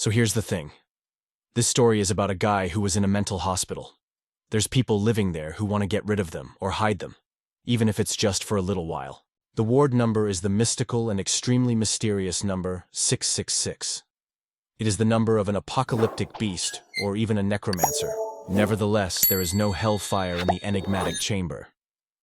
So here's the thing. This story is about a guy who was in a mental hospital. There's people living there who want to get rid of them or hide them, even if it's just for a little while. The ward number is the mystical and extremely mysterious number 666. It is the number of an apocalyptic beast or even a necromancer. Nevertheless, there is no hellfire in the enigmatic chamber.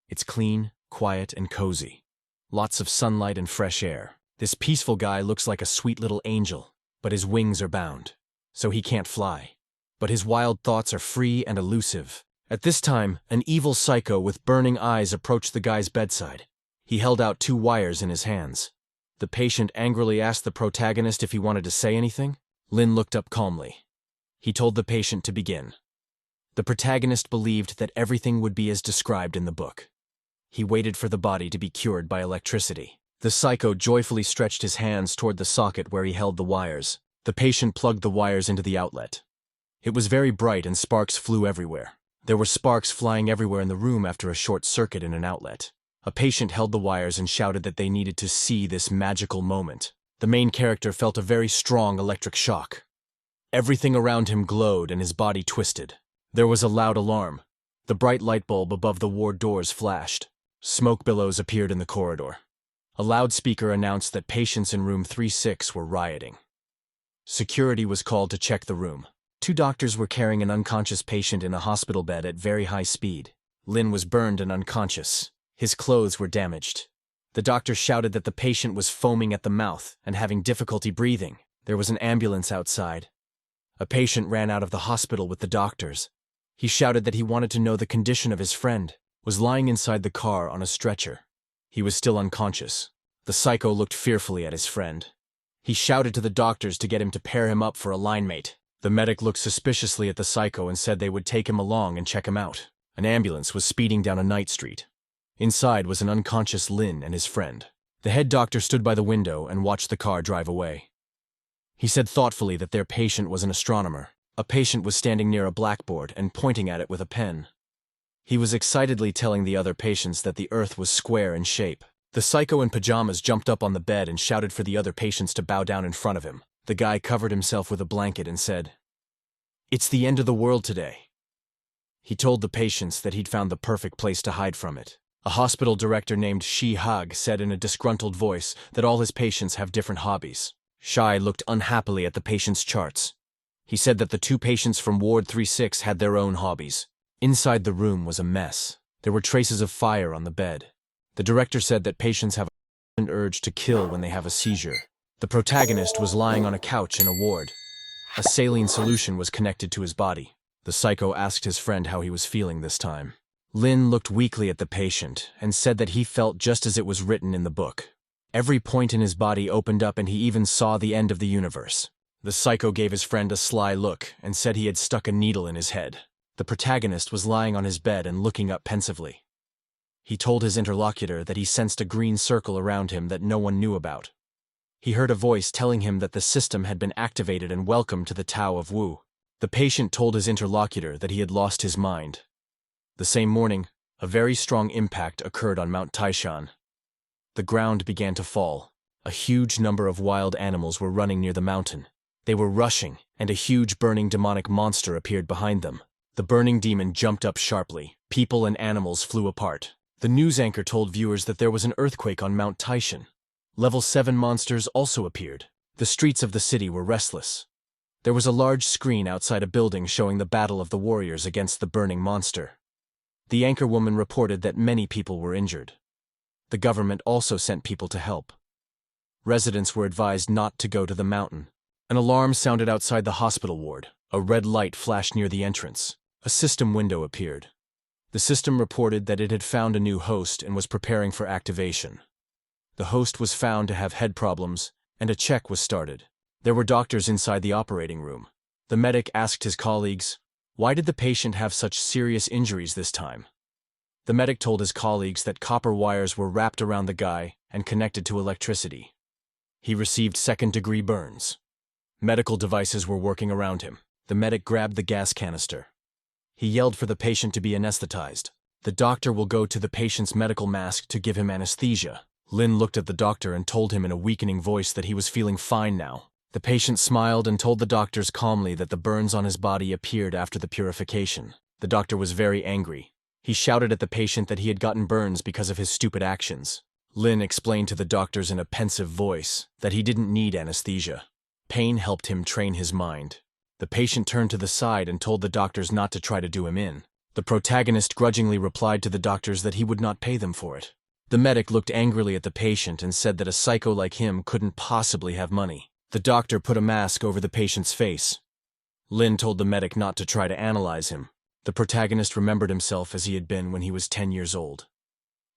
It's clean, quiet, and cozy. Lots of sunlight and fresh air. This peaceful guy looks like a sweet little angel, but his wings are bound, so he can't fly. But his wild thoughts are free and elusive. At this time, an evil psycho with burning eyes approached the guy's bedside. He held out 2 wires in his hands. The patient angrily asked the protagonist if he wanted to say anything. Lin looked up calmly. He told the patient to begin. The protagonist believed that everything would be as described in the book. He waited for the body to be cured by electricity. The psycho joyfully stretched his hands toward the socket where he held the wires. The patient plugged the wires into the outlet. It was very bright and sparks flew everywhere. There were sparks flying everywhere in the room after a short circuit in an outlet. A patient held the wires and shouted that they needed to see this magical moment. The main character felt a very strong electric shock. Everything around him glowed and his body twisted. There was a loud alarm. The bright light bulb above the ward doors flashed. Smoke billows appeared in the corridor. A loudspeaker announced that patients in room 36 were rioting. Security was called to check the room. 2 doctors were carrying an unconscious patient in a hospital bed at very high speed. Lin was burned and unconscious. His clothes were damaged. The doctor shouted that the patient was foaming at the mouth and having difficulty breathing. There was an ambulance outside. A patient ran out of the hospital with the doctors. He shouted that he wanted to know the condition of his friend, was lying inside the car on a stretcher. He was still unconscious. The psycho looked fearfully at his friend. He shouted to the doctors to get him to pair him up for a line mate. The medic looked suspiciously at the psycho and said they would take him along and check him out. An ambulance was speeding down a night street. Inside was an unconscious Lin and his friend. The head doctor stood by the window and watched the car drive away. He said thoughtfully that their patient was an astronomer. A patient was standing near a blackboard and pointing at it with a pen. He was excitedly telling the other patients that the Earth was square in shape. The psycho in pajamas jumped up on the bed and shouted for the other patients to bow down in front of him. The guy covered himself with a blanket and said, "It's the end of the world today." He told the patients that he'd found the perfect place to hide from it. A hospital director named Shi Hag said in a disgruntled voice that all his patients have different hobbies. Shai looked unhappily at the patients' charts. He said that the 2 patients from Ward 36 had their own hobbies. Inside the room was a mess. There were traces of fire on the bed. The director said that patients have an urge to kill when they have a seizure. The protagonist was lying on a couch in a ward. A saline solution was connected to his body. The psycho asked his friend how he was feeling this time. Lin looked weakly at the patient and said that he felt just as it was written in the book. Every point in his body opened up and he even saw the end of the universe. The psycho gave his friend a sly look and said he had stuck a needle in his head. The protagonist was lying on his bed and looking up pensively. He told his interlocutor that he sensed a green circle around him that no one knew about. He heard a voice telling him that the system had been activated and welcome to the Tao of Wu. The patient told his interlocutor that he had lost his mind. The same morning, a very strong impact occurred on Mount Taishan. The ground began to fall. A huge number of wild animals were running near the mountain. They were rushing, and a huge burning demonic monster appeared behind them. The burning demon jumped up sharply. People and animals flew apart. The news anchor told viewers that there was an earthquake on Mount Taishan. Level 7 monsters also appeared. The streets of the city were restless. There was a large screen outside a building showing the battle of the warriors against the burning monster. The anchorwoman reported that many people were injured. The government also sent people to help. Residents were advised not to go to the mountain. An alarm sounded outside the hospital ward. A red light flashed near the entrance. A system window appeared. The system reported that it had found a new host and was preparing for activation. The host was found to have head problems, and a check was started. There were doctors inside the operating room. The medic asked his colleagues, "Why did the patient have such serious injuries this time?" The medic told his colleagues that copper wires were wrapped around the guy and connected to electricity. He received second-degree burns. Medical devices were working around him. The medic grabbed the gas canister. He yelled for the patient to be anesthetized. The doctor will go to the patient's medical mask to give him anesthesia. Lin looked at the doctor and told him in a weakening voice that he was feeling fine now. The patient smiled and told the doctors calmly that the burns on his body appeared after the purification. The doctor was very angry. He shouted at the patient that he had gotten burns because of his stupid actions. Lin explained to the doctors in a pensive voice that he didn't need anesthesia. Pain helped him train his mind. The patient turned to the side and told the doctors not to try to do him in. The protagonist grudgingly replied to the doctors that he would not pay them for it. The medic looked angrily at the patient and said that a psycho like him couldn't possibly have money. The doctor put a mask over the patient's face. Lin told the medic not to try to analyze him. The protagonist remembered himself as he had been when he was 10 years old.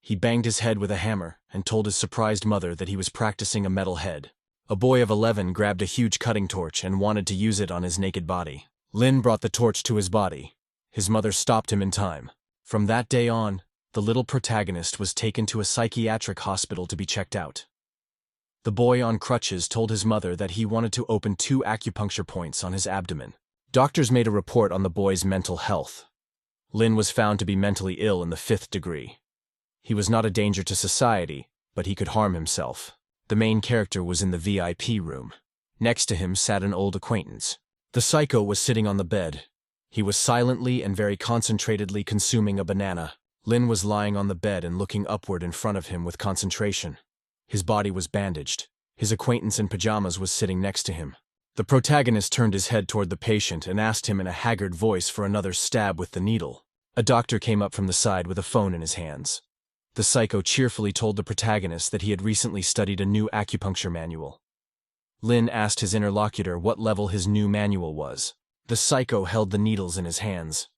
He banged his head with a hammer and told his surprised mother that he was practicing a metal head. A boy of 11 grabbed a huge cutting torch and wanted to use it on his naked body. Lin brought the torch to his body. His mother stopped him in time. From that day on, the little protagonist was taken to a psychiatric hospital to be checked out. The boy on crutches told his mother that he wanted to open 2 acupuncture points on his abdomen. Doctors made a report on the boy's mental health. Lin was found to be mentally ill in the 5th degree. He was not a danger to society, but he could harm himself. The main character was in the VIP room. Next to him sat an old acquaintance. The psycho was sitting on the bed. He was silently and very concentratedly consuming a banana. Lin was lying on the bed and looking upward in front of him with concentration. His body was bandaged. His acquaintance in pajamas was sitting next to him. The protagonist turned his head toward the patient and asked him in a haggard voice for another stab with the needle. A doctor came up from the side with a phone in his hands. The psycho cheerfully told the protagonist that he had recently studied a new acupuncture manual. Lin asked his interlocutor what level his new manual was. The psycho held the needles in his hands.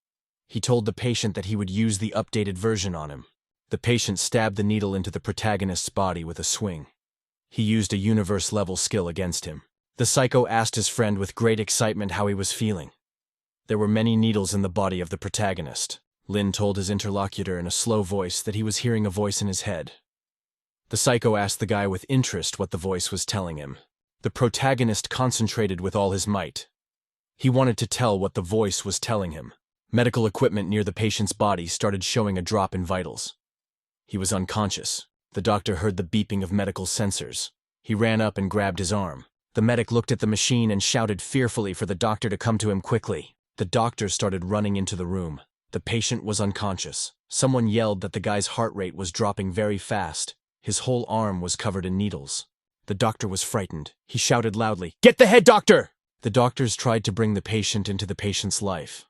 He told the patient that he would use the updated version on him. The patient stabbed the needle into the protagonist's body with a swing. He used a universe-level skill against him. The psycho asked his friend with great excitement how he was feeling. There were many needles in the body of the protagonist. Lin told his interlocutor in a slow voice that he was hearing a voice in his head. The psycho asked the guy with interest what the voice was telling him. The protagonist concentrated with all his might. He wanted to tell what the voice was telling him. Medical equipment near the patient's body started showing a drop in vitals. He was unconscious. The doctor heard the beeping of medical sensors. He ran up and grabbed his arm. The medic looked at the machine and shouted fearfully for the doctor to come to him quickly. The doctor started running into the room. The patient was unconscious. Someone yelled that the guy's heart rate was dropping very fast. His whole arm was covered in needles. The doctor was frightened. He shouted loudly, "Get the head doctor!" The doctors tried to bring the patient into the patient's life.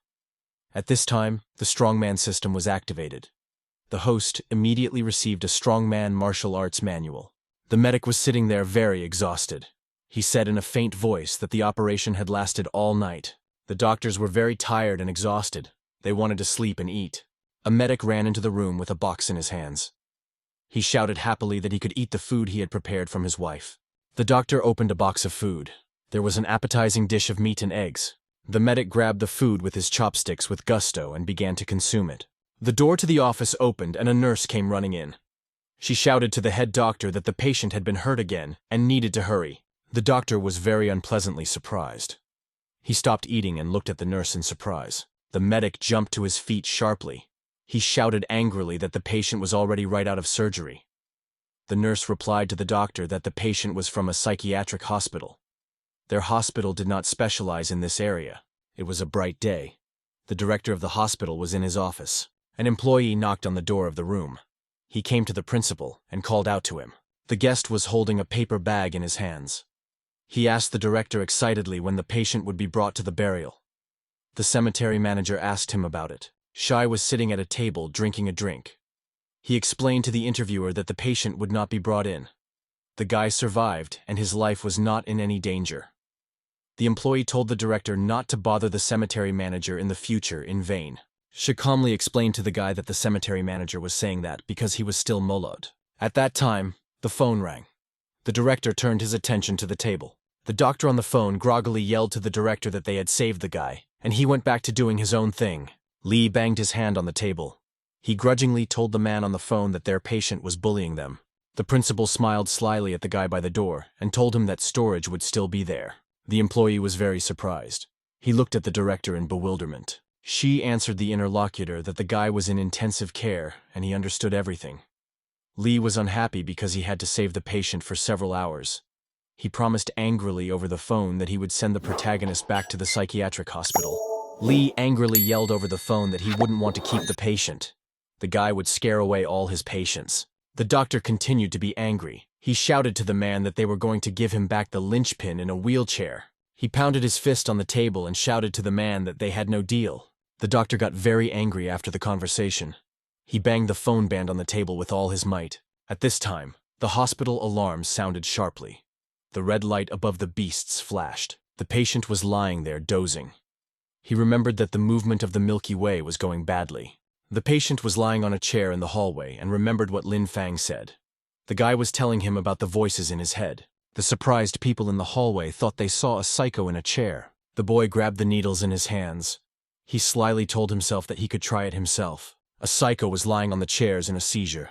At this time, the strongman system was activated. The host immediately received a strongman martial arts manual. The medic was sitting there very exhausted. He said in a faint voice that the operation had lasted all night. The doctors were very tired and exhausted. They wanted to sleep and eat. A medic ran into the room with a box in his hands. He shouted happily that he could eat the food he had prepared from his wife. The doctor opened a box of food. There was an appetizing dish of meat and eggs. The medic grabbed the food with his chopsticks with gusto and began to consume it. The door to the office opened and a nurse came running in. She shouted to the head doctor that the patient had been hurt again and needed to hurry. The doctor was very unpleasantly surprised. He stopped eating and looked at the nurse in surprise. The medic jumped to his feet sharply. He shouted angrily that the patient was already right out of surgery. The nurse replied to the doctor that the patient was from a psychiatric hospital. Their hospital did not specialize in this area. It was a bright day. The director of the hospital was in his office. An employee knocked on the door of the room. He came to the principal and called out to him. The guest was holding a paper bag in his hands. He asked the director excitedly when the patient would be brought to the burial. The cemetery manager asked him about it. Shai was sitting at a table drinking a drink. He explained to the interviewer that the patient would not be brought in. The guy survived and his life was not in any danger. The employee told the director not to bother the cemetery manager in the future in vain. She calmly explained to the guy that the cemetery manager was saying that because he was still molod. At that time, the phone rang. The director turned his attention to the table. The doctor on the phone groggily yelled to the director that they had saved the guy, and he went back to doing his own thing. Lee banged his hand on the table. He grudgingly told the man on the phone that their patient was bullying them. The principal smiled slyly at the guy by the door and told him that storage would still be there. The employee was very surprised. He looked at the director in bewilderment. She answered the interlocutor that the guy was in intensive care and he understood everything. Lee was unhappy because he had to save the patient for several hours. He promised angrily over the phone that he would send the protagonist back to the psychiatric hospital. Lee angrily yelled over the phone that he wouldn't want to keep the patient. The guy would scare away all his patients. The doctor continued to be angry. He shouted to the man that they were going to give him back the linchpin in a wheelchair. He pounded his fist on the table and shouted to the man that they had no deal. The doctor got very angry after the conversation. He banged the phone band on the table with all his might. At this time, the hospital alarms sounded sharply. The red light above the beasts flashed. The patient was lying there dozing. He remembered that the movement of the Milky Way was going badly. The patient was lying on a chair in the hallway and remembered what Lin Fang said. The guy was telling him about the voices in his head. The surprised people in the hallway thought they saw a psycho in a chair. The boy grabbed the needles in his hands. He slyly told himself that he could try it himself. A psycho was lying on the chairs in a seizure.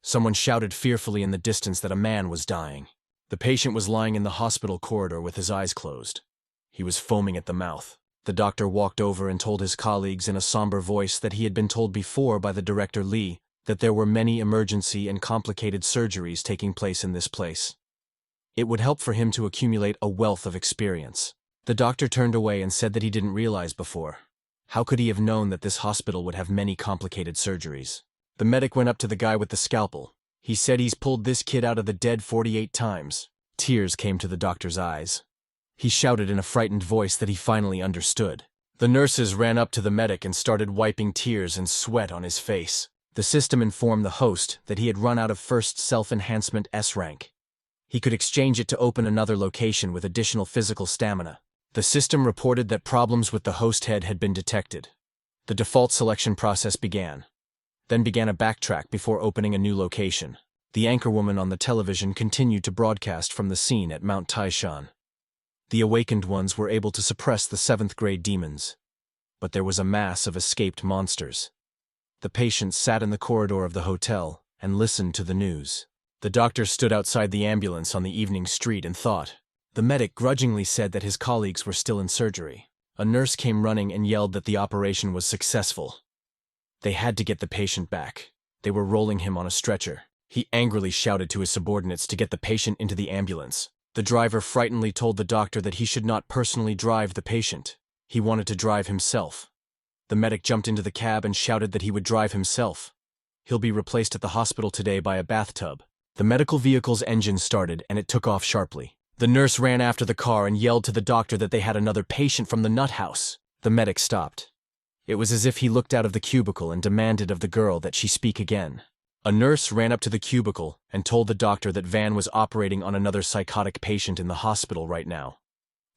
Someone shouted fearfully in the distance that a man was dying. The patient was lying in the hospital corridor with his eyes closed. He was foaming at the mouth. The doctor walked over and told his colleagues in a somber voice that he had been told before by the director Lee that there were many emergency and complicated surgeries taking place in this place. It would help for him to accumulate a wealth of experience. The doctor turned away and said that he didn't realize before. How could he have known that this hospital would have many complicated surgeries? The medic went up to the guy with the scalpel. He said he's pulled this kid out of the dead 48 times. Tears came to the doctor's eyes. He shouted in a frightened voice that he finally understood. The nurses ran up to the medic and started wiping tears and sweat on his face. The system informed the host that he had run out of first self-enhancement S rank. He could exchange it to open another location with additional physical stamina. The system reported that problems with the host head had been detected. The default selection process began. Then began a backtrack before opening a new location. The anchorwoman on the television continued to broadcast from the scene at Mount Taishan. The awakened ones were able to suppress the 7th grade demons. But there was a mass of escaped monsters. The patient sat in the corridor of the hotel and listened to the news. The doctor stood outside the ambulance on the evening street and thought. The medic grudgingly said that his colleagues were still in surgery. A nurse came running and yelled that the operation was successful. They had to get the patient back. They were rolling him on a stretcher. He angrily shouted to his subordinates to get the patient into the ambulance. The driver frighteningly told the doctor that he should not personally drive the patient. He wanted to drive himself. The medic jumped into the cab and shouted that he would drive himself. He'll be replaced at the hospital today by a bathtub. The medical vehicle's engine started and it took off sharply. The nurse ran after the car and yelled to the doctor that they had another patient from the nut house. The medic stopped. It was as if he looked out of the cubicle and demanded of the girl that she speak again. A nurse ran up to the cubicle and told the doctor that Van was operating on another psychotic patient in the hospital right now.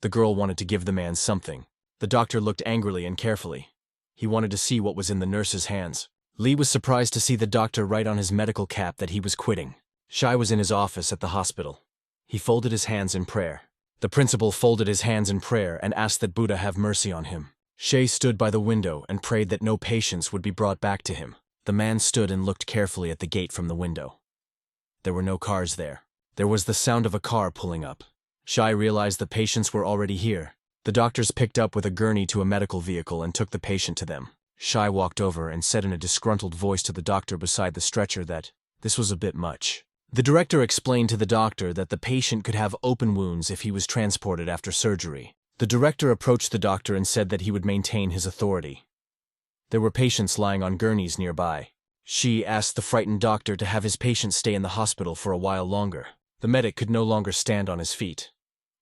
The girl wanted to give the man something. The doctor looked angrily and carefully. He wanted to see what was in the nurse's hands. Lee was surprised to see the doctor write on his medical cap that he was quitting. Shai was in his office at the hospital. He folded his hands in prayer. The principal folded his hands in prayer and asked that Buddha have mercy on him. Shay stood by the window and prayed that no patients would be brought back to him. The man stood and looked carefully at the gate from the window. There were no cars there. There was the sound of a car pulling up. Shai realized the patients were already here. The doctors picked up with a gurney to a medical vehicle and took the patient to them. Shai walked over and said in a disgruntled voice to the doctor beside the stretcher that this was a bit much. The director explained to the doctor that the patient could have open wounds if he was transported after surgery. The director approached the doctor and said that he would maintain his authority. There were patients lying on gurneys nearby. She asked the frightened doctor to have his patient stay in the hospital for a while longer. The medic could no longer stand on his feet.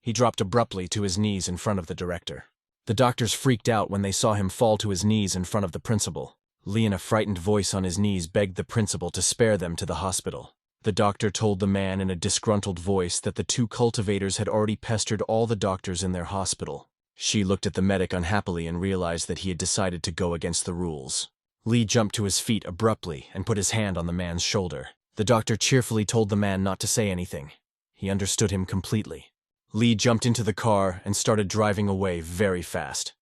He dropped abruptly to his knees in front of the director. The doctors freaked out when they saw him fall to his knees in front of the principal. Lee, in a frightened voice on his knees, begged the principal to spare them to the hospital. The doctor told the man in a disgruntled voice that the two cultivators had already pestered all the doctors in their hospital. She looked at the medic unhappily and realized that he had decided to go against the rules. Lee jumped to his feet abruptly and put his hand on the man's shoulder. The doctor cheerfully told the man not to say anything. He understood him completely. Lee jumped into the car and started driving away very fast.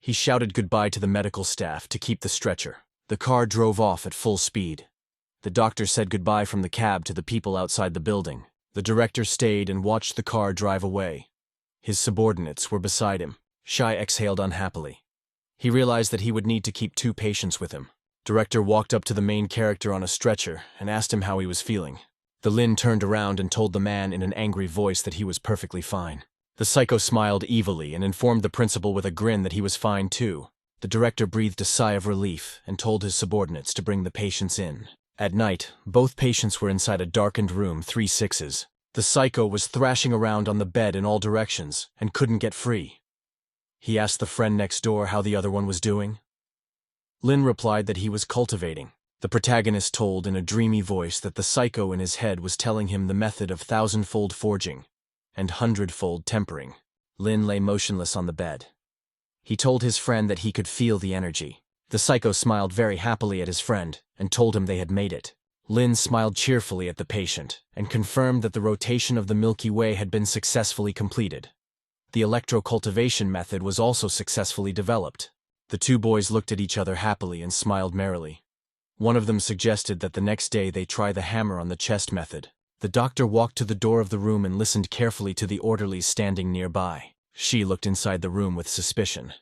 He shouted goodbye to the medical staff to keep the stretcher. The car drove off at full speed. The doctor said goodbye from the cab to the people outside the building. The director stayed and watched the car drive away. His subordinates were beside him. Shai exhaled unhappily. He realized that he would need to keep 2 patients with him. Director walked up to the main character on a stretcher and asked him how he was feeling. The Lin turned around and told the man in an angry voice that he was perfectly fine. The psycho smiled evilly and informed the principal with a grin that he was fine too. The director breathed a sigh of relief and told his subordinates to bring the patients in. At night, both patients were inside a darkened room 3/6. The psycho was thrashing around on the bed in all directions and couldn't get free. He asked the friend next door how the other one was doing. Lin replied that he was cultivating. The protagonist told in a dreamy voice that the psycho in his head was telling him the method of 1,000-fold forging and 100-fold tempering. Lin lay motionless on the bed. He told his friend that he could feel the energy. The psycho smiled very happily at his friend and told him they had made it. Lin smiled cheerfully at the patient and confirmed that the rotation of the Milky Way had been successfully completed. The electro-cultivation method was also successfully developed. The two boys looked at each other happily and smiled merrily. One of them suggested that the next day they try the hammer on the chest method. The doctor walked to the door of the room and listened carefully to the orderlies standing nearby. She looked inside the room with suspicion.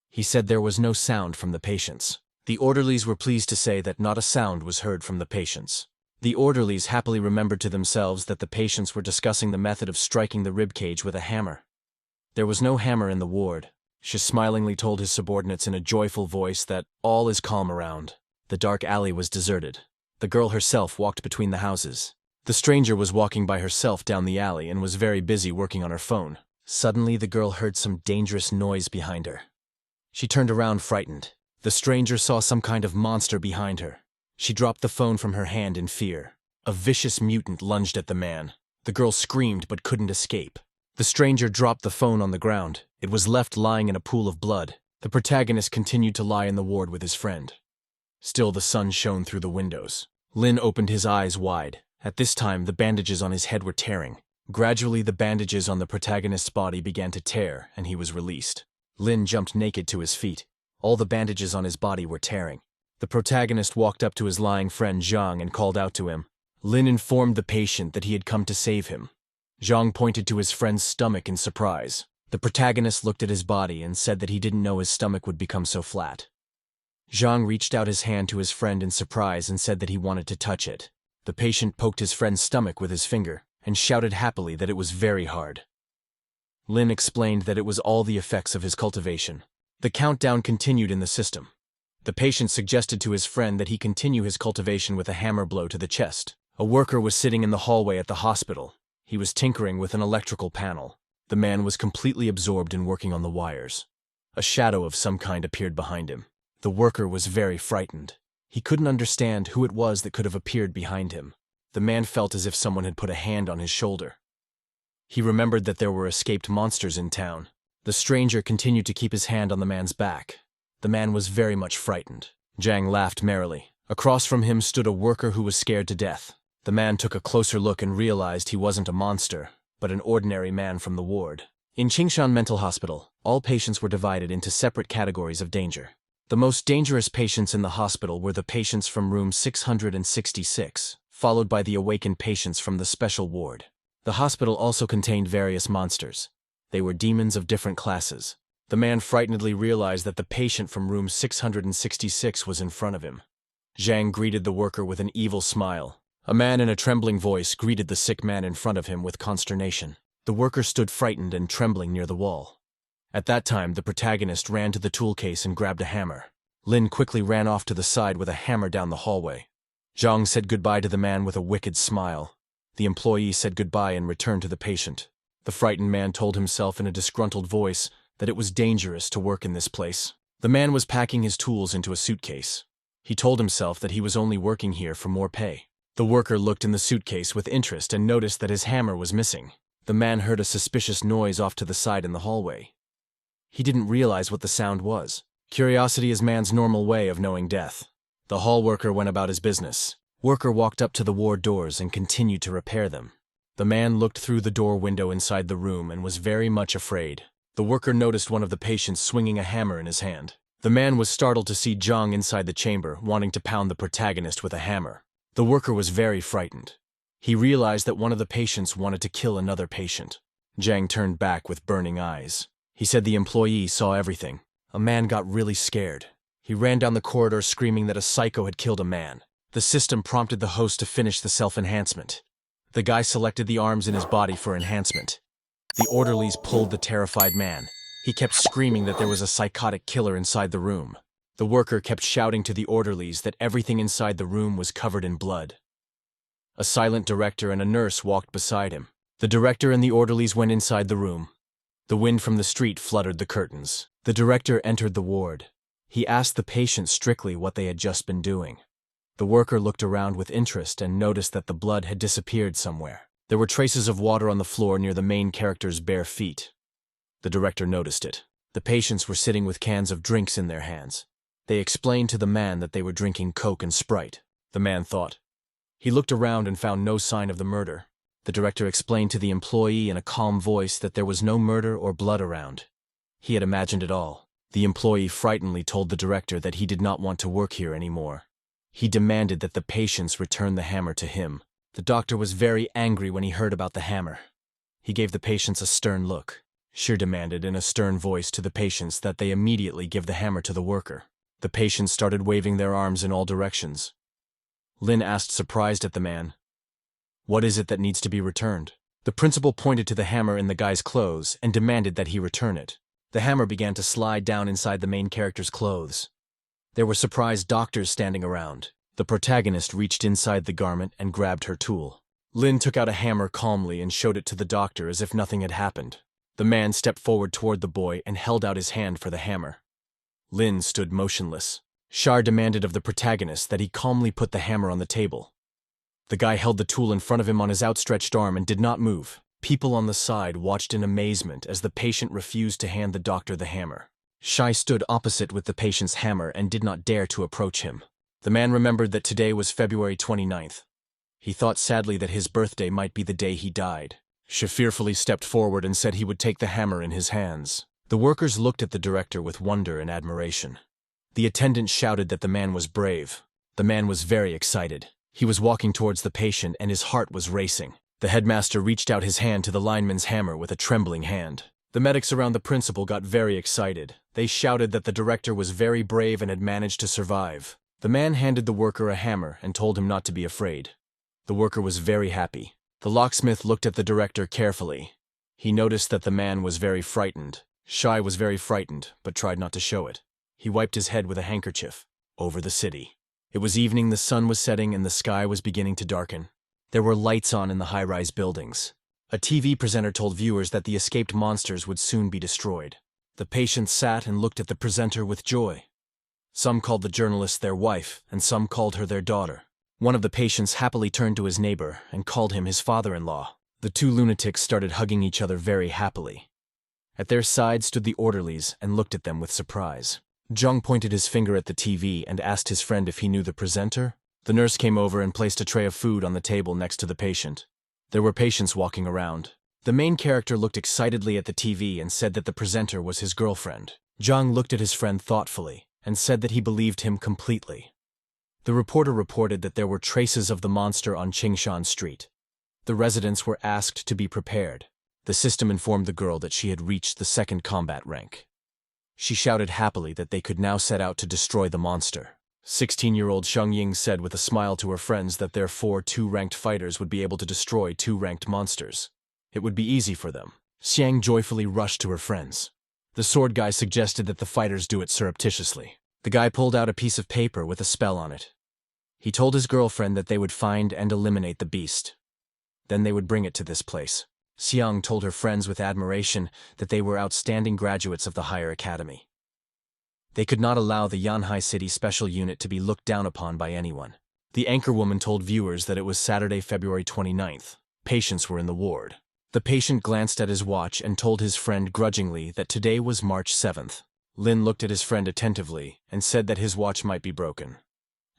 He said there was no sound from the patients. The orderlies were pleased to say that not a sound was heard from the patients. The orderlies happily remembered to themselves that the patients were discussing the method of striking the ribcage with a hammer. There was no hammer in the ward. She smilingly told his subordinates in a joyful voice that all is calm around. The dark alley was deserted. The girl herself walked between the houses. The stranger was walking by herself down the alley and was very busy working on her phone. Suddenly, the girl heard some dangerous noise behind her. She turned around frightened. The stranger saw some kind of monster behind her. She dropped the phone from her hand in fear. A vicious mutant lunged at the man. The girl screamed but couldn't escape. The stranger dropped the phone on the ground. It was left lying in a pool of blood. The protagonist continued to lie in the ward with his friend. Still, the sun shone through the windows. Lin opened his eyes wide. At this time, the bandages on his head were tearing. Gradually, the bandages on the protagonist's body began to tear, and he was released. Lin jumped naked to his feet. All the bandages on his body were tearing. The protagonist walked up to his lying friend Zhang and called out to him. Lin informed the patient that he had come to save him. Zhang pointed to his friend's stomach in surprise. The protagonist looked at his body and said that he didn't know his stomach would become so flat. Zhang reached out his hand to his friend in surprise and said that he wanted to touch it. The patient poked his friend's stomach with his finger and shouted happily that it was very hard. Lin explained that it was all the effects of his cultivation. The countdown continued in the system. The patient suggested to his friend that he continue his cultivation with a hammer blow to the chest. A worker was sitting in the hallway at the hospital. He was tinkering with an electrical panel. The man was completely absorbed in working on the wires. A shadow of some kind appeared behind him. The worker was very frightened. He couldn't understand who it was that could have appeared behind him. The man felt as if someone had put a hand on his shoulder. He remembered that there were escaped monsters in town. The stranger continued to keep his hand on the man's back. The man was very much frightened. Zhang laughed merrily. Across from him stood a worker who was scared to death. The man took a closer look and realized he wasn't a monster, but an ordinary man from the ward. In Qingshan Mental Hospital, all patients were divided into separate categories of danger. The most dangerous patients in the hospital were the patients from room 666, followed by the awakened patients from the special ward. The hospital also contained various monsters. They were demons of different classes. The man frightenedly realized that the patient from room 666 was in front of him. Zhang greeted the worker with an evil smile. A man in a trembling voice greeted the sick man in front of him with consternation. The worker stood frightened and trembling near the wall. At that time, the protagonist ran to the tool case and grabbed a hammer. Lin quickly ran off to the side with a hammer down the hallway. Zhang said goodbye to the man with a wicked smile. The employee said goodbye and returned to the patient. The frightened man told himself in a disgruntled voice that it was dangerous to work in this place. The man was packing his tools into a suitcase. He told himself that he was only working here for more pay. The worker looked in the suitcase with interest and noticed that his hammer was missing. The man heard a suspicious noise off to the side in the hallway. He didn't realize what the sound was. Curiosity is man's normal way of knowing death. The hall worker went about his business. Worker walked up to the ward doors and continued to repair them. The man looked through the door window inside the room and was very much afraid. The worker noticed one of the patients swinging a hammer in his hand. The man was startled to see Zhang inside the chamber, wanting to pound the protagonist with a hammer. The worker was very frightened. He realized that one of the patients wanted to kill another patient. Zhang turned back with burning eyes. He said the employee saw everything. A man got really scared. He ran down the corridor screaming that a psycho had killed a man. The system prompted the host to finish the self-enhancement. The guy selected the arms in his body for enhancement. The orderlies pulled the terrified man. He kept screaming that there was a psychotic killer inside the room. The worker kept shouting to the orderlies that everything inside the room was covered in blood. A silent director and a nurse walked beside him. The director and the orderlies went inside the room. The wind from the street fluttered the curtains. The director entered the ward. He asked the patient strictly what they had just been doing. The worker looked around with interest and noticed that the blood had disappeared somewhere. There were traces of water on the floor near the main character's bare feet. The director noticed it. The patients were sitting with cans of drinks in their hands. They explained to the man that they were drinking Coke and Sprite. The man thought. He looked around and found no sign of the murder. The director explained to the employee in a calm voice that there was no murder or blood around. He had imagined it all. The employee frightenedly told the director that he did not want to work here anymore. He demanded that the patients return the hammer to him. The doctor was very angry when he heard about the hammer. He gave the patients a stern look. She demanded in a stern voice to the patients that they immediately give the hammer to the worker. The patients started waving their arms in all directions. Lin asked, surprised at the man, "What is it that needs to be returned?" The principal pointed to the hammer in the guy's clothes and demanded that he return it. The hammer began to slide down inside the main character's clothes. There were surprised doctors standing around. The protagonist reached inside the garment and grabbed her tool. Lin took out a hammer calmly and showed it to the doctor as if nothing had happened. The man stepped forward toward the boy and held out his hand for the hammer. Lin stood motionless. Shar demanded of the protagonist that he calmly put the hammer on the table. The guy held the tool in front of him on his outstretched arm and did not move. People on the side watched in amazement as the patient refused to hand the doctor the hammer. Shai stood opposite with the patient's hammer and did not dare to approach him. The man remembered that today was February 29th. He thought sadly that his birthday might be the day he died. She fearfully stepped forward and said he would take the hammer in his hands. The workers looked at the director with wonder and admiration. The attendant shouted that the man was brave. The man was very excited. He was walking towards the patient and his heart was racing. The headmaster reached out his hand to the lineman's hammer with a trembling hand. The medics around the principal got very excited. They shouted that the director was very brave and had managed to survive. The man handed the worker a hammer and told him not to be afraid. The worker was very happy. The locksmith looked at the director carefully. He noticed that the man was very frightened. Shai was very frightened, but tried not to show it. He wiped his head with a handkerchief. Over the city. It was evening, the sun was setting, and the sky was beginning to darken. There were lights on in the high-rise buildings. A TV presenter told viewers that the escaped monsters would soon be destroyed. The patients sat and looked at the presenter with joy. Some called the journalist their wife, and some called her their daughter. One of the patients happily turned to his neighbor and called him his father-in-law. The two lunatics started hugging each other very happily. At their side stood the orderlies and looked at them with surprise. Jung pointed his finger at the TV and asked his friend if he knew the presenter. The nurse came over and placed a tray of food on the table next to the patient. There were patients walking around. The main character looked excitedly at the TV and said that the presenter was his girlfriend. Jung looked at his friend thoughtfully and said that he believed him completely. The reporter reported that there were traces of the monster on Qingshan Street. The residents were asked to be prepared. The system informed the girl that she had reached the 2nd combat rank. She shouted happily that they could now set out to destroy the monster. 16-year-old Sheng Ying said with a smile to her friends that their 4 2-ranked fighters would be able to destroy 2-ranked monsters. It would be easy for them. Xiang joyfully rushed to her friends. The sword guy suggested that the fighters do it surreptitiously. The guy pulled out a piece of paper with a spell on it. He told his girlfriend that they would find and eliminate the beast. Then they would bring it to this place. Xiang told her friends with admiration that they were outstanding graduates of the higher academy. They could not allow the Yanhai City Special Unit to be looked down upon by anyone. The anchorwoman told viewers that it was Saturday, February 29th. Patients were in the ward. The patient glanced at his watch and told his friend grudgingly that today was March 7th. Lin looked at his friend attentively and said that his watch might be broken.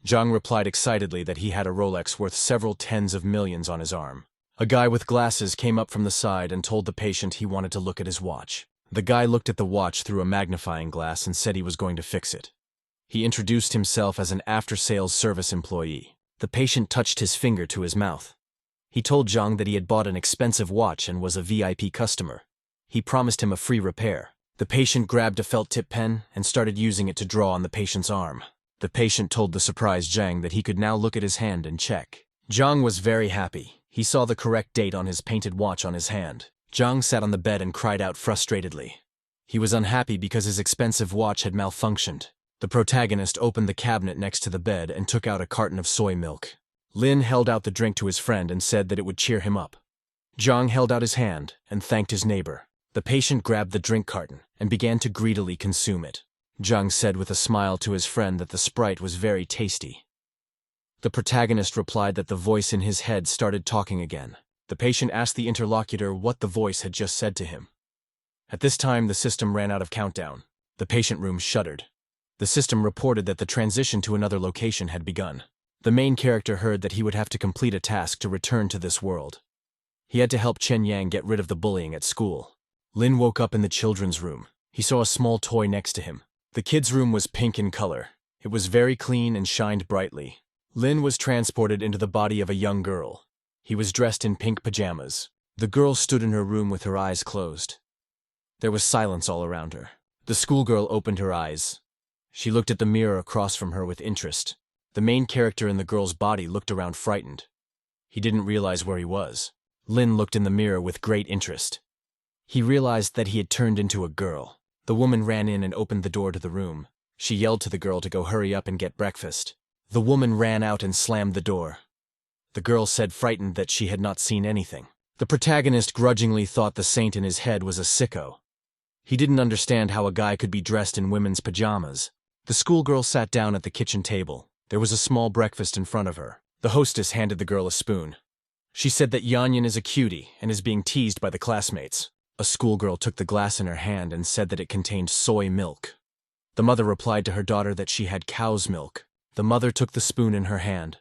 Zhang replied excitedly that he had a Rolex worth several tens of millions on his arm. A guy with glasses came up from the side and told the patient he wanted to look at his watch. The guy looked at the watch through a magnifying glass and said he was going to fix it. He introduced himself as an after-sales service employee. The patient touched his finger to his mouth. He told Zhang that he had bought an expensive watch and was a VIP customer. He promised him a free repair. The patient grabbed a felt-tip pen and started using it to draw on the patient's arm. The patient told the surprised Zhang that he could now look at his hand and check. Zhang was very happy. He saw the correct date on his painted watch on his hand. Zhang sat on the bed and cried out frustratedly. He was unhappy because his expensive watch had malfunctioned. The protagonist opened the cabinet next to the bed and took out a carton of soy milk. Lin held out the drink to his friend and said that it would cheer him up. Zhang held out his hand and thanked his neighbor. The patient grabbed the drink carton and began to greedily consume it. Zhang said with a smile to his friend that the Sprite was very tasty. The protagonist replied that the voice in his head started talking again. The patient asked the interlocutor what the voice had just said to him. At this time, the system ran out of countdown. The patient room shuddered. The system reported that the transition to another location had begun. The main character heard that he would have to complete a task to return to this world. He had to help Chen Yang get rid of the bullying at school. Lin woke up in the children's room. He saw a small toy next to him. The kid's room was pink in color. It was very clean and shined brightly. Lin was transported into the body of a young girl. He was dressed in pink pajamas. The girl stood in her room with her eyes closed. There was silence all around her. The schoolgirl opened her eyes. She looked at the mirror across from her with interest. The main character in the girl's body looked around frightened. He didn't realize where he was. Lin looked in the mirror with great interest. He realized that he had turned into a girl. The woman ran in and opened the door to the room. She yelled to the girl to go hurry up and get breakfast. The woman ran out and slammed the door. The girl said frightened that she had not seen anything. The protagonist grudgingly thought the saint in his head was a sicko. He didn't understand how a guy could be dressed in women's pajamas. The schoolgirl sat down at the kitchen table. There was a small breakfast in front of her. The hostess handed the girl a spoon. She said that Yanyan is a cutie and is being teased by the classmates. A schoolgirl took the glass in her hand and said that it contained soy milk. The mother replied to her daughter that she had cow's milk. The mother took the spoon in her hand.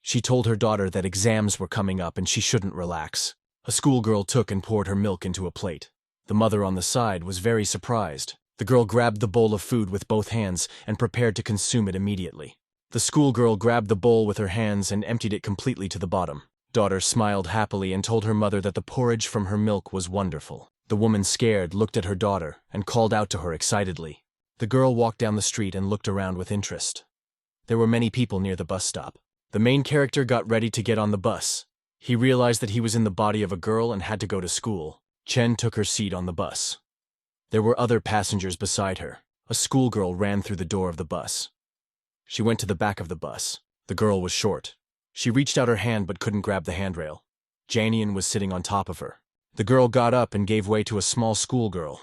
She told her daughter that exams were coming up and she shouldn't relax. A schoolgirl took and poured her milk into a plate. The mother on the side was very surprised. The girl grabbed the bowl of food with both hands and prepared to consume it immediately. The schoolgirl grabbed the bowl with her hands and emptied it completely to the bottom. Daughter smiled happily and told her mother that the porridge from her milk was wonderful. The woman, scared, looked at her daughter and called out to her excitedly. The girl walked down the street and looked around with interest. There were many people near the bus stop. The main character got ready to get on the bus. He realized that he was in the body of a girl and had to go to school. Chen took her seat on the bus. There were other passengers beside her. A schoolgirl ran through the door of the bus. She went to the back of the bus. The girl was short. She reached out her hand but couldn't grab the handrail. Janian was sitting on top of her. The girl got up and gave way to a small schoolgirl.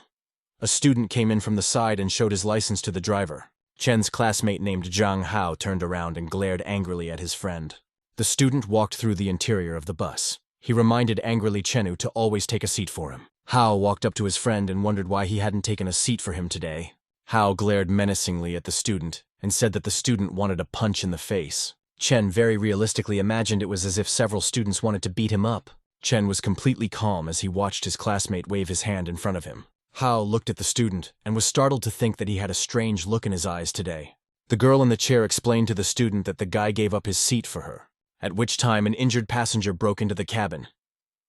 A student came in from the side and showed his license to the driver. Chen's classmate named Zhang Hao turned around and glared angrily at his friend. The student walked through the interior of the bus. He reminded angrily Chenu to always take a seat for him. Hao walked up to his friend and wondered why he hadn't taken a seat for him today. Hao glared menacingly at the student and said that the student wanted a punch in the face. Chen very realistically imagined it was as if several students wanted to beat him up. Chen was completely calm as he watched his classmate wave his hand in front of him. Hao looked at the student and was startled to think that he had a strange look in his eyes today. The girl in the chair explained to the student that the guy gave up his seat for her, at which time an injured passenger broke into the cabin.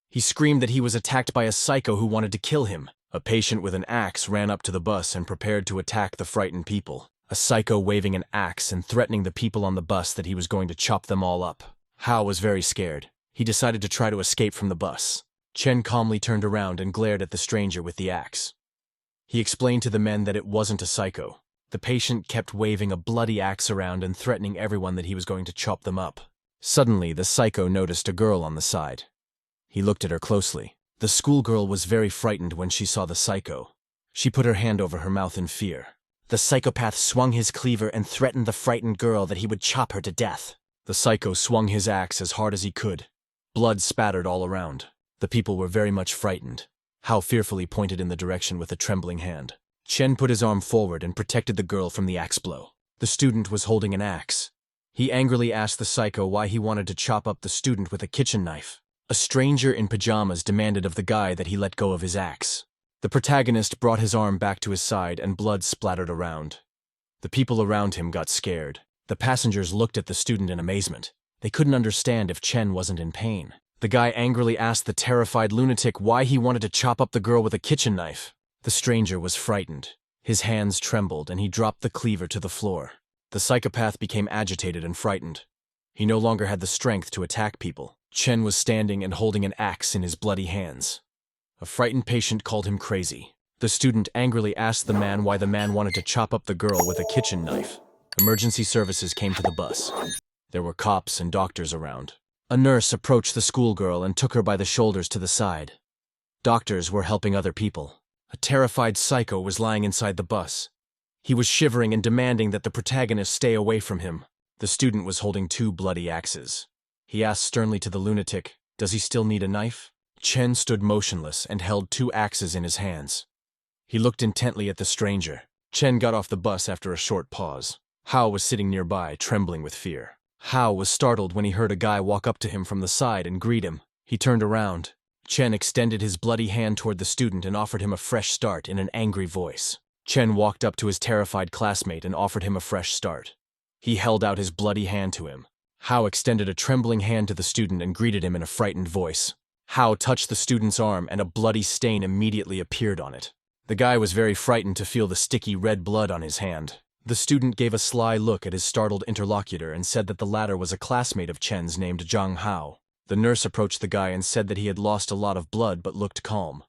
He screamed that he was attacked by a psycho who wanted to kill him. A patient with an axe ran up to the bus and prepared to attack the frightened people. A psycho waving an axe and threatening the people on the bus that he was going to chop them all up. Hao was very scared. He decided to try to escape from the bus. Chen calmly turned around and glared at the stranger with the axe. He explained to the men that it wasn't a psycho. The patient kept waving a bloody axe around and threatening everyone that he was going to chop them up. Suddenly, the psycho noticed a girl on the side. He looked at her closely. The schoolgirl was very frightened when she saw the psycho. She put her hand over her mouth in fear. The psychopath swung his cleaver and threatened the frightened girl that he would chop her to death. The psycho swung his axe as hard as he could. Blood spattered all around. The people were very much frightened. Hao fearfully pointed in the direction with a trembling hand. Chen put his arm forward and protected the girl from the axe blow. The student was holding an axe. He angrily asked the psycho why he wanted to chop up the student with a kitchen knife. A stranger in pajamas demanded of the guy that he let go of his axe. The protagonist brought his arm back to his side and blood splattered around. The people around him got scared. The passengers looked at the student in amazement. They couldn't understand if Chen wasn't in pain. The guy angrily asked the terrified lunatic why he wanted to chop up the girl with a kitchen knife. The stranger was frightened. His hands trembled and he dropped the cleaver to the floor. The psychopath became agitated and frightened. He no longer had the strength to attack people. Chen was standing and holding an axe in his bloody hands. A frightened patient called him crazy. The student angrily asked the man why the man wanted to chop up the girl with a kitchen knife. Emergency services came to the bus. There were cops and doctors around. A nurse approached the schoolgirl and took her by the shoulders to the side. Doctors were helping other people. A terrified psycho was lying inside the bus. He was shivering and demanding that the protagonist stay away from him. The student was holding 2 bloody axes. He asked sternly to the lunatic, "Does he still need a knife?" Chen stood motionless and held 2 axes in his hands. He looked intently at the stranger. Chen got off the bus after a short pause. Hao was sitting nearby, trembling with fear. Hao was startled when he heard a guy walk up to him from the side and greet him. He turned around. Chen extended his bloody hand toward the student and offered him a fresh start in an angry voice. Chen walked up to his terrified classmate and offered him a fresh start. He held out his bloody hand to him. Hao extended a trembling hand to the student and greeted him in a frightened voice. Hao touched the student's arm and a bloody stain immediately appeared on it. The guy was very frightened to feel the sticky red blood on his hand. The student gave a sly look at his startled interlocutor and said that the latter was a classmate of Chen's named Zhang Hao. The nurse approached the guy and said that he had lost a lot of blood but looked calm.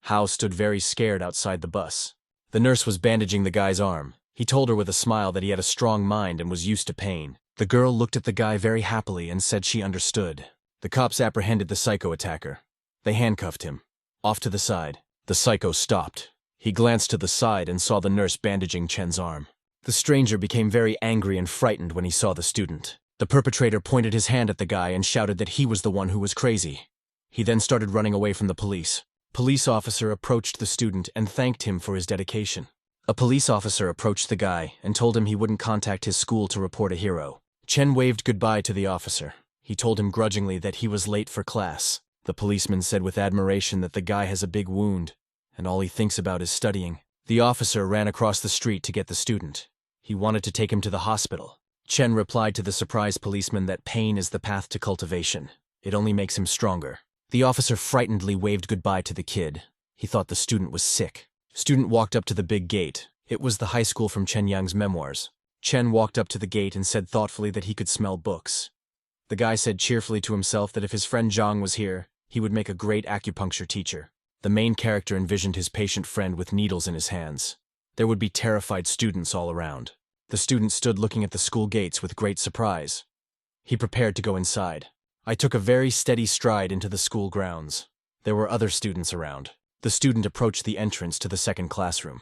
Hao stood very scared outside the bus. The nurse was bandaging the guy's arm. He told her with a smile that he had a strong mind and was used to pain. The girl looked at the guy very happily and said she understood. The cops apprehended the psycho attacker. They handcuffed him. Off to the side. The psycho stopped. He glanced to the side and saw the nurse bandaging Chen's arm. The stranger became very angry and frightened when he saw the student. The perpetrator pointed his hand at the guy and shouted that he was the one who was crazy. He then started running away from the police. Police officer approached the student and thanked him for his dedication. A police officer approached the guy and told him he wouldn't contact his school to report a hero. Chen waved goodbye to the officer. He told him grudgingly that he was late for class. The policeman said with admiration that the guy has a big wound, and all he thinks about is studying. The officer ran across the street to get the student. He wanted to take him to the hospital. Chen replied to the surprised policeman that pain is the path to cultivation. It only makes him stronger. The officer frightenedly waved goodbye to the kid. He thought the student was sick. Student walked up to the big gate. It was the high school from Chen Yang's memoirs. Chen walked up to the gate and said thoughtfully that he could smell books. The guy said cheerfully to himself that if his friend Zhang was here, he would make a great acupuncture teacher. The main character envisioned his patient friend with needles in his hands. There would be terrified students all around. The student stood looking at the school gates with great surprise. He prepared to go inside. I took a very steady stride into the school grounds. There were other students around. The student approached the entrance to the second classroom.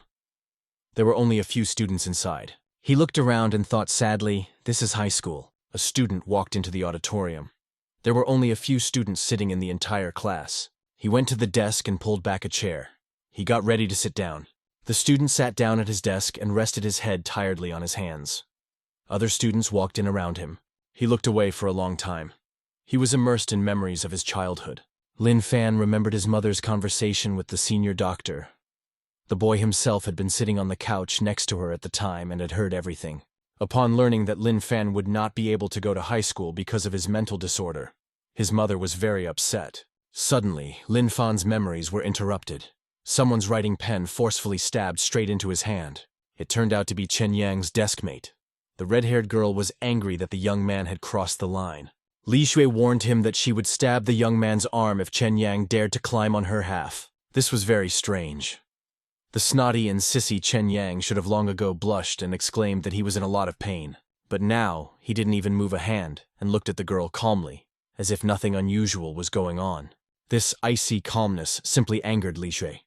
There were only a few students inside. He looked around and thought sadly, "This is high school." A student walked into the auditorium. There were only a few students sitting in the entire class. He went to the desk and pulled back a chair. He got ready to sit down. The student sat down at his desk and rested his head tiredly on his hands. Other students walked in around him. He looked away for a long time. He was immersed in memories of his childhood. Lin Fan remembered his mother's conversation with the senior doctor. The boy himself had been sitting on the couch next to her at the time and had heard everything. Upon learning that Lin Fan would not be able to go to high school because of his mental disorder, his mother was very upset. Suddenly, Lin Fan's memories were interrupted. Someone's writing pen forcefully stabbed straight into his hand. It turned out to be Chen Yang's deskmate. The red-haired girl was angry that the young man had crossed the line. Li Shui warned him that she would stab the young man's arm if Chen Yang dared to climb on her half. This was very strange. The snotty and sissy Chen Yang should have long ago blushed and exclaimed that he was in a lot of pain. But now, he didn't even move a hand and looked at the girl calmly, as if nothing unusual was going on. This icy calmness simply angered Li Shui.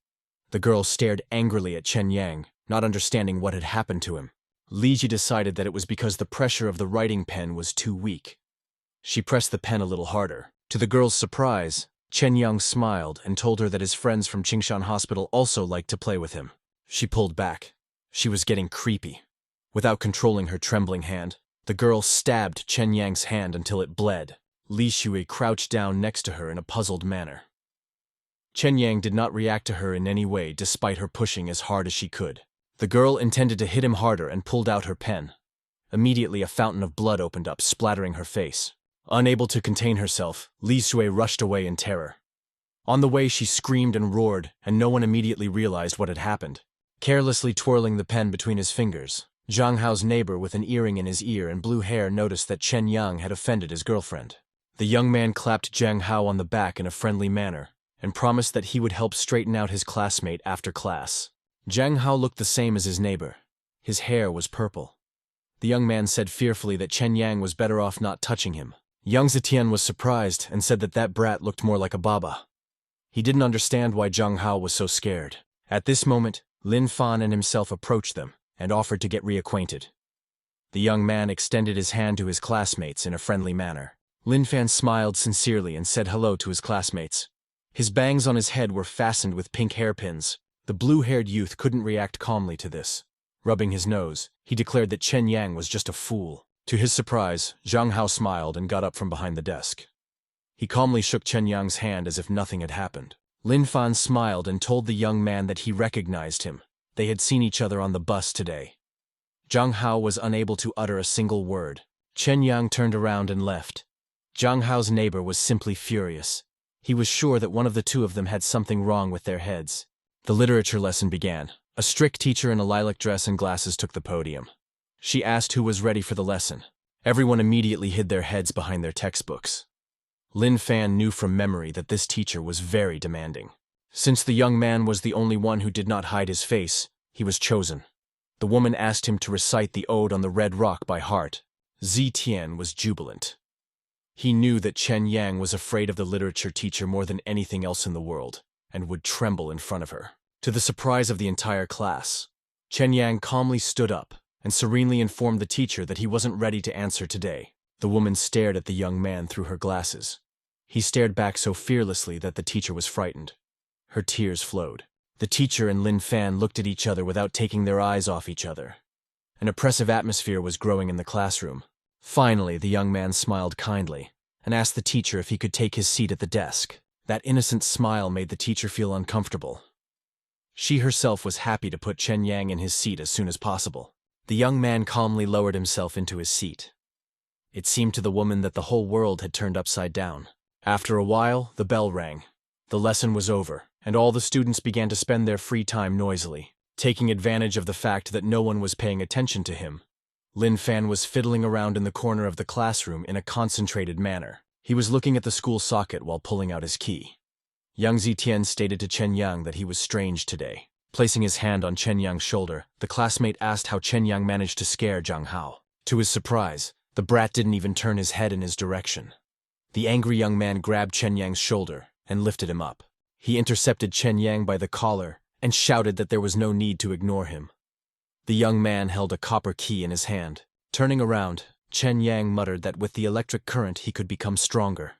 The girl stared angrily at Chen Yang, not understanding what had happened to him. Li Ji decided that it was because the pressure of the writing pen was too weak. She pressed the pen a little harder. To the girl's surprise, Chen Yang smiled and told her that his friends from Qingshan Hospital also liked to play with him. She pulled back. She was getting creepy. Without controlling her trembling hand, the girl stabbed Chen Yang's hand until it bled. Li Shui crouched down next to her in a puzzled manner. Chen Yang did not react to her in any way despite her pushing as hard as she could. The girl intended to hit him harder and pulled out her pen. Immediately a fountain of blood opened up, splattering her face. Unable to contain herself, Li Shui rushed away in terror. On the way she screamed and roared, and no one immediately realized what had happened. Carelessly twirling the pen between his fingers, Zhang Hao's neighbor with an earring in his ear and blue hair noticed that Chen Yang had offended his girlfriend. The young man clapped Zhang Hao on the back in a friendly manner and promised that he would help straighten out his classmate after class. Zhang Hao looked the same as his neighbor. His hair was purple. The young man said fearfully that Chen Yang was better off not touching him. Yang Zetian was surprised and said that that brat looked more like a baba. He didn't understand why Zhang Hao was so scared. At this moment, Lin Fan and himself approached them and offered to get reacquainted. The young man extended his hand to his classmates in a friendly manner. Lin Fan smiled sincerely and said hello to his classmates. His bangs on his head were fastened with pink hairpins. The blue-haired youth couldn't react calmly to this. Rubbing his nose, he declared that Chen Yang was just a fool. To his surprise, Zhang Hao smiled and got up from behind the desk. He calmly shook Chen Yang's hand as if nothing had happened. Lin Fan smiled and told the young man that he recognized him. They had seen each other on the bus today. Zhang Hao was unable to utter a single word. Chen Yang turned around and left. Zhang Hao's neighbor was simply furious. He was sure that one of the two of them had something wrong with their heads. The literature lesson began. A strict teacher in a lilac dress and glasses took the podium. She asked who was ready for the lesson. Everyone immediately hid their heads behind their textbooks. Lin Fan knew from memory that this teacher was very demanding. Since the young man was the only one who did not hide his face, he was chosen. The woman asked him to recite the Ode on the Red Rock by heart. Zetian was jubilant. He knew that Chen Yang was afraid of the literature teacher more than anything else in the world, and would tremble in front of her. To the surprise of the entire class, Chen Yang calmly stood up and serenely informed the teacher that he wasn't ready to answer today. The woman stared at the young man through her glasses. He stared back so fearlessly that the teacher was frightened. Her tears flowed. The teacher and Lin Fan looked at each other without taking their eyes off each other. An oppressive atmosphere was growing in the classroom. Finally, the young man smiled kindly and asked the teacher if he could take his seat at the desk. That innocent smile made the teacher feel uncomfortable. She herself was happy to put Chen Yang in his seat as soon as possible. The young man calmly lowered himself into his seat. It seemed to the woman that the whole world had turned upside down. After a while, the bell rang. The lesson was over, and all the students began to spend their free time noisily, taking advantage of the fact that no one was paying attention to him. Lin Fan was fiddling around in the corner of the classroom in a concentrated manner. He was looking at the school socket while pulling out his key. Yang Zetian stated to Chen Yang that he was strange today. Placing his hand on Chen Yang's shoulder, the classmate asked how Chen Yang managed to scare Zhang Hao. To his surprise, the brat didn't even turn his head in his direction. The angry young man grabbed Chen Yang's shoulder and lifted him up. He intercepted Chen Yang by the collar and shouted that there was no need to ignore him. The young man held a copper key in his hand. Turning around, Chen Yang muttered that with the electric current he could become stronger.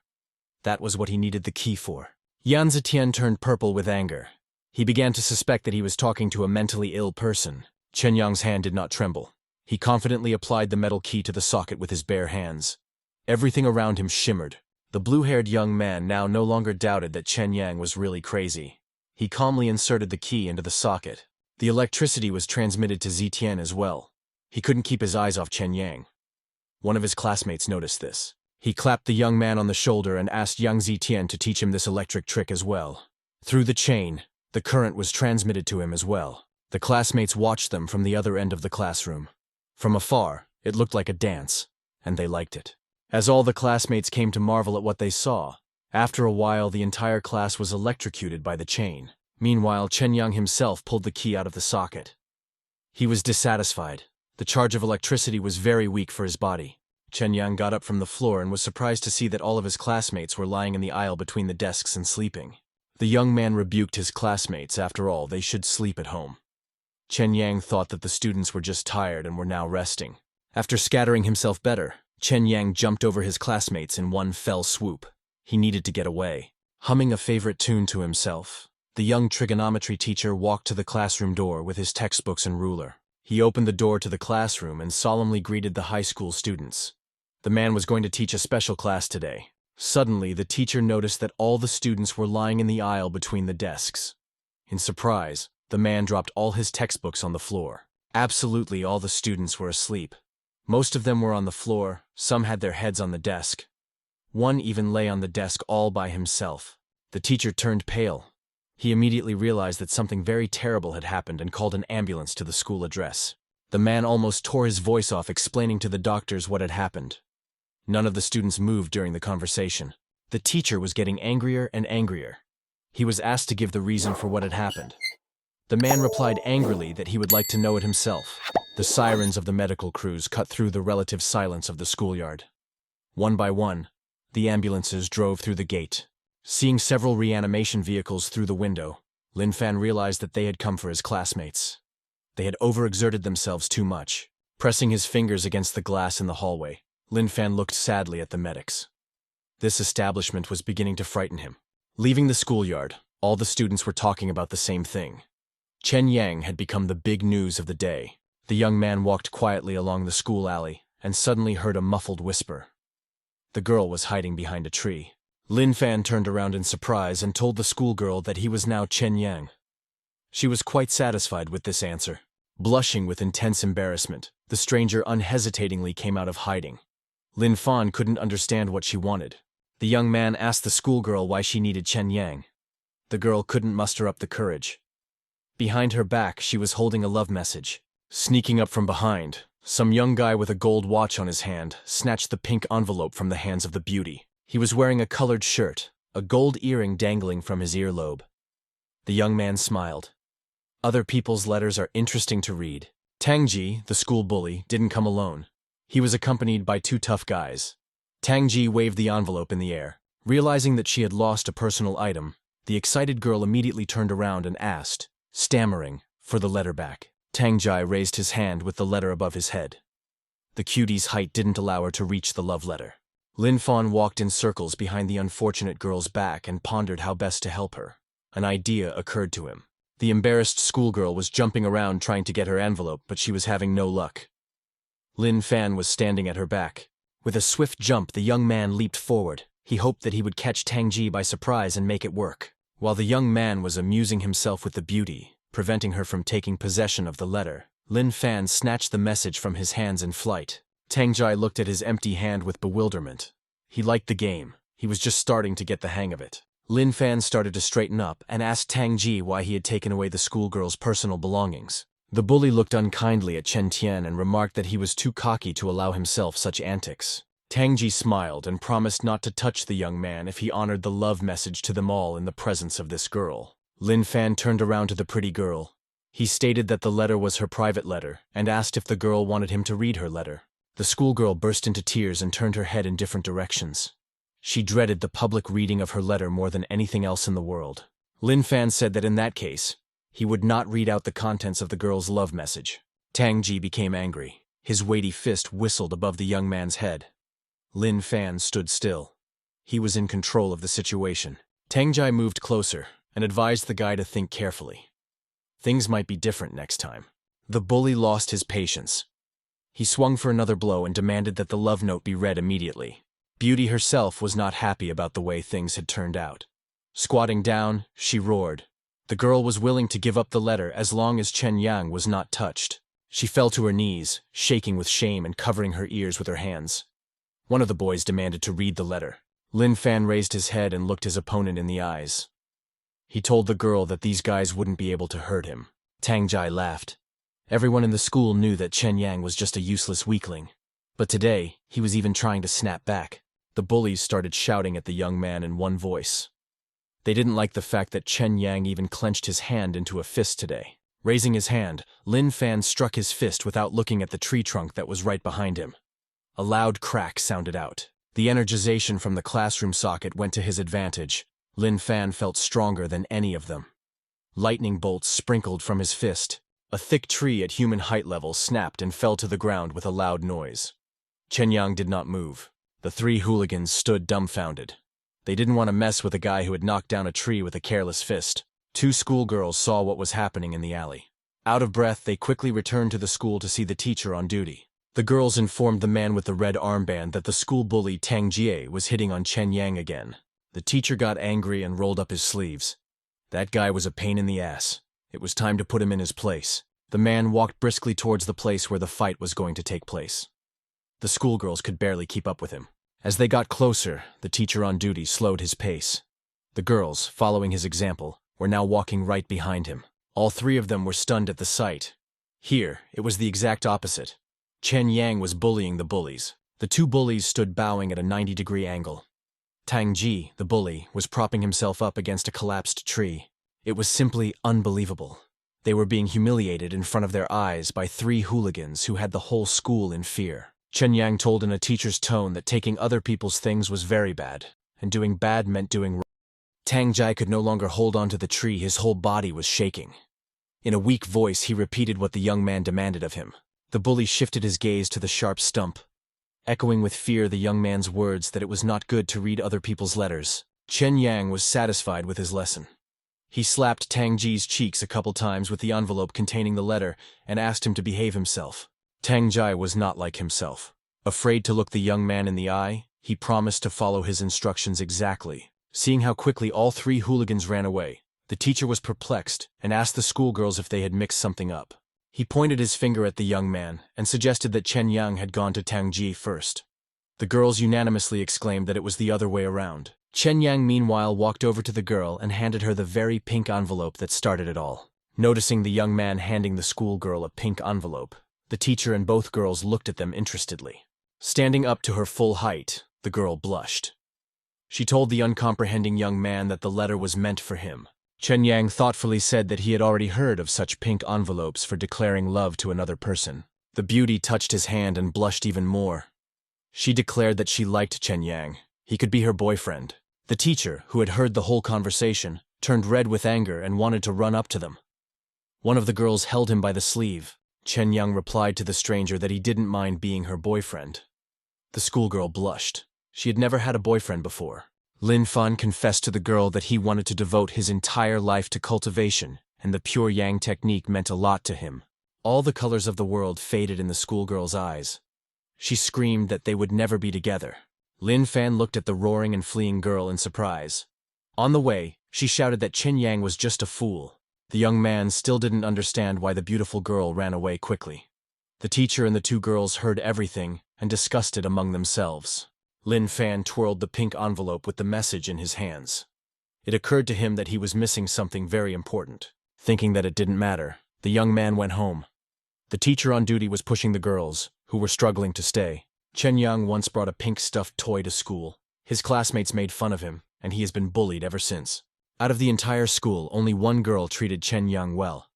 That was what he needed the key for. Yan Zetian turned purple with anger. He began to suspect that he was talking to a mentally ill person. Chen Yang's hand did not tremble. He confidently applied the metal key to the socket with his bare hands. Everything around him shimmered. The blue-haired young man now no longer doubted that Chen Yang was really crazy. He calmly inserted the key into the socket. The electricity was transmitted to Zetian as well. He couldn't keep his eyes off Chen Yang. One of his classmates noticed this. He clapped the young man on the shoulder and asked Yang Zetian to teach him this electric trick as well. Through the chain, the current was transmitted to him as well. The classmates watched them from the other end of the classroom. From afar, it looked like a dance, and they liked it. As all the classmates came to marvel at what they saw, after a while the entire class was electrocuted by the chain. Meanwhile, Chen Yang himself pulled the key out of the socket. He was dissatisfied. The charge of electricity was very weak for his body. Chen Yang got up from the floor and was surprised to see that all of his classmates were lying in the aisle between the desks and sleeping. The young man rebuked his classmates. After all, they should sleep at home. Chen Yang thought that the students were just tired and were now resting. After scattering himself better, Chen Yang jumped over his classmates in one fell swoop. He needed to get away. Humming a favorite tune to himself, the young trigonometry teacher walked to the classroom door with his textbooks and ruler. He opened the door to the classroom and solemnly greeted the high school students. The man was going to teach a special class today. Suddenly, the teacher noticed that all the students were lying in the aisle between the desks. In surprise, the man dropped all his textbooks on the floor. Absolutely all the students were asleep. Most of them were on the floor, some had their heads on the desk. One even lay on the desk all by himself. The teacher turned pale. He immediately realized that something very terrible had happened and called an ambulance to the school address. The man almost tore his voice off explaining to the doctors what had happened. None of the students moved during the conversation. The teacher was getting angrier and angrier. He was asked to give the reason for what had happened. The man replied angrily that he would like to know it himself. The sirens of the medical crews cut through the relative silence of the schoolyard. One by one, the ambulances drove through the gate. Seeing several reanimation vehicles through the window, Lin Fan realized that they had come for his classmates. They had overexerted themselves too much. Pressing his fingers against the glass in the hallway, Lin Fan looked sadly at the medics. This establishment was beginning to frighten him. Leaving the schoolyard, all the students were talking about the same thing. Chen Yang had become the big news of the day. The young man walked quietly along the school alley and suddenly heard a muffled whisper. The girl was hiding behind a tree. Lin Fan turned around in surprise and told the schoolgirl that he was now Chen Yang. She was quite satisfied with this answer. Blushing with intense embarrassment, the stranger unhesitatingly came out of hiding. Lin Fan couldn't understand what she wanted. The young man asked the schoolgirl why she needed Chen Yang. The girl couldn't muster up the courage. Behind her back, she was holding a love message. Sneaking up from behind, some young guy with a gold watch on his hand snatched the pink envelope from the hands of the beauty. He was wearing a colored shirt, a gold earring dangling from his earlobe. The young man smiled. Other people's letters are interesting to read. Tangji, the school bully, didn't come alone. He was accompanied by two tough guys. Tangji waved the envelope in the air. Realizing that she had lost a personal item, the excited girl immediately turned around and asked, stammering, for the letter back. Tangji raised his hand with the letter above his head. The cutie's height didn't allow her to reach the love letter. Lin Fan walked in circles behind the unfortunate girl's back and pondered how best to help her. An idea occurred to him. The embarrassed schoolgirl was jumping around trying to get her envelope, but she was having no luck. Lin Fan was standing at her back. With a swift jump, the young man leaped forward. He hoped that he would catch Tangji by surprise and make it work. While the young man was amusing himself with the beauty, preventing her from taking possession of the letter, Lin Fan snatched the message from his hands in flight. Tangji looked at his empty hand with bewilderment. He liked the game. He was just starting to get the hang of it. Lin Fan started to straighten up and asked Tangji why he had taken away the schoolgirl's personal belongings. The bully looked unkindly at Chen Tian and remarked that he was too cocky to allow himself such antics. Tangji smiled and promised not to touch the young man if he honored the love message to them all in the presence of this girl. Lin Fan turned around to the pretty girl. He stated that the letter was her private letter and asked if the girl wanted him to read her letter. The schoolgirl burst into tears and turned her head in different directions. She dreaded the public reading of her letter more than anything else in the world. Lin Fan said that in that case, he would not read out the contents of the girl's love message. Tangji became angry. His weighty fist whistled above the young man's head. Lin Fan stood still. He was in control of the situation. Tangji moved closer and advised the guy to think carefully. Things might be different next time. The bully lost his patience. He swung for another blow and demanded that the love note be read immediately. Beauty herself was not happy about the way things had turned out. Squatting down, she roared. The girl was willing to give up the letter as long as Chen Yang was not touched. She fell to her knees, shaking with shame and covering her ears with her hands. One of the boys demanded to read the letter. Lin Fan raised his head and looked his opponent in the eyes. He told the girl that these guys wouldn't be able to hurt him. Tangji laughed. Everyone in the school knew that Chen Yang was just a useless weakling. But today, he was even trying to snap back. The bullies started shouting at the young man in one voice. They didn't like the fact that Chen Yang even clenched his hand into a fist today. Raising his hand, Lin Fan struck his fist without looking at the tree trunk that was right behind him. A loud crack sounded out. The energization from the classroom socket went to his advantage. Lin Fan felt stronger than any of them. Lightning bolts sprinkled from his fist. A thick tree at human height level snapped and fell to the ground with a loud noise. Chen Yang did not move. The three hooligans stood dumbfounded. They didn't want to mess with a guy who had knocked down a tree with a careless fist. Two schoolgirls saw what was happening in the alley. Out of breath, they quickly returned to the school to see the teacher on duty. The girls informed the man with the red armband that the school bully Tang Jie was hitting on Chen Yang again. The teacher got angry and rolled up his sleeves. That guy was a pain in the ass. It was time to put him in his place. The man walked briskly towards the place where the fight was going to take place. The schoolgirls could barely keep up with him. As they got closer, the teacher on duty slowed his pace. The girls, following his example, were now walking right behind him. All three of them were stunned at the sight. Here, it was the exact opposite. Chen Yang was bullying the bullies. The two bullies stood bowing at a 90-degree angle. Tang Ji, the bully, was propping himself up against a collapsed tree. It was simply unbelievable. They were being humiliated in front of their eyes by three hooligans who had the whole school in fear. Chen Yang told in a teacher's tone that taking other people's things was very bad, and doing bad meant doing wrong. Tang Ji could no longer hold on to the tree, his whole body was shaking. In a weak voice, he repeated what the young man demanded of him. The bully shifted his gaze to the sharp stump, echoing with fear the young man's words that it was not good to read other people's letters. Chen Yang was satisfied with his lesson. He slapped Tang Ji's cheeks a couple times with the envelope containing the letter and asked him to behave himself. Tang Ji was not like himself. Afraid to look the young man in the eye, he promised to follow his instructions exactly. Seeing how quickly all three hooligans ran away, the teacher was perplexed and asked the schoolgirls if they had mixed something up. He pointed his finger at the young man and suggested that Chen Yang had gone to Tang Ji first. The girls unanimously exclaimed that it was the other way around. Chen Yang meanwhile walked over to the girl and handed her the very pink envelope that started it all. Noticing the young man handing the schoolgirl a pink envelope, the teacher and both girls looked at them interestedly. Standing up to her full height, the girl blushed. She told the uncomprehending young man that the letter was meant for him. Chen Yang thoughtfully said that he had already heard of such pink envelopes for declaring love to another person. The beauty touched his hand and blushed even more. She declared that she liked Chen Yang. He could be her boyfriend. The teacher, who had heard the whole conversation, turned red with anger and wanted to run up to them. One of the girls held him by the sleeve. Chen Yang replied to the stranger that he didn't mind being her boyfriend. The schoolgirl blushed. She had never had a boyfriend before. Lin Fan confessed to the girl that he wanted to devote his entire life to cultivation, and the pure yang technique meant a lot to him. All the colors of the world faded in the schoolgirl's eyes. She screamed that they would never be together. Lin Fan looked at the roaring and fleeing girl in surprise. On the way, she shouted that Chen Yang was just a fool. The young man still didn't understand why the beautiful girl ran away quickly. The teacher and the two girls heard everything and discussed it among themselves. Lin Fan twirled the pink envelope with the message in his hands. It occurred to him that he was missing something very important. Thinking that it didn't matter, the young man went home. The teacher on duty was pushing the girls, who were struggling to stay. Chen Yang once brought a pink stuffed toy to school. His classmates made fun of him, and he has been bullied ever since. Out of the entire school, only one girl treated Chen Yang well.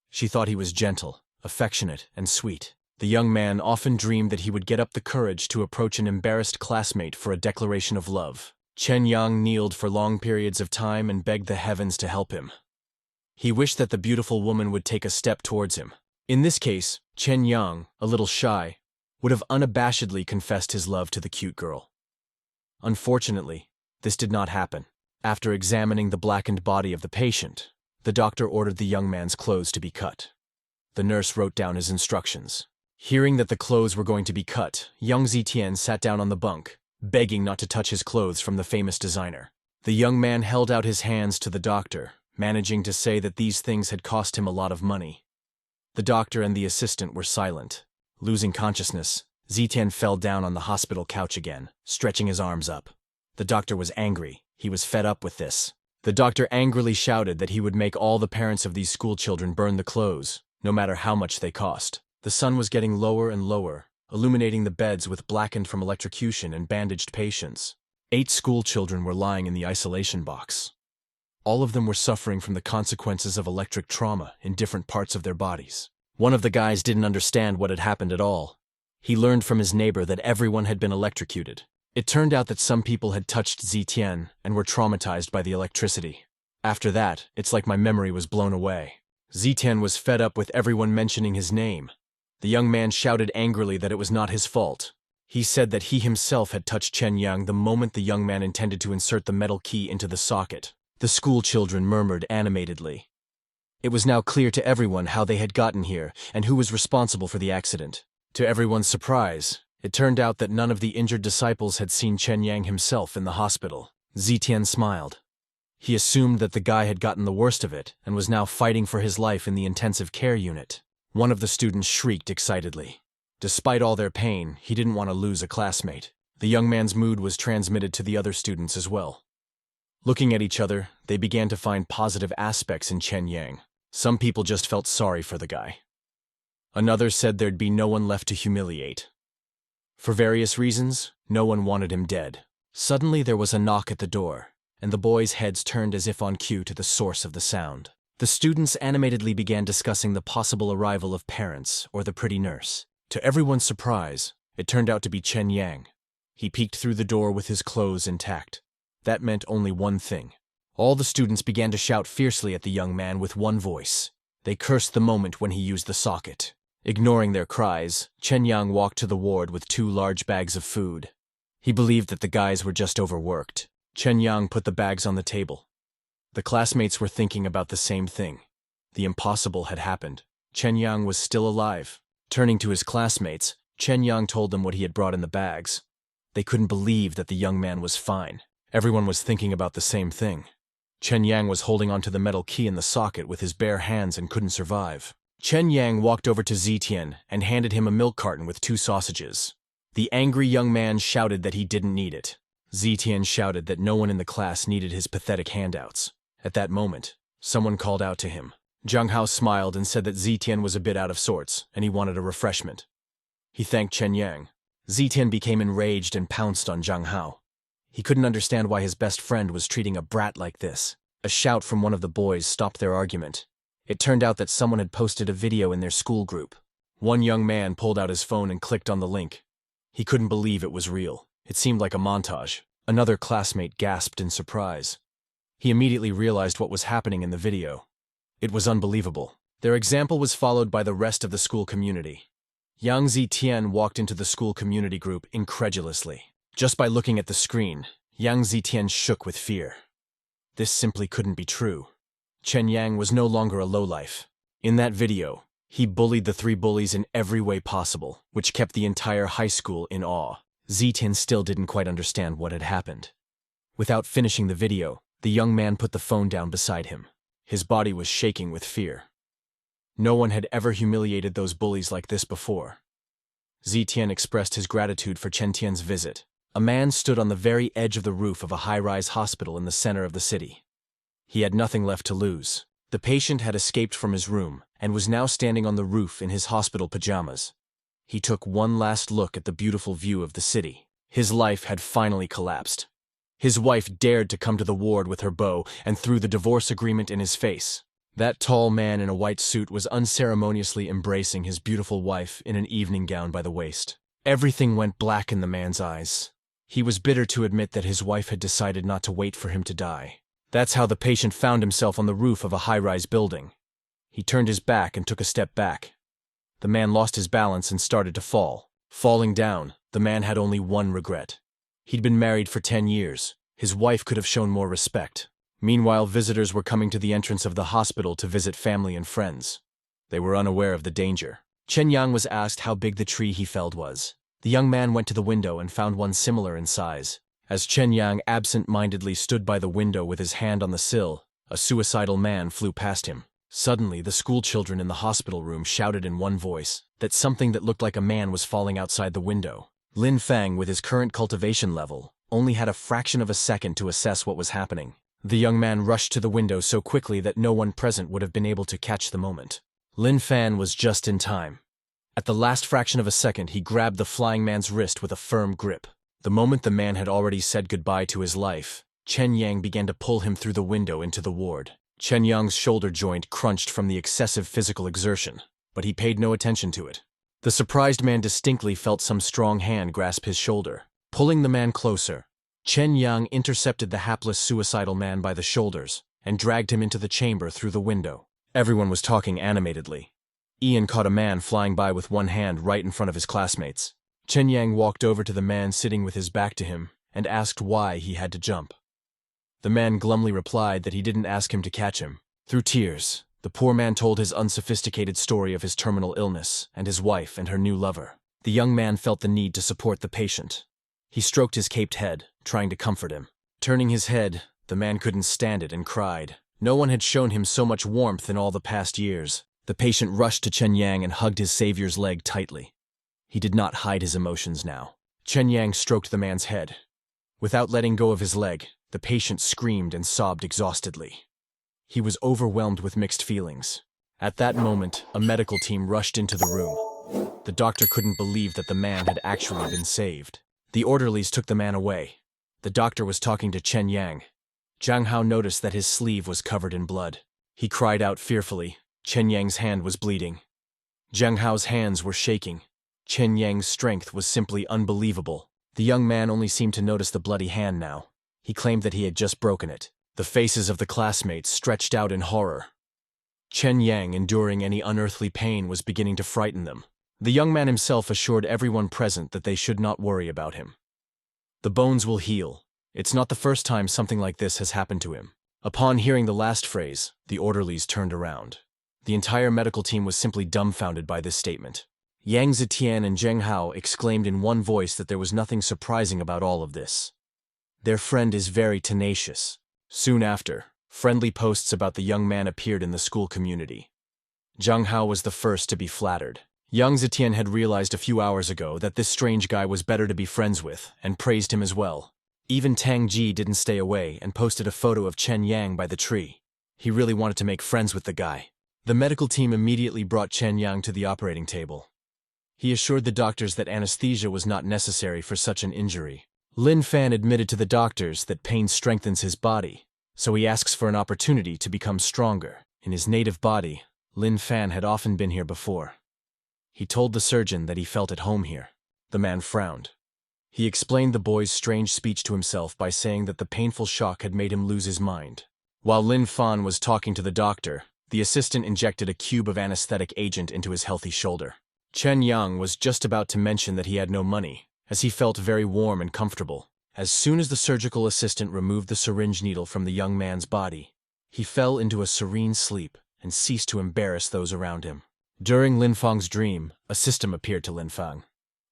She thought he was gentle, affectionate, and sweet. The young man often dreamed that he would get up the courage to approach an embarrassed classmate for a declaration of love. Chen Yang kneeled for long periods of time and begged the heavens to help him. He wished that the beautiful woman would take a step towards him. In this case, Chen Yang, a little shy, would have unabashedly confessed his love to the cute girl. Unfortunately, this did not happen. After examining the blackened body of the patient, the doctor ordered the young man's clothes to be cut. The nurse wrote down his instructions. Hearing that the clothes were going to be cut, Yang Zitian sat down on the bunk, begging not to touch his clothes from the famous designer. The young man held out his hands to the doctor, managing to say that these things had cost him a lot of money. The doctor and the assistant were silent. Losing consciousness, Zitian fell down on the hospital couch again, stretching his arms up. The doctor was angry. He was fed up with this. The doctor angrily shouted that he would make all the parents of these school children burn the clothes, no matter how much they cost. The sun was getting lower and lower, illuminating the beds with blackened from electrocution and bandaged patients. 8 school children were lying in the isolation box. All of them were suffering from the consequences of electric trauma in different parts of their bodies. One of the guys didn't understand what had happened at all. He learned from his neighbor that everyone had been electrocuted. It turned out that some people had touched Zitian and were traumatized by the electricity. After that, it's like my memory was blown away. Zitian was fed up with everyone mentioning his name. The young man shouted angrily that it was not his fault. He said that he himself had touched Chen Yang the moment the young man intended to insert the metal key into the socket. The school children murmured animatedly. It was now clear to everyone how they had gotten here and who was responsible for the accident. To everyone's surprise, it turned out that none of the injured disciples had seen Chen Yang himself in the hospital. Zitian smiled. He assumed that the guy had gotten the worst of it and was now fighting for his life in the intensive care unit. One of the students shrieked excitedly. Despite all their pain, he didn't want to lose a classmate. The young man's mood was transmitted to the other students as well. Looking at each other, they began to find positive aspects in Chen Yang. Some people just felt sorry for the guy. Another said there'd be no one left to humiliate. For various reasons, no one wanted him dead. Suddenly there was a knock at the door, and the boys' heads turned as if on cue to the source of the sound. The students animatedly began discussing the possible arrival of parents or the pretty nurse. To everyone's surprise, it turned out to be Chen Yang. He peeked through the door with his clothes intact. That meant only one thing. All the students began to shout fiercely at the young man with one voice. They cursed the moment when he used the socket. Ignoring their cries, Chen Yang walked to the ward with 2 large bags of food. He believed that the guys were just overworked. Chen Yang put the bags on the table. The classmates were thinking about the same thing. The impossible had happened. Chen Yang was still alive. Turning to his classmates, Chen Yang told them what he had brought in the bags. They couldn't believe that the young man was fine. Everyone was thinking about the same thing. Chen Yang was holding onto the metal key in the socket with his bare hands and couldn't survive. Chen Yang walked over to Zitian and handed him a milk carton with 2 sausages. The angry young man shouted that he didn't need it. Zitian shouted that no one in the class needed his pathetic handouts. At that moment, someone called out to him. Zhang Hao smiled and said that Zitian was a bit out of sorts and he wanted a refreshment. He thanked Chen Yang. Zitian became enraged and pounced on Zhang Hao. He couldn't understand why his best friend was treating a brat like this. A shout from one of the boys stopped their argument. It turned out that someone had posted a video in their school group. One young man pulled out his phone and clicked on the link. He couldn't believe it was real. It seemed like a montage. Another classmate gasped in surprise. He immediately realized what was happening in the video. It was unbelievable. Their example was followed by the rest of the school community. Yang Zitian walked into the school community group incredulously. Just by looking at the screen, Yang Zitian shook with fear. This simply couldn't be true. Chen Yang was no longer a lowlife. In that video, he bullied the 3 bullies in every way possible, which kept the entire high school in awe. Zitian still didn't quite understand what had happened. Without finishing the video, the young man put the phone down beside him. His body was shaking with fear. No one had ever humiliated those bullies like this before. Zitian expressed his gratitude for Chen Tian's visit. A man stood on the very edge of the roof of a high-rise hospital in the center of the city. He had nothing left to lose. The patient had escaped from his room and was now standing on the roof in his hospital pajamas. He took one last look at the beautiful view of the city. His life had finally collapsed. His wife dared to come to the ward with her bow and threw the divorce agreement in his face. That tall man in a white suit was unceremoniously embracing his beautiful wife in an evening gown by the waist. Everything went black in the man's eyes. He was bitter to admit that his wife had decided not to wait for him to die. That's how the patient found himself on the roof of a high-rise building. He turned his back and took a step back. The man lost his balance and started to fall. Falling down, the man had only one regret. He'd been married for 10 years. His wife could have shown more respect. Meanwhile, visitors were coming to the entrance of the hospital to visit family and friends. They were unaware of the danger. Chen Yang was asked how big the tree he felled was. The young man went to the window and found one similar in size. As Chen Yang absent-mindedly stood by the window with his hand on the sill, a suicidal man flew past him. Suddenly, the school children in the hospital room shouted in one voice that something that looked like a man was falling outside the window. Lin Fang, with his current cultivation level, only had a fraction of a second to assess what was happening. The young man rushed to the window so quickly that no one present would have been able to catch the moment. Lin Fan was just in time. At the last fraction of a second, he grabbed the flying man's wrist with a firm grip. The moment the man had already said goodbye to his life, Chen Yang began to pull him through the window into the ward. Chen Yang's shoulder joint crunched from the excessive physical exertion, but he paid no attention to it. The surprised man distinctly felt some strong hand grasp his shoulder. Pulling the man closer, Chen Yang intercepted the hapless suicidal man by the shoulders and dragged him into the chamber through the window. Everyone was talking animatedly. Ian caught a man flying by with one hand right in front of his classmates. Chen Yang walked over to the man sitting with his back to him and asked why he had to jump. The man glumly replied that he didn't ask him to catch him. Through tears, the poor man told his unsophisticated story of his terminal illness and his wife and her new lover. The young man felt the need to support the patient. He stroked his caped head, trying to comfort him. Turning his head, the man couldn't stand it and cried. No one had shown him so much warmth in all the past years. The patient rushed to Chen Yang and hugged his savior's leg tightly. He did not hide his emotions now. Chen Yang stroked the man's head. Without letting go of his leg, the patient screamed and sobbed exhaustedly. He was overwhelmed with mixed feelings. At that moment, a medical team rushed into the room. The doctor couldn't believe that the man had actually been saved. The orderlies took the man away. The doctor was talking to Chen Yang. Zhang Hao noticed that his sleeve was covered in blood. He cried out fearfully. Chen Yang's hand was bleeding. Zhang Hao's hands were shaking. Chen Yang's strength was simply unbelievable. The young man only seemed to notice the bloody hand now. He claimed that he had just broken it. The faces of the classmates stretched out in horror. Chen Yang, enduring any unearthly pain, was beginning to frighten them. The young man himself assured everyone present that they should not worry about him. The bones will heal. It's not the first time something like this has happened to him. Upon hearing the last phrase, the orderlies turned around. The entire medical team was simply dumbfounded by this statement. Yang Zetian and Zheng Hao exclaimed in one voice that there was nothing surprising about all of this. Their friend is very tenacious. Soon after, friendly posts about the young man appeared in the school community. Zheng Hao was the first to be flattered. Yang Zetian had realized a few hours ago that this strange guy was better to be friends with, and praised him as well. Even Tang Ji didn't stay away and posted a photo of Chen Yang by the tree. He really wanted to make friends with the guy. The medical team immediately brought Chen Yang to the operating table. He assured the doctors that anesthesia was not necessary for such an injury. Lin Fan admitted to the doctors that pain strengthens his body, so he asks for an opportunity to become stronger. In his native body, Lin Fan had often been here before. He told the surgeon that he felt at home here. The man frowned. He explained the boy's strange speech to himself by saying that the painful shock had made him lose his mind. While Lin Fan was talking to the doctor, the assistant injected a cube of anesthetic agent into his healthy shoulder. Chen Yang was just about to mention that he had no money, as he felt very warm and comfortable. As soon as the surgical assistant removed the syringe needle from the young man's body, he fell into a serene sleep and ceased to embarrass those around him. During Lin Fang's dream, a system appeared to Lin Fang.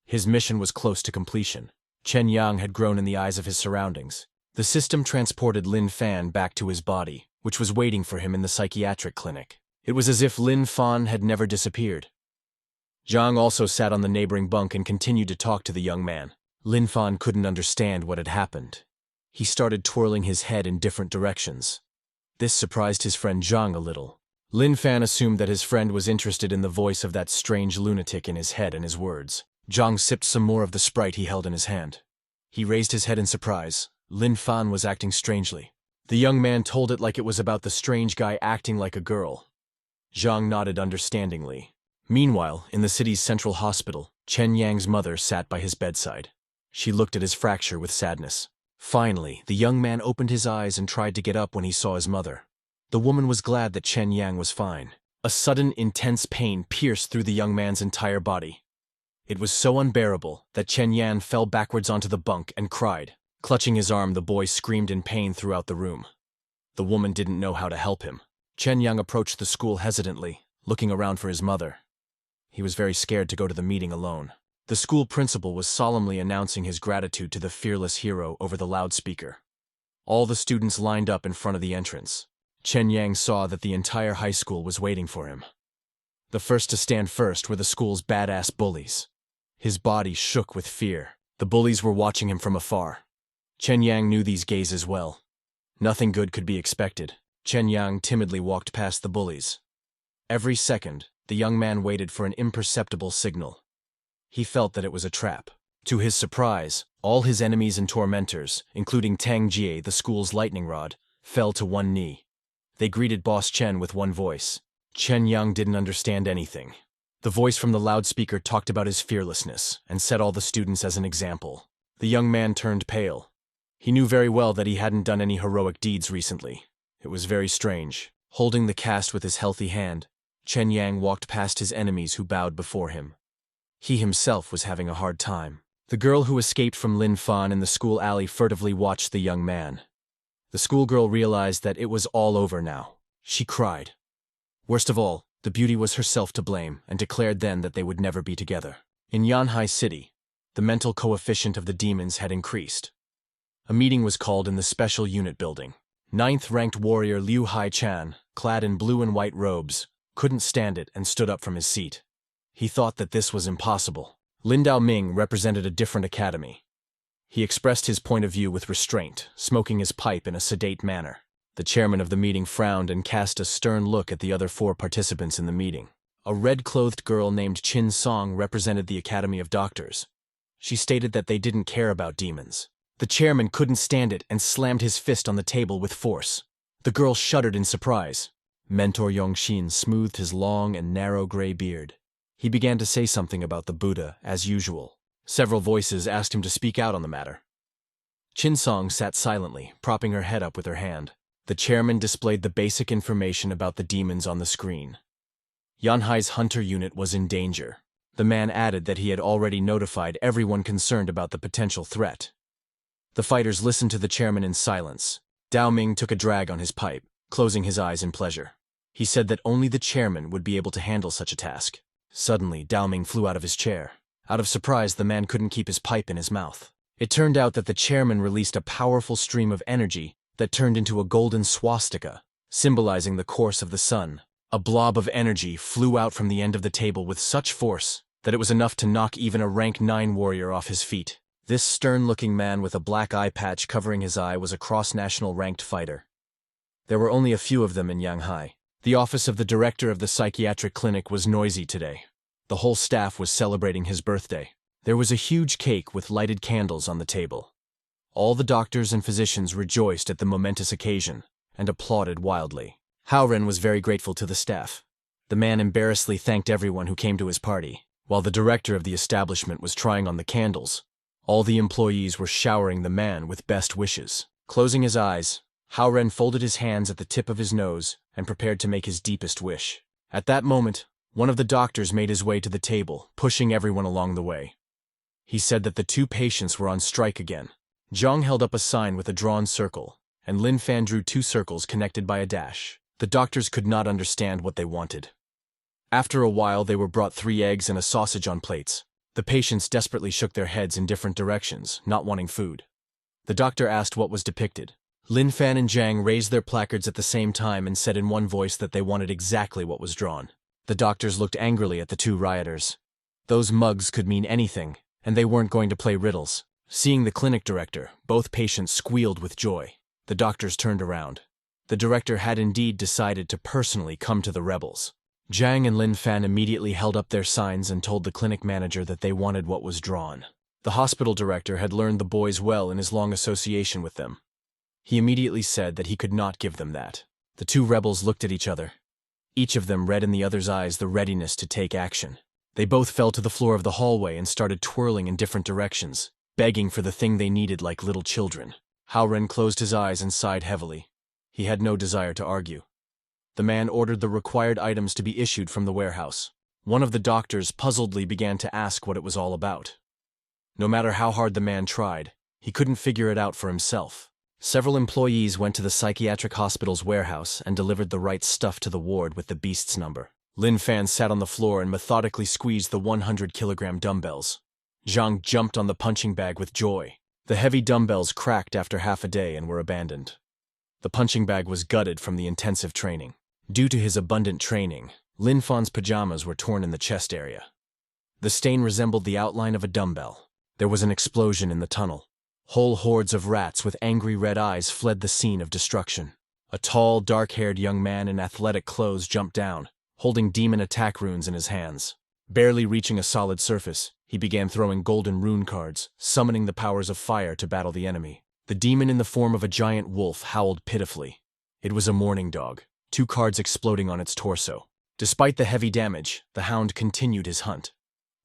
His mission was close to completion. Chen Yang had grown in the eyes of his surroundings. The system transported Lin Fan back to his body, which was waiting for him in the psychiatric clinic. It was as if Lin Fan had never disappeared. Zhang also sat on the neighboring bunk and continued to talk to the young man. Lin Fan couldn't understand what had happened. He started twirling his head in different directions. This surprised his friend Zhang a little. Lin Fan assumed that his friend was interested in the voice of that strange lunatic in his head and his words. Zhang sipped some more of the Sprite he held in his hand. He raised his head in surprise. Lin Fan was acting strangely. The young man told it like it was about the strange guy acting like a girl. Zhang nodded understandingly. Meanwhile, in the city's central hospital, Chen Yang's mother sat by his bedside. She looked at his fracture with sadness. Finally, the young man opened his eyes and tried to get up when he saw his mother. The woman was glad that Chen Yang was fine. A sudden, intense pain pierced through the young man's entire body. It was so unbearable that Chen Yan fell backwards onto the bunk and cried. Clutching his arm, the boy screamed in pain throughout the room. The woman didn't know how to help him. Chen Yang approached the school hesitantly, looking around for his mother. He was very scared to go to the meeting alone. The school principal was solemnly announcing his gratitude to the fearless hero over the loudspeaker. All the students lined up in front of the entrance. Chen Yang saw that the entire high school was waiting for him. The first to stand first were the school's badass bullies. His body shook with fear. The bullies were watching him from afar. Chen Yang knew these gazes well. Nothing good could be expected. Chen Yang timidly walked past the bullies. Every second, the young man waited for an imperceptible signal. He felt that it was a trap. To his surprise, all his enemies and tormentors, including Tang Jie, the school's lightning rod, fell to one knee. They greeted Boss Chen with one voice. Chen Yang didn't understand anything. The voice from the loudspeaker talked about his fearlessness and set all the students as an example. The young man turned pale. He knew very well that he hadn't done any heroic deeds recently. It was very strange. Holding the cast with his healthy hand, Chen Yang walked past his enemies who bowed before him. He himself was having a hard time. The girl who escaped from Lin Fan in the school alley furtively watched the young man. The schoolgirl realized that it was all over now. She cried. Worst of all, the beauty was herself to blame and declared then that they would never be together. In Yanhai City, the mental coefficient of the demons had increased. A meeting was called in the special unit building. 9th-ranked warrior Liu Hai-chan, clad in blue and white robes, couldn't stand it and stood up from his seat. He thought that this was impossible. Lin Dao-ming represented a different academy. He expressed his point of view with restraint, smoking his pipe in a sedate manner. The chairman of the meeting frowned and cast a stern look at the other 4 participants in the meeting. A red-clothed girl named Chin Song represented the Academy of Doctors. She stated that they didn't care about demons. The chairman couldn't stand it and slammed his fist on the table with force. The girl shuddered in surprise. Mentor Yongxin smoothed his long and narrow gray beard. He began to say something about the Buddha, as usual. Several voices asked him to speak out on the matter. Chin Song sat silently, propping her head up with her hand. The chairman displayed the basic information about the demons on the screen. Yanhai's hunter unit was in danger. The man added that he had already notified everyone concerned about the potential threat. The fighters listened to the chairman in silence. Dao Ming took a drag on his pipe, closing his eyes in pleasure. He said that only the chairman would be able to handle such a task. Suddenly, Dao Ming flew out of his chair. Out of surprise, the man couldn't keep his pipe in his mouth. It turned out that the chairman released a powerful stream of energy that turned into a golden swastika, symbolizing the course of the sun. A blob of energy flew out from the end of the table with such force that it was enough to knock even a rank 9 warrior off his feet. This stern-looking man with a black eye patch covering his eye was a cross-national ranked fighter. There were only a few of them in Yanhai. The office of the director of the psychiatric clinic was noisy today. The whole staff was celebrating his birthday. There was a huge cake with lighted candles on the table. All the doctors and physicians rejoiced at the momentous occasion and applauded wildly. Haoren was very grateful to the staff. The man embarrassedly thanked everyone who came to his party. While the director of the establishment was trying on the candles, all the employees were showering the man with best wishes. Closing his eyes, Haoren folded his hands at the tip of his nose and prepared to make his deepest wish. At that moment, one of the doctors made his way to the table, pushing everyone along the way. He said that the 2 patients were on strike again. Zhang held up a sign with a drawn circle, and Lin Fan drew 2 circles connected by a dash. The doctors could not understand what they wanted. After a while, they were brought 3 eggs and a sausage on plates. The patients desperately shook their heads in different directions, not wanting food. The doctor asked what was depicted. Lin Fan and Zhang raised their placards at the same time and said in one voice that they wanted exactly what was drawn. The doctors looked angrily at the 2 rioters. Those mugs could mean anything, and they weren't going to play riddles. Seeing the clinic director, both patients squealed with joy. The doctors turned around. The director had indeed decided to personally come to the rebels. Zhang and Lin Fan immediately held up their signs and told the clinic manager that they wanted what was drawn. The hospital director had learned the boys well in his long association with them. He immediately said that he could not give them that. The 2 rebels looked at each other. Each of them read in the other's eyes the readiness to take action. They both fell to the floor of the hallway and started twirling in different directions, begging for the thing they needed like little children. Haoren closed his eyes and sighed heavily. He had no desire to argue. The man ordered the required items to be issued from the warehouse. One of the doctors puzzledly began to ask what it was all about. No matter how hard the man tried, he couldn't figure it out for himself. Several employees went to the psychiatric hospital's warehouse and delivered the right stuff to the ward with the beast's number. Lin Fan sat on the floor and methodically squeezed the 100-kilogram dumbbells. Zhang jumped on the punching bag with joy. The heavy dumbbells cracked after half a day and were abandoned. The punching bag was gutted from the intensive training. Due to his abundant training, Lin Fan's pajamas were torn in the chest area. The stain resembled the outline of a dumbbell. There was an explosion in the tunnel. Whole hordes of rats with angry red eyes fled the scene of destruction. A tall, dark-haired young man in athletic clothes jumped down, holding demon attack runes in his hands. Barely reaching a solid surface, he began throwing golden rune cards, summoning the powers of fire to battle the enemy. The demon in the form of a giant wolf howled pitifully. It was a mourning dog, 2 cards exploding on its torso. Despite the heavy damage, the hound continued his hunt.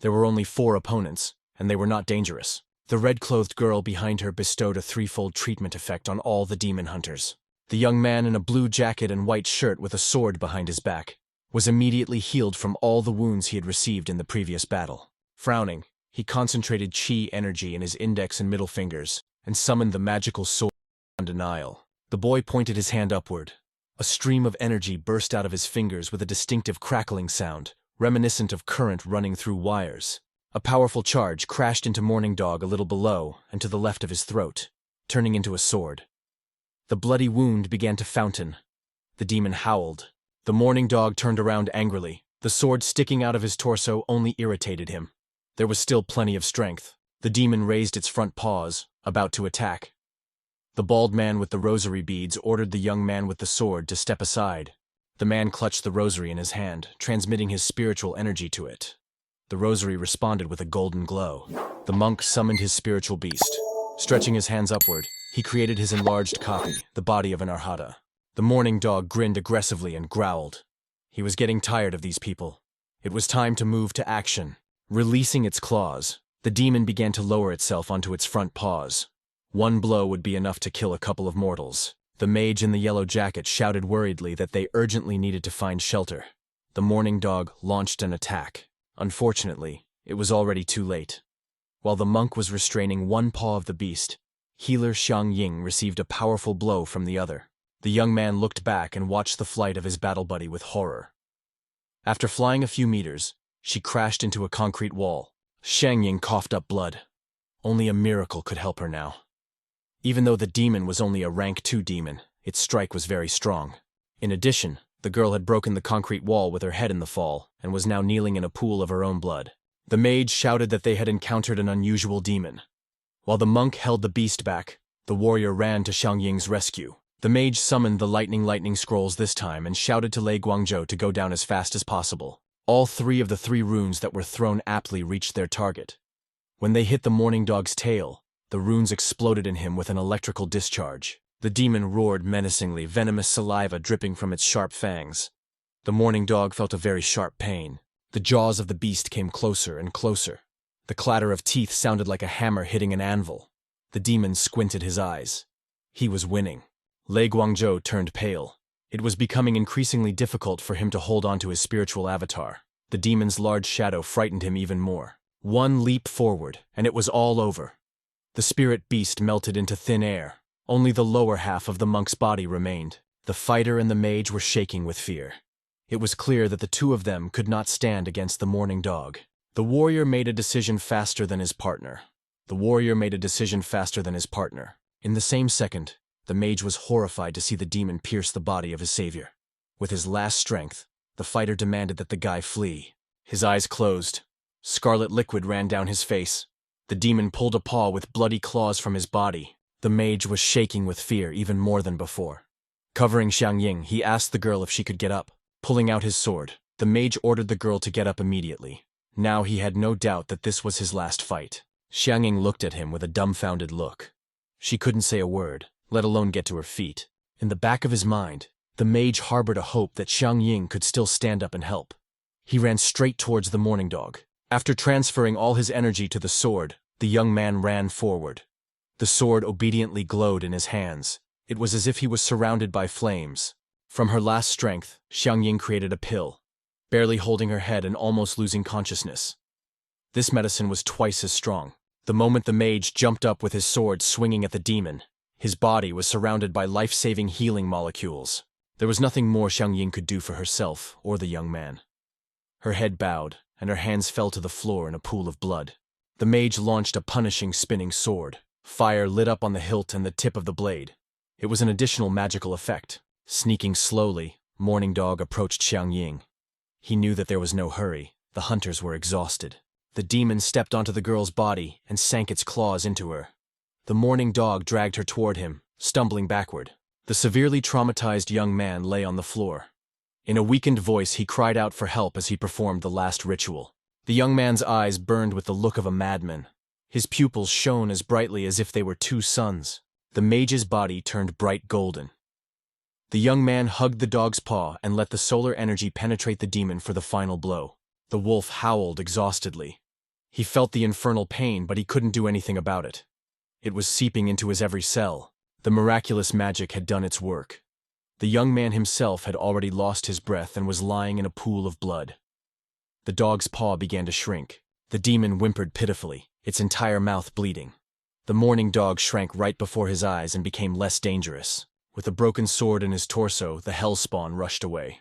There were only 4 opponents, and they were not dangerous. The red-clothed girl behind her bestowed a 3-fold treatment effect on all the demon hunters. The young man in a blue jacket and white shirt with a sword behind his back was immediately healed from all the wounds he had received in the previous battle. Frowning, he concentrated chi energy in his index and middle fingers and summoned the magical sword beyond denial. The boy pointed his hand upward. A stream of energy burst out of his fingers with a distinctive crackling sound, reminiscent of current running through wires. A powerful charge crashed into Morning Dog a little below and to the left of his throat, turning into a sword. The bloody wound began to fountain. The demon howled. The Morning Dog turned around angrily. The sword sticking out of his torso only irritated him. There was still plenty of strength. The demon raised its front paws, about to attack. The bald man with the rosary beads ordered the young man with the sword to step aside. The man clutched the rosary in his hand, transmitting his spiritual energy to it. The rosary responded with a golden glow. The monk summoned his spiritual beast. Stretching his hands upward, he created his enlarged copy, the body of an arhata. The mourning dog grinned aggressively and growled. He was getting tired of these people. It was time to move to action. Releasing its claws, the demon began to lower itself onto its front paws. One blow would be enough to kill a couple of mortals. The mage in the yellow jacket shouted worriedly that they urgently needed to find shelter. The mourning dog launched an attack. Unfortunately, it was already too late. While the monk was restraining one paw of the beast, healer Xiang Ying received a powerful blow from the other. The young man looked back and watched the flight of his battle buddy with horror. After flying a few meters, she crashed into a concrete wall. Xiang Ying coughed up blood. Only a miracle could help her now. Even though the demon was only a rank 2 demon, its strike was very strong. In addition, the girl had broken the concrete wall with her head in the fall and was now kneeling in a pool of her own blood. The mage shouted that they had encountered an unusual demon. While the monk held the beast back, the warrior ran to Xiang Ying's rescue. The mage summoned the lightning scrolls this time and shouted to Lei Guangzhou to go down as fast as possible. All 3 of the 3 runes that were thrown aptly reached their target. When they hit the mourning dog's tail, the runes exploded in him with an electrical discharge. The demon roared menacingly, venomous saliva dripping from its sharp fangs. The mourning dog felt a very sharp pain. The jaws of the beast came closer and closer. The clatter of teeth sounded like a hammer hitting an anvil. The demon squinted his eyes. He was winning. Lei Guangzhou turned pale. It was becoming increasingly difficult for him to hold on to his spiritual avatar. The demon's large shadow frightened him even more. One leap forward, and it was all over. The spirit beast melted into thin air. Only the lower half of the monk's body remained. The fighter and the mage were shaking with fear. It was clear that the 2 of them could not stand against the mourning dog. The warrior made a decision faster than his partner. In the same second, the mage was horrified to see the demon pierce the body of his savior. With his last strength, the fighter demanded that the guy flee. His eyes closed. Scarlet liquid ran down his face. The demon pulled a paw with bloody claws from his body. The mage was shaking with fear even more than before. Covering Xiang Ying, he asked the girl if she could get up. Pulling out his sword, the mage ordered the girl to get up immediately. Now he had no doubt that this was his last fight. Xiang Ying looked at him with a dumbfounded look. She couldn't say a word, let alone get to her feet. In the back of his mind, the mage harbored a hope that Xiang Ying could still stand up and help. He ran straight towards the mourning dog. After transferring all his energy to the sword, the young man ran forward. The sword obediently glowed in his hands. It was as if he was surrounded by flames. From her last strength, Xiang Ying created a pill, barely holding her head and almost losing consciousness. This medicine was twice as strong. The moment the mage jumped up with his sword swinging at the demon, his body was surrounded by life-saving healing molecules. There was nothing more Xiang Ying could do for herself or the young man. Her head bowed, and her hands fell to the floor in a pool of blood. The mage launched a punishing spinning sword. Fire lit up on the hilt and the tip of the blade. It was an additional magical effect. Sneaking slowly, mourning dog approached Xiang Ying. He knew that there was no hurry. The hunters were exhausted. The demon stepped onto the girl's body and sank its claws into her. The mourning dog dragged her toward him, stumbling backward. The severely traumatized young man lay on the floor. In a weakened voice, he cried out for help as he performed the last ritual. The young man's eyes burned with the look of a madman. His pupils shone as brightly as if they were 2 suns. The mage's body turned bright golden. The young man hugged the dog's paw and let the solar energy penetrate the demon for the final blow. The wolf howled exhaustedly. He felt the infernal pain, but he couldn't do anything about it. It was seeping into his every cell. The miraculous magic had done its work. The young man himself had already lost his breath and was lying in a pool of blood. The dog's paw began to shrink. The demon whimpered pitifully, its entire mouth bleeding. The mourning dog shrank right before his eyes and became less dangerous. With a broken sword in his torso, the hellspawn rushed away.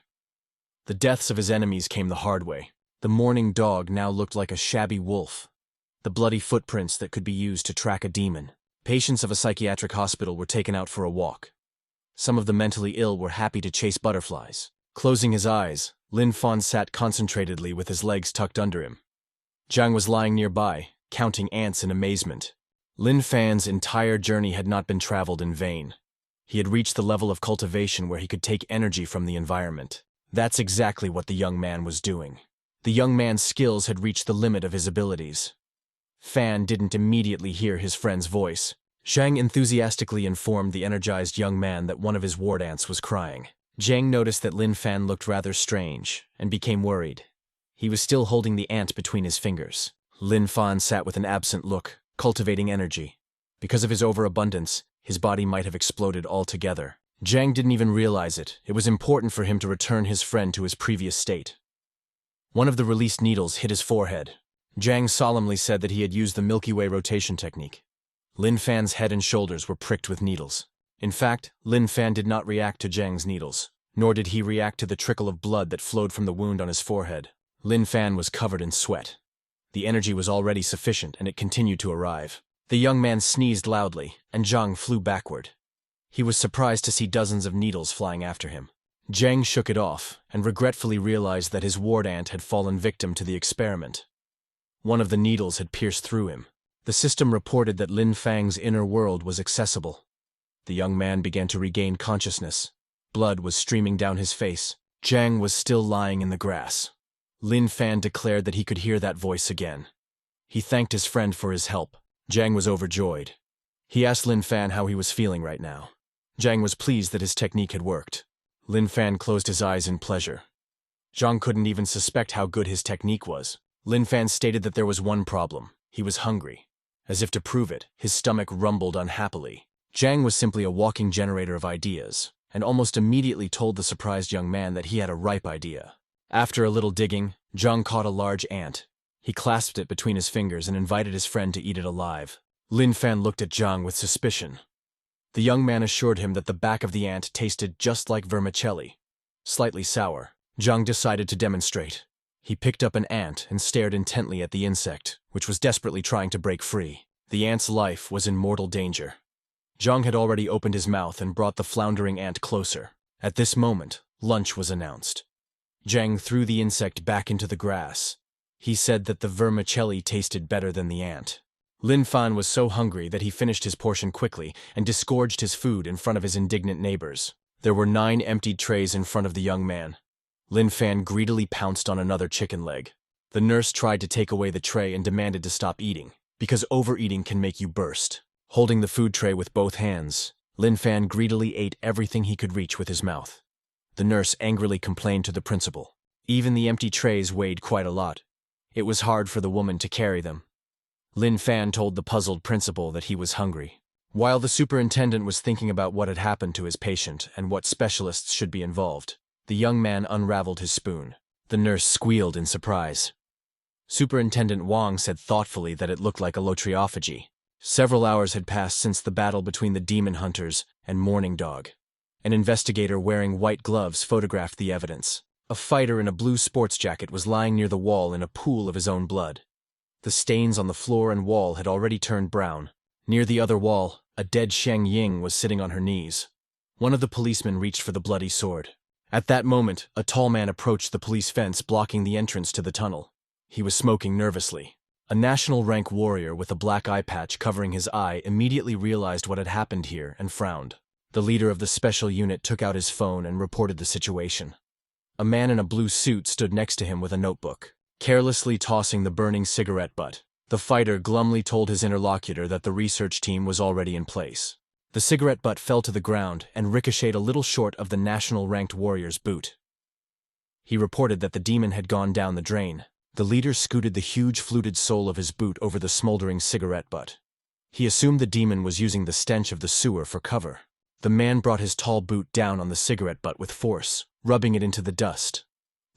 The deaths of his enemies came the hard way. The mourning dog now looked like a shabby wolf. The bloody footprints that could be used to track a demon. Patients of a psychiatric hospital were taken out for a walk. Some of the mentally ill were happy to chase butterflies. Closing his eyes, Lin Fan sat concentratedly with his legs tucked under him. Zhang was lying nearby, counting ants in amazement. Lin Fan's entire journey had not been traveled in vain. He had reached the level of cultivation where he could take energy from the environment. That's exactly what the young man was doing. The young man's skills had reached the limit of his abilities. Fan didn't immediately hear his friend's voice. Zhang enthusiastically informed the energized young man that one of his ward ants was crying. Zhang noticed that Lin Fan looked rather strange and became worried. He was still holding the ant between his fingers. Lin Fan sat with an absent look, cultivating energy. Because of his overabundance, his body might have exploded altogether. Zhang didn't even realize it. It was important for him to return his friend to his previous state. One of the released needles hit his forehead. Zhang solemnly said that he had used the Milky Way rotation technique. Lin Fan's head and shoulders were pricked with needles. In fact, Lin Fan did not react to Zhang's needles, nor did he react to the trickle of blood that flowed from the wound on his forehead. Lin Fan was covered in sweat. The energy was already sufficient, and it continued to arrive. The young man sneezed loudly, and Zhang flew backward. He was surprised to see dozens of needles flying after him. Zhang shook it off, and regretfully realized that his ward ant had fallen victim to the experiment. One of the needles had pierced through him. The system reported that Lin Fang's inner world was accessible. The young man began to regain consciousness. Blood was streaming down his face. Zhang was still lying in the grass. Lin Fan declared that he could hear that voice again. He thanked his friend for his help. Zhang was overjoyed. He asked Lin Fan how he was feeling right now. Zhang was pleased that his technique had worked. Lin Fan closed his eyes in pleasure. Zhang couldn't even suspect how good his technique was. Lin Fan stated that there was one problem. He was hungry. As if to prove it, his stomach rumbled unhappily. Zhang was simply a walking generator of ideas, and almost immediately told the surprised young man that he had a ripe idea. After a little digging, Zhang caught a large ant. He clasped it between his fingers and invited his friend to eat it alive. Lin Fan looked at Zhang with suspicion. The young man assured him that the back of the ant tasted just like vermicelli, slightly sour. Zhang decided to demonstrate. He picked up an ant and stared intently at the insect, which was desperately trying to break free. The ant's life was in mortal danger. Zhang had already opened his mouth and brought the floundering ant closer. At this moment, lunch was announced. Zhang threw the insect back into the grass. He said that the vermicelli tasted better than the ant. Lin Fan was so hungry that he finished his portion quickly and disgorged his food in front of his indignant neighbors. There were 9 emptied trays in front of the young man. Lin Fan greedily pounced on another chicken leg. The nurse tried to take away the tray and demanded to stop eating, because overeating can make you burst. Holding the food tray with both hands, Lin Fan greedily ate everything he could reach with his mouth. The nurse angrily complained to the principal. Even the empty trays weighed quite a lot. It was hard for the woman to carry them. Lin Fan told the puzzled principal that he was hungry. While the superintendent was thinking about what had happened to his patient and what specialists should be involved, the young man unraveled his spoon. The nurse squealed in surprise. Superintendent Wang said thoughtfully that it looked like a lotriophagy. Several hours had passed since the battle between the demon hunters and Morning Dog. An investigator wearing white gloves photographed the evidence. A fighter in a blue sports jacket was lying near the wall in a pool of his own blood. The stains on the floor and wall had already turned brown. Near the other wall, a dead Sheng Ying was sitting on her knees. One of the policemen reached for the bloody sword. At that moment, a tall man approached the police fence blocking the entrance to the tunnel. He was smoking nervously. A national rank warrior with a black eye patch covering his eye immediately realized what had happened here and frowned. The leader of the special unit took out his phone and reported the situation. A man in a blue suit stood next to him with a notebook, carelessly tossing the burning cigarette butt. The fighter glumly told his interlocutor that the research team was already in place. The cigarette butt fell to the ground and ricocheted a little short of the national ranked warrior's boot. He reported that the demon had gone down the drain. The leader scooted the huge fluted sole of his boot over the smoldering cigarette butt. He assumed the demon was using the stench of the sewer for cover. The man brought his tall boot down on the cigarette butt with force, rubbing it into the dust.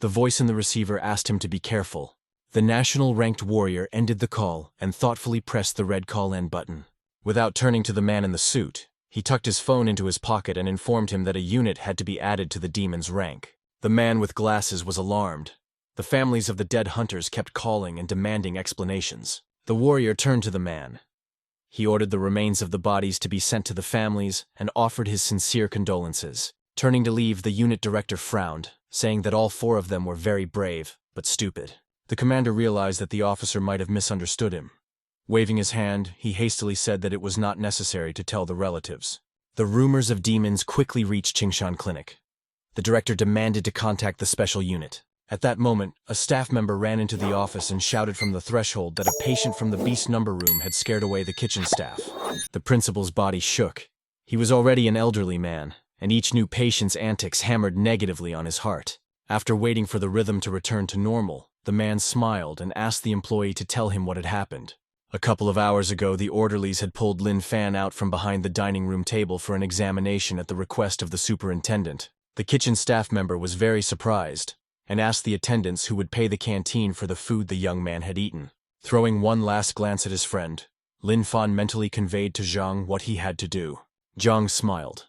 The voice in the receiver asked him to be careful. The national ranked warrior ended the call and thoughtfully pressed the red call end button. Without turning to the man in the suit, he tucked his phone into his pocket and informed him that a unit had to be added to the demon's rank. The man with glasses was alarmed. The families of the dead hunters kept calling and demanding explanations. The warrior turned to the man. He ordered the remains of the bodies to be sent to the families and offered his sincere condolences. Turning to leave, the unit director frowned, saying that all 4 of them were very brave, but stupid. The commander realized that the officer might have misunderstood him. Waving his hand, he hastily said that it was not necessary to tell the relatives. The rumors of demons quickly reached Qingshan Clinic. The director demanded to contact the special unit. At that moment, a staff member ran into the office and shouted from the threshold that a patient from the beast number room had scared away the kitchen staff. The principal's body shook. He was already an elderly man, and each new patient's antics hammered negatively on his heart. After waiting for the rhythm to return to normal, the man smiled and asked the employee to tell him what had happened. A couple of hours ago, the orderlies had pulled Lin Fan out from behind the dining room table for an examination at the request of the superintendent. The kitchen staff member was very surprised and asked the attendants who would pay the canteen for the food the young man had eaten. Throwing one last glance at his friend, Lin Fan mentally conveyed to Zhang what he had to do. Zhang smiled.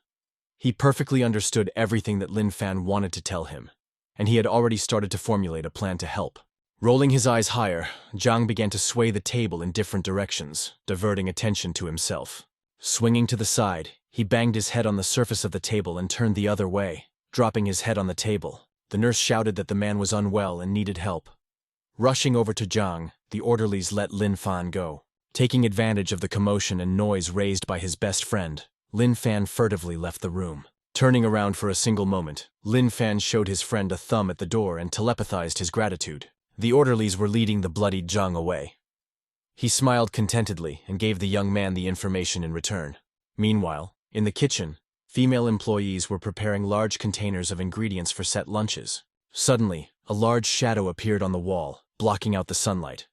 He perfectly understood everything that Lin Fan wanted to tell him, and he had already started to formulate a plan to help. Rolling his eyes higher, Zhang began to sway the table in different directions, diverting attention to himself. Swinging to the side, he banged his head on the surface of the table and turned the other way, dropping his head on the table. The nurse shouted that the man was unwell and needed help. Rushing over to Zhang, the orderlies let Lin Fan go. Taking advantage of the commotion and noise raised by his best friend, Lin Fan furtively left the room. Turning around for a single moment, Lin Fan showed his friend a thumb at the door and telepathized his gratitude. The orderlies were leading the bloodied Zhang away. He smiled contentedly and gave the young man the information in return. Meanwhile, in the kitchen, female employees were preparing large containers of ingredients for set lunches. Suddenly, a large shadow appeared on the wall, blocking out the sunlight.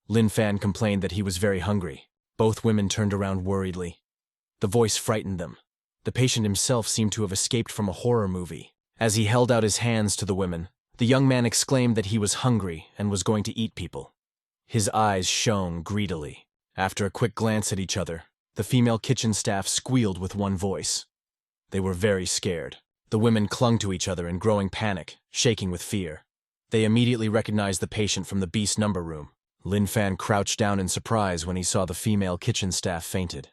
Lin Fan complained that he was very hungry. Both women turned around worriedly. The voice frightened them. The patient himself seemed to have escaped from a horror movie. As he held out his hands to the women, the young man exclaimed that he was hungry and was going to eat people. His eyes shone greedily. After a quick glance at each other, the female kitchen staff squealed with one voice. They were very scared. The women clung to each other in growing panic, shaking with fear. They immediately recognized the patient from the beast number room. Lin Fan crouched down in surprise when he saw the female kitchen staff fainted.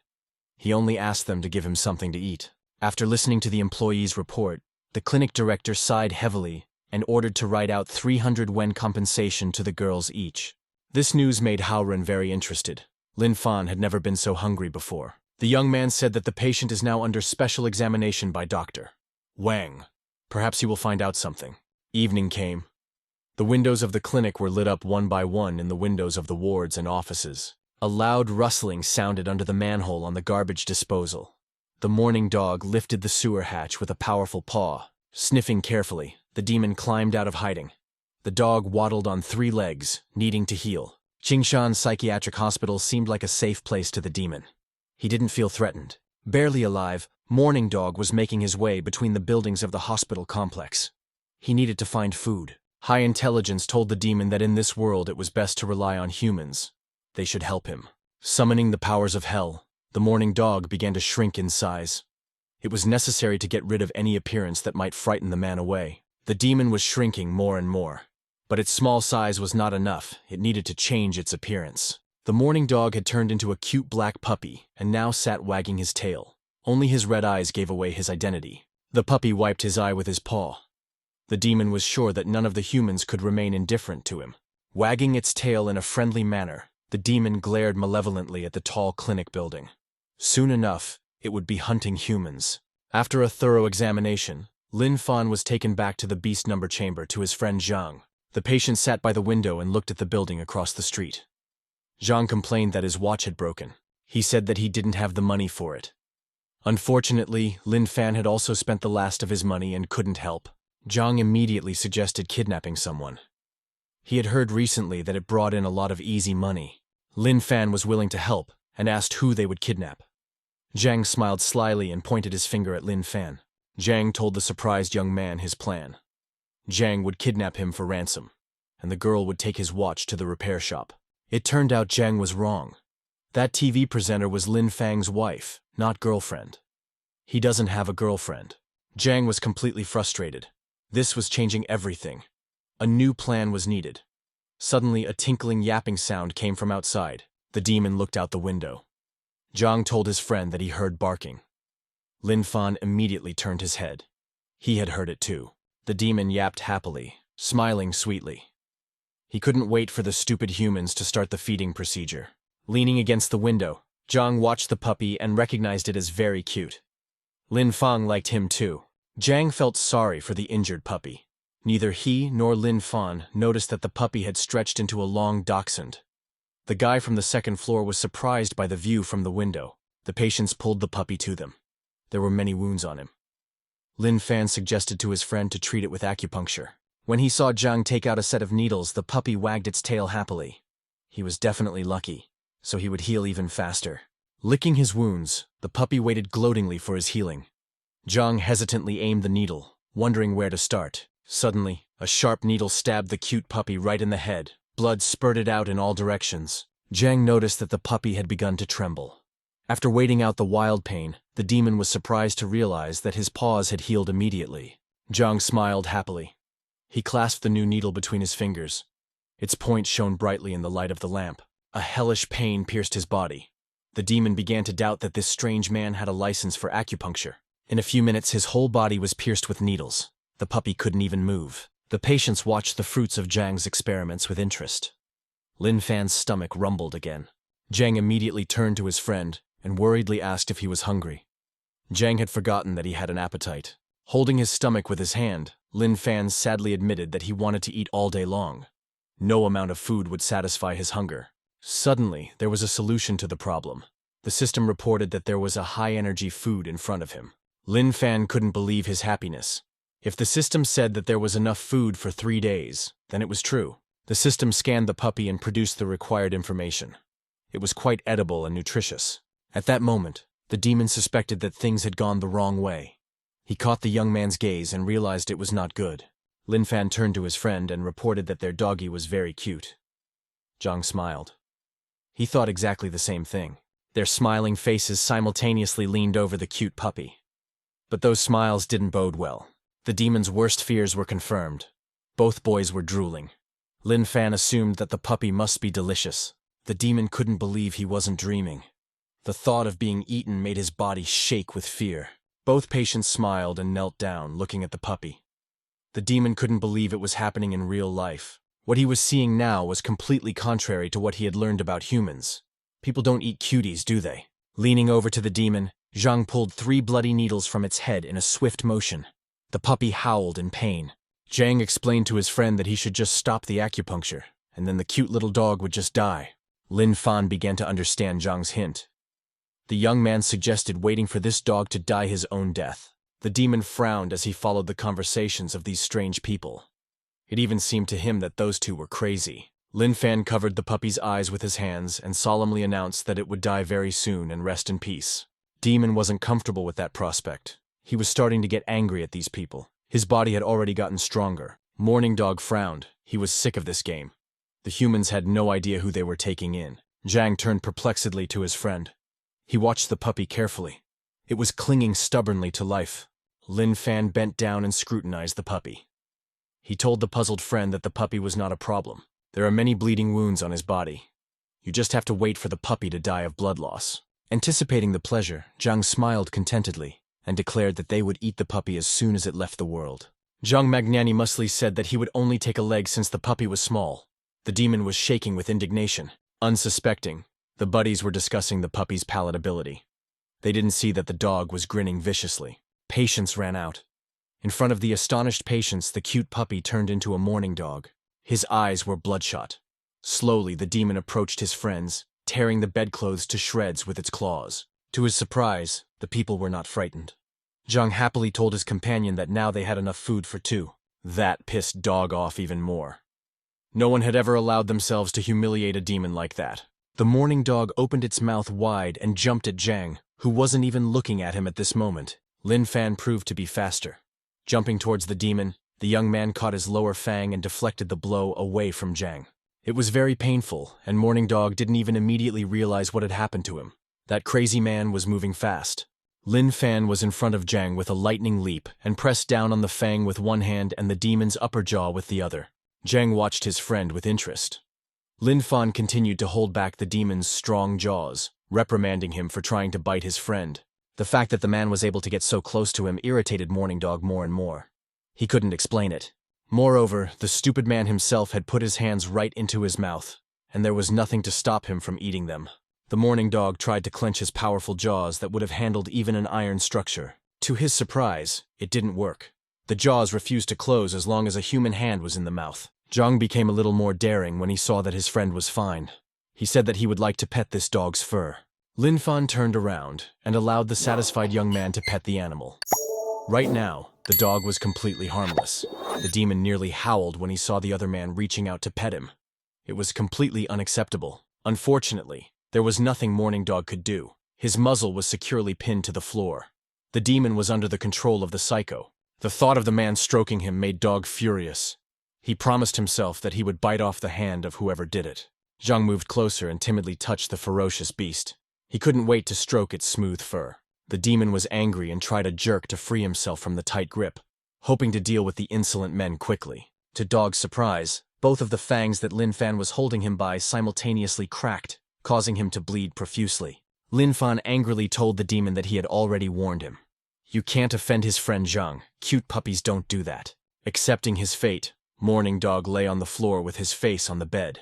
He only asked them to give him something to eat. After listening to the employee's report, the clinic director sighed heavily and ordered to write out 300 wen compensation to the girls each. This news made Haoren very interested. Lin Fan had never been so hungry before. The young man said that the patient is now under special examination by Dr. Wang. Perhaps he will find out something. Evening came. The windows of the clinic were lit up one by one in the windows of the wards and offices. A loud rustling sounded under the manhole on the garbage disposal. The mourning dog lifted the sewer hatch with a powerful paw. Sniffing carefully, the demon climbed out of hiding. The dog waddled on 3 legs, needing to heal. Qingshan Psychiatric Hospital seemed like a safe place to the demon. He didn't feel threatened. Barely alive, Mourning Dog was making his way between the buildings of the hospital complex. He needed to find food. High intelligence told the demon that in this world it was best to rely on humans. They should help him. Summoning the powers of hell, the Mourning Dog began to shrink in size. It was necessary to get rid of any appearance that might frighten the man away. The demon was shrinking more and more. But its small size was not enough. It needed to change its appearance. The Mourning Dog had turned into a cute black puppy and now sat wagging his tail. Only his red eyes gave away his identity. The puppy wiped his eye with his paw. The demon was sure that none of the humans could remain indifferent to him. Wagging its tail in a friendly manner, the demon glared malevolently at the tall clinic building. Soon enough, it would be hunting humans. After a thorough examination, Lin Fan was taken back to the beast number chamber to his friend Zhang. The patient sat by the window and looked at the building across the street. Zhang complained that his watch had broken. He said that he didn't have the money for it. Unfortunately, Lin Fan had also spent the last of his money and couldn't help. Zhang immediately suggested kidnapping someone. He had heard recently that it brought in a lot of easy money. Lin Fan was willing to help and asked who they would kidnap. Zhang smiled slyly and pointed his finger at Lin Fan. Zhang told the surprised young man his plan. Zhang would kidnap him for ransom, and the girl would take his watch to the repair shop. It turned out Zhang was wrong. That TV presenter was Lin Fang's wife, not girlfriend. He doesn't have a girlfriend. Zhang was completely frustrated. This was changing everything. A new plan was needed. Suddenly, a tinkling yapping sound came from outside. The demon looked out the window. Zhang told his friend that he heard barking. Lin Fan immediately turned his head. He had heard it too. The demon yapped happily, smiling sweetly. He couldn't wait for the stupid humans to start the feeding procedure. Leaning against the window, Zhang watched the puppy and recognized it as very cute. Lin Fang liked him too. Jiang felt sorry for the injured puppy. Neither he nor Lin Fan noticed that the puppy had stretched into a long dachshund. The guy from the second floor was surprised by the view from the window. The patients pulled the puppy to them. There were many wounds on him. Lin Fan suggested to his friend to treat it with acupuncture. When he saw Jiang take out a set of needles, the puppy wagged its tail happily. He was definitely lucky, so he would heal even faster. Licking his wounds, the puppy waited gloatingly for his healing. Jiang hesitantly aimed the needle, wondering where to start. Suddenly, a sharp needle stabbed the cute puppy right in the head. Blood spurted out in all directions. Jiang noticed that the puppy had begun to tremble. After waiting out the wild pain, the demon was surprised to realize that his paws had healed immediately. Jiang smiled happily. He clasped the new needle between his fingers. Its point shone brightly in the light of the lamp. A hellish pain pierced his body. The demon began to doubt that this strange man had a license for acupuncture. In a few minutes, his whole body was pierced with needles. The puppy couldn't even move. The patients watched the fruits of Jiang's experiments with interest. Lin Fan's stomach rumbled again. Jiang immediately turned to his friend and worriedly asked if he was hungry. Jiang had forgotten that he had an appetite. Holding his stomach with his hand, Lin Fan sadly admitted that he wanted to eat all day long. No amount of food would satisfy his hunger. Suddenly, there was a solution to the problem. The system reported that there was a high-energy food in front of him. Lin Fan couldn't believe his happiness. If the system said that there was enough food for 3 days, then it was true. The system scanned the puppy and produced the required information. It was quite edible and nutritious. At that moment, the demon suspected that things had gone the wrong way. He caught the young man's gaze and realized it was not good. Lin Fan turned to his friend and reported that their doggy was very cute. Jiang smiled. He thought exactly the same thing. Their smiling faces simultaneously leaned over the cute puppy. But those smiles didn't bode well. The demon's worst fears were confirmed. Both boys were drooling. Lin Fan assumed that the puppy must be delicious. The demon couldn't believe he wasn't dreaming. The thought of being eaten made his body shake with fear. Both patients smiled and knelt down, looking at the puppy. The demon couldn't believe it was happening in real life. What he was seeing now was completely contrary to what he had learned about humans. People don't eat cuties, do they? Leaning over to the demon, Jiang pulled 3 bloody needles from its head in a swift motion. The puppy howled in pain. Jiang explained to his friend that he should just stop the acupuncture, and then the cute little dog would just die. Lin Fan began to understand Jiang's hint. The young man suggested waiting for this dog to die his own death. The demon frowned as he followed the conversations of these strange people. It even seemed to him that those two were crazy. Lin Fan covered the puppy's eyes with his hands and solemnly announced that it would die very soon and rest in peace. Demon wasn't comfortable with that prospect. He was starting to get angry at these people. His body had already gotten stronger. Morning Dog frowned. He was sick of this game. The humans had no idea who they were taking in. Jiang turned perplexedly to his friend. He watched the puppy carefully. It was clinging stubbornly to life. Lin Fan bent down and scrutinized the puppy. He told the puzzled friend that the puppy was not a problem. There are many bleeding wounds on his body. You just have to wait for the puppy to die of blood loss. Anticipating the pleasure, Jiang smiled contentedly and declared that they would eat the puppy as soon as it left the world. Jiang magnanimously said that he would only take a leg since the puppy was small. The demon was shaking with indignation. Unsuspecting, the buddies were discussing the puppy's palatability. They didn't see that the dog was grinning viciously. Patience ran out. In front of the astonished patients, the cute puppy turned into a mourning dog. His eyes were bloodshot. Slowly, the demon approached his friends, tearing the bedclothes to shreds with its claws. To his surprise, the people were not frightened. Jiang happily told his companion that now they had enough food for 2. That pissed Dog off even more. No one had ever allowed themselves to humiliate a demon like that. The mourning dog opened its mouth wide and jumped at Jiang, who wasn't even looking at him at this moment. Lin Fan proved to be faster. Jumping towards the demon, the young man caught his lower fang and deflected the blow away from Jiang. It was very painful, and Mourning Dog didn't even immediately realize what had happened to him. That crazy man was moving fast. Lin Fan was in front of Jiang with a lightning leap and pressed down on the fang with one hand and the demon's upper jaw with the other. Jiang watched his friend with interest. Lin Fan continued to hold back the demon's strong jaws, reprimanding him for trying to bite his friend. The fact that the man was able to get so close to him irritated Mourning Dog more and more. He couldn't explain it. Moreover, the stupid man himself had put his hands right into his mouth, and there was nothing to stop him from eating them. The Mourning Dog tried to clench his powerful jaws that would have handled even an iron structure. To his surprise, it didn't work. The jaws refused to close as long as a human hand was in the mouth. Zhang became a little more daring when he saw that his friend was fine. He said that he would like to pet this dog's fur. Lin Fan turned around and allowed the satisfied young man to pet the animal. Right now, the dog was completely harmless. The demon nearly howled when he saw the other man reaching out to pet him. It was completely unacceptable. Unfortunately, there was nothing Morning Dog could do. His muzzle was securely pinned to the floor. The demon was under the control of the psycho. The thought of the man stroking him made Dog furious. He promised himself that he would bite off the hand of whoever did it. Zhang moved closer and timidly touched the ferocious beast. He couldn't wait to stroke its smooth fur. The demon was angry and tried a jerk to free himself from the tight grip, hoping to deal with the insolent men quickly. To Dog's surprise, both of the fangs that Lin Fan was holding him by simultaneously cracked, causing him to bleed profusely. Lin Fan angrily told the demon that he had already warned him. You can't offend his friend Zhang. Cute puppies don't do that. Accepting his fate, Morning Dog lay on the floor with his face on the bed.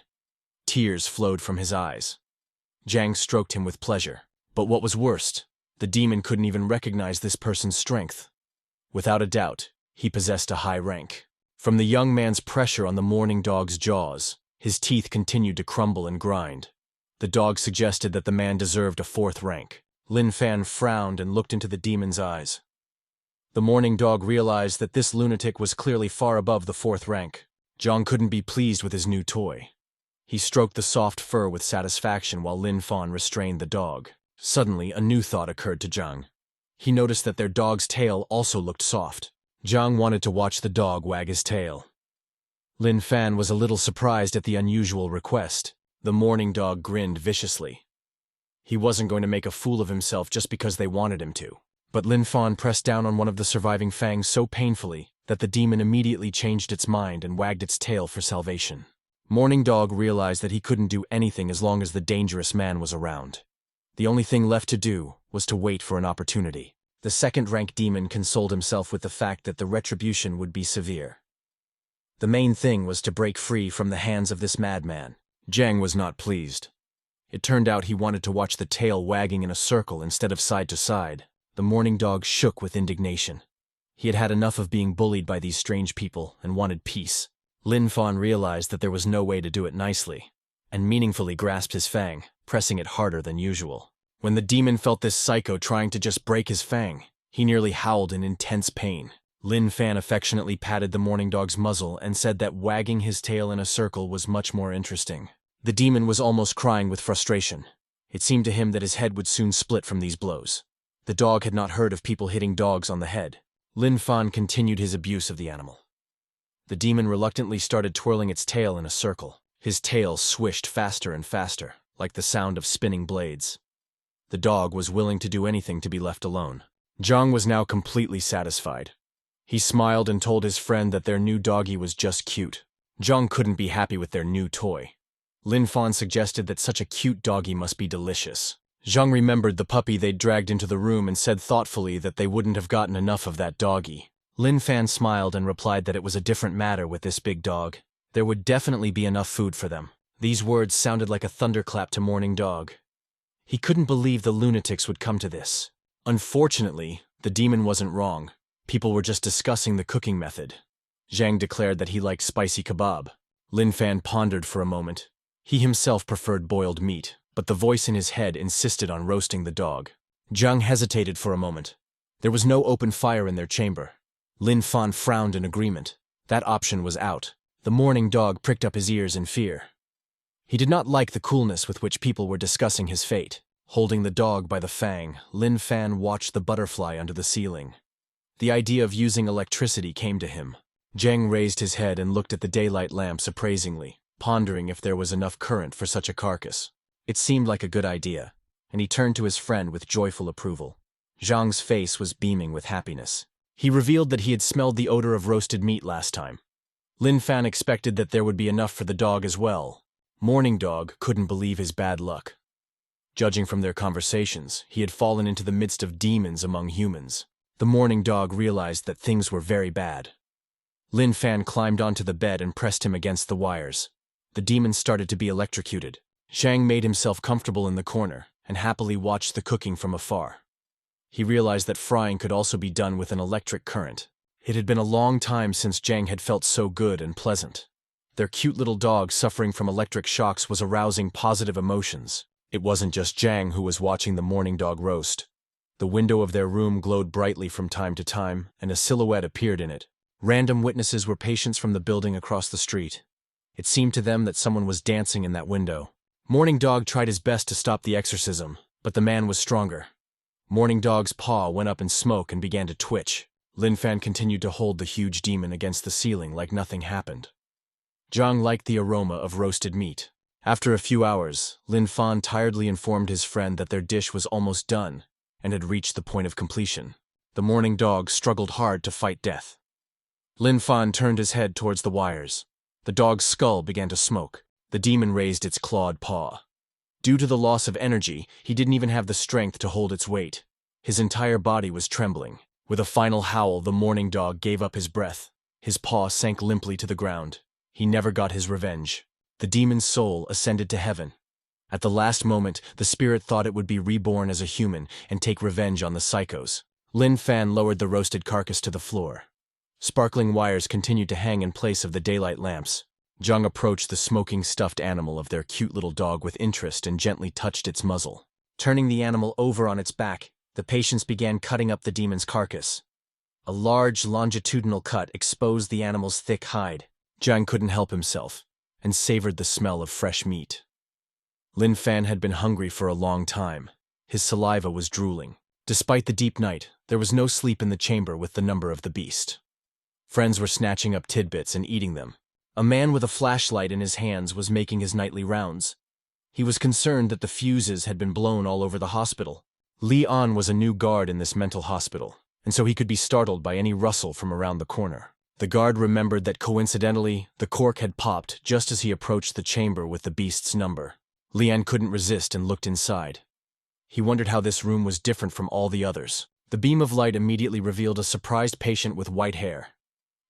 Tears flowed from his eyes. Zhang stroked him with pleasure. But what was worst, the demon couldn't even recognize this person's strength. Without a doubt, he possessed a high rank. From the young man's pressure on the Morning Dog's jaws, his teeth continued to crumble and grind. The dog suggested that the man deserved a 4th rank. Lin Fan frowned and looked into the demon's eyes. The Morning Dog realized that this lunatic was clearly far above the 4th rank. Zhang couldn't be pleased with his new toy. He stroked the soft fur with satisfaction while Lin Fan restrained the dog. Suddenly, a new thought occurred to Zhang. He noticed that their dog's tail also looked soft. Zhang wanted to watch the dog wag his tail. Lin Fan was a little surprised at the unusual request. The Morning Dog grinned viciously. He wasn't going to make a fool of himself just because they wanted him to. But Lin Fan pressed down on one of the surviving fangs so painfully that the demon immediately changed its mind and wagged its tail for salvation. Morning Dog realized that he couldn't do anything as long as the dangerous man was around. The only thing left to do was to wait for an opportunity. The 2nd-rank demon consoled himself with the fact that the retribution would be severe. The main thing was to break free from the hands of this madman. Zhang was not pleased. It turned out he wanted to watch the tail wagging in a circle instead of side to side. The Morning Dog shook with indignation. He had had enough of being bullied by these strange people and wanted peace. Lin Fan realized that there was no way to do it nicely, and meaningfully grasped his fang, pressing it harder than usual. When the demon felt this psycho trying to just break his fang, he nearly howled in intense pain. Lin Fan affectionately patted the Morning Dog's muzzle and said that wagging his tail in a circle was much more interesting. The demon was almost crying with frustration. It seemed to him that his head would soon split from these blows. The dog had not heard of people hitting dogs on the head. Lin Fan continued his abuse of the animal. The demon reluctantly started twirling its tail in a circle. His tail swished faster and faster, like the sound of spinning blades. The dog was willing to do anything to be left alone. Zhang was now completely satisfied. He smiled and told his friend that their new doggy was just cute. Zhang couldn't be happy with their new toy. Lin Fan suggested that such a cute doggy must be delicious. Zhang remembered the puppy they'd dragged into the room and said thoughtfully that they wouldn't have gotten enough of that doggy. Lin Fan smiled and replied that it was a different matter with this big dog. There would definitely be enough food for them. These words sounded like a thunderclap to Morning Dog. He couldn't believe the lunatics would come to this. Unfortunately, the demon wasn't wrong. People were just discussing the cooking method. Zhang declared that he liked spicy kebab. Lin Fan pondered for a moment. He himself preferred boiled meat, but the voice in his head insisted on roasting the dog. Zhang hesitated for a moment. There was no open fire in their chamber. Lin Fan frowned in agreement. That option was out. The Morning Dog pricked up his ears in fear. He did not like the coolness with which people were discussing his fate. Holding the dog by the fang, Lin Fan watched the butterfly under the ceiling. The idea of using electricity came to him. Zhang raised his head and looked at the daylight lamps appraisingly, pondering if there was enough current for such a carcass. It seemed like a good idea, and he turned to his friend with joyful approval. Zhang's face was beaming with happiness. He revealed that he had smelled the odor of roasted meat last time. Lin Fan expected that there would be enough for the dog as well. Morning Dog couldn't believe his bad luck. Judging from their conversations, he had fallen into the midst of demons among humans. The Morning Dog realized that things were very bad. Lin Fan climbed onto the bed and pressed him against the wires. The demon started to be electrocuted. Zhang made himself comfortable in the corner and happily watched the cooking from afar. He realized that frying could also be done with an electric current. It had been a long time since Jang had felt so good and pleasant. Their cute little dog suffering from electric shocks was arousing positive emotions. It wasn't just Jang who was watching the morning dog roast. The window of their room glowed brightly from time to time, and a silhouette appeared in it. Random witnesses were patients from the building across the street. It seemed to them that someone was dancing in that window. Morning Dog tried his best to stop the exorcism, but the man was stronger. Morning Dog's paw went up in smoke and began to twitch. Lin Fan continued to hold the huge demon against the ceiling like nothing happened. Zhang liked the aroma of roasted meat. After a few hours, Lin Fan tiredly informed his friend that their dish was almost done and had reached the point of completion. The morning dog struggled hard to fight death. Lin Fan turned his head towards the wires. The dog's skull began to smoke. The demon raised its clawed paw. Due to the loss of energy, he didn't even have the strength to hold its weight. His entire body was trembling. With a final howl, the morning dog gave up his breath. His paw sank limply to the ground. He never got his revenge. The demon's soul ascended to heaven. At the last moment, the spirit thought it would be reborn as a human and take revenge on the psychos. Lin Fan lowered the roasted carcass to the floor. Sparkling wires continued to hang in place of the daylight lamps. Zhang approached the smoking stuffed animal of their cute little dog with interest and gently touched its muzzle. Turning the animal over on its back, the patients began cutting up the demon's carcass. A large longitudinal cut exposed the animal's thick hide. Zhang couldn't help himself and savored the smell of fresh meat. Lin Fan had been hungry for a long time. His saliva was drooling. Despite the deep night, there was no sleep in the chamber with the number of the beast. Friends were snatching up tidbits and eating them. A man with a flashlight in his hands was making his nightly rounds. He was concerned that the fuses had been blown all over the hospital. Li An was a new guard in this mental hospital, and so he could be startled by any rustle from around the corner. The guard remembered that coincidentally, the cork had popped just as he approached the chamber with the beast's number. Li An couldn't resist and looked inside. He wondered how this room was different from all the others. The beam of light immediately revealed a surprised patient with white hair.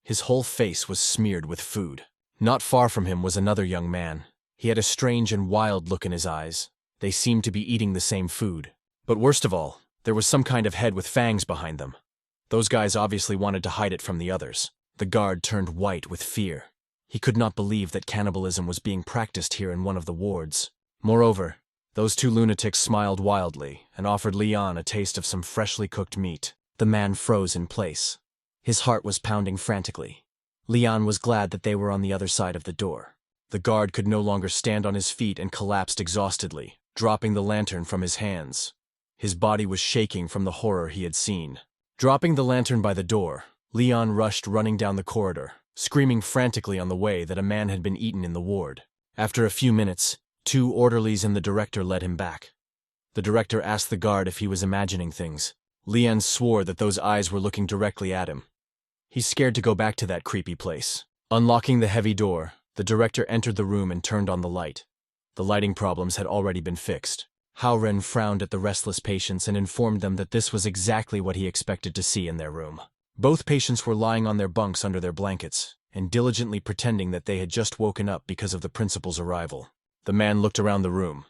His whole face was smeared with food. Not far from him was another young man. He had a strange and wild look in his eyes. They seemed to be eating the same food. But worst of all, there was some kind of head with fangs behind them. Those guys obviously wanted to hide it from the others. The guard turned white with fear. He could not believe that cannibalism was being practiced here in one of the wards. Moreover, those two lunatics smiled wildly and offered Leon a taste of some freshly cooked meat. The man froze in place. His heart was pounding frantically. Leon was glad that they were on the other side of the door. The guard could no longer stand on his feet and collapsed exhaustedly, dropping the lantern from his hands. His body was shaking from the horror he had seen. Dropping the lantern by the door, Leon rushed running down the corridor, screaming frantically on the way that a man had been eaten in the ward. After a few minutes, two orderlies and the director led him back. The director asked the guard if he was imagining things. Leon swore that those eyes were looking directly at him. He's scared to go back to that creepy place. Unlocking the heavy door, the director entered the room and turned on the light. The lighting problems had already been fixed. Haoren frowned at the restless patients and informed them that this was exactly what he expected to see in their room. Both patients were lying on their bunks under their blankets and diligently pretending that they had just woken up because of the principal's arrival. The man looked around the room.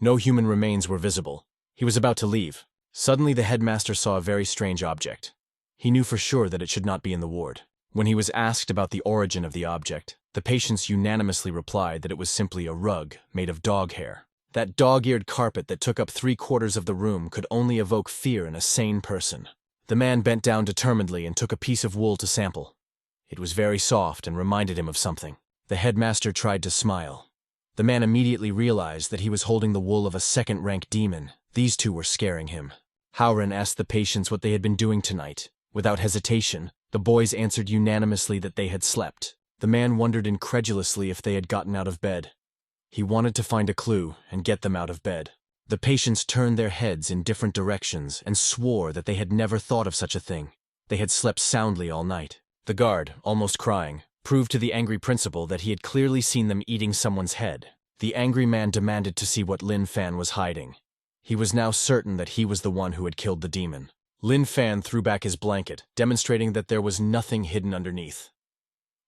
No human remains were visible. He was about to leave. Suddenly the headmaster saw a very strange object. He knew for sure that it should not be in the ward. When he was asked about the origin of the object, the patients unanimously replied that it was simply a rug made of dog hair. That dog-eared carpet that took up 3/4 of the room could only evoke fear in a sane person. The man bent down determinedly and took a piece of wool to sample. It was very soft and reminded him of something. The headmaster tried to smile. The man immediately realized that he was holding the wool of a second-rank demon. These two were scaring him. Haoren asked the patients what they had been doing tonight. Without hesitation, the boys answered unanimously that they had slept. The man wondered incredulously if they had gotten out of bed. He wanted to find a clue and get them out of bed. The patients turned their heads in different directions and swore that they had never thought of such a thing. They had slept soundly all night. The guard, almost crying, proved to the angry principal that he had clearly seen them eating someone's head. The angry man demanded to see what Lin Fan was hiding. He was now certain that he was the one who had killed the demon. Lin Fan threw back his blanket, demonstrating that there was nothing hidden underneath.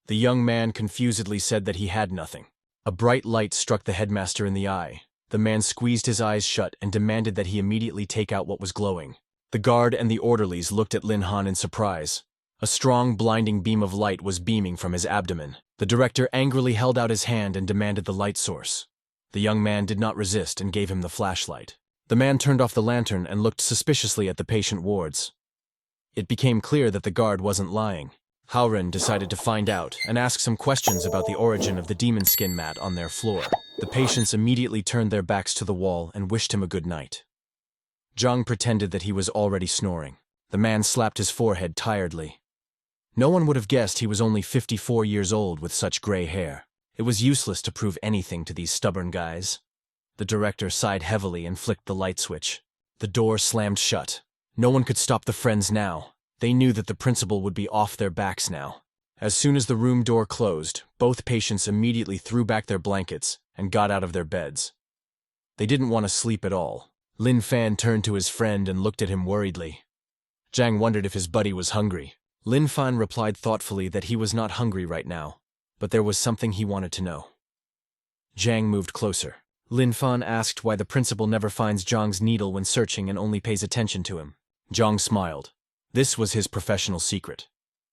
The young man confusedly said that he had nothing. A bright light struck the headmaster in the eye. The man squeezed his eyes shut and demanded that he immediately take out what was glowing. The guard and the orderlies looked at Lin Han in surprise. A strong, blinding beam of light was beaming from his abdomen. The director angrily held out his hand and demanded the light source. The young man did not resist and gave him the flashlight. The man turned off the lantern and looked suspiciously at the patient wards. It became clear that the guard wasn't lying. Haoren decided to find out and ask some questions about the origin of the demon skin mat on their floor. The patients immediately turned their backs to the wall and wished him a good night. Zhang pretended that he was already snoring. The man slapped his forehead tiredly. No one would have guessed he was only 54 years old with such gray hair. It was useless to prove anything to these stubborn guys. The director sighed heavily and flicked the light switch. The door slammed shut. No one could stop the friends now. They knew that the principal would be off their backs now. As soon as the room door closed, both patients immediately threw back their blankets and got out of their beds. They didn't want to sleep at all. Lin Fan turned to his friend and looked at him worriedly. Zhang wondered if his buddy was hungry. Lin Fan replied thoughtfully that he was not hungry right now, but there was something he wanted to know. Zhang moved closer. Lin Fan asked why the principal never finds Zhang's needle when searching and only pays attention to him. Zhang smiled. This was his professional secret.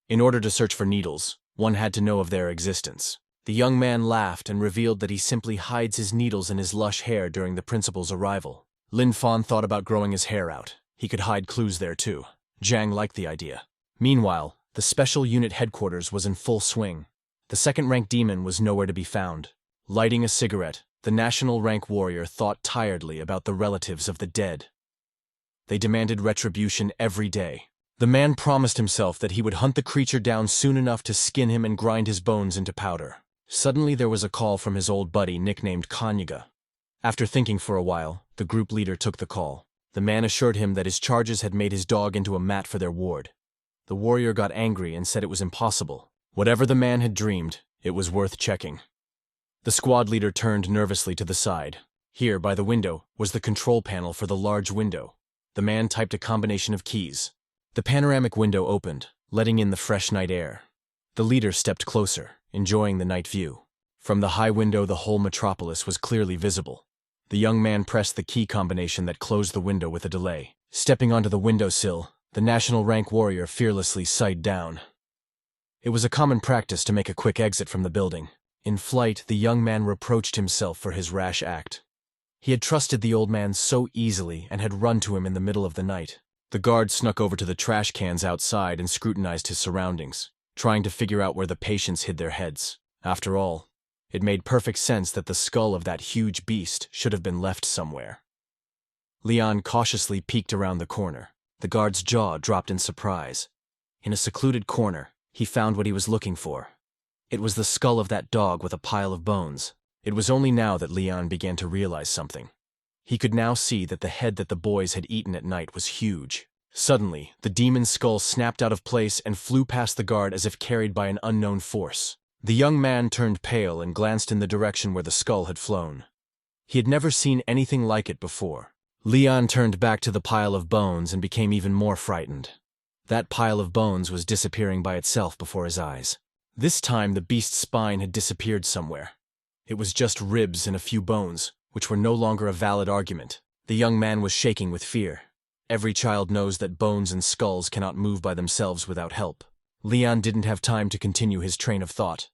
In order to search for needles, one had to know of their existence. The young man laughed and revealed that he simply hides his needles in his lush hair during the principal's arrival. Lin Fan thought about growing his hair out. He could hide clues there too. Zhang liked the idea. Meanwhile, the special unit headquarters was in full swing. The second-rank demon was nowhere to be found. Lighting a cigarette, the national rank warrior thought tiredly about the relatives of the dead. They demanded retribution every day. The man promised himself that he would hunt the creature down soon enough to skin him and grind his bones into powder. Suddenly there was a call from his old buddy nicknamed Kanyaga. After thinking for a while, the group leader took the call. The man assured him that his charges had made his dog into a mat for their ward. The warrior got angry and said it was impossible. Whatever the man had dreamed, it was worth checking. The squad leader turned nervously to the side. Here, by the window, was the control panel for the large window. The man typed a combination of keys. The panoramic window opened, letting in the fresh night air. The leader stepped closer, enjoying the night view. From the high window, the whole metropolis was clearly visible. The young man pressed the key combination that closed the window with a delay. Stepping onto the windowsill, the national rank warrior fearlessly sighed down. It was a common practice to make a quick exit from the building. In flight, the young man reproached himself for his rash act. He had trusted the old man so easily and had run to him in the middle of the night. The guard snuck over to the trash cans outside and scrutinized his surroundings, trying to figure out where the patients hid their heads. After all, it made perfect sense that the skull of that huge beast should have been left somewhere. Leon cautiously peeked around the corner. The guard's jaw dropped in surprise. In a secluded corner, he found what he was looking for. It was the skull of that dog with a pile of bones. It was only now that Leon began to realize something. He could now see that the head that the boys had eaten at night was huge. Suddenly, the demon's skull snapped out of place and flew past the guard as if carried by an unknown force. The young man turned pale and glanced in the direction where the skull had flown. He had never seen anything like it before. Leon turned back to the pile of bones and became even more frightened. That pile of bones was disappearing by itself before his eyes. This time the beast's spine had disappeared somewhere. It was just ribs and a few bones, which were no longer a valid argument. The young man was shaking with fear. Every child knows that bones and skulls cannot move by themselves without help. Leon didn't have time to continue his train of thought.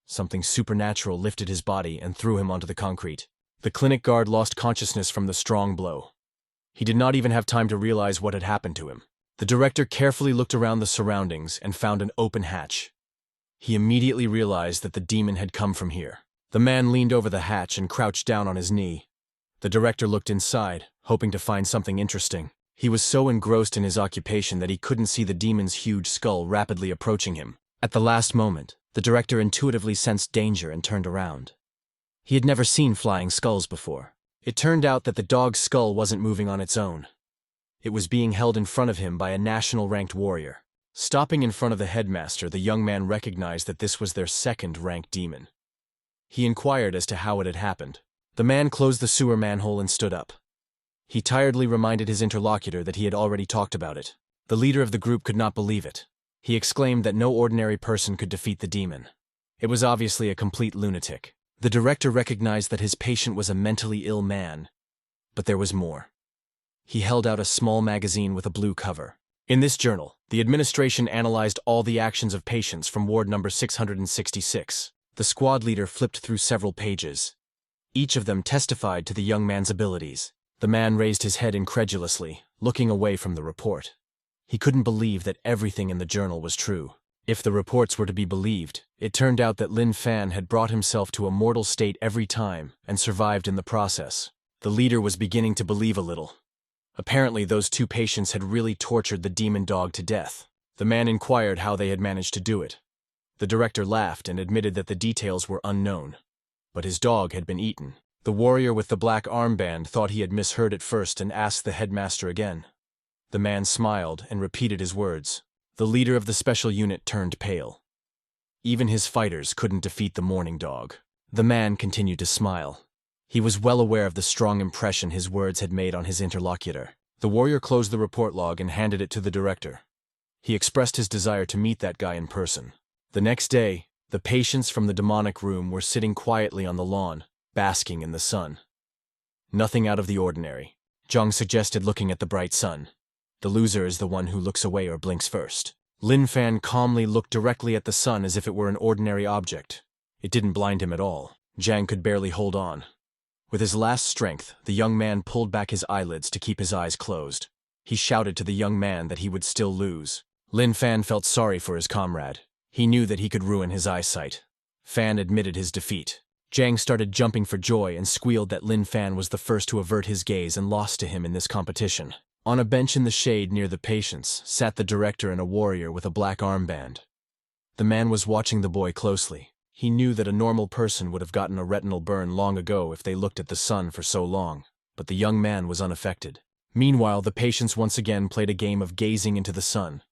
Something supernatural lifted his body and threw him onto the concrete. The clinic guard lost consciousness from the strong blow. He did not even have time to realize what had happened to him. The director carefully looked around the surroundings and found an open hatch. He immediately realized that the demon had come from here. The man leaned over the hatch and crouched down on his knee. The director looked inside, hoping to find something interesting. He was so engrossed in his occupation that he couldn't see the demon's huge skull rapidly approaching him. At the last moment, the director intuitively sensed danger and turned around. He had never seen flying skulls before. It turned out that the dog's skull wasn't moving on its own. It was being held in front of him by a national-ranked warrior. Stopping in front of the headmaster, the young man recognized that this was their second-ranked demon. He inquired as to how it had happened. The man closed the sewer manhole and stood up. He tiredly reminded his interlocutor that he had already talked about it. The leader of the group could not believe it. He exclaimed that no ordinary person could defeat the demon. It was obviously a complete lunatic. The director recognized that his patient was a mentally ill man. But there was more. He held out a small magazine with a blue cover. In this journal, the administration analyzed all the actions of patients from ward number 666. The squad leader flipped through several pages. Each of them testified to the young man's abilities. The man raised his head incredulously, looking away from the report. He couldn't believe that everything in the journal was true. If the reports were to be believed, it turned out that Lin Fan had brought himself to a mortal state every time and survived in the process. The leader was beginning to believe a little. Apparently, those two patients had really tortured the demon dog to death. The man inquired how they had managed to do it. The director laughed and admitted that the details were unknown. But his dog had been eaten. The warrior with the black armband thought he had misheard at first and asked the headmaster again. The man smiled and repeated his words. The leader of the special unit turned pale. Even his fighters couldn't defeat the morning dog. The man continued to smile. He was well aware of the strong impression his words had made on his interlocutor. The warrior closed the report log and handed it to the director. He expressed his desire to meet that guy in person. The next day, the patients from the demonic room were sitting quietly on the lawn, basking in the sun. Nothing out of the ordinary. Zhang suggested looking at the bright sun. The loser is the one who looks away or blinks first. Lin Fan calmly looked directly at the sun as if it were an ordinary object. It didn't blind him at all. Zhang could barely hold on. With his last strength, the young man pulled back his eyelids to keep his eyes closed. He shouted to the young man that he would still lose. Lin Fan felt sorry for his comrade. He knew that he could ruin his eyesight. Fan admitted his defeat. Zhang started jumping for joy and squealed that Lin Fan was the first to avert his gaze and lost to him in this competition. On a bench in the shade near the patients sat the director and a warrior with a black armband. The man was watching the boy closely. He knew that a normal person would have gotten a retinal burn long ago if they looked at the sun for so long, but the young man was unaffected. Meanwhile, the patients once again played a game of gazing into the sun.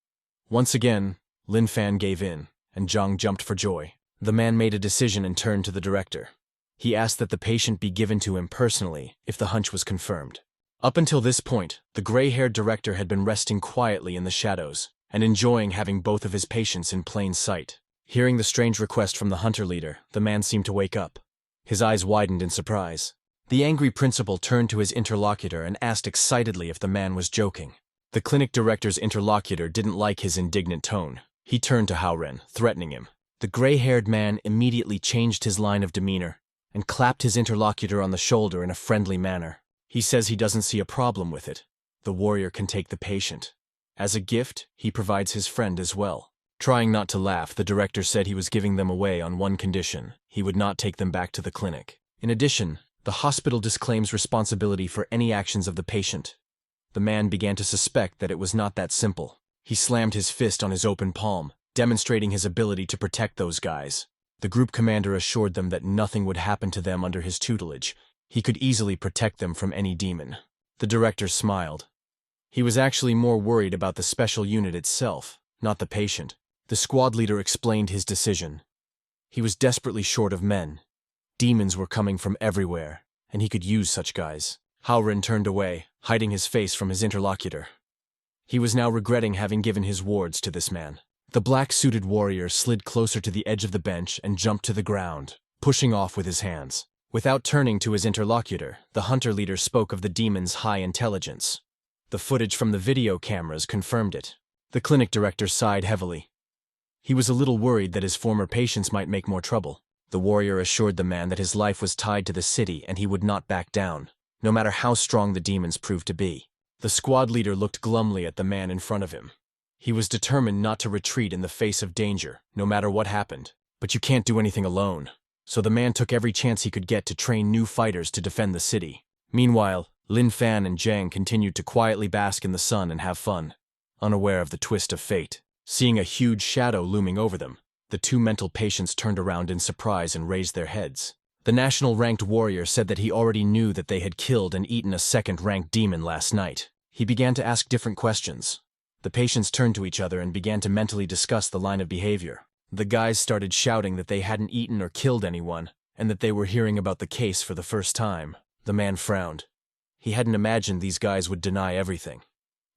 Once again, Lin Fan gave in, and Zhang jumped for joy. The man made a decision and turned to the director. He asked that the patient be given to him personally if the hunch was confirmed. Up until this point, the gray-haired director had been resting quietly in the shadows and enjoying having both of his patients in plain sight. Hearing the strange request from the hunter leader, the man seemed to wake up. His eyes widened in surprise. The angry principal turned to his interlocutor and asked excitedly if the man was joking. The clinic director's interlocutor didn't like his indignant tone. He turned to Haoren, threatening him. The gray-haired man immediately changed his line of demeanor and clapped his interlocutor on the shoulder in a friendly manner. He says he doesn't see a problem with it. The warrior can take the patient. As a gift, he provides his friend as well. Trying not to laugh, the director said he was giving them away on one condition: he would not take them back to the clinic. In addition, the hospital disclaims responsibility for any actions of the patient. The man began to suspect that it was not that simple. He slammed his fist on his open palm, demonstrating his ability to protect those guys. The group commander assured them that nothing would happen to them under his tutelage. He could easily protect them from any demon. The director smiled. He was actually more worried about the special unit itself, not the patient. The squad leader explained his decision. He was desperately short of men. Demons were coming from everywhere, and he could use such guys. Haoren turned away, hiding his face from his interlocutor. He was now regretting having given his wards to this man. The black-suited warrior slid closer to the edge of the bench and jumped to the ground, pushing off with his hands. Without turning to his interlocutor, the hunter leader spoke of the demon's high intelligence. The footage from the video cameras confirmed it. The clinic director sighed heavily. He was a little worried that his former patients might make more trouble. The warrior assured the man that his life was tied to the city and he would not back down, no matter how strong the demons proved to be. The squad leader looked glumly at the man in front of him. He was determined not to retreat in the face of danger, no matter what happened. But you can't do anything alone. So the man took every chance he could get to train new fighters to defend the city. Meanwhile, Lin Fan and Zhang continued to quietly bask in the sun and have fun, unaware of the twist of fate. Seeing a huge shadow looming over them, the two mental patients turned around in surprise and raised their heads. The national-ranked warrior said that he already knew that they had killed and eaten a second-ranked demon last night. He began to ask different questions. The patients turned to each other and began to mentally discuss the line of behavior. The guys started shouting that they hadn't eaten or killed anyone, and that they were hearing about the case for the first time. The man frowned. He hadn't imagined these guys would deny everything.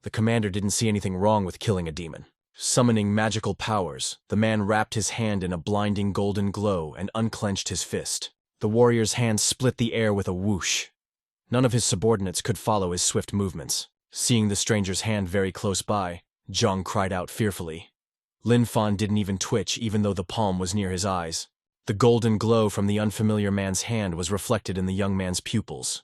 The commander didn't see anything wrong with killing a demon. Summoning magical powers, the man wrapped his hand in a blinding golden glow and unclenched his fist. The warrior's hand split the air with a whoosh. None of his subordinates could follow his swift movements. Seeing the stranger's hand very close by, Zhang cried out fearfully. Lin Fan didn't even twitch even though the palm was near his eyes. The golden glow from the unfamiliar man's hand was reflected in the young man's pupils.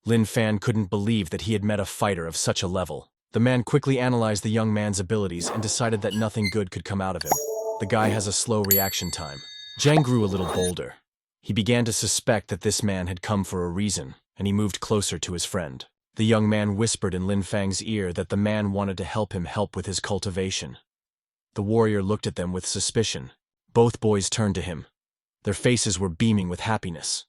Lin Fan couldn't believe that he had met a fighter of such a level. The man quickly analyzed the young man's abilities and decided that nothing good could come out of him. The guy has a slow reaction time. Zhang grew a little bolder. He began to suspect that this man had come for a reason, and he moved closer to his friend. The young man whispered in Lin Fang's ear that the man wanted to help him with his cultivation. The warrior looked at them with suspicion. Both boys turned to him. Their faces were beaming with happiness.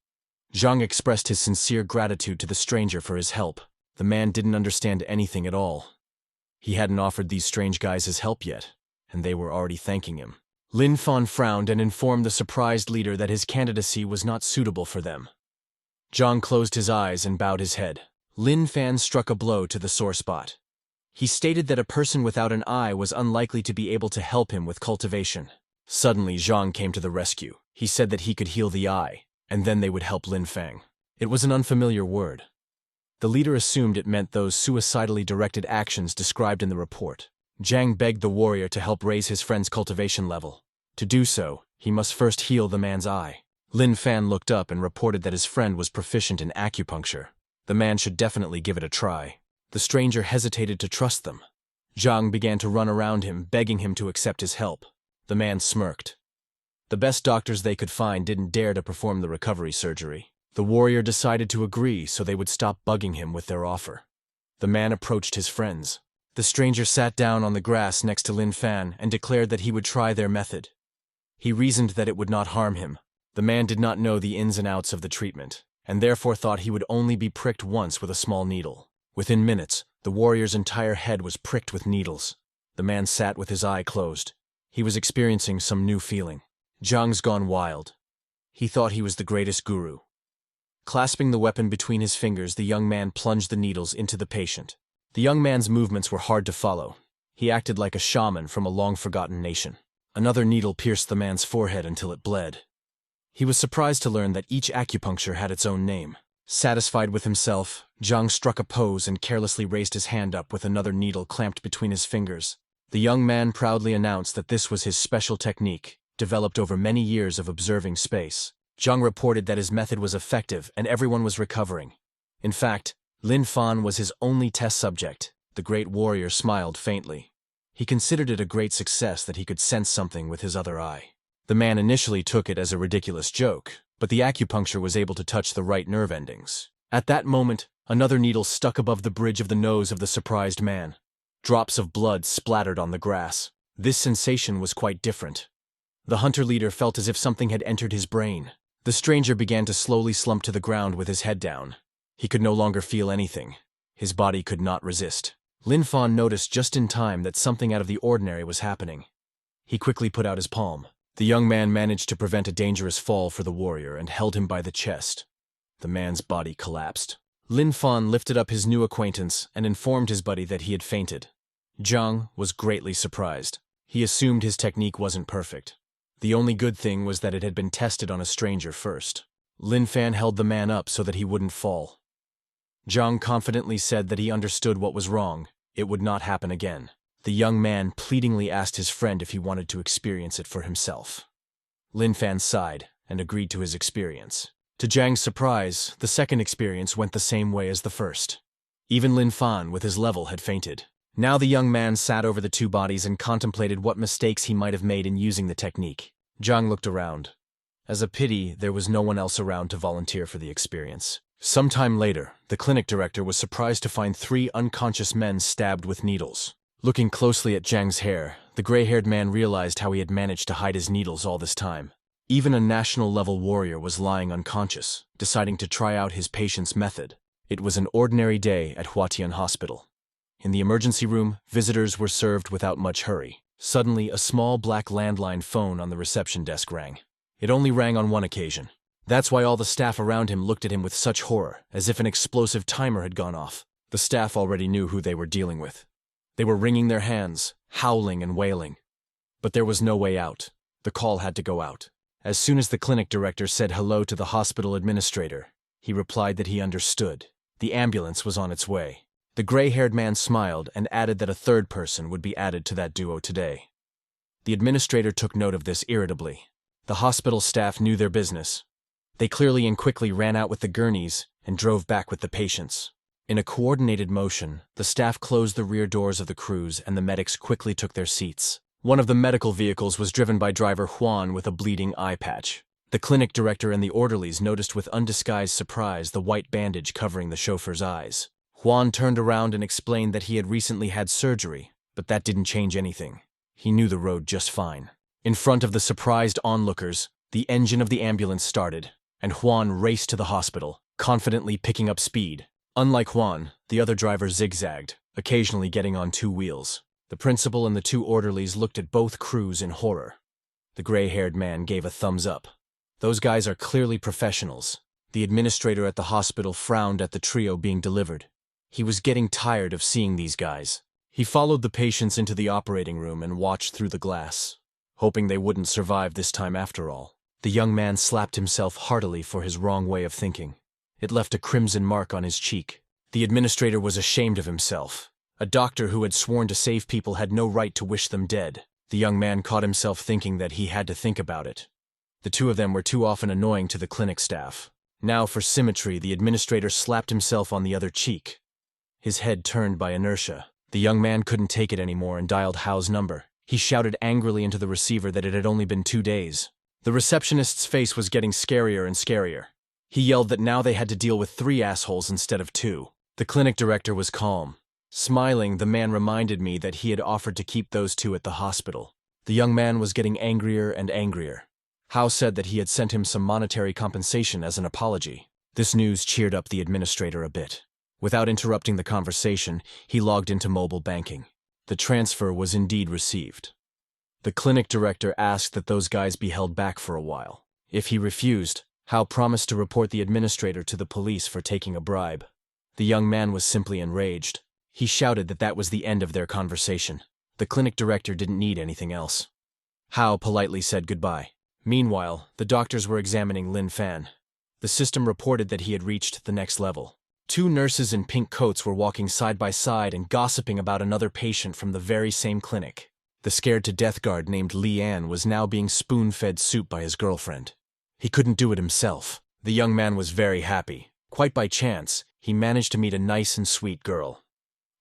Zhang expressed his sincere gratitude to the stranger for his help. The man didn't understand anything at all. He hadn't offered these strange guys his help yet, and they were already thanking him. Lin Fan frowned and informed the surprised leader that his candidacy was not suitable for them. Zhang closed his eyes and bowed his head. Lin Fan struck a blow to the sore spot. He stated that a person without an eye was unlikely to be able to help him with cultivation. Suddenly, Zhang came to the rescue. He said that he could heal the eye, and then they would help Lin Fang. It was an unfamiliar word. The leader assumed it meant those suicidally directed actions described in the report. Zhang begged the warrior to help raise his friend's cultivation level. To do so, he must first heal the man's eye. Lin Fan looked up and reported that his friend was proficient in acupuncture. The man should definitely give it a try. The stranger hesitated to trust them. Zhang began to run around him, begging him to accept his help. The man smirked. The best doctors they could find didn't dare to perform the recovery surgery. The warrior decided to agree so they would stop bugging him with their offer. The man approached his friends. The stranger sat down on the grass next to Lin Fan and declared that he would try their method. He reasoned that it would not harm him. The man did not know the ins and outs of the treatment, and therefore thought he would only be pricked once with a small needle. Within minutes, the warrior's entire head was pricked with needles. The man sat with his eye closed. He was experiencing some new feeling. Zhang's gone wild. He thought he was the greatest guru. Clasping the weapon between his fingers, the young man plunged the needles into the patient. The young man's movements were hard to follow. He acted like a shaman from a long-forgotten nation. Another needle pierced the man's forehead until it bled. He was surprised to learn that each acupuncture had its own name. Satisfied with himself, Zhang struck a pose and carelessly raised his hand up with another needle clamped between his fingers. The young man proudly announced that this was his special technique, developed over many years of observing space. Zhang reported that his method was effective and everyone was recovering. In fact, Lin Fan was his only test subject. The great warrior smiled faintly. He considered it a great success that he could sense something with his other eye. The man initially took it as a ridiculous joke, but the acupuncture was able to touch the right nerve endings. At that moment, another needle stuck above the bridge of the nose of the surprised man. Drops of blood splattered on the grass. This sensation was quite different. The hunter leader felt as if something had entered his brain. The stranger began to slowly slump to the ground with his head down. He could no longer feel anything. His body could not resist. Lin Fan noticed just in time that something out of the ordinary was happening. He quickly put out his palm. The young man managed to prevent a dangerous fall for the warrior and held him by the chest. The man's body collapsed. Lin Fan lifted up his new acquaintance and informed his buddy that he had fainted. Zhang was greatly surprised. He assumed his technique wasn't perfect. The only good thing was that it had been tested on a stranger first. Lin Fan held the man up so that he wouldn't fall. Zhang confidently said that he understood what was wrong. It would not happen again. The young man pleadingly asked his friend if he wanted to experience it for himself. Lin Fan sighed and agreed to his experience. To Zhang's surprise, the second experience went the same way as the first. Even Lin Fan, with his level, had fainted. Now the young man sat over the two bodies and contemplated what mistakes he might have made in using the technique. Zhang looked around. As a pity, there was no one else around to volunteer for the experience. Some time later, the clinic director was surprised to find 3 unconscious men stabbed with needles. Looking closely at Zhang's hair, the gray-haired man realized how he had managed to hide his needles all this time. Even a national-level warrior was lying unconscious, deciding to try out his patient's method. It was an ordinary day at Huatian Hospital. In the emergency room, visitors were served without much hurry. Suddenly, a small black landline phone on the reception desk rang. It only rang on one occasion. That's why all the staff around him looked at him with such horror, as if an explosive timer had gone off. The staff already knew who they were dealing with. They were wringing their hands, howling and wailing. But there was no way out. The call had to go out. As soon as the clinic director said hello to the hospital administrator, he replied that he understood. The ambulance was on its way. The gray-haired man smiled and added that a third person would be added to that duo today. The administrator took note of this irritably. The hospital staff knew their business. They clearly and quickly ran out with the gurneys and drove back with the patients. In a coordinated motion, the staff closed the rear doors of the cruise and the medics quickly took their seats. One of the medical vehicles was driven by driver Juan with a bleeding eye patch. The clinic director and the orderlies noticed with undisguised surprise the white bandage covering the chauffeur's eyes. Juan turned around and explained that he had recently had surgery, but that didn't change anything. He knew the road just fine. In front of the surprised onlookers, the engine of the ambulance started, and Juan raced to the hospital, confidently picking up speed. Unlike Juan, the other driver zigzagged, occasionally getting on two wheels. The principal and the two orderlies looked at both crews in horror. The gray-haired man gave a thumbs up. Those guys are clearly professionals. The administrator at the hospital frowned at the trio being delivered. He was getting tired of seeing these guys. He followed the patients into the operating room and watched through the glass, hoping they wouldn't survive this time after all. The young man slapped himself heartily for his wrong way of thinking. It left a crimson mark on his cheek. The administrator was ashamed of himself. A doctor who had sworn to save people had no right to wish them dead. The young man caught himself thinking that he had to think about it. The two of them were too often annoying to the clinic staff. Now, for symmetry, the administrator slapped himself on the other cheek. His head turned by inertia. The young man couldn't take it anymore and dialed Hao's number. He shouted angrily into the receiver that it had only been 2 days. The receptionist's face was getting scarier and scarier. He yelled that now they had to deal with 3 assholes instead of 2. The clinic director was calm. Smiling, the man reminded me that he had offered to keep those 2 at the hospital. The young man was getting angrier and angrier. Hao said that he had sent him some monetary compensation as an apology. This news cheered up the administrator a bit. Without interrupting the conversation, he logged into mobile banking. The transfer was indeed received. The clinic director asked that those guys be held back for a while. If he refused, Hao promised to report the administrator to the police for taking a bribe. The young man was simply enraged. He shouted that that was the end of their conversation. The clinic director didn't need anything else. Hao politely said goodbye. Meanwhile, the doctors were examining Lin Fan. The system reported that he had reached the next level. 2 nurses in pink coats were walking side by side and gossiping about another patient from the very same clinic. The scared-to-death guard named Li An was now being spoon-fed soup by his girlfriend. He couldn't do it himself. The young man was very happy. Quite by chance, he managed to meet a nice and sweet girl.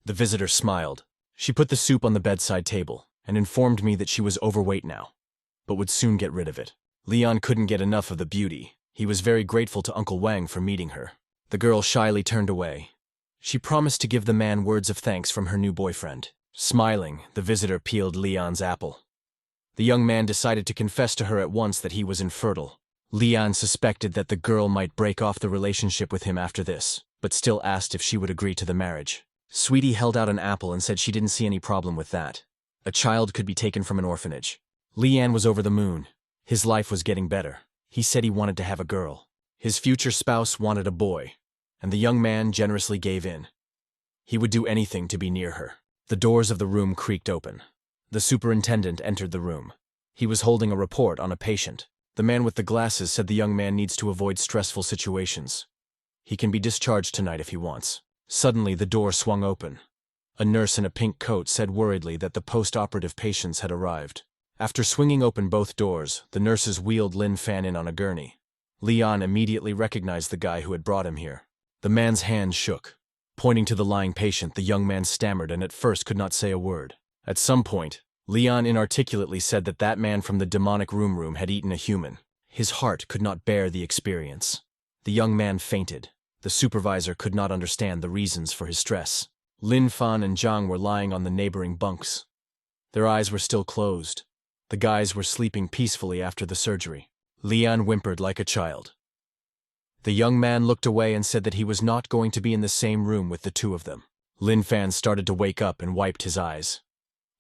The visitor smiled. She put the soup on the bedside table and informed me that she was overweight now, but would soon get rid of it. Leon couldn't get enough of the beauty. He was very grateful to Uncle Wang for meeting her. The girl shyly turned away. She promised to give the man words of thanks from her new boyfriend. Smiling, the visitor peeled Leon's apple. The young man decided to confess to her at once that he was infertile. Leon suspected that the girl might break off the relationship with him after this, but still asked if she would agree to the marriage. Sweetie held out an apple and said she didn't see any problem with that. A child could be taken from an orphanage. Leon was over the moon. His life was getting better. He said he wanted to have a girl. His future spouse wanted a boy, and the young man generously gave in. He would do anything to be near her. The doors of the room creaked open. The superintendent entered the room. He was holding a report on a patient. The man with the glasses said the young man needs to avoid stressful situations. He can be discharged tonight if he wants. Suddenly, the door swung open. A nurse in a pink coat said worriedly that the post-operative patients had arrived. After swinging open both doors, the nurses wheeled Lin Fan in on a gurney. Leon immediately recognized the guy who had brought him here. The man's hand shook. Pointing to the lying patient, the young man stammered and at first could not say a word. At some point, Leon inarticulately said that that man from the demonic room had eaten a human. His heart could not bear the experience. The young man fainted. The supervisor could not understand the reasons for his stress. Lin Fan and Zhang were lying on the neighboring bunks. Their eyes were still closed. The guys were sleeping peacefully after the surgery. Leon whimpered like a child. The young man looked away and said that he was not going to be in the same room with the two of them. Lin Fan started to wake up and wiped his eyes.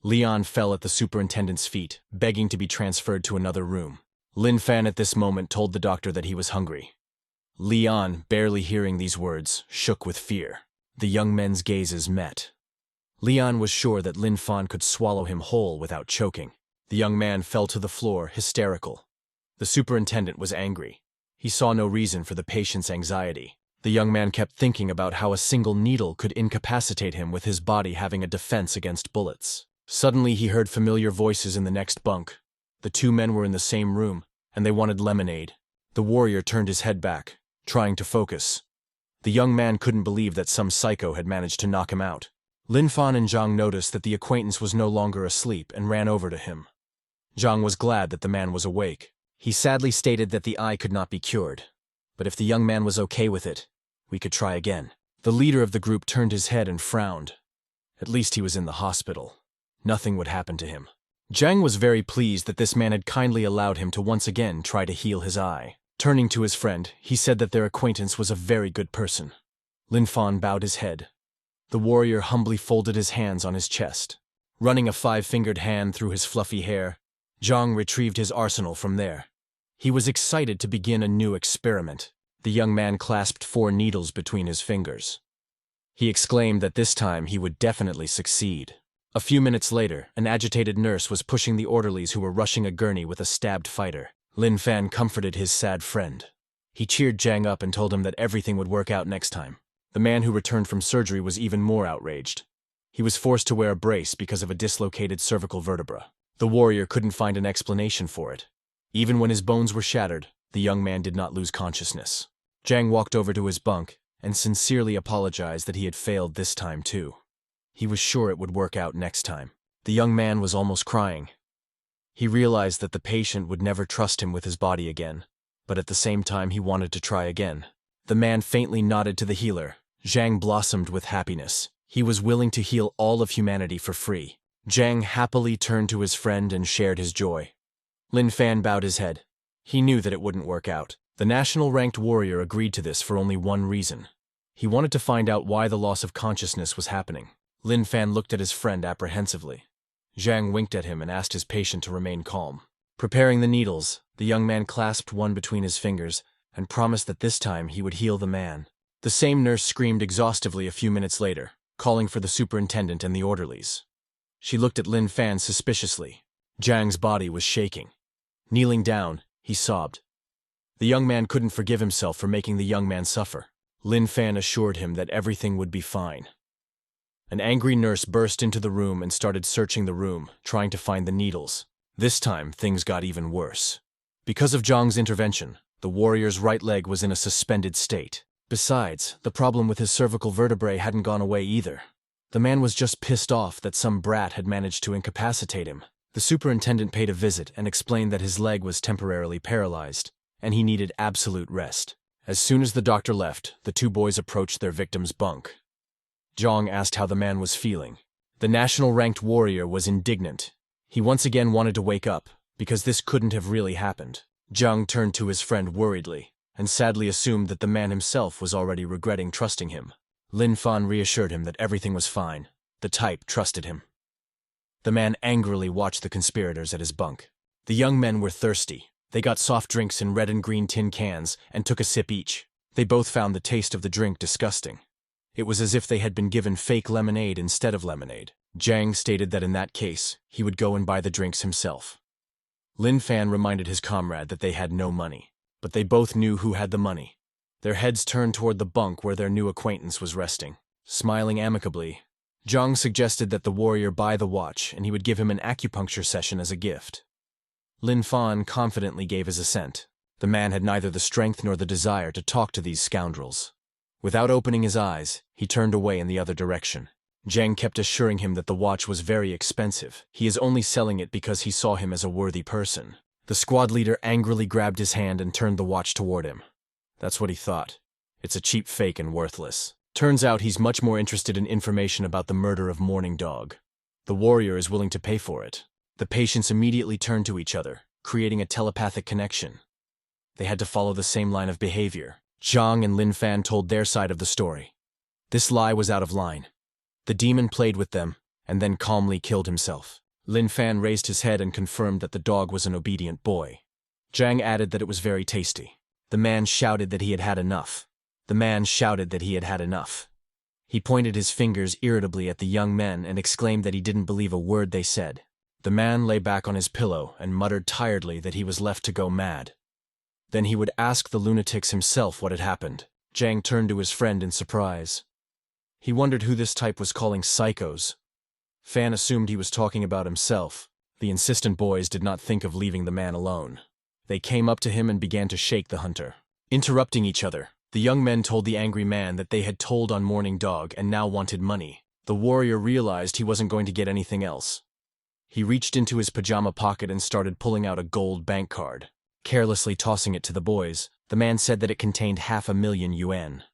Leon fell at the superintendent's feet, begging to be transferred to another room. Lin Fan at this moment told the doctor that he was hungry. Leon, barely hearing these words, shook with fear. The young men's gazes met. Leon was sure that Lin Fan could swallow him whole without choking. The young man fell to the floor, hysterical. The superintendent was angry. He saw no reason for the patient's anxiety. The young man kept thinking about how a single needle could incapacitate him with his body having a defense against bullets. Suddenly he heard familiar voices in the next bunk. The two men were in the same room, and they wanted lemonade. The warrior turned his head back, trying to focus. The young man couldn't believe that some psycho had managed to knock him out. Lin Fan and Zhang noticed that the acquaintance was no longer asleep and ran over to him. Zhang was glad that the man was awake. He sadly stated that the eye could not be cured, but if the young man was okay with it, we could try again. The leader of the group turned his head and frowned. At least he was in the hospital. Nothing would happen to him. Zhang was very pleased that this man had kindly allowed him to once again try to heal his eye. Turning to his friend, he said that their acquaintance was a very good person. Lin Fan bowed his head. The warrior humbly folded his hands on his chest. Running a 5-fingered hand through his fluffy hair, Zhang retrieved his arsenal from there. He was excited to begin a new experiment. The young man clasped 4 needles between his fingers. He exclaimed that this time he would definitely succeed. A few minutes later, an agitated nurse was pushing the orderlies who were rushing a gurney with a stabbed fighter. Lin Fan comforted his sad friend. He cheered Zhang up and told him that everything would work out next time. The man who returned from surgery was even more outraged. He was forced to wear a brace because of a dislocated cervical vertebra. The warrior couldn't find an explanation for it. Even when his bones were shattered, the young man did not lose consciousness. Zhang walked over to his bunk and sincerely apologized that he had failed this time too. He was sure it would work out next time. The young man was almost crying. He realized that the patient would never trust him with his body again, but at the same time he wanted to try again. The man faintly nodded to the healer. Zhang blossomed with happiness. He was willing to heal all of humanity for free. Zhang happily turned to his friend and shared his joy. Lin Fan bowed his head. He knew that it wouldn't work out. The national ranked warrior agreed to this for only one reason. He wanted to find out why the loss of consciousness was happening. Lin Fan looked at his friend apprehensively. Zhang winked at him and asked his patient to remain calm. Preparing the needles, the young man clasped one between his fingers and promised that this time he would heal the man. The same nurse screamed exhaustively a few minutes later, calling for the superintendent and the orderlies. She looked at Lin Fan suspiciously. Zhang's body was shaking. Kneeling down, he sobbed. The young man couldn't forgive himself for making the young man suffer. Lin Fan assured him that everything would be fine. An angry nurse burst into the room and started searching the room, trying to find the needles. This time, things got even worse. Because of Zhang's intervention, the warrior's right leg was in a suspended state. Besides, the problem with his cervical vertebrae hadn't gone away either. The man was just pissed off that some brat had managed to incapacitate him. The superintendent paid a visit and explained that his leg was temporarily paralyzed, and he needed absolute rest. As soon as the doctor left, the 2 boys approached their victim's bunk. Zhang asked how the man was feeling. The national-ranked warrior was indignant. He once again wanted to wake up, because this couldn't have really happened. Zhang turned to his friend worriedly, and sadly assumed that the man himself was already regretting trusting him. Lin Fan reassured him that everything was fine. The type trusted him. The man angrily watched the conspirators at his bunk. The young men were thirsty. They got soft drinks in red and green tin cans and took a sip each. They both found the taste of the drink disgusting. It was as if they had been given fake lemonade instead of lemonade. Zhang stated that in that case, he would go and buy the drinks himself. Lin Fan reminded his comrade that they had no money, but they both knew who had the money. Their heads turned toward the bunk where their new acquaintance was resting. Smiling amicably, Zhang suggested that the warrior buy the watch and he would give him an acupuncture session as a gift. Lin Fan confidently gave his assent. The man had neither the strength nor the desire to talk to these scoundrels. Without opening his eyes, he turned away in the other direction. Zhang kept assuring him that the watch was very expensive. He is only selling it because he saw him as a worthy person. The squad leader angrily grabbed his hand and turned the watch toward him. That's what he thought. It's a cheap fake and worthless. Turns out he's much more interested in information about the murder of Morning Dog. The warrior is willing to pay for it. The patients immediately turned to each other, creating a telepathic connection. They had to follow the same line of behavior. Zhang and Lin Fan told their side of the story. This lie was out of line. The demon played with them, and then calmly killed himself. Lin Fan raised his head and confirmed that the dog was an obedient boy. Zhang added that it was very tasty. The man shouted that he had had enough. The man shouted that he had had enough. He pointed his fingers irritably at the young men and exclaimed that he didn't believe a word they said. The man lay back on his pillow and muttered tiredly that he was left to go mad. Then he would ask the lunatics himself what had happened. Jiang turned to his friend in surprise. He wondered who this type was calling psychos. Fan assumed he was talking about himself. The insistent boys did not think of leaving the man alone. They came up to him and began to shake the hunter. Interrupting each other, the young men told the angry man that they had told on Morning Dog and now wanted money. The warrior realized he wasn't going to get anything else. He reached into his pajama pocket and started pulling out a gold bank card. Carelessly tossing it to the boys, the man said that it contained 500,000 yuan.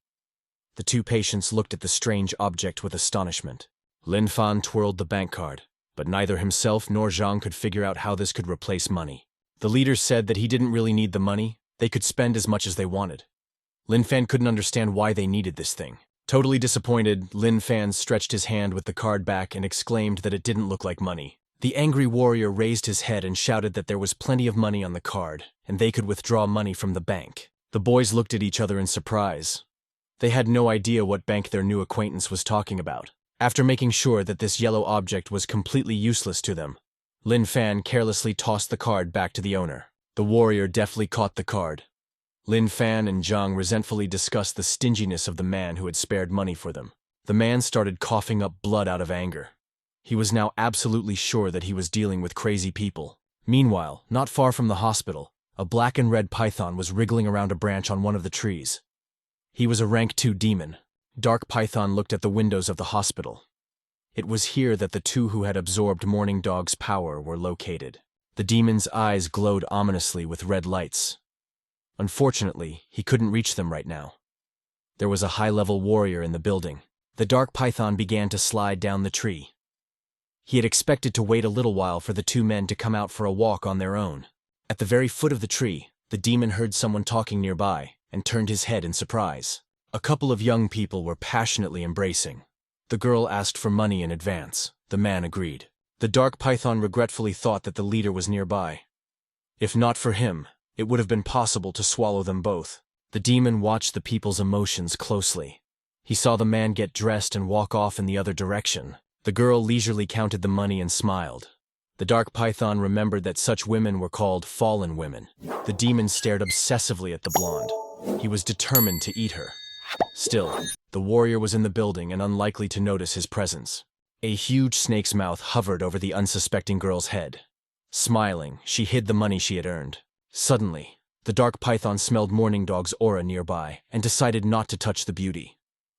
The two patients looked at the strange object with astonishment. Lin Fan twirled the bank card, but neither himself nor Zhang could figure out how this could replace money. The leader said that he didn't really need the money, they could spend as much as they wanted. Lin Fan couldn't understand why they needed this thing. Totally disappointed, Lin Fan stretched his hand with the card back and exclaimed that it didn't look like money. The angry warrior raised his head and shouted that there was plenty of money on the card, and they could withdraw money from the bank. The boys looked at each other in surprise. They had no idea what bank their new acquaintance was talking about. After making sure that this yellow object was completely useless to them, Lin Fan carelessly tossed the card back to the owner. The warrior deftly caught the card. Lin Fan and Zhang resentfully discussed the stinginess of the man who had spared money for them. The man started coughing up blood out of anger. He was now absolutely sure that he was dealing with crazy people. Meanwhile, not far from the hospital, a black and red python was wriggling around a branch on one of the trees. He was a rank 2 demon. Dark Python looked at the windows of the hospital. It was here that the two who had absorbed Morning Dog's power were located. The demon's eyes glowed ominously with red lights. Unfortunately, he couldn't reach them right now. There was a high-level warrior in the building. The Dark Python began to slide down the tree. He had expected to wait a little while for the two men to come out for a walk on their own. At the very foot of the tree, the demon heard someone talking nearby and turned his head in surprise. A couple of young people were passionately embracing. The girl asked for money in advance. The man agreed. The Dark Python regretfully thought that the leader was nearby. If not for him, it would have been possible to swallow them both. The demon watched the people's emotions closely. He saw the man get dressed and walk off in the other direction. The girl leisurely counted the money and smiled. The Dark Python remembered that such women were called fallen women. The demon stared obsessively at the blonde. He was determined to eat her. Still, the warrior was in the building and unlikely to notice his presence. A huge snake's mouth hovered over the unsuspecting girl's head. Smiling, she hid the money she had earned. Suddenly, the Dark Python smelled Morning Dog's aura nearby and decided not to touch the beauty.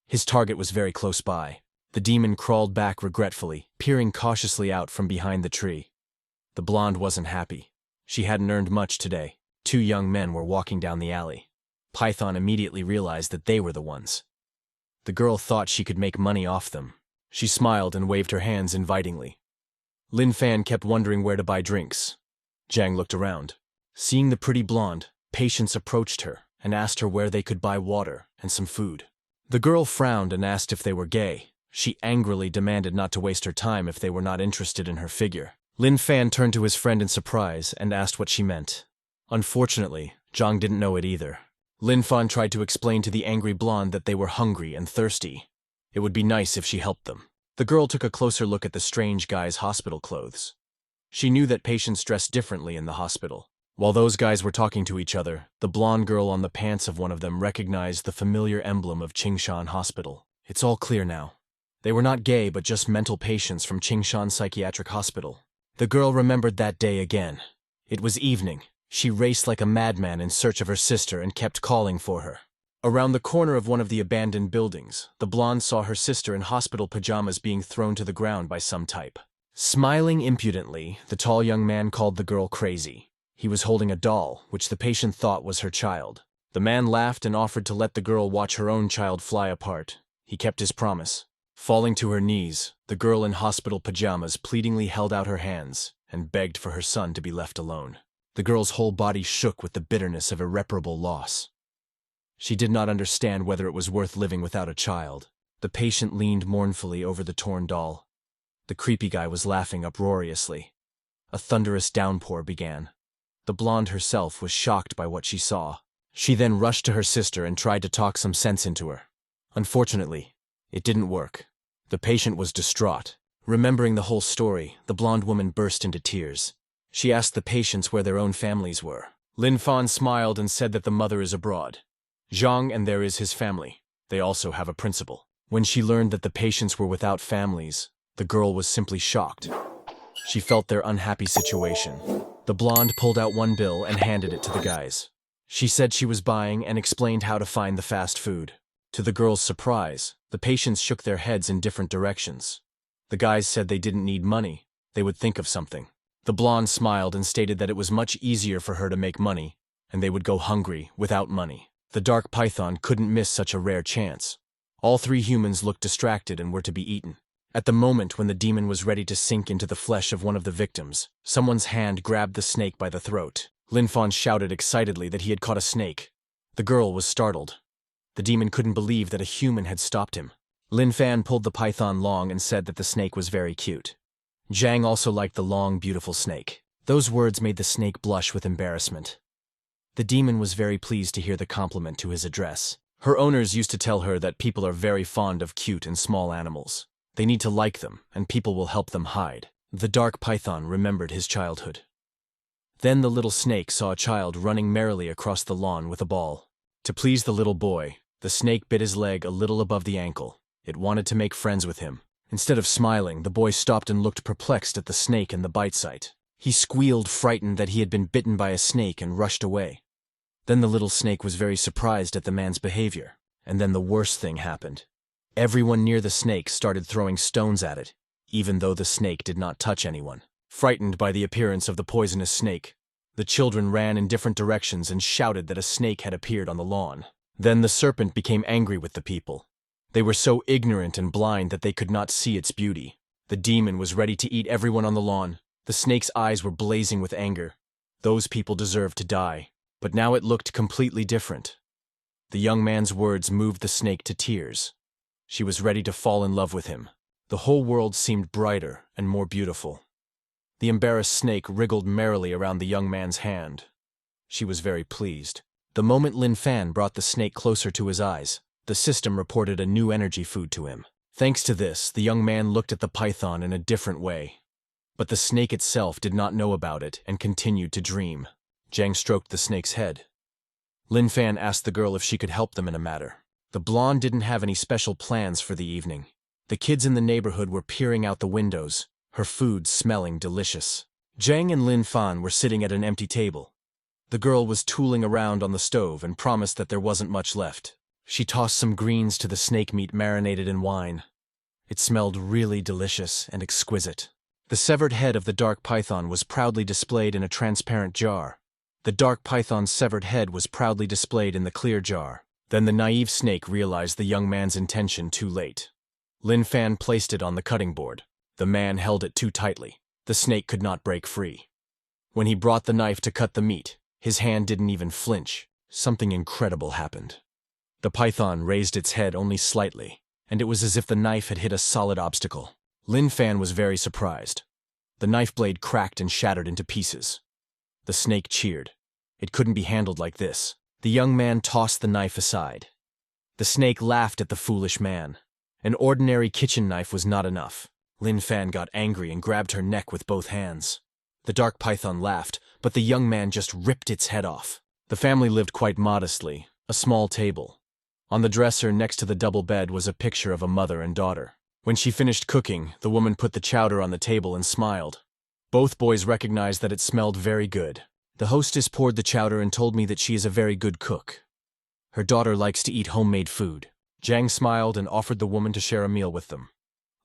His target was very close by. The demon crawled back regretfully, peering cautiously out from behind the tree. The blonde wasn't happy. She hadn't earned much today. Two young men were walking down the alley. Python immediately realized that they were the ones. The girl thought she could make money off them. She smiled and waved her hands invitingly. Lin Fan kept wondering where to buy drinks. Jiang looked around. Seeing the pretty blonde, patients approached her and asked her where they could buy water and some food. The girl frowned and asked if they were gay. She angrily demanded not to waste her time if they were not interested in her figure. Lin Fan turned to his friend in surprise and asked what she meant. Unfortunately, Zhang didn't know it either. Lin Fan tried to explain to the angry blonde that they were hungry and thirsty. It would be nice if she helped them. The girl took a closer look at the strange guy's hospital clothes. She knew that patients dressed differently in the hospital. While those guys were talking to each other, the blonde girl on the pants of one of them recognized the familiar emblem of Qingshan Hospital. It's all clear now. They were not gay but just mental patients from Qingshan Psychiatric Hospital. The girl remembered that day again. It was evening. She raced like a madman in search of her sister and kept calling for her. Around the corner of one of the abandoned buildings, the blonde saw her sister in hospital pajamas being thrown to the ground by some type. Smiling impudently, the tall young man called the girl crazy. He was holding a doll, which the patient thought was her child. The man laughed and offered to let the girl watch her own child fly apart. He kept his promise. Falling to her knees, the girl in hospital pajamas pleadingly held out her hands and begged for her son to be left alone. The girl's whole body shook with the bitterness of irreparable loss. She did not understand whether it was worth living without a child. The patient leaned mournfully over the torn doll. The creepy guy was laughing uproariously. A thunderous downpour began. The blonde herself was shocked by what she saw. She then rushed to her sister and tried to talk some sense into her. Unfortunately, it didn't work. The patient was distraught. Remembering the whole story, the blonde woman burst into tears. She asked the patients where their own families were. Lin Fan smiled and said that the mother is abroad. Zhang, and there is his family. They also have a principal. When she learned that the patients were without families, the girl was simply shocked. She felt their unhappy situation. The blonde pulled out one bill and handed it to the guys. She said she was buying and explained how to find the fast food. To the girl's surprise, the patients shook their heads in different directions. The guys said they didn't need money, they would think of something. The blonde smiled and stated that it was much easier for her to make money, and they would go hungry without money. The dark python couldn't miss such a rare chance. All three humans looked distracted and were to be eaten. At the moment when the demon was ready to sink into the flesh of one of the victims, someone's hand grabbed the snake by the throat. Lin Fan shouted excitedly that he had caught a snake. The girl was startled. The demon couldn't believe that a human had stopped him. Lin Fan pulled the python long and said that the snake was very cute. Zhang also liked the long, beautiful snake. Those words made the snake blush with embarrassment. The demon was very pleased to hear the compliment to his address. Her owners used to tell her that people are very fond of cute and small animals. They need to like them, and people will help them hide. The dark python remembered his childhood. Then the little snake saw a child running merrily across the lawn with a ball. To please the little boy, the snake bit his leg a little above the ankle. It wanted to make friends with him. Instead of smiling, the boy stopped and looked perplexed at the snake and the bite site. He squealed, frightened that he had been bitten by a snake, and rushed away. Then the little snake was very surprised at the man's behavior. And then the worst thing happened. Everyone near the snake started throwing stones at it, even though the snake did not touch anyone. Frightened by the appearance of the poisonous snake, the children ran in different directions and shouted that a snake had appeared on the lawn. Then the serpent became angry with the people. They were so ignorant and blind that they could not see its beauty. The demon was ready to eat everyone on the lawn. The snake's eyes were blazing with anger. Those people deserved to die. But now it looked completely different. The young man's words moved the snake to tears. She was ready to fall in love with him. The whole world seemed brighter and more beautiful. The embarrassed snake wriggled merrily around the young man's hand. She was very pleased. The moment Lin Fan brought the snake closer to his eyes, the system reported a new energy food to him. Thanks to this, the young man looked at the python in a different way. But the snake itself did not know about it and continued to dream. Zhang stroked the snake's head. Lin Fan asked the girl if she could help them in a matter. The blonde didn't have any special plans for the evening. The kids in the neighborhood were peering out the windows, her food smelling delicious. Zhang and Lin Fan were sitting at an empty table. The girl was tooling around on the stove and promised that there wasn't much left. She tossed some greens to the snake meat marinated in wine. It smelled really delicious and exquisite. The severed head of the dark python was proudly displayed in a transparent jar. The dark python's severed head was proudly displayed in the clear jar. Then the naive snake realized the young man's intention too late. Lin Fan placed it on the cutting board. The man held it too tightly. The snake could not break free. When he brought the knife to cut the meat, his hand didn't even flinch. Something incredible happened. The python raised its head only slightly, and it was as if the knife had hit a solid obstacle. Lin Fan was very surprised. The knife blade cracked and shattered into pieces. The snake cheered. It couldn't be handled like this. The young man tossed the knife aside. The snake laughed at the foolish man. An ordinary kitchen knife was not enough. Lin Fan got angry and grabbed her neck with both hands. The dark python laughed, but the young man just ripped its head off. The family lived quite modestly, a small table. On the dresser next to the double bed was a picture of a mother and daughter. When she finished cooking, the woman put the chowder on the table and smiled. Both boys recognized that it smelled very good. The hostess poured the chowder and told me that she is a very good cook. Her daughter likes to eat homemade food. Zhang smiled and offered the woman to share a meal with them.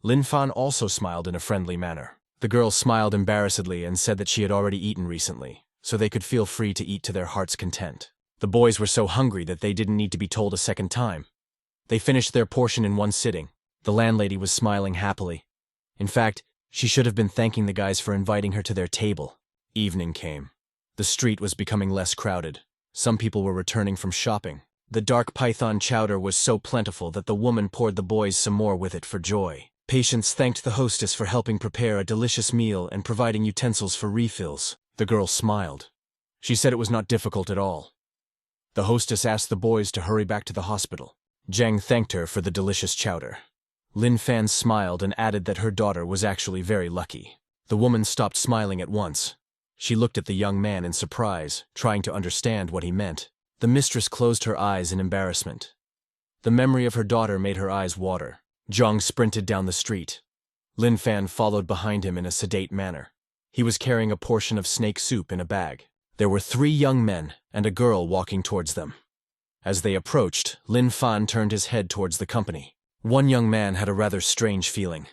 Lin Fan also smiled in a friendly manner. The girl smiled embarrassedly and said that she had already eaten recently, so they could feel free to eat to their heart's content. The boys were so hungry that they didn't need to be told a second time. They finished their portion in one sitting. The landlady was smiling happily. In fact, she should have been thanking the guys for inviting her to their table. Evening came. The street was becoming less crowded. Some people were returning from shopping. The dark python chowder was so plentiful that the woman poured the boys some more with it for joy. Patients thanked the hostess for helping prepare a delicious meal and providing utensils for refills. The girl smiled. She said it was not difficult at all. The hostess asked the boys to hurry back to the hospital. Zhang thanked her for the delicious chowder. Lin Fan smiled and added that her daughter was actually very lucky. The woman stopped smiling at once. She looked at the young man in surprise, trying to understand what he meant. The mistress closed her eyes in embarrassment. The memory of her daughter made her eyes water. Zhang sprinted down the street. Lin Fan followed behind him in a sedate manner. He was carrying a portion of snake soup in a bag. There were 3 young men and a girl walking towards them. As they approached, Lin Fan turned his head towards the company. One young man had a rather strange feeling.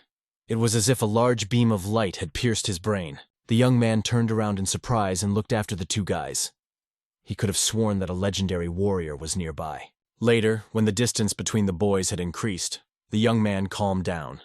It was as if a large beam of light had pierced his brain. The young man turned around in surprise and looked after the 2 guys. He could have sworn that a legendary warrior was nearby. Later, when the distance between the boys had increased, the young man calmed down.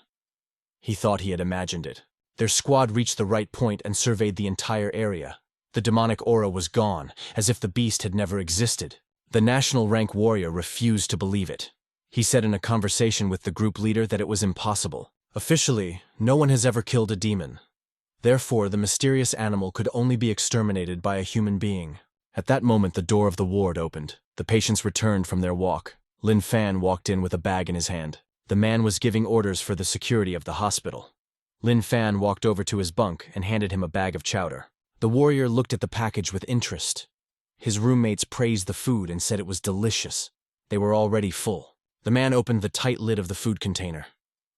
He thought he had imagined it. Their squad reached the right point and surveyed the entire area. The demonic aura was gone, as if the beast had never existed. The national rank warrior refused to believe it. He said in a conversation with the group leader that it was impossible. Officially, no one has ever killed a demon. Therefore, the mysterious animal could only be exterminated by a human being. At that moment, the door of the ward opened. The patients returned from their walk. Lin Fan walked in with a bag in his hand. The man was giving orders for the security of the hospital. Lin Fan walked over to his bunk and handed him a bag of chowder. The warrior looked at the package with interest. His roommates praised the food and said it was delicious. They were already full. The man opened the tight lid of the food container.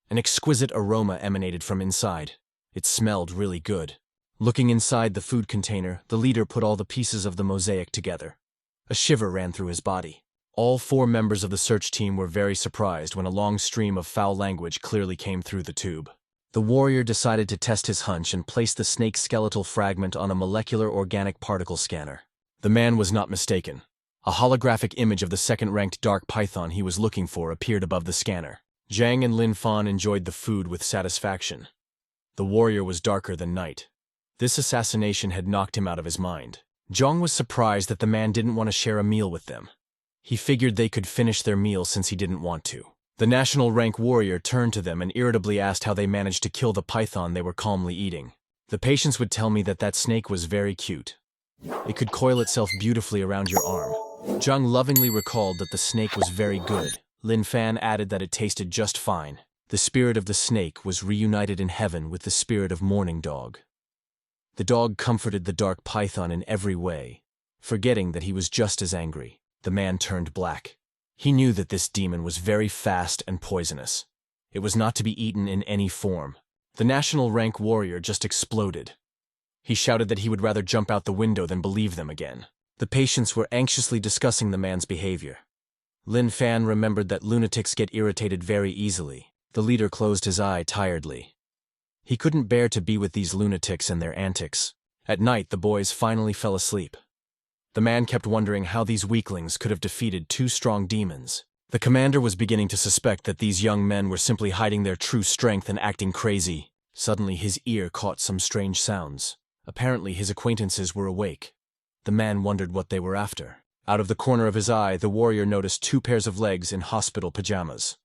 An exquisite aroma emanated from inside. It smelled really good. Looking inside the food container, the leader put all the pieces of the mosaic together. A shiver ran through his body. All 4 members of the search team were very surprised when a long stream of foul language clearly came through the tube. The warrior decided to test his hunch and placed the snake skeletal fragment on a molecular organic particle scanner. The man was not mistaken. A holographic image of the 2nd-ranked dark python he was looking for appeared above the scanner. Zhang and Lin Fan enjoyed the food with satisfaction. The warrior was darker than night. This assassination had knocked him out of his mind. Zhang was surprised that the man didn't want to share a meal with them. He figured they could finish their meal since he didn't want to. The national rank warrior turned to them and irritably asked how they managed to kill the python they were calmly eating. The patients would tell me that snake was very cute. It could coil itself beautifully around your arm. Zhang lovingly recalled that the snake was very good. Lin Fan added that it tasted just fine. The spirit of the snake was reunited in heaven with the spirit of Morning Dog. The dog comforted the dark python in every way. Forgetting that he was just as angry, the man turned black. He knew that this demon was very fast and poisonous. It was not to be eaten in any form. The national rank warrior just exploded. He shouted that he would rather jump out the window than believe them again. The patients were anxiously discussing the man's behavior. Lin Fan remembered that lunatics get irritated very easily. The leader closed his eye tiredly. He couldn't bear to be with these lunatics and their antics. At night, the boys finally fell asleep. The man kept wondering how these weaklings could have defeated 2 strong demons. The commander was beginning to suspect that these young men were simply hiding their true strength and acting crazy. Suddenly, his ear caught some strange sounds. Apparently, his acquaintances were awake. The man wondered what they were after. Out of the corner of his eye, the warrior noticed 2 pairs of legs in hospital pajamas.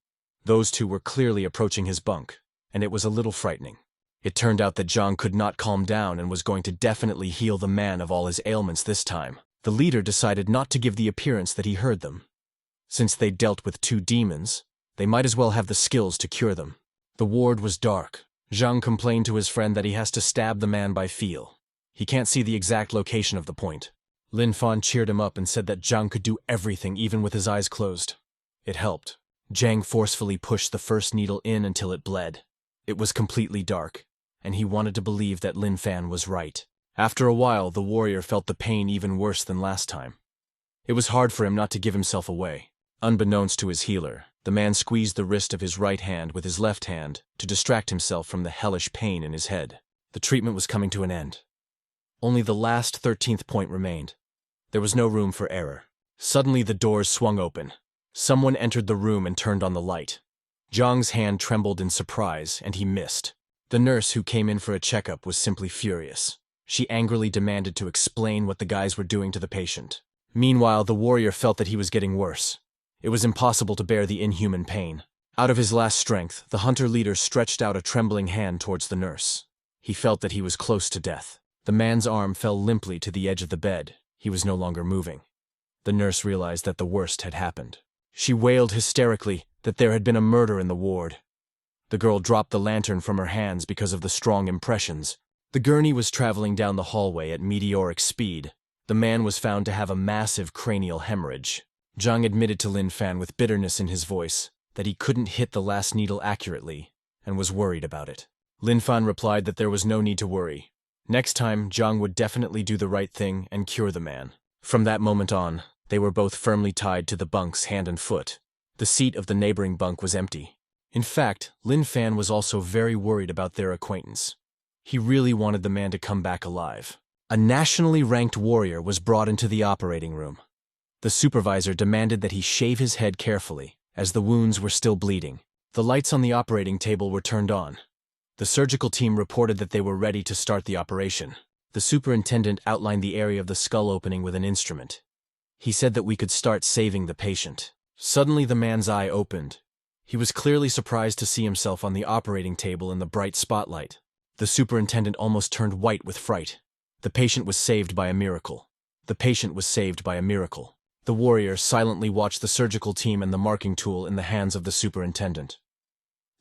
Those 2 were clearly approaching his bunk, and it was a little frightening. It turned out that Zhang could not calm down and was going to definitely heal the man of all his ailments this time. The leader decided not to give the appearance that he heard them. Since they dealt with 2 demons, they might as well have the skills to cure them. The ward was dark. Zhang complained to his friend that he has to stab the man by feel. He can't see the exact location of the point. Lin Fan cheered him up and said that Zhang could do everything even with his eyes closed. It helped. Zhang forcefully pushed the first needle in until it bled. It was completely dark, and he wanted to believe that Lin Fan was right. After a while, the warrior felt the pain even worse than last time. It was hard for him not to give himself away. Unbeknownst to his healer, the man squeezed the wrist of his right hand with his left hand to distract himself from the hellish pain in his head. The treatment was coming to an end. Only the last 13th point remained. There was no room for error. Suddenly the doors swung open. Someone entered the room and turned on the light. Zhang's hand trembled in surprise, and he missed. The nurse who came in for a checkup was simply furious. She angrily demanded to explain what the guys were doing to the patient. Meanwhile, the warrior felt that he was getting worse. It was impossible to bear the inhuman pain. Out of his last strength, the hunter leader stretched out a trembling hand towards the nurse. He felt that he was close to death. The man's arm fell limply to the edge of the bed. He was no longer moving. The nurse realized that the worst had happened. She wailed hysterically that there had been a murder in the ward. The girl dropped the lantern from her hands because of the strong impressions. The gurney was traveling down the hallway at meteoric speed. The man was found to have a massive cranial hemorrhage. Zhang admitted to Lin Fan with bitterness in his voice that he couldn't hit the last needle accurately and was worried about it. Lin Fan replied that there was no need to worry. Next time, Zhang would definitely do the right thing and cure the man. From that moment on, they were both firmly tied to the bunks hand and foot. The seat of the neighboring bunk was empty. In fact, Lin Fan was also very worried about their acquaintance. He really wanted the man to come back alive. A nationally ranked warrior was brought into the operating room. The supervisor demanded that he shave his head carefully, as the wounds were still bleeding. The lights on the operating table were turned on. The surgical team reported that they were ready to start the operation. The superintendent outlined the area of the skull opening with an instrument. He said that we could start saving the patient. Suddenly the man's eye opened. He was clearly surprised to see himself on the operating table in the bright spotlight. The superintendent almost turned white with fright. The patient was saved by a miracle. The patient was saved by a miracle. The warrior silently watched the surgical team and the marking tool in the hands of the superintendent.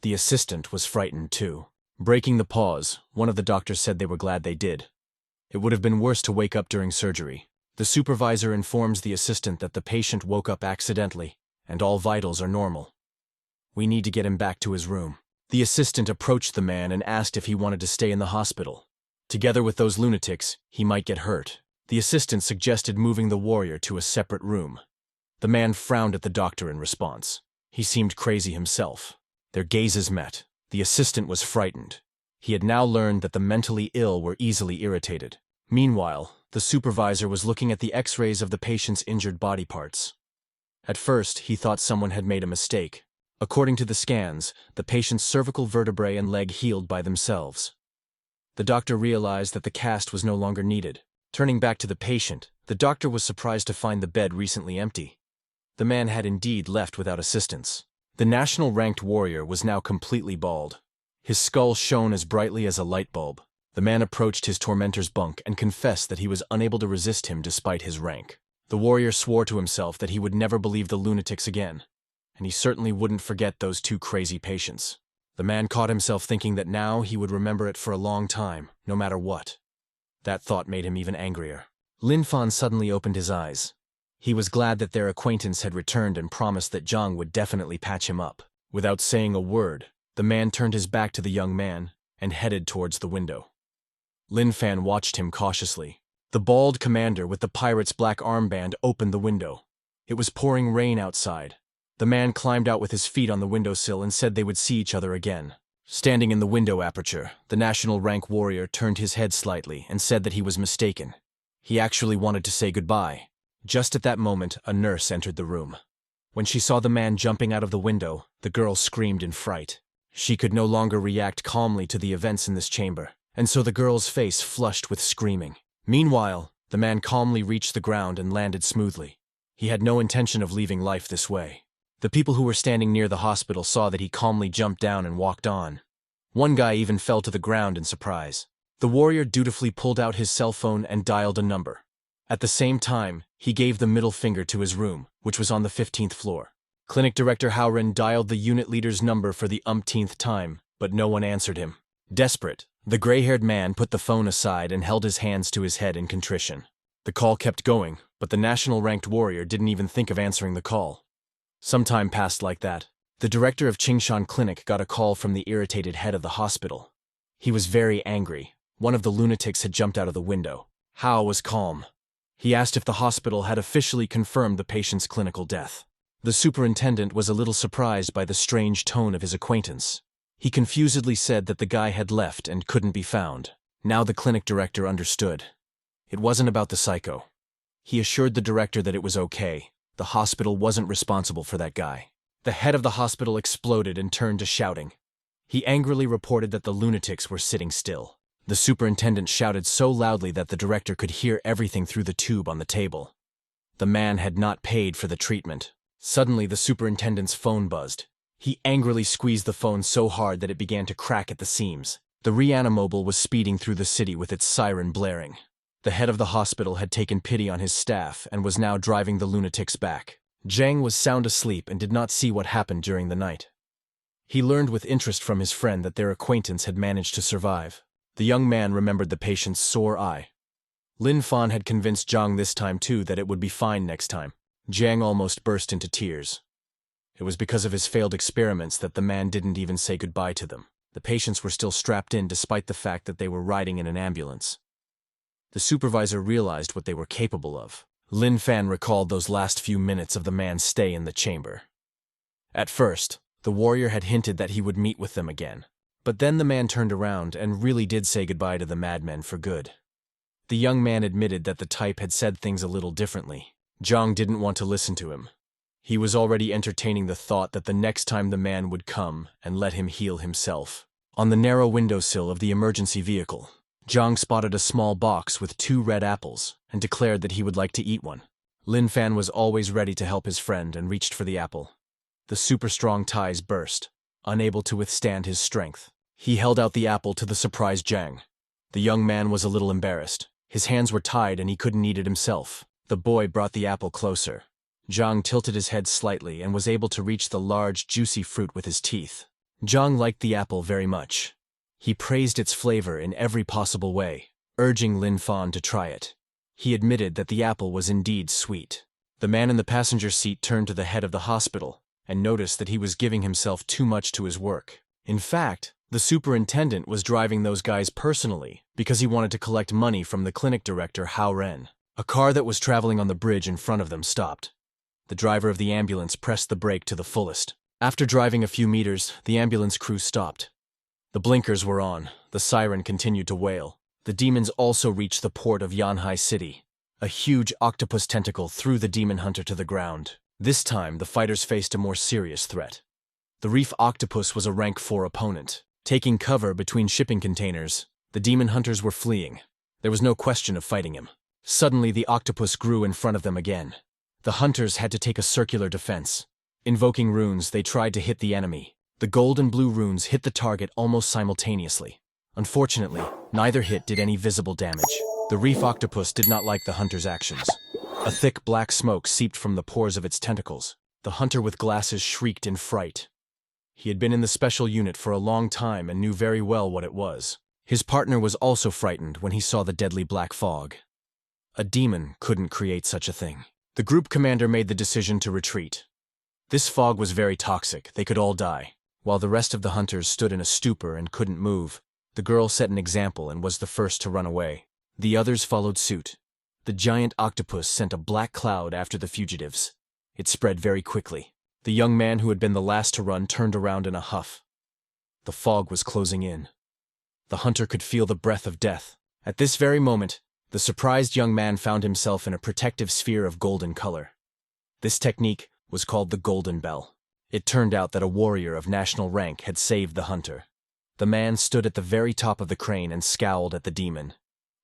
The assistant was frightened too. Breaking the pause, one of the doctors said they were glad they did. It would have been worse to wake up during surgery. The supervisor informs the assistant that the patient woke up accidentally, and all vitals are normal. We need to get him back to his room. The assistant approached the man and asked if he wanted to stay in the hospital. Together with those lunatics, he might get hurt. The assistant suggested moving the warrior to a separate room. The man frowned at the doctor in response. He seemed crazy himself. Their gazes met. The assistant was frightened. He had now learned that the mentally ill were easily irritated. Meanwhile, the supervisor was looking at the X-rays of the patient's injured body parts. At first, he thought someone had made a mistake. According to the scans, the patient's cervical vertebrae and leg healed by themselves. The doctor realized that the cast was no longer needed. Turning back to the patient, the doctor was surprised to find the bed recently empty. The man had indeed left without assistance. The national ranked warrior was now completely bald. His skull shone as brightly as a light bulb. The man approached his tormentor's bunk and confessed that he was unable to resist him despite his rank. The warrior swore to himself that he would never believe the lunatics again, and he certainly wouldn't forget those two crazy patients. The man caught himself thinking that now he would remember it for a long time, no matter what. That thought made him even angrier. Lin Fan suddenly opened his eyes. He was glad that their acquaintance had returned and promised that Zhang would definitely patch him up. Without saying a word, the man turned his back to the young man and headed towards the window. Lin Fan watched him cautiously. The bald commander with the pirate's black armband opened the window. It was pouring rain outside. The man climbed out with his feet on the windowsill and said they would see each other again. Standing in the window aperture, the national rank warrior turned his head slightly and said that he was mistaken. He actually wanted to say goodbye. Just at that moment, a nurse entered the room. When she saw the man jumping out of the window, the girl screamed in fright. She could no longer react calmly to the events in this chamber, and so the girl's face flushed with screaming. Meanwhile, the man calmly reached the ground and landed smoothly. He had no intention of leaving life this way. The people who were standing near the hospital saw that he calmly jumped down and walked on. One guy even fell to the ground in surprise. The warrior dutifully pulled out his cell phone and dialed a number. At the same time, he gave the middle finger to his room, which was on the 15th floor. Clinic Director Howren dialed the unit leader's number for the umpteenth time, but no one answered him. Desperate, the gray-haired man put the phone aside and held his hands to his head in contrition. The call kept going, but the national-ranked warrior didn't even think of answering the call. Some time passed like that. The director of Qingshan Clinic got a call from the irritated head of the hospital. He was very angry. One of the lunatics had jumped out of the window. Hao was calm. He asked if the hospital had officially confirmed the patient's clinical death. The superintendent was a little surprised by the strange tone of his acquaintance. He confusedly said that the guy had left and couldn't be found. Now the clinic director understood. It wasn't about the psycho. He assured the director that it was okay. The hospital wasn't responsible for that guy. The head of the hospital exploded and turned to shouting. He angrily reported that the lunatics were sitting still. The superintendent shouted so loudly that the director could hear everything through the tube on the table. The man had not paid for the treatment. Suddenly, the superintendent's phone buzzed. He angrily squeezed the phone so hard that it began to crack at the seams. The reanimobile was speeding through the city with its siren blaring. The head of the hospital had taken pity on his staff and was now driving the lunatics back. Zhang was sound asleep and did not see what happened during the night. He learned with interest from his friend that their acquaintance had managed to survive. The young man remembered the patient's sore eye. Lin Fan had convinced Zhang this time too that it would be fine next time. Jiang almost burst into tears. It was because of his failed experiments that the man didn't even say goodbye to them. The patients were still strapped in despite the fact that they were riding in an ambulance. The supervisor realized what they were capable of. Lin Fan recalled those last few minutes of the man's stay in the chamber. At first, the warrior had hinted that he would meet with them again. But then the man turned around and really did say goodbye to the madmen for good. The young man admitted that the type had said things a little differently. Zhang didn't want to listen to him. He was already entertaining the thought that the next time the man would come and let him heal himself. On the narrow windowsill of the emergency vehicle, Zhang spotted a small box with 2 red apples and declared that he would like to eat one. Lin Fan was always ready to help his friend and reached for the apple. The super-strong ties burst, unable to withstand his strength. He held out the apple to the surprised Zhang. The young man was a little embarrassed. His hands were tied and he couldn't eat it himself. The boy brought the apple closer. Zhang tilted his head slightly and was able to reach the large, juicy fruit with his teeth. Zhang liked the apple very much. He praised its flavor in every possible way, urging Lin Fan to try it. He admitted that the apple was indeed sweet. The man in the passenger seat turned to the head of the hospital and noticed that he was giving himself too much to his work. In fact, the superintendent was driving those guys personally because he wanted to collect money from the clinic director Hao Ren. A car that was traveling on the bridge in front of them stopped. The driver of the ambulance pressed the brake to the fullest. After driving a few meters, the ambulance crew stopped. The blinkers were on. The siren continued to wail. The demons also reached the port of Yanhai City. A huge octopus tentacle threw the demon hunter to the ground. This time, the fighters faced a more serious threat. The reef octopus was a rank 4 opponent. Taking cover between shipping containers, the demon hunters were fleeing. There was no question of fighting him. Suddenly, the octopus grew in front of them again. The hunters had to take a circular defense. Invoking runes, they tried to hit the enemy. The gold and blue runes hit the target almost simultaneously. Unfortunately, neither hit did any visible damage. The reef octopus did not like the hunter's actions. A thick black smoke seeped from the pores of its tentacles. The hunter with glasses shrieked in fright. He had been in the special unit for a long time and knew very well what it was. His partner was also frightened when he saw the deadly black fog. A demon couldn't create such a thing. The group commander made the decision to retreat. This fog was very toxic, they could all die. While the rest of the hunters stood in a stupor and couldn't move, the girl set an example and was the first to run away. The others followed suit. The giant octopus sent a black cloud after the fugitives. It spread very quickly. The young man who had been the last to run turned around in a huff. The fog was closing in. The hunter could feel the breath of death. At this very moment, the surprised young man found himself in a protective sphere of golden color. This technique was called the Golden Bell. It turned out that a warrior of national rank had saved the hunter. The man stood at the very top of the crane and scowled at the demon.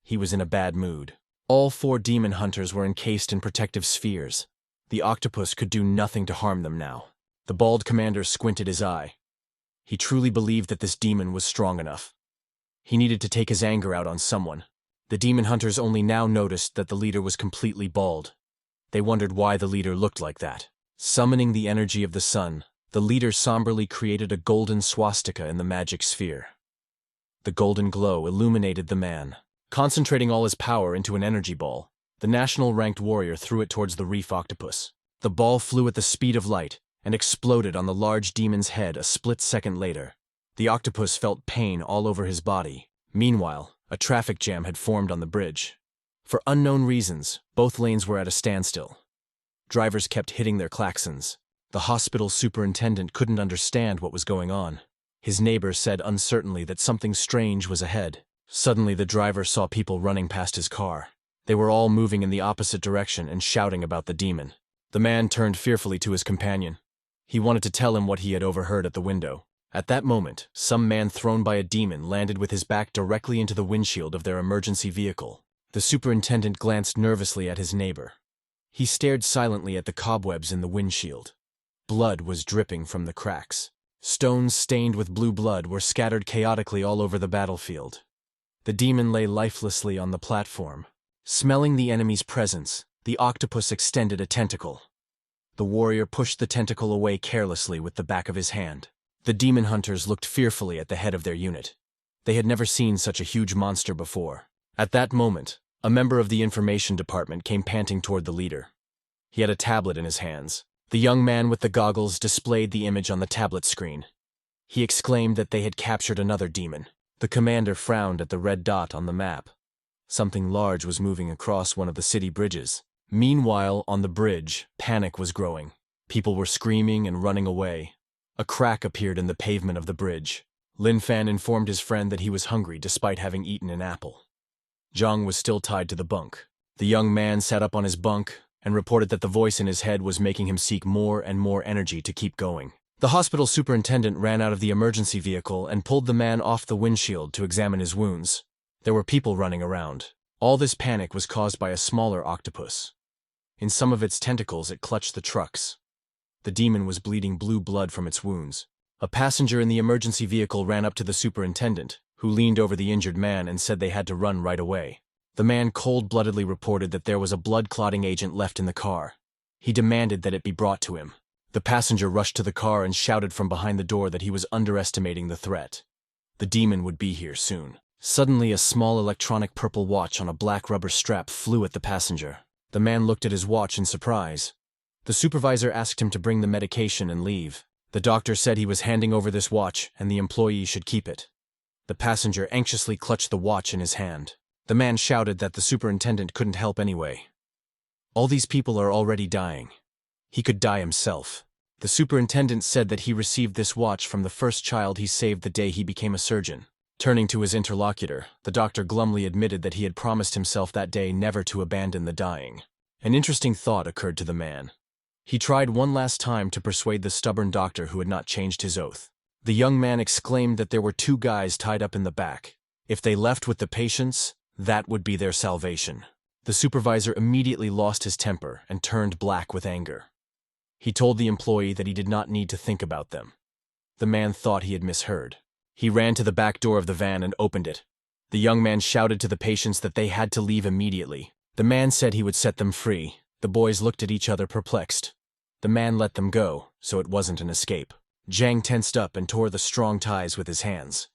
He was in a bad mood. All 4 demon hunters were encased in protective spheres. The octopus could do nothing to harm them now. The bald commander squinted his eye. He truly believed that this demon was strong enough. He needed to take his anger out on someone. The demon hunters only now noticed that the leader was completely bald. They wondered why the leader looked like that. Summoning the energy of the sun, the leader somberly created a golden swastika in the magic sphere. The golden glow illuminated the man. Concentrating all his power into an energy ball, the national-ranked warrior threw it towards the reef octopus. The ball flew at the speed of light and exploded on the large demon's head a split second later. The octopus felt pain all over his body. Meanwhile, a traffic jam had formed on the bridge. For unknown reasons, both lanes were at a standstill. Drivers kept hitting their klaxons. The hospital superintendent couldn't understand what was going on. His neighbor said uncertainly that something strange was ahead. Suddenly, the driver saw people running past his car. They were all moving in the opposite direction and shouting about the demon. The man turned fearfully to his companion. He wanted to tell him what he had overheard at the window. At that moment, some man thrown by a demon landed with his back directly into the windshield of their emergency vehicle. The superintendent glanced nervously at his neighbor. He stared silently at the cobwebs in the windshield. Blood was dripping from the cracks. Stones stained with blue blood were scattered chaotically all over the battlefield. The demon lay lifelessly on the platform. Smelling the enemy's presence, the octopus extended a tentacle. The warrior pushed the tentacle away carelessly with the back of his hand. The demon hunters looked fearfully at the head of their unit. They had never seen such a huge monster before. At that moment, A member of the information department came panting toward the leader. He had a tablet in his hands. The young man with the goggles displayed the image on the tablet screen. He exclaimed that they had captured another demon. The commander frowned at the red dot on the map. Something large was moving across one of the city bridges. Meanwhile, on the bridge, panic was growing. People were screaming and running away. A crack appeared in the pavement of the bridge. Lin Fan informed his friend that he was hungry despite having eaten an apple. Zhang was still tied to the bunk. The young man sat up on his bunk and reported that the voice in his head was making him seek more and more energy to keep going. The hospital superintendent ran out of the emergency vehicle and pulled the man off the windshield to examine his wounds. There were people running around. All this panic was caused by a smaller octopus. In some of its tentacles, it clutched the trucks. The demon was bleeding blue blood from its wounds. A passenger in the emergency vehicle ran up to the superintendent, who leaned over the injured man and said they had to run right away. The man cold-bloodedly reported that there was a blood-clotting agent left in the car. He demanded that it be brought to him. The passenger rushed to the car and shouted from behind the door that he was underestimating the threat. The demon would be here soon. Suddenly, a small electronic purple watch on a black rubber strap flew at the passenger. The man looked at his watch in surprise. The supervisor asked him to bring the medication and leave. The doctor said he was handing over this watch and the employee should keep it. The passenger anxiously clutched the watch in his hand. The man shouted that the superintendent couldn't help anyway. All these people are already dying. He could die himself. The superintendent said that he received this watch from the first child he saved the day he became a surgeon. Turning to his interlocutor, the doctor glumly admitted that he had promised himself that day never to abandon the dying. An interesting thought occurred to the man. He tried one last time to persuade the stubborn doctor who had not changed his oath. The young man exclaimed that there were 2 guys tied up in the back. If they left with the patients, that would be their salvation. The supervisor immediately lost his temper and turned black with anger. He told the employee that he did not need to think about them. The man thought he had misheard. He ran to the back door of the van and opened it. The young man shouted to the patients that they had to leave immediately. The man said he would set them free. The boys looked at each other perplexed. The man let them go, so it wasn't an escape. Zhang tensed up and tore the strong ties with his hands.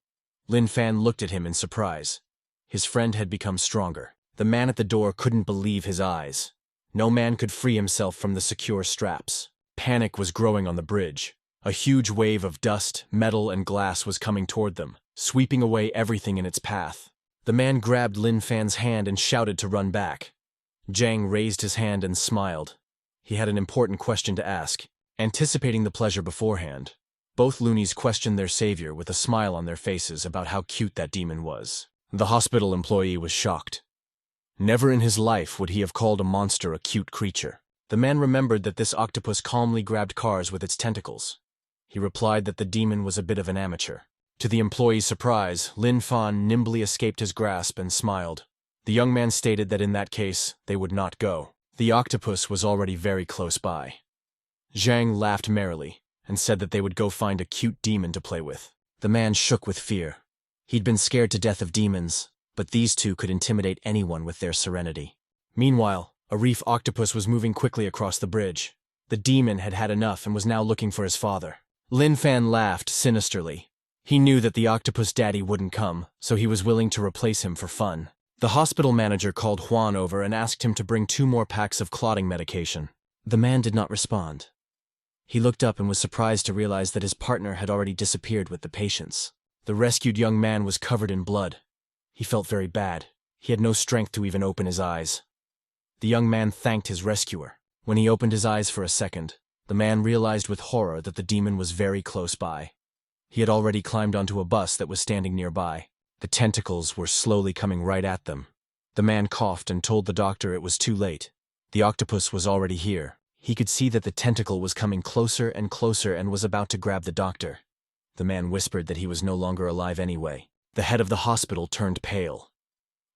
Lin Fan looked at him in surprise. His friend had become stronger. The man at the door couldn't believe his eyes. No man could free himself from the secure straps. Panic was growing on the bridge. A huge wave of dust, metal, and glass was coming toward them, sweeping away everything in its path. The man grabbed Lin Fan's hand and shouted to run back. Zhang raised his hand and smiled. He had an important question to ask, anticipating the pleasure beforehand. Both loonies questioned their savior with a smile on their faces about how cute that demon was. The hospital employee was shocked. Never in his life would he have called a monster a cute creature. The man remembered that this octopus calmly grabbed cars with its tentacles. He replied that the demon was a bit of an amateur. To the employee's surprise, Lin Fan nimbly escaped his grasp and smiled. The young man stated that in that case, they would not go. The octopus was already very close by. Zhang laughed merrily and said that they would go find a cute demon to play with. The man shook with fear. He'd been scared to death of demons, but these 2 could intimidate anyone with their serenity. Meanwhile, a reef octopus was moving quickly across the bridge. The demon had had enough and was now looking for his father. Lin Fan laughed sinisterly. He knew that the octopus daddy wouldn't come, so he was willing to replace him for fun. The hospital manager called Huan over and asked him to bring 2 more packs of clotting medication. The man did not respond. He looked up and was surprised to realize that his partner had already disappeared with the patients. The rescued young man was covered in blood. He felt very bad. He had no strength to even open his eyes. The young man thanked his rescuer. When he opened his eyes for a second, the man realized with horror that the demon was very close by. He had already climbed onto a bus that was standing nearby. The tentacles were slowly coming right at them. The man coughed and told the doctor it was too late. The octopus was already here. He could see that the tentacle was coming closer and closer and was about to grab the doctor. The man whispered that he was no longer alive anyway. The head of the hospital turned pale.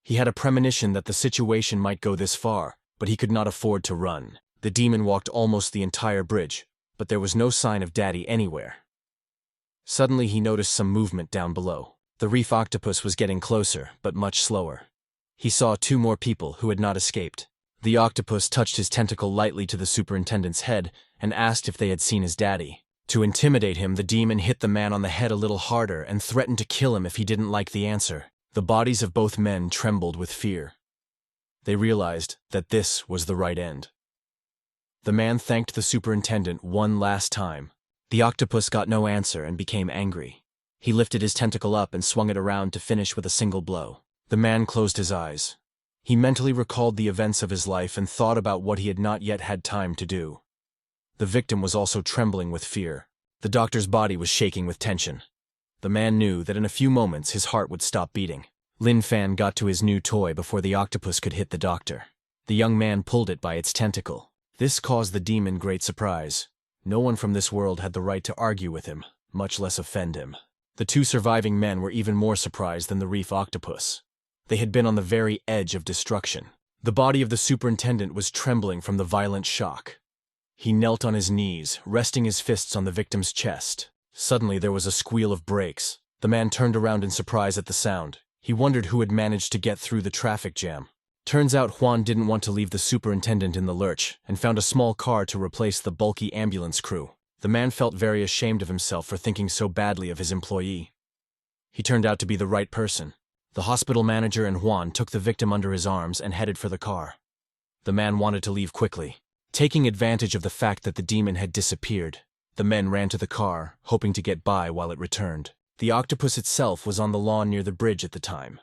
He had a premonition that the situation might go this far, but he could not afford to run. The demon walked almost the entire bridge, but there was no sign of Daddy anywhere. Suddenly he noticed some movement down below. The reef octopus was getting closer, but much slower. He saw 2 more people who had not escaped. The octopus touched his tentacle lightly to the superintendent's head and asked if they had seen his daddy. To intimidate him, the demon hit the man on the head a little harder and threatened to kill him if he didn't like the answer. The bodies of both men trembled with fear. They realized that this was the right end. The man thanked the superintendent one last time. The octopus got no answer and became angry. He lifted his tentacle up and swung it around to finish with a single blow. The man closed his eyes. He mentally recalled the events of his life and thought about what he had not yet had time to do. The victim was also trembling with fear. The doctor's body was shaking with tension. The man knew that in a few moments his heart would stop beating. Lin Fan got to his new toy before the octopus could hit the doctor. The young man pulled it by its tentacle. This caused the demon great surprise. No one from this world had the right to argue with him, much less offend him. The two surviving men were even more surprised than the reef octopus. They had been on the very edge of destruction. The body of the superintendent was trembling from the violent shock. He knelt on his knees, resting his fists on the victim's chest. Suddenly there was a squeal of brakes. The man turned around in surprise at the sound. He wondered who had managed to get through the traffic jam. Turns out Juan didn't want to leave the superintendent in the lurch and found a small car to replace the bulky ambulance crew. The man felt very ashamed of himself for thinking so badly of his employee. He turned out to be the right person. The hospital manager and Juan took the victim under his arms and headed for the car. The man wanted to leave quickly. Taking advantage of the fact that the demon had disappeared, the men ran to the car, hoping to get by while it returned. The octopus itself was on the lawn near the bridge at the time.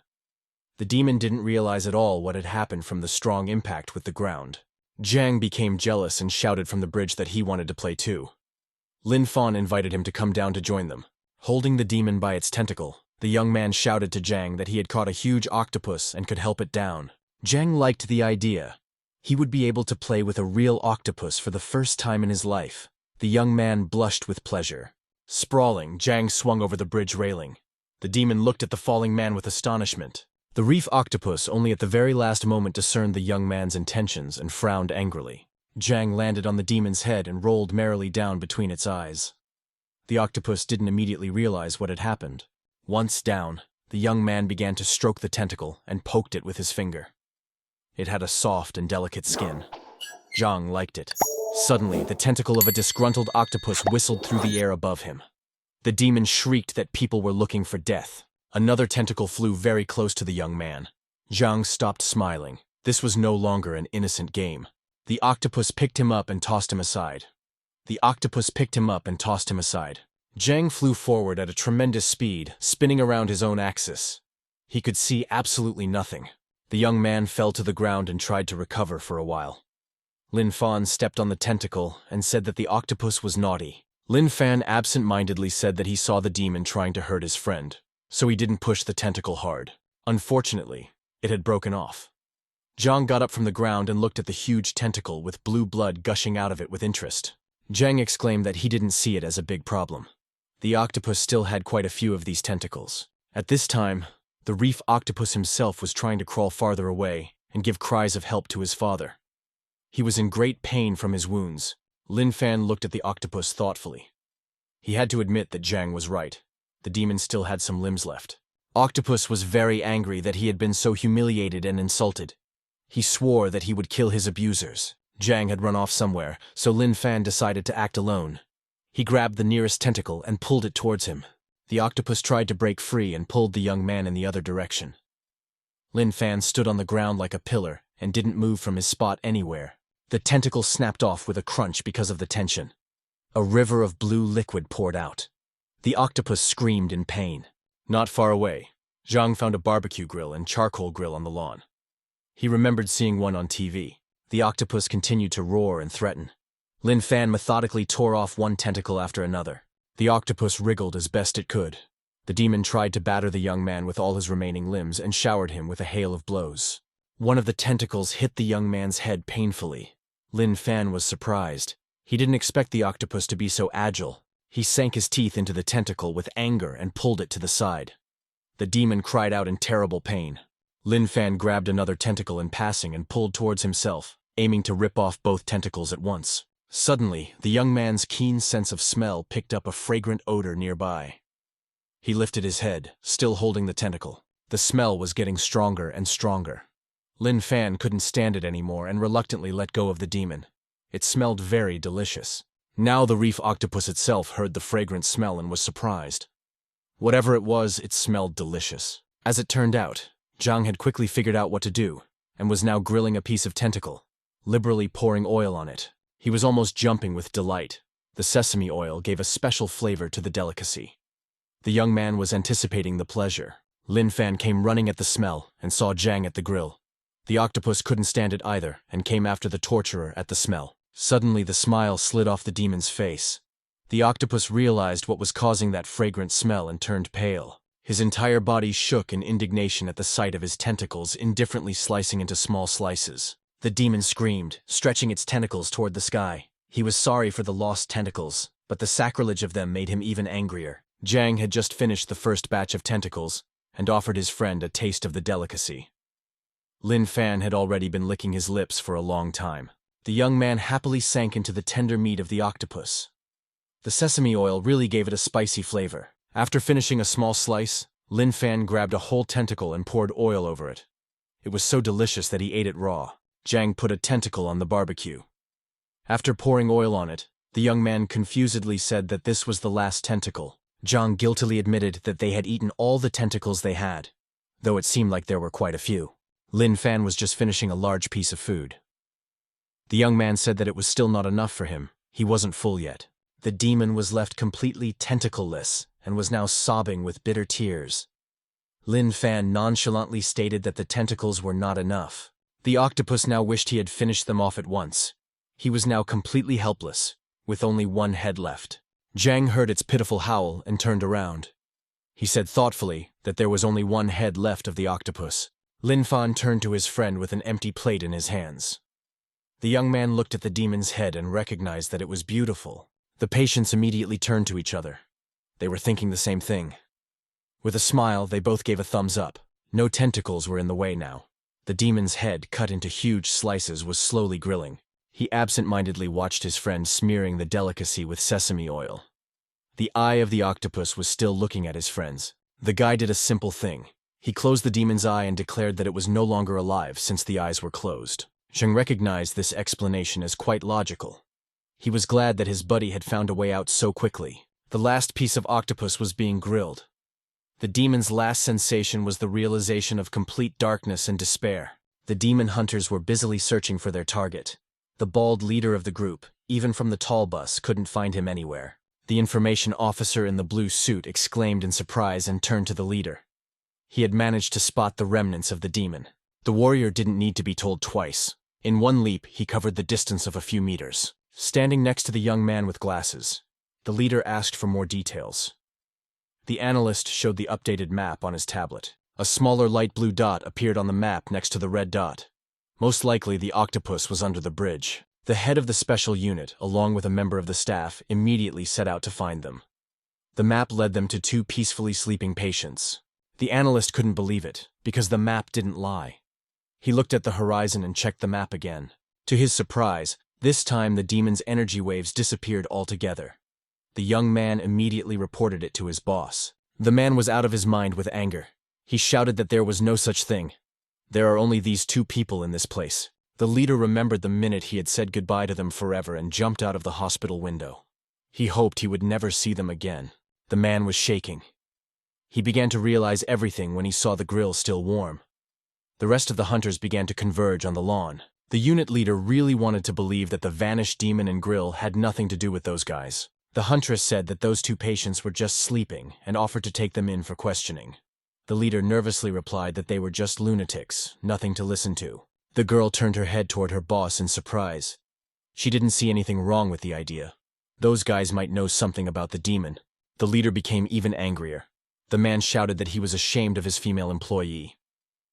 The demon didn't realize at all what had happened from the strong impact with the ground. Jiang became jealous and shouted from the bridge that he wanted to play too. Lin Fan invited him to come down to join them. Holding the demon by its tentacle, the young man shouted to Jiang that he had caught a huge octopus and could help it down. Jiang liked the idea. He would be able to play with a real octopus for the first time in his life. The young man blushed with pleasure. Sprawling, Jiang swung over the bridge railing. The demon looked at the falling man with astonishment. The reef octopus only at the very last moment discerned the young man's intentions and frowned angrily. Jiang landed on the demon's head and rolled merrily down between its eyes. The octopus didn't immediately realize what had happened. Once down, the young man began to stroke the tentacle and poked it with his finger. It had a soft and delicate skin. Jiang liked it. Suddenly, the tentacle of a disgruntled octopus whistled through the air above him. The demon shrieked that people were looking for death. Another tentacle flew very close to the young man. Jiang stopped smiling. This was no longer an innocent game. The octopus picked him up and tossed him aside. Jiang flew forward at a tremendous speed, spinning around his own axis. He could see absolutely nothing. The young man fell to the ground and tried to recover for a while. Lin Fan stepped on the tentacle and said that the octopus was naughty. Lin Fan absent-mindedly said that he saw the demon trying to hurt his friend, so he didn't push the tentacle hard. Unfortunately, it had broken off. Jiang got up from the ground and looked at the huge tentacle with blue blood gushing out of it with interest. Jiang exclaimed that he didn't see it as a big problem. The octopus still had quite a few of these tentacles. At this time, the reef octopus himself was trying to crawl farther away and give cries of help to his father. He was in great pain from his wounds. Lin Fan looked at the octopus thoughtfully. He had to admit that Jiang was right. The demon still had some limbs left. Octopus was very angry that he had been so humiliated and insulted. He swore that he would kill his abusers. Jiang had run off somewhere, so Lin Fan decided to act alone. He grabbed the nearest tentacle and pulled it towards him. The octopus tried to break free and pulled the young man in the other direction. Lin Fan stood on the ground like a pillar and didn't move from his spot anywhere. The tentacle snapped off with a crunch because of the tension. A river of blue liquid poured out. The octopus screamed in pain. Not far away, Jiang found a barbecue grill and charcoal grill on the lawn. He remembered seeing one on TV. The octopus continued to roar and threaten. Lin Fan methodically tore off one tentacle after another. The octopus wriggled as best it could. The demon tried to batter the young man with all his remaining limbs and showered him with a hail of blows. One of the tentacles hit the young man's head painfully. Lin Fan was surprised. He didn't expect the octopus to be so agile. He sank his teeth into the tentacle with anger and pulled it to the side. The demon cried out in terrible pain. Lin Fan grabbed another tentacle in passing and pulled towards himself, aiming to rip off both tentacles at once. Suddenly, the young man's keen sense of smell picked up a fragrant odor nearby. He lifted his head, still holding the tentacle. The smell was getting stronger and stronger. Lin Fan couldn't stand it anymore and reluctantly let go of the demon. It smelled very delicious. Now the reef octopus itself heard the fragrant smell and was surprised. Whatever it was, it smelled delicious. As it turned out, Jiang had quickly figured out what to do. and was now grilling a piece of tentacle, liberally pouring oil on it. He was almost jumping with delight. The sesame oil gave a special flavor to the delicacy. The young man was anticipating the pleasure. Lin Fan came running at the smell and saw Zhang at the grill. The octopus couldn't stand it either and came after the torturer at the smell. Suddenly the smile slid off the demon's face. The octopus realized what was causing that fragrant smell and turned pale. His entire body shook in indignation at the sight of his tentacles indifferently slicing into small slices. The demon screamed, stretching its tentacles toward the sky. He was sorry for the lost tentacles, but the sacrilege of them made him even angrier. Zhang had just finished the first batch of tentacles and offered his friend a taste of the delicacy. Lin Fan had already been licking his lips for a long time. The young man happily sank into the tender meat of the octopus. The sesame oil really gave it a spicy flavor. After finishing a small slice, Lin Fan grabbed a whole tentacle and poured oil over it. It was so delicious that he ate it raw. Zhang put a tentacle on the barbecue. After pouring oil on it, the young man confusedly said that this was the last tentacle. Zhang guiltily admitted that they had eaten all the tentacles they had, though it seemed like there were quite a few. Lin Fan was just finishing a large piece of food. The young man said that it was still not enough for him. He wasn't full yet. The demon was left completely tentacleless and was now sobbing with bitter tears. Lin Fan nonchalantly stated that the tentacles were not enough. The octopus now wished he had finished them off at once. He was now completely helpless, with only one head left. Zhang heard its pitiful howl and turned around. He said thoughtfully that there was only one head left of the octopus. Lin Fan turned to his friend with an empty plate in his hands. The young man looked at the demon's head and recognized that it was beautiful. The patients immediately turned to each other. They were thinking the same thing. With a smile, they both gave a thumbs up. No tentacles were in the way now. The demon's head, cut into huge slices, was slowly grilling. He absent-mindedly watched his friend smearing the delicacy with sesame oil. The eye of the octopus was still looking at his friends. The guy did a simple thing. He closed the demon's eye and declared that it was no longer alive since the eyes were closed. Zhang recognized this explanation as quite logical. He was glad that his buddy had found a way out so quickly. The last piece of octopus was being grilled. The demon's last sensation was the realization of complete darkness and despair. The demon hunters were busily searching for their target. The bald leader of the group, even from the tall bus, couldn't find him anywhere. The information officer in the blue suit exclaimed in surprise and turned to the leader. He had managed to spot the remnants of the demon. The warrior didn't need to be told twice. In one leap, he covered the distance of a few meters. Standing next to the young man with glasses, the leader asked for more details. The analyst showed the updated map on his tablet. A smaller light blue dot appeared on the map next to the red dot. Most likely, the octopus was under the bridge. The head of the special unit, along with a member of the staff, immediately set out to find them. The map led them to two peacefully sleeping patients. The analyst couldn't believe it, because the map didn't lie. He looked at the horizon and checked the map again. To his surprise, this time the demon's energy waves disappeared altogether. The young man immediately reported it to his boss. The man was out of his mind with anger. He shouted that there was no such thing. There are only these two people in this place. The leader remembered the minute he had said goodbye to them forever and jumped out of the hospital window. He hoped he would never see them again. The man was shaking. He began to realize everything when he saw the grill still warm. The rest of the hunters began to converge on the lawn. The unit leader really wanted to believe that the vanished demon and grill had nothing to do with those guys. The huntress said that those two patients were just sleeping and offered to take them in for questioning. The leader nervously replied that they were just lunatics, nothing to listen to. The girl turned her head toward her boss in surprise. She didn't see anything wrong with the idea. Those guys might know something about the demon. The leader became even angrier. The man shouted that he was ashamed of his female employee.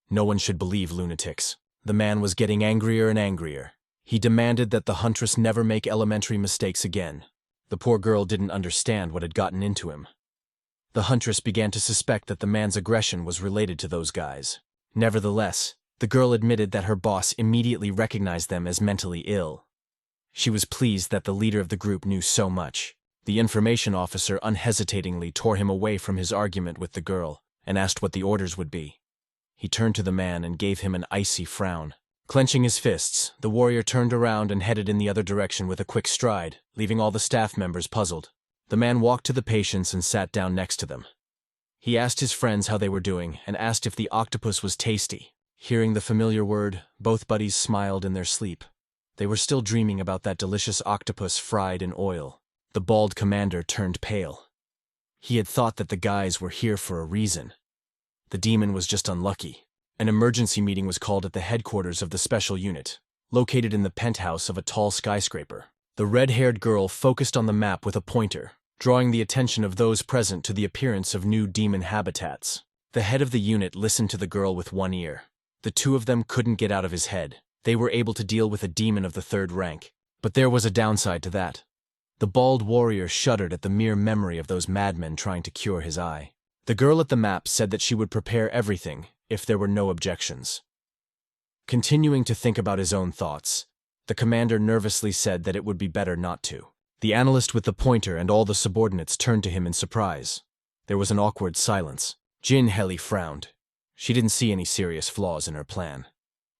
No one should believe lunatics. The man was getting angrier and angrier. He demanded that the huntress never make elementary mistakes again. The poor girl didn't understand what had gotten into him. The huntress began to suspect that the man's aggression was related to those guys. Nevertheless, the girl admitted that her boss immediately recognized them as mentally ill. She was pleased that the leader of the group knew so much. The information officer unhesitatingly tore him away from his argument with the girl and asked what the orders would be. He turned to the man and gave him an icy frown. Clenching his fists, the warrior turned around and headed in the other direction with a quick stride, leaving all the staff members puzzled. The man walked to the patients and sat down next to them. He asked his friends how they were doing and asked if the octopus was tasty. Hearing the familiar word, both buddies smiled in their sleep. They were still dreaming about that delicious octopus fried in oil. The bald commander turned pale. He had thought that the guys were here for a reason. The demon was just unlucky. An emergency meeting was called at the headquarters of the special unit, located in the penthouse of a tall skyscraper. The red-haired girl focused on the map with a pointer, drawing the attention of those present to the appearance of new demon habitats. The head of the unit listened to the girl with one ear. The two of them couldn't get out of his head. They were able to deal with a demon of the third rank. But there was a downside to that. The bald warrior shuddered at the mere memory of those madmen trying to cure his eye. The girl at the map said that she would prepare everything if there were no objections. Continuing to think about his own thoughts, the commander nervously said that it would be better not to. The analyst with the pointer and all the subordinates turned to him in surprise. There was an awkward silence. Shannel frowned. She didn't see any serious flaws in her plan.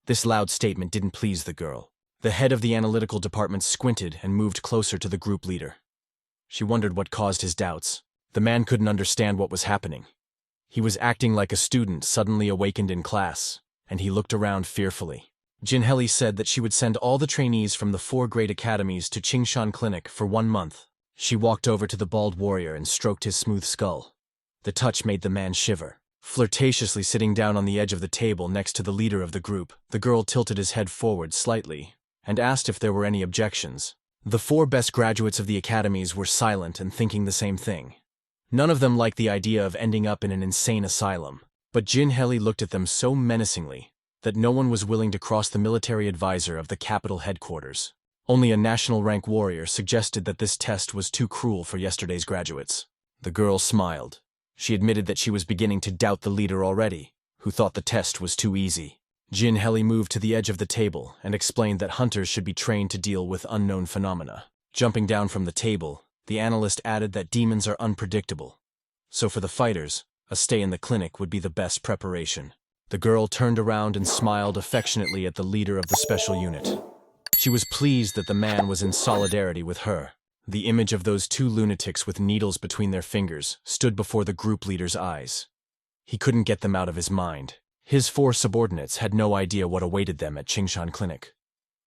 This loud statement didn't please the girl. The head of the analytical department squinted and moved closer to the group leader. She wondered what caused his doubts. The man couldn't understand what was happening. He was acting like a student suddenly awakened in class, and he looked around fearfully. Shannel said that she would send all the trainees from the 4 great academies to Qingshan Clinic for 1 month. She walked over to the bald warrior and stroked his smooth skull. The touch made the man shiver. Flirtatiously sitting down on the edge of the table next to the leader of the group, the girl tilted his head forward slightly and asked if there were any objections. The 4 best graduates of the academies were silent and thinking the same thing. None of them liked the idea of ending up in an insane asylum, but Shannel looked at them so menacingly that no one was willing to cross the military advisor of the capital headquarters. Only a national rank warrior suggested that this test was too cruel for yesterday's graduates. The girl smiled. She admitted that she was beginning to doubt the leader already, who thought the test was too easy. Shannel moved to the edge of the table and explained that hunters should be trained to deal with unknown phenomena. Jumping down from the table, the analyst added that demons are unpredictable. So for the fighters, a stay in the clinic would be the best preparation. The girl turned around and smiled affectionately at the leader of the special unit. She was pleased that the man was in solidarity with her. The image of those 2 lunatics with needles between their fingers stood before the group leader's eyes. He couldn't get them out of his mind. His 4 subordinates had no idea what awaited them at Qingshan Clinic.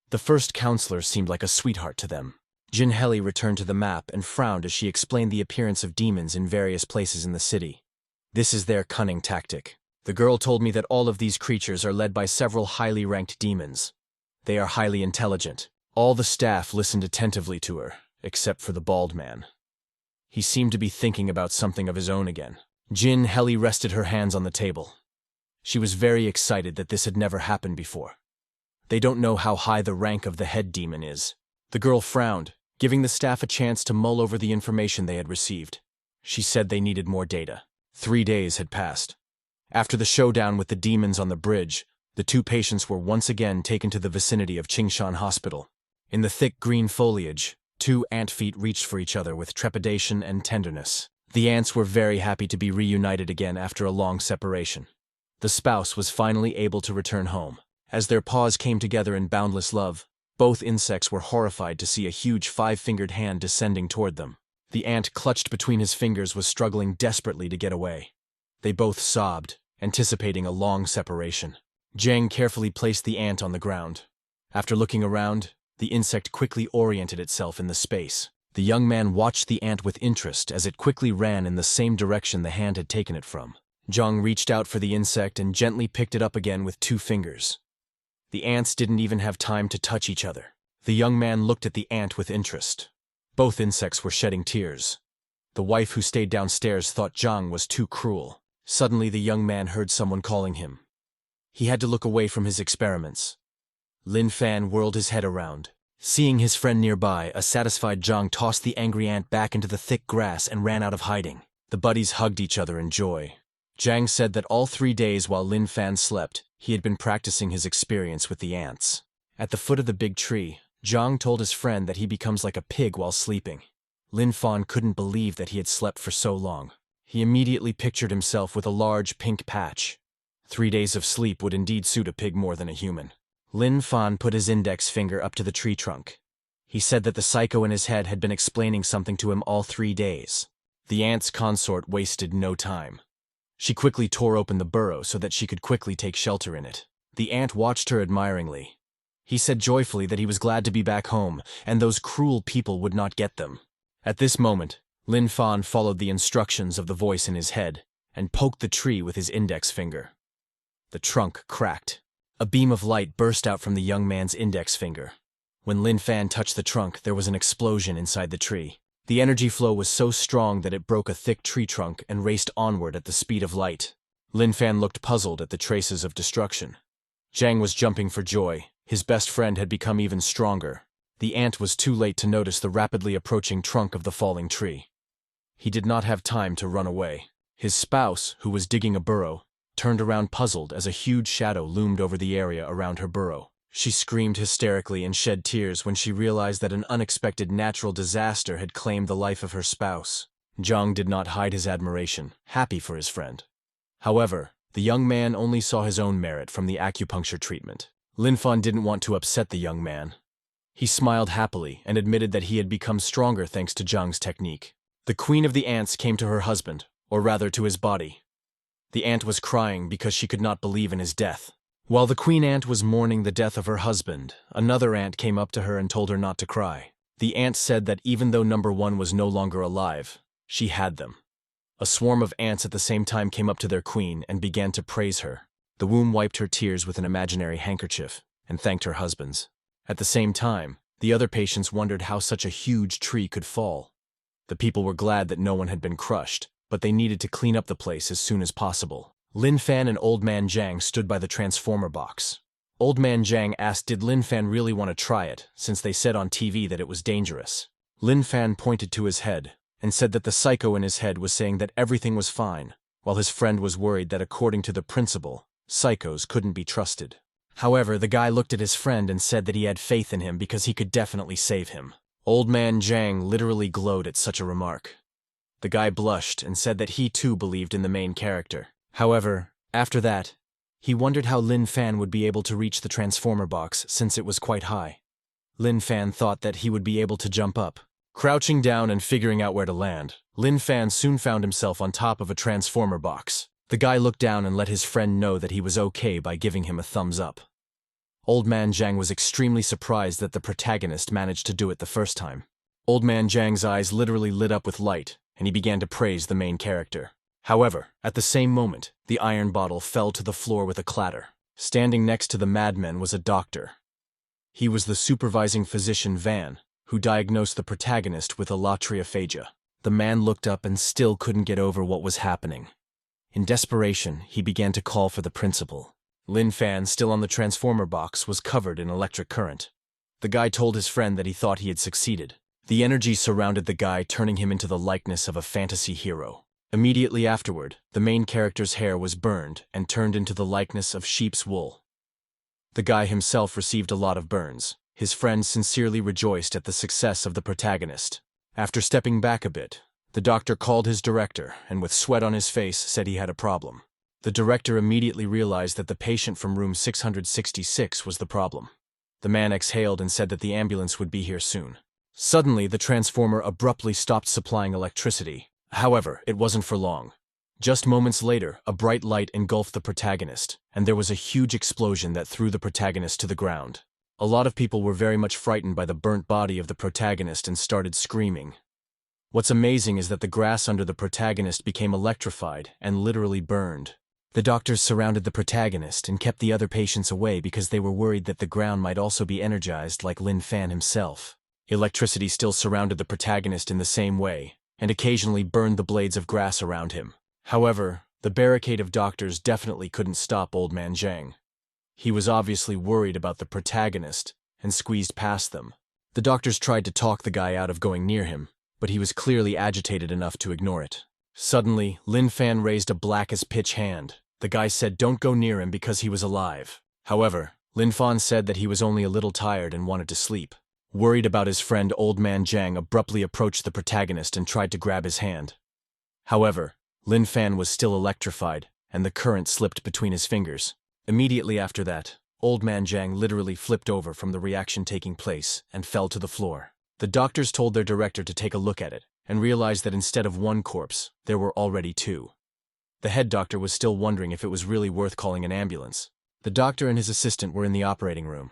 The first counselor seemed like a sweetheart to them. Shannel returned to the map and frowned as she explained the appearance of demons in various places in the city. This is their cunning tactic. The girl told me that all of these creatures are led by several highly ranked demons. They are highly intelligent. All the staff listened attentively to her, except for the bald man. He seemed to be thinking about something of his own again. Shannel rested her hands on the table. She was very excited that this had never happened before. They don't know how high the rank of the head demon is. The girl frowned, giving the staff a chance to mull over the information they had received. She said they needed more data. 3 days had passed. After the showdown with the demons on the bridge, the 2 patients were once again taken to the vicinity of Qingshan Hospital. In the thick green foliage, 2 ant feet reached for each other with trepidation and tenderness. The ants were very happy to be reunited again after a long separation. The spouse was finally able to return home. As their paws came together in boundless love, both insects were horrified to see a huge 5-fingered hand descending toward them. The ant clutched between his fingers was struggling desperately to get away. They both sobbed, anticipating a long separation. Zhang carefully placed the ant on the ground. After looking around, the insect quickly oriented itself in the space. The young man watched the ant with interest as it quickly ran in the same direction the hand had taken it from. Zhang reached out for the insect and gently picked it up again with 2 fingers. The ants didn't even have time to touch each other. The young man looked at the ant with interest. Both insects were shedding tears. The wife who stayed downstairs thought Zhang was too cruel. Suddenly the young man heard someone calling him. He had to look away from his experiments. Lin Fan whirled his head around. Seeing his friend nearby, a satisfied Zhang tossed the angry ant back into the thick grass and ran out of hiding. The buddies hugged each other in joy. Zhang said that all 3 days while Lin Fan slept, he had been practicing his experience with the ants. At the foot of the big tree, Zhang told his friend that he becomes like a pig while sleeping. Lin Fan couldn't believe that he had slept for so long. He immediately pictured himself with a large pink patch. 3 days of sleep would indeed suit a pig more than a human. Lin Fan put his index finger up to the tree trunk. He said that the psycho in his head had been explaining something to him all 3 days. The ant's consort wasted no time. She quickly tore open the burrow so that she could quickly take shelter in it. The ant watched her admiringly. He said joyfully that he was glad to be back home, and those cruel people would not get them. At this moment, Lin Fan followed the instructions of the voice in his head and poked the tree with his index finger. The trunk cracked. A beam of light burst out from the young man's index finger. When Lin Fan touched the trunk, there was an explosion inside the tree. The energy flow was so strong that it broke a thick tree trunk and raced onward at the speed of light. Lin Fan looked puzzled at the traces of destruction. Zhang was jumping for joy. His best friend had become even stronger. The ant was too late to notice the rapidly approaching trunk of the falling tree. He did not have time to run away. His spouse, who was digging a burrow, turned around puzzled as a huge shadow loomed over the area around her burrow. She screamed hysterically and shed tears when she realized that an unexpected natural disaster had claimed the life of her spouse. Zhang did not hide his admiration, happy for his friend. However, the young man only saw his own merit from the acupuncture treatment. Lin Fan didn't want to upset the young man. He smiled happily and admitted that he had become stronger thanks to Zhang's technique. The queen of the ants came to her husband, or rather to his body. The ant was crying because she could not believe in his death. While the queen ant was mourning the death of her husband, another ant came up to her and told her not to cry. The ant said that even though number one was no longer alive, she had them. A swarm of ants at the same time came up to their queen and began to praise her. The womb wiped her tears with an imaginary handkerchief and thanked her husbands. At the same time, the other patients wondered how such a huge tree could fall. The people were glad that no one had been crushed, but they needed to clean up the place as soon as possible. Lin Fan and Old Man Zhang stood by the transformer box. Old Man Zhang asked did Lin Fan really want to try it, since they said on TV that it was dangerous. Lin Fan pointed to his head and said that the psycho in his head was saying that everything was fine, while his friend was worried that according to the principle, psychos couldn't be trusted. However, the guy looked at his friend and said that he had faith in him because he could definitely save him. Old Man Zhang literally glowed at such a remark. The guy blushed and said that he too believed in the main character. However, after that, he wondered how Lin Fan would be able to reach the transformer box since it was quite high. Lin Fan thought that he would be able to jump up. Crouching down and figuring out where to land, Lin Fan soon found himself on top of a transformer box. The guy looked down and let his friend know that he was okay by giving him a thumbs up. Old Man Zhang was extremely surprised that the protagonist managed to do it the first time. Old Man Zhang's eyes literally lit up with light, and he began to praise the main character. However, at the same moment, the iron bottle fell to the floor with a clatter. Standing next to the madman was a doctor. He was the supervising physician Van, who diagnosed the protagonist with alatriophagia. The man looked up and still couldn't get over what was happening. In desperation, he began to call for the principal. Lin Fan, still on the transformer box, was covered in electric current. The guy told his friend that he thought he had succeeded. The energy surrounded the guy, turning him into the likeness of a fantasy hero. Immediately afterward, the main character's hair was burned and turned into the likeness of sheep's wool. The guy himself received a lot of burns. His friend sincerely rejoiced at the success of the protagonist. After stepping back a bit, the doctor called his director and with sweat on his face said he had a problem. The director immediately realized that the patient from room 666 was the problem. The man exhaled and said that the ambulance would be here soon. Suddenly, the transformer abruptly stopped supplying electricity. However, it wasn't for long. Just moments later, a bright light engulfed the protagonist, and there was a huge explosion that threw the protagonist to the ground. A lot of people were very much frightened by the burnt body of the protagonist and started screaming. What's amazing is that the grass under the protagonist became electrified and literally burned. The doctors surrounded the protagonist and kept the other patients away because they were worried that the ground might also be energized like Lin Fan himself. Electricity still surrounded the protagonist in the same way, and occasionally burned the blades of grass around him. However, the barricade of doctors definitely couldn't stop Old Man Zhang. He was obviously worried about the protagonist and squeezed past them. The doctors tried to talk the guy out of going near him, but he was clearly agitated enough to ignore it. Suddenly, Lin Fan raised a black-as-pitch hand. The guy said don't go near him because he was alive. However, Lin Fan said that he was only a little tired and wanted to sleep. Worried about his friend, Old Man Zhang abruptly approached the protagonist and tried to grab his hand. However, Lin Fan was still electrified, and the current slipped between his fingers. Immediately after that, Old Man Zhang literally flipped over from the reaction taking place and fell to the floor. The doctors told their director to take a look at it, and realized that instead of one corpse, there were already two. The head doctor was still wondering if it was really worth calling an ambulance. The doctor and his assistant were in the operating room.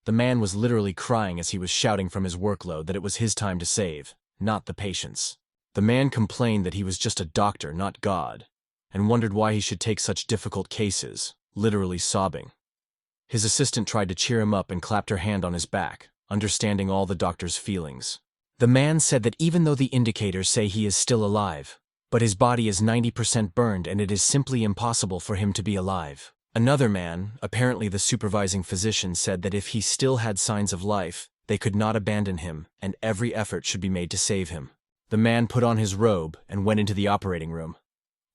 The man was literally crying as he was shouting from his workload that it was his time to save, not the patient's. The man complained that he was just a doctor, not God, and wondered why he should take such difficult cases, literally sobbing. His assistant tried to cheer him up and clapped her hand on his back, understanding all the doctor's feelings. The man said that even though the indicators say he is still alive, but his body is 90% burned and it is simply impossible for him to be alive. Another man, apparently the supervising physician, said that if he still had signs of life, they could not abandon him and every effort should be made to save him. The man put on his robe and went into the operating room.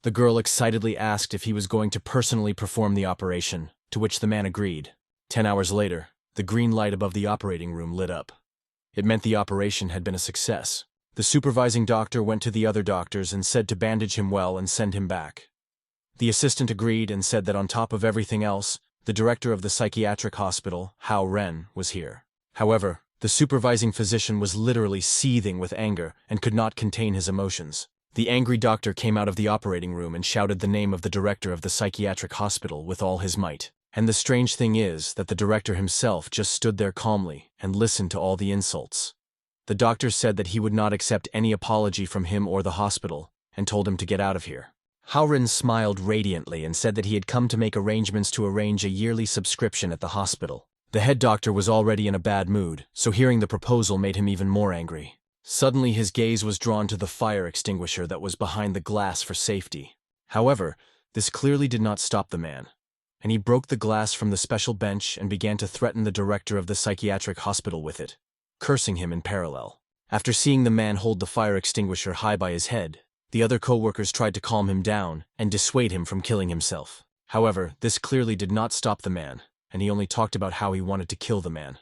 The girl excitedly asked if he was going to personally perform the operation, to which the man agreed. 10 hours later, the green light above the operating room lit up. It meant the operation had been a success. The supervising doctor went to the other doctors and said to bandage him well and send him back. The assistant agreed and said that on top of everything else, the director of the psychiatric hospital, Hao Ren, was here. However, the supervising physician was literally seething with anger and could not contain his emotions. The angry doctor came out of the operating room and shouted the name of the director of the psychiatric hospital with all his might. And the strange thing is that the director himself just stood there calmly and listened to all the insults. The doctor said that he would not accept any apology from him or the hospital and told him to get out of here. Hao Ren smiled radiantly and said that he had come to make arrangements to arrange a yearly subscription at the hospital. The head doctor was already in a bad mood, so hearing the proposal made him even more angry. Suddenly his gaze was drawn to the fire extinguisher that was behind the glass for safety. However, this clearly did not stop the man, and he broke the glass from the special bench and began to threaten the director of the psychiatric hospital with it, cursing him in parallel. After seeing the man hold the fire extinguisher high by his head, the other co-workers tried to calm him down and dissuade him from killing himself. However, this clearly did not stop the man, and he only talked about how he wanted to kill the man.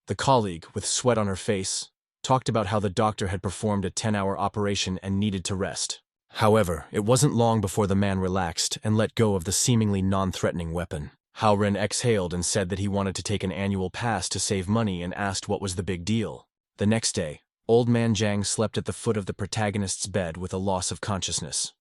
The colleague, with sweat on her face, talked about how the doctor had performed a 10-hour operation and needed to rest. However, it wasn't long before the man relaxed and let go of the seemingly non-threatening weapon. Hao Ren exhaled and said that he wanted to take an annual pass to save money and asked what was the big deal. The next day, Old Man Jiang slept at the foot of the protagonist's bed with a loss of consciousness.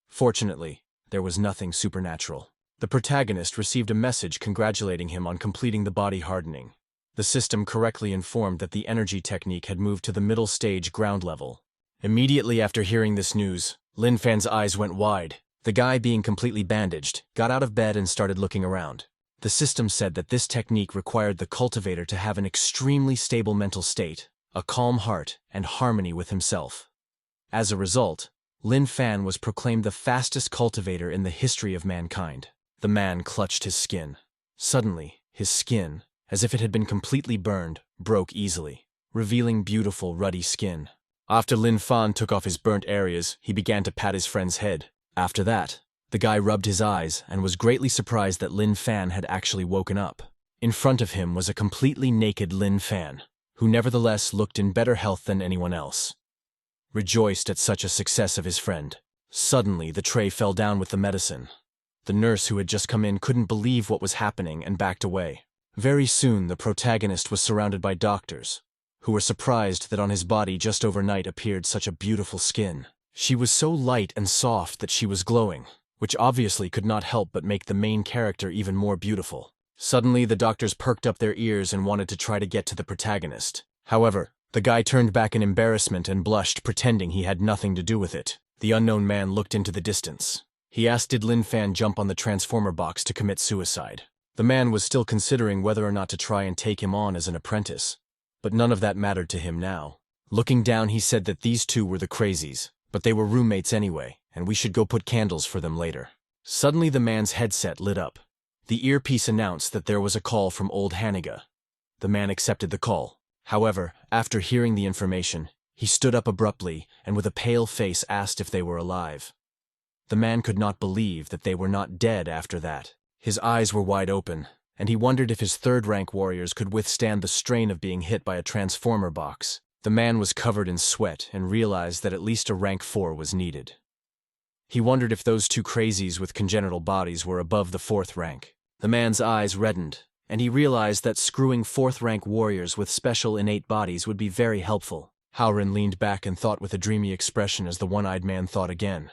Fortunately, there was nothing supernatural. The protagonist received a message congratulating him on completing the body hardening. The system correctly informed that the energy technique had moved to the middle stage ground level. Immediately after hearing this news, Lin Fan's eyes went wide. The guy, being completely bandaged, got out of bed and started looking around. The system said that this technique required the cultivator to have an extremely stable mental state, a calm heart, and harmony with himself. As a result, Lin Fan was proclaimed the fastest cultivator in the history of mankind. The man clutched his skin. Suddenly, his skin, as if it had been completely burned, broke easily, revealing beautiful, ruddy skin. After Lin Fan took off his burnt areas, he began to pat his friend's head. After that, the guy rubbed his eyes and was greatly surprised that Lin Fan had actually woken up. In front of him was a completely naked Lin Fan, who nevertheless looked in better health than anyone else. Rejoiced at such a success of his friend, suddenly the tray fell down with the medicine. The nurse who had just come in couldn't believe what was happening and backed away. Very soon the protagonist was surrounded by doctors, who were surprised that on his body just overnight appeared such a beautiful skin. She was so light and soft that she was glowing, which obviously could not help but make the main character even more beautiful. Suddenly the doctors perked up their ears and wanted to try to get to the protagonist. However, the guy turned back in embarrassment and blushed, pretending he had nothing to do with it. The unknown man looked into the distance. He asked did Lin Fan jump on the transformer box to commit suicide. The man was still considering whether or not to try and take him on as an apprentice, but none of that mattered to him now. Looking down, he said that these two were the crazies, but they were roommates anyway, and we should go put candles for them later. Suddenly the man's headset lit up. The earpiece announced that there was a call from old Haniga. The man accepted the call. However, after hearing the information, he stood up abruptly and with a pale face asked if they were alive. The man could not believe that they were not dead after that. His eyes were wide open, and he wondered if his third-rank warriors could withstand the strain of being hit by a transformer box. The man was covered in sweat and realized that at least a rank 4 was needed. He wondered if those two crazies with congenital bodies were above the 4th rank. The man's eyes reddened, and he realized that screwing 4th-rank warriors with special innate bodies would be very helpful. Hao Ren leaned back and thought with a dreamy expression as the one-eyed man thought again.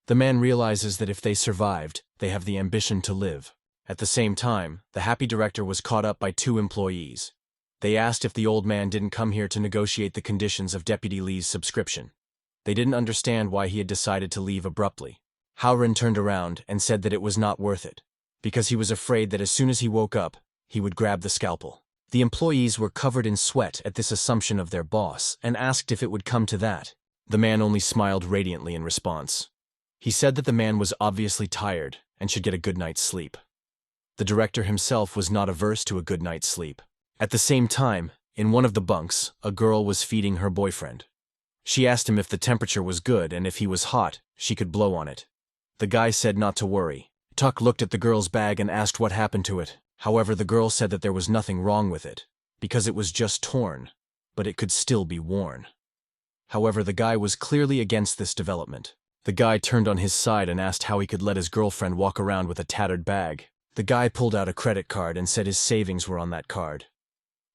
The man realizes that if they survived, they have the ambition to live. At the same time, the happy director was caught up by two employees. They asked if the old man didn't come here to negotiate the conditions of Deputy Lee's subscription. They didn't understand why he had decided to leave abruptly. Howren turned around and said that it was not worth it, because he was afraid that as soon as he woke up, he would grab the scalpel. The employees were covered in sweat at this assumption of their boss and asked if it would come to that. The man only smiled radiantly in response. He said that the man was obviously tired and should get a good night's sleep. The director himself was not averse to a good night's sleep. At the same time, in one of the bunks, a girl was feeding her boyfriend. She asked him if the temperature was good and if he was hot, she could blow on it. The guy said not to worry. Tuck looked at the girl's bag and asked what happened to it. However, the girl said that there was nothing wrong with it, because it was just torn, but it could still be worn. However, the guy was clearly against this development. The guy turned on his side and asked how he could let his girlfriend walk around with a tattered bag. The guy pulled out a credit card and said his savings were on that card.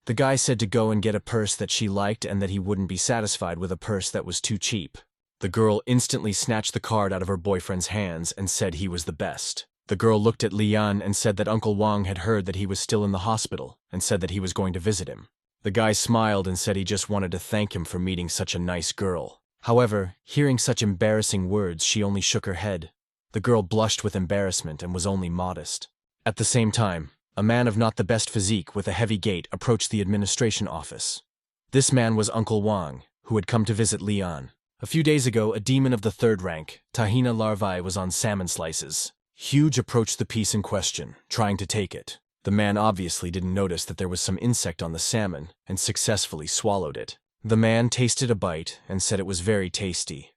The guy said to go and get a purse that she liked and that he wouldn't be satisfied with a purse that was too cheap. The girl instantly snatched the card out of her boyfriend's hands and said he was the best. The girl looked at Lian and said that Uncle Wang had heard that he was still in the hospital and said that he was going to visit him. The guy smiled and said he just wanted to thank him for meeting such a nice girl. However, hearing such embarrassing words, she only shook her head. The girl blushed with embarrassment and was only modest. At the same time, a man of not the best physique with a heavy gait approached the administration office. This man was Uncle Wang, who had come to visit Lian. A few days ago, a demon of the third rank, Tahina larvae, was on salmon slices. Huge approached the piece in question, trying to take it. The man obviously didn't notice that there was some insect on the salmon and successfully swallowed it. The man tasted a bite and said it was very tasty.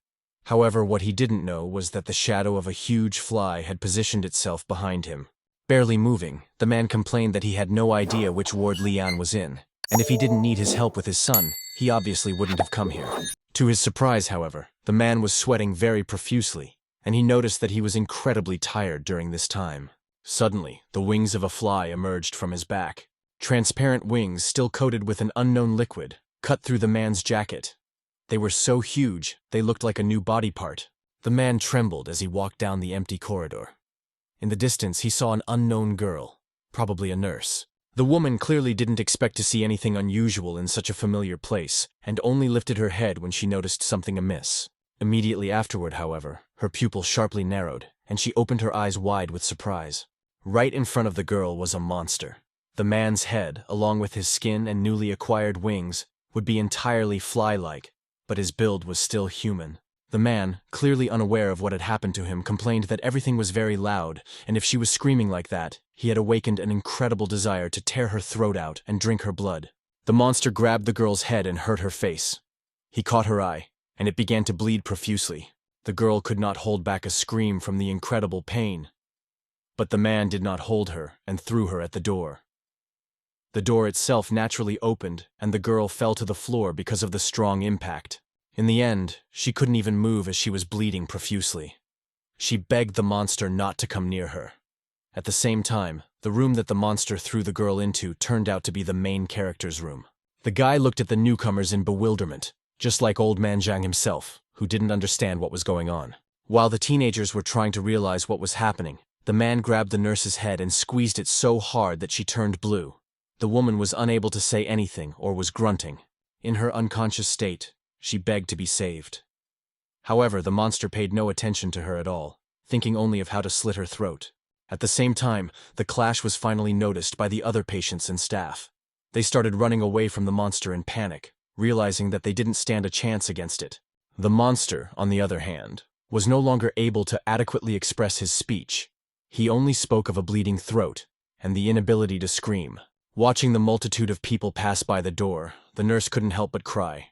However, what he didn't know was that the shadow of a huge fly had positioned itself behind him. Barely moving, the man complained that he had no idea which ward Lian was in, and if he didn't need his help with his son, he obviously wouldn't have come here. To his surprise, however, the man was sweating very profusely, and he noticed that he was incredibly tired during this time. Suddenly, the wings of a fly emerged from his back. Transparent wings, still coated with an unknown liquid, cut through the man's jacket. They were so huge, they looked like a new body part. The man trembled as he walked down the empty corridor. In the distance, he saw an unknown girl, probably a nurse. The woman clearly didn't expect to see anything unusual in such a familiar place, and only lifted her head when she noticed something amiss. Immediately afterward, however, her pupil sharply narrowed, and she opened her eyes wide with surprise. Right in front of the girl was a monster. The man's head, along with his skin and newly acquired wings, would be entirely fly-like, but his build was still human. The man, clearly unaware of what had happened to him, complained that everything was very loud, and if she was screaming like that, he had awakened an incredible desire to tear her throat out and drink her blood. The monster grabbed the girl's head and hurt her face. He caught her eye, and it began to bleed profusely. The girl could not hold back a scream from the incredible pain. But the man did not hold her and threw her at the door. The door itself naturally opened, and the girl fell to the floor because of the strong impact. In the end, she couldn't even move as she was bleeding profusely. She begged the monster not to come near her. At the same time, the room that the monster threw the girl into turned out to be the main character's room. The guy looked at the newcomers in bewilderment, just like old man Zhang himself, who didn't understand what was going on. While the teenagers were trying to realize what was happening, the man grabbed the nurse's head and squeezed it so hard that she turned blue. The woman was unable to say anything or was grunting. In her unconscious state, she begged to be saved. However, the monster paid no attention to her at all, thinking only of how to slit her throat. At the same time, the clash was finally noticed by the other patients and staff. They started running away from the monster in panic, realizing that they didn't stand a chance against it. The monster, on the other hand, was no longer able to adequately express his speech. He only spoke of a bleeding throat and the inability to scream. Watching the multitude of people pass by the door, the nurse couldn't help but cry.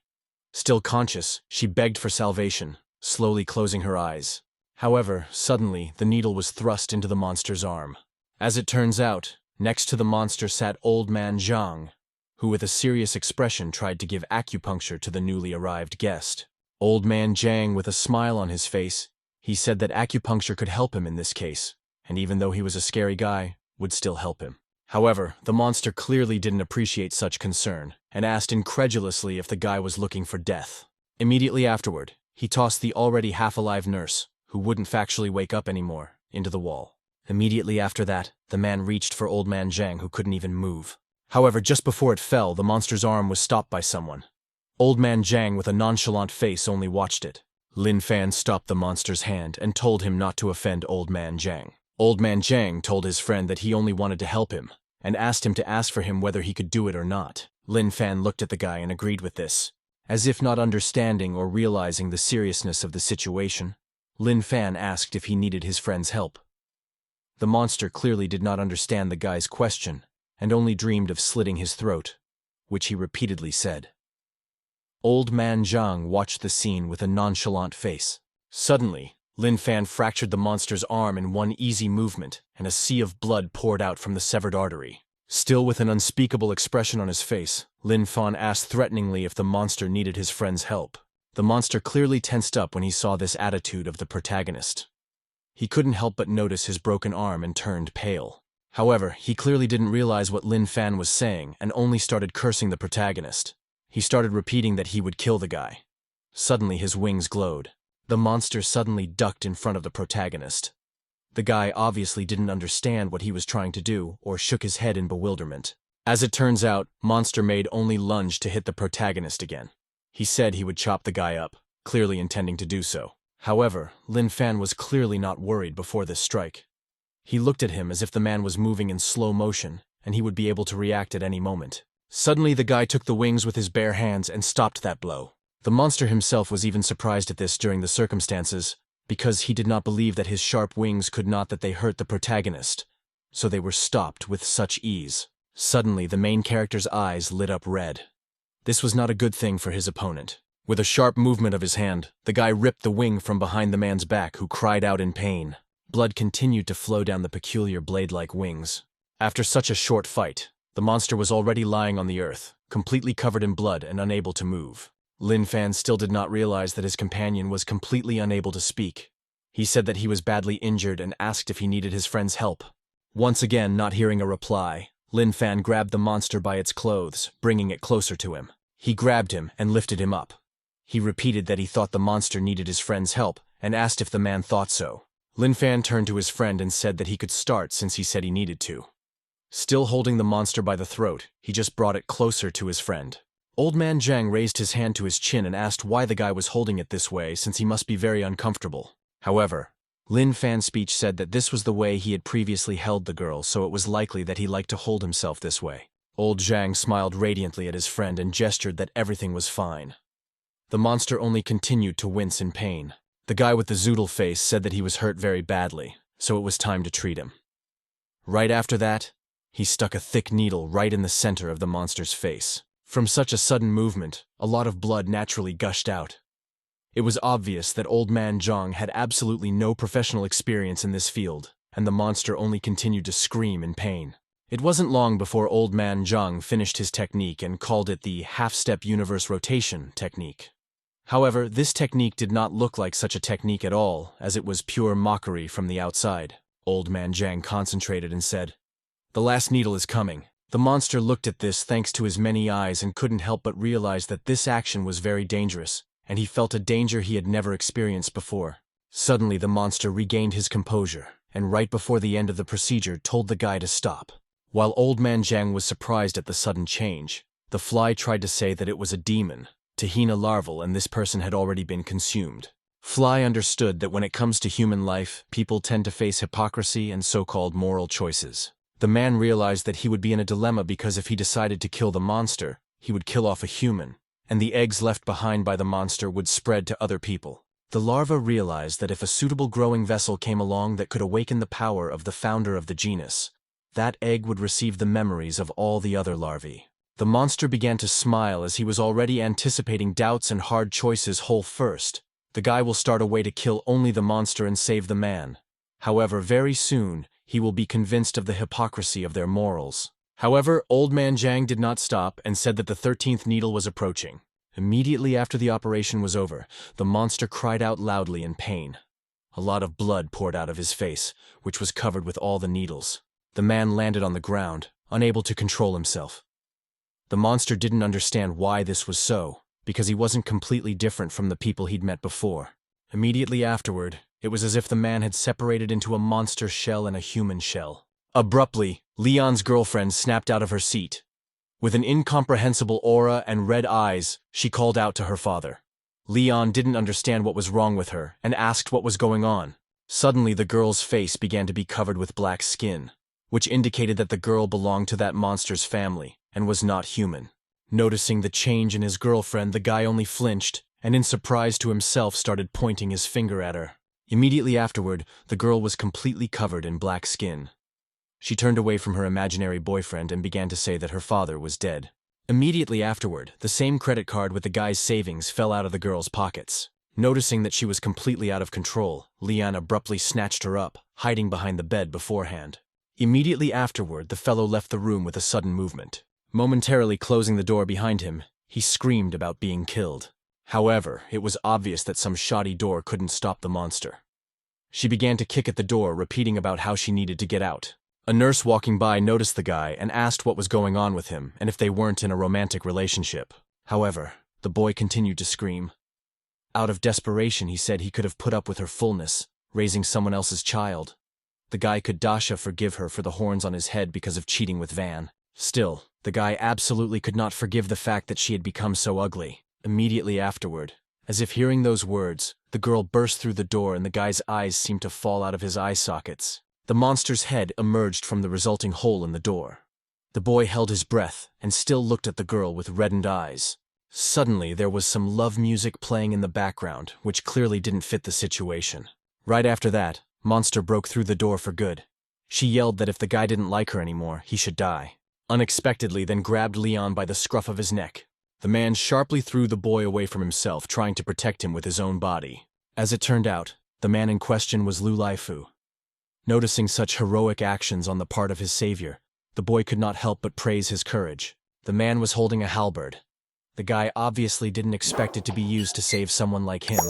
Still conscious, she begged for salvation, slowly closing her eyes. However, suddenly, the needle was thrust into the monster's arm. As it turns out, next to the monster sat old man Zhang, who with a serious expression tried to give acupuncture to the newly arrived guest. Old man Zhang, with a smile on his face, he said that acupuncture could help him in this case, and even though he was a scary guy, would still help him. However, the monster clearly didn't appreciate such concern, and asked incredulously if the guy was looking for death. Immediately afterward, he tossed the already half-alive nurse, who wouldn't factually wake up anymore, into the wall. Immediately after that, the man reached for Old Man Zhang, who couldn't even move. However, just before it fell, the monster's arm was stopped by someone. Old Man Zhang, with a nonchalant face, only watched it. Lin Fan stopped the monster's hand and told him not to offend Old Man Zhang. Old Man Zhang told his friend that he only wanted to help him, and asked him to ask for him whether he could do it or not. Lin Fan looked at the guy and agreed with this. As if not understanding or realizing the seriousness of the situation, Lin Fan asked if he needed his friend's help. The monster clearly did not understand the guy's question, and only dreamed of slitting his throat, which he repeatedly said. Old Man Zhang watched the scene with a nonchalant face. Suddenly, Lin Fan fractured the monster's arm in one easy movement, and a sea of blood poured out from the severed artery. Still with an unspeakable expression on his face, Lin Fan asked threateningly if the monster needed his friend's help. The monster clearly tensed up when he saw this attitude of the protagonist. He couldn't help but notice his broken arm and turned pale. However, he clearly didn't realize what Lin Fan was saying and only started cursing the protagonist. He started repeating that he would kill the guy. Suddenly his wings glowed. The monster suddenly ducked in front of the protagonist. The guy obviously didn't understand what he was trying to do or shook his head in bewilderment. As it turns out, Monster made only lunge to hit the protagonist again. He said he would chop the guy up, clearly intending to do so. However, Lin Fan was clearly not worried before this strike. He looked at him as if the man was moving in slow motion, and he would be able to react at any moment. Suddenly the guy took the wings with his bare hands and stopped that blow. The monster himself was even surprised at this during the circumstances, because he did not believe that his sharp wings could not that they hurt the protagonist, so they were stopped with such ease. Suddenly the main character's eyes lit up red. This was not a good thing for his opponent. With a sharp movement of his hand, the guy ripped the wing from behind the man's back, who cried out in pain. Blood continued to flow down the peculiar blade-like wings. After such a short fight, the monster was already lying on the earth, completely covered in blood and unable to move. Lin Fan still did not realize that his companion was completely unable to speak. He said that he was badly injured and asked if he needed his friend's help. Once again, not hearing a reply, Lin Fan grabbed the monster by its clothes, bringing it closer to him. He grabbed him and lifted him up. He repeated that he thought the monster needed his friend's help and asked if the man thought so. Lin Fan turned to his friend and said that he could start since he said he needed to. Still holding the monster by the throat, he just brought it closer to his friend. Old Man Zhang raised his hand to his chin and asked why the guy was holding it this way, since he must be very uncomfortable. However, Lin Fan's speech said that this was the way he had previously held the girl, so it was likely that he liked to hold himself this way. Old Zhang smiled radiantly at his friend and gestured that everything was fine. The monster only continued to wince in pain. The guy with the zoodle face said that he was hurt very badly, so it was time to treat him. Right after that, he stuck a thick needle right in the center of the monster's face. From such a sudden movement, a lot of blood naturally gushed out. It was obvious that Old Man Zhang had absolutely no professional experience in this field, and the monster only continued to scream in pain. It wasn't long before Old Man Zhang finished his technique and called it the half-step universe rotation technique. However, this technique did not look like such a technique at all, as it was pure mockery from the outside. Old Man Zhang concentrated and said, "The last needle is coming." The monster looked at this thanks to his many eyes and couldn't help but realize that this action was very dangerous, and he felt a danger he had never experienced before. Suddenly the monster regained his composure, and right before the end of the procedure told the guy to stop. While Old Man Zhang was surprised at the sudden change, the fly tried to say that it was a demon, Tahina larval, and this person had already been consumed. Fly understood that when it comes to human life, people tend to face hypocrisy and so-called moral choices. The man realized that he would be in a dilemma because if he decided to kill the monster, he would kill off a human, and the eggs left behind by the monster would spread to other people. The larva realized that if a suitable growing vessel came along that could awaken the power of the founder of the genus, that egg would receive the memories of all the other larvae. The monster began to smile as he was already anticipating doubts and hard choices. Whole first, the guy will start a way to kill only the monster and save the man. However, very soon, he will be convinced of the hypocrisy of their morals. However, Old Man Zhang did not stop and said that the 13th needle was approaching. Immediately after the operation was over, the monster cried out loudly in pain. A lot of blood poured out of his face, which was covered with all the needles. The man landed on the ground, unable to control himself. The monster didn't understand why this was so, because he wasn't completely different from the people he'd met before. Immediately afterward, It was as if the man had separated into a monster shell and a human shell. Abruptly, Leon's girlfriend snapped out of her seat. With an incomprehensible aura and red eyes, she called out to her father. Leon didn't understand what was wrong with her and asked what was going on. Suddenly, the girl's face began to be covered with black skin, which indicated that the girl belonged to that monster's family and was not human. Noticing the change in his girlfriend, the guy only flinched and in surprise to himself started pointing his finger at her. Immediately afterward, the girl was completely covered in black skin. She turned away from her imaginary boyfriend and began to say that her father was dead. Immediately afterward, the same credit card with the guy's savings fell out of the girl's pockets. Noticing that she was completely out of control, Leon abruptly snatched her up, hiding behind the bed beforehand. Immediately afterward, the fellow left the room with a sudden movement. Momentarily closing the door behind him, he screamed about being killed. However, it was obvious that some shoddy door couldn't stop the monster. She began to kick at the door, repeating about how she needed to get out. A nurse walking by noticed the guy and asked what was going on with him and if they weren't in a romantic relationship. However, the boy continued to scream. Out of desperation, he said he could have put up with her fullness, raising someone else's child. The guy could Dasha forgive her for the horns on his head because of cheating with Van. Still, the guy absolutely could not forgive the fact that she had become so ugly. Immediately afterward, as if hearing those words, the girl burst through the door and the guy's eyes seemed to fall out of his eye sockets. The monster's head emerged from the resulting hole in the door. The boy held his breath and still looked at the girl with reddened eyes. Suddenly, there was some love music playing in the background, which clearly didn't fit the situation. Right after that, Monster broke through the door for good. She yelled that if the guy didn't like her anymore, he should die. Unexpectedly, then grabbed Leon by the scruff of his neck. The man sharply threw the boy away from himself, trying to protect him with his own body. As it turned out, the man in question was Lu Laifu. Noticing such heroic actions on the part of his savior, the boy could not help but praise his courage. The man was holding a halberd. The guy obviously didn't expect it to be used to save someone like him.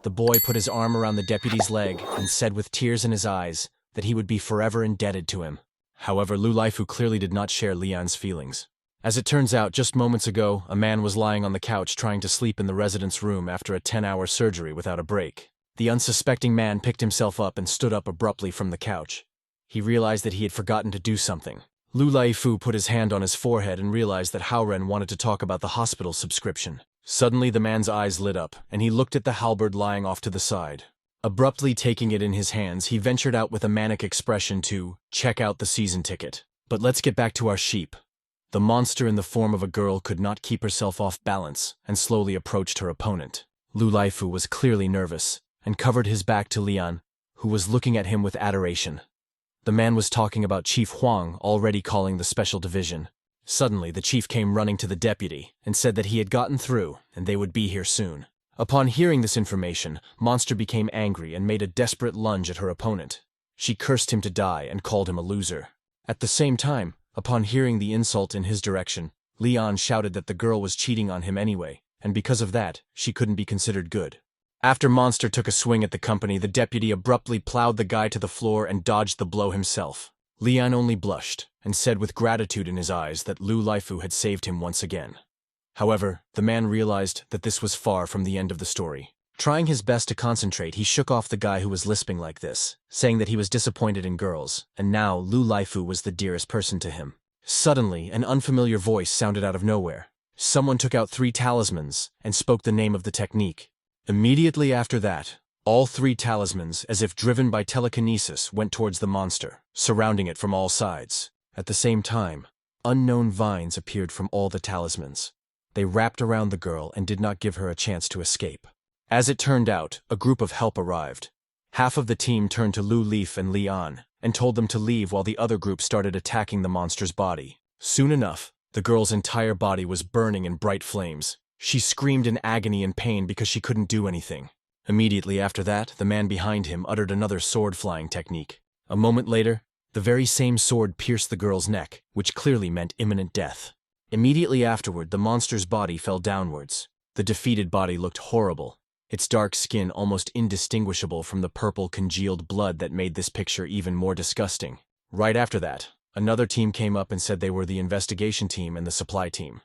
The boy put his arm around the deputy's leg and said with tears in his eyes that he would be forever indebted to him. However, Lu Laifu clearly did not share Leon's feelings. As it turns out, just moments ago, a man was lying on the couch trying to sleep in the resident's room after a 10-hour surgery without a break. The unsuspecting man picked himself up and stood up abruptly from the couch. He realized that he had forgotten to do something. Lu Laifu put his hand on his forehead and realized that Haoren wanted to talk about the hospital subscription. Suddenly, the man's eyes lit up, and he looked at the halberd lying off to the side. Abruptly taking it in his hands, he ventured out with a manic expression to check out the season ticket. But let's get back to our sheep. The monster in the form of a girl could not keep herself off balance and slowly approached her opponent. Lu Laifu was clearly nervous and covered his back to Leon, who was looking at him with adoration. The man was talking about Chief Huang already calling the special division. Suddenly, the chief came running to the deputy and said that he had gotten through and they would be here soon. Upon hearing this information, Monster became angry and made a desperate lunge at her opponent. She cursed him to die and called him a loser. At the same time, upon hearing the insult in his direction, Leon shouted that the girl was cheating on him anyway, and because of that, she couldn't be considered good. After Monster took a swing at the company, the deputy abruptly plowed the guy to the floor and dodged the blow himself. Leon only blushed and said with gratitude in his eyes that Lu Laifu had saved him once again. However, the man realized that this was far from the end of the story. Trying his best to concentrate, he shook off the guy who was lisping like this, saying that he was disappointed in girls, and now Lu Laifu was the dearest person to him. Suddenly, an unfamiliar voice sounded out of nowhere. Someone took out 3 talismans and spoke the name of the technique. Immediately after that, all 3 talismans, as if driven by telekinesis, went towards the monster, surrounding it from all sides. At the same time, unknown vines appeared from all the talismans. They wrapped around the girl and did not give her a chance to escape. As it turned out, a group of help arrived. Half of the team turned to Lu Leaf and Leon and told them to leave while the other group started attacking the monster's body. Soon enough, the girl's entire body was burning in bright flames. She screamed in agony and pain because she couldn't do anything. Immediately after that, the man behind him uttered another sword-flying technique. A moment later, the very same sword pierced the girl's neck, which clearly meant imminent death. Immediately afterward, the monster's body fell downwards. The defeated body looked horrible, its dark skin almost indistinguishable from the purple congealed blood that made this picture even more disgusting. Right after that, another team came up and said they were the investigation team and the supply team.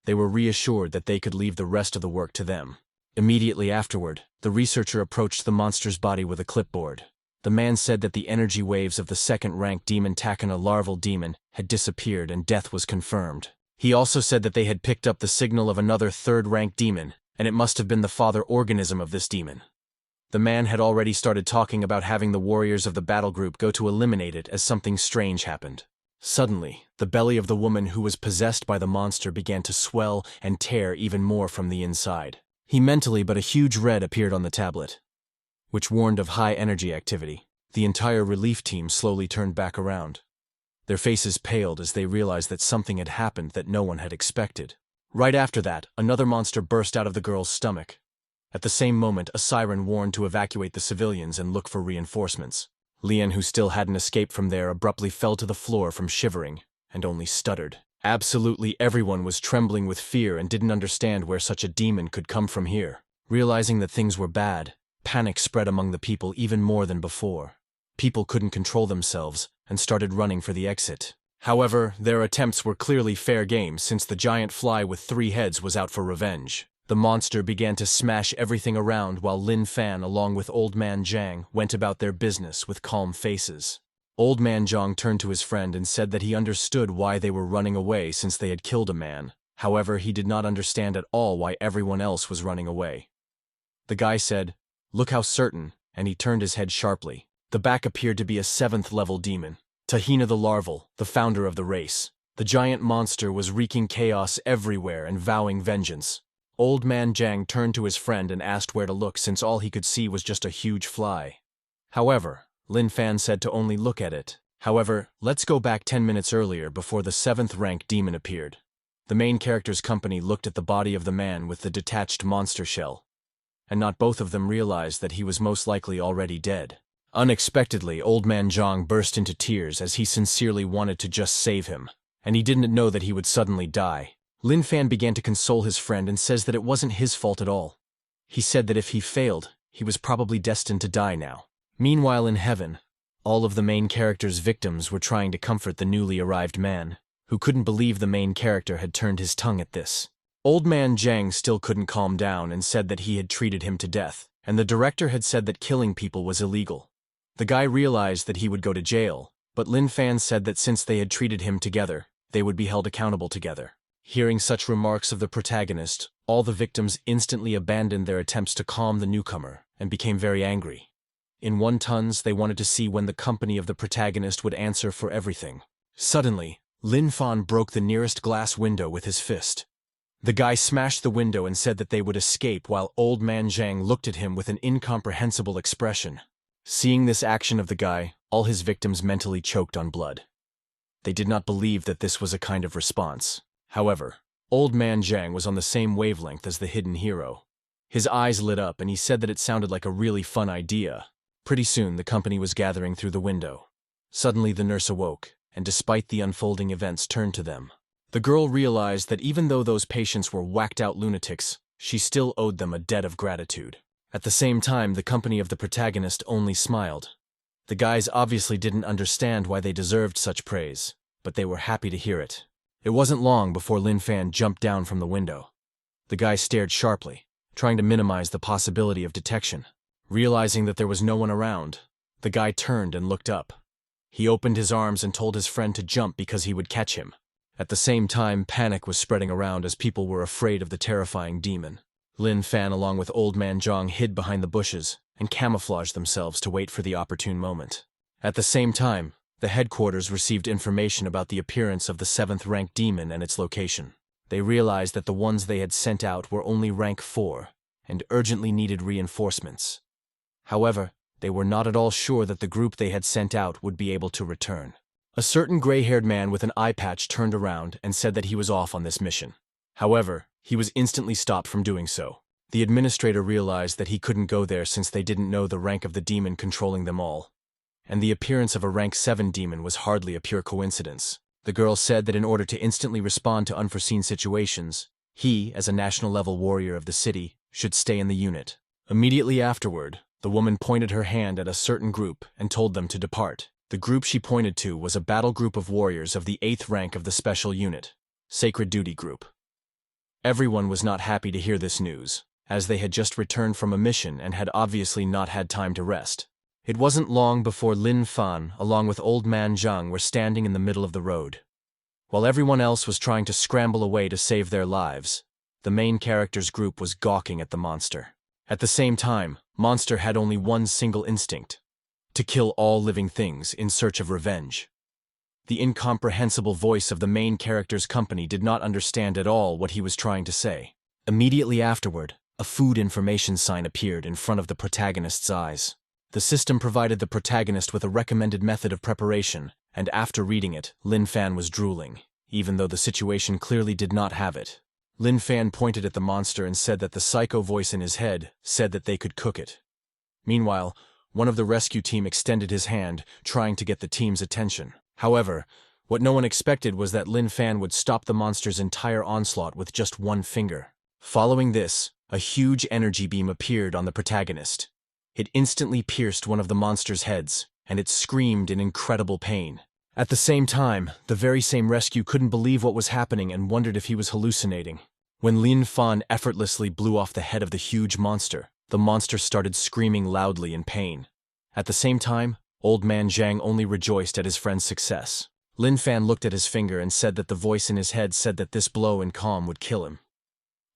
They were reassured that they could leave the rest of the work to them. Immediately afterward, the researcher approached the monster's body with a clipboard. The man said that the energy waves of the second-rank demon Takana larval demon had disappeared and death was confirmed. He also said that they had picked up the signal of another third-rank demon, and it must have been the father organism of this demon. The man had already started talking about having the warriors of the battle group go to eliminate it as something strange happened. Suddenly, the belly of the woman who was possessed by the monster began to swell and tear even more from the inside. He mentally, but a huge red appeared on the tablet, which warned of high energy activity. The entire relief team slowly turned back around. Their faces paled as they realized that something had happened that no one had expected. Right after that, another monster burst out of the girl's stomach. At the same moment, a siren warned to evacuate the civilians and look for reinforcements. Lian, who still hadn't escaped from there, abruptly fell to the floor from shivering, and only stuttered. Absolutely everyone was trembling with fear and didn't understand where such a demon could come from here. Realizing that things were bad, panic spread among the people even more than before. People couldn't control themselves and started running for the exit. However, their attempts were clearly fair game since the giant fly with 3 heads was out for revenge. The monster began to smash everything around while Lin Fan along with Old Man Zhang went about their business with calm faces. Old Man Zhang turned to his friend and said that he understood why they were running away since they had killed a man. However, he did not understand at all why everyone else was running away. The guy said, "Look how certain," and he turned his head sharply. The back appeared to be a 7th-level demon, Tahina the Larval, the founder of the race. The giant monster was wreaking chaos everywhere and vowing vengeance. Old Man Zhang turned to his friend and asked where to look since all he could see was just a huge fly. However, Lin Fan said to only look at it. However, let's go back 10 minutes earlier before the 7th-rank demon appeared. The main character's company looked at the body of the man with the detached monster shell, and not both of them realized that he was most likely already dead. Unexpectedly, Old Man Zhang burst into tears as he sincerely wanted to just save him, and he didn't know that he would suddenly die. Lin Fan began to console his friend and says that it wasn't his fault at all. He said that if he failed, he was probably destined to die now. Meanwhile in heaven, all of the main character's victims were trying to comfort the newly arrived man, who couldn't believe the main character had turned his tongue at this. Old Man Zhang still couldn't calm down and said that he had treated him to death, and the director had said that killing people was illegal. The guy realized that he would go to jail, but Lin Fan said that since they had treated him together, they would be held accountable together. Hearing such remarks of the protagonist, all the victims instantly abandoned their attempts to calm the newcomer and became very angry. In one tons, they wanted to see when the company of the protagonist would answer for everything. Suddenly, Lin Fan broke the nearest glass window with his fist. The guy smashed the window and said that they would escape while Old Man Zhang looked at him with an incomprehensible expression. Seeing this action of the guy, all his victims mentally choked on blood. They did not believe that this was a kind of response. However, Old Man Zhang was on the same wavelength as the hidden hero. His eyes lit up and he said that it sounded like a really fun idea. Pretty soon, the company was gathering through the window. Suddenly, the nurse awoke, and despite the unfolding events, turned to them. The girl realized that even though those patients were whacked-out lunatics, she still owed them a debt of gratitude. At the same time, the company of the protagonist only smiled. The guys obviously didn't understand why they deserved such praise, but they were happy to hear it. It wasn't long before Lin Fan jumped down from the window. The guy stared sharply, trying to minimize the possibility of detection. Realizing that there was no one around, the guy turned and looked up. He opened his arms and told his friend to jump because he would catch him. At the same time, panic was spreading around as people were afraid of the terrifying demon. Lin Fan along with Old Man Zhang hid behind the bushes and camouflaged themselves to wait for the opportune moment. At the same time, the headquarters received information about the appearance of the 7th-rank demon and its location. They realized that the ones they had sent out were only rank 4 and urgently needed reinforcements. However, they were not at all sure that the group they had sent out would be able to return. A certain gray-haired man with an eye patch turned around and said that he was off on this mission. However, he was instantly stopped from doing so. The administrator realized that he couldn't go there since they didn't know the rank of the demon controlling them all. And the appearance of a rank 7 demon was hardly a pure coincidence. The girl said that in order to instantly respond to unforeseen situations, he, as a national-level warrior of the city, should stay in the unit. Immediately afterward, the woman pointed her hand at a certain group and told them to depart. The group she pointed to was a battle group of warriors of the 8th rank of the special unit, Sacred Duty Group. Everyone was not happy to hear this news. as they had just returned from a mission and had obviously not had time to rest. It wasn't long before Lin Fan, along with Old Man Zhang, were standing in the middle of the road. While everyone else was trying to scramble away to save their lives, the main character's group was gawking at the monster. At the same time, Monster had only one single instinct: to kill all living things in search of revenge. The incomprehensible voice of the main character's company did not understand at all what he was trying to say. Immediately afterward, a food information sign appeared in front of the protagonist's eyes. The system provided the protagonist with a recommended method of preparation, and after reading it, Lin Fan was drooling, even though the situation clearly did not have it. Lin Fan pointed at the monster and said that the psycho voice in his head said that they could cook it. Meanwhile, one of the rescue team extended his hand, trying to get the team's attention. However, what no one expected was that Lin Fan would stop the monster's entire onslaught with just one finger. Following this, a huge energy beam appeared on the protagonist. It instantly pierced one of the monster's heads, and it screamed in incredible pain. At the same time, the very same rescue couldn't believe what was happening and wondered if he was hallucinating. When Lin Fan effortlessly blew off the head of the huge monster, the monster started screaming loudly in pain. At the same time, Old Man Zhang only rejoiced at his friend's success. Lin Fan looked at his finger and said that the voice in his head said that this blow in calm would kill him.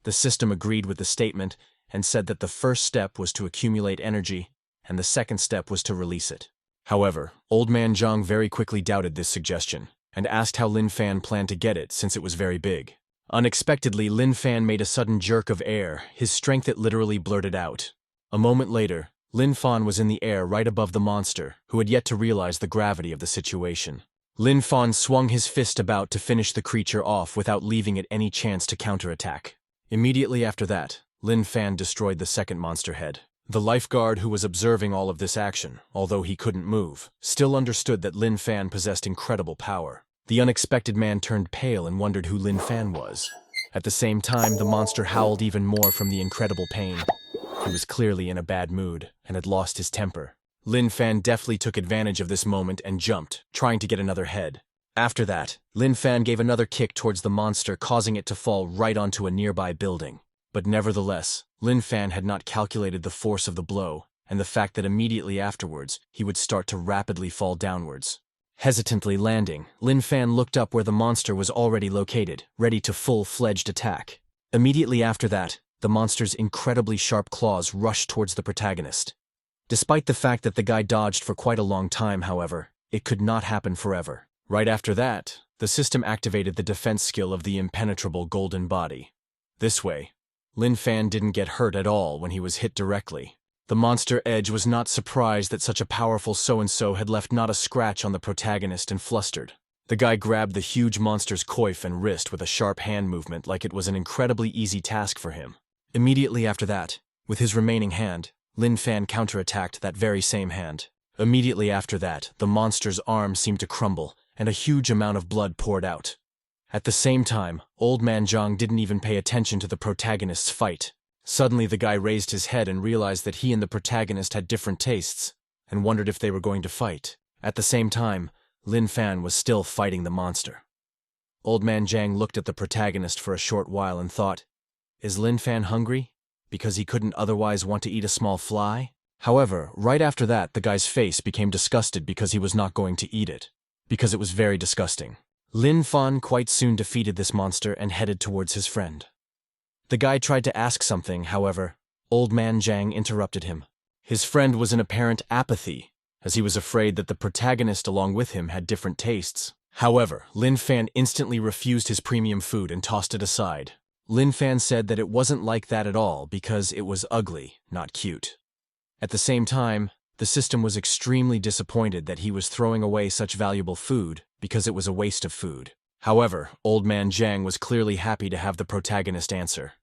The system agreed with the statement and said that the first step was to accumulate energy, and the second step was to release it. However, Old Man Zhang very quickly doubted this suggestion, and asked how Lin Fan planned to get it since it was very big. Unexpectedly, Lin Fan made a sudden jerk of air, his strength it literally blurted out. A moment later, Lin Fan was in the air right above the monster, who had yet to realize the gravity of the situation. Lin Fan swung his fist about to finish the creature off without leaving it any chance to counterattack. Immediately after that, Lin Fan destroyed the second monster head. The lifeguard who was observing all of this action, although he couldn't move, still understood that Lin Fan possessed incredible power. The unexpected man turned pale and wondered who Lin Fan was. At the same time, the monster howled even more from the incredible pain. He was clearly in a bad mood and had lost his temper. Lin Fan deftly took advantage of this moment and jumped, trying to get another head. After that, Lin Fan gave another kick towards the monster, causing it to fall right onto a nearby building. But nevertheless, Lin Fan had not calculated the force of the blow, and the fact that immediately afterwards, he would start to rapidly fall downwards. Hesitantly landing, Lin Fan looked up where the monster was already located, ready to full-fledged attack. Immediately after that, the monster's incredibly sharp claws rushed towards the protagonist. Despite the fact that the guy dodged for quite a long time, however, it could not happen forever. Right after that, the system activated the defense skill of the impenetrable golden body. This way, Lin Fan didn't get hurt at all when he was hit directly. The monster Edge was not surprised that such a powerful so-and-so had left not a scratch on the protagonist and flustered. The guy grabbed the huge monster's coif and wrist with a sharp hand movement like it was an incredibly easy task for him. Immediately after that, with his remaining hand, Lin Fan counterattacked that very same hand. Immediately after that, the monster's arm seemed to crumble, and a huge amount of blood poured out. At the same time, Old Man Zhang didn't even pay attention to the protagonist's fight. Suddenly the guy raised his head and realized that he and the protagonist had different tastes, and wondered if they were going to fight. At the same time, Lin Fan was still fighting the monster. Old Man Zhang looked at the protagonist for a short while and thought, "Is Lin Fan hungry? Because he couldn't otherwise want to eat a small fly?" However, right after that, the guy's face became disgusted because he was not going to eat it, because it was very disgusting. Lin Fan quite soon defeated this monster and headed towards his friend. The guy tried to ask something, however, Old Man Zhang interrupted him. His friend was in apparent apathy, as he was afraid that the protagonist along with him had different tastes. However, Lin Fan instantly refused his premium food and tossed it aside. Lin Fan said that it wasn't like that at all because it was ugly, not cute. At the same time, the system was extremely disappointed that he was throwing away such valuable food because it was a waste of food. However, Old Man Zhang was clearly happy to have the protagonist answer.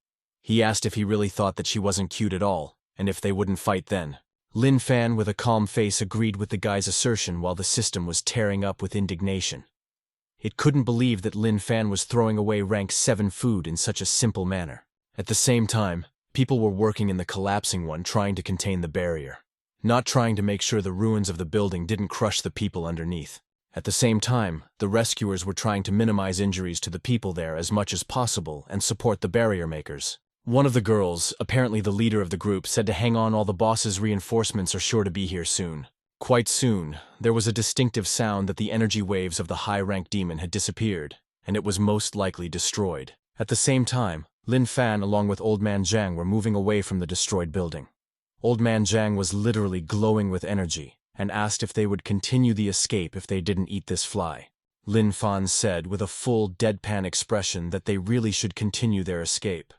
He asked if he really thought that she wasn't cute at all, and if they wouldn't fight then. Lin Fan with a calm face agreed with the guy's assertion while the system was tearing up with indignation. It couldn't believe that Lin Fan was throwing away rank 7 food in such a simple manner. At the same time, people were working in the collapsing one trying to contain the barrier, not trying to make sure the ruins of the building didn't crush the people underneath. At the same time, the rescuers were trying to minimize injuries to the people there as much as possible and support the barrier makers. One of the girls, apparently the leader of the group, said to hang on, all the boss's reinforcements are sure to be here soon. Quite soon, there was a distinctive sound that the energy waves of the high-rank demon had disappeared, and it was most likely destroyed. At the same time, Lin Fan along with Old Man Jiang were moving away from the destroyed building. Old Man Jiang was literally glowing with energy, and asked if they would continue the escape if they didn't eat this fly. Lin Fan said with a full deadpan expression that they really should continue their escape.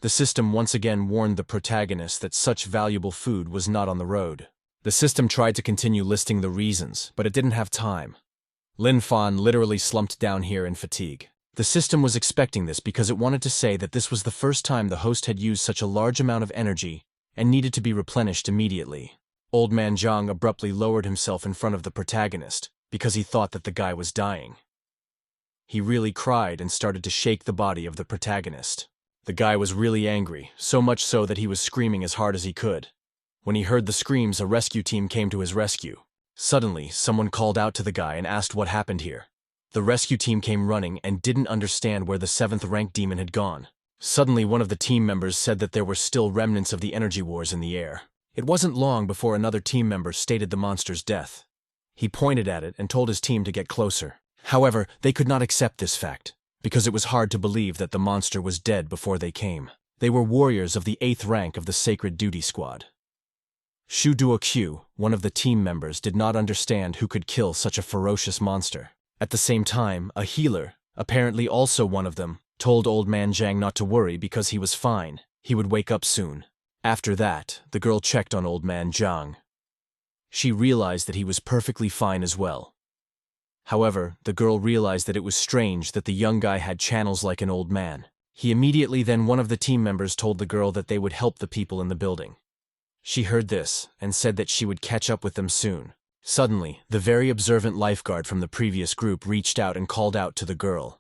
The system once again warned the protagonist that such valuable food was not on the road. The system tried to continue listing the reasons, but it didn't have time. Lin Fan literally slumped down here in fatigue. The system was expecting this because it wanted to say that this was the first time the host had used such a large amount of energy and needed to be replenished immediately. Old Man Jiang abruptly lowered himself in front of the protagonist because he thought that the guy was dying. He really cried and started to shake the body of the protagonist. The guy was really angry, so much so that he was screaming as hard as he could. When he heard the screams, a rescue team came to his rescue. Suddenly, someone called out to the guy and asked what happened here. The rescue team came running and didn't understand where the 7th rank demon had gone. Suddenly, one of the team members said that there were still remnants of the energy wars in the air. It wasn't long before another team member stated the monster's death. He pointed at it and told his team to get closer. However, they could not accept this fact, because it was hard to believe that the monster was dead before they came. They were warriors of the 8th rank of the Sacred Duty Squad. Shu Duokyu, one of the team members, did not understand who could kill such a ferocious monster. At the same time, a healer, apparently also one of them, told Old Man Jiang not to worry because he was fine. He would wake up soon. After that, the girl checked on Old Man Jiang. She realized that he was perfectly fine as well. However, the girl realized that it was strange that the young guy had channels like an old man. He immediately then one of the team members told the girl that they would help the people in the building. She heard this and said that she would catch up with them soon. Suddenly, the very observant lifeguard from the previous group reached out and called out to the girl.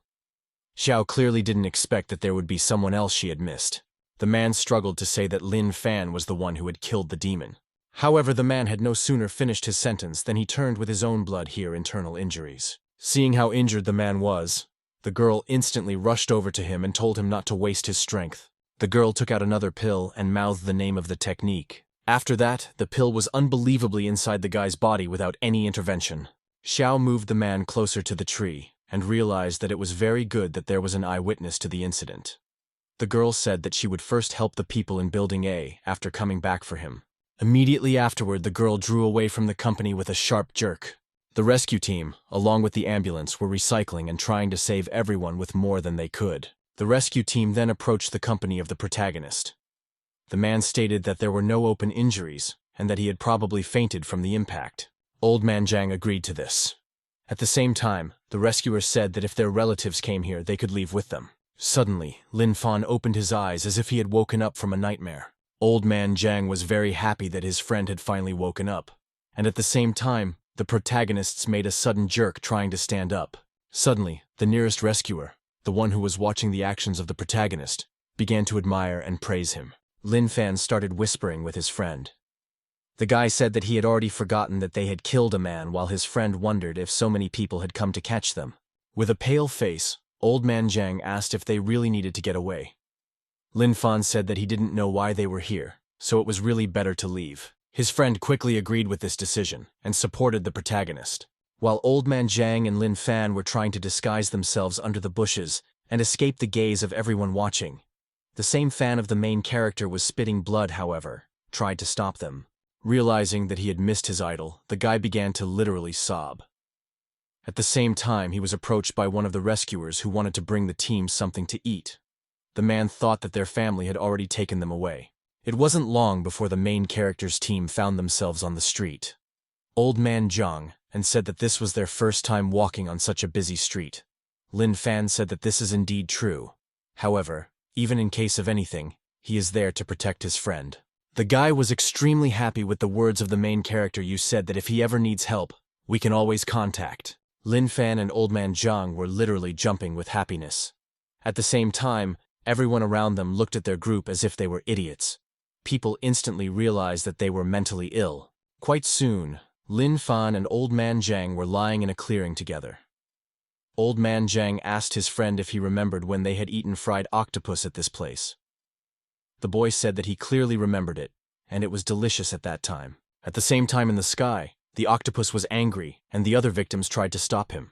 Xiao clearly didn't expect that there would be someone else she had missed. The man struggled to say that Lin Fan was the one who had killed the demon. However, the man had no sooner finished his sentence than he turned with his own blood here internal injuries. Seeing how injured the man was, the girl instantly rushed over to him and told him not to waste his strength. The girl took out another pill and mouthed the name of the technique. After that, the pill was unbelievably inside the guy's body without any intervention. Xiao moved the man closer to the tree and realized that it was very good that there was an eyewitness to the incident. The girl said that she would first help the people in Building A after coming back for him. Immediately afterward, the girl drew away from the company with a sharp jerk. The rescue team, along with the ambulance, were recycling and trying to save everyone with more than they could. The rescue team then approached the company of the protagonist. The man stated that there were no open injuries and that he had probably fainted from the impact. Old Man Jiang agreed to this. At the same time, the rescuers said that if their relatives came here, they could leave with them. Suddenly, Lin Fan opened his eyes as if he had woken up from a nightmare. Old Man Jiang was very happy that his friend had finally woken up, and at the same time, the protagonists made a sudden jerk trying to stand up. Suddenly, the nearest rescuer, the one who was watching the actions of the protagonist, began to admire and praise him. Lin Fan started whispering with his friend. The guy said that he had already forgotten that they had killed a man while his friend wondered if so many people had come to catch them. With a pale face, Old Man Jiang asked if they really needed to get away. Lin Fan said that he didn't know why they were here, so it was really better to leave. His friend quickly agreed with this decision and supported the protagonist. While Old Man Jiang and Lin Fan were trying to disguise themselves under the bushes and escape the gaze of everyone watching, the same fan of the main character was spitting blood, however, tried to stop them. Realizing that he had missed his idol, the guy began to literally sob. At the same time, he was approached by one of the rescuers who wanted to bring the team something to eat. The man thought that their family had already taken them away. It wasn't long before the main character's team found themselves on the street. Old Man Jiang and said that this was their first time walking on such a busy street. Lin Fan said that this is indeed true. However, even in case of anything, he is there to protect his friend. The guy was extremely happy with the words of the main character. You said that if he ever needs help, we can always contact. Lin Fan and Old Man Jiang were literally jumping with happiness. At the same time, everyone around them looked at their group as if they were idiots. People instantly realized that they were mentally ill. Quite soon, Lin Fan and Old Man Jiang were lying in a clearing together. Old Man Jiang asked his friend if he remembered when they had eaten fried octopus at this place. The boy said that he clearly remembered it, and it was delicious at that time. At the same time in the sky, the octopus was angry, and the other victims tried to stop him.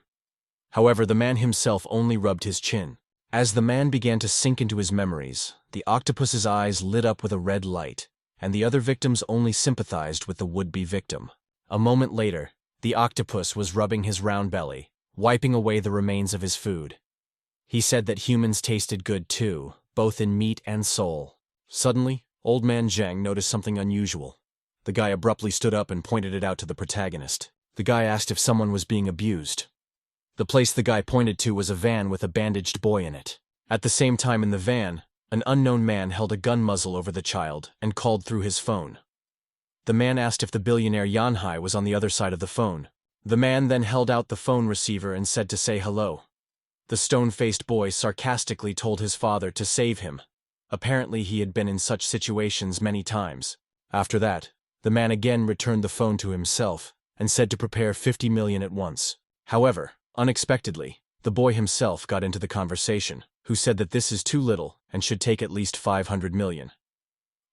However, the man himself only rubbed his chin. As the man began to sink into his memories, the octopus's eyes lit up with a red light, and the other victims only sympathized with the would-be victim. A moment later, the octopus was rubbing his round belly, wiping away the remains of his food. He said that humans tasted good too, both in meat and soul. Suddenly, Old Man Zhang noticed something unusual. The guy abruptly stood up and pointed it out to the protagonist. The guy asked if someone was being abused. The place the guy pointed to was a van with a bandaged boy in it. At the same time in the van, an unknown man held a gun muzzle over the child and called through his phone. The man asked if the billionaire Yanhai was on the other side of the phone. The man then held out the phone receiver and said to say hello. The stone-faced boy sarcastically told his father to save him. Apparently he had been in such situations many times. After that, the man again returned the phone to himself and said to prepare 50 million at once. However, unexpectedly, the boy himself got into the conversation, who said that this is too little and should take at least 500 million.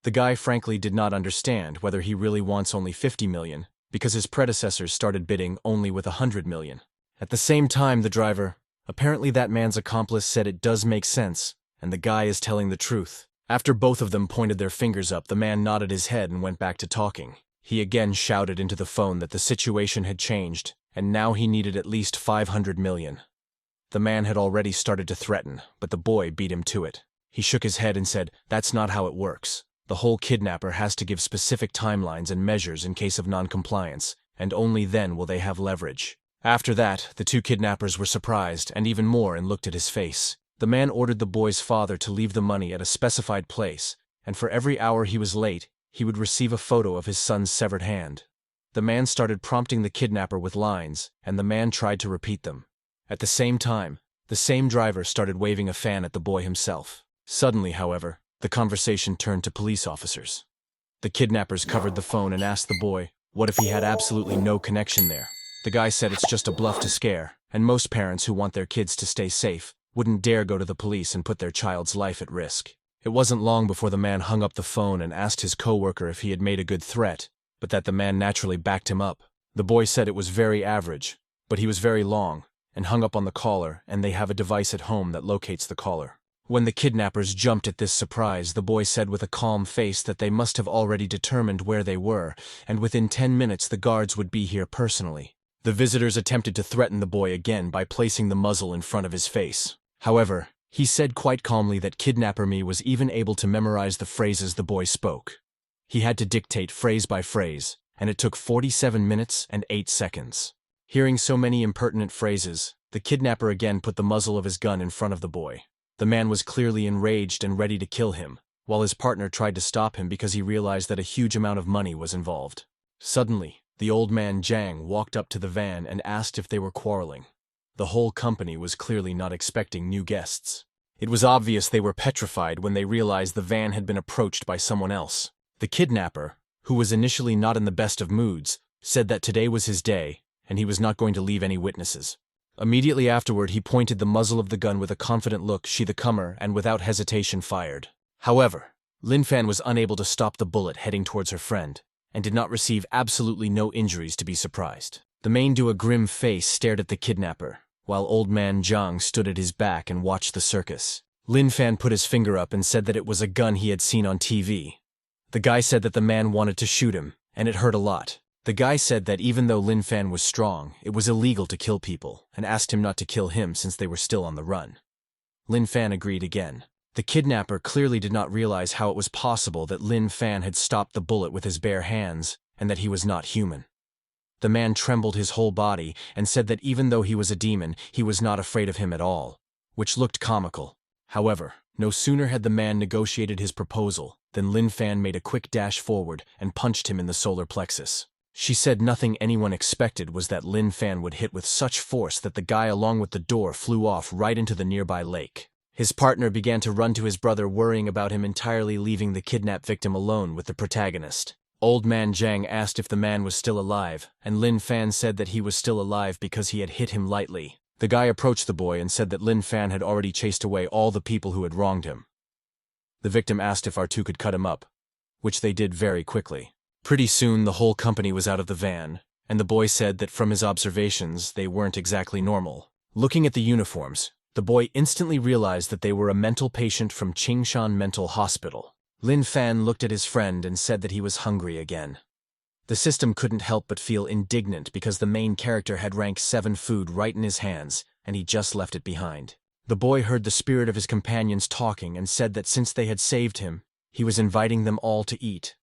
The guy frankly did not understand whether he really wants only 50 million, because his predecessors started bidding only with 100 million. At the same time, the driver, apparently that man's accomplice, said it does make sense, and the guy is telling the truth. After both of them pointed their fingers up, the man nodded his head and went back to talking. He again shouted into the phone that the situation had changed, and now he needed at least 500 million. The man had already started to threaten, but the boy beat him to it. He shook his head and said, "That's not how it works. The whole kidnapper has to give specific timelines and measures in case of non-compliance, and only then will they have leverage." After that, the two kidnappers were surprised, and even more, and looked at his face. The man ordered the boy's father to leave the money at a specified place, and for every hour he was late, he would receive a photo of his son's severed hand. The man started prompting the kidnapper with lines, and the man tried to repeat them. At the same time, the same driver started waving a fan at the boy himself. Suddenly, however, the conversation turned to police officers. The kidnappers covered the phone and asked the boy what if he had absolutely no connection there. The guy said it's just a bluff to scare, and most parents who want their kids to stay safe wouldn't dare go to the police and put their child's life at risk. It wasn't long before the man hung up the phone and asked his coworker if he had made a good threat, but that the man naturally backed him up. The boy said it was very average, but he was very long, and hung up on the caller, and they have a device at home that locates the caller. When the kidnappers jumped at this surprise, the boy said with a calm face that they must have already determined where they were, and within 10 minutes the guards would be here personally. The visitors attempted to threaten the boy again by placing the muzzle in front of his face. However, he said quite calmly that Kidnapper Me was even able to memorize the phrases the boy spoke. He had to dictate phrase by phrase, and it took 47 minutes and 8 seconds. Hearing so many impertinent phrases, the kidnapper again put the muzzle of his gun in front of the boy. The man was clearly enraged and ready to kill him, while his partner tried to stop him because he realized that a huge amount of money was involved. Suddenly, the old man Zhang walked up to the van and asked if they were quarreling. The whole company was clearly not expecting new guests. It was obvious they were petrified when they realized the van had been approached by someone else. The kidnapper, who was initially not in the best of moods, said that today was his day, and he was not going to leave any witnesses. Immediately afterward, he pointed the muzzle of the gun with a confident look, "She the comer," and without hesitation fired. However, Lin Fan was unable to stop the bullet heading towards her friend, and did not receive absolutely no injuries to be surprised. The main do a grim face stared at the kidnapper, while old man Zhang stood at his back and watched the circus. Lin Fan put his finger up and said that it was a gun he had seen on TV. The guy said that the man wanted to shoot him, and it hurt a lot. The guy said that even though Lin Fan was strong, it was illegal to kill people, and asked him not to kill him since they were still on the run. Lin Fan agreed again. The kidnapper clearly did not realize how it was possible that Lin Fan had stopped the bullet with his bare hands, and that he was not human. The man trembled his whole body and said that even though he was a demon, he was not afraid of him at all, which looked comical. However, no sooner had the man negotiated his proposal than Lin Fan made a quick dash forward and punched him in the solar plexus. She said nothing anyone expected was that Lin Fan would hit with such force that the guy along with the door flew off right into the nearby lake. His partner began to run to his brother, worrying about him entirely, leaving the kidnapped victim alone with the protagonist. Old man Zhang asked if the man was still alive, and Lin Fan said that he was still alive because he had hit him lightly. The guy approached the boy and said that Lin Fan had already chased away all the people who had wronged him. The victim asked if R2 could cut him up, which they did very quickly. Pretty soon the whole company was out of the van, and the boy said that from his observations they weren't exactly normal. Looking at the uniforms, the boy instantly realized that they were a mental patient from Qingshan Mental Hospital. Lin Fan looked at his friend and said that he was hungry again. The system couldn't help but feel indignant because the main character had rank 7 food right in his hands, and he just left it behind. The boy heard the spirit of his companions talking and said that since they had saved him, he was inviting them all to eat.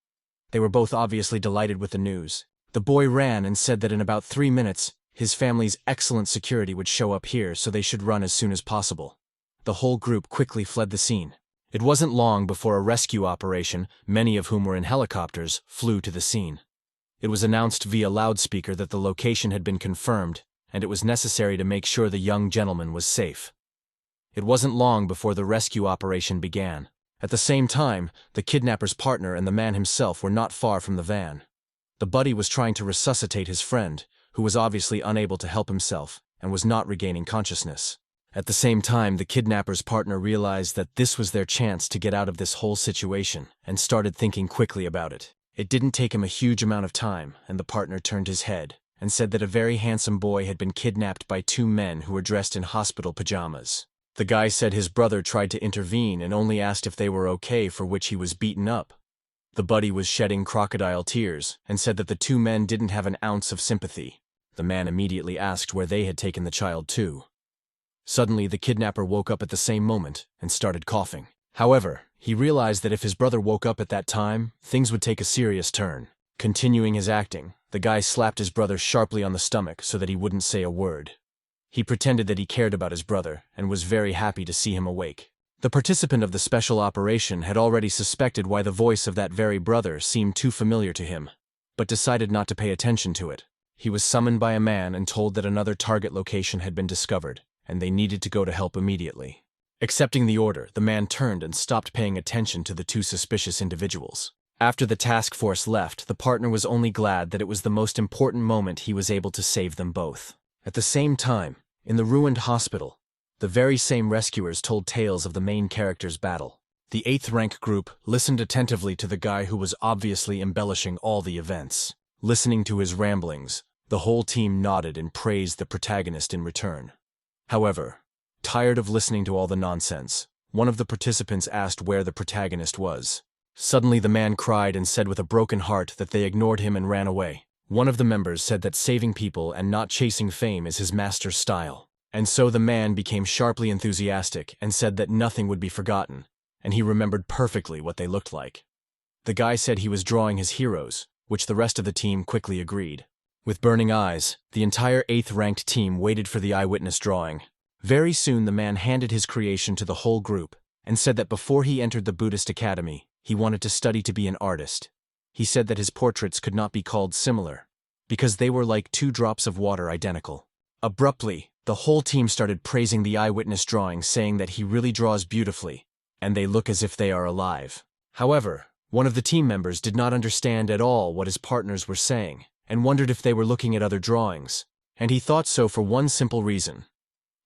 They were both obviously delighted with the news. The boy ran and said that in about 3 minutes, his family's excellent security would show up here, so they should run as soon as possible. The whole group quickly fled the scene. It wasn't long before a rescue operation, many of whom were in helicopters, flew to the scene. It was announced via loudspeaker that the location had been confirmed, and it was necessary to make sure the young gentleman was safe. It wasn't long before the rescue operation began. At the same time, the kidnapper's partner and the man himself were not far from the van. The buddy was trying to resuscitate his friend, who was obviously unable to help himself and was not regaining consciousness. At the same time, the kidnapper's partner realized that this was their chance to get out of this whole situation and started thinking quickly about it. It didn't take him a huge amount of time, and the partner turned his head and said that a very handsome boy had been kidnapped by 2 men who were dressed in hospital pajamas. The guy said his brother tried to intervene and only asked if they were okay, for which he was beaten up. The buddy was shedding crocodile tears and said that the 2 men didn't have an ounce of sympathy. The man immediately asked where they had taken the child to. Suddenly, the kidnapper woke up at the same moment and started coughing. However, he realized that if his brother woke up at that time, things would take a serious turn. Continuing his acting, the guy slapped his brother sharply on the stomach so that he wouldn't say a word. He pretended that he cared about his brother and was very happy to see him awake. The participant of the special operation had already suspected why the voice of that very brother seemed too familiar to him, but decided not to pay attention to it. He was summoned by a man and told that another target location had been discovered, and they needed to go to help immediately. Accepting the order, the man turned and stopped paying attention to the 2 suspicious individuals. After the task force left, the partner was only glad that it was the most important moment he was able to save them both. At the same time, in the ruined hospital, the very same rescuers told tales of the main character's battle. The 8th rank group listened attentively to the guy who was obviously embellishing all the events. Listening to his ramblings, the whole team nodded and praised the protagonist in return. However, tired of listening to all the nonsense, one of the participants asked where the protagonist was. Suddenly the man cried and said with a broken heart that they ignored him and ran away. One of the members said that saving people and not chasing fame is his master's style. And so the man became sharply enthusiastic and said that nothing would be forgotten, and he remembered perfectly what they looked like. The guy said he was drawing his heroes, which the rest of the team quickly agreed. With burning eyes, the entire 8th ranked team waited for the eyewitness drawing. Very soon the man handed his creation to the whole group and said that before he entered the Buddhist academy, he wanted to study to be an artist. He said that his portraits could not be called similar, because they were like 2 drops of water identical. Abruptly, the whole team started praising the eyewitness drawing, saying that he really draws beautifully, and they look as if they are alive. However, one of the team members did not understand at all what his partners were saying, and wondered if they were looking at other drawings, and he thought so for one simple reason.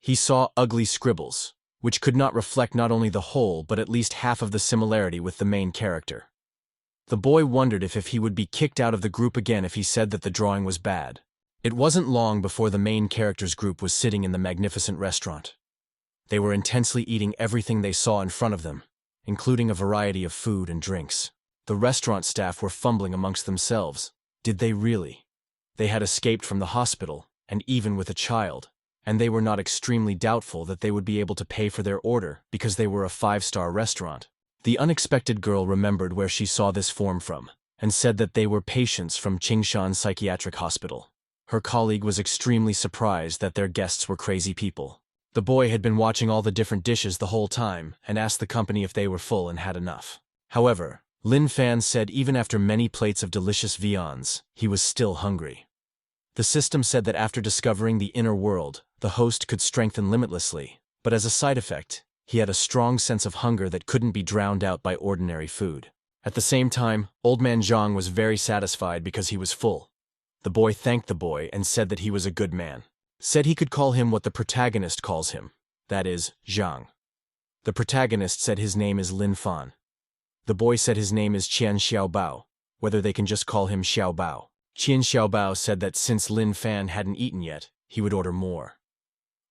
He saw ugly scribbles, which could not reflect not only the whole but at least half of the similarity with the main character. The boy wondered if he would be kicked out of the group again if he said that the drawing was bad. It wasn't long before the main character's group was sitting in the magnificent restaurant. They were intensely eating everything they saw in front of them, including a variety of food and drinks. The restaurant staff were fumbling amongst themselves. Did they really? They had escaped from the hospital, and even with a child, and they were not extremely doubtful that they would be able to pay for their order because they were a 5-star restaurant. The unexpected girl remembered where she saw this form from, and said that they were patients from Qingshan Psychiatric Hospital. Her colleague was extremely surprised that their guests were crazy people. The boy had been watching all the different dishes the whole time and asked the company if they were full and had enough. However, Lin Fan said even after many plates of delicious viands, he was still hungry. The system said that after discovering the inner world, the host could strengthen limitlessly, but as a side effect, he had a strong sense of hunger that couldn't be drowned out by ordinary food. At the same time, Old Man Zhang was very satisfied because he was full. The boy thanked the boy and said that he was a good man. Said he could call him what the protagonist calls him, that is, Zhang. The protagonist said his name is Lin Fan. The boy said his name is Qian Xiaobao, whether they can just call him Xiaobao. Qian Xiaobao said that since Lin Fan hadn't eaten yet, he would order more.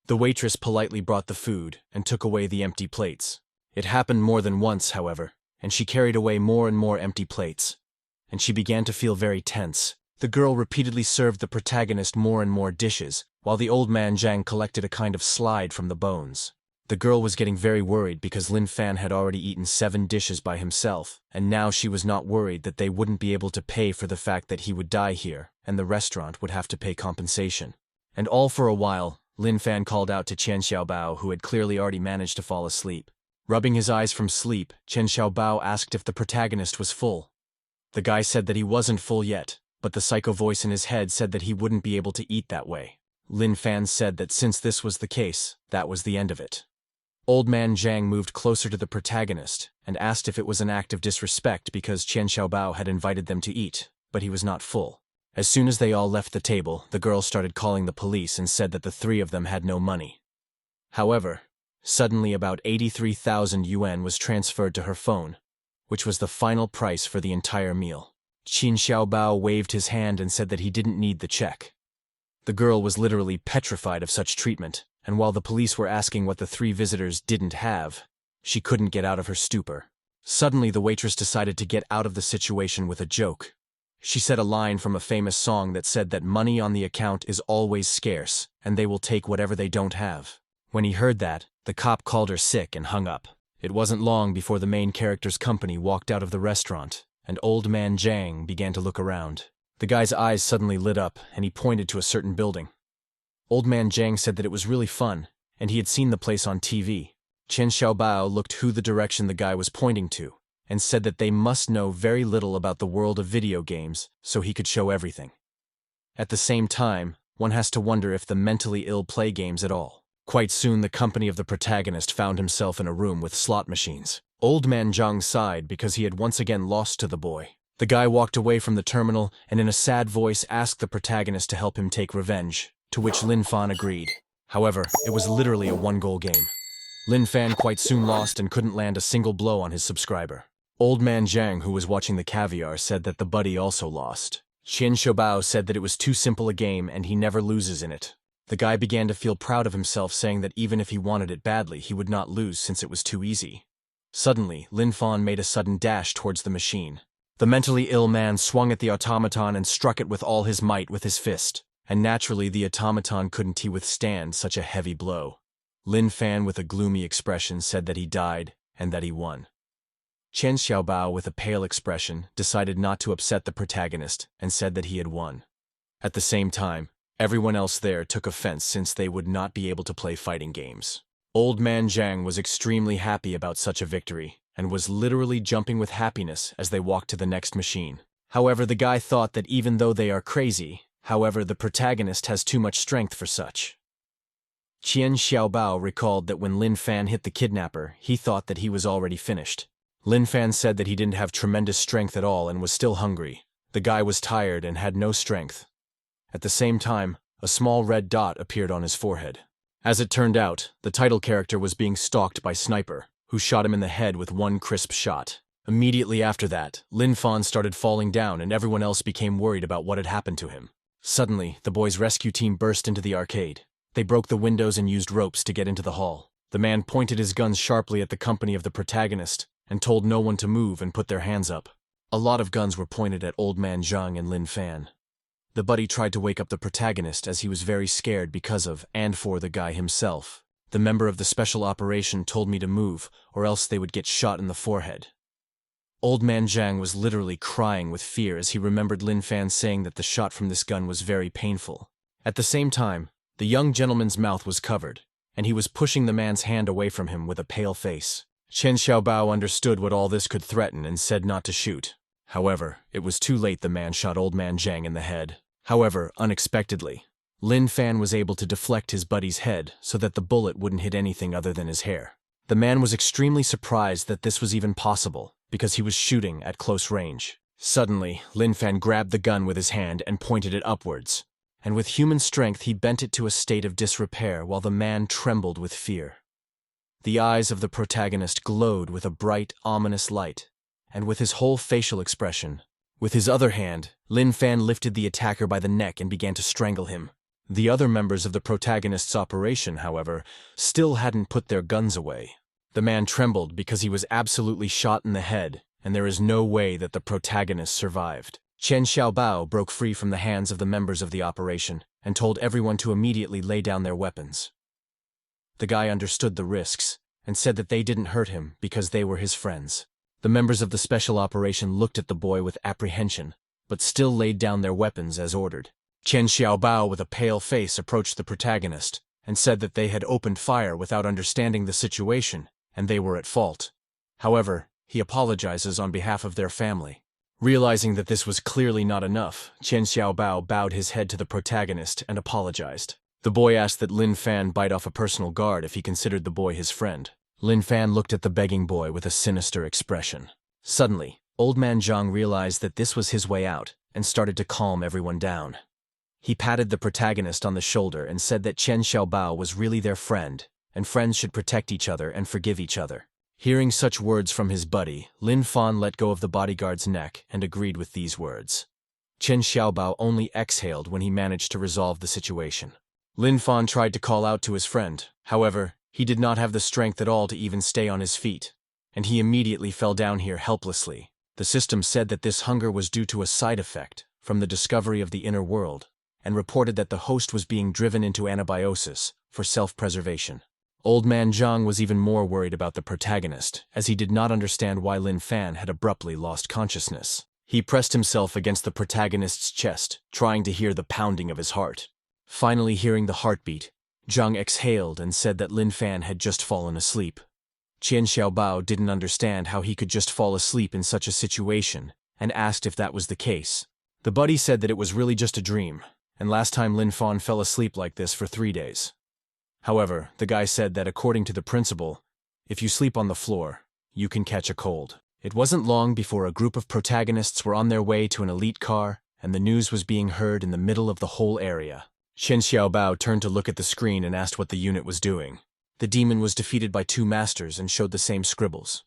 The waitress politely brought the food and took away the empty plates. It happened more than once, however, and she carried away more and more empty plates. And she began to feel very tense. The girl repeatedly served the protagonist more and more dishes, while the old man Zhang collected a kind of slide from the bones. The girl was getting very worried because Lin Fan had already eaten 7 dishes by himself, and now she was not worried that they wouldn't be able to pay for the fact that he would die here, and the restaurant would have to pay compensation. And all for a while, Lin Fan called out to Qian Xiaobao, who had clearly already managed to fall asleep. Rubbing his eyes from sleep, Qian Xiaobao asked if the protagonist was full. The guy said that he wasn't full yet, but the psycho voice in his head said that he wouldn't be able to eat that way. Lin Fan said that since this was the case, that was the end of it. Old man Zhang moved closer to the protagonist and asked if it was an act of disrespect because Qian Xiaobao had invited them to eat, but he was not full. As soon as they all left the table, the girl started calling the police and said that the 3 of them had no money. However, suddenly about 83,000 yuan was transferred to her phone, which was the final price for the entire meal. Qian Xiaobao waved his hand and said that he didn't need the check. The girl was literally petrified of such treatment, and while the police were asking what the 3 visitors didn't have, she couldn't get out of her stupor. Suddenly the waitress decided to get out of the situation with a joke. She said a line from a famous song that said that money on the account is always scarce, and they will take whatever they don't have. When he heard that, the cop called her sick and hung up. It wasn't long before the main character's company walked out of the restaurant, and old man Zhang began to look around. The guy's eyes suddenly lit up, and he pointed to a certain building. Old man Zhang said that it was really fun, and he had seen the place on TV. Qian Xiaobao looked who the direction the guy was pointing to, and said that they must know very little about the world of video games, so he could show everything. At the same time, one has to wonder if the mentally ill play games at all. Quite soon the company of the protagonist found himself in a room with slot machines. Old man Zhang sighed because he had once again lost to the boy. The guy walked away from the terminal and in a sad voice asked the protagonist to help him take revenge, to which Lin Fan agreed. However, it was literally a 1-goal game. Lin Fan quite soon lost and couldn't land a single blow on his subscriber. Old man Zhang, who was watching the caviar, said that the buddy also lost. Qian Xiaobao said that it was too simple a game and he never loses in it. The guy began to feel proud of himself, saying that even if he wanted it badly, he would not lose since it was too easy. Suddenly, Lin Fan made a sudden dash towards the machine. The mentally ill man swung at the automaton and struck it with all his might with his fist, and naturally the automaton couldn't withstand such a heavy blow. Lin Fan, with a gloomy expression, said that he died and that he won. Qian Xiaobao, with a pale expression, decided not to upset the protagonist and said that he had won. At the same time, everyone else there took offense since they would not be able to play fighting games. Old man Zhang was extremely happy about such a victory and was literally jumping with happiness as they walked to the next machine. However, the guy thought that even though they are crazy, however, the protagonist has too much strength for such. Qian Xiaobao recalled that when Lin Fan hit the kidnapper, he thought that he was already finished. Lin Fan said that he didn't have tremendous strength at all and was still hungry. The guy was tired and had no strength. At the same time, a small red dot appeared on his forehead. As it turned out, the title character was being stalked by Sniper, who shot him in the head with one crisp shot. Immediately after that, Lin Fan started falling down and everyone else became worried about what had happened to him. Suddenly, the boys' rescue team burst into the arcade. They broke the windows and used ropes to get into the hall. The man pointed his guns sharply at the company of the protagonist and told no one to move and put their hands up. A lot of guns were pointed at Old Man Zhang and Lin Fan. The buddy tried to wake up the protagonist as he was very scared because of and for the guy himself. The member of the special operation told me to move or else they would get shot in the forehead. Old Man Zhang was literally crying with fear as he remembered Lin Fan saying that the shot from this gun was very painful. At the same time, the young gentleman's mouth was covered, and he was pushing the man's hand away from him with a pale face. Qian Xiaobao understood what all this could threaten and said not to shoot. However, it was too late. The man shot Old Man Zhang in the head. However, unexpectedly, Lin Fan was able to deflect his buddy's head so that the bullet wouldn't hit anything other than his hair. The man was extremely surprised that this was even possible, because he was shooting at close range. Suddenly, Lin Fan grabbed the gun with his hand and pointed it upwards, and with human strength he bent it to a state of disrepair while the man trembled with fear. The eyes of the protagonist glowed with a bright, ominous light, and with his whole facial expression. With his other hand, Lin Fan lifted the attacker by the neck and began to strangle him. The other members of the protagonist's operation, however, still hadn't put their guns away. The man trembled because he was absolutely shot in the head, and there is no way that the protagonist survived. Chen Xiaobao broke free from the hands of the members of the operation and told everyone to immediately lay down their weapons. The guy understood the risks and said that they didn't hurt him because they were his friends. The members of the special operation looked at the boy with apprehension, but still laid down their weapons as ordered. Chen Xiaobao, with a pale face, approached the protagonist and said that they had opened fire without understanding the situation, and they were at fault. However, he apologizes on behalf of their family. Realizing that this was clearly not enough, Chen Xiaobao bowed his head to the protagonist and apologized. The boy asked that Lin Fan bite off a personal guard if he considered the boy his friend. Lin Fan looked at the begging boy with a sinister expression. Suddenly, Old Man Zhang realized that this was his way out and started to calm everyone down. He patted the protagonist on the shoulder and said that Chen Xiaobao was really their friend, and friends should protect each other and forgive each other. Hearing such words from his buddy, Lin Fan let go of the bodyguard's neck and agreed with these words. Chen Xiaobao only exhaled when he managed to resolve the situation. Lin Fan tried to call out to his friend. However, he did not have the strength at all to even stay on his feet, and he immediately fell down here helplessly. The system said that this hunger was due to a side effect from the discovery of the inner world, and reported that the host was being driven into anabiosis for self-preservation. Old Man Zhang was even more worried about the protagonist, as he did not understand why Lin Fan had abruptly lost consciousness. He pressed himself against the protagonist's chest, trying to hear the pounding of his heart. Finally hearing the heartbeat, Zhang exhaled and said that Lin Fan had just fallen asleep. Chen Xiaobao didn't understand how he could just fall asleep in such a situation, and asked if that was the case. The buddy said that it was really just a dream, and last time Lin Fan fell asleep like this for 3 days. However, the guy said that according to the principle, if you sleep on the floor, you can catch a cold. It wasn't long before a group of protagonists were on their way to an elite car, and the news was being heard in the middle of the whole area. Chen Xiaobao turned to look at the screen and asked what the unit was doing. The demon was defeated by 2 masters and showed the same scribbles.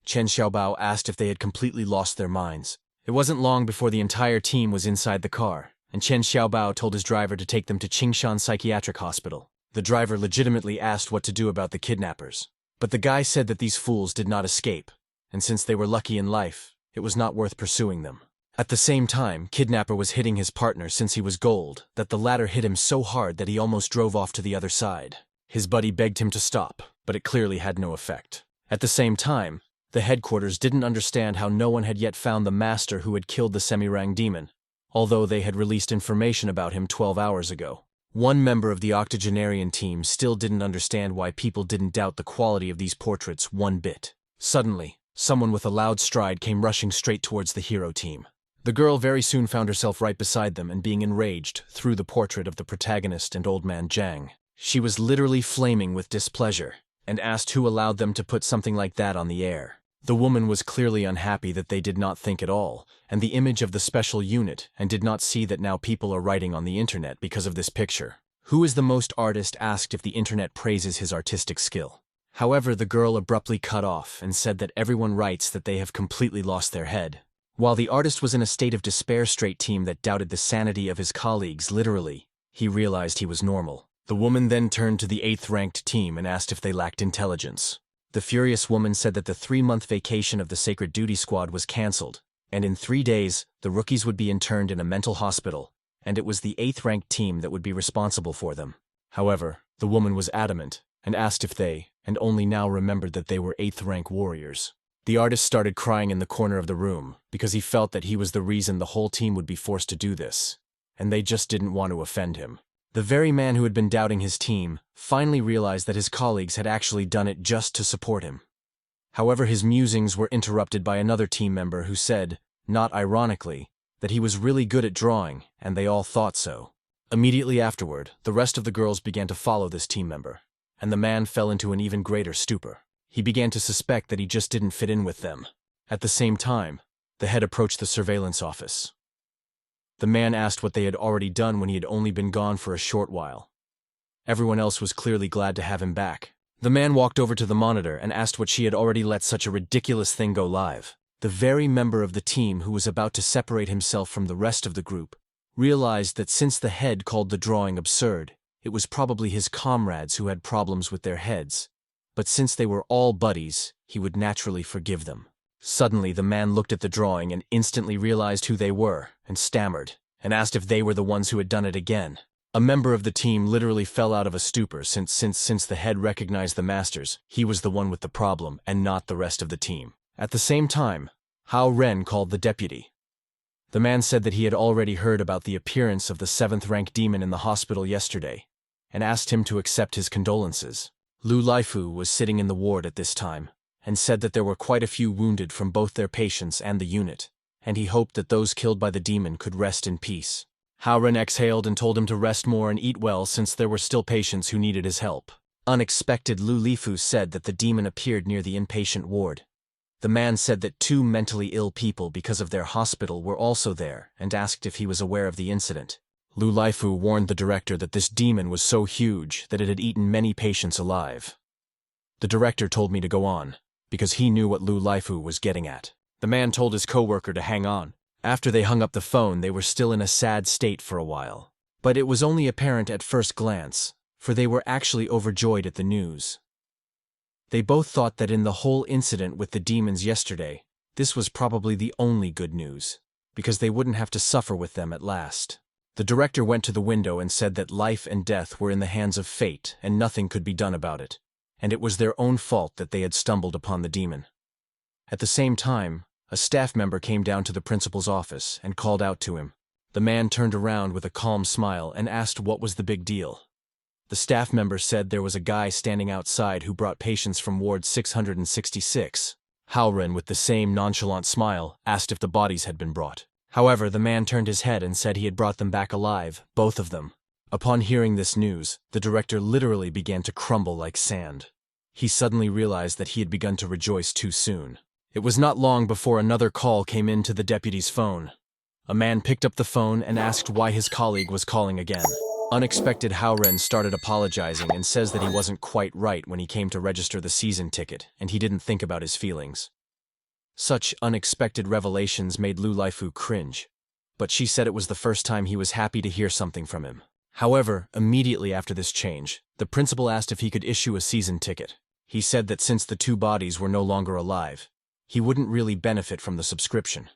Chen Xiaobao asked if they had completely lost their minds. It wasn't long before the entire team was inside the car, and Chen Xiaobao told his driver to take them to Qingshan Psychiatric Hospital. The driver legitimately asked what to do about the kidnappers. But the guy said that these fools did not escape, and since they were lucky in life, it was not worth pursuing them. At the same time, Kidnapper was hitting his partner since he was gold, that the latter hit him so hard that he almost drove off to the other side. His buddy begged him to stop, but it clearly had no effect. At the same time, the headquarters didn't understand how no one had yet found the master who had killed the Semirang demon, although they had released information about him 12 hours ago. One member of the octogenarian team still didn't understand why people didn't doubt the quality of these portraits one bit. Suddenly, someone with a loud stride came rushing straight towards the hero team. The girl very soon found herself right beside them and being enraged through the portrait of the protagonist and Old Man Zhang. She was literally flaming with displeasure, and asked who allowed them to put something like that on the air. The woman was clearly unhappy that they did not think at all, and the image of the special unit, and did not see that now people are writing on the internet because of this picture. Who is the most artist asked if the internet praises his artistic skill. However, the girl abruptly cut off and said that everyone writes that they have completely lost their head. While the artist was in a state of despair, straight team that doubted the sanity of his colleagues literally, he realized he was normal. The woman then turned to the 8th-ranked team and asked if they lacked intelligence. The furious woman said that the 3-month vacation of the Sacred Duty Squad was cancelled, and in 3 days, the rookies would be interned in a mental hospital, and it was the 8th-ranked team that would be responsible for them. However, the woman was adamant, and asked if they, and only now remembered that they were 8th-rank warriors. The artist started crying in the corner of the room, because he felt that he was the reason the whole team would be forced to do this, and they just didn't want to offend him. The very man who had been doubting his team finally realized that his colleagues had actually done it just to support him. However, his musings were interrupted by another team member who said, not ironically, that he was really good at drawing, and they all thought so. Immediately afterward, the rest of the girls began to follow this team member, and the man fell into an even greater stupor. He began to suspect that he just didn't fit in with them. At the same time, the head approached the surveillance office. The man asked what they had already done when he had only been gone for a short while. Everyone else was clearly glad to have him back. The man walked over to the monitor and asked what she had already let such a ridiculous thing go live. The very member of the team who was about to separate himself from the rest of the group realized that since the head called the drawing absurd, it was probably his comrades who had problems with their heads. But since they were all buddies, he would naturally forgive them. Suddenly, the man looked at the drawing and instantly realized who they were, and stammered, and asked if they were the ones who had done it again. A member of the team literally fell out of a stupor since the head recognized the masters, he was the one with the problem and not the rest of the team. At the same time, Hao Ren called the deputy. The man said that he had already heard about the appearance of the 7th-rank demon in the hospital yesterday, and asked him to accept his condolences. Lu Laifu was sitting in the ward at this time, and said that there were quite a few wounded from both their patients and the unit, and he hoped that those killed by the demon could rest in peace. Hao Ren exhaled and told him to rest more and eat well since there were still patients who needed his help. Unexpected, Lu Lifu said that the demon appeared near the inpatient ward. The man said that 2 mentally ill people because of their hospital were also there and asked if he was aware of the incident. Lu Laifu warned the director that this demon was so huge that it had eaten many patients alive. The director told me to go on, because he knew what Lu Laifu was getting at. The man told his coworker to hang on. After they hung up the phone, they were still in a sad state for a while. But it was only apparent at first glance, for they were actually overjoyed at the news. They both thought that in the whole incident with the demons yesterday, this was probably the only good news, because they wouldn't have to suffer with them at last. The director went to the window and said that life and death were in the hands of fate and nothing could be done about it, and it was their own fault that they had stumbled upon the demon. At the same time, a staff member came down to the principal's office and called out to him. The man turned around with a calm smile and asked what was the big deal. The staff member said there was a guy standing outside who brought patients from ward 666. Hao Ren, with the same nonchalant smile, asked if the bodies had been brought. However, the man turned his head and said he had brought them back alive, both of them. Upon hearing this news, the director literally began to crumble like sand. He suddenly realized that he had begun to rejoice too soon. It was not long before another call came in to the deputy's phone. A man picked up the phone and asked why his colleague was calling again. Unexpected, Hao Ren started apologizing and says that he wasn't quite right when he came to register the season ticket, and he didn't think about his feelings. Such unexpected revelations made Lu Laifu cringe, but she said it was the first time he was happy to hear something from him. However, immediately after this change, the principal asked if he could issue a season ticket. He said that since the 2 bodies were no longer alive, he wouldn't really benefit from the subscription.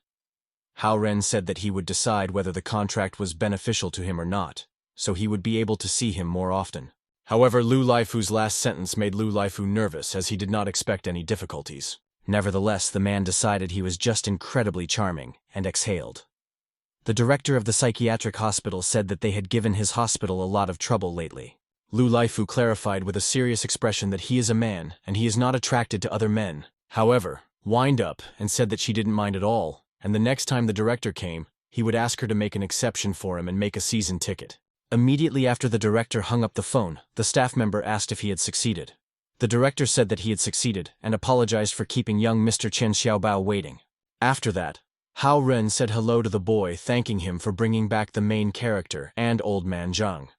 Hao Ren said that he would decide whether the contract was beneficial to him or not, so he would be able to see him more often. However, Lu Laifu's last sentence made Lu Laifu nervous as he did not expect any difficulties. Nevertheless, the man decided he was just incredibly charming and exhaled. The director of the psychiatric hospital said that they had given his hospital a lot of trouble lately. Lu Laifu clarified with a serious expression that he is a man and he is not attracted to other men. However, wind up and said that she didn't mind at all, and the next time the director came, he would ask her to make an exception for him and make a season ticket. Immediately after the director hung up the phone, the staff member asked if he had succeeded. The director said that he had succeeded and apologized for keeping young Mr. Chen Xiaobao waiting. After that, Hao Ren said hello to the boy, thanking him for bringing back the main character and Old Man Zhang.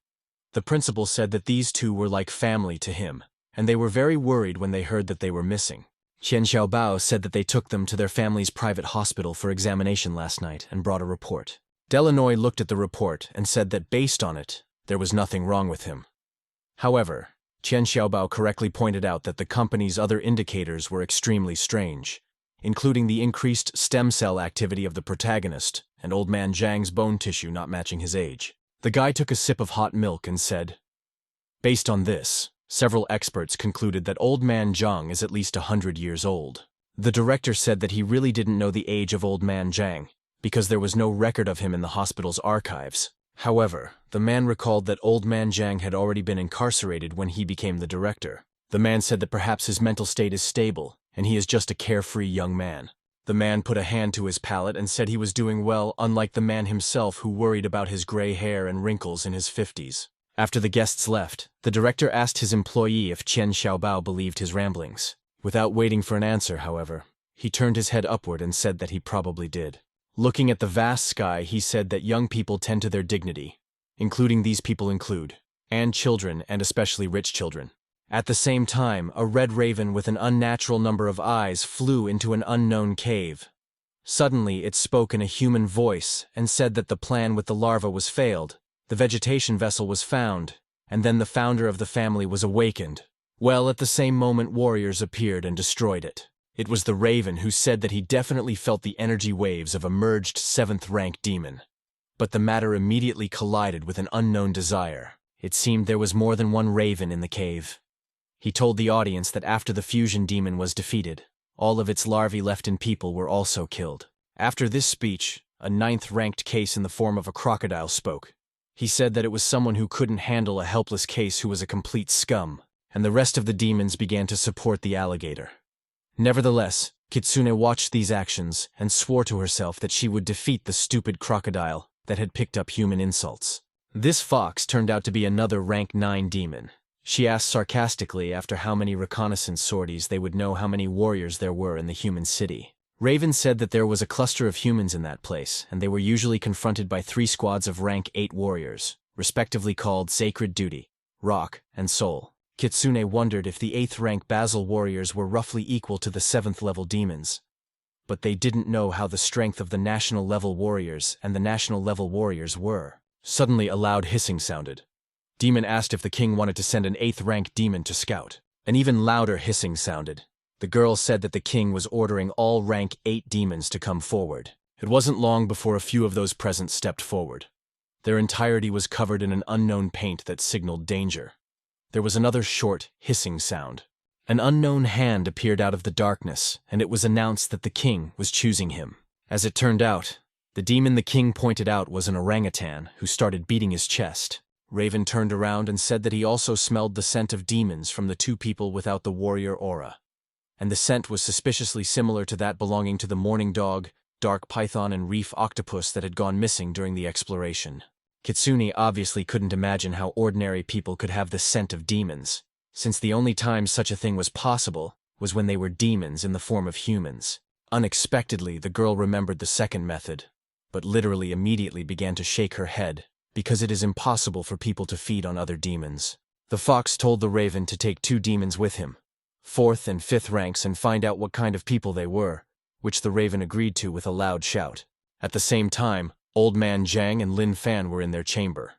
The principal said that these 2 were like family to him, and they were very worried when they heard that they were missing. Chen Xiaobao said that they took them to their family's private hospital for examination last night and brought a report. Delanoy looked at the report and said that based on it, there was nothing wrong with him. However, Chen Xiaobao correctly pointed out that the company's other indicators were extremely strange, including the increased stem cell activity of the protagonist and Old Man Zhang's bone tissue not matching his age. The guy took a sip of hot milk and said, based on this, several experts concluded that Old Man Zhang is at least 100 years old. The director said that he really didn't know the age of Old Man Zhang, because there was no record of him in the hospital's archives. However, the man recalled that Old Man Zhang had already been incarcerated when he became the director. The man said that perhaps his mental state is stable, and he is just a carefree young man. The man put a hand to his palate and said he was doing well, unlike the man himself who worried about his gray hair and wrinkles in his 50s. After the guests left, the director asked his employee if Chen Xiaobao believed his ramblings. Without waiting for an answer, however, he turned his head upward and said that he probably did. Looking at the vast sky, he said that young people tend to their dignity, including these people include, and children, and especially rich children. At the same time, a red raven with an unnatural number of eyes flew into an unknown cave. Suddenly, it spoke in a human voice and said that the plan with the larva was failed, the vegetation vessel was found, and then the founder of the family was awakened. Well, at the same moment warriors appeared and destroyed it. It was the Raven who said that he definitely felt the energy waves of a merged 7th-rank demon. But the matter immediately collided with an unknown desire. It seemed there was more than one Raven in the cave. He told the audience that after the fusion demon was defeated, all of its larvae left in people were also killed. After this speech, a 9th-ranked case in the form of a crocodile spoke. He said that it was someone who couldn't handle a helpless case who was a complete scum, and the rest of the demons began to support the alligator. Nevertheless, Kitsune watched these actions and swore to herself that she would defeat the stupid crocodile that had picked up human insults. This fox turned out to be another rank 9 demon. She asked sarcastically after how many reconnaissance sorties they would know how many warriors there were in the human city. Raven said that there was a cluster of humans in that place, and they were usually confronted by 3 squads of rank 8 warriors, respectively called Sacred Duty, Rock, and Soul. Kitsune wondered if the 8th-rank Basil warriors were roughly equal to the 7th-level demons. But they didn't know how the strength of the national-level warriors and the national-level warriors were. Suddenly a loud hissing sounded. Demon asked if the king wanted to send an 8th-rank demon to scout. An even louder hissing sounded. The girl said that the king was ordering all rank 8 demons to come forward. It wasn't long before a few of those present stepped forward. Their entirety was covered in an unknown paint that signaled danger. There was another short, hissing sound. An unknown hand appeared out of the darkness, and it was announced that the king was choosing him. As it turned out, the demon the king pointed out was an orangutan who started beating his chest. Raven turned around and said that he also smelled the scent of demons from the 2 people without the warrior aura. And the scent was suspiciously similar to that belonging to the morning dog, dark python and reef octopus that had gone missing during the exploration. Kitsune obviously couldn't imagine how ordinary people could have the scent of demons, since the only time such a thing was possible was when they were demons in the form of humans. Unexpectedly, the girl remembered the second method, but literally immediately began to shake her head, because it is impossible for people to feed on other demons. The fox told the Raven to take 2 demons with him, 4th and 5th ranks, and find out what kind of people they were, which the Raven agreed to with a loud shout. At the same time, Old Man Jiang and Lin Fan were in their chamber.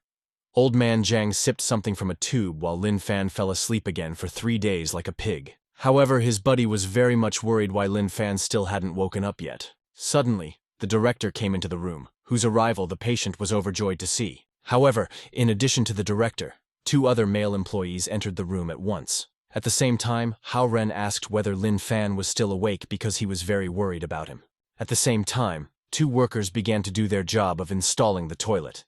Old Man Jiang sipped something from a tube while Lin Fan fell asleep again for 3 days like a pig. However, his buddy was very much worried why Lin Fan still hadn't woken up yet. Suddenly, the director came into the room, whose arrival the patient was overjoyed to see. However, in addition to the director, 2 other male employees entered the room at once. At the same time, Hao Ren asked whether Lin Fan was still awake because he was very worried about him. At the same time, 2 workers began to do their job of installing the toilet.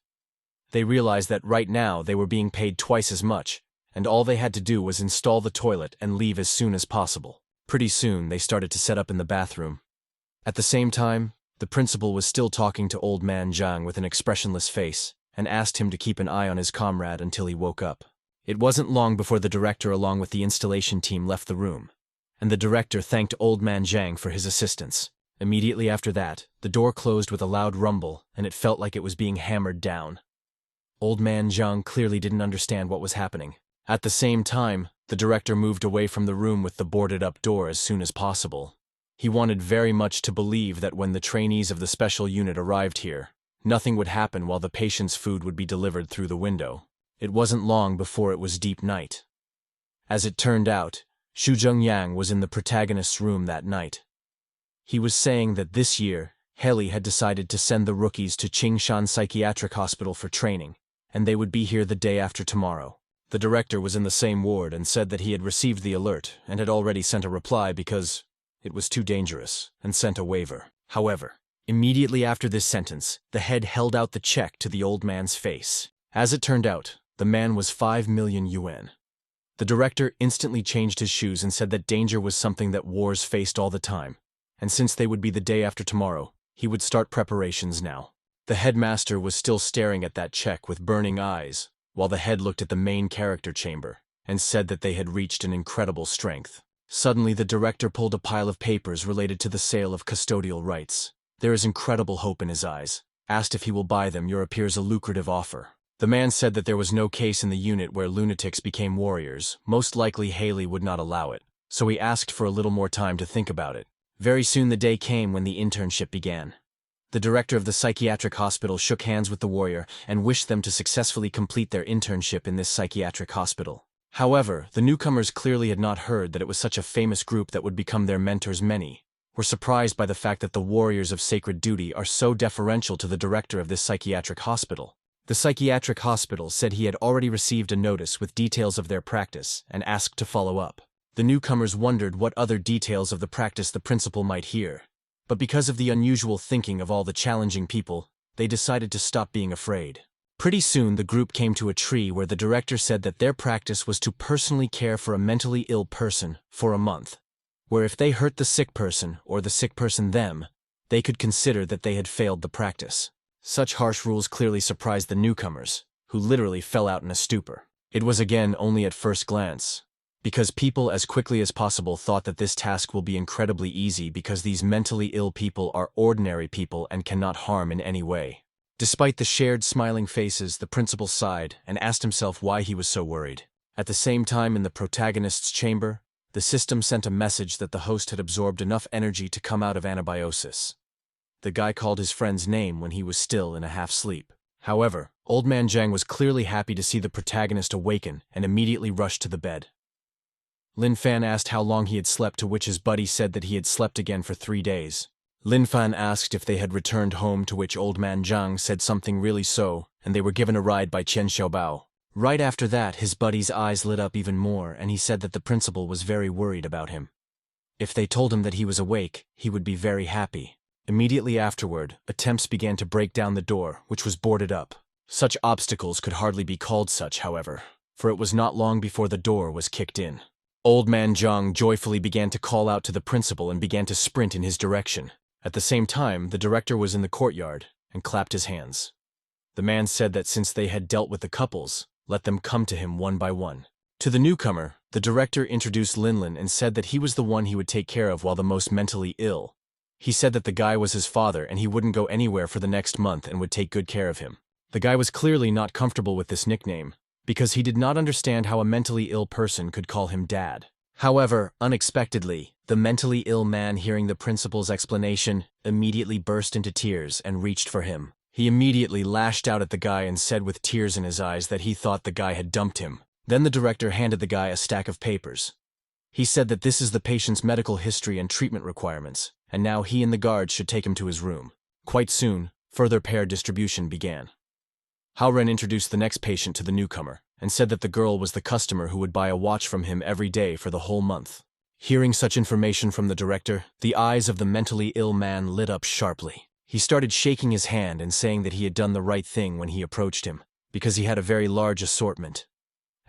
They realized that right now they were being paid twice as much, and all they had to do was install the toilet and leave as soon as possible. Pretty soon, they started to set up in the bathroom. At the same time, the principal was still talking to Old Man Jiang with an expressionless face, and asked him to keep an eye on his comrade until he woke up. It wasn't long before the director along with the installation team left the room, and the director thanked Old Man Jiang for his assistance. Immediately after that, the door closed with a loud rumble, and it felt like it was being hammered down. Old Man Jiang clearly didn't understand what was happening. At the same time, the director moved away from the room with the boarded-up door as soon as possible. He wanted very much to believe that when the trainees of the special unit arrived here, nothing would happen while the patient's food would be delivered through the window. It wasn't long before it was deep night. As it turned out, Xu Zhengyang was in the protagonist's room that night. He was saying that this year, Heli had decided to send the rookies to Qingshan Psychiatric Hospital for training, and they would be here the day after tomorrow. The director was in the same ward and said that he had received the alert and had already sent a reply because it was too dangerous, and sent a waiver. However, immediately after this sentence, the head held out the check to the old man's face. As it turned out, the man was 5 million yuan. The director instantly changed his shoes and said that danger was something that wars faced all the time, and since they would be the day after tomorrow, he would start preparations now. The headmaster was still staring at that check with burning eyes, while the head looked at the main character chamber, and said that they had reached an incredible strength. Suddenly, the director pulled a pile of papers related to the sale of custodial rights. There is incredible hope in his eyes. Asked if he will buy them, your appears a lucrative offer. The man said that there was no case in the unit where lunatics became warriors. Most likely Haley would not allow it, so he asked for a little more time to think about it. Very soon the day came when the internship began. The director of the psychiatric hospital shook hands with the warrior and wished them to successfully complete their internship in this psychiatric hospital. However, the newcomers clearly had not heard that it was such a famous group that would become their mentors. Many were surprised by the fact that the warriors of sacred duty are so deferential to the director of this psychiatric hospital. The psychiatric hospital said he had already received a notice with details of their practice and asked to follow up. The newcomers wondered what other details of the practice the principal might hear. But because of the unusual thinking of all the challenging people, they decided to stop being afraid. Pretty soon the group came to a tree where the director said that their practice was to personally care for a mentally ill person for a month, where if they hurt the sick person or the sick person them, they could consider that they had failed the practice. Such harsh rules clearly surprised the newcomers, who literally fell out in a stupor. It was again only at first glance, because people as quickly as possible thought that this task will be incredibly easy because these mentally ill people are ordinary people and cannot harm in any way. Despite the shared smiling faces, the principal sighed and asked himself why he was so worried. At the same time, in the protagonist's chamber, the system sent a message that the host had absorbed enough energy to come out of anabiosis. The guy called his friend's name when he was still in a half-sleep. However, Old Man Zhang was clearly happy to see the protagonist awaken and immediately rushed to the bed. Lin Fan asked how long he had slept, to which his buddy said that he had slept again for 3 days. Lin Fan asked if they had returned home, to which Old Man Zhang said something really so, and they were given a ride by Chen Xiaobao. Right after that, his buddy's eyes lit up even more, and he said that the principal was very worried about him. If they told him that he was awake, he would be very happy. Immediately afterward, attempts began to break down the door, which was boarded up. Such obstacles could hardly be called such, however, for it was not long before the door was kicked in. Old Man Zhang joyfully began to call out to the principal and began to sprint in his direction. At the same time, the director was in the courtyard and clapped his hands. The man said that since they had dealt with the couples, let them come to him one by one. To the newcomer, the director introduced Linlin and said that he was the one he would take care of while the most mentally ill. He said that the guy was his father and he wouldn't go anywhere for the next month and would take good care of him. The guy was clearly not comfortable with this nickname, because he did not understand how a mentally ill person could call him dad. However, unexpectedly, the mentally ill man, hearing the principal's explanation, immediately burst into tears and reached for him. He immediately lashed out at the guy and said with tears in his eyes that he thought the guy had dumped him. Then the director handed the guy a stack of papers. He said that this is the patient's medical history and treatment requirements, and now he and the guards should take him to his room. Quite soon, further pair distribution began. Hao Ren introduced the next patient to the newcomer, and said that the girl was the customer who would buy a watch from him every day for the whole month. Hearing such information from the director, the eyes of the mentally ill man lit up sharply. He started shaking his hand and saying that he had done the right thing when he approached him, because he had a very large assortment.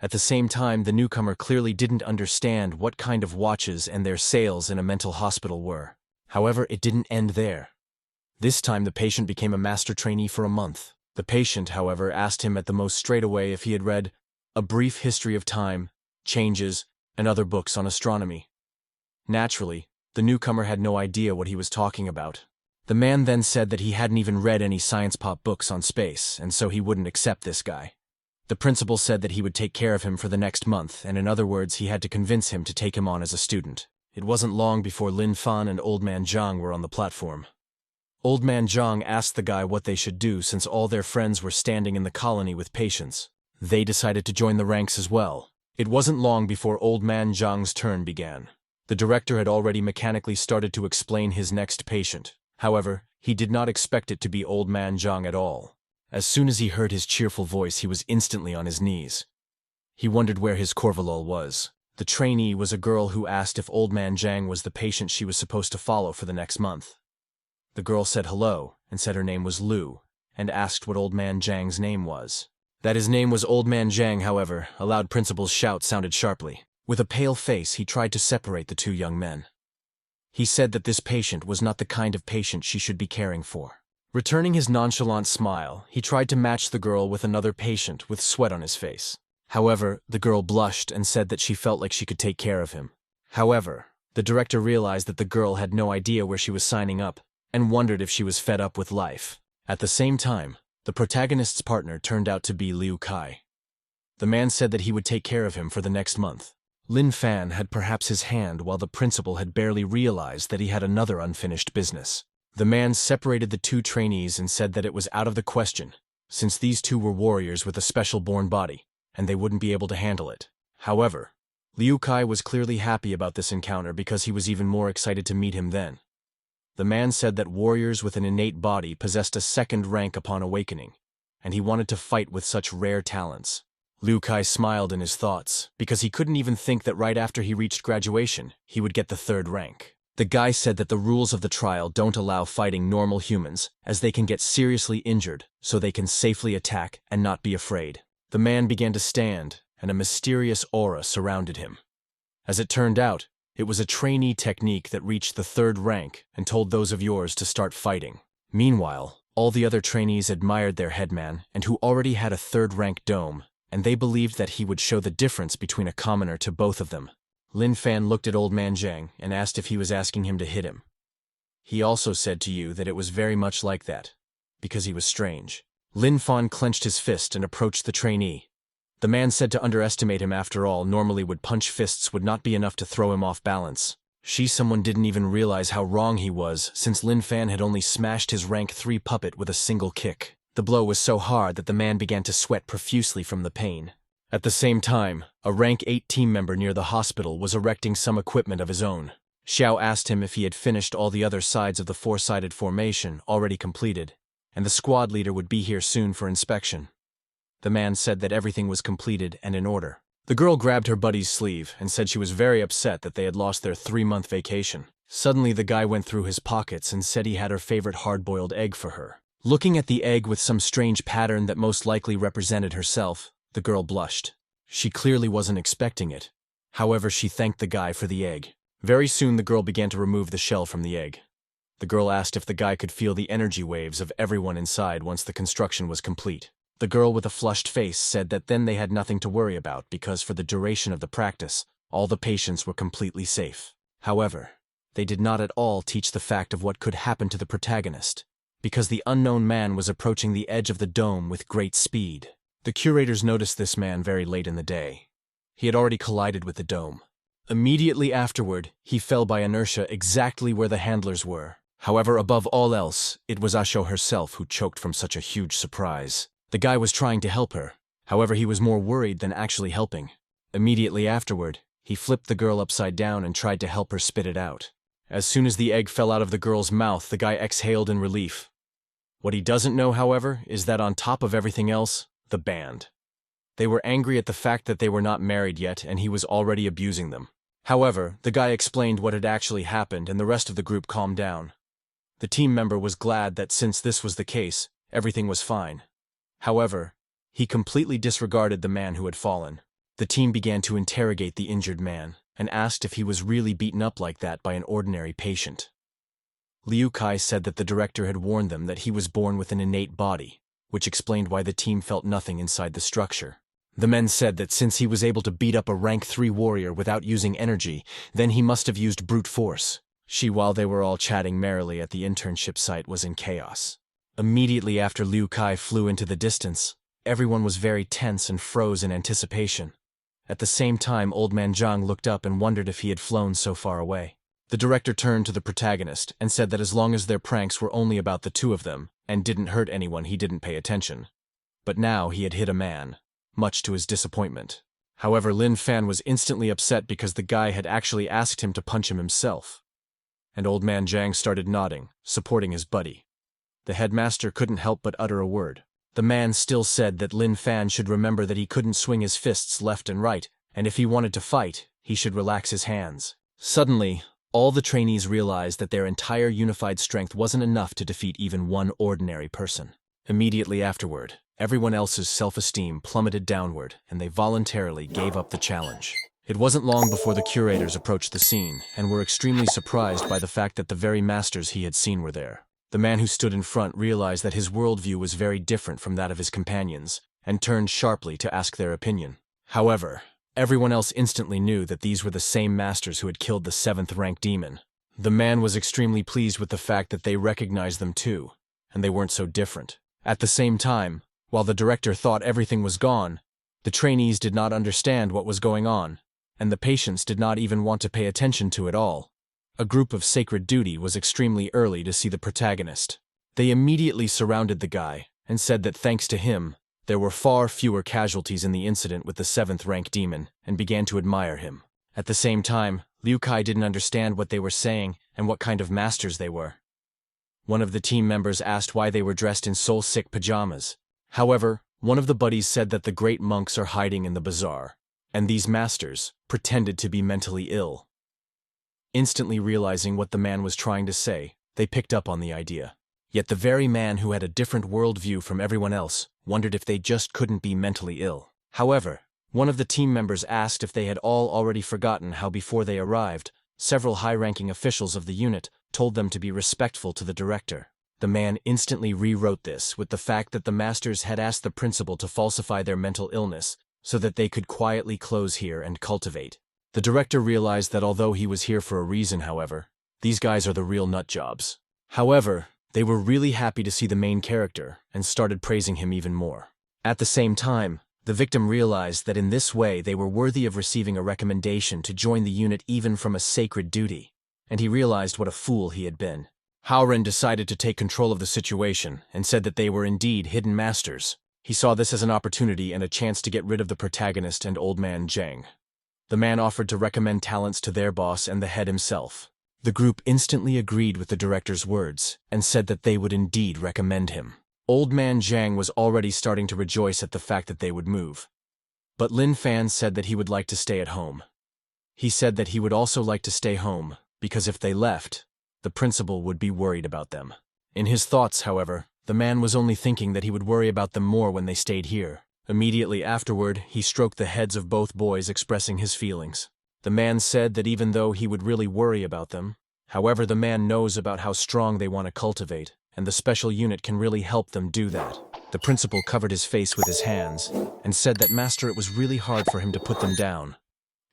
At the same time, the newcomer clearly didn't understand what kind of watches and their sales in a mental hospital were. However, it didn't end there. This time the patient became a master trainee for a month. The patient, however, asked him at the most straight away if he had read A Brief History of Time, Changes, and other books on astronomy. Naturally, the newcomer had no idea what he was talking about. The man then said that he hadn't even read any science pop books on space, and so he wouldn't accept this guy. The principal said that he would take care of him for the next month, and in other words, he had to convince him to take him on as a student. It wasn't long before Lin Fan and Old Man Zhang were on the platform. Old Man Zhang asked the guy what they should do since all their friends were standing in the colony with patients. They decided to join the ranks as well. It wasn't long before Old Man Zhang's turn began. The director had already mechanically started to explain his next patient. However, he did not expect it to be Old Man Zhang at all. As soon as he heard his cheerful voice, he was instantly on his knees. He wondered where his Corvalol was. The trainee was a girl who asked if Old Man Zhang was the patient she was supposed to follow for the next month. The girl said hello, and said her name was Lu, and asked what Old Man Zhang's name was. That his name was Old Man Zhang, however, a loud principal's shout sounded sharply. With a pale face, he tried to separate the two young men. He said that this patient was not the kind of patient she should be caring for. Returning his nonchalant smile, he tried to match the girl with another patient with sweat on his face. However, the girl blushed and said that she felt like she could take care of him. However, the director realized that the girl had no idea where she was signing up, and wondered if she was fed up with life. At the same time, the protagonist's partner turned out to be Liu Kai. The man said that he would take care of him for the next month. Lin Fan had perhaps his hand while the principal had barely realized that he had another unfinished business. The man separated the two trainees and said that it was out of the question, since these two were warriors with a special-born body, and they wouldn't be able to handle it. However, Liu Kai was clearly happy about this encounter because he was even more excited to meet him then. The man said that warriors with an innate body possessed a second rank upon awakening, and he wanted to fight with such rare talents. Liu Kai smiled in his thoughts, because he couldn't even think that right after he reached graduation, he would get the third rank. The guy said that the rules of the trial don't allow fighting normal humans, as they can get seriously injured, so they can safely attack and not be afraid. The man began to stand, and a mysterious aura surrounded him. As it turned out, it was a trainee technique that reached the third rank and told those of yours to start fighting. Meanwhile, all the other trainees admired their headman, and who already had a third-rank dome, and they believed that he would show the difference between a commoner to both of them. Lin Fan looked at Old Man Zhang and asked if he was asking him to hit him. He also said to you that it was very much like that, because he was strange. Lin Fan clenched his fist and approached the trainee. The man said to underestimate him after all normally would punch fists would not be enough to throw him off balance. Someone didn't even realize how wrong he was, since Lin Fan had only smashed his rank 3 puppet with a single kick. The blow was so hard that the man began to sweat profusely from the pain. At the same time, a rank 8 team member near the hospital was erecting some equipment of his own. Xiao asked him if he had finished all the other sides of the 4-sided formation already completed, and the squad leader would be here soon for inspection. The man said that everything was completed and in order. The girl grabbed her buddy's sleeve and said she was very upset that they had lost their 3-month vacation. Suddenly the guy went through his pockets and said he had her favorite hard-boiled egg for her. Looking at the egg with some strange pattern that most likely represented herself, the girl blushed. She clearly wasn't expecting it. However, she thanked the guy for the egg. Very soon the girl began to remove the shell from the egg. The girl asked if the guy could feel the energy waves of everyone inside once the construction was complete. The girl with a flushed face said that then they had nothing to worry about because for the duration of the practice, all the patients were completely safe. However, they did not at all teach the fact of what could happen to the protagonist, because the unknown man was approaching the edge of the dome with great speed. The curators noticed this man very late in the day. He had already collided with the dome. Immediately afterward, he fell by inertia exactly where the handlers were. However, above all else, it was Asho herself who choked from such a huge surprise. The guy was trying to help her. However, he was more worried than actually helping. Immediately afterward, he flipped the girl upside down and tried to help her spit it out. As soon as the egg fell out of the girl's mouth, the guy exhaled in relief. What he doesn't know, however, is that on top of everything else, the band. They were angry at the fact that they were not married yet and he was already abusing them. However, the guy explained what had actually happened and the rest of the group calmed down. The team member was glad that since this was the case, everything was fine. However, he completely disregarded the man who had fallen. The team began to interrogate the injured man and asked if he was really beaten up like that by an ordinary patient. Liu Kai said that the director had warned them that he was born with an innate body, which explained why the team felt nothing inside the structure. The men said that since he was able to beat up a rank 3 warrior without using energy, then he must have used brute force. While they were all chatting merrily at the internship site, was in chaos. Immediately after Liu Kai flew into the distance, everyone was very tense and froze in anticipation. At the same time, Old Man Zhang looked up and wondered if he had flown so far away. The director turned to the protagonist and said that as long as their pranks were only about the two of them and didn't hurt anyone, he didn't pay attention. But now he had hit a man, much to his disappointment. However, Lin Fan was instantly upset because the guy had actually asked him to punch him himself. And Old Man Zhang started nodding, supporting his buddy. The headmaster couldn't help but utter a word. The man still said that Lin Fan should remember that he couldn't swing his fists left and right, and if he wanted to fight, he should relax his hands. Suddenly, all the trainees realized that their entire unified strength wasn't enough to defeat even one ordinary person. Immediately afterward, everyone else's self-esteem plummeted downward, and they voluntarily gave up the challenge. It wasn't long before the curators approached the scene, and were extremely surprised by the fact that the very masters he had seen were there. The man who stood in front realized that his worldview was very different from that of his companions, and turned sharply to ask their opinion. However, everyone else instantly knew that these were the same masters who had killed the 7th-rank demon. The man was extremely pleased with the fact that they recognized them too, and they weren't so different. At the same time, while the director thought everything was gone, the trainees did not understand what was going on, and the patients did not even want to pay attention to it all. A group of Sacred Duty was extremely early to see the protagonist. They immediately surrounded the guy and said that thanks to him, there were far fewer casualties in the incident with the 7th rank demon, and began to admire him. At the same time, Liu Kai didn't understand what they were saying and what kind of masters they were. One of the team members asked why they were dressed in soul-sick pajamas. However, one of the buddies said that the great monks are hiding in the bazaar, and these masters pretended to be mentally ill. Instantly realizing what the man was trying to say, they picked up on the idea. Yet the very man who had a different worldview from everyone else wondered if they just couldn't be mentally ill. However, one of the team members asked if they had all already forgotten how before they arrived, several high-ranking officials of the unit told them to be respectful to the director. The man instantly rewrote this with the fact that the masters had asked the principal to falsify their mental illness so that they could quietly close here and cultivate. The director realized that although he was here for a reason, however, these guys are the real nutjobs. However, they were really happy to see the main character and started praising him even more. At the same time, the victim realized that in this way they were worthy of receiving a recommendation to join the unit even from a Sacred Duty, and he realized what a fool he had been. Haoren decided to take control of the situation and said that they were indeed hidden masters. He saw this as an opportunity and a chance to get rid of the protagonist and Old Man Zhang. The man offered to recommend talents to their boss and the head himself. The group instantly agreed with the director's words and said that they would indeed recommend him. Old Man Zhang was already starting to rejoice at the fact that they would move. But Lin Fan said that he would like to stay at home. He said that he would also like to stay home because if they left, the principal would be worried about them. In his thoughts, however, the man was only thinking that he would worry about them more when they stayed here. Immediately afterward, he stroked the heads of both boys, expressing his feelings. The man said that even though he would really worry about them, however, the man knows about how strong they want to cultivate, and the special unit can really help them do that. The principal covered his face with his hands and said that Master, it was really hard for him to put them down.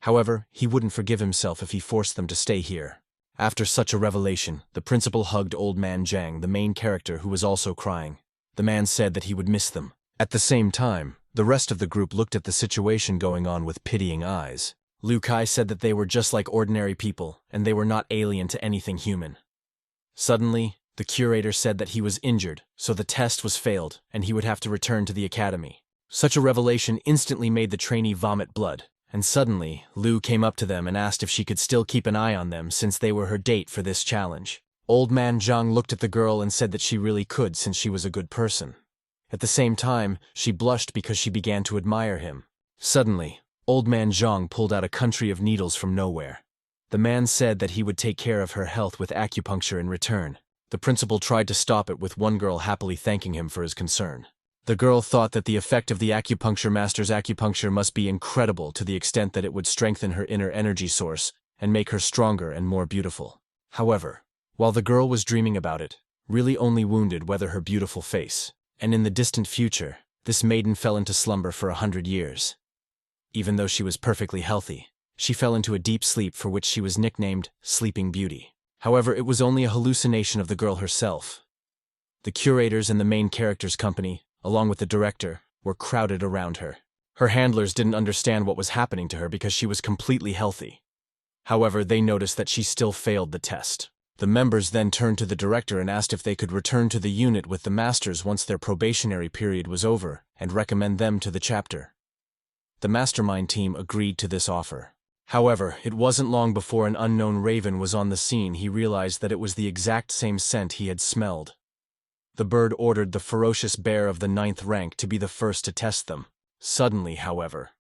However, he wouldn't forgive himself if he forced them to stay here. After such a revelation, the principal hugged Old Man Zhang, the main character, who was also crying. The man said that he would miss them. At the same time, the rest of the group looked at the situation going on with pitying eyes. Liu Kai said that they were just like ordinary people, and they were not alien to anything human. Suddenly, the curator said that he was injured, so the test was failed, and he would have to return to the academy. Such a revelation instantly made the trainee vomit blood, and suddenly, Liu came up to them and asked if she could still keep an eye on them since they were her date for this challenge. Old Man Zhang looked at the girl and said that she really could since she was a good person. At the same time, she blushed because she began to admire him. Suddenly, Old Man Zhang pulled out a country of needles from nowhere. The man said that he would take care of her health with acupuncture in return. The principal tried to stop it with one girl happily thanking him for his concern. The girl thought that the effect of the acupuncture master's acupuncture must be incredible to the extent that it would strengthen her inner energy source and make her stronger and more beautiful. However, while the girl was dreaming about it, really only wounded whether her beautiful face. And in the distant future, this maiden fell into slumber for 100 years. Even though she was perfectly healthy, she fell into a deep sleep for which she was nicknamed Sleeping Beauty. However, it was only a hallucination of the girl herself. The curators and the main character's company, along with the director, were crowded around her. Her handlers didn't understand what was happening to her because she was completely healthy. However, they noticed that she still failed the test. The members then turned to the director and asked if they could return to the unit with the masters once their probationary period was over and recommend them to the chapter. The mastermind team agreed to this offer. However, it wasn't long before an unknown raven was on the scene. He realized that it was the exact same scent he had smelled. The bird ordered the ferocious bear of the 9th rank to be the first to test them. Suddenly, however,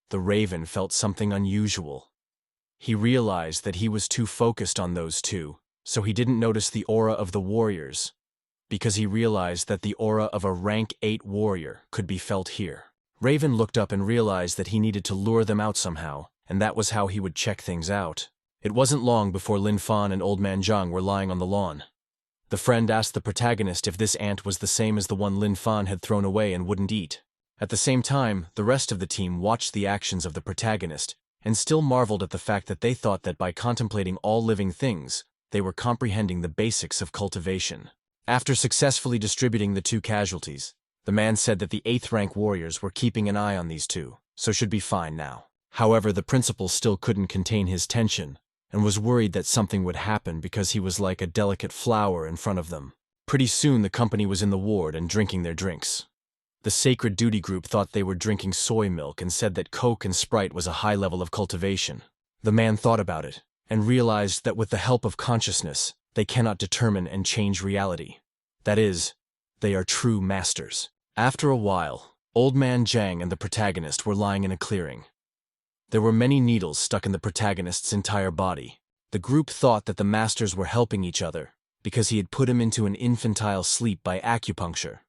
the raven felt something unusual. He realized that he was too focused on those two, so he didn't notice the aura of the warriors, because he realized that the aura of a rank 8 warrior could be felt here. Raven looked up and realized that he needed to lure them out somehow, and that was how he would check things out. It wasn't long before Lin Fan and Old Man Zhang were lying on the lawn. The friend asked the protagonist if this ant was the same as the one Lin Fan had thrown away and wouldn't eat. At the same time, the rest of the team watched the actions of the protagonist, and still marveled at the fact that they thought that by contemplating all living things, they were comprehending the basics of cultivation. After successfully distributing the 2 casualties, the man said that the 8th rank warriors were keeping an eye on these 2, so should be fine now. However, the principal still couldn't contain his tension and was worried that something would happen because he was like a delicate flower in front of them. Pretty soon the company was in the ward and drinking their drinks. The Sacred Duty group thought they were drinking soy milk and said that Coke and Sprite was a high level of cultivation. The man thought about it and realized that with the help of consciousness, they cannot determine and change reality. That is, they are true masters. After a while, Old Man Zhang and the protagonist were lying in a clearing. There were many needles stuck in the protagonist's entire body. The group thought that the masters were helping each other because he had put him into an infantile sleep by acupuncture.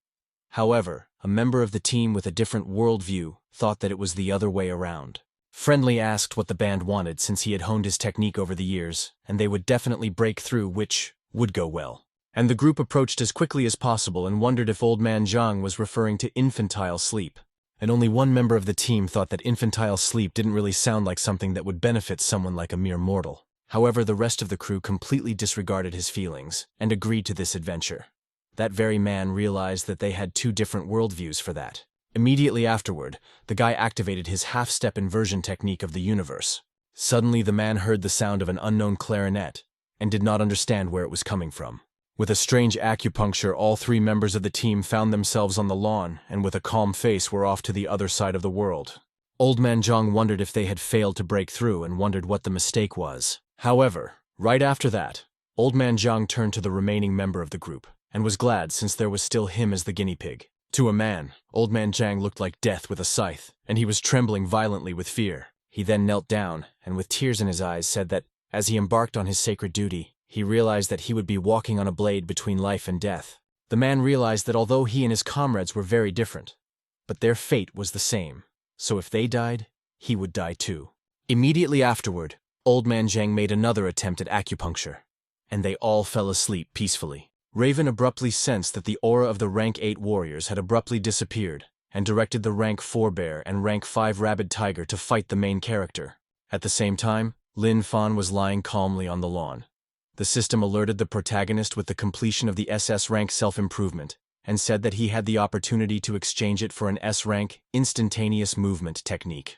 However, a member of the team with a different worldview thought that it was the other way around. Friendly asked what the band wanted since he had honed his technique over the years, and they would definitely break through, which would go well. And the group approached as quickly as possible and wondered if Old Man Zhang was referring to infantile sleep. And only one member of the team thought that infantile sleep didn't really sound like something that would benefit someone like a mere mortal. However, the rest of the crew completely disregarded his feelings and agreed to this adventure. That very man realized that they had two different worldviews for that. Immediately afterward, the guy activated his half-step inversion technique of the universe. Suddenly the man heard the sound of an unknown clarinet and did not understand where it was coming from. With a strange acupuncture, all three members of the team found themselves on the lawn and with a calm face were off to the other side of the world. Old Man Zhang wondered if they had failed to break through and wondered what the mistake was. However, right after that, Old Man Zhang turned to the remaining member of the group and was glad since there was still him as the guinea pig. To a man, Old Man Zhang looked like death with a scythe, and he was trembling violently with fear. He then knelt down and with tears in his eyes said that, as he embarked on his sacred duty, he realized that he would be walking on a blade between life and death. The man realized that although he and his comrades were very different, but their fate was the same, so if they died, he would die too. Immediately afterward, Old Man Zhang made another attempt at acupuncture, and they all fell asleep peacefully. Raven abruptly sensed that the aura of the rank 8 warriors had abruptly disappeared, and directed the rank 4 bear and rank 5 rabid tiger to fight the main character. At the same time, Lin Fan was lying calmly on the lawn. The system alerted the protagonist with the completion of the SS rank self-improvement, and said that he had the opportunity to exchange it for an S rank instantaneous movement technique.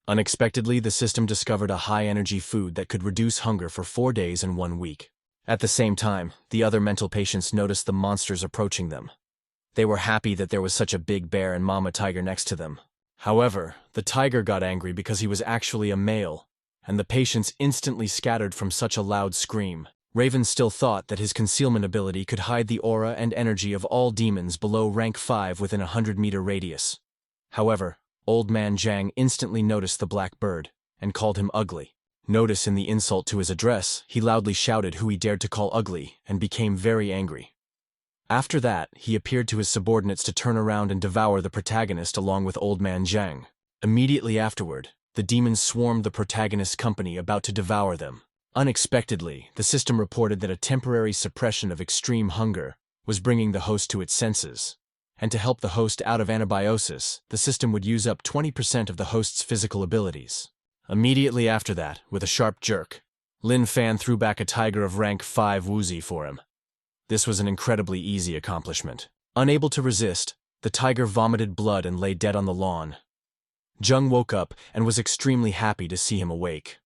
Unexpectedly, the system discovered a high-energy food that could reduce hunger for 4 days and 1 week. At the same time, the other mental patients noticed the monsters approaching them. They were happy that there was such a big bear and mama tiger next to them. However, the tiger got angry because he was actually a male, and the patients instantly scattered from such a loud scream. Raven still thought that his concealment ability could hide the aura and energy of all demons below rank 5 within a 100-meter radius. However, Old Man Zhang instantly noticed the black bird and called him ugly. Notice in the insult to his address, he loudly shouted who he dared to call ugly and became very angry. After that, he appeared to his subordinates to turn around and devour the protagonist along with Old Man Zhang. Immediately afterward, the demons swarmed the protagonist's company about to devour them. Unexpectedly, the system reported that a temporary suppression of extreme hunger was bringing the host to its senses. And to help the host out of anabiosis, the system would use up 20% of the host's physical abilities. Immediately after that, with a sharp jerk, Lin Fan threw back a tiger of rank 5 woozy for him. This was an incredibly easy accomplishment. Unable to resist, the tiger vomited blood and lay dead on the lawn. Zheng woke up and was extremely happy to see him awake.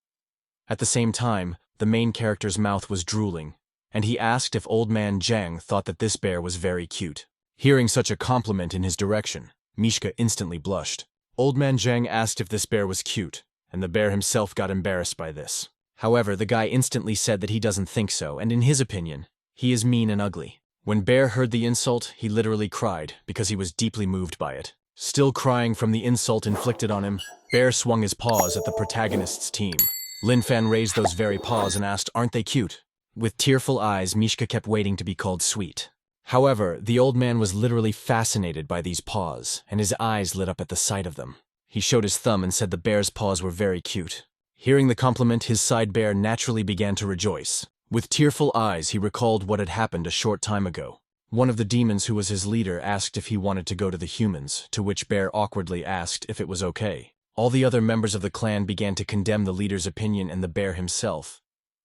At the same time, the main character's mouth was drooling, and he asked if Old Man Zhang thought that this bear was very cute. Hearing such a compliment in his direction, Mishka instantly blushed. Old Man Zhang asked if this bear was cute, and the bear himself got embarrassed by this. However, the guy instantly said that he doesn't think so, and in his opinion, he is mean and ugly. When Bear heard the insult, he literally cried because he was deeply moved by it. Still crying from the insult inflicted on him, Bear swung his paws at the protagonist's team. Lin Fan raised those very paws and asked, "Aren't they cute?" With tearful eyes, Mishka kept waiting to be called sweet. However, the old man was literally fascinated by these paws, and his eyes lit up at the sight of them. He showed his thumb and said the bear's paws were very cute. Hearing the compliment, his side bear naturally began to rejoice. With tearful eyes, he recalled what had happened a short time ago. One of the demons who was his leader asked if he wanted to go to the humans, to which Bear awkwardly asked if it was okay. All the other members of the clan began to condemn the leader's opinion and the bear himself,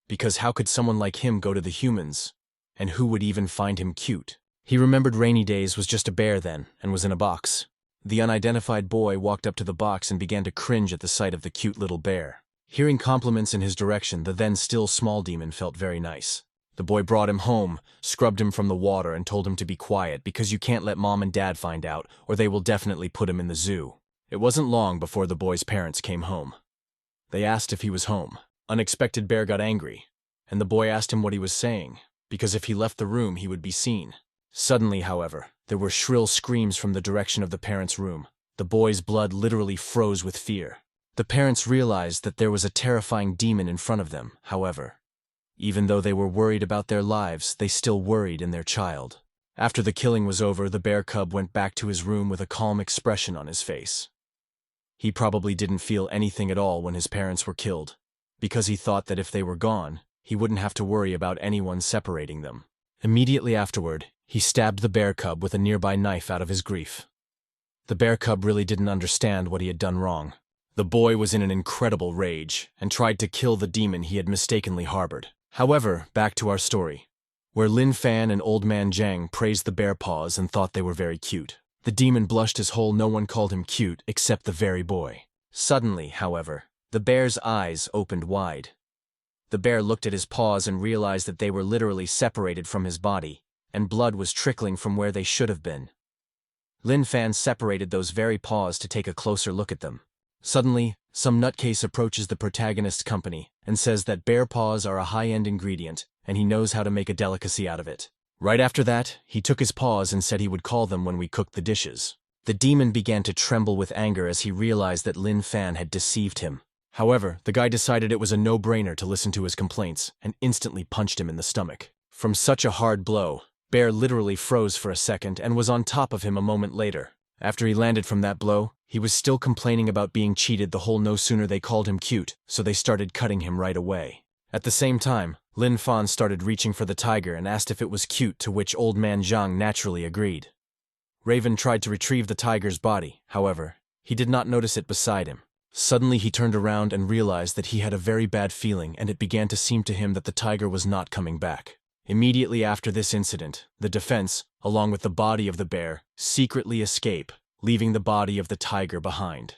because how could someone like him go to the humans, and who would even find him cute? He remembered Rainy Days was just a bear then, and was in a box. the unidentified boy walked up to the box and began to cringe at the sight of the cute little bear. Hearing compliments in his direction, the then still small demon felt very nice. The boy brought him home, scrubbed him from the water, and told him to be quiet because you can't let mom and dad find out, or they will definitely put him in the zoo. It wasn't long before the boy's parents came home. They asked if he was home. Unexpected Bear got angry, and the boy asked him what he was saying, because if he left the room he would be seen. Suddenly, however, there were shrill screams from the direction of the parents' room. The boy's blood literally froze with fear. The parents realized that there was a terrifying demon in front of them, however. Even though they were worried about their lives, they still worried in their child. After the killing was over, the bear cub went back to his room with a calm expression on his face. He probably didn't feel anything at all when his parents were killed, because he thought that if they were gone, he wouldn't have to worry about anyone separating them. Immediately afterward, he stabbed the bear cub with a nearby knife out of his grief. The bear cub really didn't understand what he had done wrong. The boy was in an incredible rage and tried to kill the demon he had mistakenly harbored. However, back to our story, where Lin Fan and Old Man Zhang praised the bear paws and thought they were very cute. The demon blushed his whole no one called him cute except the very boy. Suddenly, however, the bear's eyes opened wide. The bear looked at his paws and realized that they were literally separated from his body, and blood was trickling from where they should have been. Lin Fan separated those very paws to take a closer look at them. Suddenly, some nutcase approaches the protagonist's company and says that bear paws are a high-end ingredient and he knows how to make a delicacy out of it. Right after that, he took his paws and said he would call them when we cooked the dishes. The demon began to tremble with anger as he realized that Lin Fan had deceived him. However, the guy decided it was a no-brainer to listen to his complaints and instantly punched him in the stomach. From such a hard blow, Bear literally froze for a second and was on top of him a moment later. After he landed from that blow, he was still complaining about being cheated the whole no sooner they called him cute, so they started cutting him right away. At the same time, Lin Fan started reaching for the tiger and asked if it was cute, to which Old Man Zhang naturally agreed. Raven tried to retrieve the tiger's body, however, he did not notice it beside him. Suddenly he turned around and realized that he had a very bad feeling, and it began to seem to him that the tiger was not coming back. Immediately after this incident, the defense, along with the body of the bear, secretly escape, leaving the body of the tiger behind.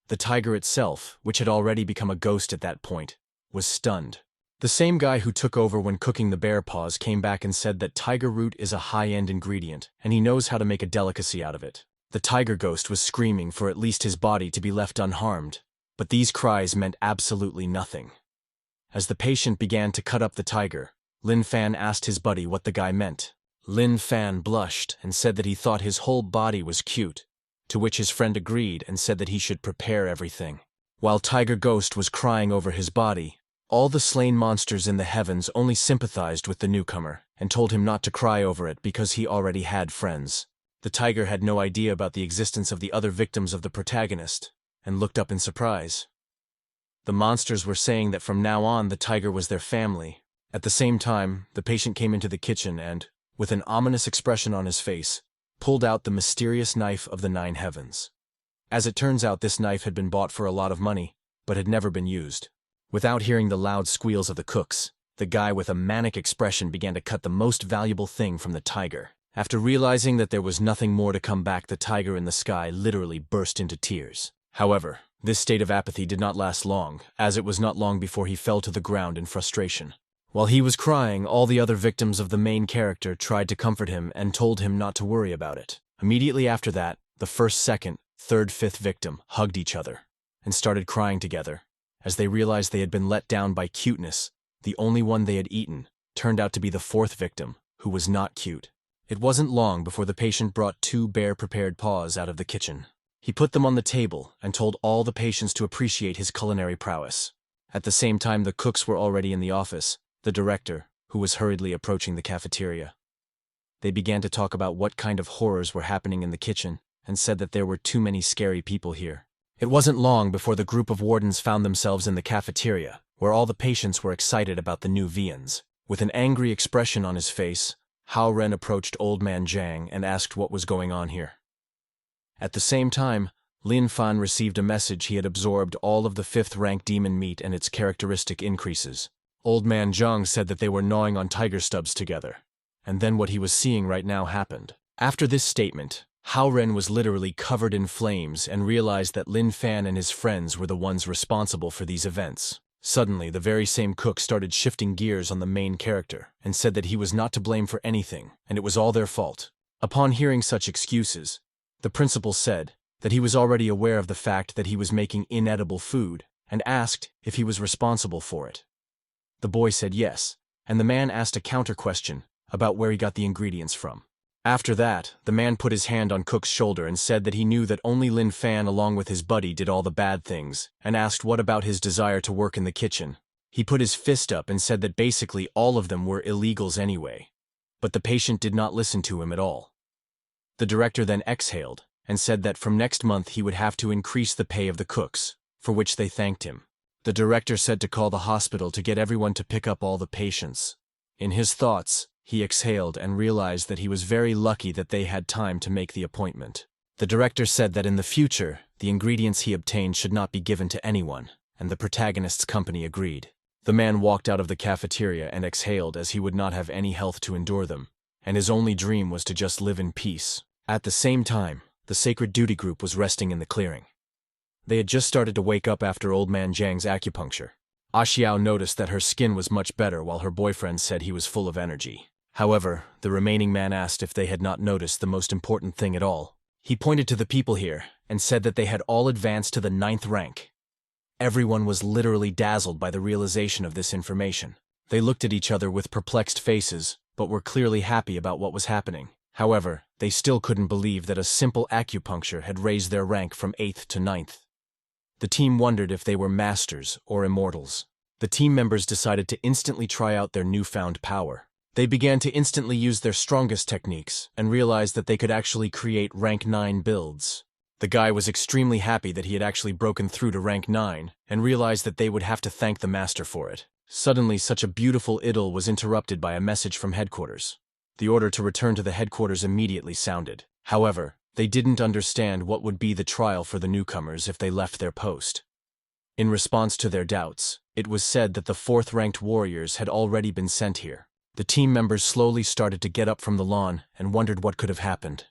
The tiger itself, which had already become a ghost at that point, was stunned. The same guy who took over when cooking the bear paws came back and said that tiger root is a high-end ingredient, and he knows how to make a delicacy out of it. The tiger ghost was screaming for at least his body to be left unharmed, but these cries meant absolutely nothing. As the patient began to cut up the tiger, Lin Fan asked his buddy what the guy meant. Lin Fan blushed and said that he thought his whole body was cute, to which his friend agreed and said that he should prepare everything. While Tiger Ghost was crying over his body, all the slain monsters in the heavens only sympathized with the newcomer and told him not to cry over it because he already had friends. The tiger had no idea about the existence of the other victims of the protagonist and looked up in surprise. The monsters were saying that from now on the tiger was their family. At the same time, the patient came into the kitchen and, with an ominous expression on his face, pulled out the mysterious knife of the 9 heavens. As it turns out, this knife had been bought for a lot of money, but had never been used. Without hearing the loud squeals of the cooks, the guy with a manic expression began to cut the most valuable thing from the tiger. After realizing that there was nothing more to come back, the tiger in the sky literally burst into tears. However, this state of apathy did not last long, as it was not long before he fell to the ground in frustration. While he was crying, all the other victims of the main character tried to comfort him and told him not to worry about it. Immediately after that, the first, second, third, fifth victim hugged each other and started crying together. As they realized they had been let down by cuteness, the only one they had eaten turned out to be the 4th victim, who was not cute. It wasn't long before the patient brought 2 bear-prepared paws out of the kitchen. He put them on the table and told all the patients to appreciate his culinary prowess. At the same time, the cooks were already in the office, the director, who was hurriedly approaching the cafeteria. They began to talk about what kind of horrors were happening in the kitchen and said that there were too many scary people here. It wasn't long before the group of wardens found themselves in the cafeteria, where all the patients were excited about the new viands. With an angry expression on his face, Hao Ren approached Old Man Zhang and asked what was going on here. At the same time, Lin Fan received a message he had absorbed all of the 5th-rank demon meat and its characteristic increases. Old Man Zhang said that they were gnawing on tiger stubs together, and then what he was seeing right now happened. After this statement, Hao Ren was literally covered in flames and realized that Lin Fan and his friends were the ones responsible for these events. Suddenly, the very same cook started shifting gears on the main character and said that he was not to blame for anything and it was all their fault. Upon hearing such excuses, the principal said that he was already aware of the fact that he was making inedible food and asked if he was responsible for it. The boy said yes, and the man asked a counter question about where he got the ingredients from. After that, the man put his hand on Cook's shoulder and said that he knew that only Lin Fan along with his buddy did all the bad things, and asked what about his desire to work in the kitchen. He put his fist up and said that basically all of them were illegals anyway. But the patient did not listen to him at all. The director then exhaled and said that from next month he would have to increase the pay of the cooks, for which they thanked him. The director said to call the hospital to get everyone to pick up all the patients. In his thoughts, he exhaled and realized that he was very lucky that they had time to make the appointment. The director said that in the future, the ingredients he obtained should not be given to anyone, and the protagonist's company agreed. The man walked out of the cafeteria and exhaled as he would not have any health to endure them, and his only dream was to just live in peace. At the same time, the Sacred Duty group was resting in the clearing. They had just started to wake up after Old Man Zhang's acupuncture. Xiao noticed that her skin was much better while her boyfriend said he was full of energy. However, the remaining man asked if they had not noticed the most important thing at all. He pointed to the people here and said that they had all advanced to the 9th rank. Everyone was literally dazzled by the realization of this information. They looked at each other with perplexed faces, but were clearly happy about what was happening. However, they still couldn't believe that a simple acupuncture had raised their rank from 8th to 9th. The team wondered if they were masters or immortals. The team members decided to instantly try out their newfound power. They began to instantly use their strongest techniques and realized that they could actually create rank 9 builds. The guy was extremely happy that he had actually broken through to rank 9 and realized that they would have to thank the master for it. Suddenly, such a beautiful idyll was interrupted by a message from headquarters. The order to return to the headquarters immediately sounded. However, they didn't understand what would be the trial for the newcomers if they left their post. In response to their doubts, it was said that the 4th-ranked warriors had already been sent here. The team members slowly started to get up from the lawn and wondered what could have happened.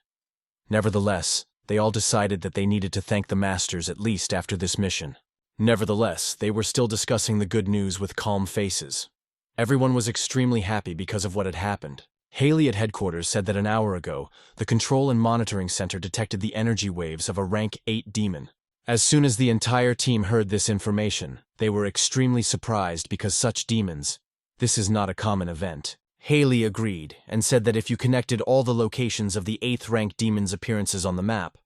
Nevertheless, they all decided that they needed to thank the masters at least after this mission. Nevertheless, they were still discussing the good news with calm faces. Everyone was extremely happy because of what had happened. Haley at headquarters said that an hour ago, the Control and Monitoring Center detected the energy waves of a rank 8 demon. As soon as the entire team heard this information, they were extremely surprised because such demons, this is not a common event. Haley agreed and said that if you connected all the locations of the 8th-ranked demon's appearances on the map,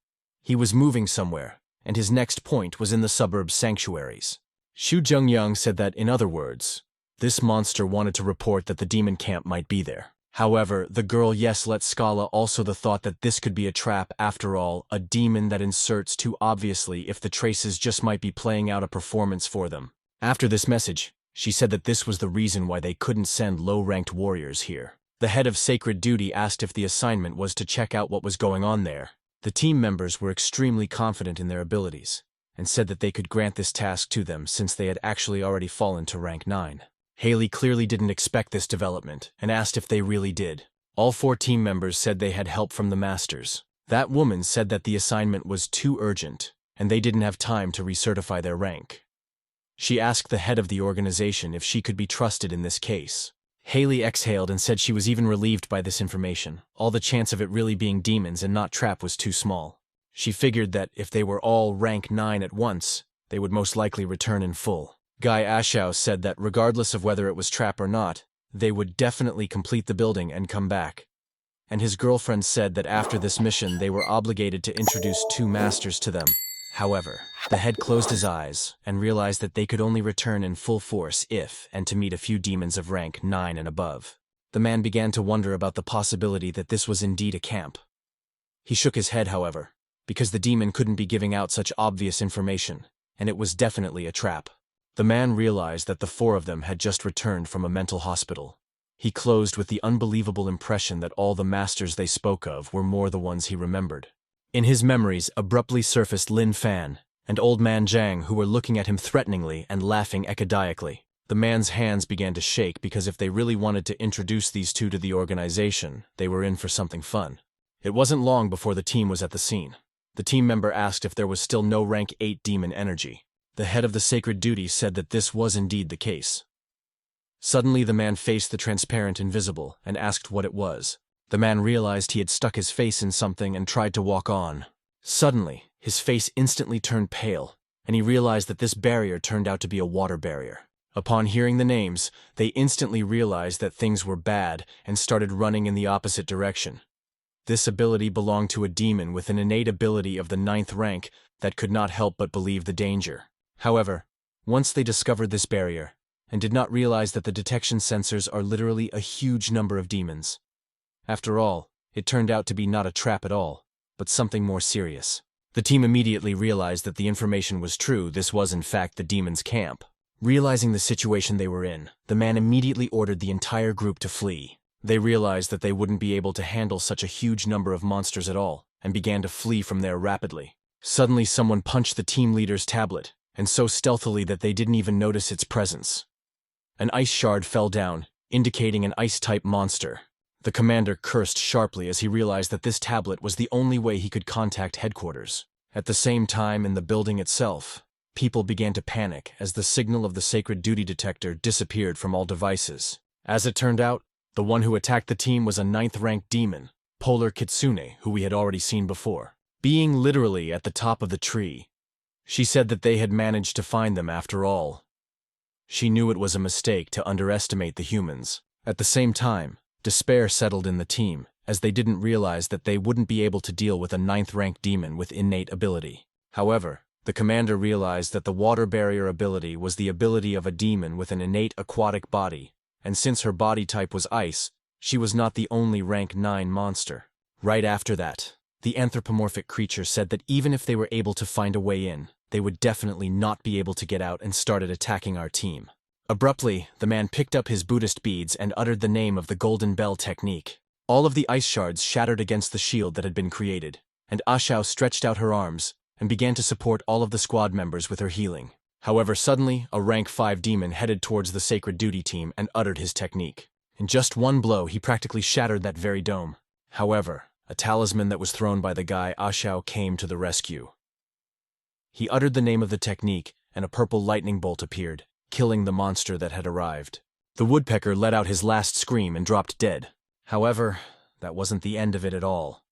he was moving somewhere, and his next point was in the suburbs sanctuaries. Xu Zhengyang said that, in other words, this monster wanted to report that the demon camp might be there. However, the girl Yes let Scala also the thought that this could be a trap after all, a demon that inserts too obviously if the traces just might be playing out a performance for them. After this message, she said that this was the reason why they couldn't send low-ranked warriors here. The head of Sacred Duty asked if the assignment was to check out what was going on there. The team members were extremely confident in their abilities, and said that they could grant this task to them since they had actually already fallen to rank 9. Haley clearly didn't expect this development, and asked if they really did. All 4 team members said they had help from the masters. That woman said that the assignment was too urgent, and they didn't have time to recertify their rank. She asked the head of the organization if she could be trusted in this case. Haley exhaled and said she was even relieved by this information. All the chance of it really being demons and not trap was too small. She figured that if they were all rank 9 at once, they would most likely return in full. Guy Ashao said that regardless of whether it was trap or not, they would definitely complete the building and come back. And his girlfriend said that after this mission they were obligated to introduce 2 masters to them. However, the head closed his eyes and realized that they could only return in full force if and to meet a few demons of rank 9 and above. The man began to wonder about the possibility that this was indeed a camp. He shook his head, however, because the demon couldn't be giving out such obvious information, and it was definitely a trap. The man realized that the 4 of them had just returned from a mental hospital. He closed with the unbelievable impression that all the masters they spoke of were more the ones he remembered. In his memories abruptly surfaced Lin Fan and Old Man Zhang, who were looking at him threateningly and laughing ecodiacally. The man's hands began to shake because if they really wanted to introduce these 2 to the organization, they were in for something fun. It wasn't long before the team was at the scene. The team member asked if there was still no rank 8 demon energy. The head of the sacred duty said that this was indeed the case. Suddenly the man faced the transparent invisible and asked what it was. The man realized he had stuck his face in something and tried to walk on. Suddenly, his face instantly turned pale, and he realized that this barrier turned out to be a water barrier. Upon hearing the names, they instantly realized that things were bad and started running in the opposite direction. This ability belonged to a demon with an innate ability of the 9th rank that could not help but believe the danger. However, once they discovered this barrier, and did not realize that the detection sensors are literally a huge number of demons. After all, it turned out to be not a trap at all, but something more serious. The team immediately realized that the information was true. This was in fact the demon's camp. Realizing the situation they were in, the man immediately ordered the entire group to flee. They realized that they wouldn't be able to handle such a huge number of monsters at all, and began to flee from there rapidly. Suddenly someone punched the team leader's tablet, and so stealthily that they didn't even notice its presence. An ice shard fell down, indicating an ice-type monster. The commander cursed sharply as he realized that this tablet was the only way he could contact headquarters. At the same time, in the building itself, people began to panic as the signal of the sacred duty detector disappeared from all devices. As it turned out, the one who attacked the team was a 9th-ranked demon, Polar Kitsune, who we had already seen before. Being literally at the top of the tree, she said that they had managed to find them after all. She knew it was a mistake to underestimate the humans. At the same time, despair settled in the team, as they didn't realize that they wouldn't be able to deal with a 9th-ranked demon with innate ability. However, the commander realized that the water barrier ability was the ability of a demon with an innate aquatic body, and since her body type was ice, she was not the only rank 9 monster. Right after that, the anthropomorphic creature said that even if they were able to find a way in, they would definitely not be able to get out and started attacking our team. Abruptly, the man picked up his Buddhist beads and uttered the name of the Golden Bell technique. All of the ice shards shattered against the shield that had been created, and Ashao stretched out her arms and began to support all of the squad members with her healing. However, suddenly, a rank 5 demon headed towards the sacred duty team and uttered his technique. In just one blow, he practically shattered that very dome. However, a talisman that was thrown by the guy Ashao came to the rescue. He uttered the name of the technique, and a purple lightning bolt appeared, killing the monster that had arrived. The woodpecker let out his last scream and dropped dead. However, that wasn't the end of it at all.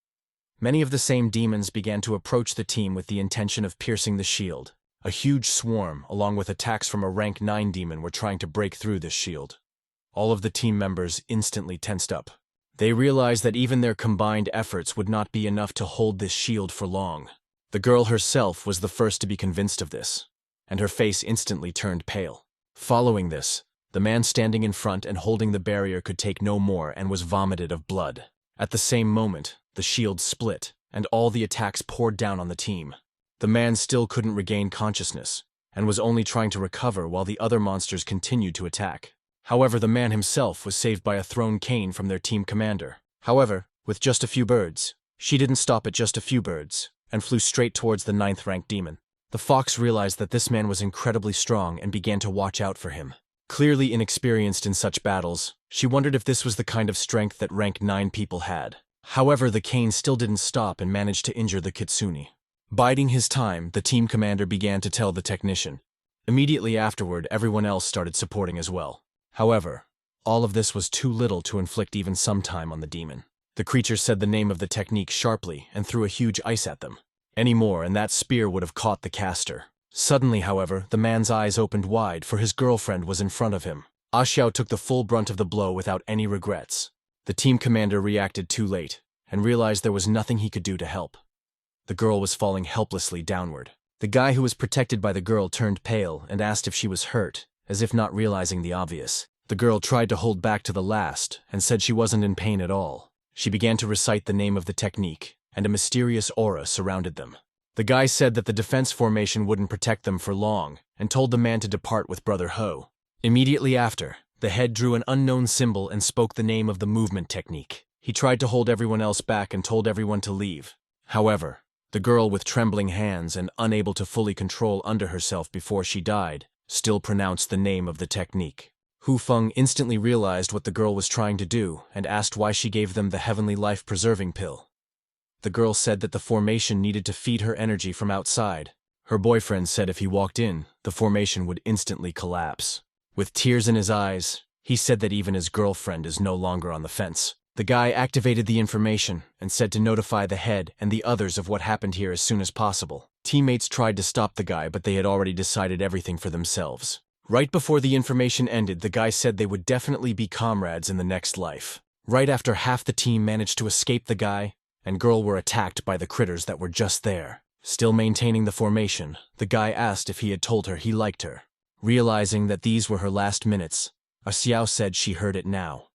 Many of the same demons began to approach the team with the intention of piercing the shield. A huge swarm, along with attacks from a rank 9 demon, were trying to break through this shield. All of the team members instantly tensed up. They realized that even their combined efforts would not be enough to hold this shield for long. The girl herself was the first to be convinced of this, and her face instantly turned pale. Following this, the man standing in front and holding the barrier could take no more and was vomited of blood. At the same moment, the shield split, and all the attacks poured down on the team. The man still couldn't regain consciousness, and was only trying to recover while the other monsters continued to attack. However, the man himself was saved by a thrown cane from their team commander. However, with just a few birds, she didn't stop at just a few birds, and flew straight towards the 9th-ranked demon. The fox realized that this man was incredibly strong and began to watch out for him. Clearly inexperienced in such battles, she wondered if this was the kind of strength that rank 9 people had. However, the cane still didn't stop and managed to injure the kitsune. Biding his time, the team commander began to tell the technician. Immediately afterward, everyone else started supporting as well. However, all of this was too little to inflict even some time on the demon. The creature said the name of the technique sharply and threw a huge ice at them. Any more and that spear would have caught the caster. Suddenly, however, the man's eyes opened wide, for his girlfriend was in front of him. Ashao took the full brunt of the blow without any regrets. The team commander reacted too late, and realized there was nothing he could do to help. The girl was falling helplessly downward. The guy who was protected by the girl turned pale and asked if she was hurt, as if not realizing the obvious. The girl tried to hold back to the last, and said she wasn't in pain at all. She began to recite the name of the technique, and a mysterious aura surrounded them. The guy said that the defense formation wouldn't protect them for long, and told the man to depart with Brother Ho. Immediately after, the head drew an unknown symbol and spoke the name of the movement technique. He tried to hold everyone else back and told everyone to leave. However, the girl with trembling hands and unable to fully control under herself before she died, still pronounced the name of the technique. Hu Feng instantly realized what the girl was trying to do and asked why she gave them the heavenly life-preserving pill. The girl said that the formation needed to feed her energy from outside. Her boyfriend said if he walked in, the formation would instantly collapse. With tears in his eyes, he said that even his girlfriend is no longer on the fence. The guy activated the information and said to notify the head and the others of what happened here as soon as possible. Teammates tried to stop the guy, but they had already decided everything for themselves. Right before the information ended, the guy said they would definitely be comrades in the next life. Right after half the team managed to escape, the guy and girl were attacked by the critters that were just there. Still maintaining the formation, the guy asked if he had told her he liked her. Realizing that these were her last minutes, Xiao said she heard it now.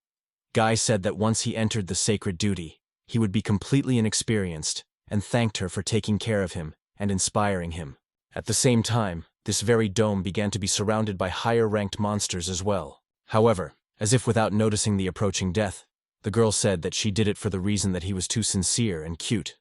Guy said that once he entered the sacred duty, he would be completely inexperienced, and thanked her for taking care of him and inspiring him. At the same time, this very dome began to be surrounded by higher-ranked monsters as well. However, as if without noticing the approaching death, the girl said that she did it for the reason that he was too sincere and cute.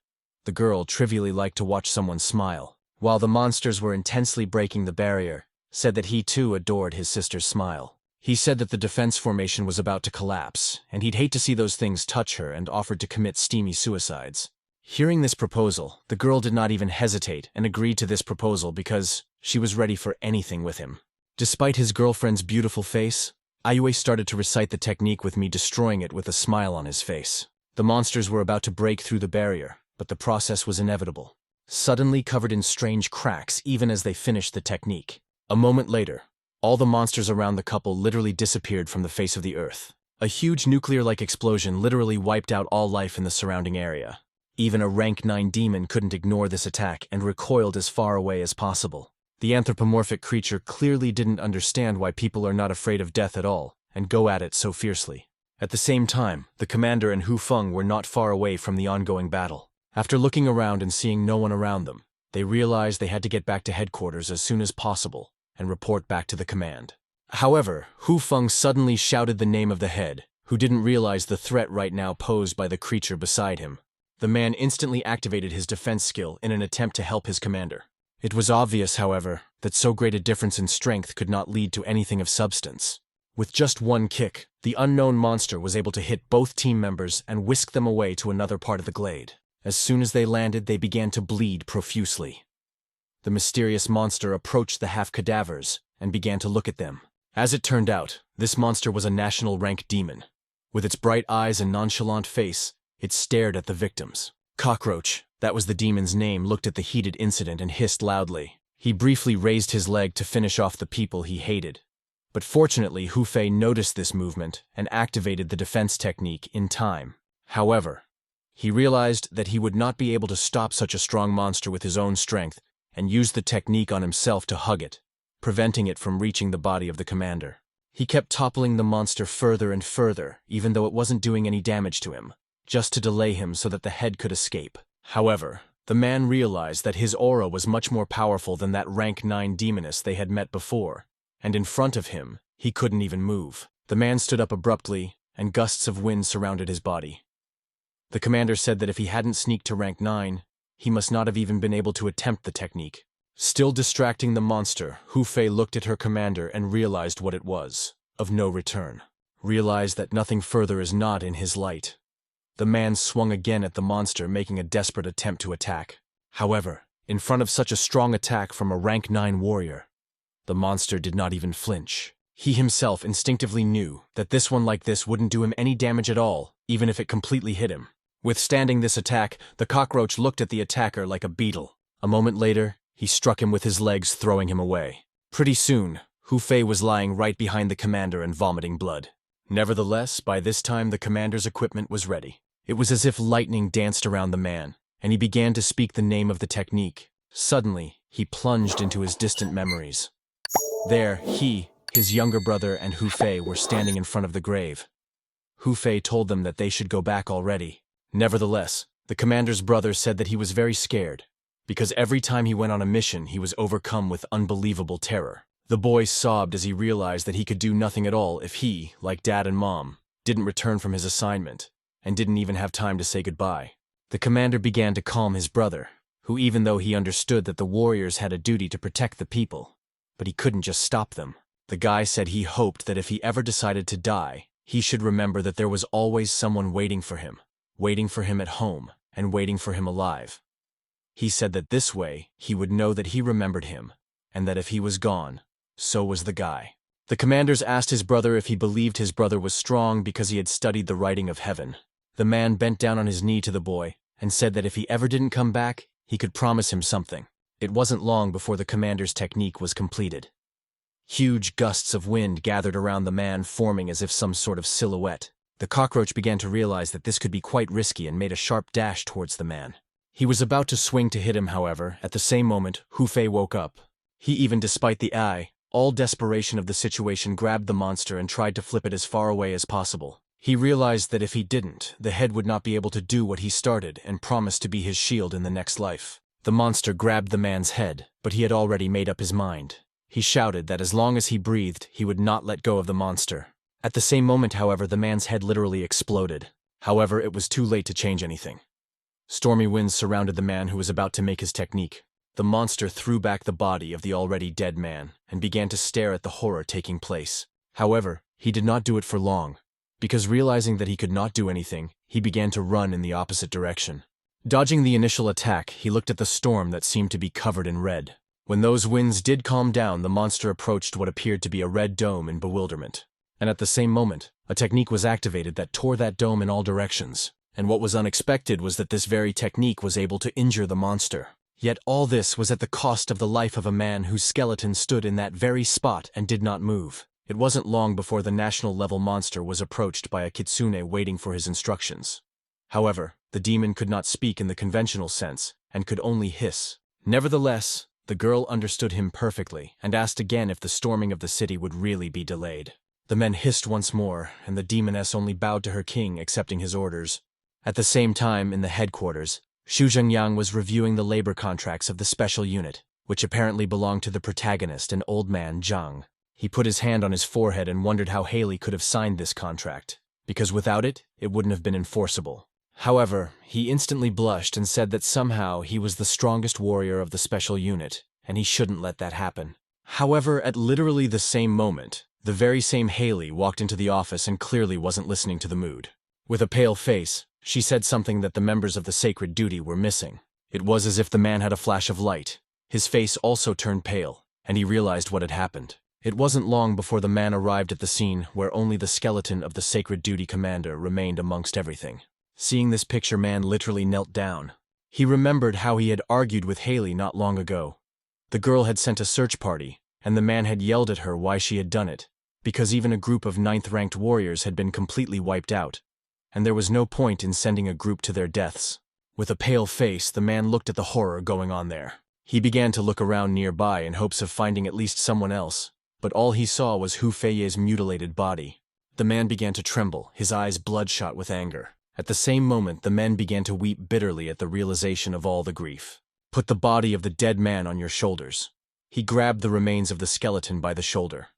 The girl trivially liked to watch someone smile, while the monsters were intensely breaking the barrier, said that he too adored his sister's smile. He said that the defense formation was about to collapse, and he'd hate to see those things touch her, and offered to commit steamy suicides. Hearing this proposal, the girl did not even hesitate and agreed to this proposal because she was ready for anything with him. Despite his girlfriend's beautiful face, Ayue started to recite the technique with me, destroying it with a smile on his face. The monsters were about to break through the barrier, but the process was inevitable. Suddenly covered in strange cracks even as they finished the technique. A moment later, all the monsters around the couple literally disappeared from the face of the earth. A huge nuclear-like explosion literally wiped out all life in the surrounding area. Even a rank 9 demon couldn't ignore this attack and recoiled as far away as possible. The anthropomorphic creature clearly didn't understand why people are not afraid of death at all, and go at it so fiercely. At the same time, the commander and Hu Feng were not far away from the ongoing battle. After looking around and seeing no one around them, they realized they had to get back to headquarters as soon as possible and report back to the command. However, Hu Feng suddenly shouted the name of the head, who didn't realize the threat right now posed by the creature beside him. The man instantly activated his defense skill in an attempt to help his commander. It was obvious, however, that so great a difference in strength could not lead to anything of substance. With just one kick, the unknown monster was able to hit both team members and whisk them away to another part of the glade. As soon as they landed, they began to bleed profusely. The mysterious monster approached the half-cadavers and began to look at them. As it turned out, this monster was a national rank demon. With its bright eyes and nonchalant face, it stared at the victims. Cockroach, that was the demon's name, looked at the heated incident and hissed loudly. He briefly raised his leg to finish off the people he hated. But fortunately, Hu Fei noticed this movement and activated the defense technique in time. However, he realized that he would not be able to stop such a strong monster with his own strength, and used the technique on himself to hug it, preventing it from reaching the body of the commander. He kept toppling the monster further and further, even though it wasn't doing any damage to him, just to delay him so that the head could escape. However, the man realized that his aura was much more powerful than that rank 9 demoness they had met before, and in front of him, he couldn't even move. The man stood up abruptly, and gusts of wind surrounded his body. The commander said that if he hadn't sneaked to rank 9, he must not have even been able to attempt the technique. Still distracting the monster, Hu Fei looked at her commander and realized what it was. Of no return. Realized that nothing further is not in his light. The man swung again at the monster, making a desperate attempt to attack. However, in front of such a strong attack from a rank 9 warrior, the monster did not even flinch. He himself instinctively knew that this one like this wouldn't do him any damage at all, even if it completely hit him. Withstanding this attack, the cockroach looked at the attacker like a beetle. A moment later, he struck him with his legs, throwing him away. Pretty soon, Hu Fei was lying right behind the commander and vomiting blood. Nevertheless, by this time the commander's equipment was ready. It was as if lightning danced around the man, and he began to speak the name of the technique. Suddenly, he plunged into his distant memories. There, he, his younger brother, and Hu Fei were standing in front of the grave. Hu Fei told them that they should go back already. Nevertheless, the commander's brother said that he was very scared, because every time he went on a mission he was overcome with unbelievable terror. The boy sobbed as he realized that he could do nothing at all if he, like Dad and Mom, didn't return from his assignment, and didn't even have time to say goodbye. The commander began to calm his brother, who, even though he understood that the warriors had a duty to protect the people, but he couldn't just stop them. The guy said he hoped that if he ever decided to die, he should remember that there was always someone waiting for him at home, and waiting for him alive. He said that this way, he would know that he remembered him, and that if he was gone, so was the guy. The commanders asked his brother if he believed his brother was strong because he had studied the writing of heaven. The man bent down on his knee to the boy and said that if he ever didn't come back, he could promise him something. It wasn't long before the commander's technique was completed. Huge gusts of wind gathered around the man, forming as if some sort of silhouette. The cockroach began to realize that this could be quite risky and made a sharp dash towards the man. He was about to swing to hit him, however. At the same moment, Hu Fei woke up. He, even despite the all desperation of the situation, grabbed the monster and tried to flip it as far away as possible. He realized that if he didn't, the head would not be able to do what he started and promised to be his shield in the next life. The monster grabbed the man's head, but he had already made up his mind. He shouted that as long as he breathed, he would not let go of the monster. At the same moment, however, the man's head literally exploded. However, it was too late to change anything. Stormy winds surrounded the man who was about to make his technique. The monster threw back the body of the already dead man and began to stare at the horror taking place. However, he did not do it for long, because realizing that he could not do anything, he began to run in the opposite direction. Dodging the initial attack, he looked at the storm that seemed to be covered in red. When those winds did calm down, the monster approached what appeared to be a red dome in bewilderment. And at the same moment, a technique was activated that tore that dome in all directions. And what was unexpected was that this very technique was able to injure the monster. Yet all this was at the cost of the life of a man whose skeleton stood in that very spot and did not move. It wasn't long before the national-level monster was approached by a kitsune waiting for his instructions. However, the demon could not speak in the conventional sense and could only hiss. Nevertheless, the girl understood him perfectly and asked again if the storming of the city would really be delayed. The men hissed once more, and the demoness only bowed to her king, accepting his orders. At the same time, in the headquarters, Xu Zhengyang was reviewing the labor contracts of the special unit, which apparently belonged to the protagonist, an old man, Zhang. He put his hand on his forehead and wondered how Haley could have signed this contract, because without it, it wouldn't have been enforceable. However, he instantly blushed and said that somehow he was the strongest warrior of the special unit, and he shouldn't let that happen. However, at literally the same moment, the very same Haley walked into the office and clearly wasn't listening to the mood. With a pale face, she said something that the members of the sacred duty were missing. It was as if the man had a flash of light. His face also turned pale, and he realized what had happened. It wasn't long before the man arrived at the scene where only the skeleton of the sacred duty commander remained amongst everything. Seeing this picture, man literally knelt down. He remembered how he had argued with Haley not long ago. The girl had sent a search party, and the man had yelled at her why she had done it, because even a group of 9th-ranked warriors had been completely wiped out, and there was no point in sending a group to their deaths. With a pale face, the man looked at the horror going on there. He began to look around nearby in hopes of finding at least someone else, but all he saw was Hu Fei's mutilated body. The man began to tremble, his eyes bloodshot with anger. At the same moment, the men began to weep bitterly at the realization of all the grief. Put the body of the dead man on your shoulders. He grabbed the remains of the skeleton by the shoulder.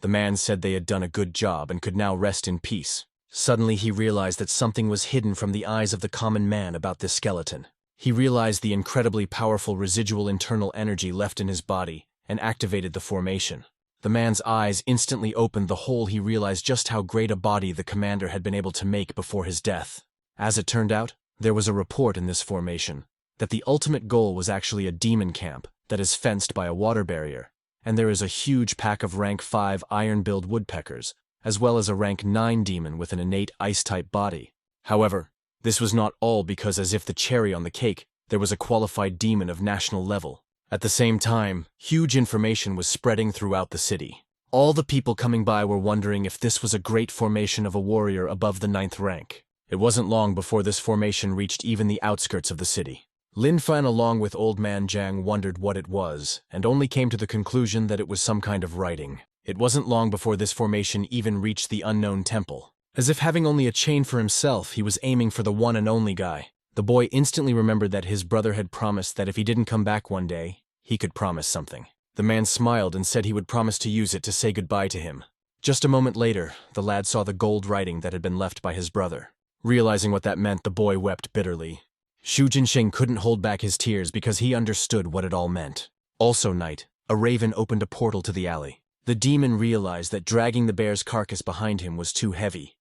The man said they had done a good job and could now rest in peace. Suddenly he realized that something was hidden from the eyes of the common man about this skeleton. He realized the incredibly powerful residual internal energy left in his body and activated the formation. The man's eyes instantly opened. The whole he realized just how great a body the commander had been able to make before his death. As it turned out, there was a report in this formation that the ultimate goal was actually a demon camp that is fenced by a water barrier, and there is a huge pack of rank 5 iron-billed woodpeckers, as well as a rank 9 demon with an innate ice-type body. However, this was not all, because as if the cherry on the cake, there was a qualified demon of national level. At the same time, huge information was spreading throughout the city. All the people coming by were wondering if this was a great formation of a warrior above the 9th rank. It wasn't long before this formation reached even the outskirts of the city. Lin Fan along with old man Zhang wondered what it was, and only came to the conclusion that it was some kind of writing. It wasn't long before this formation even reached the unknown temple. As if having only a chain for himself, he was aiming for the one and only guy. The boy instantly remembered that his brother had promised that if he didn't come back one day, he could promise something. The man smiled and said he would promise to use it to say goodbye to him. Just a moment later, the lad saw the gold writing that had been left by his brother. Realizing what that meant, the boy wept bitterly. Xu Jinxing couldn't hold back his tears because he understood what it all meant. Also night, a raven opened a portal to the alley. The demon realized that dragging the bear's carcass behind him was too heavy,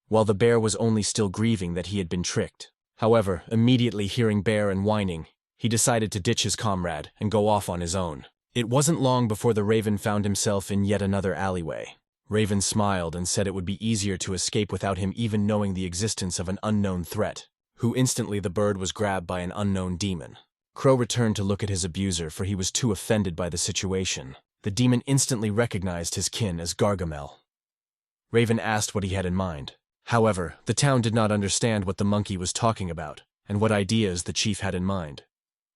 while the bear was only still grieving that he had been tricked. However, immediately hearing Bear and whining, he decided to ditch his comrade and go off on his own. It wasn't long before the Raven found himself in yet another alleyway. Raven smiled and said it would be easier to escape without him even knowing the existence of an unknown threat, who instantly the bird was grabbed by an unknown demon. Crow returned to look at his abuser for he was too offended by the situation. The demon instantly recognized his kin as Gargamel. Raven asked what he had in mind. However, the town did not understand what the monkey was talking about and what ideas the chief had in mind.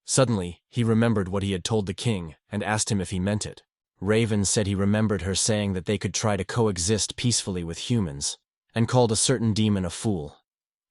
Suddenly, he remembered what he had told the king and asked him if he meant it. Raven said he remembered her saying that they could try to coexist peacefully with humans, and called a certain demon a fool.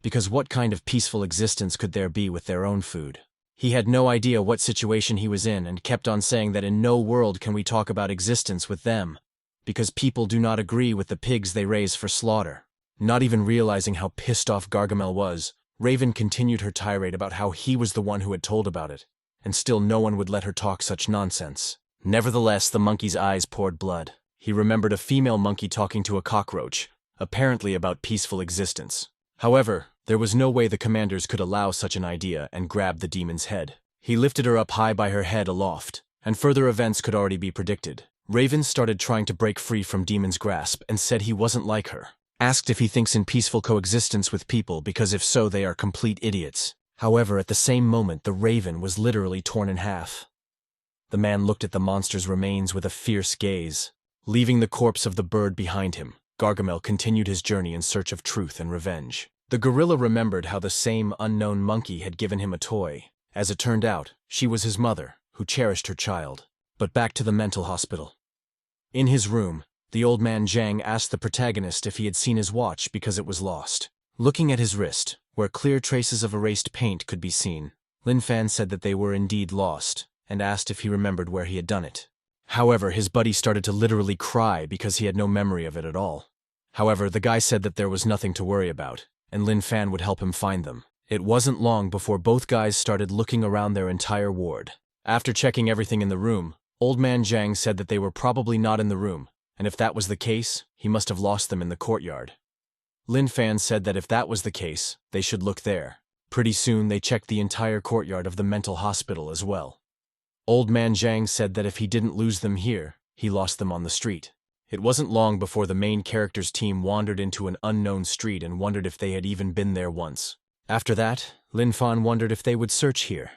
Because what kind of peaceful existence could there be with their own food? He had no idea what situation he was in and kept on saying that in no world can we talk about existence with them, because people do not agree with the pigs they raise for slaughter. Not even realizing how pissed off Gargamel was, Raven continued her tirade about how he was the one who had told about it, and still no one would let her talk such nonsense. Nevertheless, the monkey's eyes poured blood. He remembered a female monkey talking to a cockroach, apparently about peaceful existence. However, there was no way the commanders could allow such an idea and grabbed the demon's head. He lifted her up high by her head aloft, and further events could already be predicted. Raven started trying to break free from demon's grasp and said he wasn't like her. Asked if he thinks in peaceful coexistence with people because if so they are complete idiots. However, at the same moment the Raven was literally torn in half. The man looked at the monster's remains with a fierce gaze. Leaving the corpse of the bird behind him, Gargamel continued his journey in search of truth and revenge. The gorilla remembered how the same unknown monkey had given him a toy. As it turned out, she was his mother, who cherished her child. But back to the mental hospital. In his room, the old man Zhang asked the protagonist if he had seen his watch because it was lost. Looking at his wrist, where clear traces of erased paint could be seen, Lin Fan said that they were indeed lost, and asked if he remembered where he had done it. However, his buddy started to literally cry because he had no memory of it at all. However, the guy said that there was nothing to worry about, and Lin Fan would help him find them. It wasn't long before both guys started looking around their entire ward. After checking everything in the room, old man Zhang said that they were probably not in the room, and if that was the case, he must have lost them in the courtyard. Lin Fan said that if that was the case, they should look there. Pretty soon they checked the entire courtyard of the mental hospital as well. Old man Zhang said that if he didn't lose them here, he lost them on the street. It wasn't long before the main character's team wandered into an unknown street and wondered if they had even been there once. After that, Lin Fan wondered if they would search here.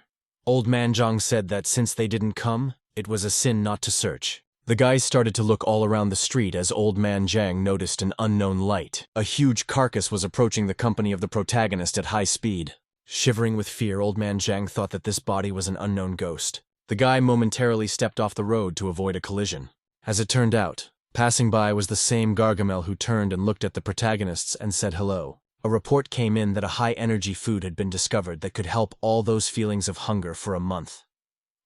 Old man Zhang said that since they didn't come, it was a sin not to search. The guys started to look all around the street as old man Zhang noticed an unknown light. A huge carcass was approaching the company of the protagonist at high speed. Shivering with fear, old man Zhang thought that this body was an unknown ghost. The guy momentarily stepped off the road to avoid a collision. As it turned out, passing by was the same Gargamel who turned and looked at the protagonists and said hello. A report came in that a high-energy food had been discovered that could help all those feelings of hunger for a month.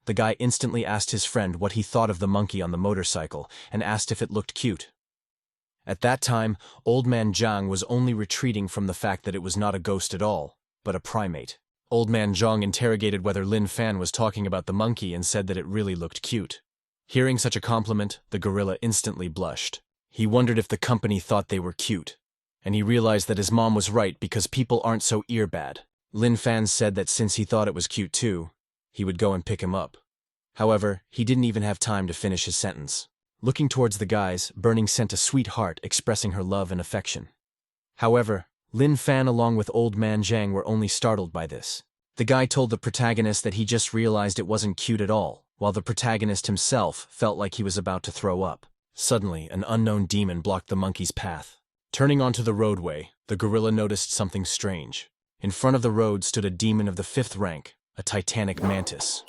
The guy instantly asked his friend what he thought of the monkey on the motorcycle and asked if it looked cute. At that time, old man Zhang was only retreating from the fact that it was not a ghost at all, but a primate. Old man Zhang interrogated whether Lin Fan was talking about the monkey and said that it really looked cute. Hearing such a compliment, the gorilla instantly blushed. He wondered if the company thought they were cute, and he realized that his mom was right because people aren't so ear-bad. Lin Fan said that since he thought it was cute too, he would go and pick him up. However, he didn't even have time to finish his sentence. Looking towards the guys, Burning sent a sweet heart expressing her love and affection. However, Lin Fan along with old man Zhang were only startled by this. The guy told the protagonist that he just realized it wasn't cute at all, while the protagonist himself felt like he was about to throw up. Suddenly, an unknown demon blocked the monkey's path. Turning onto the roadway, the gorilla noticed something strange. In front of the road stood a demon of the 5th rank, a titanic mantis.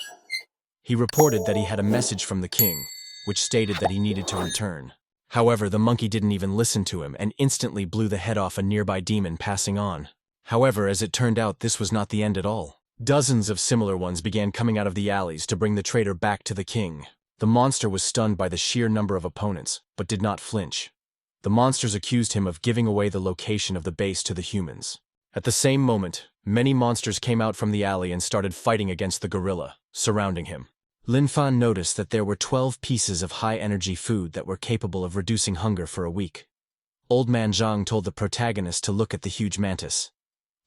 He reported that he had a message from the king, which stated that he needed to return. However, the monkey didn't even listen to him and instantly blew the head off a nearby demon passing on. However, as it turned out, this was not the end at all. Dozens of similar ones began coming out of the alleys to bring the traitor back to the king. The monster was stunned by the sheer number of opponents, but did not flinch. The monsters accused him of giving away the location of the base to the humans. At the same moment, many monsters came out from the alley and started fighting against the gorilla, surrounding him. Lin Fan noticed that there were 12 pieces of high-energy food that were capable of reducing hunger for a week. Old man Zhang told the protagonist to look at the huge mantis.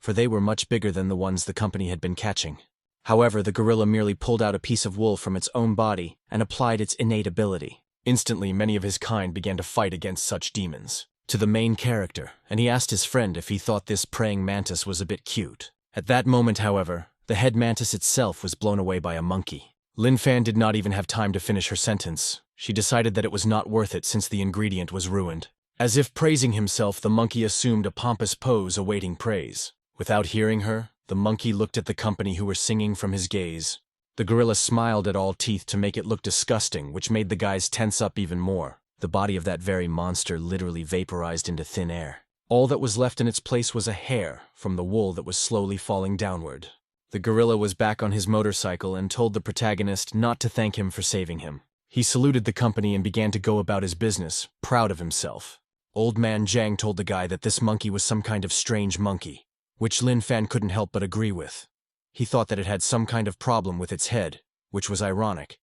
for they were much bigger than the ones the company had been catching. However, the gorilla merely pulled out a piece of wool from its own body and applied its innate ability. Instantly, many of his kind began to fight against such demons. To the main character, and he asked his friend if he thought this praying mantis was a bit cute. At that moment, however, the head mantis itself was blown away by a monkey. Lin Fan did not even have time to finish her sentence. She decided that it was not worth it since the ingredient was ruined. As if praising himself, the monkey assumed a pompous pose awaiting praise. Without hearing her, the monkey looked at the company who were singing from his gaze. The gorilla smiled at all teeth to make it look disgusting, which made the guys tense up even more. The body of that very monster literally vaporized into thin air. All that was left in its place was a hair from the wool that was slowly falling downward. The gorilla was back on his motorcycle and told the protagonist not to thank him for saving him. He saluted the company and began to go about his business, proud of himself. Old Man Zhang told the guy that this monkey was some kind of strange monkey, which Lin Fan couldn't help but agree with. He thought that it had some kind of problem with its head, which was ironic,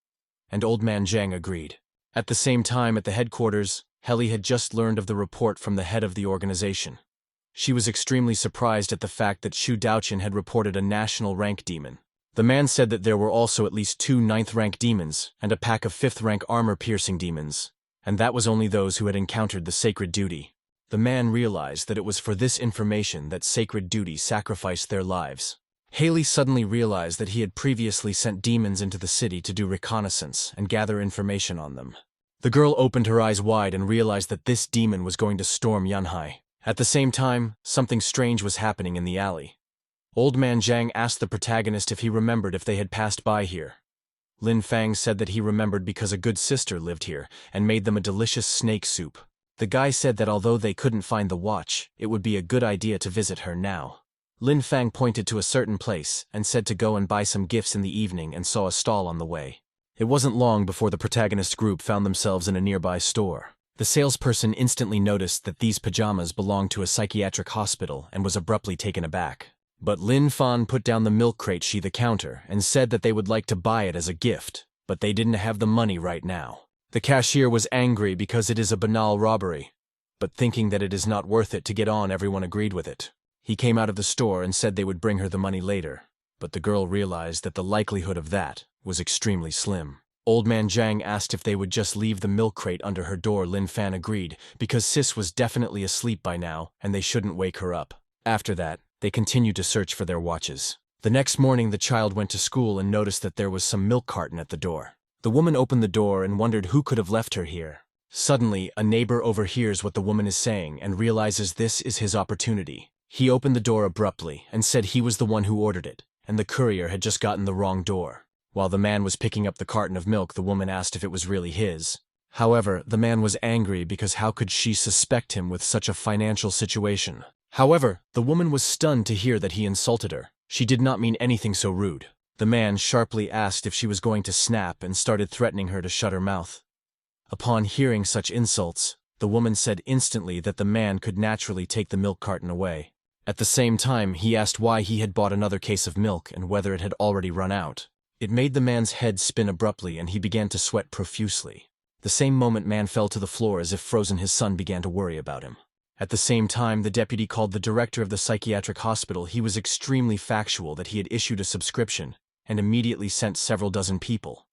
and Old Man Zhang agreed. At the same time, at the headquarters, Helly had just learned of the report from the head of the organization. She was extremely surprised at the fact that Xu Daoqian had reported a national rank demon. The man said that there were also at least 2 9th-rank demons and a pack of 5th-rank armor-piercing demons, and that was only those who had encountered the sacred duty. The man realized that it was for this information that sacred duty sacrificed their lives. Haley suddenly realized that he had previously sent demons into the city to do reconnaissance and gather information on them. The girl opened her eyes wide and realized that this demon was going to storm Yunhai. At the same time, something strange was happening in the alley. Old Man Zhang asked the protagonist if he remembered if they had passed by here. Lin Fang said that he remembered because a good sister lived here and made them a delicious snake soup. The guy said that although they couldn't find the watch, it would be a good idea to visit her now. Lin Fang pointed to a certain place and said to go and buy some gifts in the evening and saw a stall on the way. It wasn't long before the protagonist group found themselves in a nearby store. The salesperson instantly noticed that these pajamas belonged to a psychiatric hospital and was abruptly taken aback. But Lin Fan put down the milk crate sheath the counter and said that they would like to buy it as a gift, but they didn't have the money right now. The cashier was angry because it is a banal robbery, but thinking that it is not worth it to get on, everyone agreed with it. He came out of the store and said they would bring her the money later, but the girl realized that the likelihood of that was extremely slim. Old Man Zhang asked if they would just leave the milk crate under her door. Lin Fan agreed, because Sis was definitely asleep by now and they shouldn't wake her up. After that, they continued to search for their watches. The next morning, the child went to school and noticed that there was some milk carton at the door. The woman opened the door and wondered who could have left her here. Suddenly, a neighbor overhears what the woman is saying and realizes this is his opportunity. He opened the door abruptly and said he was the one who ordered it, and the courier had just gotten the wrong door. While the man was picking up the carton of milk, the woman asked if it was really his. However, the man was angry because how could she suspect him with such a financial situation? However, the woman was stunned to hear that he insulted her. She did not mean anything so rude. The man sharply asked if she was going to snap and started threatening her to shut her mouth. Upon hearing such insults, the woman said instantly that the man could naturally take the milk carton away. At the same time, he asked why he had bought another case of milk and whether it had already run out. It made the man's head spin abruptly and he began to sweat profusely. The same moment, man fell to the floor as if frozen. His son began to worry about him. At the same time, the deputy called the director of the psychiatric hospital. He was extremely factual that he had issued a subscription and immediately sent several dozen people.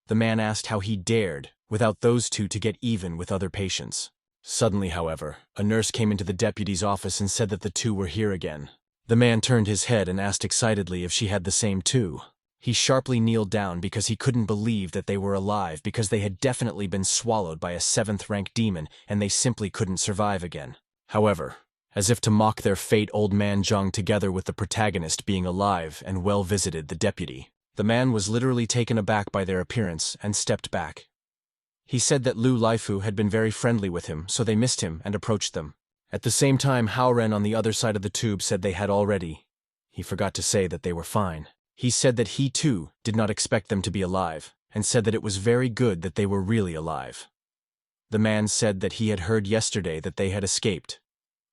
The man asked how he dared, without those two, to get even with other patients. Suddenly, however, a nurse came into the deputy's office and said that the two were here again. The man turned his head and asked excitedly if she had the same too. He sharply kneeled down because he couldn't believe that they were alive, because they had definitely been swallowed by a 7th-rank demon and they simply couldn't survive again. However, as if to mock their fate, Old Man Zhang, together with the protagonist being alive and well, visited the deputy. The man was literally taken aback by their appearance and stepped back. He said that Lu Laifu had been very friendly with him, so they missed him and approached them. At the same time, Hao Ren on the other side of the tube said they had already. He forgot to say that they were fine. He said that he too did not expect them to be alive, and said that it was very good that they were really alive. The man said that he had heard yesterday that they had escaped,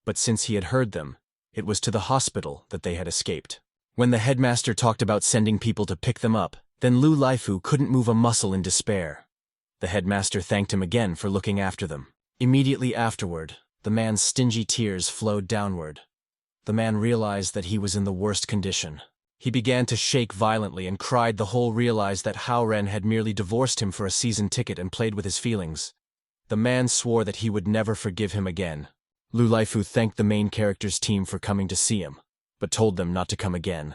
but since he had heard them, it was to the hospital that they had escaped. When the headmaster talked about sending people to pick them up, then Lu Laifu couldn't move a muscle in despair. The headmaster thanked him again for looking after them. Immediately afterward, the man's stingy tears flowed downward. the man realized that he was in the worst condition. He began to shake violently and cried. The whole realized that Hao Ren had merely divorced him for a season ticket and played with his feelings. The man swore that he would never forgive him again. Lu Laifu thanked the main character's team for coming to see him, but told them not to come again.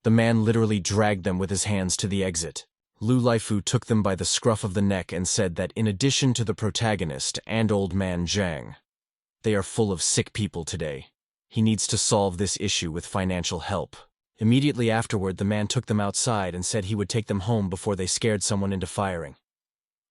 The man literally dragged them with his hands to the exit. Lu Laifu took them by the scruff of the neck and said that in addition to the protagonist and old man Zhang, they are full of sick people today. He needs to solve this issue with financial help. Immediately afterward, the man took them outside and said he would take them home before they scared someone into firing.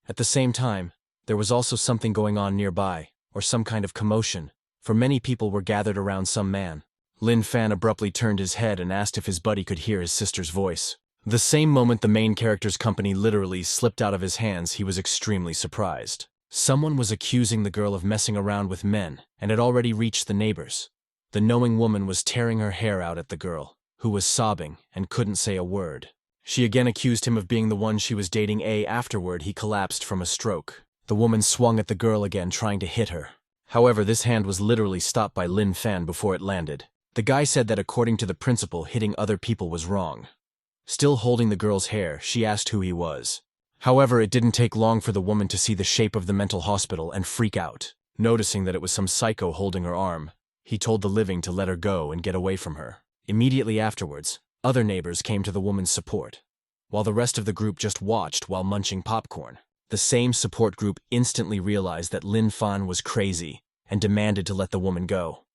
At the same time, there was also something going on nearby, or some kind of commotion, for many people were gathered around some man. Lin Fan abruptly turned his head and asked if his buddy could hear his sister's voice. The same moment the main character's company literally slipped out of his hands, he was extremely surprised. Someone was accusing the girl of messing around with men, and had already reached the neighbors. The knowing woman was tearing her hair out at the girl, who was sobbing and couldn't say a word. She again accused him of being the one she was dating. Afterward, he collapsed from a stroke. The woman swung at the girl again, trying to hit her. However, this hand was literally stopped by Lin Fan before it landed. The guy said that according to the principal, hitting other people was wrong. Still holding the girl's hair, she asked who he was. However, it didn't take long for the woman to see the shape of the mental hospital and freak out. Noticing that it was some psycho holding her arm, he told the living to let her go and get away from her. Immediately afterwards, other neighbors came to the woman's support, while the rest of the group just watched while munching popcorn. The same support group instantly realized that Lin Fan was crazy and demanded to let the woman go.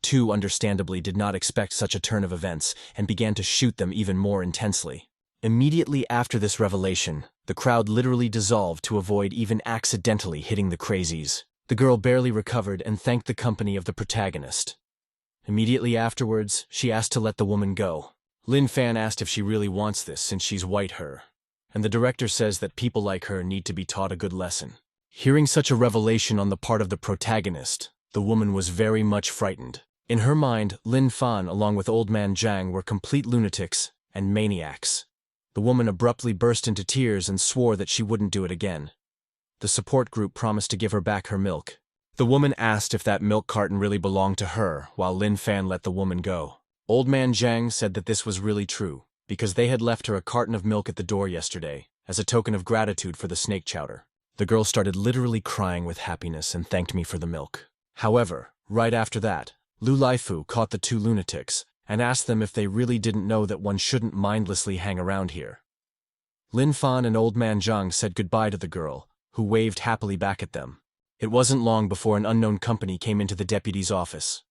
Two understandably did not expect such a turn of events and began to shoot them even more intensely. Immediately after this revelation, the crowd literally dissolved to avoid even accidentally hitting the crazies. The girl barely recovered and thanked the company of the protagonist. Immediately afterwards, she asked to let the woman go. Lin Fan asked if she really wants this since she's white her, and the director says that people like her need to be taught a good lesson. Hearing such a revelation on the part of the protagonist, the woman was very much frightened. In her mind, Lin Fan along with old man Zhang were complete lunatics and maniacs. The woman abruptly burst into tears and swore that she wouldn't do it again. The support group promised to give her back her milk. The woman asked if that milk carton really belonged to her, while Lin Fan let the woman go. Old man Zhang said that this was really true, because they had left her a carton of milk at the door yesterday, as a token of gratitude for the snake chowder. The girl started literally crying with happiness and thanked me for the milk. However, right after that, Lu Laifu caught the two lunatics and asked them if they really didn't know that one shouldn't mindlessly hang around here. Lin Fan and old man Zhang said goodbye to the girl, who waved happily back at them. It wasn't long before an unknown company came into the deputy's office.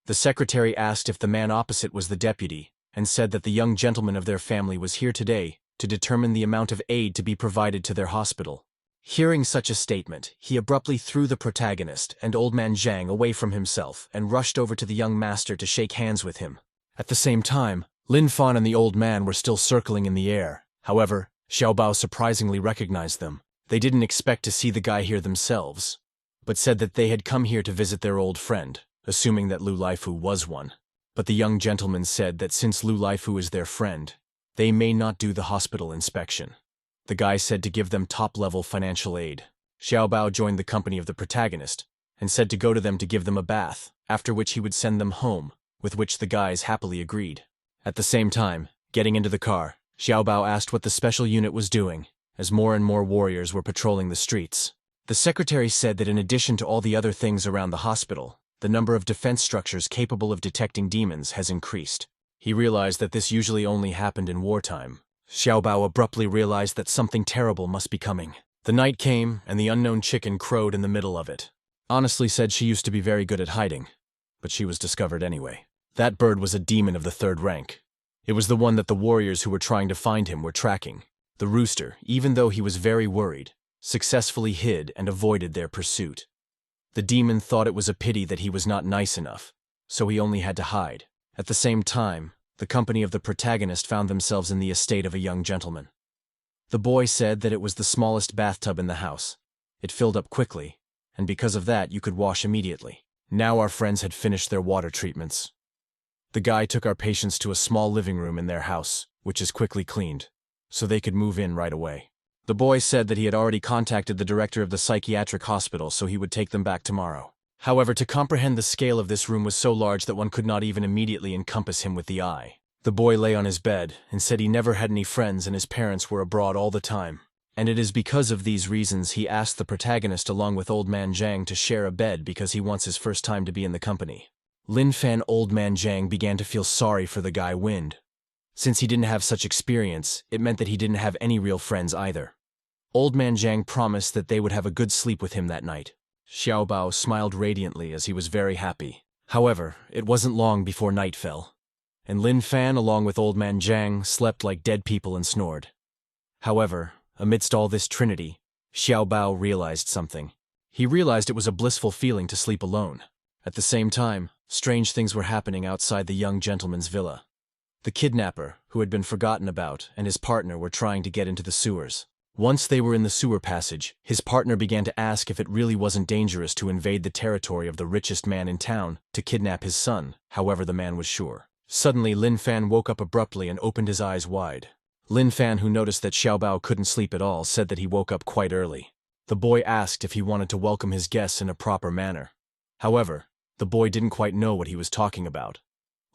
The secretary asked if the man opposite was the deputy, and said that the young gentleman of their family was here today to determine the amount of aid to be provided to their hospital. Hearing such a statement, he abruptly threw the protagonist and old man Zhang away from himself and rushed over to the young master to shake hands with him. At the same time, Lin Fan and the old man were still circling in the air. However, Xiaobao surprisingly recognized them. They didn't expect to see the guy here themselves, but said that they had come here to visit their old friend, assuming that Lu Laifu was one. But the young gentleman said that since Lu Laifu is their friend, they may not do the hospital inspection. The guy said to give them top-level financial aid. Xiaobao joined the company of the protagonist and said to go to them to give them a bath, after which he would send them home, with which the guys happily agreed. At the same time, getting into the car, Xiaobao asked what the special unit was doing, as more and more warriors were patrolling the streets. The secretary said that in addition to all the other things around the hospital, the number of defense structures capable of detecting demons has increased. He realized that this usually only happened in wartime. Xiaobao abruptly realized that something terrible must be coming. The night came, and the unknown chicken crowed in the middle of it. Honestly said she used to be very good at hiding, but she was discovered anyway. That bird was a demon of the third rank. It was the one that the warriors who were trying to find him were tracking. The rooster, even though he was very worried, successfully hid and avoided their pursuit. The demon thought it was a pity that he was not nice enough, so he only had to hide. At the same time, the company of the protagonist found themselves in the estate of a young gentleman. The boy said that it was the smallest bathtub in the house. It filled up quickly, and because of that you could wash immediately. Now our friends had finished their water treatments. The guy took our patients to a small living room in their house, which is quickly cleaned, so they could move in right away. The boy said that he had already contacted the director of the psychiatric hospital, so he would take them back tomorrow. However, to comprehend the scale of this room was so large that one could not even immediately encompass him with the eye. The boy lay on his bed and said he never had any friends and his parents were abroad all the time. And it is because of these reasons he asked the protagonist along with Old Man Zhang to share a bed because he wants his first time to be in the company. Lin Fan Old Man Zhang began to feel sorry for the guy Wind. Since he didn't have such experience, it meant that he didn't have any real friends either. Old Man Zhang promised that they would have a good sleep with him that night. Xiao Bao smiled radiantly as he was very happy. However, it wasn't long before night fell, and Lin Fan along with Old Man Zhang slept like dead people and snored. However, amidst all this trinity, Xiao Bao realized something. He realized it was a blissful feeling to sleep alone. At the same time, strange things were happening outside the young gentleman's villa. The kidnapper, who had been forgotten about, and his partner were trying to get into the sewers. Once they were in the sewer passage, his partner began to ask if it really wasn't dangerous to invade the territory of the richest man in town to kidnap his son. However, the man was sure. Suddenly, Lin Fan woke up abruptly and opened his eyes wide. Lin Fan, who noticed that Xiao Bao couldn't sleep at all, said that he woke up quite early. The boy asked if he wanted to welcome his guests in a proper manner. However, the boy didn't quite know what he was talking about.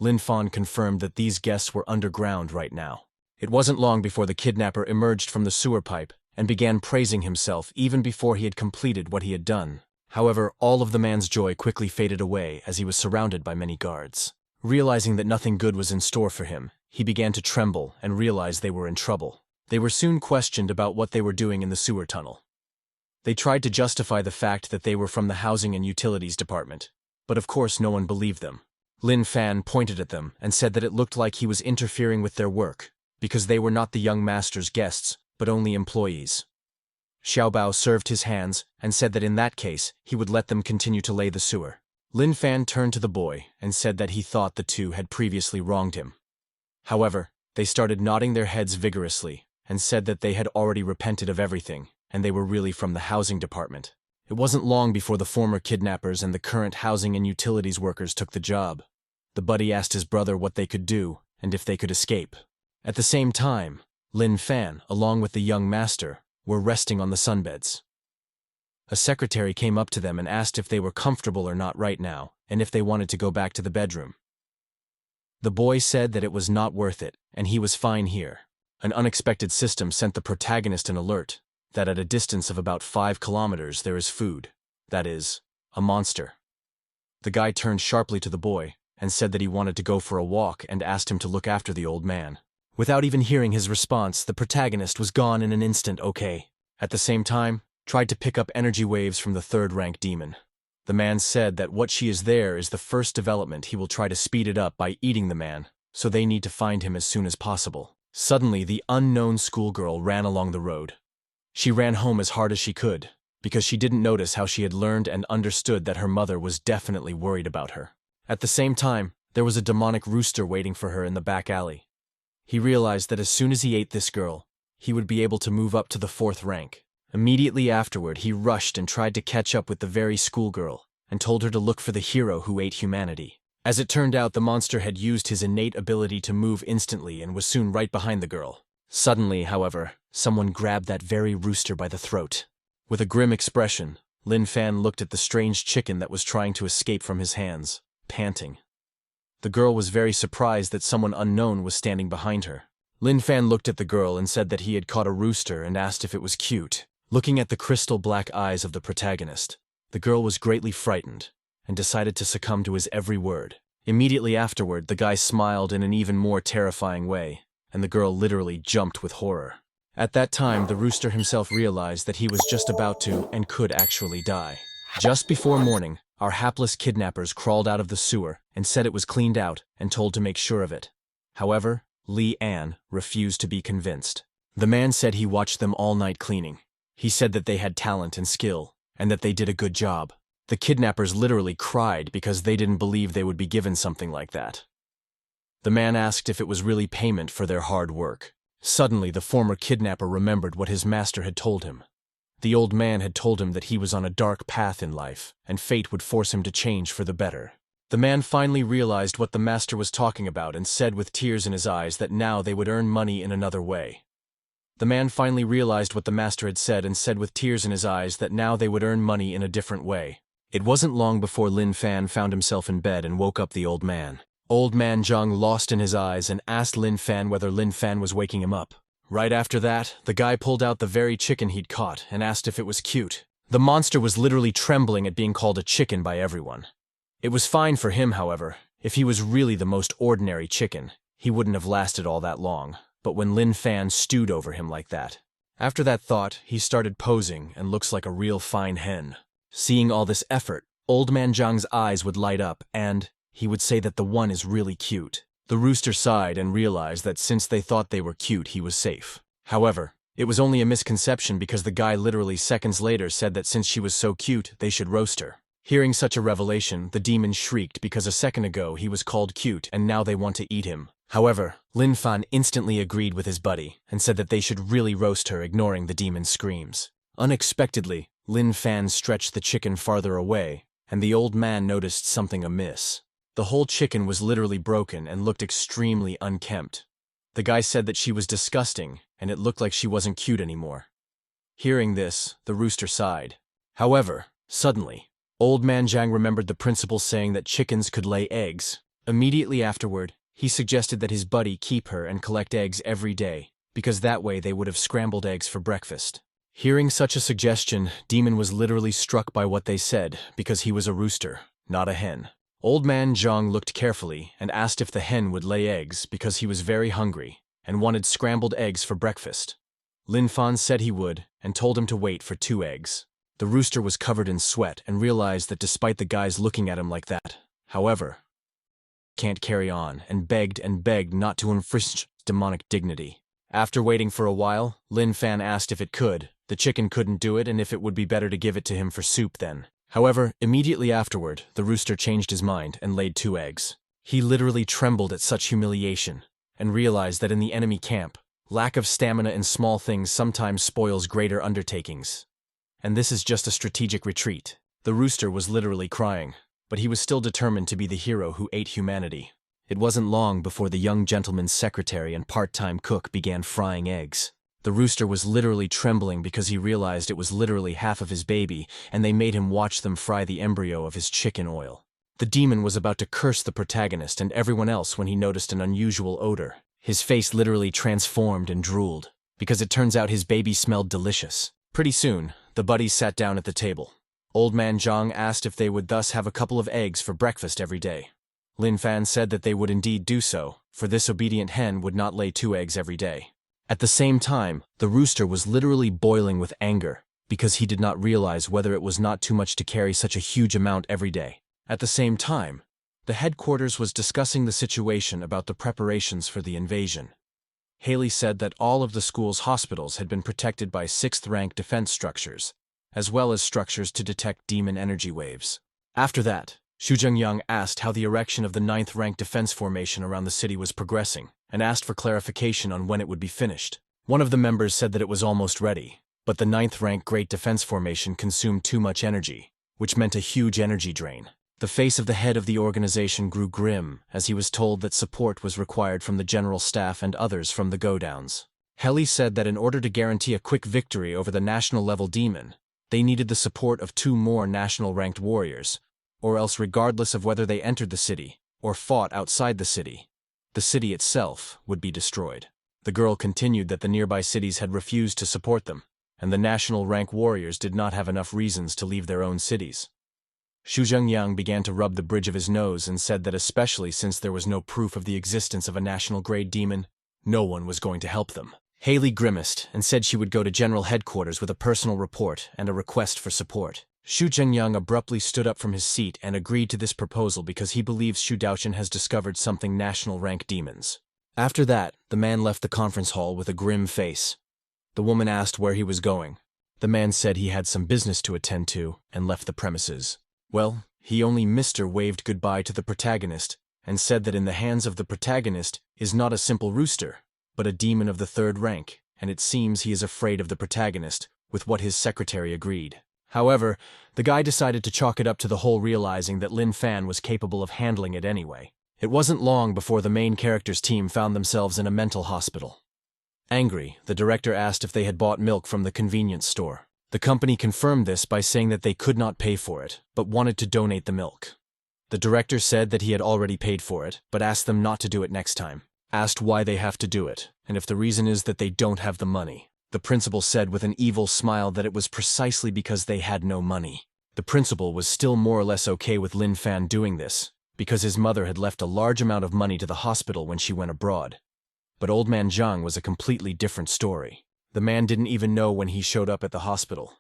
Lin Fan confirmed that these guests were underground right now. It wasn't long before the kidnapper emerged from the sewer pipe and began praising himself even before he had completed what he had done. However, all of the man's joy quickly faded away as he was surrounded by many guards. Realizing that nothing good was in store for him, he began to tremble and realized they were in trouble. They were soon questioned about what they were doing in the sewer tunnel. They tried to justify the fact that they were from the Housing and Utilities Department, but of course no one believed them. Lin Fan pointed at them and said that it looked like he was interfering with their work, because they were not the young master's guests, but only employees. Xiao Bao served his hands and said that in that case, he would let them continue to lay the sewer. Lin Fan turned to the boy and said that he thought the two had previously wronged him. However, they started nodding their heads vigorously and said that they had already repented of everything, and they were really from the housing department. It wasn't long before the former kidnappers and the current housing and utilities workers took the job. The buddy asked his brother what they could do and if they could escape. At the same time, Lin Fan, along with the young master, were resting on the sunbeds. A secretary came up to them and asked if they were comfortable or not right now, and if they wanted to go back to the bedroom. The boy said that it was not worth it, and he was fine here. An unexpected system sent the protagonist an alert that at a distance of about 5 kilometers there is food. That is, a monster. The guy turned sharply to the boy and said that he wanted to go for a walk and asked him to look after the old man. Without even hearing his response, the protagonist was gone in an instant. Okay. At the same time, tried to pick up energy waves from the third-rank demon. The man said that what she is there is the first development. He will try to speed it up by eating the man, so they need to find him as soon as possible. Suddenly, the unknown schoolgirl ran along the road. She ran home as hard as she could, because she didn't notice how she had learned and understood that her mother was definitely worried about her. At the same time, there was a demonic rooster waiting for her in the back alley. He realized that as soon as he ate this girl, he would be able to move up to the 4th rank. Immediately afterward, he rushed and tried to catch up with the very schoolgirl and told her to look for the hero who ate humanity. As it turned out, the monster had used his innate ability to move instantly and was soon right behind the girl. Suddenly, however, someone grabbed that very rooster by the throat. With a grim expression, Lin Fan looked at the strange chicken that was trying to escape from his hands, panting. The girl was very surprised that someone unknown was standing behind her. Lin Fan looked at the girl and said that he had caught a rooster and asked if it was cute. Looking at the crystal black eyes of the protagonist, the girl was greatly frightened and decided to succumb to his every word. Immediately afterward, the guy smiled in an even more terrifying way, and the girl literally jumped with horror. At that time, the rooster himself realized that he was just about to and could actually die. Just before morning, our hapless kidnappers crawled out of the sewer and said it was cleaned out and told to make sure of it. However, Li An refused to be convinced. The man said he watched them all night cleaning. He said that they had talent and skill, and that they did a good job. The kidnappers literally cried because they didn't believe they would be given something like that. The man asked if it was really payment for their hard work. Suddenly, the former kidnapper remembered what his master had told him. The old man had told him that he was on a dark path in life, and fate would force him to change for the better. The man finally realized what the master was talking about and said with tears in his eyes that now they would earn money in another way. The man finally realized what the master had said and said with tears in his eyes that now they would earn money in a different way. It wasn't long before Lin Fan found himself in bed and woke up the old man. Old man Zhang lost in his eyes and asked Lin Fan whether Lin Fan was waking him up. Right after that, the guy pulled out the very chicken he'd caught and asked if it was cute. The monster was literally trembling at being called a chicken by everyone. It was fine for him, however. If he was really the most ordinary chicken, he wouldn't have lasted all that long. But when Lin Fan stewed over him like that. After that thought, he started posing and looks like a real fine hen. Seeing all this effort, old man Zhang's eyes would light up and he would say that the one is really cute. The rooster sighed and realized that since they thought they were cute, he was safe. However, it was only a misconception because the guy literally seconds later said that since she was so cute, they should roast her. Hearing such a revelation, the demon shrieked because a second ago he was called cute and now they want to eat him. However, Lin Fan instantly agreed with his buddy and said that they should really roast her, ignoring the demon's screams. Unexpectedly, Lin Fan stretched the chicken farther away, and the old man noticed something amiss. The whole chicken was literally broken and looked extremely unkempt. The guy said that she was disgusting, and it looked like she wasn't cute anymore. Hearing this, the rooster sighed. However, suddenly, old man Zhang remembered the principal saying that chickens could lay eggs. Immediately afterward, he suggested that his buddy keep her and collect eggs every day, because that way they would have scrambled eggs for breakfast. Hearing such a suggestion, Demon was literally struck by what they said, because he was a rooster, not a hen. Old man Zhang looked carefully and asked if the hen would lay eggs because he was very hungry and wanted scrambled eggs for breakfast. Lin Fan said he would and told him to wait for 2 eggs. The rooster was covered in sweat and realized that despite the guys looking at him like that, however, can't carry on and begged not to infringe demonic dignity. After waiting for a while, Lin Fan asked if it could. The chicken couldn't do it and if it would be better to give it to him for soup then. However, immediately afterward, the rooster changed his mind and laid 2 eggs. He literally trembled at such humiliation and realized that in the enemy camp, lack of stamina in small things sometimes spoils greater undertakings. And this is just a strategic retreat. The rooster was literally crying, but he was still determined to be the hero who ate humanity. It wasn't long before the young gentleman's secretary and part-time cook began frying eggs. The rooster was literally trembling because he realized it was literally half of his baby, and they made him watch them fry the embryo of his chicken oil. The demon was about to curse the protagonist and everyone else when he noticed an unusual odor. His face literally transformed and drooled, because it turns out his baby smelled delicious. Pretty soon, the buddies sat down at the table. Old man Zhang asked if they would thus have a couple of eggs for breakfast every day. Lin Fan said that they would indeed do so, for this obedient hen would not lay 2 eggs every day. At the same time, the rooster was literally boiling with anger, because he did not realize whether it was not too much to carry such a huge amount every day. At the same time, the headquarters was discussing the situation about the preparations for the invasion. Haley said that all of the school's hospitals had been protected by 6th-rank defense structures, as well as structures to detect demon energy waves. After that, Xu Zhengyang asked how the erection of the 9th-rank defense formation around the city was progressing, and asked for clarification on when it would be finished. One of the members said that it was almost ready, but the 9th-rank Great Defense Formation consumed too much energy, which meant a huge energy drain. The face of the head of the organization grew grim as he was told that support was required from the general staff and others from the go-downs. Heli said that in order to guarantee a quick victory over the national-level demon, they needed the support of 2 more national-ranked warriors, or else regardless of whether they entered the city or fought outside the city itself would be destroyed. The girl continued that the nearby cities had refused to support them, and the national rank warriors did not have enough reasons to leave their own cities. Xu Zhengyang began to rub the bridge of his nose and said that especially since there was no proof of the existence of a national-grade demon, no one was going to help them. Haley grimaced and said she would go to General Headquarters with a personal report and a request for support. Xu Zhengyang abruptly stood up from his seat and agreed to this proposal because he believes Xu Daochen has discovered something national-rank demons. After that, the man left the conference hall with a grim face. The woman asked where he was going. The man said he had some business to attend to and left the premises. Well, he only waved goodbye to the protagonist and said that in the hands of the protagonist is not a simple rooster, but a demon of the 3rd rank, and it seems he is afraid of the protagonist, with what his secretary agreed. However, the guy decided to chalk it up to the whole realizing that Lin Fan was capable of handling it anyway. It wasn't long before the main character's team found themselves in a mental hospital. Angry, the director asked if they had bought milk from the convenience store. The company confirmed this by saying that they could not pay for it, but wanted to donate the milk. The director said that he had already paid for it, but asked them not to do it next time. Asked why they have to do it, and if the reason is that they don't have the money. The principal said with an evil smile that it was precisely because they had no money. The principal was still more or less okay with Lin Fan doing this, because his mother had left a large amount of money to the hospital when she went abroad. But Old Man Zhang was a completely different story. The man didn't even know when he showed up at the hospital.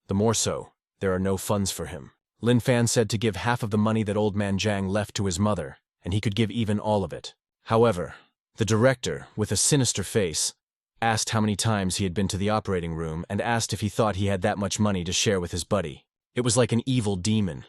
The more so, there are no funds for him. Lin Fan said to give half of the money that Old Man Zhang left to his mother, and he could give even all of it. However, the director, with a sinister face, asked how many times he had been to the operating room and asked if he thought he had that much money to share with his buddy. It was like an evil demon.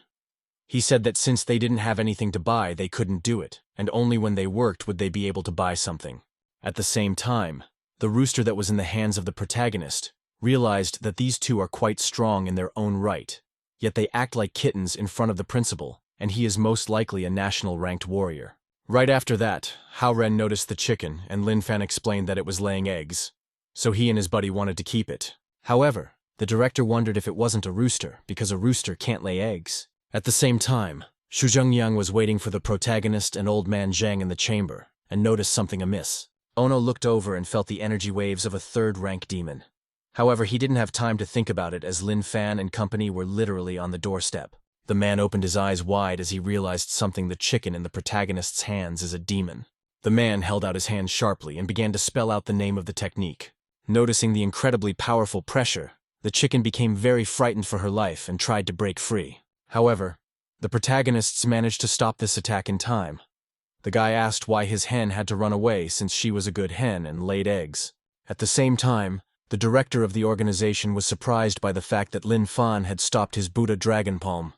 He said that since they didn't have anything to buy, they couldn't do it, and only when they worked would they be able to buy something. At the same time, the rooster that was in the hands of the protagonist realized that these two are quite strong in their own right, yet they act like kittens in front of the principal, and he is most likely a national-ranked warrior. Right after that, Hao Ren noticed the chicken, and Lin Fan explained that it was laying eggs, so he and his buddy wanted to keep it. However, the director wondered if it wasn't a rooster, because a rooster can't lay eggs. At the same time, Xu Zhengyang was waiting for the protagonist and Old Man Zhang in the chamber, and noticed something amiss. Ono looked over and felt the energy waves of a third-rank demon. However, he didn't have time to think about it as Lin Fan and company were literally on the doorstep. The man opened his eyes wide as he realized something. The chicken in the protagonist's hands is a demon. The man held out his hand sharply and began to spell out the name of the technique. Noticing the incredibly powerful pressure, the chicken became very frightened for her life and tried to break free. However, the protagonists managed to stop this attack in time. The guy asked why his hen had to run away since she was a good hen and laid eggs. At the same time, the director of the organization was surprised by the fact that Lin Fan had stopped his Buddha Dragon Palm.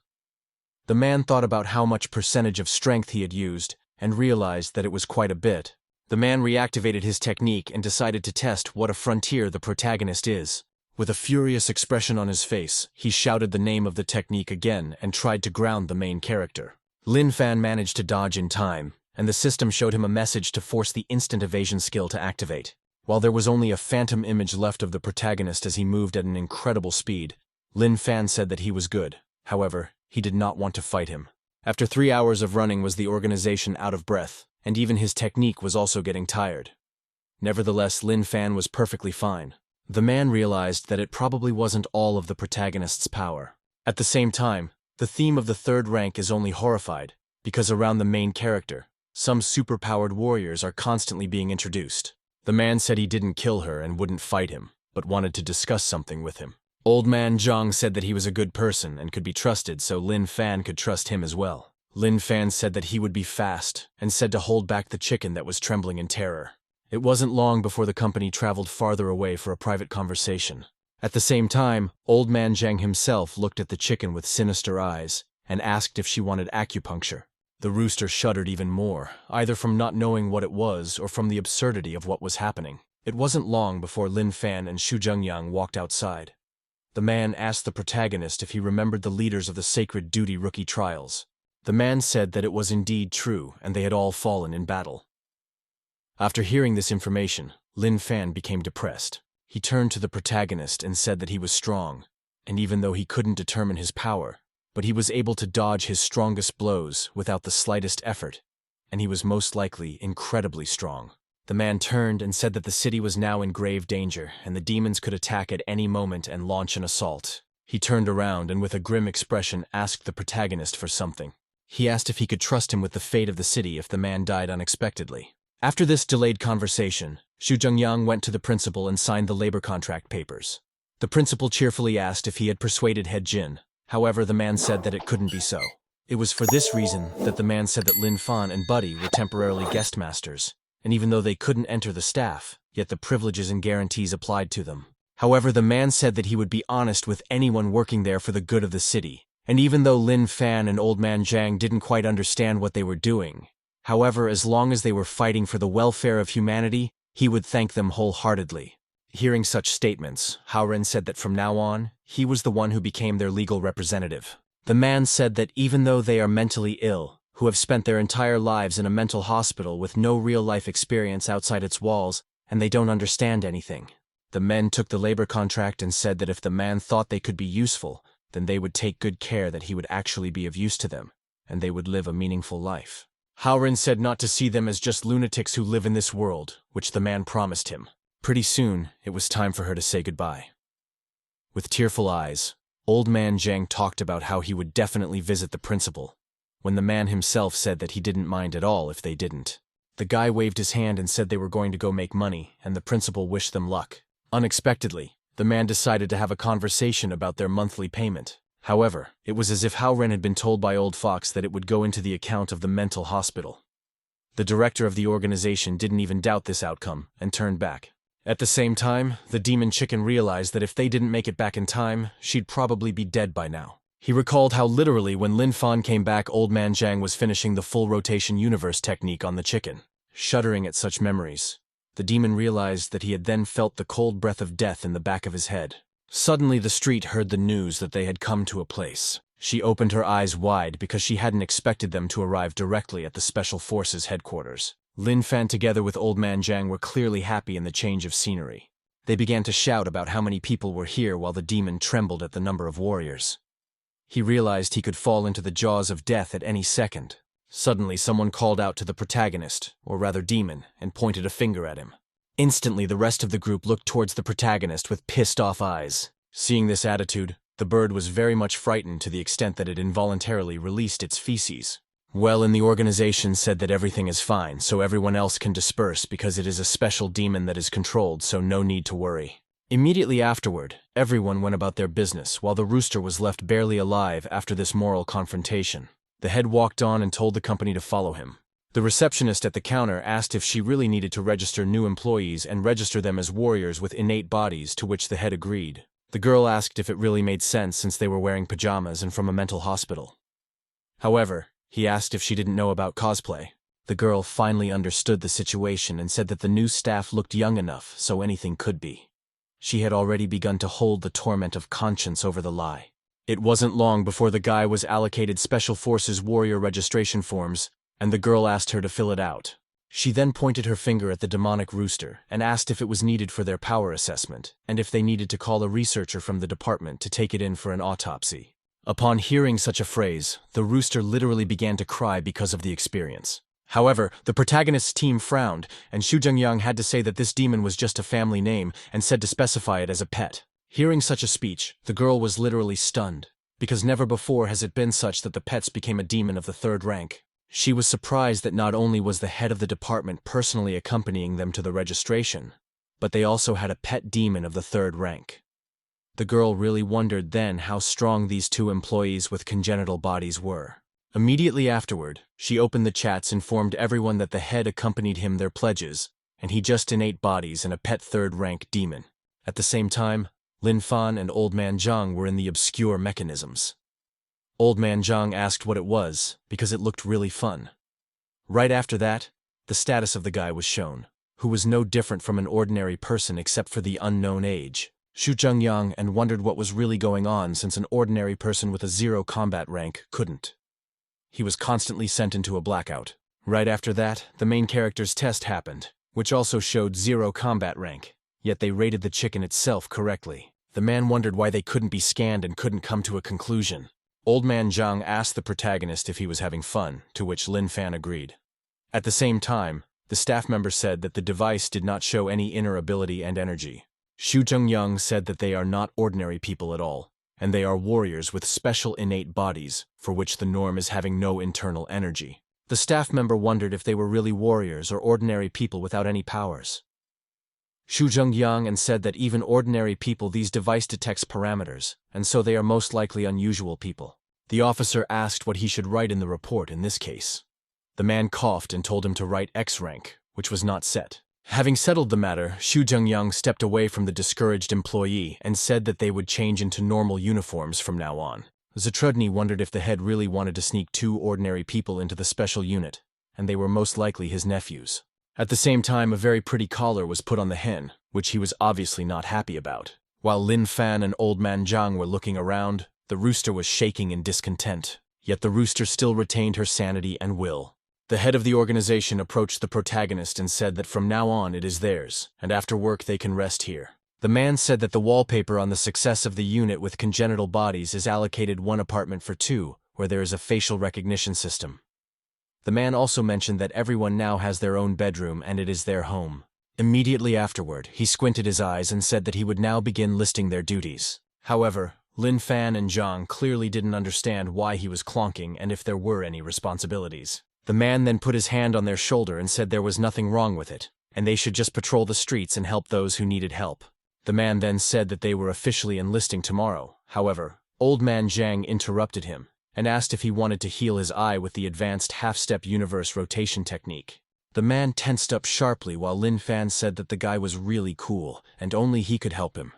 The man thought about how much percentage of strength he had used and realized that it was quite a bit. The man reactivated his technique and decided to test what a frontier the protagonist is. With a furious expression on his face, he shouted the name of the technique again and tried to ground the main character. Lin Fan managed to dodge in time, and the system showed him a message to force the instant evasion skill to activate. While there was only a phantom image left of the protagonist as he moved at an incredible speed, Lin Fan said that he was good. However, he did not want to fight him. After 3 hours of running was the organization out of breath, and even his technique was also getting tired. Nevertheless, Lin Fan was perfectly fine. The man realized that it probably wasn't all of the protagonist's power. At the same time, the theme of the third rank is only horrified, because around the main character, some superpowered warriors are constantly being introduced. The man said he didn't kill her and wouldn't fight him, but wanted to discuss something with him. Old Man Zhang said that he was a good person and could be trusted, so Lin Fan could trust him as well. Lin Fan said that he would be fast, and said to hold back the chicken that was trembling in terror. It wasn't long before the company traveled farther away for a private conversation. At the same time, Old Man Zhang himself looked at the chicken with sinister eyes, and asked if she wanted acupuncture. The rooster shuddered even more, either from not knowing what it was or from the absurdity of what was happening. It wasn't long before Lin Fan and Xu Zhengyang walked outside. The man asked the protagonist if he remembered the leaders of the Sacred Duty Rookie Trials. The man said that it was indeed true, and they had all fallen in battle. After hearing this information, Lin Fan became depressed. He turned to the protagonist and said that he was strong, and even though he couldn't determine his power, but he was able to dodge his strongest blows without the slightest effort, and he was most likely incredibly strong. The man turned and said that the city was now in grave danger, and the demons could attack at any moment and launch an assault. He turned around and with a grim expression asked the protagonist for something. He asked if he could trust him with the fate of the city if the man died unexpectedly. After this delayed conversation, Xu Zhengyang went to the principal and signed the labor contract papers. The principal cheerfully asked if he had persuaded Head Jin. However, the man said that it couldn't be so. It was for this reason that the man said that Lin Fan and Buddy were temporarily guest masters, and even though they couldn't enter the staff, yet the privileges and guarantees applied to them. However, the man said that he would be honest with anyone working there for the good of the city, and even though Lin Fan and Old Man Zhang didn't quite understand what they were doing, however, as long as they were fighting for the welfare of humanity, he would thank them wholeheartedly. Hearing such statements, Hao Ren said that from now on, he was the one who became their legal representative. The man said that even though they are mentally ill, who have spent their entire lives in a mental hospital with no real-life experience outside its walls, and they don't understand anything, The men took the labor contract and said that if the man thought they could be useful, then they would take good care that he would actually be of use to them, and they would live a meaningful life. Howrin said not to see them as just lunatics who live in this world, which the man promised him. Pretty soon, it was time for her to say goodbye. With tearful eyes, Old Man Zhang talked about how he would definitely visit the principal, when the man himself said that he didn't mind at all if they didn't. The guy waved his hand and said they were going to go make money, and the principal wished them luck. Unexpectedly, the man decided to have a conversation about their monthly payment. However, it was as if Howren had been told by Old Fox that it would go into the account of the mental hospital. The director of the organization didn't even doubt this outcome and turned back. At the same time, the demon chicken realized that if they didn't make it back in time, she'd probably be dead by now. He recalled how literally when Lin Fan came back, Old Man Zhang was finishing the full rotation universe technique on the chicken. Shuddering at such memories, the demon realized that he had then felt the cold breath of death in the back of his head. Suddenly the street heard the news that they had come to a place. She opened her eyes wide because she hadn't expected them to arrive directly at the Special Forces headquarters. Lin Fan together with Old Man Zhang were clearly happy in the change of scenery. They began to shout about how many people were here while the demon trembled at the number of warriors. He realized he could fall into the jaws of death at any second. Suddenly someone called out to the protagonist, or rather demon, and pointed a finger at him. Instantly the rest of the group looked towards the protagonist with pissed-off eyes. Seeing this attitude, the bird was very much frightened to the extent that it involuntarily released its feces. Well, in the organization said that everything is fine, so everyone else can disperse because it is a special demon that is controlled, so no need to worry. Immediately afterward, everyone went about their business, while the rooster was left barely alive after this moral confrontation. The head walked on and told the company to follow him. The receptionist at the counter asked if she really needed to register new employees and register them as warriors with innate bodies, to which the head agreed. The girl asked if it really made sense since they were wearing pajamas and from a mental hospital. However, he asked if she didn't know about cosplay. The girl finally understood the situation and said that the new staff looked young enough so anything could be. She had already begun to hold the torment of conscience over the lie. It wasn't long before the guy was allocated Special Forces warrior registration forms, and the girl asked her to fill it out. She then pointed her finger at the demonic rooster and asked if it was needed for their power assessment, and if they needed to call a researcher from the department to take it in for an autopsy. Upon hearing such a phrase, the rooster literally began to cry because of the experience. However, the protagonist's team frowned, and Xu Zhengyang had to say that this demon was just a family name and said to specify it as a pet. Hearing such a speech, the girl was literally stunned, because never before has it been such that the pets became a demon of the third rank. She was surprised that not only was the head of the department personally accompanying them to the registration, but they also had a pet demon of the third rank. The girl really wondered then how strong these two employees with congenital bodies were. Immediately afterward, she opened the chats and informed everyone that the head accompanied him their pledges, and he just innate bodies and a pet third-rank demon. At the same time, Lin Fan and Old Man Zhang were in the obscure mechanisms. Old Man Zhang asked what it was, because it looked really fun. Right after that, the status of the guy was shown, who was no different from an ordinary person except for the unknown age. Xu Zhengyang and wondered what was really going on since an ordinary person with a 0 combat rank couldn't. He was constantly sent into a blackout. Right after that, the main character's test happened, which also showed 0 combat rank, yet they rated the chicken itself correctly. The man wondered why they couldn't be scanned and couldn't come to a conclusion. Old Man Zhang asked the protagonist if he was having fun, to which Lin Fan agreed. At the same time, the staff member said that the device did not show any inner ability and energy. Xu Zhengyang said that they are not ordinary people at all, and they are warriors with special innate bodies, for which the norm is having no internal energy. The staff member wondered if they were really warriors or ordinary people without any powers. Xu Zhengyang and said that even ordinary people these device detects parameters, and so they are most likely unusual people. The officer asked what he should write in the report in this case. The man coughed and told him to write X rank, which was not set. Having settled the matter, Xu Zhengyang stepped away from the discouraged employee and said that they would change into normal uniforms from now on. Zatrudny wondered if the head really wanted to sneak 2 ordinary people into the special unit, and they were most likely his nephews. At the same time, a very pretty collar was put on the hen, which he was obviously not happy about. While Lin Fan and Old Man Zhang were looking around, the rooster was shaking in discontent. Yet the rooster still retained her sanity and will. The head of the organization approached the protagonist and said that from now on it is theirs, and after work they can rest here. The man said that the wallpaper on the success of the unit with congenital bodies is allocated one apartment for two, where there is a facial recognition system. The man also mentioned that everyone now has their own bedroom and it is their home. Immediately afterward, he squinted his eyes and said that he would now begin listing their duties. However, Lin Fan and Zhang clearly didn't understand why he was clonking and if there were any responsibilities. The man then put his hand on their shoulder and said there was nothing wrong with it, and they should just patrol the streets and help those who needed help. The man then said that they were officially enlisting tomorrow. However, Old Man Zhang interrupted him and asked if he wanted to heal his eye with the advanced half-step universe rotation technique. The man tensed up sharply while Lin Fan said that the guy was really cool and only he could help him.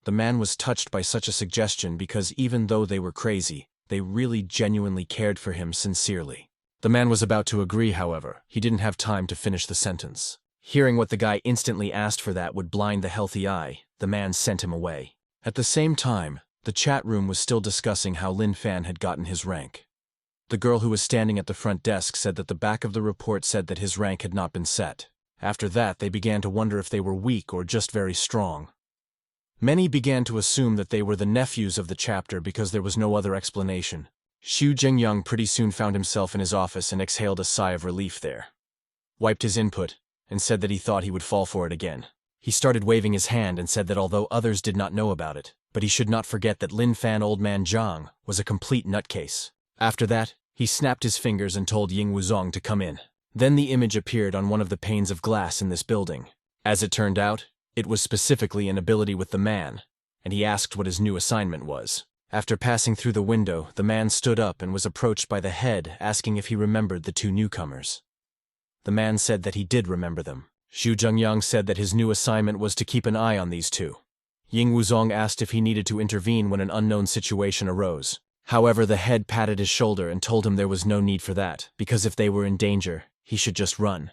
The man was touched by such a suggestion because even though they were crazy, they really genuinely cared for him sincerely. The man was about to agree, however, he didn't have time to finish the sentence. Hearing what the guy instantly asked for that would blind the healthy eye, the man sent him away. At the same time, the chat room was still discussing how Lin Fan had gotten his rank. The girl who was standing at the front desk said that the back of the report said that his rank had not been set. After that, they began to wonder if they were weak or just very strong. Many began to assume that they were the nephews of the chapter because there was no other explanation. Xu Jingyang pretty soon found himself in his office and exhaled a sigh of relief there. Wiped his input, and said that he thought he would fall for it again. He started waving his hand and said that although others did not know about it, but he should not forget that Lin Fan Old Man Zhang was a complete nutcase. After that, he snapped his fingers and told Ying Wuzong to come in. Then the image appeared on one of the panes of glass in this building. As it turned out, it was specifically an ability with the man, and he asked what his new assignment was. After passing through the window, the man stood up and was approached by the head asking if he remembered the two newcomers. The man said that he did remember them. Xu Jingyang said that his new assignment was to keep an eye on these two. Ying Wuzong asked if he needed to intervene when an unknown situation arose. However, the head patted his shoulder and told him there was no need for that, because if they were in danger, he should just run.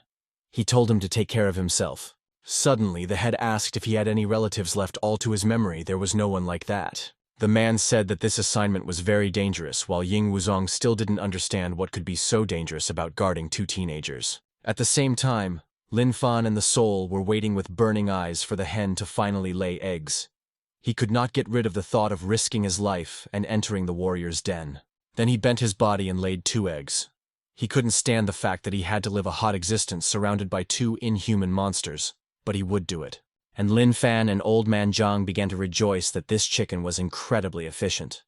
He told him to take care of himself. Suddenly, the head asked if he had any relatives left. All to his memory, there was no one like that. The man said that this assignment was very dangerous, while Ying Wuzong still didn't understand what could be so dangerous about guarding two teenagers. At the same time, Lin Fan and the soul were waiting with burning eyes for the hen to finally lay eggs. He could not get rid of the thought of risking his life and entering the warrior's den. Then he bent his body and laid two eggs. He couldn't stand the fact that he had to live a hot existence surrounded by two inhuman monsters, but he would do it. And Lin Fan and Old Man Zhang began to rejoice that this chicken was incredibly efficient.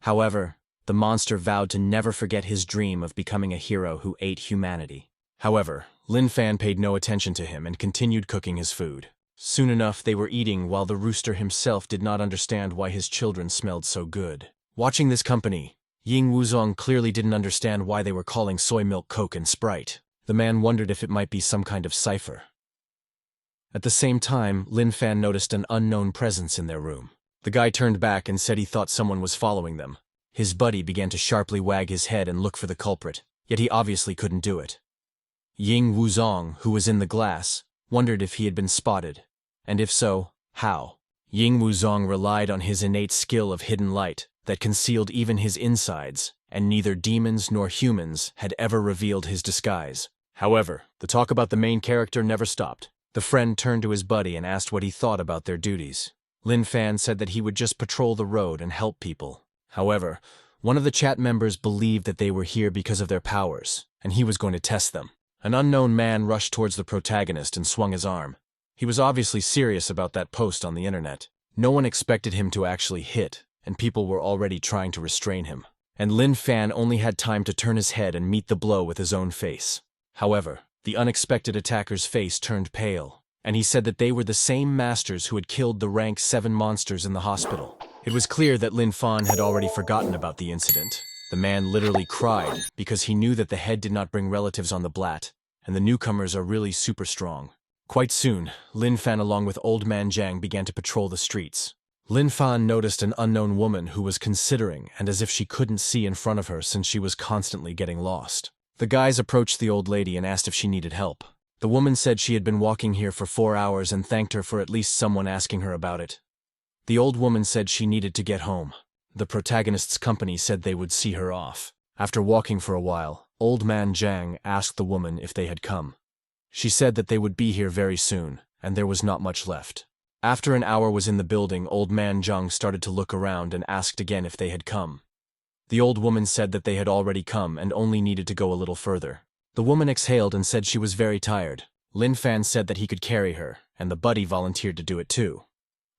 However, the monster vowed to never forget his dream of becoming a hero who ate humanity. However, Lin Fan paid no attention to him and continued cooking his food. Soon enough, they were eating while the rooster himself did not understand why his children smelled so good. Watching this company, Ying Wuzong clearly didn't understand why they were calling soy milk Coke and Sprite. The man wondered if it might be some kind of cipher. At the same time, Lin Fan noticed an unknown presence in their room. The guy turned back and said he thought someone was following them. His buddy began to sharply wag his head and look for the culprit, yet he obviously couldn't do it. Ying Wuzong, who was in the glass, wondered if he had been spotted, and if so, how. Ying Wuzong relied on his innate skill of hidden light that concealed even his insides, and neither demons nor humans had ever revealed his disguise. However, the talk about the main character never stopped. The friend turned to his buddy and asked what he thought about their duties. Lin Fan said that he would just patrol the road and help people. However, one of the chat members believed that they were here because of their powers, and he was going to test them. An unknown man rushed towards the protagonist and swung his arm. He was obviously serious about that post on the internet. No one expected him to actually hit, and people were already trying to restrain him. And Lin Fan only had time to turn his head and meet the blow with his own face. However, the unexpected attacker's face turned pale, and he said that they were the same masters who had killed the rank 7 monsters in the hospital. It was clear that Lin Fan had already forgotten about the incident. The man literally cried because he knew that the head did not bring relatives on the blat, and the newcomers are really super strong. Quite soon, Lin Fan along with Old Man Zhang began to patrol the streets. Lin Fan noticed an unknown woman who was considering and as if she couldn't see in front of her since she was constantly getting lost. The guys approached the old lady and asked if she needed help. The woman said she had been walking here for 4 hours and thanked her for at least someone asking her about it. The old woman said she needed to get home. The protagonist's company said they would see her off. After walking for a while, Old Man Zhang asked the woman if they had come. She said that they would be here very soon, and there was not much left. After an hour was in the building, old man Zhang started to look around and asked again if they had come. The old woman said that they had already come and only needed to go a little further. The woman exhaled and said she was very tired. Lin Fan said that he could carry her, and the buddy volunteered to do it too.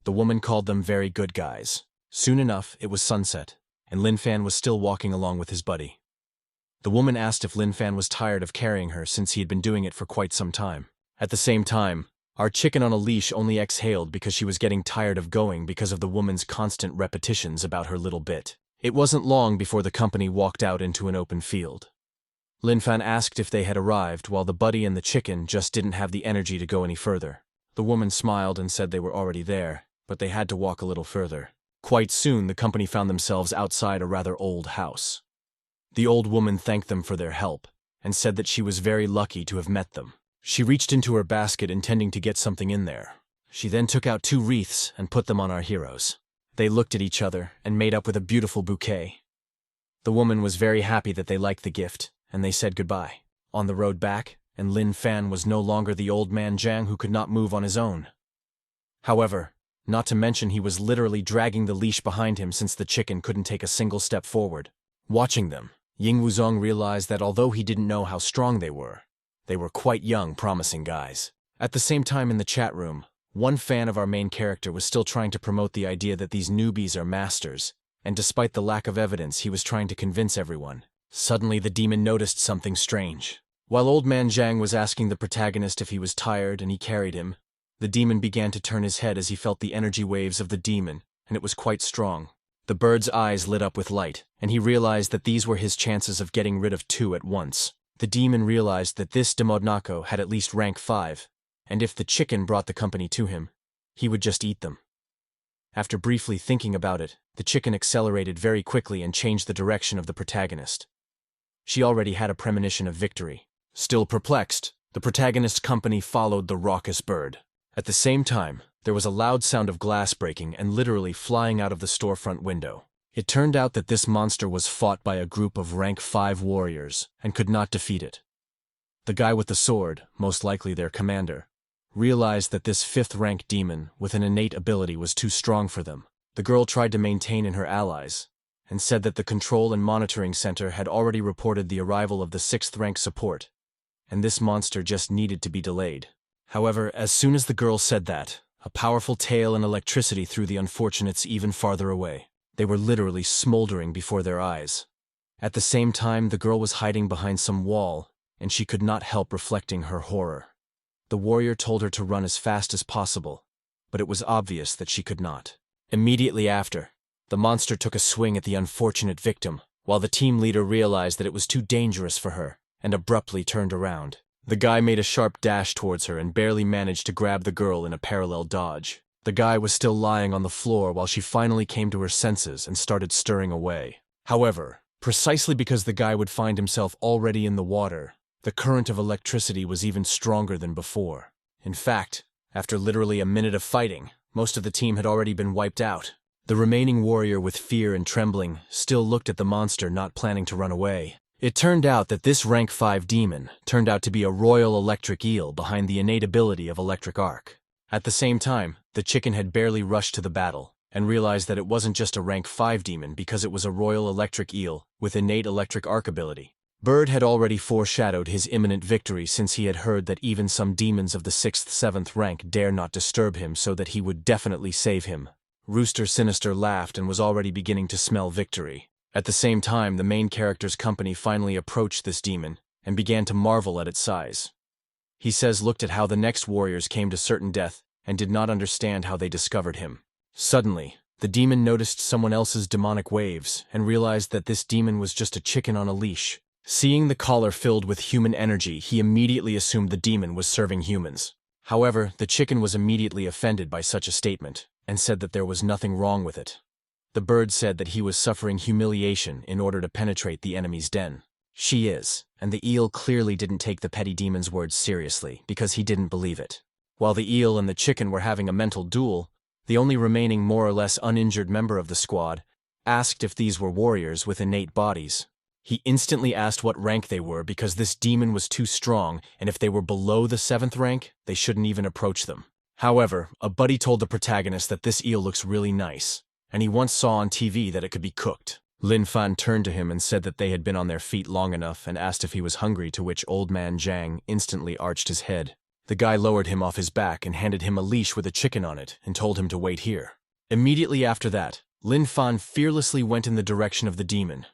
The woman called them very good guys. Soon enough, it was sunset, and Lin Fan was still walking along with his buddy. The woman asked if Lin Fan was tired of carrying her since he had been doing it for quite some time. At the same time, our chicken on a leash only exhaled because she was getting tired of going because of the woman's constant repetitions about her little bit. It wasn't long before the company walked out into an open field. Lin Fan asked if they had arrived, while the buddy and the chicken just didn't have the energy to go any further. The woman smiled and said they were already there, but they had to walk a little further. Quite soon, the company found themselves outside a rather old house. The old woman thanked them for their help, and said that she was very lucky to have met them. She reached into her basket intending to get something in there. She then took out 2 wreaths and put them on our heroes. They looked at each other and made up with a beautiful bouquet. The woman was very happy that they liked the gift, and they said goodbye. On the road back, and Lin Fan was no longer the old man Zhang who could not move on his own. However, not to mention he was literally dragging the leash behind him since the chicken couldn't take a single step forward. Watching them, Ying Wuzong realized that although he didn't know how strong they were quite young, promising guys. At the same time in the chat room, one fan of our main character was still trying to promote the idea that these newbies are masters, and despite the lack of evidence, he was trying to convince everyone. Suddenly the demon noticed something strange. While old man Zhang was asking the protagonist if he was tired and he carried him, the demon began to turn his head as he felt the energy waves of the demon, and it was quite strong. The bird's eyes lit up with light, and he realized that these were his chances of getting rid of 2 at once. The demon realized that this Demodnako had at least rank 5, and if the chicken brought the company to him, he would just eat them. After briefly thinking about it, the chicken accelerated very quickly and changed the direction of the protagonist. She already had a premonition of victory. Still perplexed, the protagonist's company followed the raucous bird. At the same time, there was a loud sound of glass breaking and literally flying out of the storefront window. It turned out that this monster was fought by a group of rank 5 warriors and could not defeat it. The guy with the sword, most likely their commander, realized that this 5th rank demon with an innate ability was too strong for them. The girl tried to maintain in her allies, and said that the control and monitoring center had already reported the arrival of the 6th rank support, and this monster just needed to be delayed. However, as soon as the girl said that, a powerful tail and electricity threw the unfortunates even farther away. They were literally smoldering before their eyes. At the same time, the girl was hiding behind some wall, and she could not help reflecting her horror. The warrior told her to run as fast as possible, but it was obvious that she could not. Immediately after, the monster took a swing at the unfortunate victim, while the team leader realized that it was too dangerous for her, and abruptly turned around. The guy made a sharp dash towards her and barely managed to grab the girl in a parallel dodge. The guy was still lying on the floor while she finally came to her senses and started stirring away. However, precisely because the guy would find himself already in the water, the current of electricity was even stronger than before. In fact, after literally a minute of fighting, most of the team had already been wiped out. The remaining warrior, with fear and trembling, still looked at the monster, not planning to run away. It turned out that this rank 5 demon turned out to be a royal electric eel behind the innate ability of electric arc. At the same time, the chicken had barely rushed to the battle, and realized that it wasn't just a rank 5 demon because it was a royal electric eel with innate electric arc ability. Bird had already foreshadowed his imminent victory since he had heard that even some demons of the 6th, 7th rank dare not disturb him, so that he would definitely save him. Rooster Sinister laughed and was already beginning to smell victory. At the same time, the main character's company finally approached this demon and began to marvel at its size. He says looked at how the next warriors came to certain death and did not understand how they discovered him. Suddenly, the demon noticed someone else's demonic waves and realized that this demon was just a chicken on a leash. Seeing the collar filled with human energy, he immediately assumed the demon was serving humans. However, the chicken was immediately offended by such a statement and said that there was nothing wrong with it. The bird said that he was suffering humiliation in order to penetrate the enemy's den. She is, and the eel clearly didn't take the petty demon's words seriously because he didn't believe it. While the eel and the chicken were having a mental duel, the only remaining more or less uninjured member of the squad asked if these were warriors with innate bodies. He instantly asked what rank they were because this demon was too strong, and if they were below the 7th rank, they shouldn't even approach them. However, a buddy told the protagonist that this eel looks really nice, and he once saw on TV that it could be cooked. Lin Fan turned to him and said that they had been on their feet long enough and asked if he was hungry, to which Old Man Zhang instantly arched his head. The guy lowered him off his back and handed him a leash with a chicken on it and told him to wait here. Immediately after that, Lin Fan fearlessly went in the direction of the demon.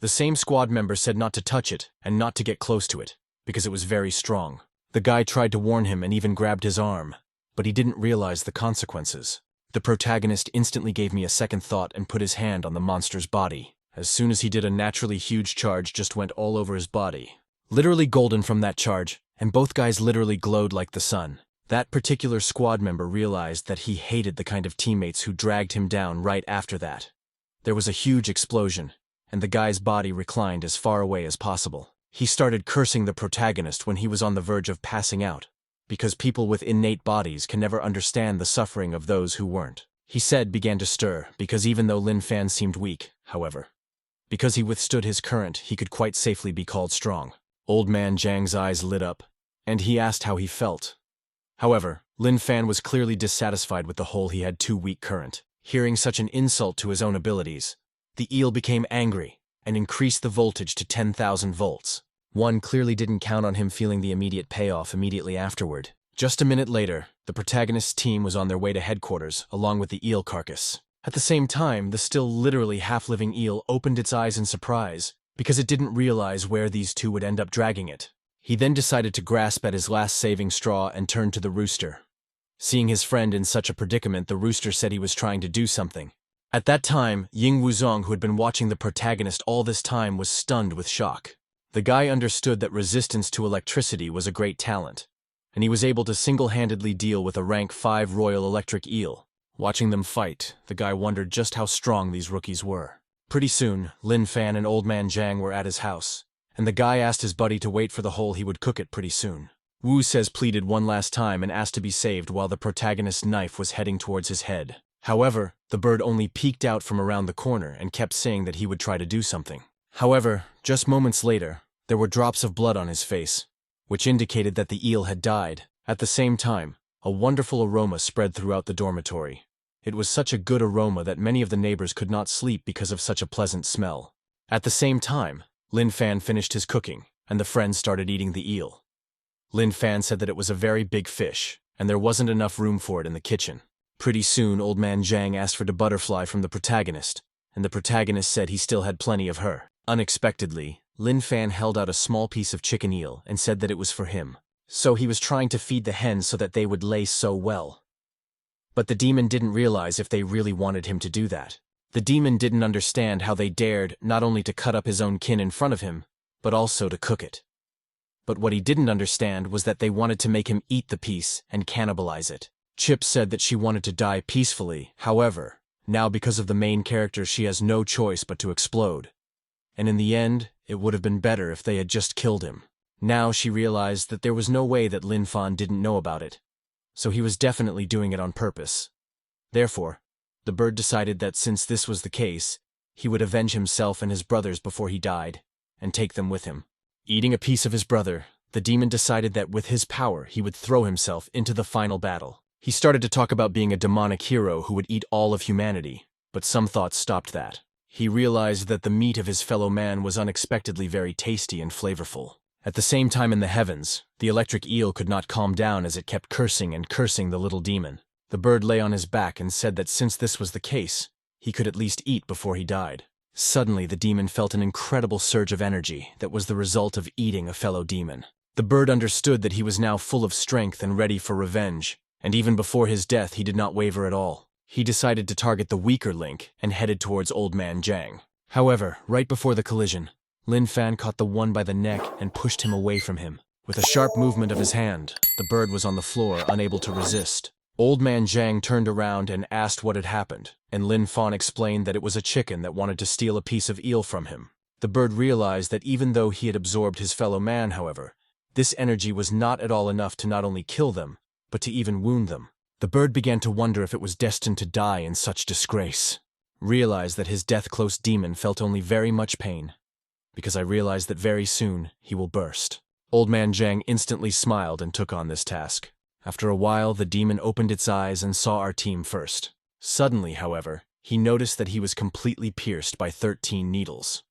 The same squad member said not to touch it and not to get close to it, because it was very strong. The guy tried to warn him and even grabbed his arm, but he didn't realize the consequences. The protagonist instantly gave me a second thought and put his hand on the monster's body. As soon as he did, a naturally huge charge just went all over his body. Literally golden from that charge, and both guys literally glowed like the sun. That particular squad member realized that he hated the kind of teammates who dragged him down right after that. There was a huge explosion, and the guy's body reclined as far away as possible. He started cursing the protagonist when he was on the verge of passing out, because people with innate bodies can never understand the suffering of those who weren't. He said began to stir, because even though Lin Fan seemed weak, however, because he withstood his current, he could quite safely be called strong. Old Man Zhang's eyes lit up, and he asked how he felt. However, Lin Fan was clearly dissatisfied with the whole he had too weak current. Hearing such an insult to his own abilities, the eel became angry and increased the voltage to 10,000 volts. One clearly didn't count on him feeling the immediate payoff immediately afterward. Just a minute later, the protagonist's team was on their way to headquarters, along with the eel carcass. At the same time, the still literally half-living eel opened its eyes in surprise, because it didn't realize where these two would end up dragging it. He then decided to grasp at his last saving straw and turned to the rooster. Seeing his friend in such a predicament, the rooster said he was trying to do something. At that time, Ying Wuzong, who had been watching the protagonist all this time, was stunned with shock. The guy understood that resistance to electricity was a great talent, and he was able to single-handedly deal with a rank 5 Royal Electric Eel. Watching them fight, the guy wondered just how strong these rookies were. Pretty soon, Lin Fan and Old Man Zhang were at his house, and the guy asked his buddy to wait for the hole, he would cook it pretty soon. Wu says pleaded one last time and asked to be saved while the protagonist's knife was heading towards his head. However, the bird only peeked out from around the corner and kept saying that he would try to do something. However, just moments later, there were drops of blood on his face, which indicated that the eel had died. At the same time, a wonderful aroma spread throughout the dormitory. It was such a good aroma that many of the neighbors could not sleep because of such a pleasant smell. At the same time, Lin Fan finished his cooking, and the friends started eating the eel. Lin Fan said that it was a very big fish, and there wasn't enough room for it in the kitchen. Pretty soon, Old Man Zhang asked for the butterfly from the protagonist, and the protagonist said he still had plenty of her. Unexpectedly, Lin Fan held out a small piece of chicken eel and said that it was for him. So he was trying to feed the hens so that they would lay so well. But the demon didn't realize if they really wanted him to do that. The demon didn't understand how they dared not only to cut up his own kin in front of him, but also to cook it. But what he didn't understand was that they wanted to make him eat the piece and cannibalize it. Chip said that she wanted to die peacefully, however, now because of the main character she has no choice but to explode. And in the end, it would have been better if they had just killed him. Now she realized that there was no way that Lin Fan didn't know about it, so he was definitely doing it on purpose. Therefore, the bird decided that since this was the case, he would avenge himself and his brothers before he died, and take them with him. Eating a piece of his brother, the demon decided that with his power he would throw himself into the final battle. He started to talk about being a demonic hero who would eat all of humanity, but some thoughts stopped that. He realized that the meat of his fellow man was unexpectedly very tasty and flavorful. At the same time in the heavens, the electric eel could not calm down as it kept cursing and cursing the little demon. The bird lay on his back and said that since this was the case, he could at least eat before he died. Suddenly, the demon felt an incredible surge of energy that was the result of eating a fellow demon. The bird understood that he was now full of strength and ready for revenge, and even before his death he did not waver at all. He decided to target the weaker link and headed towards Old Man Zhang. However, right before the collision, Lin Fan caught the one by the neck and pushed him away from him. With a sharp movement of his hand, the bird was on the floor, unable to resist. Old Man Zhang turned around and asked what had happened, and Lin Fan explained that it was a chicken that wanted to steal a piece of eel from him. The bird realized that even though he had absorbed his fellow man, however, this energy was not at all enough to not only kill them, but to even wound them. The bird began to wonder if it was destined to die in such disgrace. Realized that his death-close demon felt only very much pain, because I realized that very soon he will burst. Old Man Zhang instantly smiled and took on this task. After a while, the demon opened its eyes and saw our team first. Suddenly, however, he noticed that he was completely pierced by 13 needles.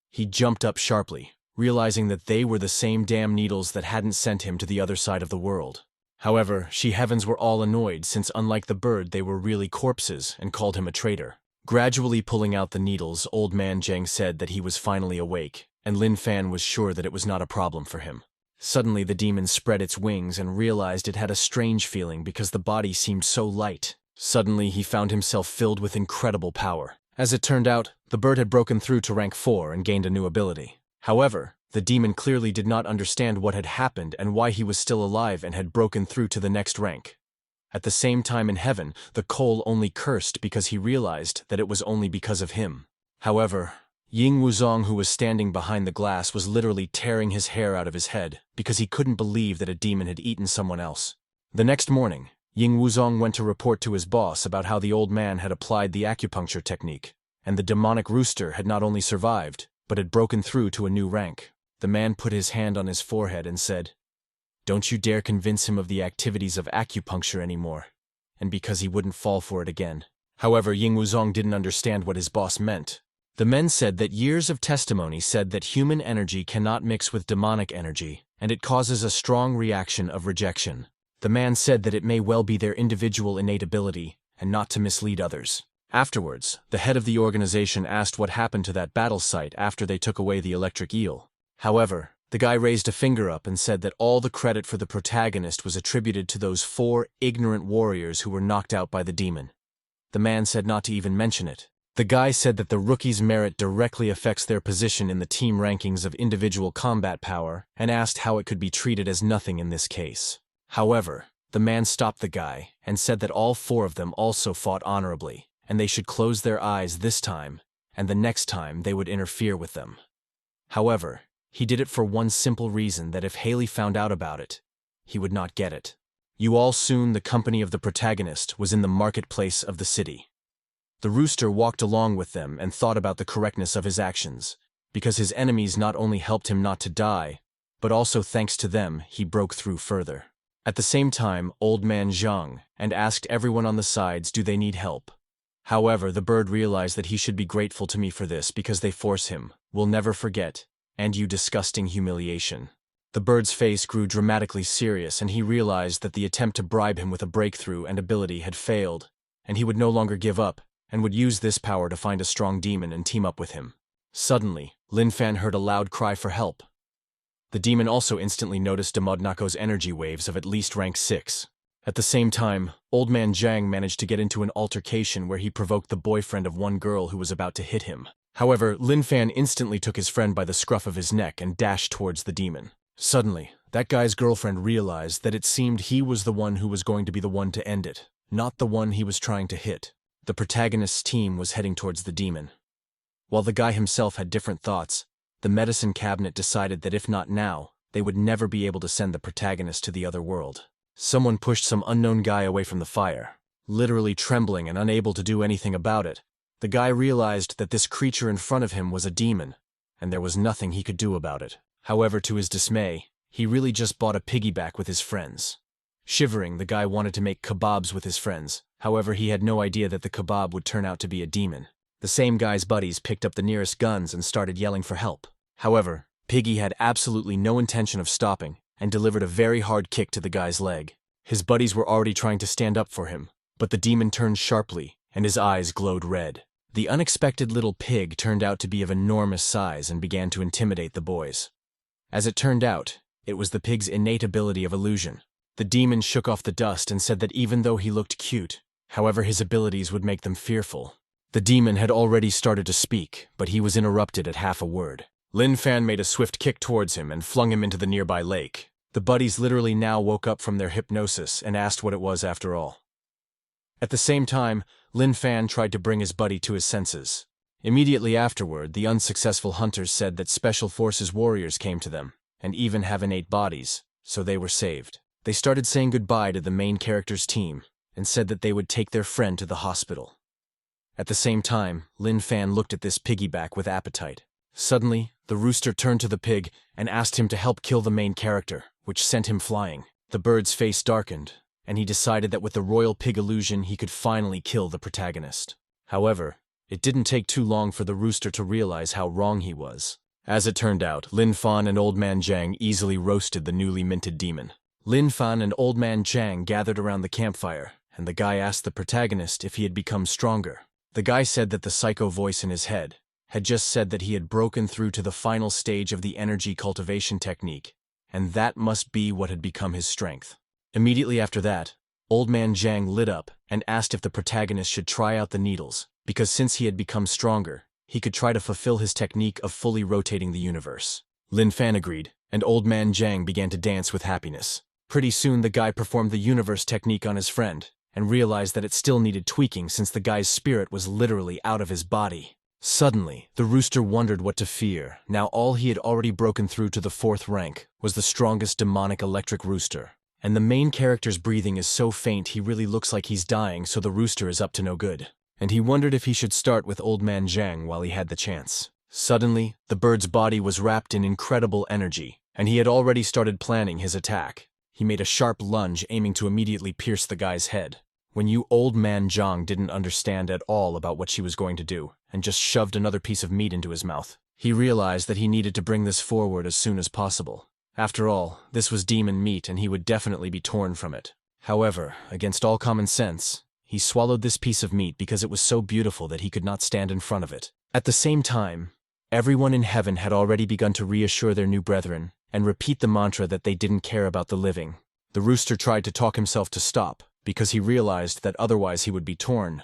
He jumped up sharply, realizing that they were the same damn needles that hadn't sent him to the other side of the world. However, she heavens were all annoyed since unlike the bird they were really corpses and called him a traitor. Gradually pulling out the needles, Old Man Zhang said that he was finally awake, and Lin Fan was sure that it was not a problem for him. Suddenly the demon spread its wings and realized it had a strange feeling because the body seemed so light. Suddenly he found himself filled with incredible power. As it turned out, the bird had broken through to rank 4 and gained a new ability. However, the demon clearly did not understand what had happened and why he was still alive and had broken through to the next rank. At the same time in heaven, the Cole only cursed because he realized that it was only because of him. However, Ying Wuzong, who was standing behind the glass, was literally tearing his hair out of his head because he couldn't believe that a demon had eaten someone else. The next morning, Ying Wuzong went to report to his boss about how the old man had applied the acupuncture technique, and the demonic rooster had not only survived, but had broken through to a new rank. The man put his hand on his forehead and said, "Don't you dare convince him of the activities of acupuncture anymore," and because he wouldn't fall for it again. However, Ying Wuzong didn't understand what his boss meant. The men said that years of testimony said that human energy cannot mix with demonic energy, and it causes a strong reaction of rejection. The man said that it may well be their individual innate ability, and not to mislead others. Afterwards, the head of the organization asked what happened to that battle site after they took away the electric eel. However, the guy raised a finger up and said that all the credit for the protagonist was attributed to those 4 ignorant warriors who were knocked out by the demon. The man said not to even mention it. The guy said that the rookie's merit directly affects their position in the team rankings of individual combat power and asked how it could be treated as nothing in this case. However, the man stopped the guy and said that all 4 of them also fought honorably, and they should close their eyes this time, and the next time they would interfere with them. However, he did it for one simple reason, that if Haley found out about it, he would not get it. You all soon the company of the protagonist was in the marketplace of the city. The rooster walked along with them and thought about the correctness of his actions, because his enemies not only helped him not to die, but also thanks to them he broke through further. At the same time, Old Man Zhang and asked everyone on the sides do they need help. However, the bird realized that he should be grateful to me for this because they force him, will never forget, and you disgusting humiliation. The bird's face grew dramatically serious and he realized that the attempt to bribe him with a breakthrough and ability had failed, and he would no longer give up, and would use this power to find a strong demon and team up with him. Suddenly, Lin Fan heard a loud cry for help. The demon also instantly noticed Demodnako's energy waves of at least rank 6. At the same time, Old Man Zhang managed to get into an altercation where he provoked the boyfriend of one girl who was about to hit him. However, Lin Fan instantly took his friend by the scruff of his neck and dashed towards the demon. Suddenly, that guy's girlfriend realized that it seemed he was the one who was going to be the one to end it, not the one he was trying to hit. The protagonist's team was heading towards the demon. While the guy himself had different thoughts, the medicine cabinet decided that if not now, they would never be able to send the protagonist to the other world. Someone pushed some unknown guy away from the fire. Literally trembling and unable to do anything about it, the guy realized that this creature in front of him was a demon, and there was nothing he could do about it. However, to his dismay, he really just bought a piggyback with his friends. Shivering, the guy wanted to make kebabs with his friends. However, he had no idea that the kebab would turn out to be a demon. The same guy's buddies picked up the nearest guns and started yelling for help. However, Piggy had absolutely no intention of stopping and delivered a very hard kick to the guy's leg. His buddies were already trying to stand up for him, but the demon turned sharply and his eyes glowed red. The unexpected little pig turned out to be of enormous size and began to intimidate the boys. As it turned out, it was the pig's innate ability of illusion. The demon shook off the dust and said that even though he looked cute, however, his abilities would make them fearful. The demon had already started to speak, but he was interrupted at half a word. Lin Fan made a swift kick towards him and flung him into the nearby lake. The buddies literally now woke up from their hypnosis and asked what it was after all. At the same time, Lin Fan tried to bring his buddy to his senses. Immediately afterward, the unsuccessful hunters said that Special Forces warriors came to them, and even have innate bodies, so they were saved. They started saying goodbye to the main character's team, and said that they would take their friend to the hospital. At the same time, Lin Fan looked at this piggyback with appetite. Suddenly, the rooster turned to the pig and asked him to help kill the main character, which sent him flying. The bird's face darkened, and he decided that with the royal pig illusion he could finally kill the protagonist. However, it didn't take too long for the rooster to realize how wrong he was. As it turned out, Lin Fan and Old Man Zhang easily roasted the newly minted demon. Lin Fan and Old Man Zhang gathered around the campfire, and the guy asked the protagonist if he had become stronger. The guy said that the psycho voice in his head had just said that he had broken through to the final stage of the energy cultivation technique, and that must be what had become his strength. Immediately after that, Old Man Zhang lit up and asked if the protagonist should try out the needles, because since he had become stronger, he could try to fulfill his technique of fully rotating the universe. Lin Fan agreed, and Old Man Zhang began to dance with happiness. Pretty soon the guy performed the universe technique on his friend, and realized that it still needed tweaking since the guy's spirit was literally out of his body. Suddenly, the rooster wondered what to fear. Now all he had already broken through to the 4th rank was the strongest demonic electric rooster. And the main character's breathing is so faint he really looks like he's dying, so the rooster is up to no good. And he wondered if he should start with Old Man Zhang while he had the chance. Suddenly, the bird's body was wrapped in incredible energy, and he had already started planning his attack. He made a sharp lunge aiming to immediately pierce the guy's head. When Old Man Zhang didn't understand at all about what she was going to do, and just shoved another piece of meat into his mouth, he realized that he needed to bring this forward as soon as possible. After all, this was demon meat and he would definitely be torn from it. However, against all common sense, he swallowed this piece of meat because it was so beautiful that he could not stand in front of it. At the same time, everyone in heaven had already begun to reassure their new brethren and repeat the mantra that they didn't care about the living. The rooster tried to talk himself to stop, because he realized that otherwise he would be torn.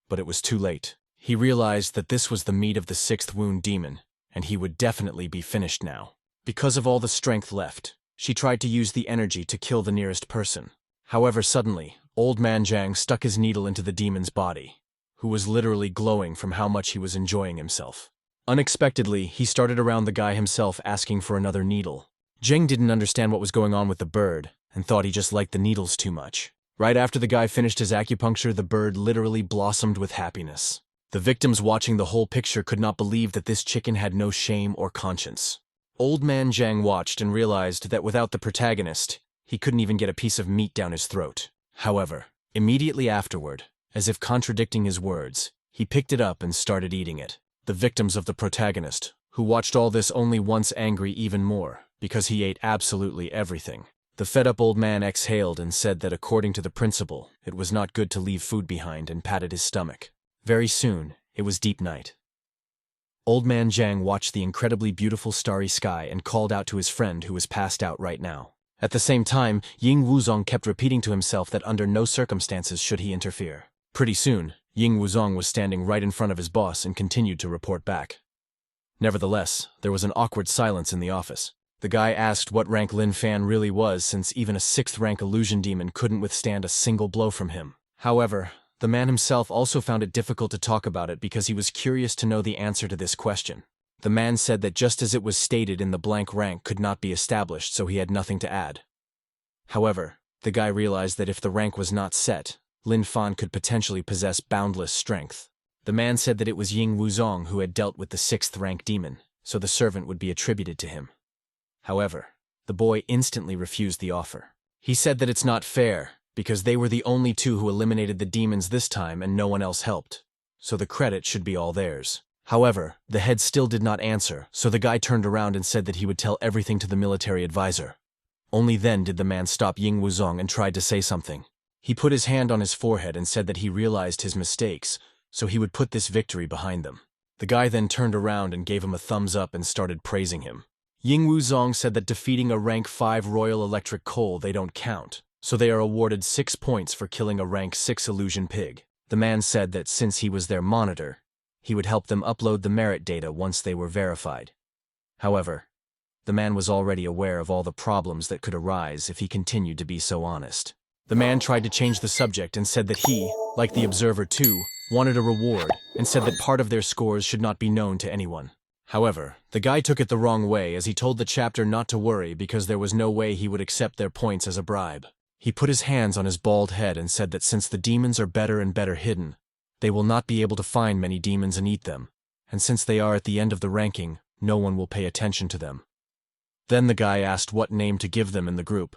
But it was too late. He realized that this was the meat of the 6th wound demon, and he would definitely be finished now. Because of all the strength left, she tried to use the energy to kill the nearest person. However, suddenly, Old Man Zhang stuck his needle into the demon's body, who was literally glowing from how much he was enjoying himself. Unexpectedly, he started around the guy himself asking for another needle. Zhang didn't understand what was going on with the bird, and thought he just liked the needles too much. Right after the guy finished his acupuncture, the bird literally blossomed with happiness. The victims watching the whole picture could not believe that this chicken had no shame or conscience. Old Man Zhang watched and realized that without the protagonist, he couldn't even get a piece of meat down his throat. However, immediately afterward, as if contradicting his words, he picked it up and started eating it. The victims of the protagonist, who watched all this only once angry even more, because he ate absolutely everything. The fed-up old man exhaled and said that according to the principle, it was not good to leave food behind, and patted his stomach. Very soon, it was deep night. Old Man Zhang watched the incredibly beautiful starry sky and called out to his friend who was passed out right now. At the same time, Ying Wuzong kept repeating to himself that under no circumstances should he interfere. Pretty soon, Ying Wuzong was standing right in front of his boss and continued to report back. Nevertheless, there was an awkward silence in the office. The guy asked what rank Lin Fan really was, since even a 6th rank illusion demon couldn't withstand a single blow from him. However, the man himself also found it difficult to talk about it because he was curious to know the answer to this question. The man said that just as it was stated in the blank rank could not be established, so he had nothing to add. However, the guy realized that if the rank was not set, Lin Fan could potentially possess boundless strength. The man said that it was Ying Wuzong who had dealt with the 6th rank demon, so the servant would be attributed to him. However, the boy instantly refused the offer. He said that it's not fair, because they were the only two who eliminated the demons this time and no one else helped, so the credit should be all theirs. However, the head still did not answer, so the guy turned around and said that he would tell everything to the military advisor. Only then did the man stop Ying Wuzong and tried to say something. He put his hand on his forehead and said that he realized his mistakes, so he would put this victory behind them. The guy then turned around and gave him a thumbs up and started praising him. Ying Wuzong said that defeating a rank 5 Royal Electric Coal they don't count, so they are awarded 6 points for killing a rank 6 illusion pig. The man said that since he was their monitor, he would help them upload the merit data once they were verified. However, the man was already aware of all the problems that could arise if he continued to be so honest. The man tried to change the subject and said that he, like the observer too, wanted a reward, and said that part of their scores should not be known to anyone. However, the guy took it the wrong way as he told the chapter not to worry because there was no way he would accept their points as a bribe. He put his hands on his bald head and said that since the demons are better and better hidden, they will not be able to find many demons and eat them, and since they are at the end of the ranking, no one will pay attention to them. Then the guy asked what name to give them in the group,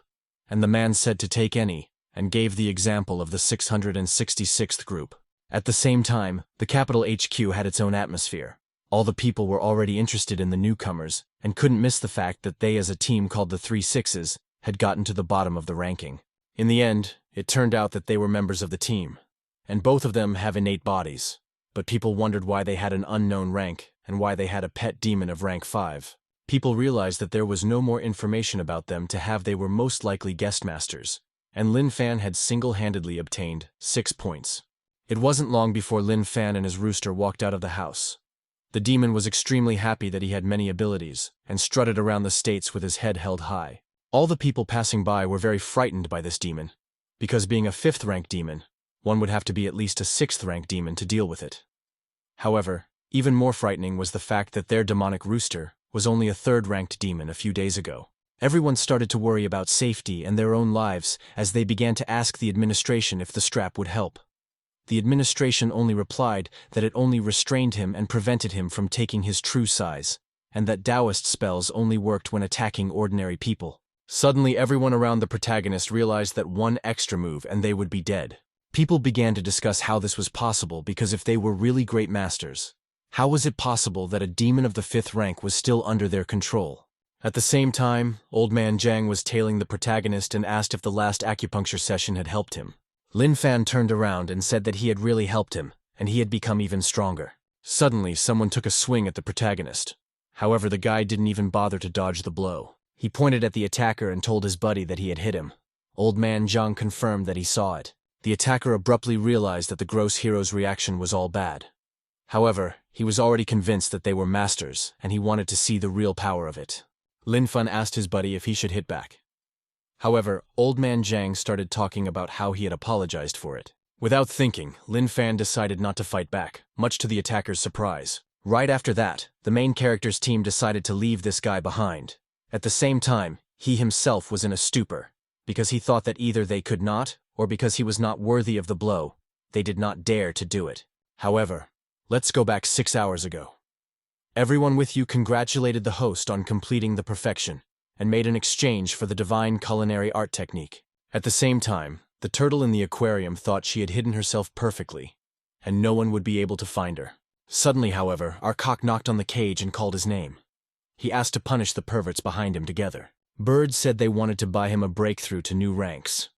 and the man said to take any, and gave the example of the 666th group. At the same time, the capital HQ had its own atmosphere. All the people were already interested in the newcomers and couldn't miss the fact that they, as a team called the 36s, had gotten to the bottom of the ranking. In the end, it turned out that they were members of the team, and both of them have innate bodies. But people wondered why they had an unknown rank and why they had a pet demon of rank 5. People realized that there was no more information about them to have. They were most likely guest masters, and Lin Fan had single-handedly obtained 6 points. It wasn't long before Lin Fan and his rooster walked out of the house. The demon was extremely happy that he had many abilities and strutted around the states with his head held high. All the people passing by were very frightened by this demon, because being a 5th-rank demon, one would have to be at least a 6th-rank demon to deal with it. However, even more frightening was the fact that their demonic rooster was only a 3rd-ranked demon a few days ago. Everyone started to worry about safety and their own lives as they began to ask the administration if the strap would help. The administration only replied that it only restrained him and prevented him from taking his true size, and that Taoist spells only worked when attacking ordinary people. Suddenly, everyone around the protagonist realized that one extra move and they would be dead. People began to discuss how this was possible, because if they were really great masters, how was it possible that a demon of the 5th rank was still under their control? At the same time, Old Man Zhang was tailing the protagonist and asked if the last acupuncture session had helped him. Lin Fan turned around and said that he had really helped him, and he had become even stronger. Suddenly, someone took a swing at the protagonist. However, the guy didn't even bother to dodge the blow. He pointed at the attacker and told his buddy that he had hit him. Old Man Zhang confirmed that he saw it. The attacker abruptly realized that the gross hero's reaction was all bad. However, he was already convinced that they were masters, and he wanted to see the real power of it. Lin Fan asked his buddy if he should hit back. However, Old Man Zhang started talking about how he had apologized for it. Without thinking, Lin Fan decided not to fight back, much to the attacker's surprise. Right after that, the main character's team decided to leave this guy behind. At the same time, he himself was in a stupor, because he thought that either they could not, or because he was not worthy of the blow, they did not dare to do it. However, let's go back 6 hours ago. Everyone with you congratulated the host on completing the perfection, and made an exchange for the divine culinary art technique. At the same time, the turtle in the aquarium thought she had hidden herself perfectly, and no one would be able to find her. Suddenly, however, our cock knocked on the cage and called his name. He asked to punish the perverts behind him together. Bird said they wanted to buy him a breakthrough to new ranks,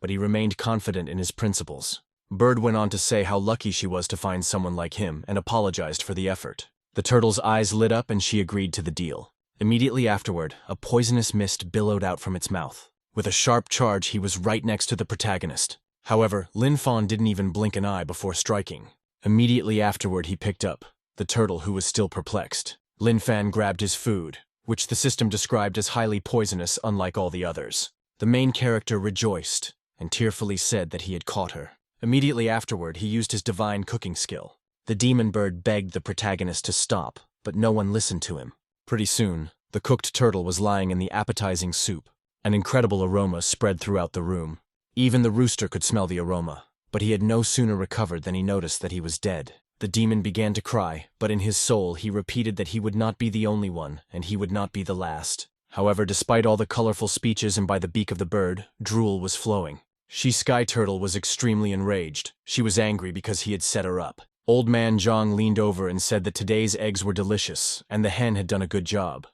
but he remained confident in his principles. Bird went on to say how lucky she was to find someone like him and apologized for the effort. The turtle's eyes lit up and she agreed to the deal. Immediately afterward, a poisonous mist billowed out from its mouth. With a sharp charge, he was right next to the protagonist. However, Lin Fan didn't even blink an eye before striking. Immediately afterward, he picked up the turtle, who was still perplexed. Lin Fan grabbed his food, which the system described as highly poisonous, unlike all the others. The main character rejoiced and tearfully said that he had caught her. Immediately afterward, he used his divine cooking skill. The demon bird begged the protagonist to stop, but no one listened to him. Pretty soon, the cooked turtle was lying in the appetizing soup. An incredible aroma spread throughout the room. Even the rooster could smell the aroma, but he had no sooner recovered than he noticed that he was dead. The demon began to cry, but in his soul he repeated that he would not be the only one, and he would not be the last. However, despite all the colorful speeches and by the beak of the bird, drool was flowing. She Sky Turtle was extremely enraged. She was angry because he had set her up. Old Man Zhang leaned over and said that today's eggs were delicious, and the hen had done a good job.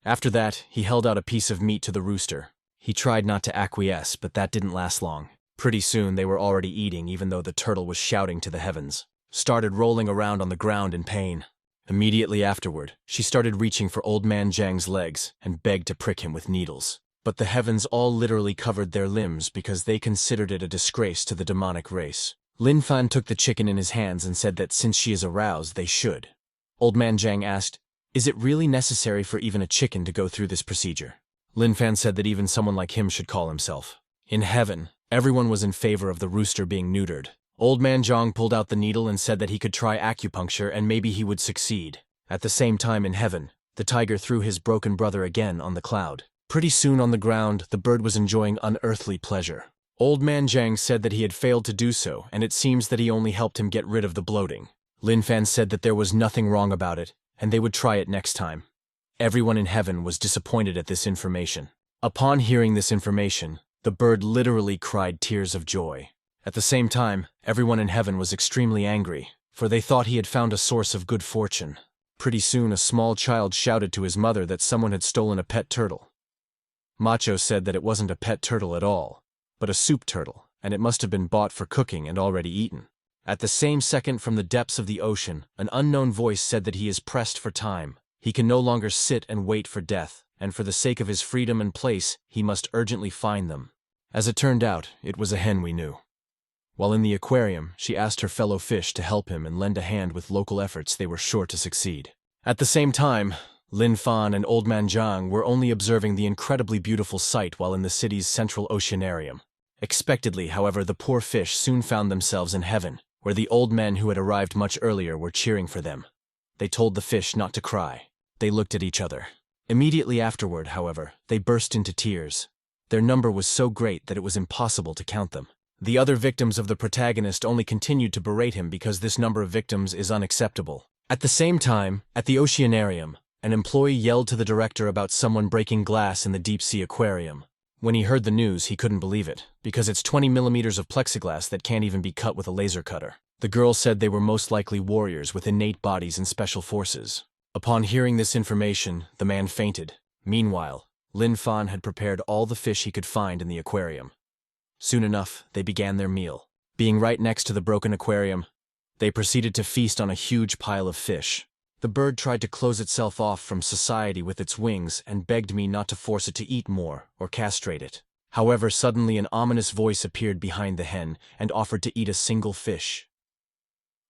After that, he held out a piece of meat to the rooster. He tried not to acquiesce, but that didn't last long. Pretty soon they were already eating, even though the turtle was shouting to the heavens. Started rolling around on the ground in pain. Immediately afterward, she started reaching for Old Man Zhang's legs and begged to prick him with needles. But the heavens all literally covered their limbs because they considered it a disgrace to the demonic race. Lin Fan took the chicken in his hands and said that since she is aroused, they should. Old Man Zhang asked, "Is it really necessary for even a chicken to go through this procedure?" Lin Fan said that even someone like him should call himself. In heaven, everyone was in favor of the rooster being neutered. Old Man Zhang pulled out the needle and said that he could try acupuncture and maybe he would succeed. At the same time in heaven, the tiger threw his broken brother again on the cloud. Pretty soon on the ground, the bird was enjoying unearthly pleasure. Old Man Zhang said that he had failed to do so, and it seems that he only helped him get rid of the bloating. Lin Fan said that there was nothing wrong about it, and they would try it next time. Everyone in heaven was disappointed at this information. Upon hearing this information, The bird literally cried tears of joy. At the same time, everyone in heaven was extremely angry, for they thought he had found a source of good fortune. Pretty soon a small child shouted to his mother that someone had stolen a pet turtle. Macho said that it wasn't a pet turtle at all, but a soup turtle, and it must have been bought for cooking and already eaten. At the same second, from the depths of the ocean, an unknown voice said that he is pressed for time. He can no longer sit and wait for death, and for the sake of his freedom and place, he must urgently find them. As it turned out, it was a hen we knew. While in the aquarium, she asked her fellow fish to help him and lend a hand with local efforts. They were sure to succeed. At the same time, Lin Fan and Old Man Zhang were only observing the incredibly beautiful sight while in the city's central oceanarium. Expectedly, however, the poor fish soon found themselves in heaven, where the old men who had arrived much earlier were cheering for them. They told the fish not to cry. They looked at each other. Immediately afterward, however, they burst into tears. Their number was so great that it was impossible to count them. The other victims of the protagonist only continued to berate him because this number of victims is unacceptable. At the same time, at the oceanarium, an employee yelled to the director about someone breaking glass in the deep-sea aquarium. When he heard the news, he couldn't believe it, because it's 20 millimeters of plexiglass that can't even be cut with a laser cutter. The girl said they were most likely warriors with innate bodies and special forces. Upon hearing this information, the man fainted. Meanwhile, Lin Fan had prepared all the fish he could find in the aquarium. Soon enough, they began their meal. Being right next to the broken aquarium, they proceeded to feast on a huge pile of fish. The bird tried to close itself off from society with its wings and begged me not to force it to eat more or castrate it. However, suddenly an ominous voice appeared behind the hen and offered to eat a single fish.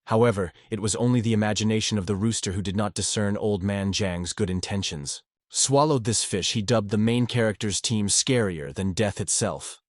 However, it was only the imagination of the rooster who did not discern Old Man Zhang's good intentions. Swallowed this fish he dubbed the main character's team scarier than death itself.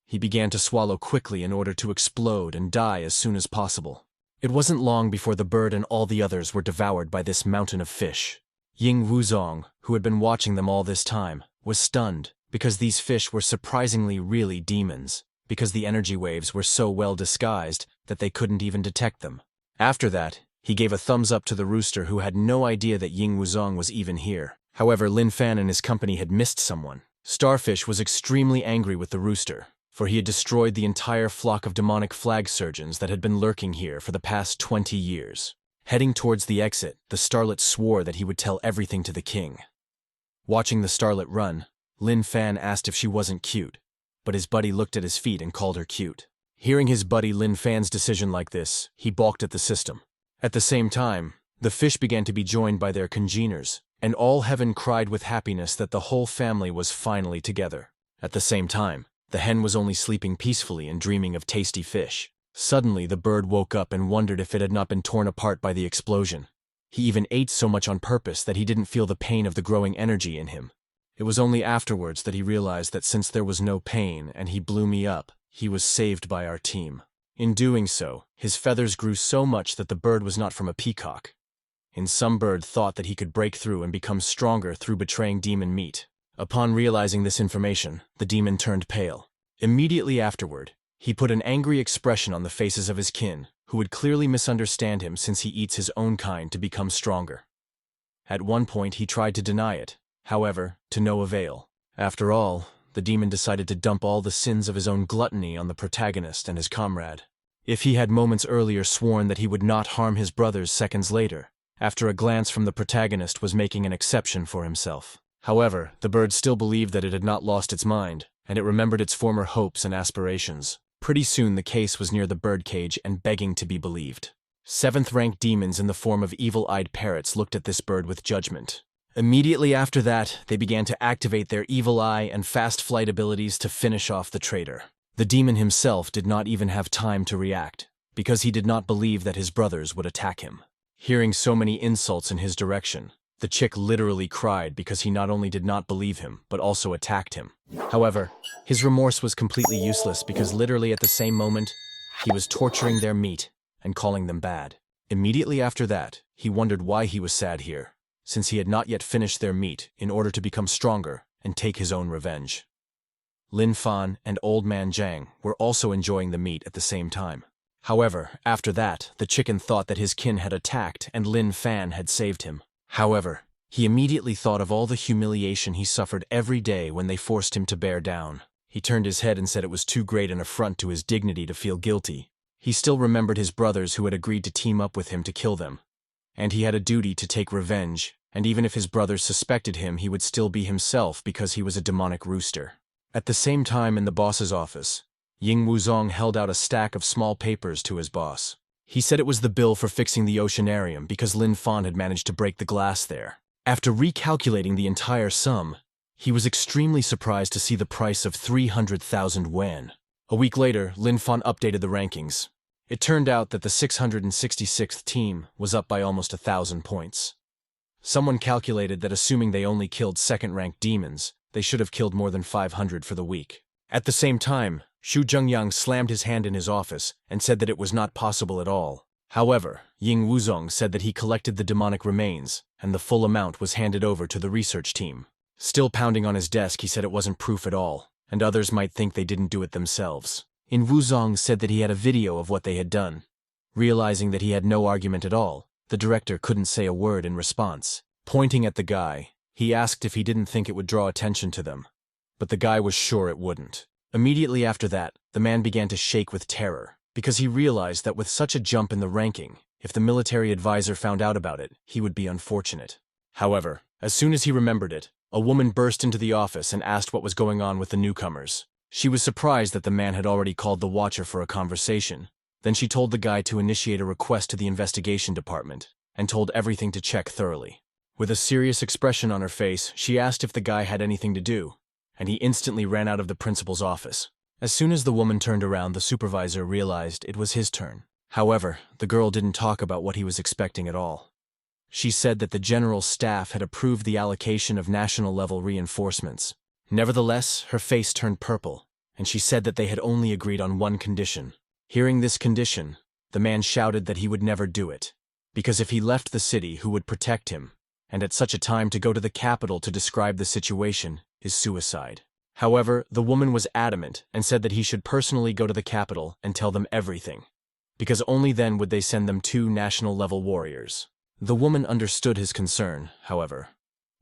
He began to swallow quickly in order to explode and die as soon as possible. It wasn't long before the bird and all the others were devoured by this mountain of fish. Ying Wuzong, who had been watching them all this time, was stunned, because these fish were surprisingly really demons, because the energy waves were so well disguised that they couldn't even detect them. After that, he gave a thumbs up to the rooster, who had no idea that Ying Wuzong was even here. However, Lin Fan and his company had missed someone. Starfish was extremely angry with the rooster, for he had destroyed the entire flock of demonic flag surgeons that had been lurking here for the past 20 years. Heading towards the exit, the starlet swore that he would tell everything to the king. Watching the starlet run, Lin Fan asked if she wasn't cute, but his buddy looked at his feet and called her cute. Hearing his buddy Lin Fan's decision like this, he balked at the system. At the same time, the fish began to be joined by their congeners, and all heaven cried with happiness that the whole family was finally together. At the same time, the hen was only sleeping peacefully and dreaming of tasty fish. Suddenly, the bird woke up and wondered if it had not been torn apart by the explosion. He even ate so much on purpose that he didn't feel the pain of the growing energy in him. It was only afterwards that he realized that since there was no pain and he blew me up, he was saved by our team. In doing so, his feathers grew so much that the bird was not from a peacock. And some bird thought that he could break through and become stronger through betraying demon meat. Upon realizing this information, the demon turned pale. Immediately afterward, he put an angry expression on the faces of his kin, who would clearly misunderstand him since he eats his own kind to become stronger. At one point he tried to deny it, however, to no avail. After all, the demon decided to dump all the sins of his own gluttony on the protagonist and his comrade. If he had moments earlier sworn that he would not harm his brothers seconds later, after a glance from the protagonist was making an exception for himself. However, the bird still believed that it had not lost its mind, and it remembered its former hopes and aspirations. Pretty soon the case was near the birdcage and begging to be believed. Seventh-ranked demons in the form of evil-eyed parrots looked at this bird with judgment. Immediately after that, they began to activate their evil eye and fast flight abilities to finish off the traitor. The demon himself did not even have time to react, because he did not believe that his brothers would attack him. Hearing so many insults in his direction, the chick literally cried because he not only did not believe him, but also attacked him. However, his remorse was completely useless because literally at the same moment, he was torturing their meat and calling them bad. Immediately after that, he wondered why he was sad here, since he had not yet finished their meat in order to become stronger and take his own revenge. Lin Fan and Old Man Zhang were also enjoying the meat at the same time. However, after that, the chicken thought that his kin had attacked and Lin Fan had saved him. However, he immediately thought of all the humiliation he suffered every day when they forced him to bear down. He turned his head and said it was too great an affront to his dignity to feel guilty. He still remembered his brothers who had agreed to team up with him to kill them. And he had a duty to take revenge, and even if his brothers suspected him, he would still be himself because he was a demonic rooster. At the same time in the boss's office, Ying Wuzong held out a stack of small papers to his boss. He said it was the bill for fixing the oceanarium because Lin Fan had managed to break the glass there. After recalculating the entire sum, he was extremely surprised to see the price of 300,000 yuan. A week later, Lin Fan updated the rankings. It turned out that the 666th team was up by almost 1,000 points. Someone calculated that assuming they only killed second-ranked demons, they should have killed more than 500 for the week. At the same time, Xu Zhengyang slammed his hand in his office and said that it was not possible at all. However, Ying Wuzong said that he collected the demonic remains, and the full amount was handed over to the research team. Still pounding on his desk, he said it wasn't proof at all, and others might think they didn't do it themselves. Yin Wuzong said that he had a video of what they had done. Realizing that he had no argument at all, the director couldn't say a word in response. Pointing at the guy, he asked if he didn't think it would draw attention to them. But the guy was sure it wouldn't. Immediately after that, the man began to shake with terror, because he realized that with such a jump in the ranking, if the military advisor found out about it, he would be unfortunate. However, as soon as he remembered it, a woman burst into the office and asked what was going on with the newcomers. She was surprised that the man had already called the watcher for a conversation. Then she told the guy to initiate a request to the investigation department, and told everything to check thoroughly. With a serious expression on her face, she asked if the guy had anything to do, and he instantly ran out of the principal's office. As soon as the woman turned around, the supervisor realized it was his turn. However, the girl didn't talk about what he was expecting at all. She said that the general staff had approved the allocation of national-level reinforcements. Nevertheless, her face turned purple, and she said that they had only agreed on one condition. Hearing this condition, the man shouted that he would never do it, because if he left the city, who would protect him? And at such a time to go to the capital to describe the situation is suicide. However, the woman was adamant and said that he should personally go to the capital and tell them everything, because only then would they send them 2 national-level warriors. The woman understood his concern, however.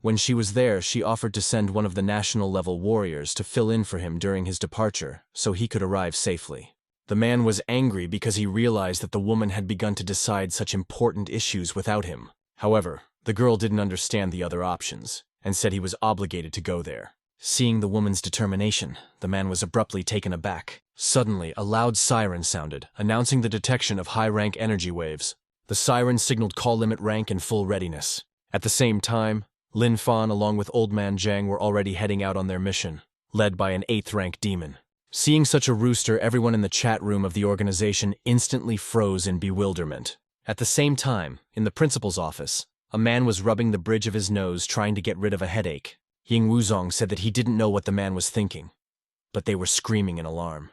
When she was there, she offered to send one of the national-level warriors to fill in for him during his departure so he could arrive safely. The man was angry because he realized that the woman had begun to decide such important issues without him. However, the girl didn't understand the other options and said he was obligated to go there. Seeing the woman's determination, the man was abruptly taken aback. Suddenly, a loud siren sounded, announcing the detection of high-rank energy waves. The siren signaled call limit rank and full readiness. At the same time, Lin Fan along with Old Man Zhang were already heading out on their mission, led by an 8th-rank demon. Seeing such a rooster, everyone in the chat room of the organization instantly froze in bewilderment. At the same time, in the principal's office, a man was rubbing the bridge of his nose trying to get rid of a headache. Ying Wuzong said that he didn't know what the man was thinking, but they were screaming in alarm.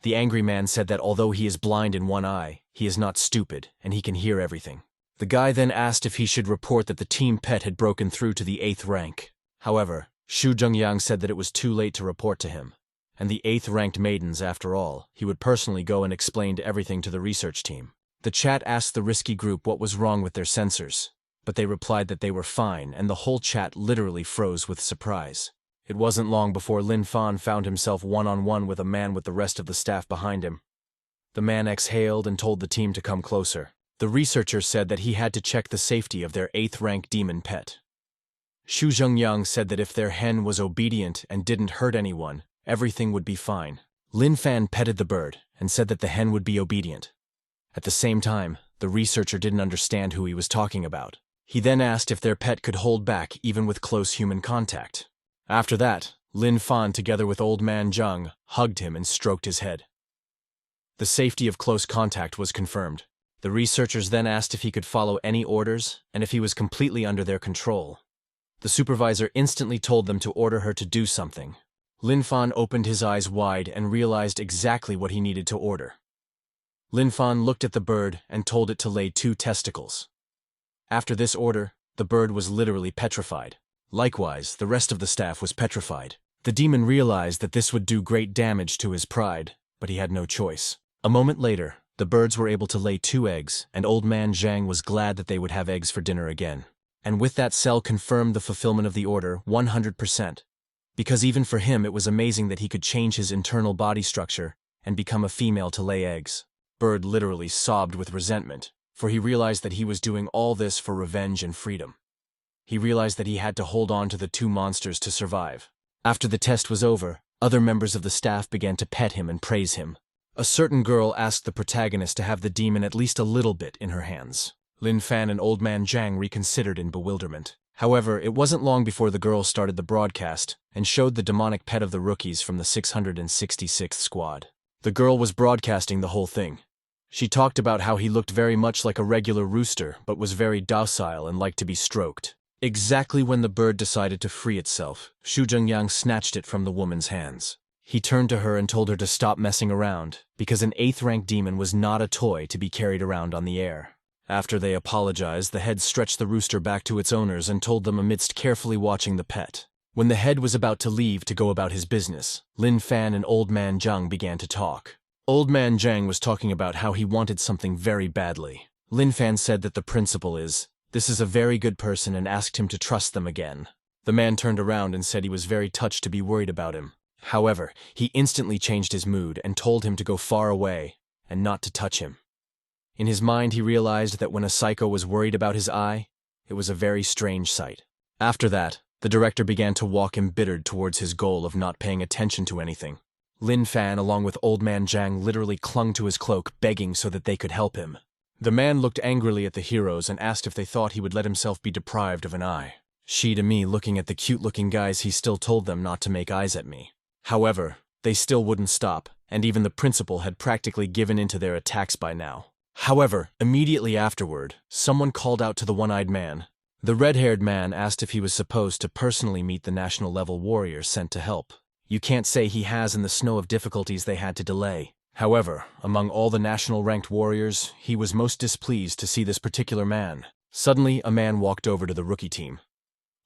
The angry man said that although he is blind in one eye, he is not stupid and he can hear everything. The guy then asked if he should report that the team pet had broken through to the 8th rank. However, Xu Zhengyang said that it was too late to report to him, and the 8th-ranked maidens, after all, he would personally go and explain everything to the research team. The chat asked the risky group what was wrong with their sensors, but they replied that they were fine, and the whole chat literally froze with surprise. It wasn't long before Lin Fan found himself one-on-one with a man with the rest of the staff behind him. The man exhaled and told the team to come closer. The researcher said that he had to check the safety of their 8th-rank demon pet. Xu Zhengyang said that if their hen was obedient and didn't hurt anyone, everything would be fine. Lin Fan petted the bird and said that the hen would be obedient. At the same time, the researcher didn't understand who he was talking about. He then asked if their pet could hold back even with close human contact. After that, Lin Fan together with Old Man Zhang hugged him and stroked his head. The safety of close contact was confirmed. The researchers then asked if he could follow any orders and if he was completely under their control. The supervisor instantly told them to order her to do something. Lin Fan opened his eyes wide and realized exactly what he needed to order. Lin Fan looked at the bird and told it to lay 2 testicles. After this order, the bird was literally petrified. Likewise, the rest of the staff was petrified. The demon realized that this would do great damage to his pride, but he had no choice. A moment later, the birds were able to lay 2 eggs, and Old Man Zhang was glad that they would have eggs for dinner again. And with that, Cell confirmed the fulfillment of the order 100%. because even for him it was amazing that he could change his internal body structure and become a female to lay eggs. Bird literally sobbed with resentment, for he realized that he was doing all this for revenge and freedom. He realized that he had to hold on to the two monsters to survive. After the test was over, other members of the staff began to pet him and praise him. A certain girl asked the protagonist to have the demon at least a little bit in her hands. Lin Fan and Old Man Zhang reconsidered in bewilderment. However, it wasn't long before the girl started the broadcast and showed the demonic pet of the rookies from the 666th squad. The girl was broadcasting the whole thing. She talked about how he looked very much like a regular rooster but was very docile and liked to be stroked. Exactly when the bird decided to free itself, Xu Zhengyang snatched it from the woman's hands. He turned to her and told her to stop messing around, because an 8th-rank demon was not a toy to be carried around on the air. After they apologized, the head stretched the rooster back to its owners and told them amidst carefully watching the pet. When the head was about to leave to go about his business, Lin Fan and Old Man Zhang began to talk. Old Man Zhang was talking about how he wanted something very badly. Lin Fan said that the principal this is a very good person and asked him to trust them again. The man turned around and said he was very touched to be worried about him. However, he instantly changed his mood and told him to go far away and not to touch him. In his mind, he realized that when a psycho was worried about his eye, it was a very strange sight. After that, the director began to walk embittered towards his goal of not paying attention to anything. Lin Fan, along with Old Man Zhang, literally clung to his cloak, begging so that they could help him. The man looked angrily at the heroes and asked if they thought he would let himself be deprived of an eye. She to me, looking at the cute-looking guys, he still told them not to make eyes at me. However, they still wouldn't stop, and even the principal had practically given in to their attacks by now. However, immediately afterward, someone called out to the one-eyed man. The red-haired man asked if he was supposed to personally meet the national-level warriors sent to help. You can't say he has in the snow of difficulties they had to delay. However, among all the national-ranked warriors, he was most displeased to see this particular man. Suddenly, a man walked over to the rookie team.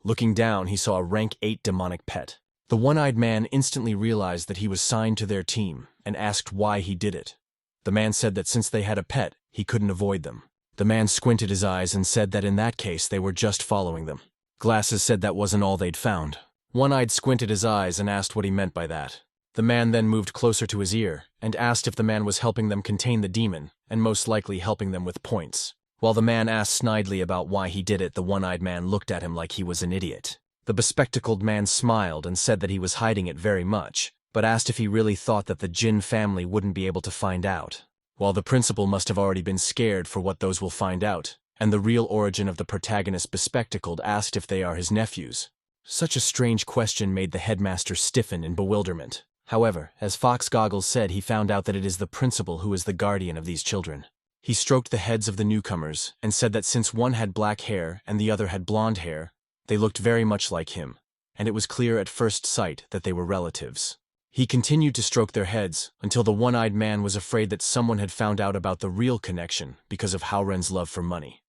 Looking down, he saw a rank 8 demonic pet. The one-eyed man instantly realized that he was signed to their team and asked why he did it. The man said that since they had a pet, he couldn't avoid them. The man squinted his eyes and said that in that case they were just following them. Glasses said that wasn't all they'd found. One-eyed squinted his eyes and asked what he meant by that. The man then moved closer to his ear and asked if the man was helping them contain the demon and most likely helping them with points. While the man asked snidely about why he did it, the one-eyed man looked at him like he was an idiot. The bespectacled man smiled and said that he was hiding it very much, but asked if he really thought that the Jin family wouldn't be able to find out. While the principal must have already been scared for what those will find out, and the real origin of the protagonist bespectacled asked if they are his nephews. Such a strange question made the headmaster stiffen in bewilderment. However, as Fox Goggles said, he found out that it is the principal who is the guardian of these children. He stroked the heads of the newcomers and said that since one had black hair and the other had blonde hair, they looked very much like him, and it was clear at first sight that they were relatives. He continued to stroke their heads until the one-eyed man was afraid that someone had found out about the real connection because of Haoren's love for money.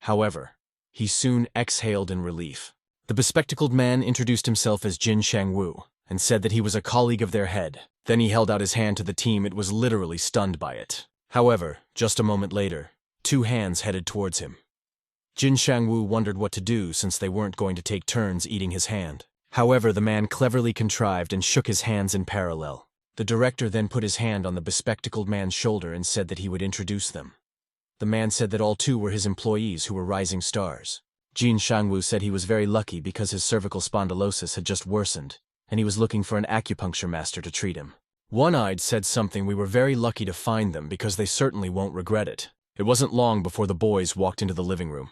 However, he soon exhaled in relief. The bespectacled man introduced himself as Jin Shangwu and said that he was a colleague of their head. Then he held out his hand to the team. It was literally stunned by it. However, just a moment later, 2 hands headed towards him. Jin Shangwu wondered what to do since they weren't going to take turns eating his hand. However, the man cleverly contrived and shook his hands in parallel. The director then put his hand on the bespectacled man's shoulder and said that he would introduce them. The man said that all 2 were his employees who were rising stars. Jin Shangwu said he was very lucky because his cervical spondylosis had just worsened, and he was looking for an acupuncture master to treat him. One-eyed said something, we were very lucky to find them because they certainly won't regret it. It wasn't long before the boys walked into the living room.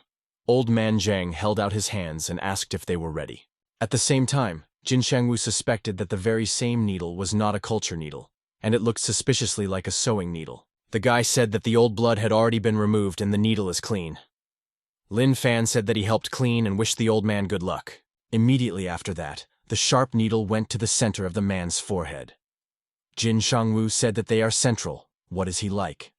Old Man Zhang held out his hands and asked if they were ready. At the same time, Jin Shangwu suspected that the very same needle was not a culture needle, and it looked suspiciously like a sewing needle. The guy said that the old blood had already been removed and the needle is clean. Lin Fan said that he helped clean and wished the old man good luck. Immediately after that, the sharp needle went to the center of the man's forehead. Jin Shangwu said that they are central. What is he like?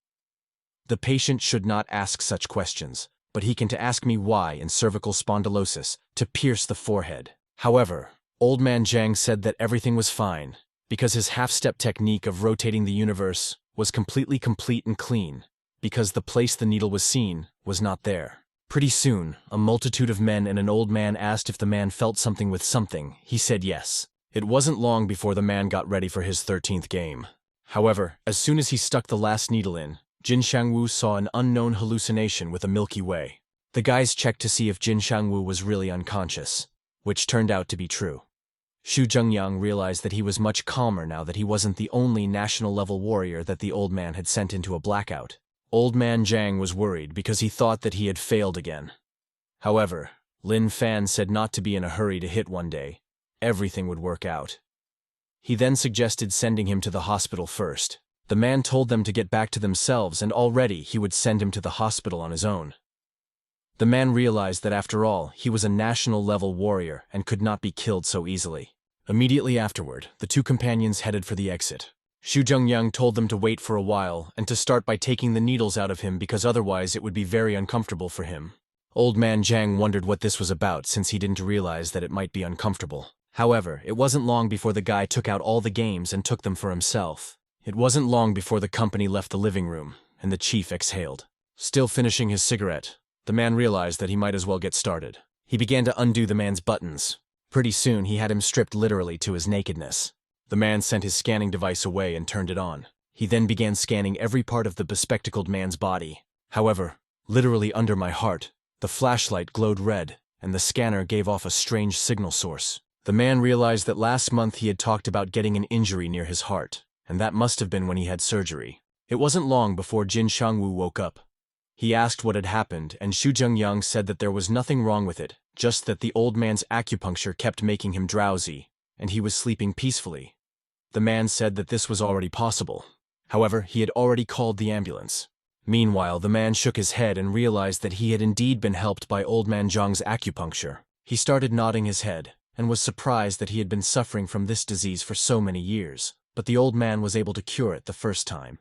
The patient should not ask such questions, but he can to ask me why in cervical spondylosis to pierce the forehead. However, Old Man Zhang said that everything was fine, because his half-step technique of rotating the universe was completely complete and clean, because the place the needle was seen was not there. Pretty soon, a multitude of men and an old man asked if the man felt something with something. He said yes. It wasn't long before the man got ready for his 13th game. However, as soon as he stuck the last needle in, Jin Shangwu saw an unknown hallucination with a Milky Way. The guys checked to see if Jin Shangwu was really unconscious, which turned out to be true. Xu Zhengyang realized that he was much calmer now that he wasn't the only national-level warrior that the old man had sent into a blackout. Old man Zhang was worried because he thought that he had failed again. However, Lin Fan said not to be in a hurry to hit one day. Everything would work out. He then suggested sending him to the hospital first. The man told them to get back to themselves, and already he would send him to the hospital on his own. The man realized that after all, he was a national-level warrior and could not be killed so easily. Immediately afterward, the two companions headed for the exit. Xu Zhengyang told them to wait for a while and to start by taking the needles out of him because otherwise it would be very uncomfortable for him. Old man Zhang wondered what this was about since he didn't realize that it might be uncomfortable. However, it wasn't long before the guy took out all the games and took them for himself. It wasn't long before the company left the living room, and the chief exhaled. Still finishing his cigarette, the man realized that he might as well get started. He began to undo the man's buttons. Pretty soon he had him stripped literally to his nakedness. The man sent his scanning device away and turned it on. He then began scanning every part of the bespectacled man's body. However, literally under my heart, the flashlight glowed red, and the scanner gave off a strange signal source. The man realized that last month he had talked about getting an injury near his heart, and that must have been when he had surgery. It wasn't long before Jin Shangwu woke up. He asked what had happened, and Xu Zhengyang said that there was nothing wrong with it, just that the old man's acupuncture kept making him drowsy, and he was sleeping peacefully. The man said that this was already possible. However, he had already called the ambulance. Meanwhile, the man shook his head and realized that he had indeed been helped by old man Zhang's acupuncture. He started nodding his head, and was surprised that he had been suffering from this disease for so many years, but the old man was able to cure it the first time.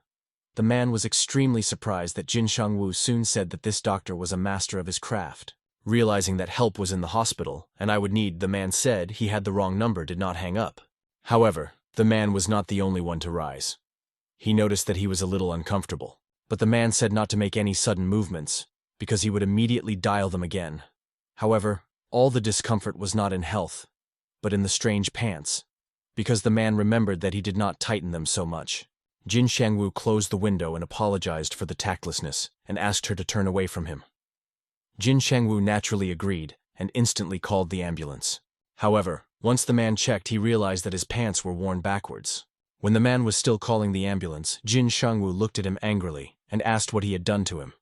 The man was extremely surprised that Jin Shangwu soon said that this doctor was a master of his craft. Realizing that help was in the hospital, and I would need, the man said he had the wrong number, did not hang up. However, the man was not the only one to rise. He noticed that he was a little uncomfortable, but the man said not to make any sudden movements, because he would immediately dial them again. However, all the discomfort was not in health, but in the strange pants, because the man remembered that he did not tighten them so much. Jin Shangwu closed the window and apologized for the tactlessness, and asked her to turn away from him. Jin Shangwu naturally agreed, and instantly called the ambulance. However, once the man checked, he realized that his pants were worn backwards. When the man was still calling the ambulance, Jin Shangwu looked at him angrily, and asked what he had done to him.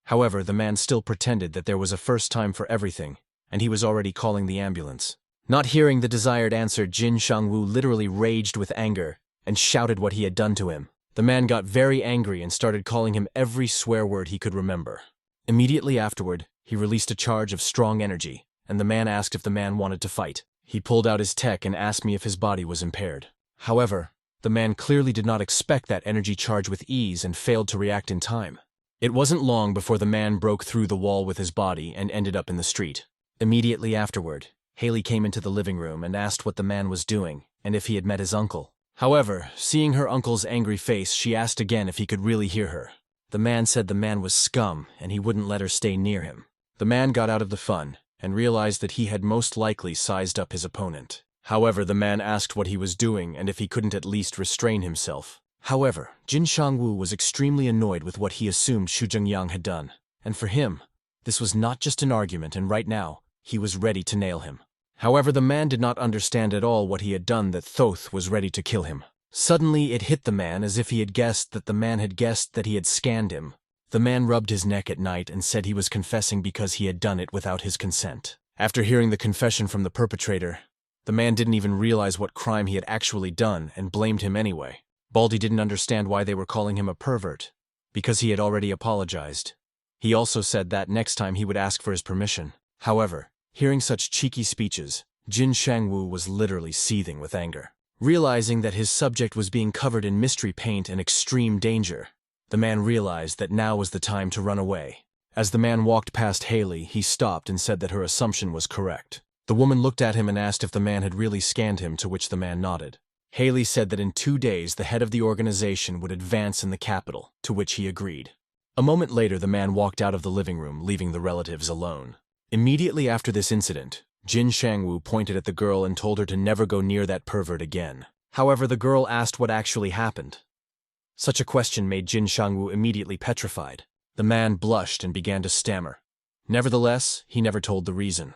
However, the man still pretended that there was a first time for everything, and he was already calling the ambulance. Not hearing the desired answer, Jin Shangwu literally raged with anger, and shouted what he had done to him. The man got very angry and started calling him every swear word he could remember. Immediately afterward, he released a charge of strong energy, and the man asked if the man wanted to fight. He pulled out his tech and asked me if his body was impaired. However, the man clearly did not expect that energy charge with ease and failed to react in time. It wasn't long before the man broke through the wall with his body and ended up in the street. Immediately afterward, Haley came into the living room and asked what the man was doing and if he had met his uncle. However, seeing her uncle's angry face, she asked again if he could really hear her. The man said the man was scum and he wouldn't let her stay near him. The man got out of the fun and realized that he had most likely sized up his opponent. However, the man asked what he was doing and if he couldn't at least restrain himself. However, Jin Shangwu was extremely annoyed with what he assumed Xu Zhengyang had done, and for him, this was not just an argument, and right now, he was ready to nail him. However, the man did not understand at all what he had done, that Thoth was ready to kill him. Suddenly, it hit the man as if he had guessed that the man had guessed that he had scanned him. The man rubbed his neck at night and said he was confessing because he had done it without his consent. After hearing the confession from the perpetrator, the man didn't even realize what crime he had actually done and blamed him anyway. Baldy didn't understand why they were calling him a pervert, because he had already apologized. He also said that next time he would ask for his permission. However, hearing such cheeky speeches, Jin Shangwu was literally seething with anger. Realizing that his subject was being covered in mystery paint and extreme danger, the man realized that now was the time to run away. As the man walked past Haley, he stopped and said that her assumption was correct. The woman looked at him and asked if the man had really scanned him, to which the man nodded. Haley said that in 2 days the head of the organization would advance in the capital, to which he agreed. A moment later, the man walked out of the living room, leaving the relatives alone. Immediately after this incident, Jin Shangwu pointed at the girl and told her to never go near that pervert again. However, the girl asked what actually happened. Such a question made Jin Shangwu immediately petrified. The man blushed and began to stammer. Nevertheless, he never told the reason.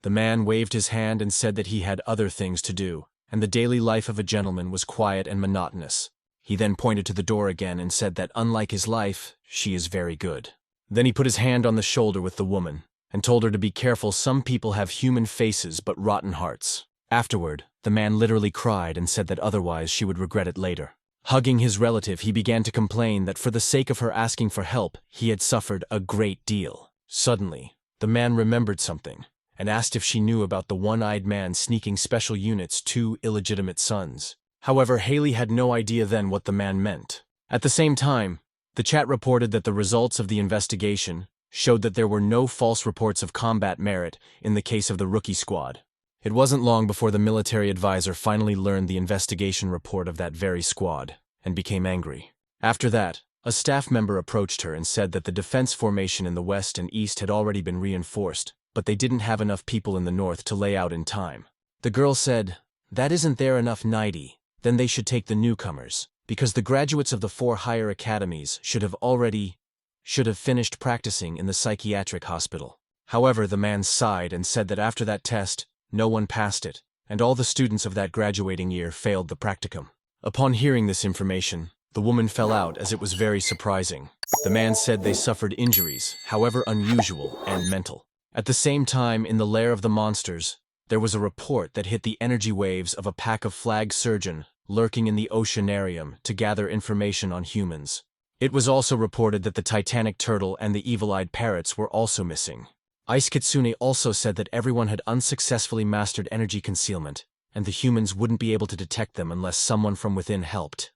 The man waved his hand and said that he had other things to do, and the daily life of a gentleman was quiet and monotonous. He then pointed to the door again and said that unlike his life, she is very good. Then he put his hand on the shoulder with the woman and told her to be careful. Some people have human faces but rotten hearts. Afterward, the man literally cried and said that otherwise she would regret it later. Hugging his relative, he began to complain that for the sake of her asking for help, he had suffered a great deal. Suddenly, the man remembered something and asked if she knew about the one-eyed man sneaking special units' 2 illegitimate sons. However, Haley had no idea then what the man meant. At the same time, the chat reported that the results of the investigation showed that there were no false reports of combat merit in the case of the rookie squad. It wasn't long before the military advisor finally learned the investigation report of that very squad and became angry. After that, a staff member approached her and said that the defense formation in the west and east had already been reinforced, but they didn't have enough people in the north to lay out in time. The girl said, "That isn't there enough 90, then they should take the newcomers, because the graduates of the 4 higher academies should have finished practicing in the psychiatric hospital." However, the man sighed and said that after that test, no one passed it, and all the students of that graduating year failed the practicum. Upon hearing this information, the woman fell out as it was very surprising. The man said they suffered injuries, however unusual and mental. At the same time, in the lair of the monsters, there was a report that hit the energy waves of a pack of flag surgeon lurking in the oceanarium to gather information on humans. It was also reported that the Titanic turtle and the evil-eyed parrots were also missing. Ice Kitsune also said that everyone had unsuccessfully mastered energy concealment, and the humans wouldn't be able to detect them unless someone from within helped.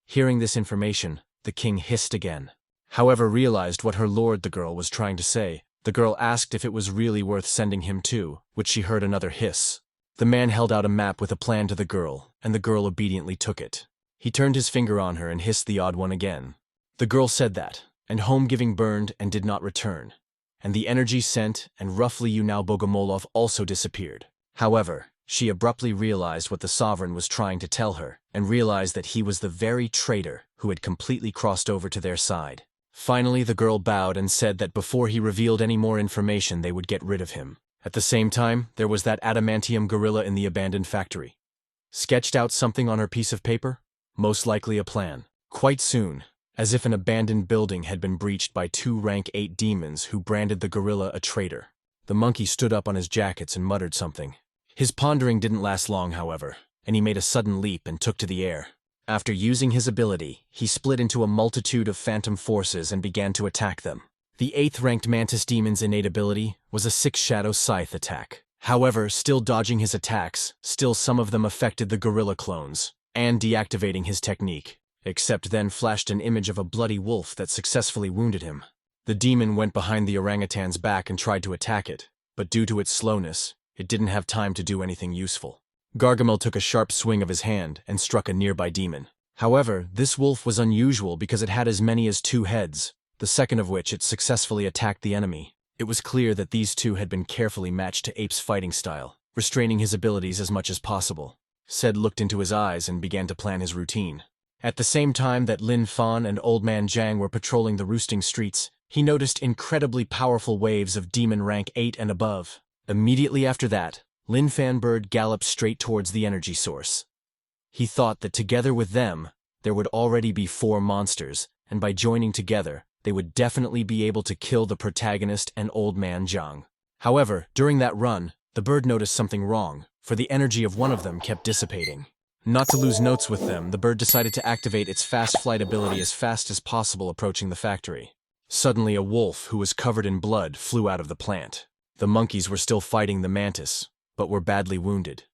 Hearing this information, the king hissed again. However, realized what her lord the girl was trying to say. The girl asked if it was really worth sending him to, which she heard another hiss. The man held out a map with a plan to the girl, and the girl obediently took it. He turned his finger on her and hissed the odd one again. The girl said that, and home giving burned and did not return. And the energy sent and roughly Yunao Bogomolov also disappeared. However, she abruptly realized what the sovereign was trying to tell her, and realized that he was the very traitor who had completely crossed over to their side. Finally, the girl bowed and said that before he revealed any more information they would get rid of him. At the same time, there was that adamantium gorilla in the abandoned factory. Sketched out something on her piece of paper? Most likely a plan. Quite soon, as if an abandoned building had been breached by 2 rank 8 demons who branded the gorilla a traitor. The monkey stood up on his jackets and muttered something. His pondering didn't last long, however, and he made a sudden leap and took to the air. After using his ability, he split into a multitude of phantom forces and began to attack them. The 8th-ranked Mantis Demon's innate ability was a 6-Shadow Scythe attack. However, still dodging his attacks, still some of them affected the gorilla clones, and deactivating his technique, except then flashed an image of a bloody wolf that successfully wounded him. The demon went behind the orangutan's back and tried to attack it, but due to its slowness, it didn't have time to do anything useful. Gargamel took a sharp swing of his hand and struck a nearby demon. However, this wolf was unusual because it had as many as 2 heads, the second of which it successfully attacked the enemy. It was clear that these two had been carefully matched to Ape's fighting style, restraining his abilities as much as possible. Ced looked into his eyes and began to plan his routine. At the same time that Lin Fan and Old Man Zhang were patrolling the roosting streets, he noticed incredibly powerful waves of demon rank 8 and above. Immediately after that, Lin Fan Bird galloped straight towards the energy source. He thought that together with them, there would already be 4 monsters, and by joining together, they would definitely be able to kill the protagonist and Old Man Zhang. However, during that run, the bird noticed something wrong, for the energy of one of them kept dissipating. Not to lose notes with them, the bird decided to activate its fast flight ability as fast as possible, approaching the factory. Suddenly, a wolf who was covered in blood flew out of the plant. The monkeys were still fighting the mantis, but were badly wounded.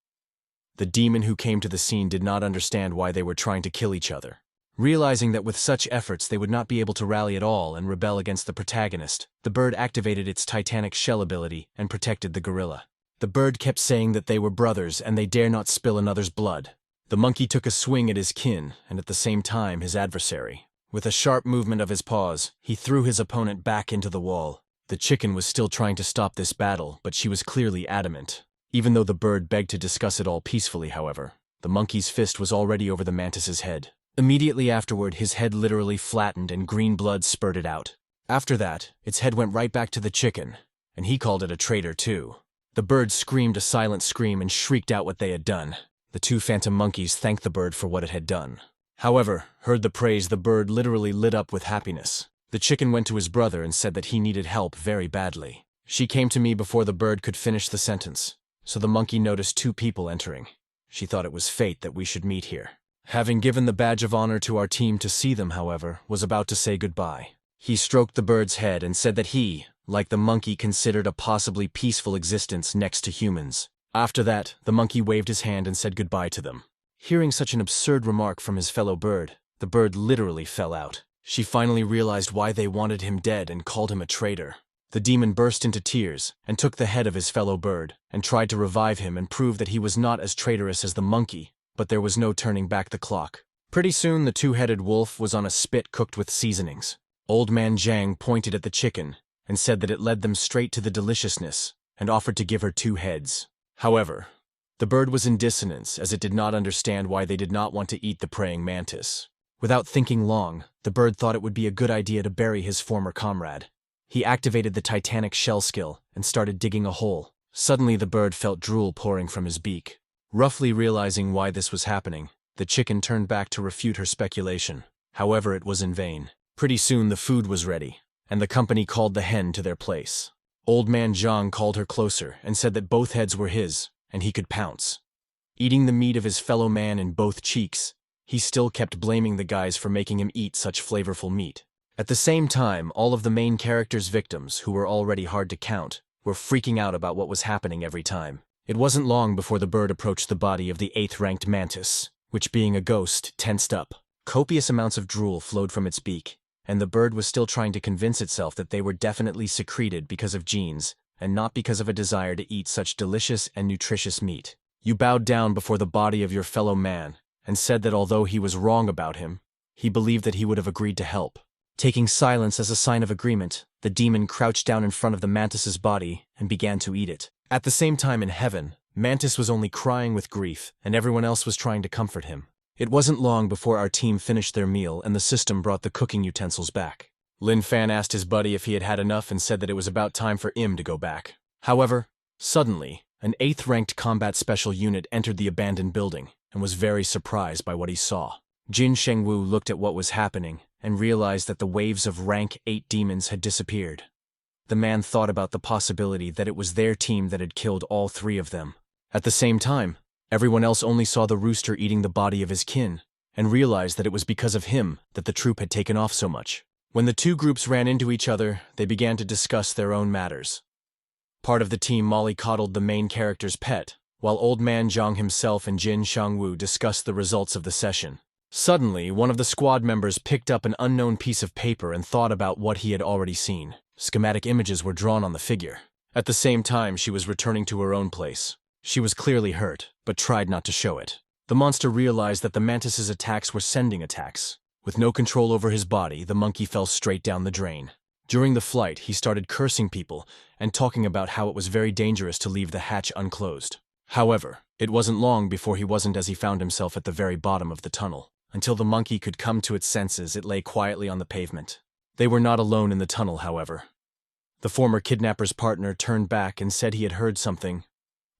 The demon who came to the scene did not understand why they were trying to kill each other. Realizing that with such efforts they would not be able to rally at all and rebel against the protagonist, the bird activated its titanic shell ability and protected the gorilla. The bird kept saying that they were brothers and they dare not spill another's blood. The monkey took a swing at his kin and at the same time his adversary. With a sharp movement of his paws, he threw his opponent back into the wall. The chicken was still trying to stop this battle, but she was clearly adamant. Even though the bird begged to discuss it all peacefully, however, the monkey's fist was already over the mantis's head. Immediately afterward, his head literally flattened and green blood spurted out. After that, its head went right back to the chicken, and he called it a traitor too. The bird screamed a silent scream and shrieked out what they had done. The two phantom monkeys thanked the bird for what it had done. However, heard the praise, the bird literally lit up with happiness. The chicken went to his brother and said that he needed help very badly. She came to me before the bird could finish the sentence, so the monkey noticed two people entering. She thought it was fate that we should meet here. Having given the badge of honor to our team to see them, however, was about to say goodbye. He stroked the bird's head and said that he, like the monkey, considered a possibly peaceful existence next to humans. After that, the monkey waved his hand and said goodbye to them. Hearing such an absurd remark from his fellow bird, the bird literally fell out. She finally realized why they wanted him dead and called him a traitor. The demon burst into tears and took the head of his fellow bird and tried to revive him and prove that he was not as traitorous as the monkey, but there was no turning back the clock. Pretty soon the two-headed wolf was on a spit cooked with seasonings. Old man Zhang pointed at the chicken and said that it led them straight to the deliciousness and offered to give her 2 heads. However, the bird was in dissonance as it did not understand why they did not want to eat the praying mantis. Without thinking long, the bird thought it would be a good idea to bury his former comrade. He activated the titanic shell skill and started digging a hole. Suddenly the bird felt drool pouring from his beak. Roughly realizing why this was happening, the chicken turned back to refute her speculation. However, it was in vain. Pretty soon the food was ready, and the company called the hen to their place. Old man Zhang called her closer and said that both heads were his, and he could pounce. Eating the meat of his fellow man in both cheeks, he still kept blaming the guys for making him eat such flavorful meat. At the same time, all of the main character's victims, who were already hard to count, were freaking out about what was happening every time. It wasn't long before the bird approached the body of the 8th-ranked mantis, which, being a ghost, tensed up. Copious amounts of drool flowed from its beak, and the bird was still trying to convince itself that they were definitely secreted because of genes, and not because of a desire to eat such delicious and nutritious meat. You bowed down before the body of your fellow man, and said that although he was wrong about him, he believed that he would have agreed to help. Taking silence as a sign of agreement, the demon crouched down in front of the mantis's body and began to eat it. At the same time in heaven, Mantis was only crying with grief, and everyone else was trying to comfort him. It wasn't long before our team finished their meal and the system brought the cooking utensils back. Lin Fan asked his buddy if he had had enough and said that it was about time for him to go back. However, suddenly, an 8th-ranked combat special unit entered the abandoned building and was very surprised by what he saw. Jin Shengwu looked at what was happening and realized that the waves of rank 8 demons had disappeared. The man thought about the possibility that it was their team that had killed all 3 of them. At the same time, everyone else only saw the rooster eating the body of his kin, and realized that it was because of him that the troop had taken off so much. When the 2 groups ran into each other, they began to discuss their own matters. Part of the team mollycoddled the main character's pet, while Old Man Zhang himself and Jin Shangwu discussed the results of the session. Suddenly, one of the squad members picked up an unknown piece of paper and thought about what he had already seen. Schematic images were drawn on the figure. At the same time, she was returning to her own place. She was clearly hurt, but tried not to show it. The monster realized that the mantis's attacks were sending attacks. With no control over his body, the monkey fell straight down the drain. During the flight, he started cursing people and talking about how it was very dangerous to leave the hatch unclosed. However, it wasn't long before he wasn't, as he found himself at the very bottom of the tunnel. Until the monkey could come to its senses, it lay quietly on the pavement. They were not alone in the tunnel, however. The former kidnapper's partner turned back and said he had heard something,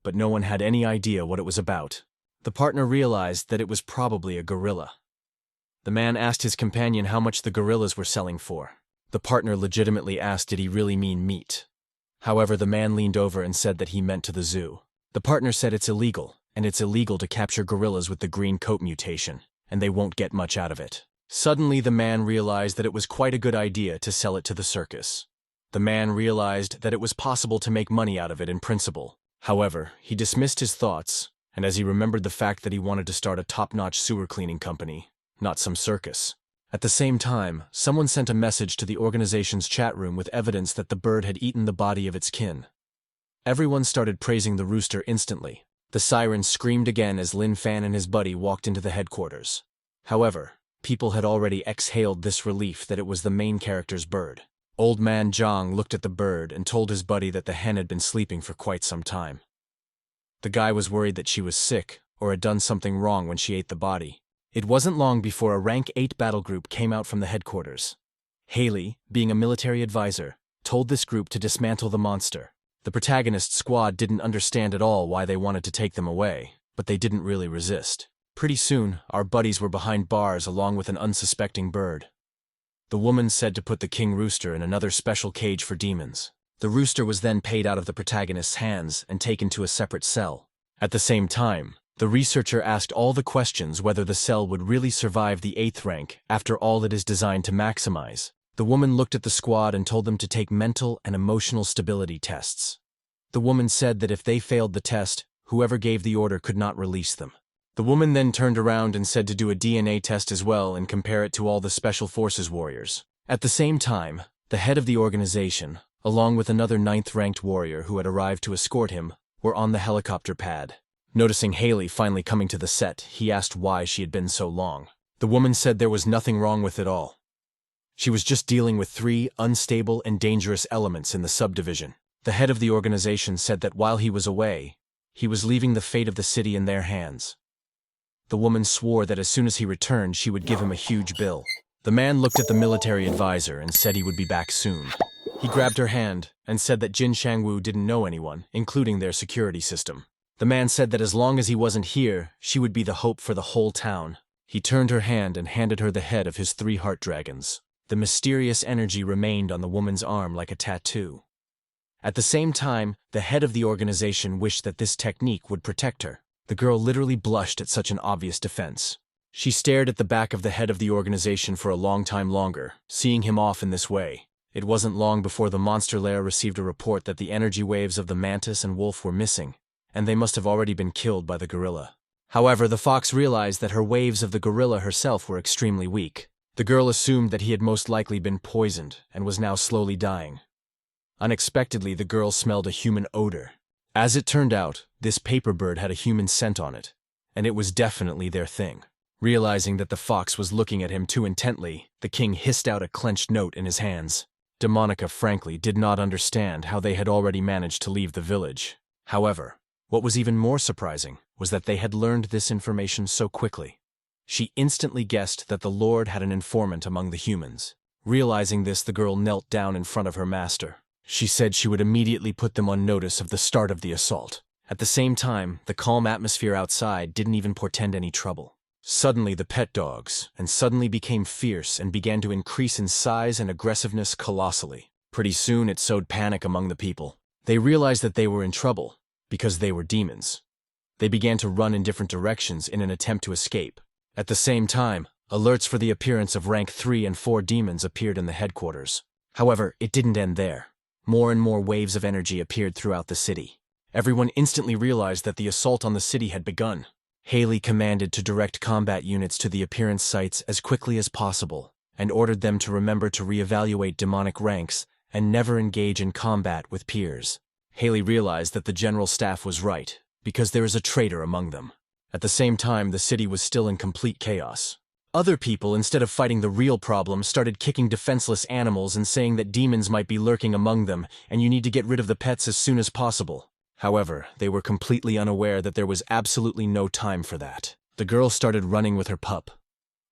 but no one had any idea what it was about. The partner realized that it was probably a gorilla. The man asked his companion how much the gorillas were selling for. The partner legitimately asked did he really mean meat. However, the man leaned over and said that he meant to the zoo. The partner said it's illegal, and it's illegal to capture gorillas with the green coat mutation, and they won't get much out of it. Suddenly, the man realized that it was quite a good idea to sell it to the circus. The man realized that it was possible to make money out of it in principle. However, he dismissed his thoughts, and as he remembered the fact that he wanted to start a top-notch sewer cleaning company, not some circus. At the same time, someone sent a message to the organization's chat room with evidence that the bird had eaten the body of its kin. Everyone started praising the rooster instantly. The siren screamed again as Lin Fan and his buddy walked into the headquarters. However, people had already exhaled this relief that it was the main character's bird. Old man Zhang looked at the bird and told his buddy that the hen had been sleeping for quite some time. The guy was worried that she was sick or had done something wrong when she ate the body. It wasn't long before a rank 8 battle group came out from the headquarters. Haley, being a military advisor, told this group to dismantle the monster. The protagonist squad didn't understand at all why they wanted to take them away, but they didn't really resist. Pretty soon, our buddies were behind bars along with an unsuspecting bird. The woman said to put the king rooster in another special cage for demons. The rooster was then paid out of the protagonist's hands and taken to a separate cell. At the same time, the researcher asked all the questions whether the cell would really survive the 8th rank after all it is designed to maximize. The woman looked at the squad and told them to take mental and emotional stability tests. The woman said that if they failed the test, whoever gave the order could not release them. The woman then turned around and said to do a DNA test as well and compare it to all the Special Forces warriors. At the same time, the head of the organization, along with another 9th-ranked warrior who had arrived to escort him, were on the helicopter pad. Noticing Haley finally coming to the set, he asked why she had been so long. The woman said there was nothing wrong with it all. She was just dealing with 3 unstable and dangerous elements in the subdivision. The head of the organization said that while he was away, he was leaving the fate of the city in their hands. The woman swore that as soon as he returned, she would give him a huge bill. The man looked at the military advisor and said he would be back soon. He grabbed her hand and said that Jin Shangwu didn't know anyone, including their security system. The man said that as long as he wasn't here, she would be the hope for the whole town. He turned her hand and handed her the head of his 3 heart dragons. The mysterious energy remained on the woman's arm like a tattoo. At the same time, the head of the organization wished that this technique would protect her. The girl literally blushed at such an obvious defense. She stared at the back of the head of the organization for a long time longer, seeing him off in this way. It wasn't long before the monster lair received a report that the energy waves of the mantis and wolf were missing, and they must have already been killed by the gorilla. However, the fox realized that her waves of the gorilla herself were extremely weak. The girl assumed that he had most likely been poisoned and was now slowly dying. Unexpectedly, the girl smelled a human odor. As it turned out, this paper bird had a human scent on it, and it was definitely their thing. Realizing that the fox was looking at him too intently, the king hissed out a clenched note in his hands. Demonica frankly did not understand how they had already managed to leave the village. However, what was even more surprising was that they had learned this information so quickly. She instantly guessed that the Lord had an informant among the humans. Realizing this, the girl knelt down in front of her master. She said she would immediately put them on notice of the start of the assault. At the same time, the calm atmosphere outside didn't even portend any trouble. Suddenly, the pet dogs suddenly became fierce and began to increase in size and aggressiveness colossally. Pretty soon, it sowed panic among the people. They realized that they were in trouble because they were demons. They began to run in different directions in an attempt to escape. At the same time, alerts for the appearance of rank 3 and 4 demons appeared in the headquarters. However, it didn't end there. More and more waves of energy appeared throughout the city. Everyone instantly realized that the assault on the city had begun. Haley commanded to direct combat units to the appearance sites as quickly as possible, and ordered them to remember to reevaluate demonic ranks and never engage in combat with peers. Haley realized that the general staff was right, because there is a traitor among them. At the same time, the city was still in complete chaos. Other people, instead of fighting the real problem, started kicking defenseless animals and saying that demons might be lurking among them and you need to get rid of the pets as soon as possible. However, they were completely unaware that there was absolutely no time for that. The girl started running with her pup.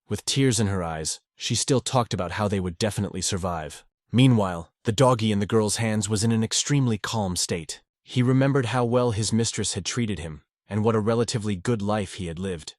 With tears in her eyes, she still talked about how they would definitely survive. Meanwhile, the doggy in the girl's hands was in an extremely calm state. He remembered how well his mistress had treated him and what a relatively good life he had lived.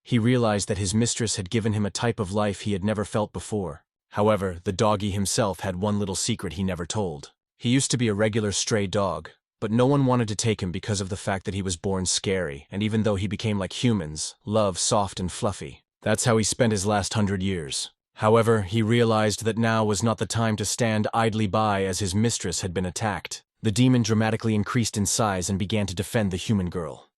He realized that his mistress had given him a type of life he had never felt before. However, the doggy himself had one little secret he never told. He used to be a regular stray dog, but no one wanted to take him because of the fact that he was born scary, and even though he became like humans, love soft and fluffy. That's how he spent his last 100 years. However, he realized that now was not the time to stand idly by as his mistress had been attacked. The demon dramatically increased in size and began to defend the human girl.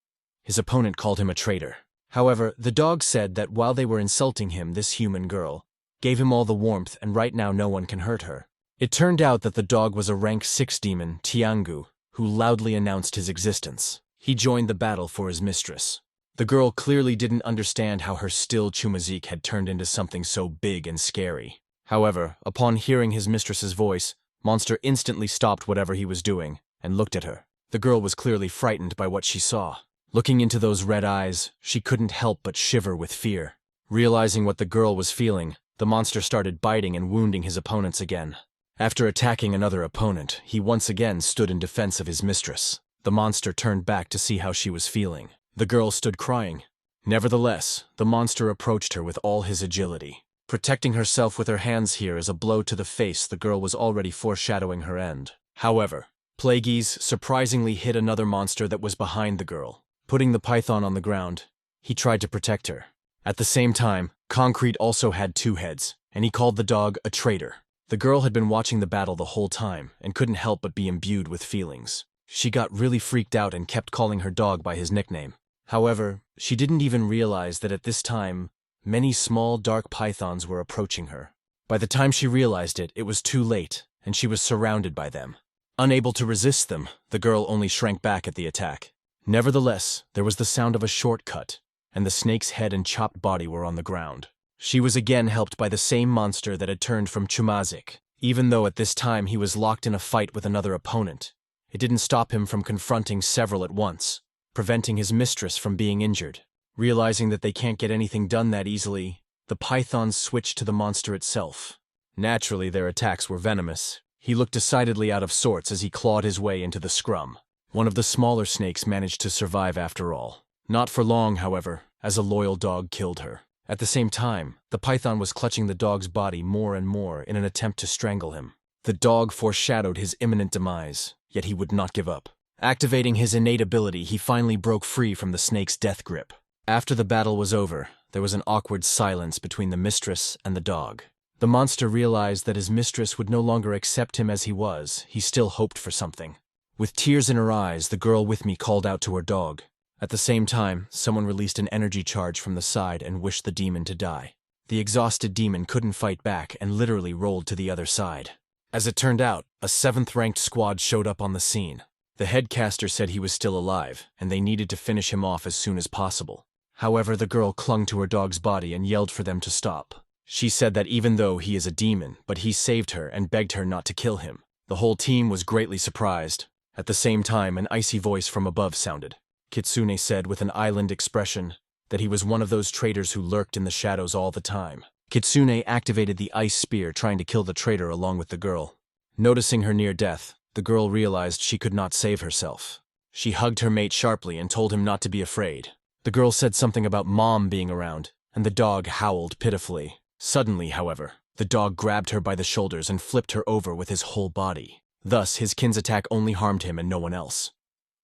His opponent called him a traitor. However, the dog said that while they were insulting him, this human girl gave him all the warmth and right now no one can hurt her. It turned out that the dog was a rank 6 demon, Tiangu, who loudly announced his existence. He joined the battle for his mistress. The girl clearly didn't understand how her still Chumazik had turned into something so big and scary. However, upon hearing his mistress's voice, Monster instantly stopped whatever he was doing and looked at her. The girl was clearly frightened by what she saw. Looking into those red eyes, she couldn't help but shiver with fear. Realizing what the girl was feeling, the monster started biting and wounding his opponents again. After attacking another opponent, he once again stood in defense of his mistress. The monster turned back to see how she was feeling. The girl stood crying. Nevertheless, the monster approached her with all his agility. Protecting herself with her hands here as a blow to the face, the girl was already foreshadowing her end. However, Plagueis surprisingly hit another monster that was behind the girl. Putting the python on the ground, he tried to protect her. At the same time, Concrete also had two heads, and he called the dog a traitor. The girl had been watching the battle the whole time and couldn't help but be imbued with feelings. She got really freaked out and kept calling her dog by his nickname. However, she didn't even realize that at this time, many small dark pythons were approaching her. By the time she realized it, it was too late, and she was surrounded by them. Unable to resist them, the girl only shrank back at the attack. Nevertheless, there was the sound of a shortcut, and the snake's head and chopped body were on the ground. She was again helped by the same monster that had turned from Chumazik. Even though at this time he was locked in a fight with another opponent, it didn't stop him from confronting several at once, preventing his mistress from being injured. Realizing that they can't get anything done that easily, the pythons switched to the monster itself. Naturally, their attacks were venomous. He looked decidedly out of sorts as he clawed his way into the scrum. One of the smaller snakes managed to survive after all. Not for long, however, as a loyal dog killed her. At the same time, the python was clutching the dog's body more and more in an attempt to strangle him. The dog foreshadowed his imminent demise, yet he would not give up. Activating his innate ability, he finally broke free from the snake's death grip. After the battle was over, there was an awkward silence between the mistress and the dog. The monster realized that his mistress would no longer accept him as he was. He still hoped for something. With tears in her eyes, the girl with me called out to her dog. At the same time, someone released an energy charge from the side and wished the demon to die. The exhausted demon couldn't fight back and literally rolled to the other side. As it turned out, a 7th-ranked squad showed up on the scene. The headcaster said he was still alive, and they needed to finish him off as soon as possible. However, the girl clung to her dog's body and yelled for them to stop. She said that even though he is a demon, but he saved her and begged her not to kill him. The whole team was greatly surprised. At the same time, an icy voice from above sounded. Kitsune said with an island expression that he was one of those traitors who lurked in the shadows all the time. Kitsune activated the ice spear, trying to kill the traitor along with the girl. Noticing her near death, the girl realized she could not save herself. She hugged her mate sharply and told him not to be afraid. The girl said something about Mom being around, and the dog howled pitifully. Suddenly, however, the dog grabbed her by the shoulders and flipped her over with his whole body. Thus, his kin's attack only harmed him and no one else.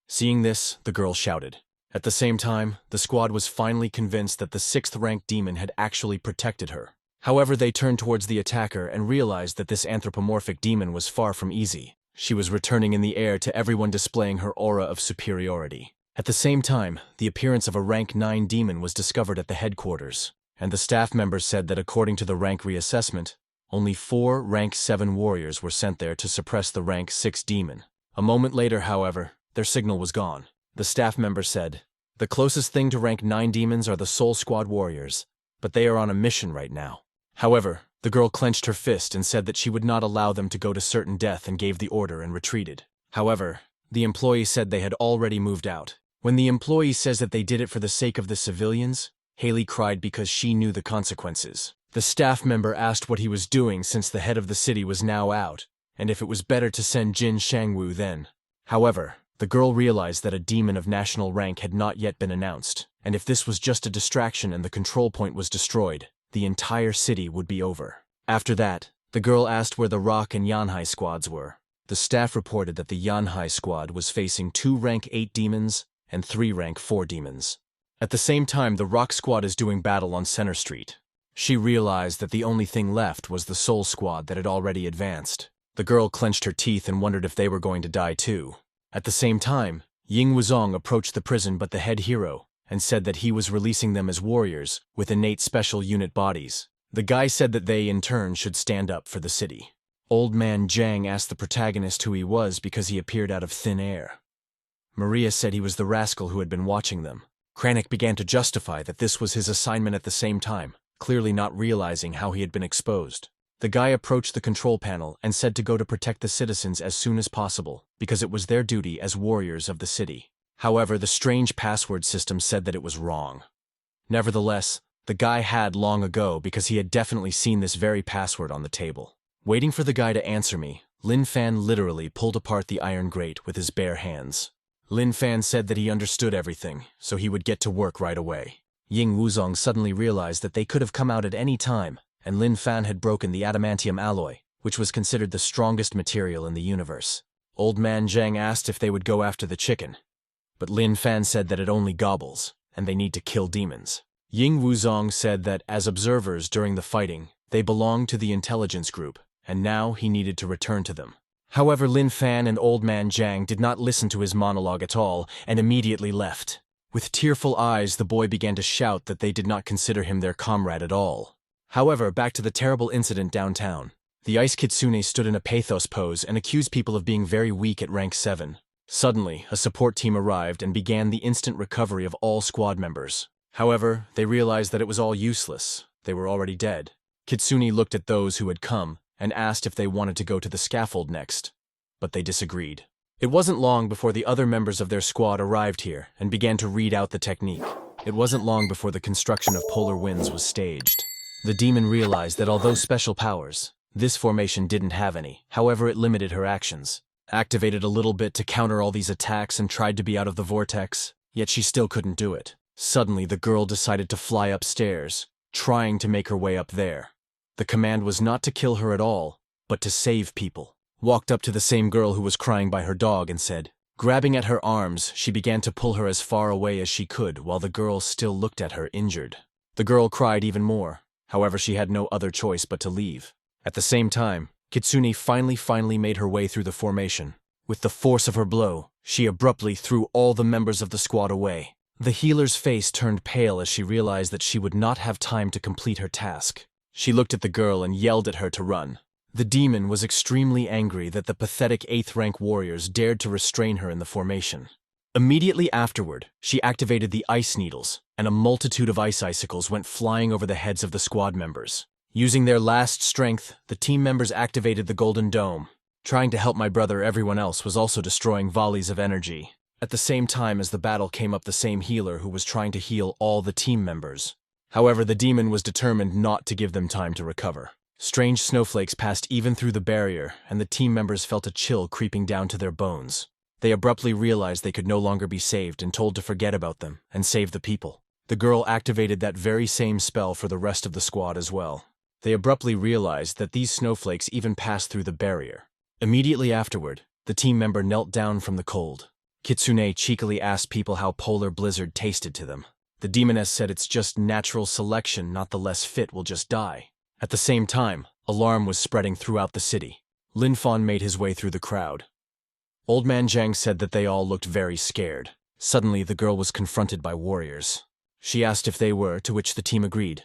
Seeing this, the girl shouted. At the same time, the squad was finally convinced that the 6th-ranked demon had actually protected her. However, they turned towards the attacker and realized that this anthropomorphic demon was far from easy. She was returning in the air to everyone, displaying her aura of superiority. At the same time, the appearance of a rank 9 demon was discovered at the headquarters, and the staff members said that according to the rank reassessment, only 4 rank 7 warriors were sent there to suppress the rank 6 demon. A moment later, however, their signal was gone. The staff member said, "The closest thing to rank 9 demons are the Soul Squad warriors, but they are on a mission right now." However, the girl clenched her fist and said that she would not allow them to go to certain death and gave the order and retreated. However, the employee said they had already moved out. When the employee says that they did it for the sake of the civilians, Haley cried because she knew the consequences. The staff member asked what he was doing since the head of the city was now out, and if it was better to send Jin Shangwu then. However, the girl realized that a demon of national rank had not yet been announced, and if this was just a distraction and the control point was destroyed, the entire city would be over. After that, the girl asked where the Rock and Yanhai squads were. The staff reported that the Yanhai squad was facing 2 rank 8 demons and 3 rank 4 demons. At the same time, the Rock squad is doing battle on Center Street. She realized that the only thing left was the Soul squad that had already advanced. The girl clenched her teeth and wondered if they were going to die too. At the same time, Ying Wuzong approached the prison but the head hero and said that he was releasing them as warriors with innate special unit bodies. The guy said that they, in turn, should stand up for the city. Old man Zhang asked the protagonist who he was because he appeared out of thin air. Maria said he was the rascal who had been watching them. Kranich began to justify that this was his assignment at the same time, clearly not realizing how he had been exposed. The guy approached the control panel and said to go to protect the citizens as soon as possible, because it was their duty as warriors of the city. However, the strange password system said that it was wrong. Nevertheless, the guy had long ago because he had definitely seen this very password on the table. Waiting for the guy to answer me, Lin Fan literally pulled apart the iron grate with his bare hands. Lin Fan said that he understood everything, so he would get to work right away. Ying Wuzong suddenly realized that they could have come out at any time, and Lin Fan had broken the adamantium alloy, which was considered the strongest material in the universe. Old Man Zhang asked if they would go after the chicken, but Lin Fan said that it only gobbles, and they need to kill demons. Ying Wuzong said that as observers during the fighting, they belonged to the intelligence group, and now he needed to return to them. However, Lin Fan and Old Man Zhang did not listen to his monologue at all and immediately left. With tearful eyes, the boy began to shout that they did not consider him their comrade at all. However, back to the terrible incident downtown. The Ice Kitsune stood in a pathos pose and accused people of being very weak at rank 7. Suddenly, a support team arrived and began the instant recovery of all squad members. However, they realized that it was all useless. They were already dead. Kitsune looked at those who had come and asked if they wanted to go to the scaffold next, but they disagreed. It wasn't long before the other members of their squad arrived here and began to read out the technique. It wasn't long before the construction of polar winds was staged. The demon realized that although special powers, this formation didn't have any. However, it limited her actions. Activated a little bit to counter all these attacks and tried to be out of the vortex, yet she still couldn't do it. Suddenly, the girl decided to fly upstairs, trying to make her way up there. The command was not to kill her at all, but to save people. Walked up to the same girl who was crying by her dog and said, grabbing at her arms, she began to pull her as far away as she could while the girl still looked at her injured. The girl cried even more. However, she had no other choice but to leave. At the same time, Kitsune finally made her way through the formation. With the force of her blow, she abruptly threw all the members of the squad away. The healer's face turned pale as she realized that she would not have time to complete her task. She looked at the girl and yelled at her to run. The demon was extremely angry that the pathetic 8th rank warriors dared to restrain her in the formation. Immediately afterward, she activated the ice needles, and a multitude of ice icicles went flying over the heads of the squad members. Using their last strength, the team members activated the Golden Dome. Trying to help my brother, everyone else was also destroying volleys of energy. At the same time as the battle came up the same healer who was trying to heal all the team members. However, the demon was determined not to give them time to recover. Strange snowflakes passed even through the barrier, and the team members felt a chill creeping down to their bones. They abruptly realized they could no longer be saved and told to forget about them and save the people. The girl activated that very same spell for the rest of the squad as well. They abruptly realized that these snowflakes even passed through the barrier. Immediately afterward, the team member knelt down from the cold. Kitsune cheekily asked people how polar blizzard tasted to them. The demoness said it's just natural selection, not the less fit will just die. At the same time, alarm was spreading throughout the city. Lin Fan made his way through the crowd. Old Man Zhang said that they all looked very scared. Suddenly, the girl was confronted by warriors. She asked if they were, to which the team agreed.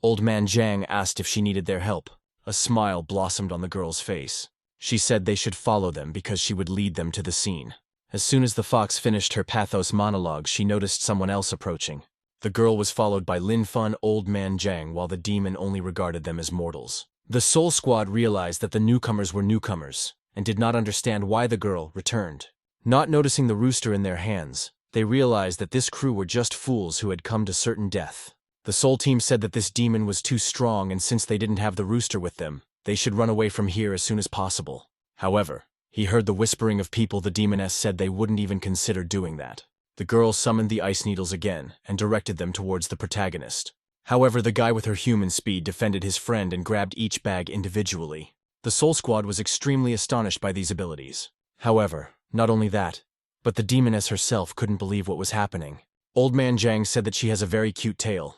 Old Man Zhang asked if she needed their help. A smile blossomed on the girl's face. She said they should follow them because she would lead them to the scene. As soon as the fox finished her pathos monologue, she noticed someone else approaching. The girl was followed by Lin Fan, Old Man Zhang, while the demon only regarded them as mortals. The Soul Squad realized that the newcomers were newcomers, and did not understand why the girl returned. Not noticing the rooster in their hands, they realized that this crew were just fools who had come to certain death. The Soul Team said that this demon was too strong, and since they didn't have the rooster with them, they should run away from here as soon as possible. However, he heard the whispering of people. The demoness said they wouldn't even consider doing that. The girl summoned the ice needles again and directed them towards the protagonist. However, the guy with her human speed defended his friend and grabbed each bag individually. The Soul Squad was extremely astonished by these abilities. However, not only that, but the demoness herself couldn't believe what was happening. Old Man Zhang said that she has a very cute tail.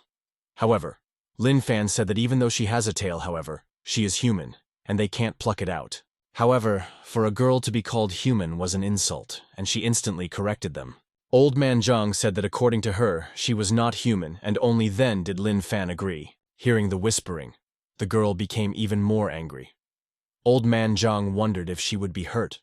However, Lin Fan said that even though she has a tail, however, she is human, and they can't pluck it out. However, for a girl to be called human was an insult, and she instantly corrected them. Old Man Zhang said that according to her, she was not human, and only then did Lin Fan agree. Hearing the whispering, the girl became even more angry. Old Man Zhang wondered if she would be hurt,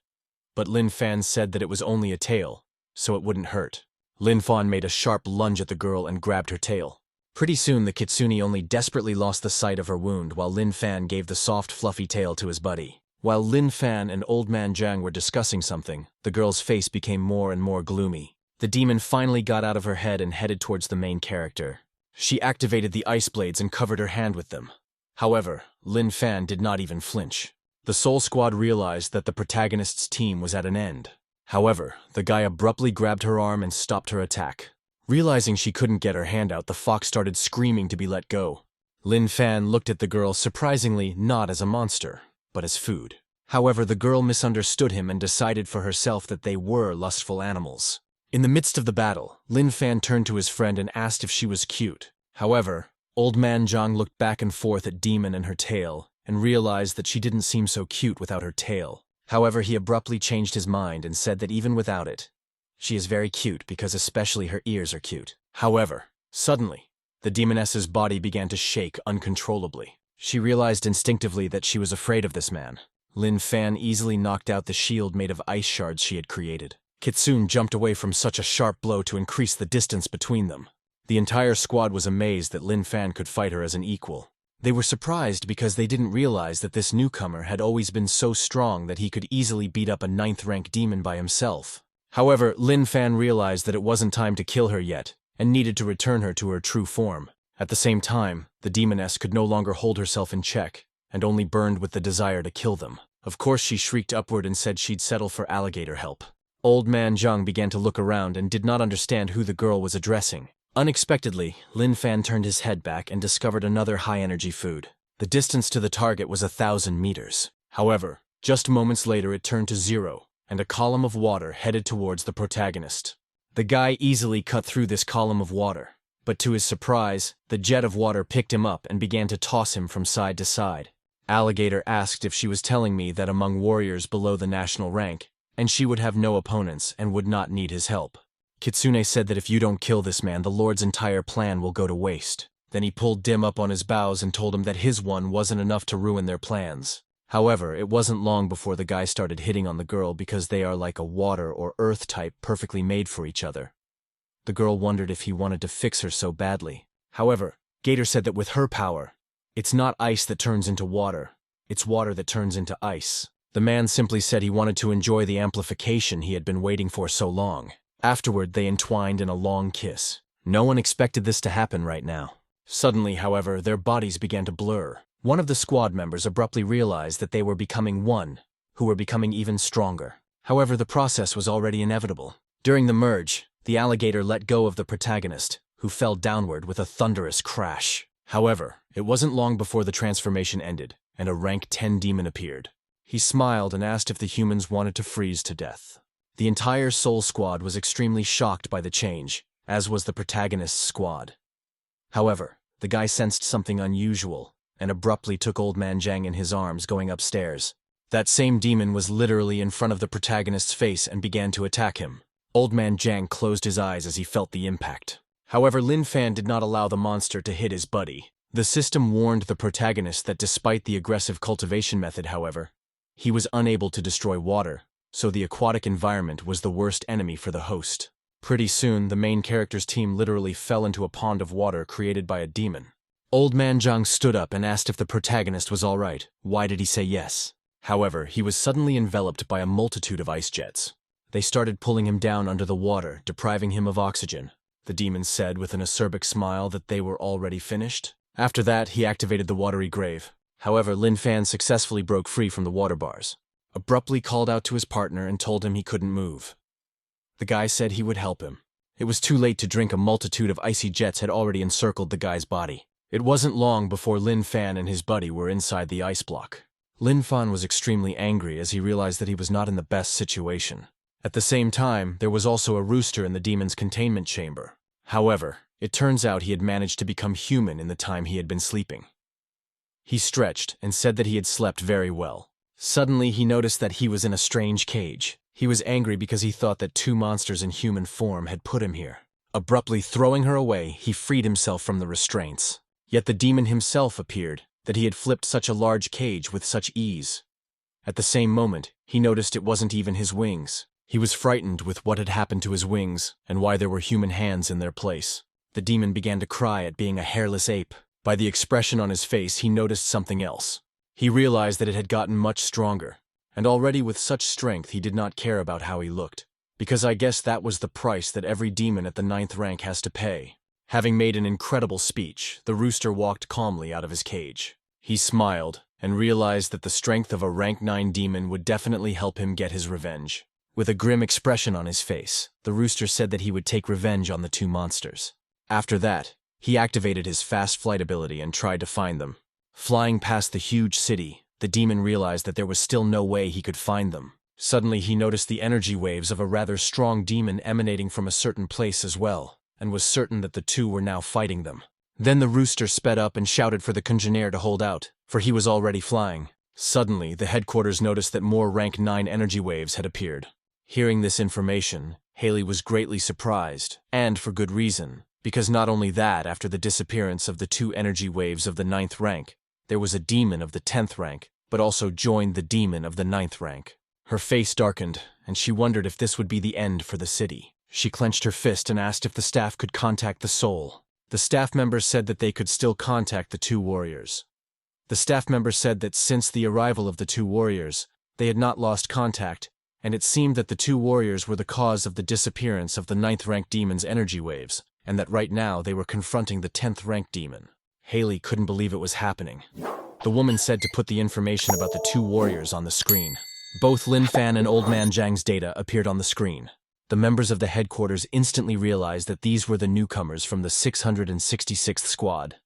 but Lin Fan said that it was only a tail, so it wouldn't hurt. Lin Fan made a sharp lunge at the girl and grabbed her tail. Pretty soon, the kitsune only desperately lost the sight of her wound while Lin Fan gave the soft, fluffy tail to his buddy. While Lin Fan and Old Man Jiang were discussing something, the girl's face became more and more gloomy. The demon finally got out of her head and headed towards the main character. She activated the ice blades and covered her hand with them. However, Lin Fan did not even flinch. The Soul Squad realized that the protagonist's team was at an end. However, the guy abruptly grabbed her arm and stopped her attack. Realizing she couldn't get her hand out, the fox started screaming to be let go. Lin Fan looked at the girl surprisingly not as a monster, but as food. However, the girl misunderstood him and decided for herself that they were lustful animals. In the midst of the battle, Lin Fan turned to his friend and asked if she was cute. However, Old Man Jiang looked back and forth at Demon and her tail, and realized that she didn't seem so cute without her tail. However, he abruptly changed his mind and said that even without it, she is very cute because especially her ears are cute. However, suddenly, the demoness's body began to shake uncontrollably. She realized instinctively that she was afraid of this man. Lin Fan easily knocked out the shield made of ice shards she had created. Kitsune jumped away from such a sharp blow to increase the distance between them. The entire squad was amazed that Lin Fan could fight her as an equal. They were surprised because they didn't realize that this newcomer had always been so strong that he could easily beat up a 9th-rank demon by himself. However, Lin Fan realized that it wasn't time to kill her yet, and needed to return her to her true form. At the same time, the demoness could no longer hold herself in check, and only burned with the desire to kill them. Of course, she shrieked upward and said she'd settle for alligator help. Old Man Jiang began to look around and did not understand who the girl was addressing. Unexpectedly, Lin Fan turned his head back and discovered another high-energy food. The distance to the target was 1,000 meters. However, just moments later it turned to 0, and a column of water headed towards the protagonist. The guy easily cut through this column of water, but to his surprise, the jet of water picked him up and began to toss him from side to side. Alligator asked if she was telling me that among warriors below the national rank, and she would have no opponents and would not need his help. Kitsune said that if you don't kill this man, the Lord's entire plan will go to waste. Then he pulled Dim up on his bows and told him that his one wasn't enough to ruin their plans. However, it wasn't long before the guy started hitting on the girl because they are like a water or earth type perfectly made for each other. The girl wondered if he wanted to fix her so badly. However, Gator said that with her power, it's not ice that turns into water, it's water that turns into ice. The man simply said he wanted to enjoy the amplification he had been waiting for so long. Afterward, they entwined in a long kiss. No one expected this to happen right now. Suddenly, however, their bodies began to blur. One of the squad members abruptly realized that they were becoming one, who were becoming even stronger. However, the process was already inevitable. During the merge, the alligator let go of the protagonist, who fell downward with a thunderous crash. However, it wasn't long before the transformation ended, and a rank 10 demon appeared. He smiled and asked if the humans wanted to freeze to death. The entire Soul Squad was extremely shocked by the change, as was the protagonist's squad. However, the guy sensed something unusual, and abruptly took Old Man Jiang in his arms going upstairs. That same demon was literally in front of the protagonist's face and began to attack him. Old Man Jiang closed his eyes as he felt the impact. However, Lin Fan did not allow the monster to hit his buddy. The system warned the protagonist that despite the aggressive cultivation method, however, he was unable to destroy water, so the aquatic environment was the worst enemy for the host. Pretty soon, the main character's team literally fell into a pond of water created by a demon. Old Man Jiang stood up and asked if the protagonist was all right. Why did he say yes? However, he was suddenly enveloped by a multitude of ice jets. They started pulling him down under the water, depriving him of oxygen. The demon said with an acerbic smile that they were already finished. After that, he activated the watery grave. However, Lin Fan successfully broke free from the water bars, abruptly called out to his partner and told him he couldn't move. The guy said he would help him. It was too late to drink. A multitude of icy jets had already encircled the guy's body. It wasn't long before Lin Fan and his buddy were inside the ice block. Lin Fan was extremely angry as he realized that he was not in the best situation. At the same time, there was also a rooster in the demon's containment chamber. However, it turns out he had managed to become human in the time he had been sleeping. He stretched and said that he had slept very well. Suddenly, he noticed that he was in a strange cage. He was angry because he thought that 2 monsters in human form had put him here. Abruptly throwing her away, he freed himself from the restraints. Yet the demon himself appeared, that he had flipped such a large cage with such ease. At the same moment, he noticed it wasn't even his wings. He was frightened with what had happened to his wings and why there were human hands in their place. The demon began to cry at being a hairless ape. By the expression on his face, he noticed something else. He realized that it had gotten much stronger, and already with such strength he did not care about how he looked. Because I guess that was the price that every demon at the 9th rank has to pay. Having made an incredible speech, the rooster walked calmly out of his cage. He smiled and realized that the strength of a rank 9 demon would definitely help him get his revenge. With a grim expression on his face, the rooster said that he would take revenge on the 2 monsters. After that, he activated his fast flight ability and tried to find them. Flying past the huge city, the demon realized that there was still no way he could find them. Suddenly he noticed the energy waves of a rather strong demon emanating from a certain place as well, and was certain that the 2 were now fighting them. Then the rooster sped up and shouted for the congener to hold out, for he was already flying. Suddenly, the headquarters noticed that more rank 9 energy waves had appeared. Hearing this information, Haley was greatly surprised, and for good reason, because not only that, after the disappearance of the 2 energy waves of the 9th rank, there was a demon of the 10th rank, but also joined the demon of the 9th rank. Her face darkened, and she wondered if this would be the end for the city. She clenched her fist and asked if the staff could contact the soul. The staff members said that they could still contact the 2 warriors. The staff member said that since the arrival of the 2 warriors, they had not lost contact, and it seemed that the 2 warriors were the cause of the disappearance of the 9th rank demon's energy waves, and that right now they were confronting the 10th rank demon. Haley couldn't believe it was happening. The woman said to put the information about the 2 warriors on the screen. Both Lin Fan and Old Man Zhang's data appeared on the screen. The members of the headquarters instantly realized that these were the newcomers from the 666th squad.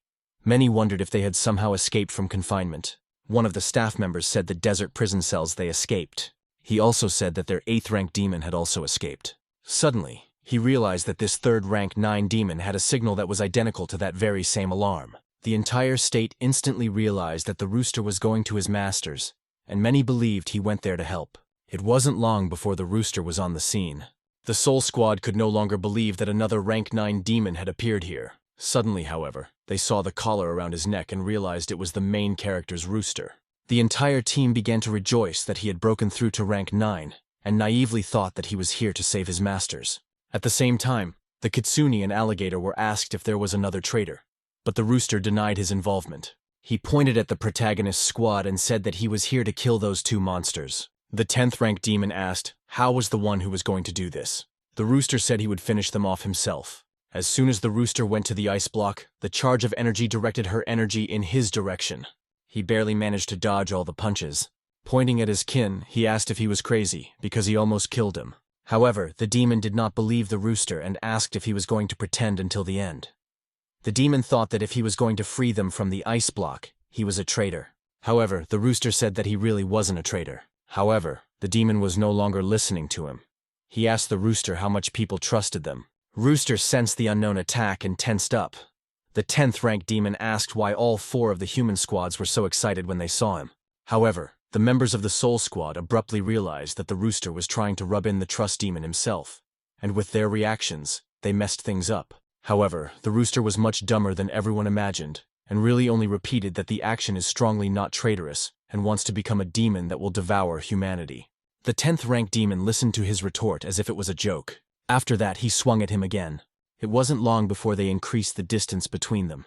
Many wondered if they had somehow escaped from confinement. One of the staff members said the desert prison cells they escaped. He also said that their 8th rank demon had also escaped. Suddenly, he realized that this 3rd rank 9 demon had a signal that was identical to that very same alarm. The entire state instantly realized that the rooster was going to his masters, and many believed he went there to help. It wasn't long before the rooster was on the scene. The Soul Squad could no longer believe that another rank 9 demon had appeared here. Suddenly, however, they saw the collar around his neck and realized it was the main character's rooster. The entire team began to rejoice that he had broken through to rank 9, and naively thought that he was here to save his masters. At the same time, the Kitsune and Alligator were asked if there was another traitor, but the rooster denied his involvement. He pointed at the protagonist's squad and said that he was here to kill those 2 monsters. The 10th rank demon asked, how was the one who was going to do this? The rooster said he would finish them off himself. As soon as the rooster went to the ice block, the charge of energy directed her energy in his direction. He barely managed to dodge all the punches. Pointing at his kin, he asked if he was crazy, because he almost killed him. However, the demon did not believe the rooster and asked if he was going to pretend until the end. The demon thought that if he was going to free them from the ice block, he was a traitor. However, the rooster said that he really wasn't a traitor. However, the demon was no longer listening to him. He asked the rooster how much people trusted them. Rooster sensed the unknown attack and tensed up. The 10th rank demon asked why all 4 of the human squads were so excited when they saw him. However, the members of the Soul Squad abruptly realized that the rooster was trying to rub in the trust demon himself, and with their reactions, they messed things up. However, the rooster was much dumber than everyone imagined, and really only repeated that the action is strongly not traitorous, and wants to become a demon that will devour humanity. The 10th rank demon listened to his retort as if it was a joke. After that, he swung at him again. It wasn't long before they increased the distance between them.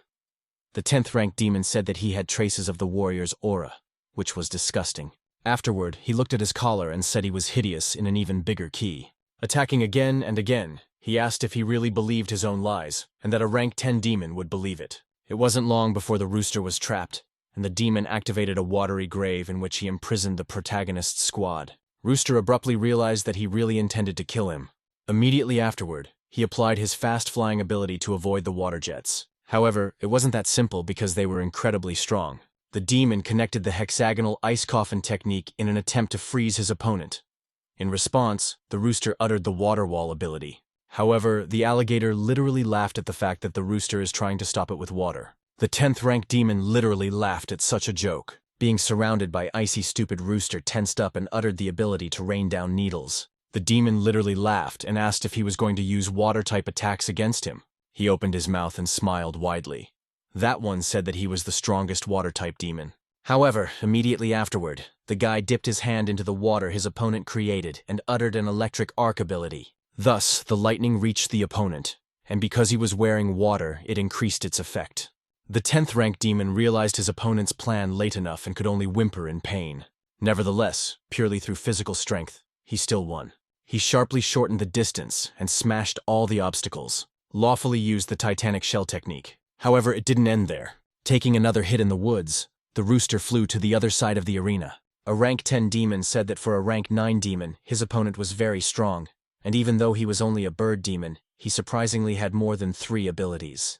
The 10th rank demon said that he had traces of the warrior's aura, which was disgusting. Afterward, he looked at his collar and said he was hideous in an even bigger key. Attacking again and again, he asked if he really believed his own lies, and that a rank 10 demon would believe it. It wasn't long before the rooster was trapped, and the demon activated a watery grave in which he imprisoned the protagonist's squad. Rooster abruptly realized that he really intended to kill him. Immediately afterward, he applied his fast-flying ability to avoid the water jets. However, it wasn't that simple because they were incredibly strong. The demon connected the hexagonal ice coffin technique in an attempt to freeze his opponent. In response, the rooster uttered the water wall ability. However, the alligator literally laughed at the fact that the rooster is trying to stop it with water. The 10th rank demon literally laughed at such a joke. Being surrounded by icy stupid rooster tensed up and uttered the ability to rain down needles. The demon literally laughed and asked if he was going to use water-type attacks against him. He opened his mouth and smiled widely. That one said that he was the strongest water-type demon. However, immediately afterward, the guy dipped his hand into the water his opponent created and uttered an electric arc ability. Thus, the lightning reached the opponent, and because he was wearing water, it increased its effect. The 10th rank demon realized his opponent's plan late enough and could only whimper in pain. Nevertheless, purely through physical strength, he still won. He sharply shortened the distance and smashed all the obstacles. Lawfully used the Titanic shell technique. However, it didn't end there. Taking another hit in the woods, the rooster flew to the other side of the arena. A rank 10 demon said that for a rank 9 demon, his opponent was very strong, and even though he was only a bird demon, he surprisingly had more than 3 abilities.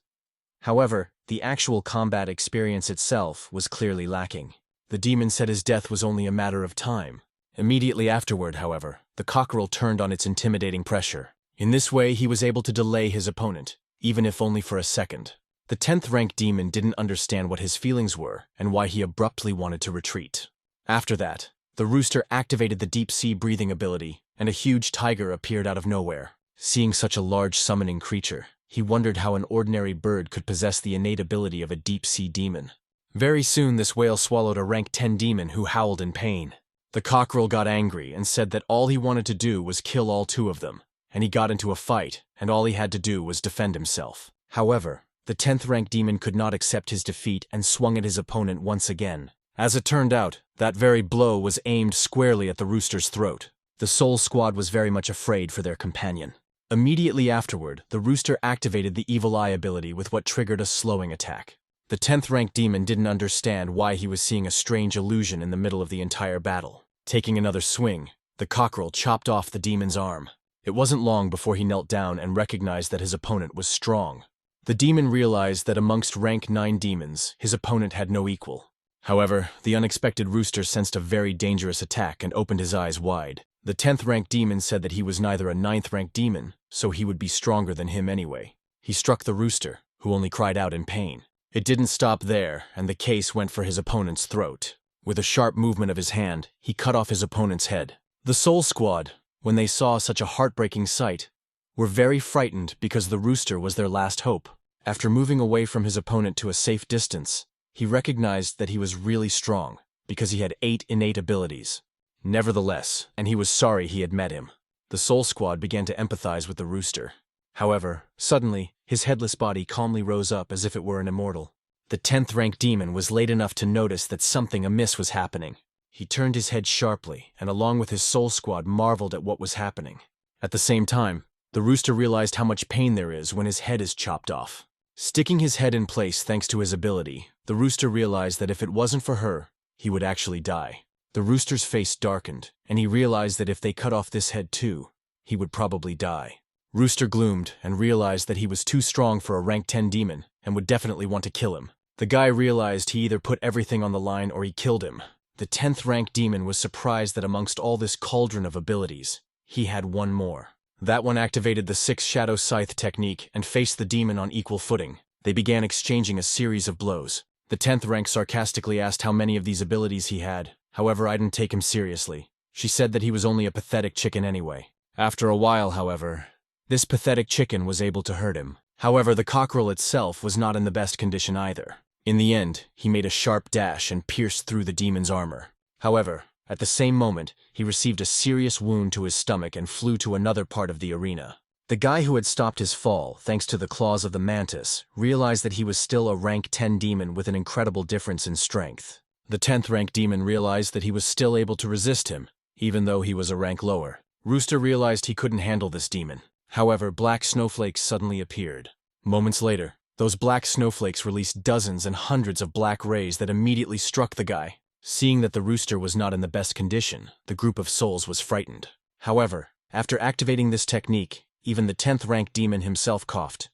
However, the actual combat experience itself was clearly lacking. The demon said his death was only a matter of time. Immediately afterward, however, the cockerel turned on its intimidating pressure. In this way, he was able to delay his opponent, even if only for a second. The 10th rank demon didn't understand what his feelings were and why he abruptly wanted to retreat. After that, the rooster activated the deep-sea breathing ability, and a huge tiger appeared out of nowhere. Seeing such a large summoning creature, he wondered how an ordinary bird could possess the innate ability of a deep-sea demon. Very soon this whale swallowed a rank 10 demon who howled in pain. The cockerel got angry and said that all he wanted to do was kill all 2 of them, and he got into a fight, and all he had to do was defend himself. However, the 10th rank demon could not accept his defeat and swung at his opponent once again. As it turned out, that very blow was aimed squarely at the rooster's throat. The Soul Squad was very much afraid for their companion. Immediately afterward, the rooster activated the Evil Eye ability with what triggered a slowing attack. The 10th rank demon didn't understand why he was seeing a strange illusion in the middle of the entire battle. Taking another swing, the cockerel chopped off the demon's arm. It wasn't long before he knelt down and recognized that his opponent was strong. The demon realized that amongst rank 9 demons, his opponent had no equal. However, the unexpected rooster sensed a very dangerous attack and opened his eyes wide. The 10th rank demon said that he was neither a 9th rank demon, so he would be stronger than him anyway. He struck the rooster, who only cried out in pain. It didn't stop there, and the case went for his opponent's throat. With a sharp movement of his hand, he cut off his opponent's head. The Soul Squad, when they saw such a heartbreaking sight, were very frightened because the rooster was their last hope. After moving away from his opponent to a safe distance, he recognized that he was really strong, because he had 8 innate abilities. Nevertheless, and he was sorry he had met him, the Soul Squad began to empathize with the rooster. However, suddenly, his headless body calmly rose up as if it were an immortal. The 10th rank demon was late enough to notice that something amiss was happening. He turned his head sharply, and along with his Soul Squad marveled at what was happening. At the same time, the rooster realized how much pain there is when his head is chopped off. Sticking his head in place thanks to his ability, the rooster realized that if it wasn't for her, he would actually die. The rooster's face darkened, and he realized that if they cut off this head too, he would probably die. Rooster gloomed and realized that he was too strong for a rank 10 demon and would definitely want to kill him. The guy realized he either put everything on the line or he killed him. The 10th rank demon was surprised that amongst all this cauldron of abilities, he had one more. That one activated the 6 Shadow Scythe technique and faced the demon on equal footing. They began exchanging a series of blows. The 10th rank sarcastically asked how many of these abilities he had. However, I didn't take him seriously. She said that he was only a pathetic chicken anyway. After a while, however, this pathetic chicken was able to hurt him. However, the cockerel itself was not in the best condition either. In the end, he made a sharp dash and pierced through the demon's armor. However, at the same moment, he received a serious wound to his stomach and flew to another part of the arena. The guy who had stopped his fall, thanks to the claws of the mantis, realized that he was still a rank 10 demon with an incredible difference in strength. The 10th rank demon realized that he was still able to resist him, even though he was a rank lower. Rooster realized he couldn't handle this demon. However, black snowflakes suddenly appeared. Moments later, those black snowflakes released dozens and hundreds of black rays that immediately struck the guy. Seeing that the rooster was not in the best condition, the group of souls was frightened. However, after activating this technique, even the 10th rank demon himself coughed,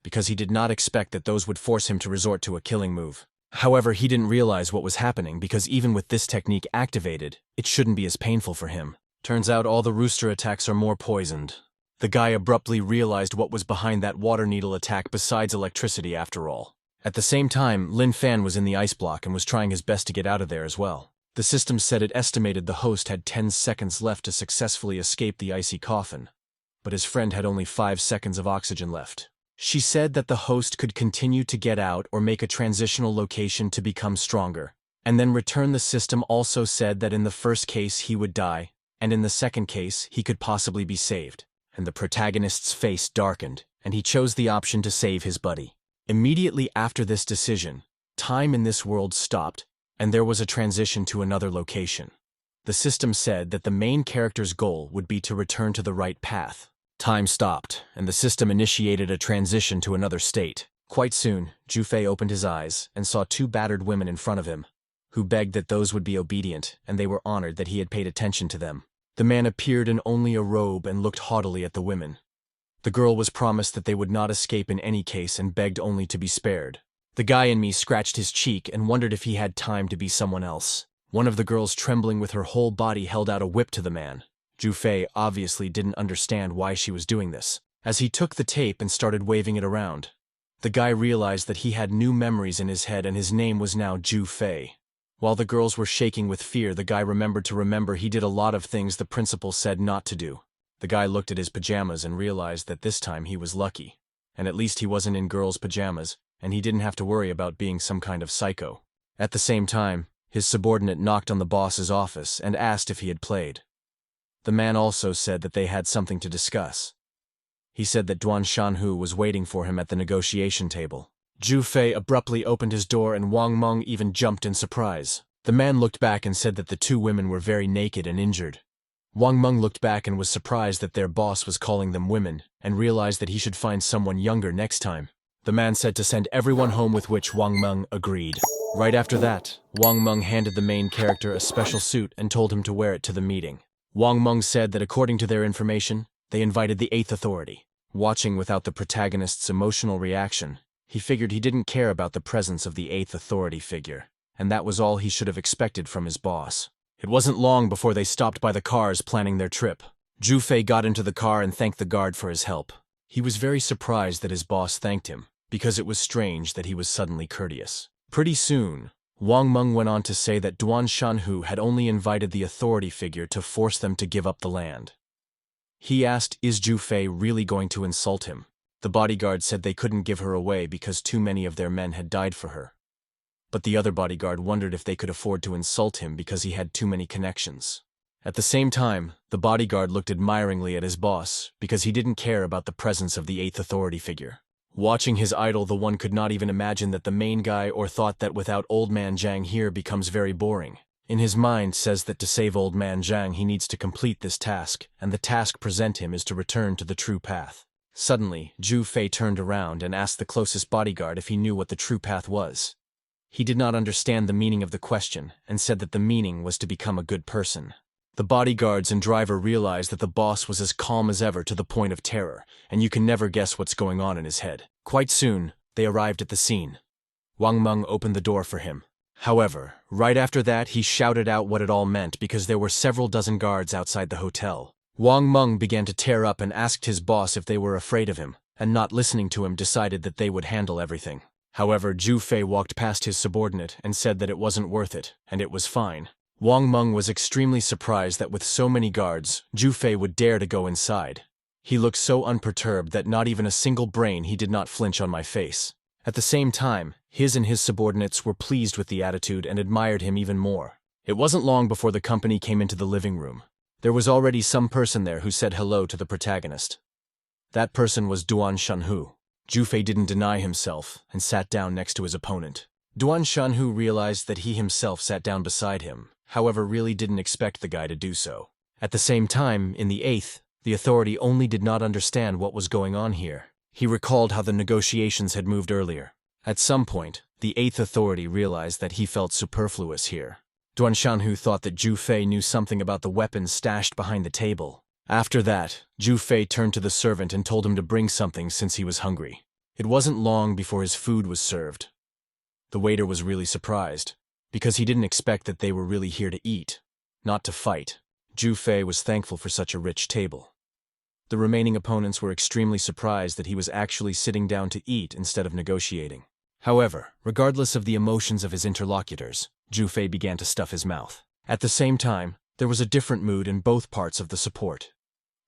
because he did not expect that those would force him to resort to a killing move. However, he didn't realize what was happening because even with this technique activated, it shouldn't be as painful for him. Turns out all the rooster attacks are more poisoned. The guy abruptly realized what was behind that water needle attack besides electricity after all. At the same time, Lin Fan was in the ice block and was trying his best to get out of there as well. The system said it estimated the host had 10 seconds left to successfully escape the icy coffin, but his friend had only 5 seconds of oxygen left. She said that the host could continue to get out or make a transitional location to become stronger, and then return. The system also said that in the first case he would die, and in the second case he could possibly be saved. And the protagonist's face darkened, and he chose the option to save his buddy. Immediately after this decision, time in this world stopped, and there was a transition to another location. The system said that the main character's goal would be to return to the right path. Time stopped, and the system initiated a transition to another state. Quite soon, Jufei opened his eyes and saw two battered women in front of him, who begged that those would be obedient, and they were honored that he had paid attention to them. The man appeared in only a robe and looked haughtily at the women. The girl was promised that they would not escape in any case and begged only to be spared. The guy in me scratched his cheek and wondered if he had time to be someone else. One of the girls, trembling with her whole body, held out a whip to the man. Jufei obviously didn't understand why she was doing this. As he took the tape and started waving it around, the guy realized that he had new memories in his head and his name was now Jufei. While the girls were shaking with fear, the guy remembered he did a lot of things the principal said not to do. The guy looked at his pajamas and realized that this time he was lucky. And at least he wasn't in girls' pajamas, and he didn't have to worry about being some kind of psycho. At the same time, his subordinate knocked on the boss's office and asked if he had played. The man also said that they had something to discuss. He said that Duan Shanhu was waiting for him at the negotiation table. Jufei abruptly opened his door and Wang Meng even jumped in surprise. The man looked back and said that the two women were very naked and injured. Wang Meng looked back and was surprised that their boss was calling them women, and realized that he should find someone younger next time. The man said to send everyone home, with which Wang Meng agreed. Right after that, Wang Meng handed the main character a special suit and told him to wear it to the meeting. Wang Meng said that according to their information, they invited the Eighth Authority. Watching without the protagonist's emotional reaction, he figured he didn't care about the presence of the Eighth Authority figure, and that was all he should have expected from his boss. It wasn't long before they stopped by the cars planning their trip. Jufei got into the car and thanked the guard for his help. He was very surprised that his boss thanked him, because it was strange that he was suddenly courteous. Pretty soon, Wang Meng went on to say that Duan Shanhu had only invited the authority figure to force them to give up the land. He asked, is Jufei really going to insult him? The bodyguard said they couldn't give her away because too many of their men had died for her. But the other bodyguard wondered if they could afford to insult him because he had too many connections. At the same time, the bodyguard looked admiringly at his boss because he didn't care about the presence of the Eighth Authority figure. Watching his idol, the one could not even imagine that the main guy or thought that without Old Man Zhang here becomes very boring. In his mind says that to save Old Man Zhang he needs to complete this task, and the task present him is to return to the true path. Suddenly, Jufei turned around and asked the closest bodyguard if he knew what the true path was. He did not understand the meaning of the question and said that the meaning was to become a good person. The bodyguards and driver realized that the boss was as calm as ever to the point of terror, and you can never guess what's going on in his head. Quite soon, they arrived at the scene. Wang Meng opened the door for him. However, right after that he shouted out what it all meant because there were several dozen guards outside the hotel. Wang Meng began to tear up and asked his boss if they were afraid of him, and not listening to him decided that they would handle everything. However, Jufei walked past his subordinate and said that it wasn't worth it, and it was fine. Wang Meng was extremely surprised that with so many guards, Jufei would dare to go inside. He looked so unperturbed that not even a single brain he did not flinch on my face. At the same time, his and his subordinates were pleased with the attitude and admired him even more. It wasn't long before the company came into the living room. There was already some person there who said hello to the protagonist. That person was Duan Shanhu. Jufei didn't deny himself and sat down next to his opponent. Duan Shanhu realized that he himself sat down beside him, however really didn't expect the guy to do so. At the same time, in the Eighth, the authority only did not understand what was going on here. He recalled how the negotiations had moved earlier. At some point, the Eighth Authority realized that he felt superfluous here. Duan Shanhu thought that Jufei knew something about the weapons stashed behind the table. After that, Jufei turned to the servant and told him to bring something since he was hungry. It wasn't long before his food was served. The waiter was really surprised, because he didn't expect that they were really here to eat, not to fight. Jufei was thankful for such a rich table. The remaining opponents were extremely surprised that he was actually sitting down to eat instead of negotiating. However, regardless of the emotions of his interlocutors, Jufei began to stuff his mouth. At the same time, there was a different mood in both parts of the support.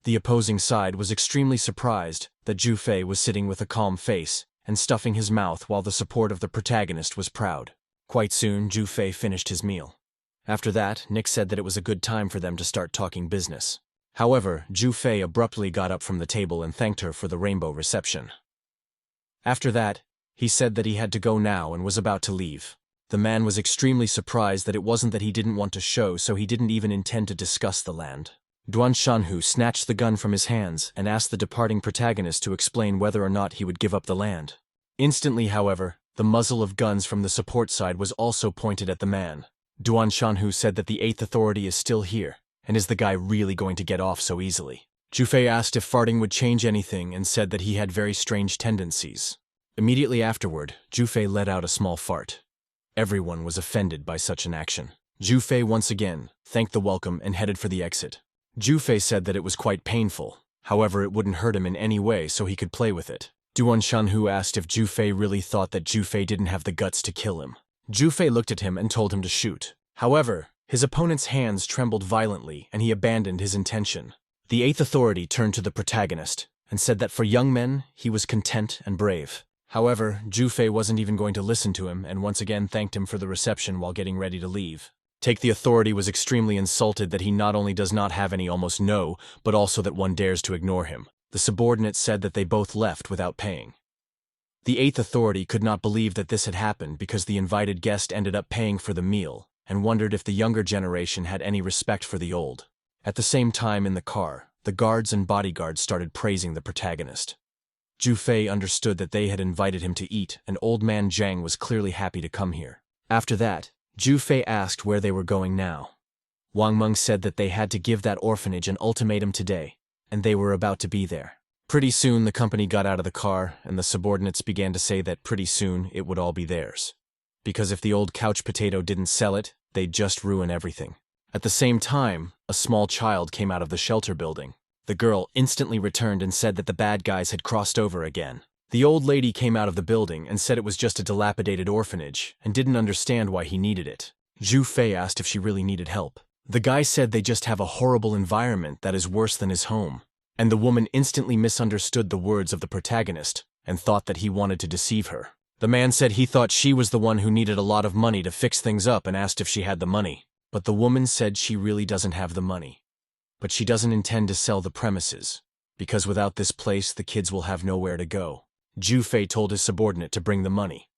The opposing side was extremely surprised that Jufei was sitting with a calm face and stuffing his mouth while the support of the protagonist was proud. Quite soon, Jufei finished his meal. After that, Nick said that it was a good time for them to start talking business. However, Zhu Fei abruptly got up from the table and thanked her for the rainbow reception. After that, he said that he had to go now and was about to leave. The man was extremely surprised that it wasn't that he didn't want to show, so he didn't even intend to discuss the land. Duan Shanhu snatched the gun from his hands and asked the departing protagonist to explain whether or not he would give up the land. Instantly, however, the muzzle of guns from the support side was also pointed at the man. Duan Shanhu said that the Eighth Authority is still here, and is the guy really going to get off so easily? Zhu Fei asked if farting would change anything and said that he had very strange tendencies. Immediately afterward, Zhu Fei let out a small fart. Everyone was offended by such an action. Zhu Fei once again thanked the welcome and headed for the exit. Zhu Fei said that it was quite painful, however it wouldn't hurt him in any way so he could play with it. Duan Shanhu asked if Zhu Fei really thought that Zhu Fei didn't have the guts to kill him. Zhu Fei looked at him and told him to shoot. However, his opponent's hands trembled violently and he abandoned his intention. The Eighth Authority turned to the protagonist and said that for young men, he was content and brave. However, Zhu Fei wasn't even going to listen to him and once again thanked him for the reception while getting ready to leave. The Authority was extremely insulted that he not only does not have any almost no, but also that one dares to ignore him. The subordinate said that they both left without paying. The Eighth Authority could not believe that this had happened because the invited guest ended up paying for the meal and wondered if the younger generation had any respect for the old. At the same time in the car, the guards and bodyguards started praising the protagonist. Zhu Fei understood that they had invited him to eat, and old man Zhang was clearly happy to come here. After that, Zhu Fei asked where they were going now. Wang Meng said that they had to give that orphanage an ultimatum today, and they were about to be there. Pretty soon the company got out of the car, and the subordinates began to say that pretty soon it would all be theirs. Because if the old couch potato didn't sell it, they'd just ruin everything. At the same time, a small child came out of the shelter building. The girl instantly returned and said that the bad guys had crossed over again. The old lady came out of the building and said it was just a dilapidated orphanage and didn't understand why he needed it. Zhu Fei asked if she really needed help. The guy said they just have a horrible environment that is worse than his home. And the woman instantly misunderstood the words of the protagonist and thought that he wanted to deceive her. The man said he thought she was the one who needed a lot of money to fix things up and asked if she had the money. But the woman said she really doesn't have the money. But she doesn't intend to sell the premises, because without this place the kids will have nowhere to go. Zhu Fei told his subordinate to bring the money.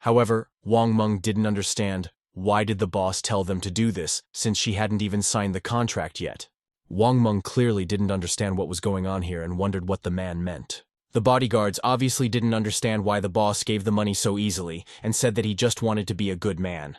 However, Wang Meng didn't understand why did the boss tell them to do this since she hadn't even signed the contract yet. Wang Meng clearly didn't understand what was going on here and wondered what the man meant. The bodyguards obviously didn't understand why the boss gave the money so easily and said that he just wanted to be a good man.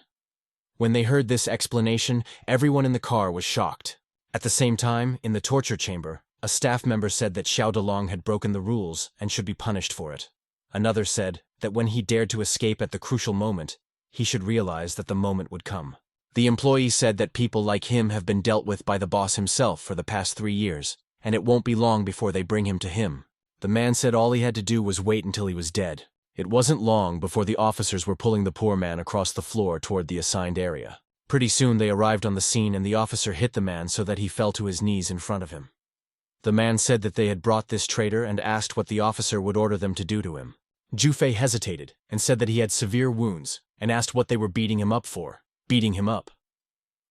When they heard this explanation, everyone in the car was shocked. At the same time, in the torture chamber, a staff member said that Xiao Delong had broken the rules and should be punished for it. Another said that when he dared to escape at the crucial moment, he should realize that the moment would come. The employee said that people like him have been dealt with by the boss himself for the past 3 years, and it won't be long before they bring him to him. The man said all he had to do was wait until he was dead. It wasn't long before the officers were pulling the poor man across the floor toward the assigned area. Pretty soon they arrived on the scene and the officer hit the man so that he fell to his knees in front of him. The man said that they had brought this traitor and asked what the officer would order them to do to him. Zhu Fei hesitated and said that he had severe wounds and asked what they were beating him up for. Beating him up.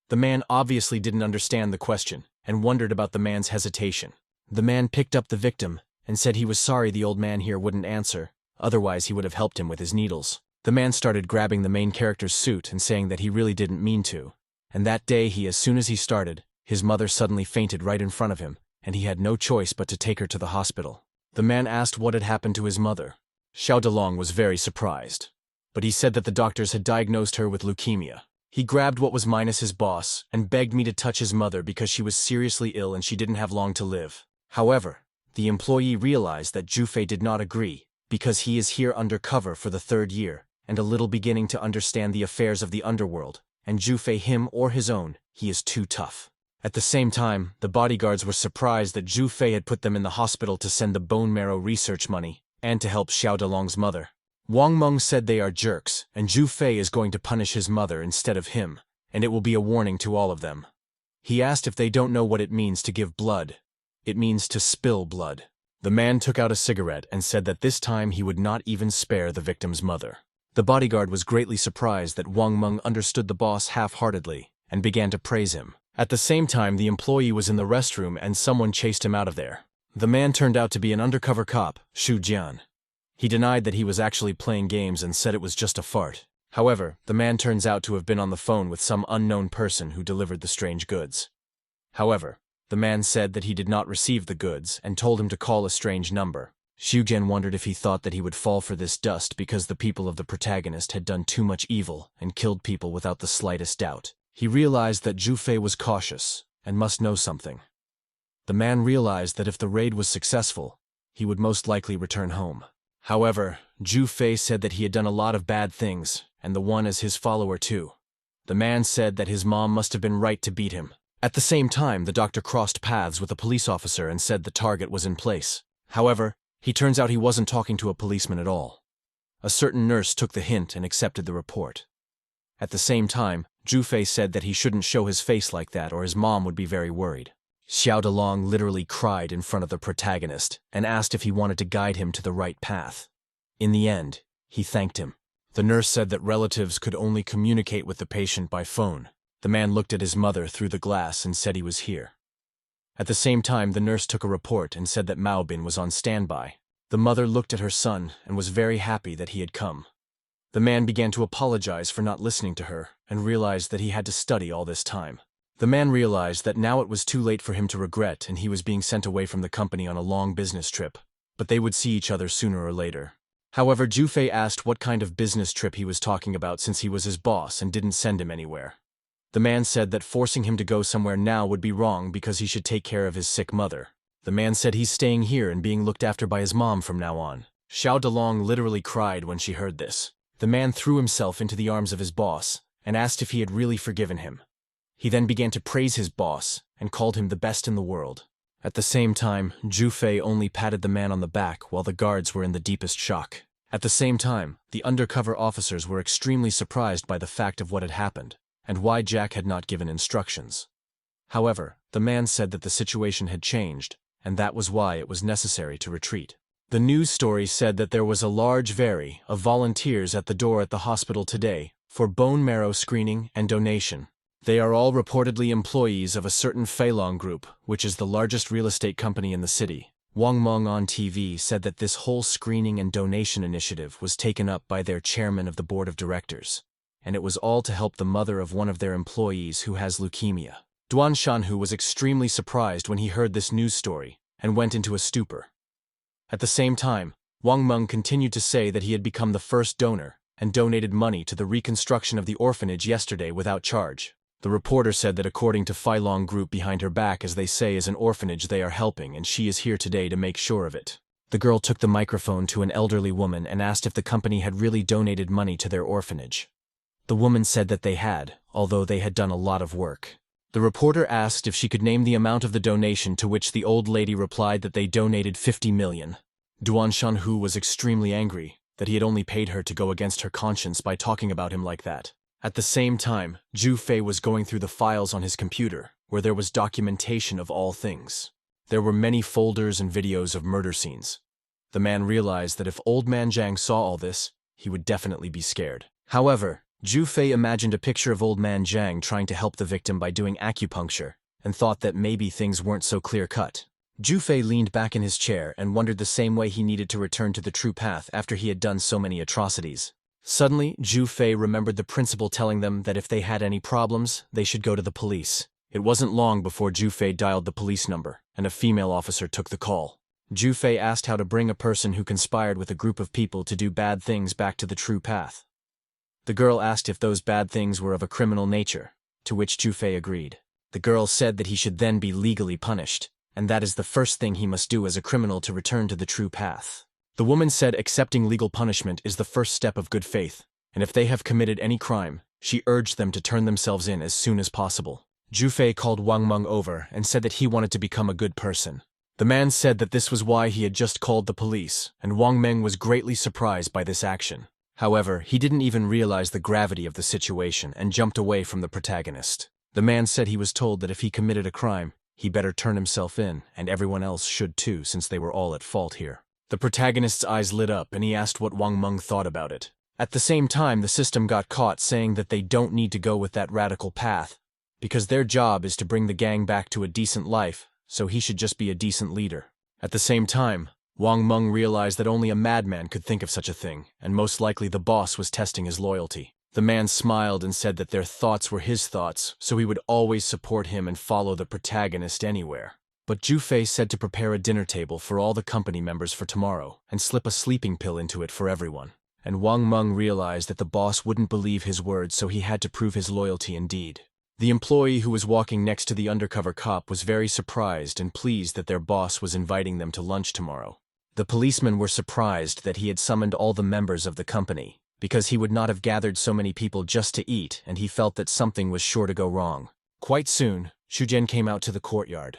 The man obviously didn't understand the question and wondered about the man's hesitation. The man picked up the victim and said he was sorry the old man here wouldn't answer, otherwise he would have helped him with his needles. The man started grabbing the main character's suit and saying that he really didn't mean to. And that day as soon as he started, his mother suddenly fainted right in front of him, and he had no choice but to take her to the hospital. The man asked what had happened to his mother. Xiao Delong was very surprised, but he said that the doctors had diagnosed her with leukemia. He grabbed what was mine as his boss and begged me to touch his mother because she was seriously ill and she didn't have long to live. However, the employee realized that Zhu Fei did not agree because he is here undercover for the 3rd year and a little beginning to understand the affairs of the underworld, and Zhu Fei him or his own, he is too tough. At the same time, the bodyguards were surprised that Zhu Fei had put them in the hospital to send the bone marrow research money and to help Xiao Delong's mother. Wang Meng said they are jerks, and Zhu Fei is going to punish his mother instead of him, and it will be a warning to all of them. He asked if they don't know what it means to give blood. It means to spill blood. The man took out a cigarette and said that this time he would not even spare the victim's mother. The bodyguard was greatly surprised that Wang Meng understood the boss half-heartedly and began to praise him. At the same time, the employee was in the restroom and someone chased him out of there. The man turned out to be an undercover cop, Shu Jian. He denied that he was actually playing games and said it was just a fart. However, the man turns out to have been on the phone with some unknown person who delivered the strange goods. However, the man said that he did not receive the goods and told him to call a strange number. Shu Jian wondered if he thought that he would fall for this dust because the people of the protagonist had done too much evil and killed people without the slightest doubt. He realized that Zhu Fei was cautious and must know something. The man realized that if the raid was successful, he would most likely return home. However, Zhu Fei said that he had done a lot of bad things, and the one as his follower too. The man said that his mom must have been right to beat him. At the same time, the doctor crossed paths with a police officer and said the target was in place. However, he turns out he wasn't talking to a policeman at all. A certain nurse took the hint and accepted the report. At the same time, Zhu Fei said that he shouldn't show his face like that or his mom would be very worried. Xiao Dalong literally cried in front of the protagonist and asked if he wanted to guide him to the right path. In the end, he thanked him. The nurse said that relatives could only communicate with the patient by phone. The man looked at his mother through the glass and said he was here. At the same time, the nurse took a report and said that Mao Bin was on standby. The mother looked at her son and was very happy that he had come. The man began to apologize for not listening to her and realized that he had to study all this time. The man realized that now it was too late for him to regret and he was being sent away from the company on a long business trip, but they would see each other sooner or later. However, Zhu Fei asked what kind of business trip he was talking about since he was his boss and didn't send him anywhere. The man said that forcing him to go somewhere now would be wrong because he should take care of his sick mother. The man said he's staying here and being looked after by his mom from now on. Xiao Dalong literally cried when she heard this. The man threw himself into the arms of his boss and asked if he had really forgiven him. He then began to praise his boss and called him the best in the world. At the same time, Zhu Fei only patted the man on the back while the guards were in the deepest shock. At the same time, the undercover officers were extremely surprised by the fact of what had happened and why Jack had not given instructions. However, the man said that the situation had changed and that was why it was necessary to retreat. The news story said that there was a large array of volunteers at the door at the hospital today for bone marrow screening and donation. They are all reportedly employees of a certain Feilong Group, which is the largest real estate company in the city. Wang Meng on TV said that this whole screening and donation initiative was taken up by their chairman of the board of directors, and it was all to help the mother of one of their employees who has leukemia. Duan Shanhu was extremely surprised when he heard this news story and went into a stupor. At the same time, Wang Meng continued to say that he had become the first donor and donated money to the reconstruction of the orphanage yesterday without charge. The reporter said that according to Feilong Group behind her back, as they say, is an orphanage they are helping and she is here today to make sure of it. The girl took the microphone to an elderly woman and asked if the company had really donated money to their orphanage. The woman said that they had, although they had done a lot of work. The reporter asked if she could name the amount of the donation, to which the old lady replied that they donated 50 million. Duan Shanhu was extremely angry that he had only paid her to go against her conscience by talking about him like that. At the same time, Zhu Fei was going through the files on his computer, where there was documentation of all things. There were many folders and videos of murder scenes. The man realized that if Old Man Zhang saw all this, he would definitely be scared. However, Zhu Fei imagined a picture of Old Man Zhang trying to help the victim by doing acupuncture, and thought that maybe things weren't so clear-cut. Zhu Fei leaned back in his chair and wondered the same way he needed to return to the true path after he had done so many atrocities. Suddenly, Zhu Fei remembered the principal telling them that if they had any problems, they should go to the police. It wasn't long before Zhu Fei dialed the police number, and a female officer took the call. Zhu Fei asked how to bring a person who conspired with a group of people to do bad things back to the true path. The girl asked if those bad things were of a criminal nature, to which Zhu Fei agreed. The girl said that he should then be legally punished, and that is the first thing he must do as a criminal to return to the true path. The woman said accepting legal punishment is the first step of good faith, and if they have committed any crime, she urged them to turn themselves in as soon as possible. Zhu Fei called Wang Meng over and said that he wanted to become a good person. The man said that this was why he had just called the police, and Wang Meng was greatly surprised by this action. However, he didn't even realize the gravity of the situation and jumped away from the protagonist. The man said he was told that if he committed a crime, he better turn himself in, and everyone else should too, since they were all at fault here. The protagonist's eyes lit up and he asked what Wang Meng thought about it. At the same time, the system got caught saying that they don't need to go with that radical path, because their job is to bring the gang back to a decent life, so he should just be a decent leader. At the same time, Wang Meng realized that only a madman could think of such a thing, and most likely the boss was testing his loyalty. The man smiled and said that their thoughts were his thoughts, so he would always support him and follow the protagonist anywhere. But Zhu Fei said to prepare a dinner table for all the company members for tomorrow, and slip a sleeping pill into it for everyone. And Wang Meng realized that the boss wouldn't believe his words, so he had to prove his loyalty indeed. The employee who was walking next to the undercover cop was very surprised and pleased that their boss was inviting them to lunch tomorrow. The policemen were surprised that he had summoned all the members of the company, because he would not have gathered so many people just to eat, and he felt that something was sure to go wrong. Quite soon, Shujian came out to the courtyard.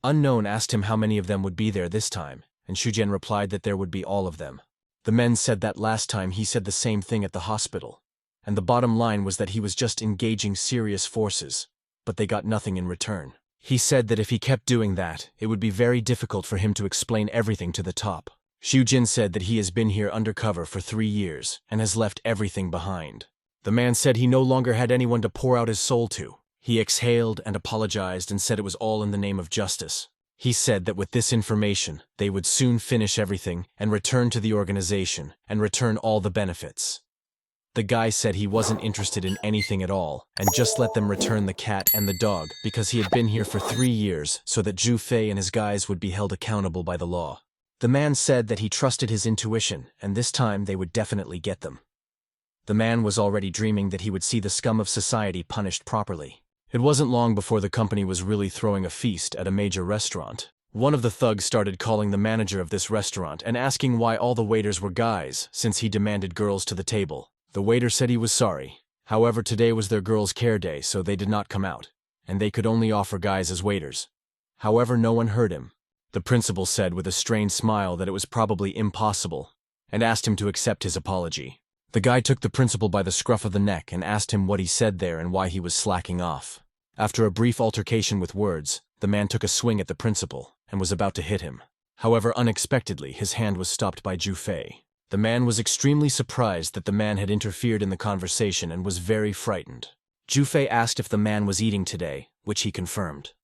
Unknown asked him how many of them would be there this time, and Shujian replied that there would be all of them. The men said that last time he said the same thing at the hospital, and the bottom line was that he was just engaging serious forces, but they got nothing in return. He said that if he kept doing that, it would be very difficult for him to explain everything to the top. Shujin said that he has been here undercover for 3 years and has left everything behind. The man said he no longer had anyone to pour out his soul to. He exhaled and apologized and said it was all in the name of justice. He said that with this information, they would soon finish everything and return to the organization and return all the benefits. The guy said he wasn't interested in anything at all and just let them return the cat and the dog because he had been here for 3 years so that Zhu Fei and his guys would be held accountable by the law. The man said that he trusted his intuition and this time they would definitely get them. The man was already dreaming that he would see the scum of society punished properly. It wasn't long before the company was really throwing a feast at a major restaurant. One of the thugs started calling the manager of this restaurant and asking why all the waiters were guys since he demanded girls to the table. The waiter said he was sorry. However, today was their girls' care day, so they did not come out, and they could only offer guys as waiters. However, no one heard him. The principal said with a strained smile that it was probably impossible, and asked him to accept his apology. The guy took the principal by the scruff of the neck and asked him what he said there and why he was slacking off. After a brief altercation with words, the man took a swing at the principal and was about to hit him. However, unexpectedly, his hand was stopped by Zhu Fei. The man was extremely surprised that the man had interfered in the conversation and was very frightened. Zhu Fei asked if the man was eating today, which he confirmed.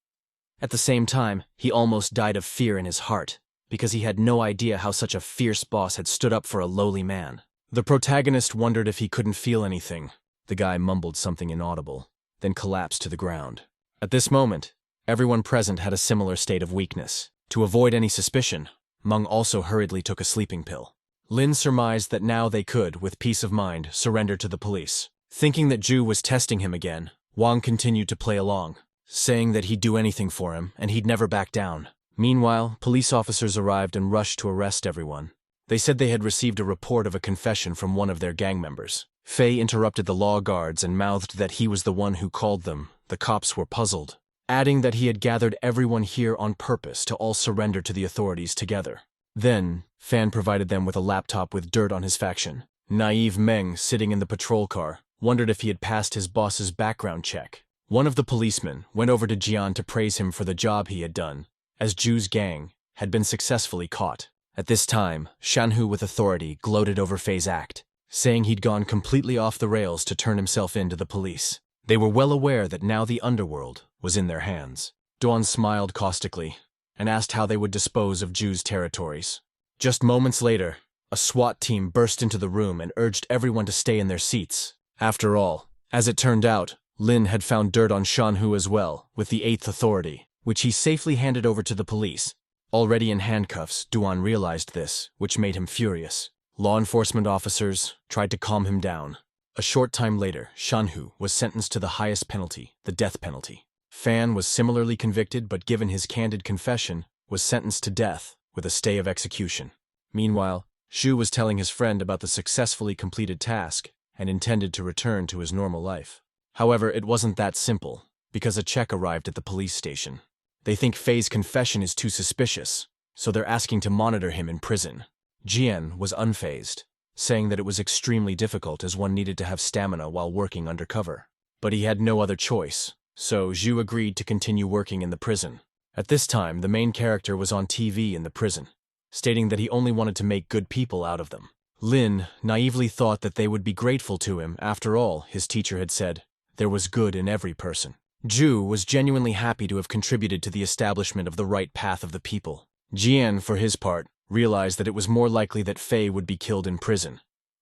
At the same time, he almost died of fear in his heart, because he had no idea how such a fierce boss had stood up for a lowly man. The protagonist wondered if he couldn't feel anything. The guy mumbled something inaudible, then collapsed to the ground. At this moment, everyone present had a similar state of weakness. To avoid any suspicion, Meng also hurriedly took a sleeping pill. Lin surmised that now they could, with peace of mind, surrender to the police. Thinking that Zhu was testing him again, Wang continued to play along, saying that he'd do anything for him and he'd never back down. Meanwhile, police officers arrived and rushed to arrest everyone. They said they had received a report of a confession from one of their gang members. Fei interrupted the law guards and mouthed that he was the one who called them. The cops were puzzled, adding that he had gathered everyone here on purpose to all surrender to the authorities together. Then, Fan provided them with a laptop with dirt on his faction. Naive Meng, sitting in the patrol car, wondered if he had passed his boss's background check. One of the policemen went over to Jian to praise him for the job he had done, as Zhu's gang had been successfully caught. At this time, Shanhu with authority gloated over Fei's act, saying he'd gone completely off the rails to turn himself in to the police. They were well aware that now the underworld was in their hands. Duan smiled caustically and asked how they would dispose of Zhu's territories. Just moments later, a SWAT team burst into the room and urged everyone to stay in their seats. After all, as it turned out, Lin had found dirt on Shanhu as well, with the 8th authority, which he safely handed over to the police. Already in handcuffs, Duan realized this, which made him furious. Law enforcement officers tried to calm him down. A short time later, Shanhu was sentenced to the highest penalty, the death penalty. Fan was similarly convicted, but given his candid confession, was sentenced to death with a stay of execution. Meanwhile, Zhu was telling his friend about the successfully completed task and intended to return to his normal life. However, it wasn't that simple, because a check arrived at the police station. They think Fei's confession is too suspicious, so they're asking to monitor him in prison. Jian was unfazed, saying that it was extremely difficult as one needed to have stamina while working undercover. But he had no other choice, so Zhu agreed to continue working in the prison. At this time, the main character was on TV in the prison, stating that he only wanted to make good people out of them. Lin naively thought that they would be grateful to him. After all, his teacher had said, there was good in every person. Zhu was genuinely happy to have contributed to the establishment of the right path of the people. Jian, for his part, realized that it was more likely that Fei would be killed in prison,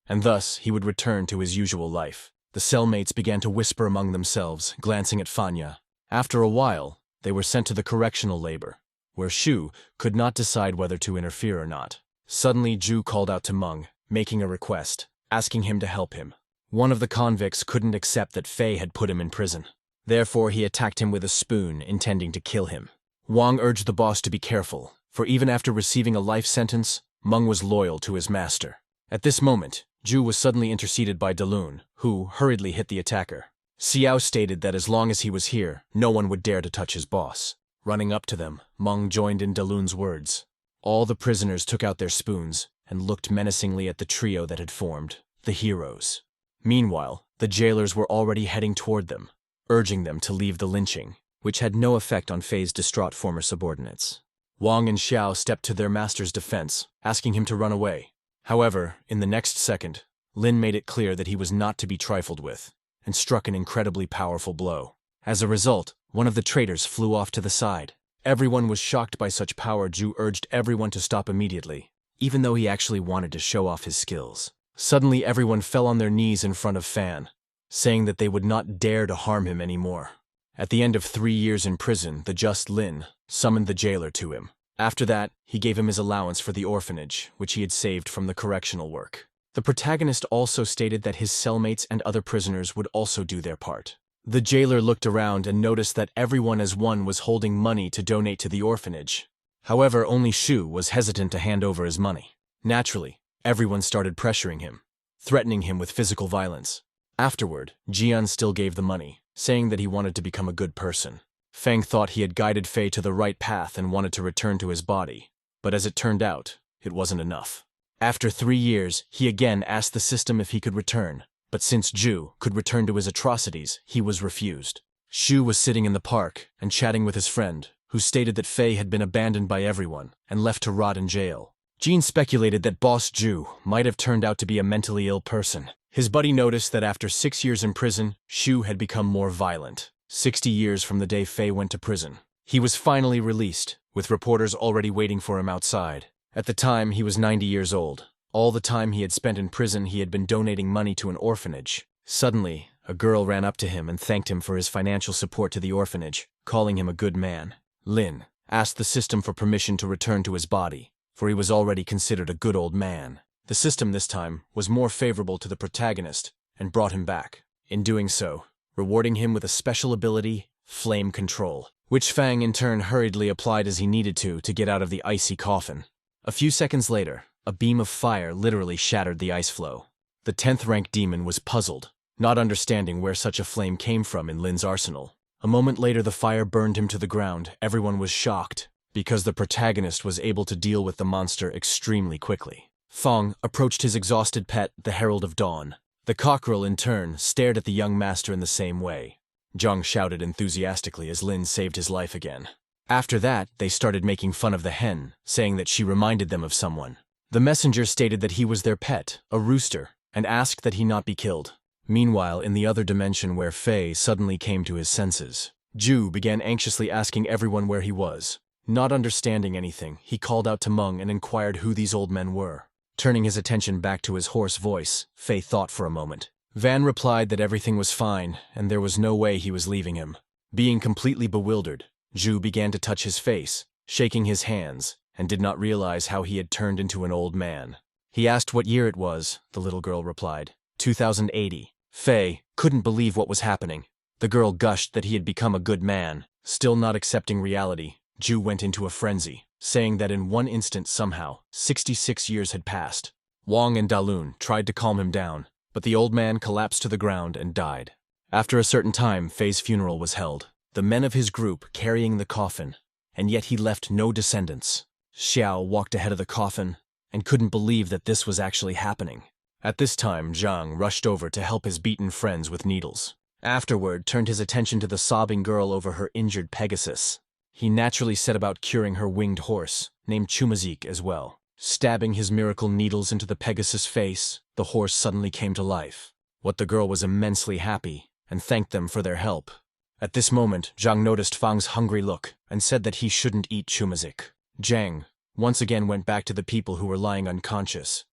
and thus he would return to his usual life. The cellmates began to whisper among themselves, glancing at Fanya. After a while, they were sent to the correctional labor, where Shu could not decide whether to interfere or not. Suddenly, Zhu called out to Meng, making a request, asking him to help him. One of the convicts couldn't accept that Fei had put him in prison. Therefore, he attacked him with a spoon, intending to kill him. Wang urged the boss to be careful, for even after receiving a life sentence, Meng was loyal to his master. At this moment, Zhu was suddenly interceded by Dalun, who hurriedly hit the attacker. Xiao stated that as long as he was here, no one would dare to touch his boss. Running up to them, Meng joined in Dalun's words. All the prisoners took out their spoons and looked menacingly at the trio that had formed, the heroes. Meanwhile, the jailers were already heading toward them, urging them to leave the lynching, which had no effect on Fei's distraught former subordinates. Wang and Xiao stepped to their master's defense, asking him to run away. However, in the next second, Lin made it clear that he was not to be trifled with, and struck an incredibly powerful blow. As a result, one of the traitors flew off to the side. Everyone was shocked by such power. Zhu urged everyone to stop immediately, even though he actually wanted to show off his skills. Suddenly, everyone fell on their knees in front of Fan, saying that they would not dare to harm him anymore. At the end of 3 years in prison, the just Lin summoned the jailer to him. After that, he gave him his allowance for the orphanage, which he had saved from the correctional work. The protagonist also stated that his cellmates and other prisoners would also do their part. The jailer looked around and noticed that everyone as one was holding money to donate to the orphanage. However, only Shu was hesitant to hand over his money. Naturally, everyone started pressuring him, threatening him with physical violence. Afterward, Jian still gave the money, saying that he wanted to become a good person. Feng thought he had guided Fei to the right path and wanted to return to his body, but as it turned out, it wasn't enough. After 3 years, he again asked the system if he could return, but since Zhu could return to his atrocities, he was refused. Shu was sitting in the park and chatting with his friend, who stated that Fei had been abandoned by everyone and left to rot in jail. Jean speculated that Boss Zhu might have turned out to be a mentally ill person. His buddy noticed that after 6 years in prison, Shu had become more violent. 60 years from the day Fei went to prison. He was finally released, with reporters already waiting for him outside. At the time, he was 90 years old. All the time he had spent in prison, he had been donating money to an orphanage. Suddenly, a girl ran up to him and thanked him for his financial support to the orphanage, calling him a good man. Lin asked the system for permission to return to his body, for he was already considered a good old man. The system this time was more favorable to the protagonist and brought him back. In doing so, rewarding him with a special ability, Flame Control, which Fang in turn hurriedly applied as he needed to get out of the icy coffin. A few seconds later, a beam of fire literally shattered the ice floe. The 10th rank demon was puzzled, not understanding where such a flame came from in Lin's arsenal. A moment later, the fire burned him to the ground. Everyone was shocked, because the protagonist was able to deal with the monster extremely quickly. Fong approached his exhausted pet, the Herald of Dawn. The cockerel, in turn, stared at the young master in the same way. Zhang shouted enthusiastically as Lin saved his life again. After that, they started making fun of the hen, saying that she reminded them of someone. The messenger stated that he was their pet, a rooster, and asked that he not be killed. Meanwhile, in the other dimension where Fei suddenly came to his senses, Zhu began anxiously asking everyone where he was. Not understanding anything, he called out to Meng and inquired who these old men were. Turning his attention back to his hoarse voice, Fei thought for a moment. Van replied that everything was fine, and there was no way he was leaving him. Being completely bewildered, Zhu began to touch his face, shaking his hands, and did not realize how he had turned into an old man. He asked what year it was, the little girl replied. 2080. Fei couldn't believe what was happening. The girl gushed that he had become a good man. Still not accepting reality, Zhu went into a frenzy, saying that in one instant somehow, 66 years had passed. Wang and Dalun tried to calm him down, but the old man collapsed to the ground and died. After a certain time, Fei's funeral was held, the men of his group carrying the coffin, and yet he left no descendants. Xiao walked ahead of the coffin and couldn't believe that this was actually happening. At this time, Zhang rushed over to help his beaten friends with needles. Afterward, turned his attention to the sobbing girl over her injured Pegasus. He naturally set about curing her winged horse, named Chumazik, as well. Stabbing his miracle needles into the Pegasus' face, the horse suddenly came to life. What the girl was immensely happy, and thanked them for their help. At this moment, Zhang noticed Fang's hungry look and said that he shouldn't eat chumazik. Zhang once again went back to the people who were lying unconscious.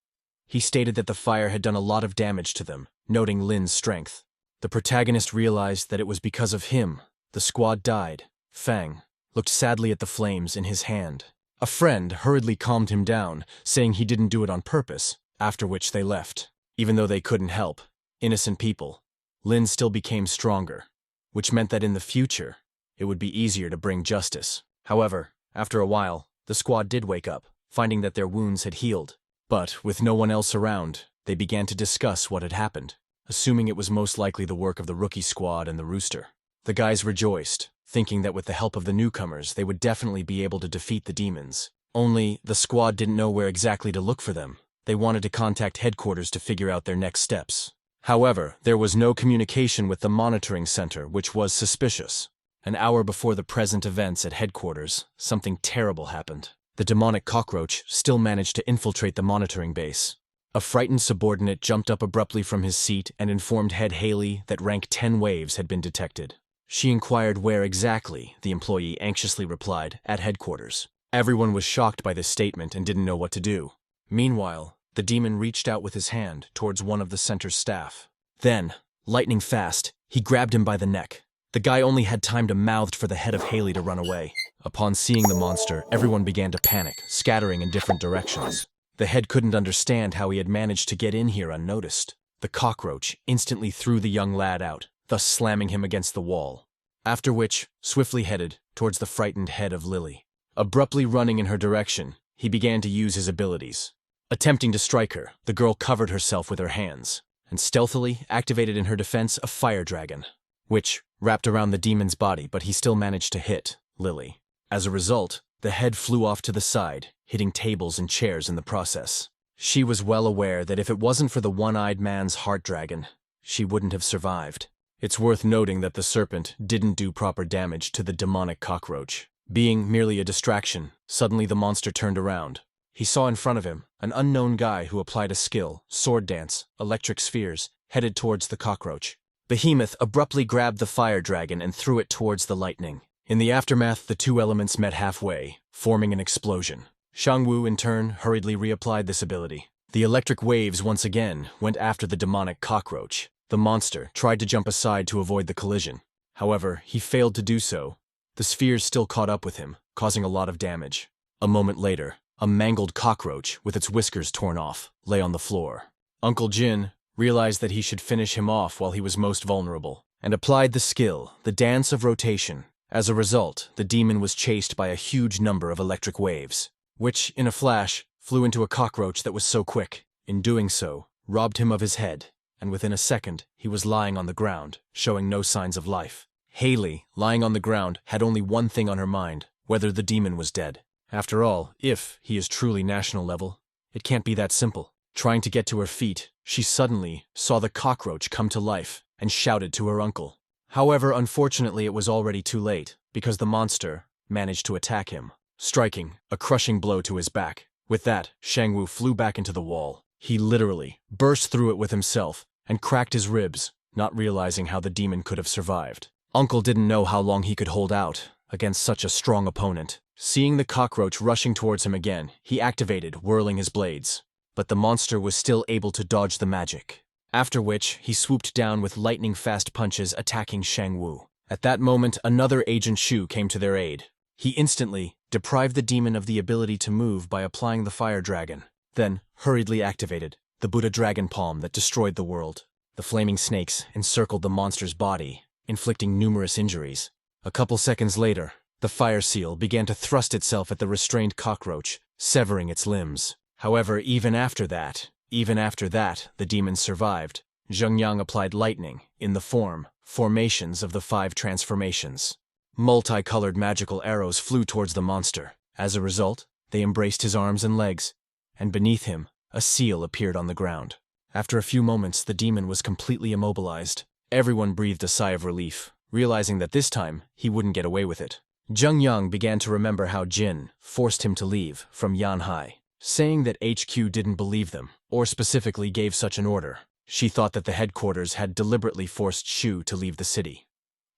He stated that the fire had done a lot of damage to them, noting Lin's strength. The protagonist realized that it was because of him the squad died. Fang looked sadly at the flames in his hand. A friend hurriedly calmed him down, saying he didn't do it on purpose, after which they left. Even though they couldn't help innocent people, Lin still became stronger, which meant that in the future, it would be easier to bring justice. However, after a while, the squad did wake up, finding that their wounds had healed. But with no one else around, they began to discuss what had happened, assuming it was most likely the work of the rookie squad and the rooster. The guys rejoiced, thinking that with the help of the newcomers, they would definitely be able to defeat the demons. Only, the squad didn't know where exactly to look for them. They wanted to contact headquarters to figure out their next steps. However, there was no communication with the monitoring center, which was suspicious. An hour before the present events at headquarters, something terrible happened. The demonic cockroach still managed to infiltrate the monitoring base. A frightened subordinate jumped up abruptly from his seat and informed Head Haley that rank 10 waves had been detected. She inquired where exactly, the employee anxiously replied, at headquarters. Everyone was shocked by this statement and didn't know what to do. Meanwhile, the demon reached out with his hand towards one of the center's staff. Then, lightning fast, he grabbed him by the neck. The guy only had time to mouth for the head of Haley to run away. Upon seeing the monster, everyone began to panic, scattering in different directions. The head couldn't understand how he had managed to get in here unnoticed. The cockroach instantly threw the young lad out, thus slamming him against the wall. After which, swiftly headed towards the frightened head of Lily. Abruptly running in her direction, he began to use his abilities. Attempting to strike her, the girl covered herself with her hands, and stealthily activated in her defense a fire dragon, which wrapped around the demon's body, but he still managed to hit Lily. As a result, the head flew off to the side, hitting tables and chairs in the process. She was well aware that if it wasn't for the one-eyed man's heart dragon, she wouldn't have survived. It's worth noting that the serpent didn't do proper damage to the demonic cockroach. Being merely a distraction, suddenly the monster turned around. He saw in front of him an unknown guy who applied a skill, sword dance, electric spheres, headed towards the cockroach. Behemoth abruptly grabbed the fire dragon and threw it towards the lightning. In the aftermath, the two elements met halfway, forming an explosion. Shangwu, in turn, hurriedly reapplied this ability. The electric waves once again went after the demonic cockroach. The monster tried to jump aside to avoid the collision. However, he failed to do so. The spheres still caught up with him, causing a lot of damage. A moment later, a mangled cockroach, with its whiskers torn off, lay on the floor. Uncle Jin realized that he should finish him off while he was most vulnerable, and applied the skill, the dance of rotation. As a result, the demon was chased by a huge number of electric waves, which, in a flash, flew into a cockroach that was so quick. In doing so, robbed him of his head, and within a second, he was lying on the ground, showing no signs of life. Haley, lying on the ground, had only one thing on her mind, whether the demon was dead. After all, if he is truly national level, it can't be that simple. Trying to get to her feet, she suddenly saw the cockroach come to life and shouted to her uncle. However, unfortunately, it was already too late, because the monster managed to attack him, striking a crushing blow to his back. With that, Shangwu flew back into the wall. He literally burst through it with himself and cracked his ribs, not realizing how the demon could have survived. Uncle didn't know how long he could hold out against such a strong opponent. Seeing the cockroach rushing towards him again, he activated, whirling his blades. But the monster was still able to dodge the magic. After which, he swooped down with lightning-fast punches attacking Shangwu. At that moment, another Agent Shu came to their aid. He instantly deprived the demon of the ability to move by applying the fire dragon, then hurriedly activated the Buddha dragon palm that destroyed the world. The flaming snakes encircled the monster's body, inflicting numerous injuries. A couple seconds later, the fire seal began to thrust itself at the restrained cockroach, severing its limbs. However, even after that, the demon survived. Zhengyang applied lightning in the formations of the 5 transformations. Multicolored magical arrows flew towards the monster. As a result, they embraced his arms and legs, and beneath him, a seal appeared on the ground. After a few moments, the demon was completely immobilized. Everyone breathed a sigh of relief, realizing that this time, he wouldn't get away with it. Zhengyang began to remember how Jin forced him to leave from Yanhai, saying that HQ didn't believe them, or specifically gave such an order. She thought that the headquarters had deliberately forced Shu to leave the city.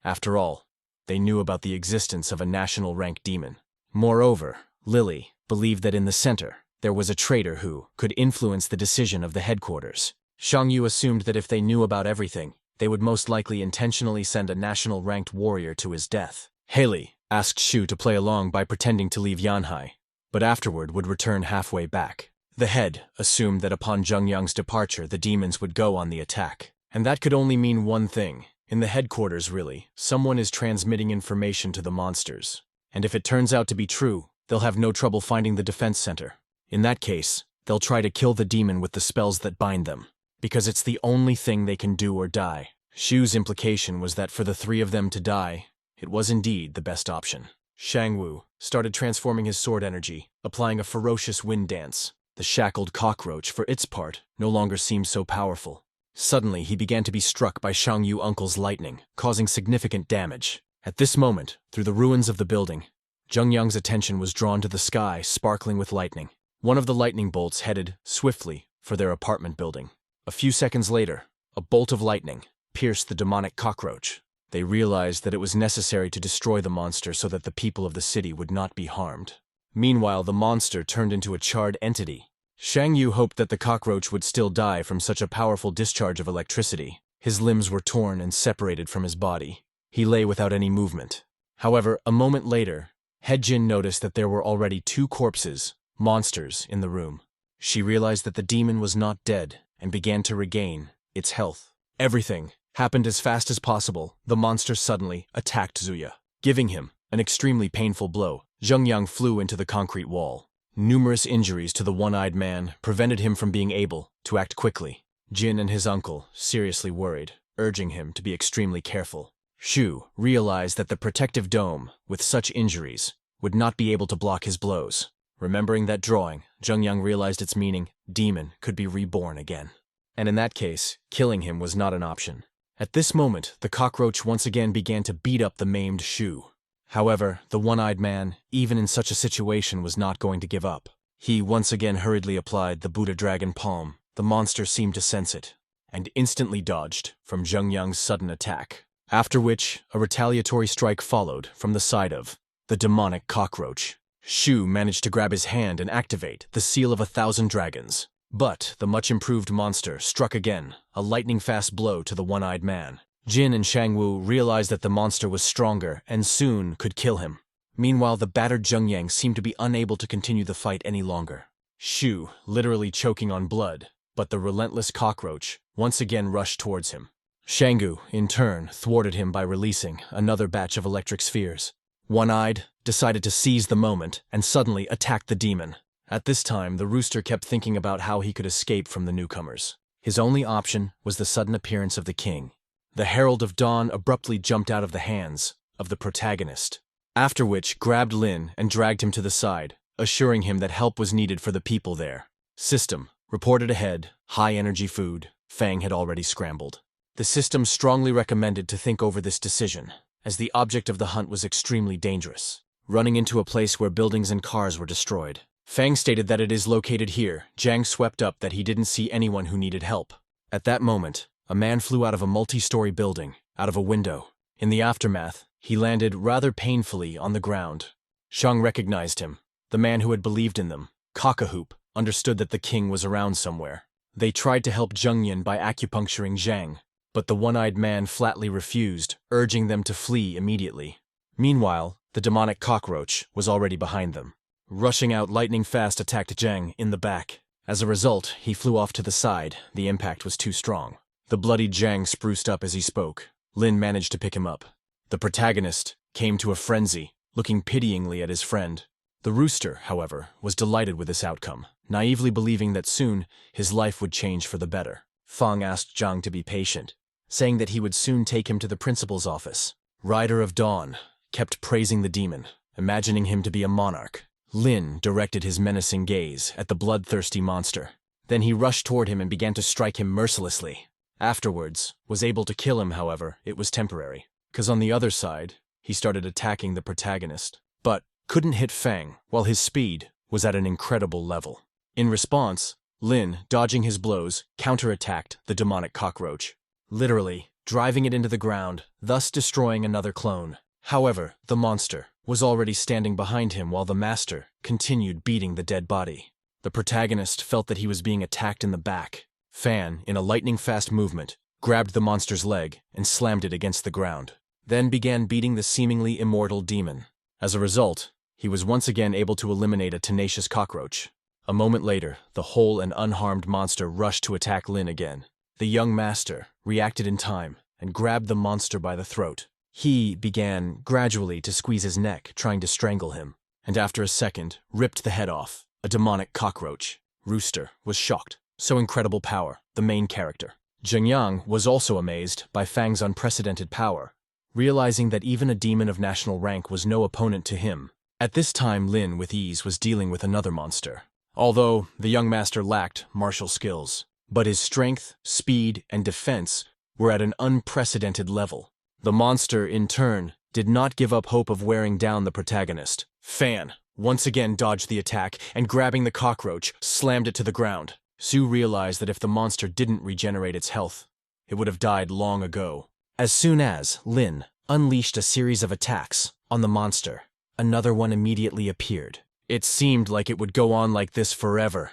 After all, they knew about the existence of a national rank demon. Moreover, Lily believed that in the center, there was a traitor who could influence the decision of the headquarters. Shangyu assumed that if they knew about everything, they would most likely intentionally send a national-ranked warrior to his death. Haley asked Shu to play along by pretending to leave Yanhai, but afterward would return halfway back. The head assumed that upon Zhengyang's departure, the demons would go on the attack. And that could only mean one thing. In the headquarters, really, someone is transmitting information to the monsters. And if it turns out to be true, they'll have no trouble finding the defense center. In that case, they'll try to kill the demon with the spells that bind them, because it's the only thing they can do or die. Shu's implication was that for the three of them to die, it was indeed the best option. Shangwu started transforming his sword energy, applying a ferocious wind dance. The shackled cockroach, for its part, no longer seemed so powerful. Suddenly, he began to be struck by Shangyu Uncle's lightning, causing significant damage. At this moment, through the ruins of the building, Zhengyang's attention was drawn to the sky sparkling with lightning. One of the lightning bolts headed swiftly for their apartment building. A few seconds later, a bolt of lightning pierced the demonic cockroach. They realized that it was necessary to destroy the monster so that the people of the city would not be harmed. Meanwhile, the monster turned into a charred entity. Shangyu hoped that the cockroach would still die from such a powerful discharge of electricity. His limbs were torn and separated from his body. He lay without any movement. However, a moment later, Hedjin noticed that there were already two corpses, monsters, in the room. She realized that the demon was not dead and began to regain its health. Everything happened as fast as possible. The monster suddenly attacked Zuya, giving him an extremely painful blow. Zhengyang flew into the concrete wall. Numerous injuries to the one-eyed man prevented him from being able to act quickly. Jin and his uncle seriously worried, urging him to be extremely careful. Shu realized that the protective dome, with such injuries, would not be able to block his blows. Remembering that drawing, Zhengyang realized its meaning: demon could be reborn again. And in that case, killing him was not an option. At this moment, the cockroach once again began to beat up the maimed Shu. However, the one-eyed man, even in such a situation, was not going to give up. He once again hurriedly applied the Buddha Dragon Palm. The monster seemed to sense it, and instantly dodged from Zhengyang's sudden attack. After which, a retaliatory strike followed from the side of the demonic cockroach. Shu managed to grab his hand and activate the Seal of 1,000 Dragons. But the much-improved monster struck again, a lightning-fast blow to the one-eyed man. Jin and Shangwu realized that the monster was stronger and soon could kill him. Meanwhile, the battered Zhengyang seemed to be unable to continue the fight any longer. Shu literally choking on blood, but the relentless cockroach once again rushed towards him. Shangwu, in turn, thwarted him by releasing another batch of electric spheres. One-eyed decided to seize the moment and suddenly attacked the demon. At this time, the rooster kept thinking about how he could escape from the newcomers. His only option was the sudden appearance of the king. The Herald of Dawn abruptly jumped out of the hands of the protagonist, after which grabbed Lin and dragged him to the side, assuring him that help was needed for the people there. System reported ahead, high-energy food. Fang had already scrambled. The system strongly recommended to think over this decision, as the object of the hunt was extremely dangerous, running into a place where buildings and cars were destroyed. Fang stated that it is located here. Jiang swept up that he didn't see anyone who needed help. At that moment, a man flew out of a multi-story building, out of a window. In the aftermath, he landed rather painfully on the ground. Shang recognized him, the man who had believed in them. Cockahoop understood that the king was around somewhere. They tried to help Zhengyan by acupuncturing Zhang, but the one-eyed man flatly refused, urging them to flee immediately. Meanwhile, the demonic cockroach was already behind them. Rushing out lightning-fast attacked Zhang in the back. As a result, he flew off to the side. The impact was too strong. The bloodied Zhang spruced up as he spoke. Lin managed to pick him up. The protagonist came to a frenzy, looking pityingly at his friend. The rooster, however, was delighted with this outcome, naively believing that soon his life would change for the better. Fang asked Zhang to be patient, saying that he would soon take him to the principal's office. Rider of Dawn kept praising the demon, imagining him to be a monarch. Lin directed his menacing gaze at the bloodthirsty monster. Then he rushed toward him and began to strike him mercilessly. Afterwards, was able to kill him, however, it was temporary, because on the other side, he started attacking the protagonist, but couldn't hit Fang, while his speed was at an incredible level. In response, Lin, dodging his blows, counterattacked the demonic cockroach. Literally, driving it into the ground, thus destroying another clone. However, the monster was already standing behind him while the master continued beating the dead body. The protagonist felt that he was being attacked in the back. Fan, in a lightning-fast movement, grabbed the monster's leg and slammed it against the ground, then began beating the seemingly immortal demon. As a result, he was once again able to eliminate a tenacious cockroach. A moment later, the whole and unharmed monster rushed to attack Lin again. The young master reacted in time and grabbed the monster by the throat. He began gradually to squeeze his neck, trying to strangle him, and after a second, ripped the head off. A demonic cockroach. Rooster was shocked. So incredible power, the main character. Zhengyang was also amazed by Fang's unprecedented power, realizing that even a demon of national rank was no opponent to him. At this time, Lin, with ease, was dealing with another monster. Although the young master lacked martial skills, but his strength, speed, and defense were at an unprecedented level. The monster, in turn, did not give up hope of wearing down the protagonist. Fan once again dodged the attack and, grabbing the cockroach, slammed it to the ground. Su realized that if the monster didn't regenerate its health, it would have died long ago. As soon as Lin unleashed a series of attacks on the monster, another one immediately appeared. It seemed like it would go on like this forever.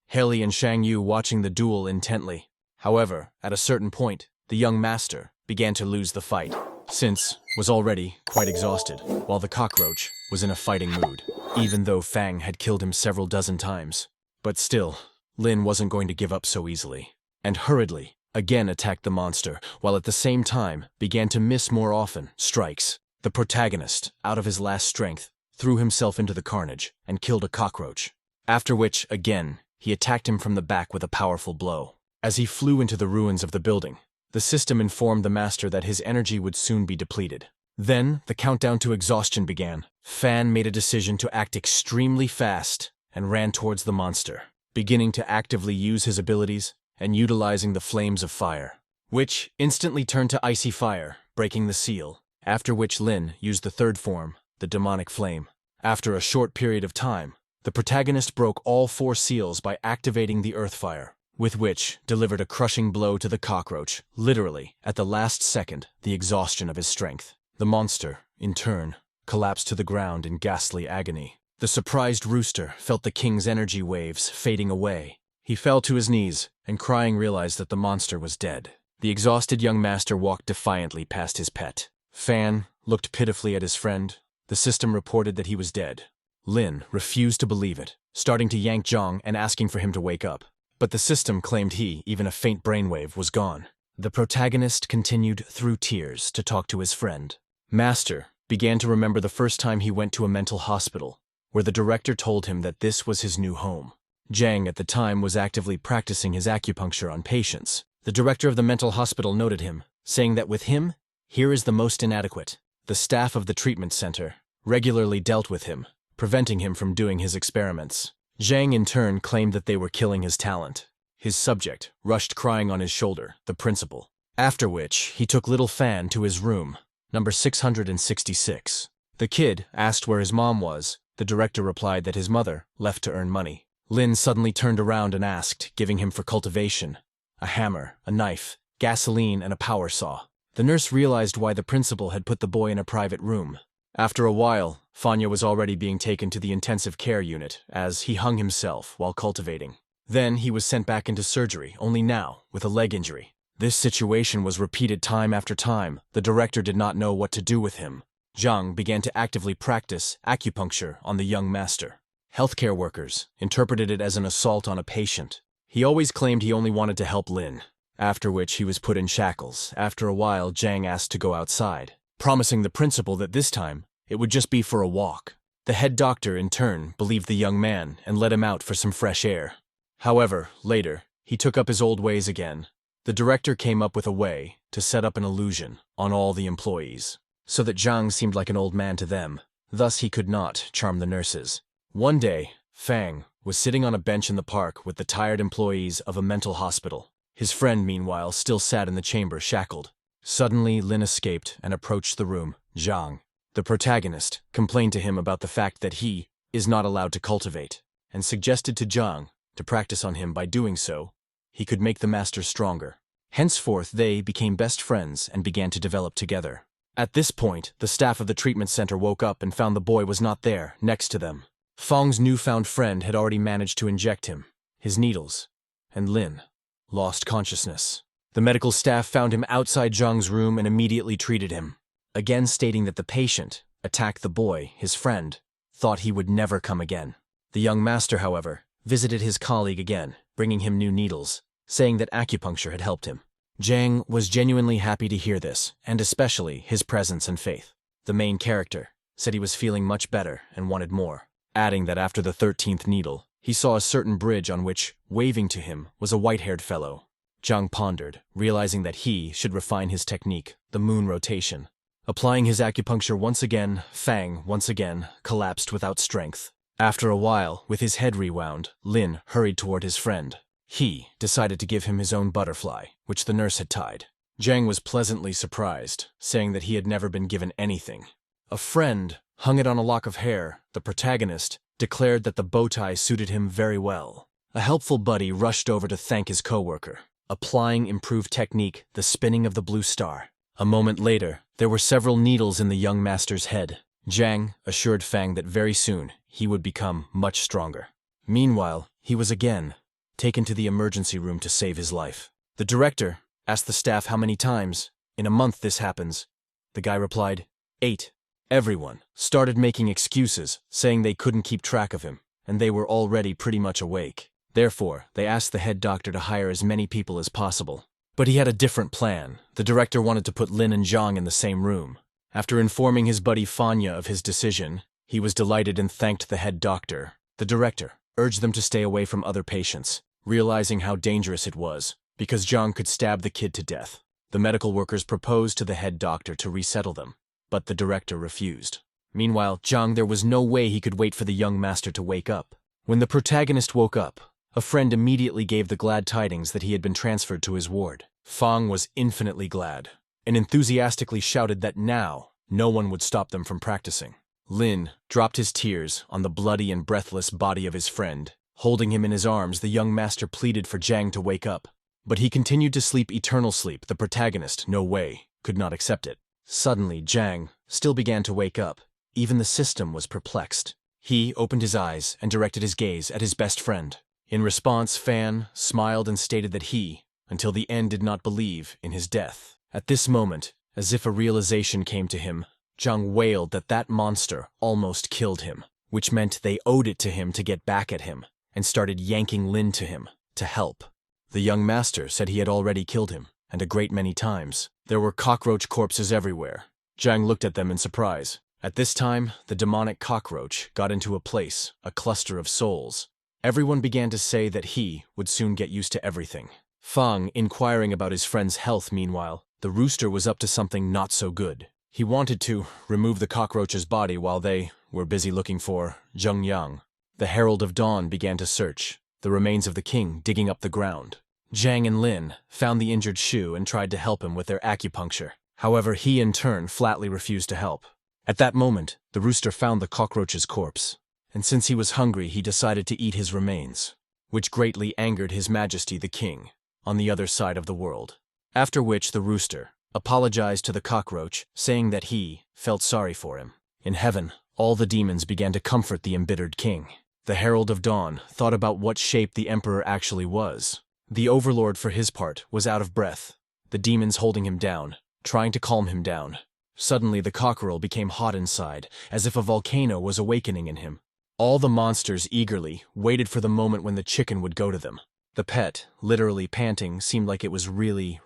Haley and Shang Yu watching the duel intently. However, at a certain point, the young master began to lose the fight, since was already quite exhausted, while the cockroach was in a fighting mood, even though Fang had killed him several dozen times. But still, Lin wasn't going to give up so easily, and hurriedly again attacked the monster, while at the same time began to miss more often strikes. The protagonist, out of his last strength, threw himself into the carnage and killed a cockroach, after which, again, he attacked him from the back with a powerful blow. As he flew into the ruins of the building, the system informed the master that his energy would soon be depleted. Then, the countdown to exhaustion began. Fan made a decision to act extremely fast and ran towards the monster, beginning to actively use his abilities and utilizing the flames of fire, which instantly turned to icy fire, breaking the seal, after which Lin used the third form, the demonic flame. After a short period of time, the protagonist broke all 4 seals by activating the earth fire, with which delivered a crushing blow to the cockroach, literally, at the last second, the exhaustion of his strength. The monster, in turn, collapsed to the ground in ghastly agony. The surprised rooster felt the king's energy waves fading away. He fell to his knees, and crying realized that the monster was dead. The exhausted young master walked defiantly past his pet. Fan looked pitifully at his friend. The system reported that he was dead. Lin refused to believe it, starting to yank Zhang and asking for him to wake up. But the system claimed he, even a faint brainwave, was gone. The protagonist continued through tears to talk to his friend. Master began to remember the first time he went to a mental hospital, where the director told him that this was his new home. Zhang at the time was actively practicing his acupuncture on patients. The director of the mental hospital noted him, saying that with him, here is the most inadequate. The staff of the treatment center regularly dealt with him, preventing him from doing his experiments. Zhang in turn claimed that they were killing his talent. His subject rushed crying on his shoulder, the principal. After which, he took little Fan to his room, number 666. The kid asked where his mom was. The director replied that his mother left to earn money. Lin suddenly turned around and asked, giving him for cultivation a hammer, a knife, gasoline, and a power saw. The nurse realized why the principal had put the boy in a private room. After a while, Fanya was already being taken to the intensive care unit, as he hung himself while cultivating. Then he was sent back into surgery, only now, with a leg injury. This situation was repeated time after time. The director did not know what to do with him. Zhang began to actively practice acupuncture on the young master. Healthcare workers interpreted it as an assault on a patient. He always claimed he only wanted to help Lin, after which he was put in shackles. After a while, Zhang asked to go outside, promising the principal that this time it would just be for a walk. The head doctor, in turn, believed the young man and let him out for some fresh air. However, later, he took up his old ways again. The director came up with a way to set up an illusion on all the employees, so that Zhang seemed like an old man to them. Thus he could not charm the nurses. One day, Fang was sitting on a bench in the park with the tired employees of a mental hospital. His friend, meanwhile, still sat in the chamber shackled. Suddenly, Lin escaped and approached the room. Zhang, the protagonist, complained to him about the fact that he is not allowed to cultivate, and suggested to Zhang to practice on him. By doing so, he could make the master stronger. Henceforth, they became best friends and began to develop together. At this point, the staff of the treatment center woke up and found the boy was not there, next to them. Fang's newfound friend had already managed to inject him, his needles, and Lin lost consciousness. The medical staff found him outside Zhang's room and immediately treated him, again stating that the patient attacked the boy, his friend, thought he would never come again. The young master, however, visited his colleague again, bringing him new needles, saying that acupuncture had helped him. Zhang was genuinely happy to hear this, and especially his presence and faith. The main character said he was feeling much better and wanted more, adding that after the 13th needle, he saw a certain bridge on which, waving to him, was a white-haired fellow. Zhang pondered, realizing that he should refine his technique, the moon rotation. Applying his acupuncture once again, Fang, once again, collapsed without strength. After a while, with his head rewound, Lin hurried toward his friend. He decided to give him his own butterfly, which the nurse had tied. Zhang was pleasantly surprised, saying that he had never been given anything. A friend hung it on a lock of hair. The protagonist declared that the bow tie suited him very well. A helpful buddy rushed over to thank his co-worker, applying improved technique, the spinning of the blue star. A moment later, there were several needles in the young master's head. Zhang assured Fang that very soon he would become much stronger. Meanwhile, he was again taken to the emergency room to save his life. The director asked the staff how many times in a month this happens. The guy replied, 8. Everyone started making excuses, saying they couldn't keep track of him, and they were already pretty much awake. Therefore, they asked the head doctor to hire as many people as possible. But he had a different plan. The director wanted to put Lin and Zhang in the same room. After informing his buddy Fanya of his decision, he was delighted and thanked the head doctor. The director urged them to stay away from other patients, realizing how dangerous it was, because Zhang could stab the kid to death. The medical workers proposed to the head doctor to resettle them, but the director refused. Meanwhile, Zhang, there was no way he could wait for the young master to wake up. When the protagonist woke up, a friend immediately gave the glad tidings that he had been transferred to his ward. Fang was infinitely glad, and enthusiastically shouted that now no one would stop them from practicing. Lin dropped his tears on the bloody and breathless body of his friend. Holding him in his arms, the young master pleaded for Zhang to wake up. But he continued to sleep eternal sleep. The protagonist, no way, could not accept it. Suddenly, Zhang still began to wake up. Even the system was perplexed. He opened his eyes and directed his gaze at his best friend. In response, Fan smiled and stated that he, until the end, did not believe in his death. At this moment, as if a realization came to him, Zhang wailed that that monster almost killed him, which meant they owed it to him to get back at him, and started yanking Lin to him, to help. The young master said he had already killed him, and a great many times. There were cockroach corpses everywhere. Zhang looked at them in surprise. At this time, the demonic cockroach got into a place, a cluster of souls. Everyone began to say that he would soon get used to everything. Fang inquiring about his friend's health. Meanwhile, the rooster was up to something not so good. He wanted to remove the cockroach's body while they were busy looking for Zheng Yang. The Herald of Dawn began to search, the remains of the king digging up the ground. Zhang and Lin found the injured Shu and tried to help him with their acupuncture. However, he in turn flatly refused to help. At that moment, the rooster found the cockroach's corpse, and since he was hungry, he decided to eat his remains, which greatly angered His Majesty the King on the other side of the world. After which the rooster apologized to the cockroach, saying that he felt sorry for him. In heaven, all the demons began to comfort the embittered king. The Herald of Dawn thought about what shape the emperor actually was. The overlord, for his part, was out of breath, the demons holding him down, trying to calm him down. Suddenly the cockerel became hot inside, as if a volcano was awakening in him. All the monsters eagerly waited for the moment when the chicken would go to them. The pet, literally panting, seemed like it was really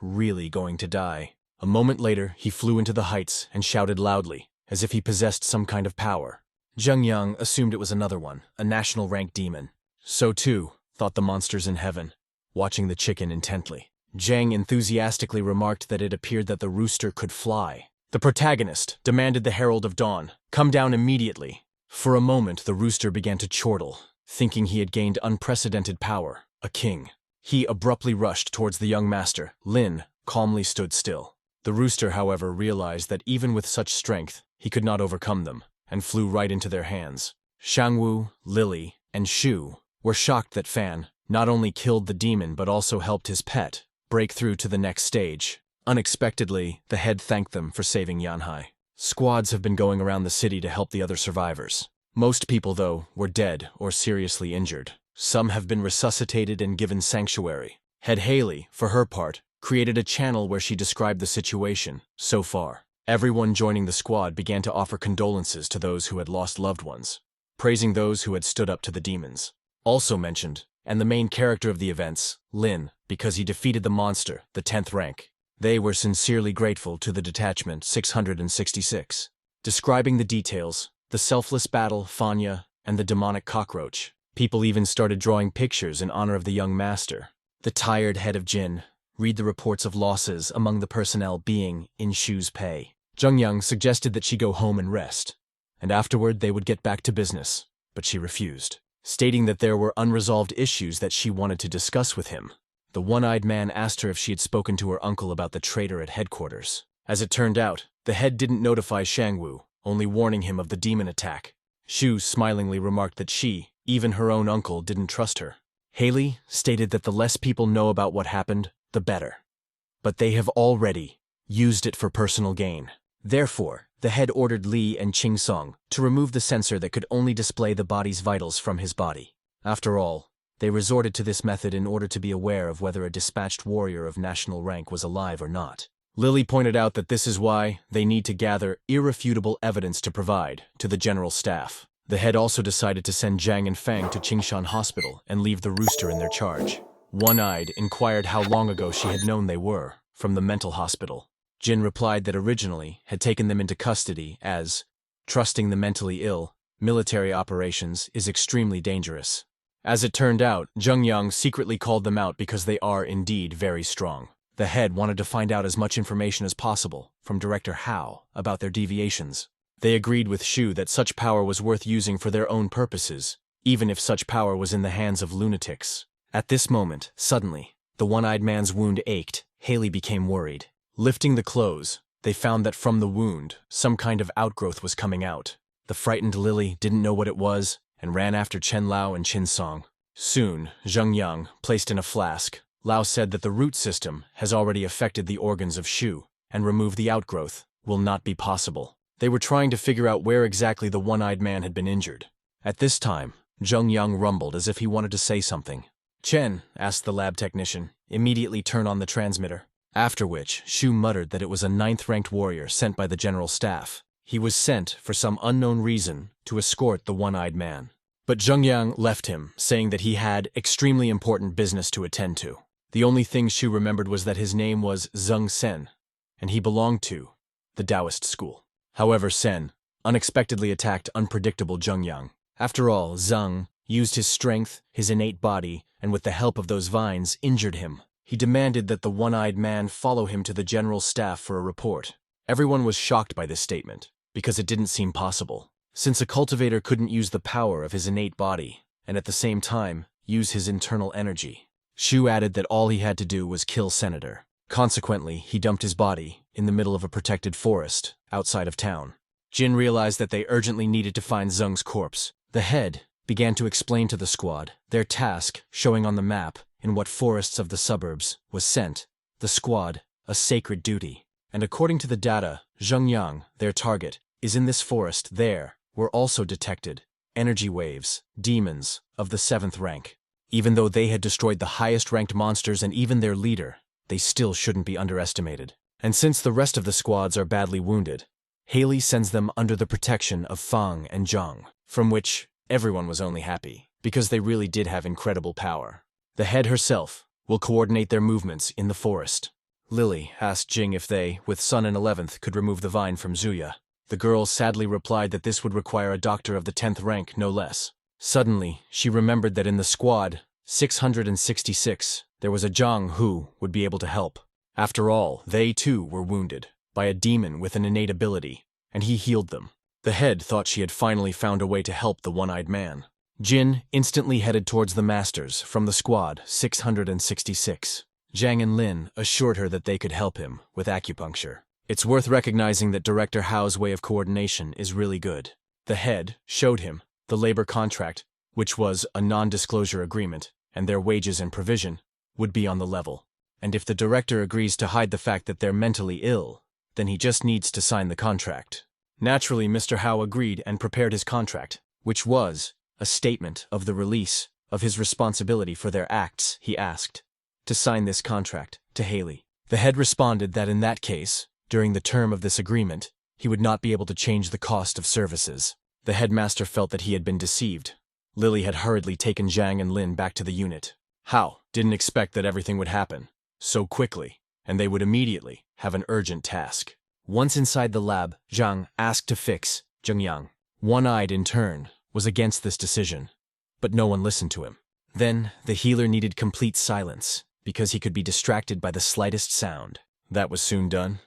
going to die. A moment later, he flew into the heights and shouted loudly, as if he possessed some kind of power. Zheng Yang assumed it was another one, a national rank demon. So too, thought the monsters in heaven, watching the chicken intently. Zhang enthusiastically remarked that it appeared that the rooster could fly. The protagonist demanded the Herald of Dawn come down immediately. For a moment, the rooster began to chortle, thinking he had gained unprecedented power, a king. He abruptly rushed towards the young master. Lin calmly stood still. The rooster, however, realized that even with such strength, he could not overcome them, and flew right into their hands. Shangwu, Lily, and Shu were shocked that Fan not only killed the demon but also helped his pet. break through to the next stage. Unexpectedly, the head thanked them for saving Yanhai. Squads have been going around the city to help the other survivors. Most people, though, were dead or seriously injured. Some have been resuscitated and given sanctuary. Head Haley, for her part, created a channel where she described the situation so far. Everyone joining the squad began to offer condolences to those who had lost loved ones, praising those who had stood up to the demons. Also mentioned, and the main character of the events, Lin, because he defeated the monster, the 10th rank. They were sincerely grateful to the detachment 666. Describing the details, the selfless battle, Fanya, and the demonic cockroach. People even started drawing pictures in honor of the young master. The tired head of Jin read the reports of losses among the personnel being in Shu's pay. Zhengyang suggested that she go home and rest, and afterward they would get back to business, but she refused, stating that there were unresolved issues that she wanted to discuss with him. The one-eyed man asked her if she had spoken to her uncle about the traitor at headquarters. As it turned out, the head didn't notify Shangwu, only warning him of the demon attack. Shu smilingly remarked that she, even her own uncle, didn't trust her. Haley stated that the less people know about what happened, the better. But they have already used it for personal gain. Therefore, the head ordered Li and Qing Song to remove the sensor that could only display the body's vitals from his body. After all, they resorted to this method in order to be aware of whether a dispatched warrior of national rank was alive or not. Lily pointed out that this is why they need to gather irrefutable evidence to provide to the general staff. The head also decided to send Zhang and Fang to Qingshan Hospital and leave the rooster in their charge. One-eyed inquired how long ago she had known they were from the mental hospital. Jin replied that originally had taken them into custody as, trusting the mentally ill, military operations is extremely dangerous. As it turned out, Zhengyang secretly called them out because they are indeed very strong. The head wanted to find out as much information as possible from Director Hao about their deviations. They agreed with Shu that such power was worth using for their own purposes, even if such power was in the hands of lunatics. At this moment, suddenly, the one-eyed man's wound ached. Haley became worried. Lifting the clothes, they found that from the wound, some kind of outgrowth was coming out. The frightened Lily didn't know what it was and ran after Chen Lao and Qin Song. Soon, Zheng Yang placed in a flask. Lao said that the root system has already affected the organs of Shu, and remove the outgrowth will not be possible. They were trying to figure out where exactly the one-eyed man had been injured. At this time, Zheng Yang rumbled as if he wanted to say something. "Chen," asked the lab technician, "immediately turn on the transmitter." After which, Shu muttered that it was a 9th-ranked warrior sent by the general staff. He was sent, for some unknown reason, to escort the one-eyed man. But Zhengyang left him, saying that he had extremely important business to attend to. The only thing Shu remembered was that his name was Zheng Sen, and he belonged to the Taoist school. However, Sen unexpectedly attacked unpredictable Zhengyang. After all, Zheng used his strength, his innate body, and with the help of those vines, injured him. He demanded that the one-eyed man follow him to the general staff for a report. Everyone was shocked by this statement, because it didn't seem possible. Since a cultivator couldn't use the power of his innate body, and at the same time, use his internal energy. Shu added that all he had to do was kill Senator. Consequently, he dumped his body in the middle of a protected forest outside of town. Jin realized that they urgently needed to find Zheng's corpse. The head began to explain to the squad their task, showing on the map in what forests of the suburbs was sent, the squad, a sacred duty. And according to the data, Zhengyang, their target, is in this forest. There were also detected energy waves, demons, of the 7th rank. Even though they had destroyed the highest-ranked monsters and even their leader, they still shouldn't be underestimated. And since the rest of the squads are badly wounded, Haley sends them under the protection of Fang and Zhang, from which everyone was only happy, because they really did have incredible power. The head herself will coordinate their movements in the forest. Lily asked Jing if they, with Sun and 11th, could remove the vine from Zuya. The girl sadly replied that this would require a doctor of the 10th rank, no less. Suddenly, she remembered that in the squad 666, there was a Zhang who would be able to help. After all, they too were wounded by a demon with an innate ability, and he healed them. The head thought she had finally found a way to help the one-eyed man. Jin instantly headed towards the masters from the squad 666. Zhang and Lin assured her that they could help him with acupuncture. It's worth recognizing that Director Hao's way of coordination is really good. The head showed him the labor contract, which was a non-disclosure agreement, and their wages and provision would be on the level. and if the director agrees to hide the fact that they're mentally ill, then he just needs to sign the contract. Naturally, Mr. Howe agreed and prepared his contract, which was a statement of the release of his responsibility for their acts. He asked to sign this contract to Haley. The head responded that in that case, during the term of this agreement, he would not be able to change the cost of services. The headmaster felt that he had been deceived. Lily had hurriedly taken Zhang and Lin back to the unit. Howe didn't expect that everything would happen so quickly, and they would immediately have an urgent task. Once inside the lab, Zhang asked to fix Zhengyang. One-eyed, in turn, was against this decision, but no one listened to him. Then, the healer needed complete silence, because he could be distracted by the slightest sound. That was soon done.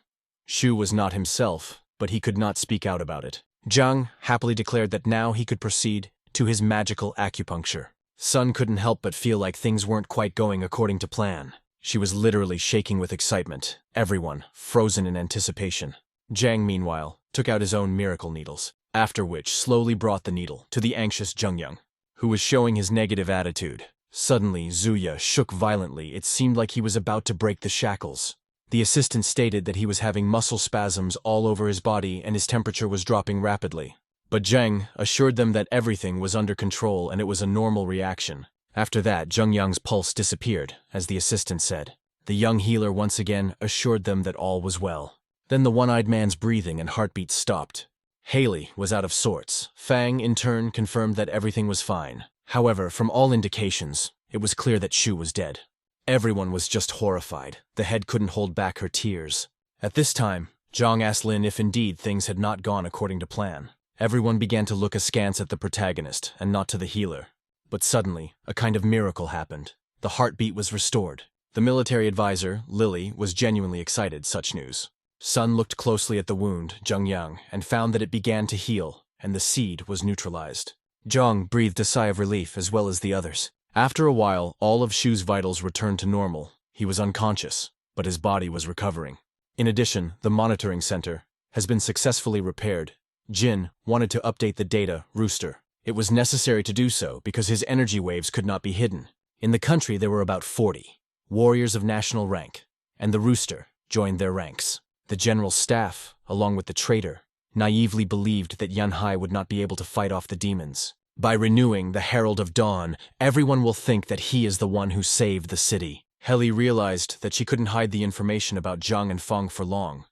Shu was not himself, but he could not speak out about it. Zhang happily declared that now he could proceed to his magical acupuncture. Sun couldn't help but feel like things weren't quite going according to plan. She was literally shaking with excitement, everyone frozen in anticipation. Zhang, meanwhile, took out his own miracle needles, after which slowly brought the needle to the anxious Zhengyang, who was showing his negative attitude. Suddenly, Zuya shook violently. It seemed like he was about to break the shackles. The assistant stated that he was having muscle spasms all over his body and his temperature was dropping rapidly. But Zhang assured them that everything was under control and it was a normal reaction. After that, Zhengyang's pulse disappeared, as the assistant said. The young healer once again assured them that all was well. Then the one-eyed man's breathing and heartbeat stopped. Haley was out of sorts. Fang, in turn, confirmed that everything was fine. However, from all indications, it was clear that Shu was dead. Everyone was just horrified. The head couldn't hold back her tears. At this time, Zhang asked Lin if indeed things had not gone according to plan. Everyone began to look askance at the protagonist and not to the healer. But suddenly, a kind of miracle happened. The heartbeat was restored. The military advisor, Lily, was genuinely excited such news. Sun looked closely at the wound, Zhengyang, and found that it began to heal, and the seed was neutralized. Zhang breathed a sigh of relief as well as the others. After a while, all of Shu's vitals returned to normal. He was unconscious, but his body was recovering. In addition, the monitoring center has been successfully repaired. Jin wanted to update the data, Rooster. It was necessary to do so because his energy waves could not be hidden. In the country there were about 40 warriors of national rank, and the Rooster joined their ranks. The general staff, along with the traitor, naively believed that Yanhai would not be able to fight off the demons. By renewing the Herald of Dawn, everyone will think that he is the one who saved the city. Heli realized that she couldn't hide the information about Zhang and Feng for long,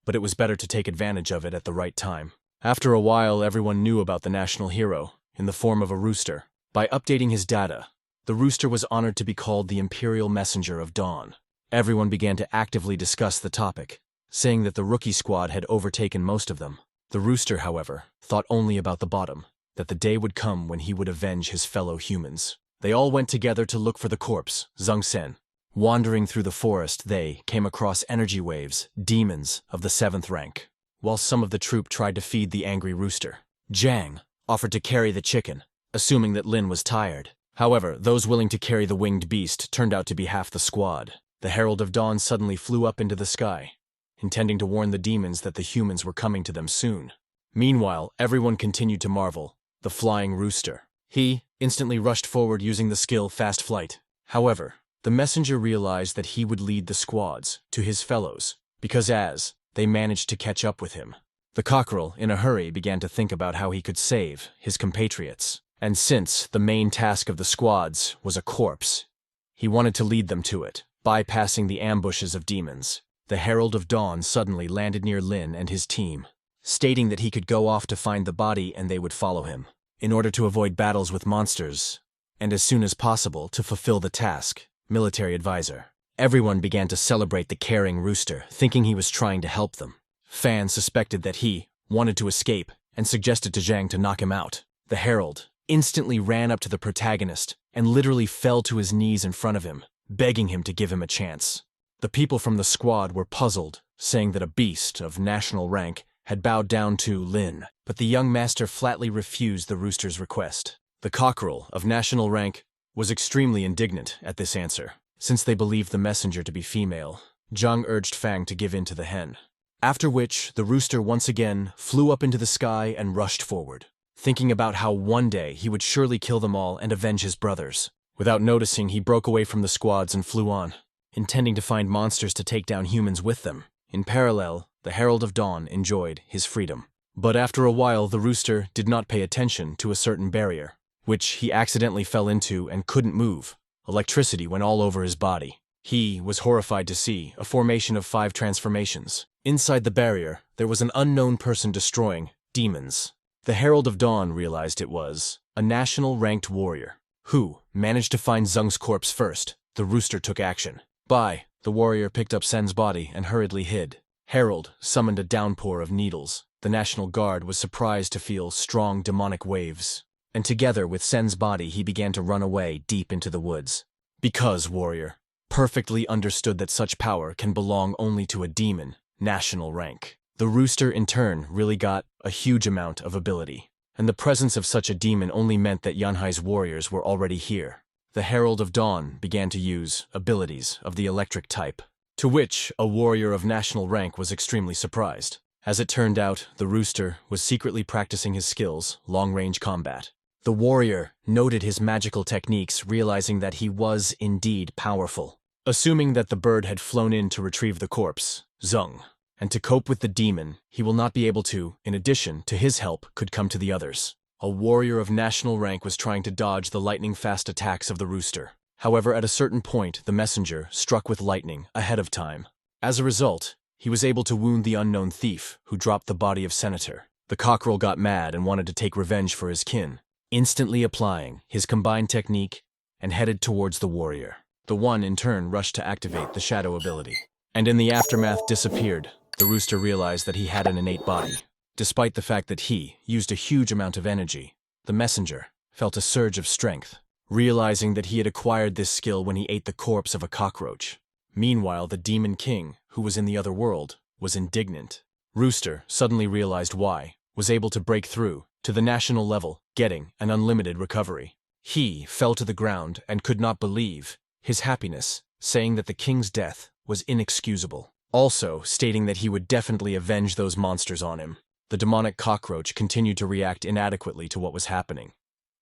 but it was better to take advantage of it at the right time. After a while, everyone knew about the national hero, in the form of a rooster. By updating his data, the rooster was honored to be called the Imperial Messenger of Dawn. Everyone began to actively discuss the topic, saying that the rookie squad had overtaken most of them. The rooster, however, thought only about the bottom, that the day would come when he would avenge his fellow humans. They all went together to look for the corpse, Zhang Sen. Wandering through the forest, they came across energy waves, demons of the 7th rank, while some of the troop tried to feed the angry rooster. Zhang offered to carry the chicken, assuming that Lin was tired. However, those willing to carry the winged beast turned out to be half the squad. The Herald of Dawn suddenly flew up into the sky, intending to warn the demons that the humans were coming to them soon. Meanwhile, everyone continued to marvel. The flying rooster. He instantly rushed forward using the skill Fast Flight. However, the messenger realized that he would lead the squads to his fellows, because as they managed to catch up with him, the cockerel, in a hurry, began to think about how he could save his compatriots. And since the main task of the squads was a corpse, he wanted to lead them to it, bypassing the ambushes of demons. The Herald of Dawn suddenly landed near Lin and his team, stating that he could go off to find the body and they would follow him, in order to avoid battles with monsters, and as soon as possible to fulfill the task. Military advisor. Everyone began to celebrate the caring rooster, thinking he was trying to help them. Fan suspected that he wanted to escape and suggested to Zhang to knock him out. The Herald instantly ran up to the protagonist and literally fell to his knees in front of him, begging him to give him a chance. The people from the squad were puzzled, saying that a beast of national rank had bowed down to Lin, but the young master flatly refused the rooster's request. The cockerel of national rank was extremely indignant at this answer. Since they believed the messenger to be female, Zhang urged Fang to give in to the hen. After which, the rooster once again flew up into the sky and rushed forward, thinking about how one day he would surely kill them all and avenge his brothers. Without noticing, he broke away from the squads and flew on. intending to find monsters to take down humans with them. In parallel, the Herald of Dawn enjoyed his freedom. But after a while, the rooster did not pay attention to a certain barrier, which he accidentally fell into and couldn't move. Electricity went all over his body. He was horrified to see a formation of 5 transformations. Inside the barrier, there was an unknown person destroying demons. The Herald of Dawn realized it was a national-ranked warrior who managed to find Zung's corpse first. The rooster took action. The warrior picked up Sen's body and hurriedly hid. Herald summoned a downpour of needles. The National Guard was surprised to feel strong demonic waves, and together with Sen's body he began to run away deep into the woods. Because warrior perfectly understood that such power can belong only to a demon, national rank. The rooster in turn really got a huge amount of ability, and the presence of such a demon only meant that Yanhai's warriors were already here. The Herald of Dawn began to use abilities of the electric type, to which a warrior of national rank was extremely surprised. As it turned out, the rooster was secretly practicing his skills, long-range combat. The warrior noted his magical techniques, realizing that he was indeed powerful. Assuming that the bird had flown in to retrieve the corpse, Zung, and to cope with the demon, he will not be able to, in addition to his help, could come to the others. A warrior of national rank was trying to dodge the lightning-fast attacks of the rooster. However, at a certain point, the messenger struck with lightning ahead of time. As a result, he was able to wound the unknown thief who dropped the body of Senator. The cockerel got mad and wanted to take revenge for his kin, instantly applying his combined technique and headed towards the warrior. The one, in turn, rushed to activate the shadow ability, and in the aftermath disappeared. The rooster realized that he had an innate body. Despite the fact that he used a huge amount of energy, the messenger felt a surge of strength, realizing that he had acquired this skill when he ate the corpse of a cockroach. Meanwhile, the demon king, who was in the other world, was indignant. Rooster suddenly realized why, was able to break through to the national level, getting an unlimited recovery. He fell to the ground and could not believe his happiness, saying that the king's death was inexcusable, also stating that he would definitely avenge those monsters on him. The demonic cockroach continued to react inadequately to what was happening,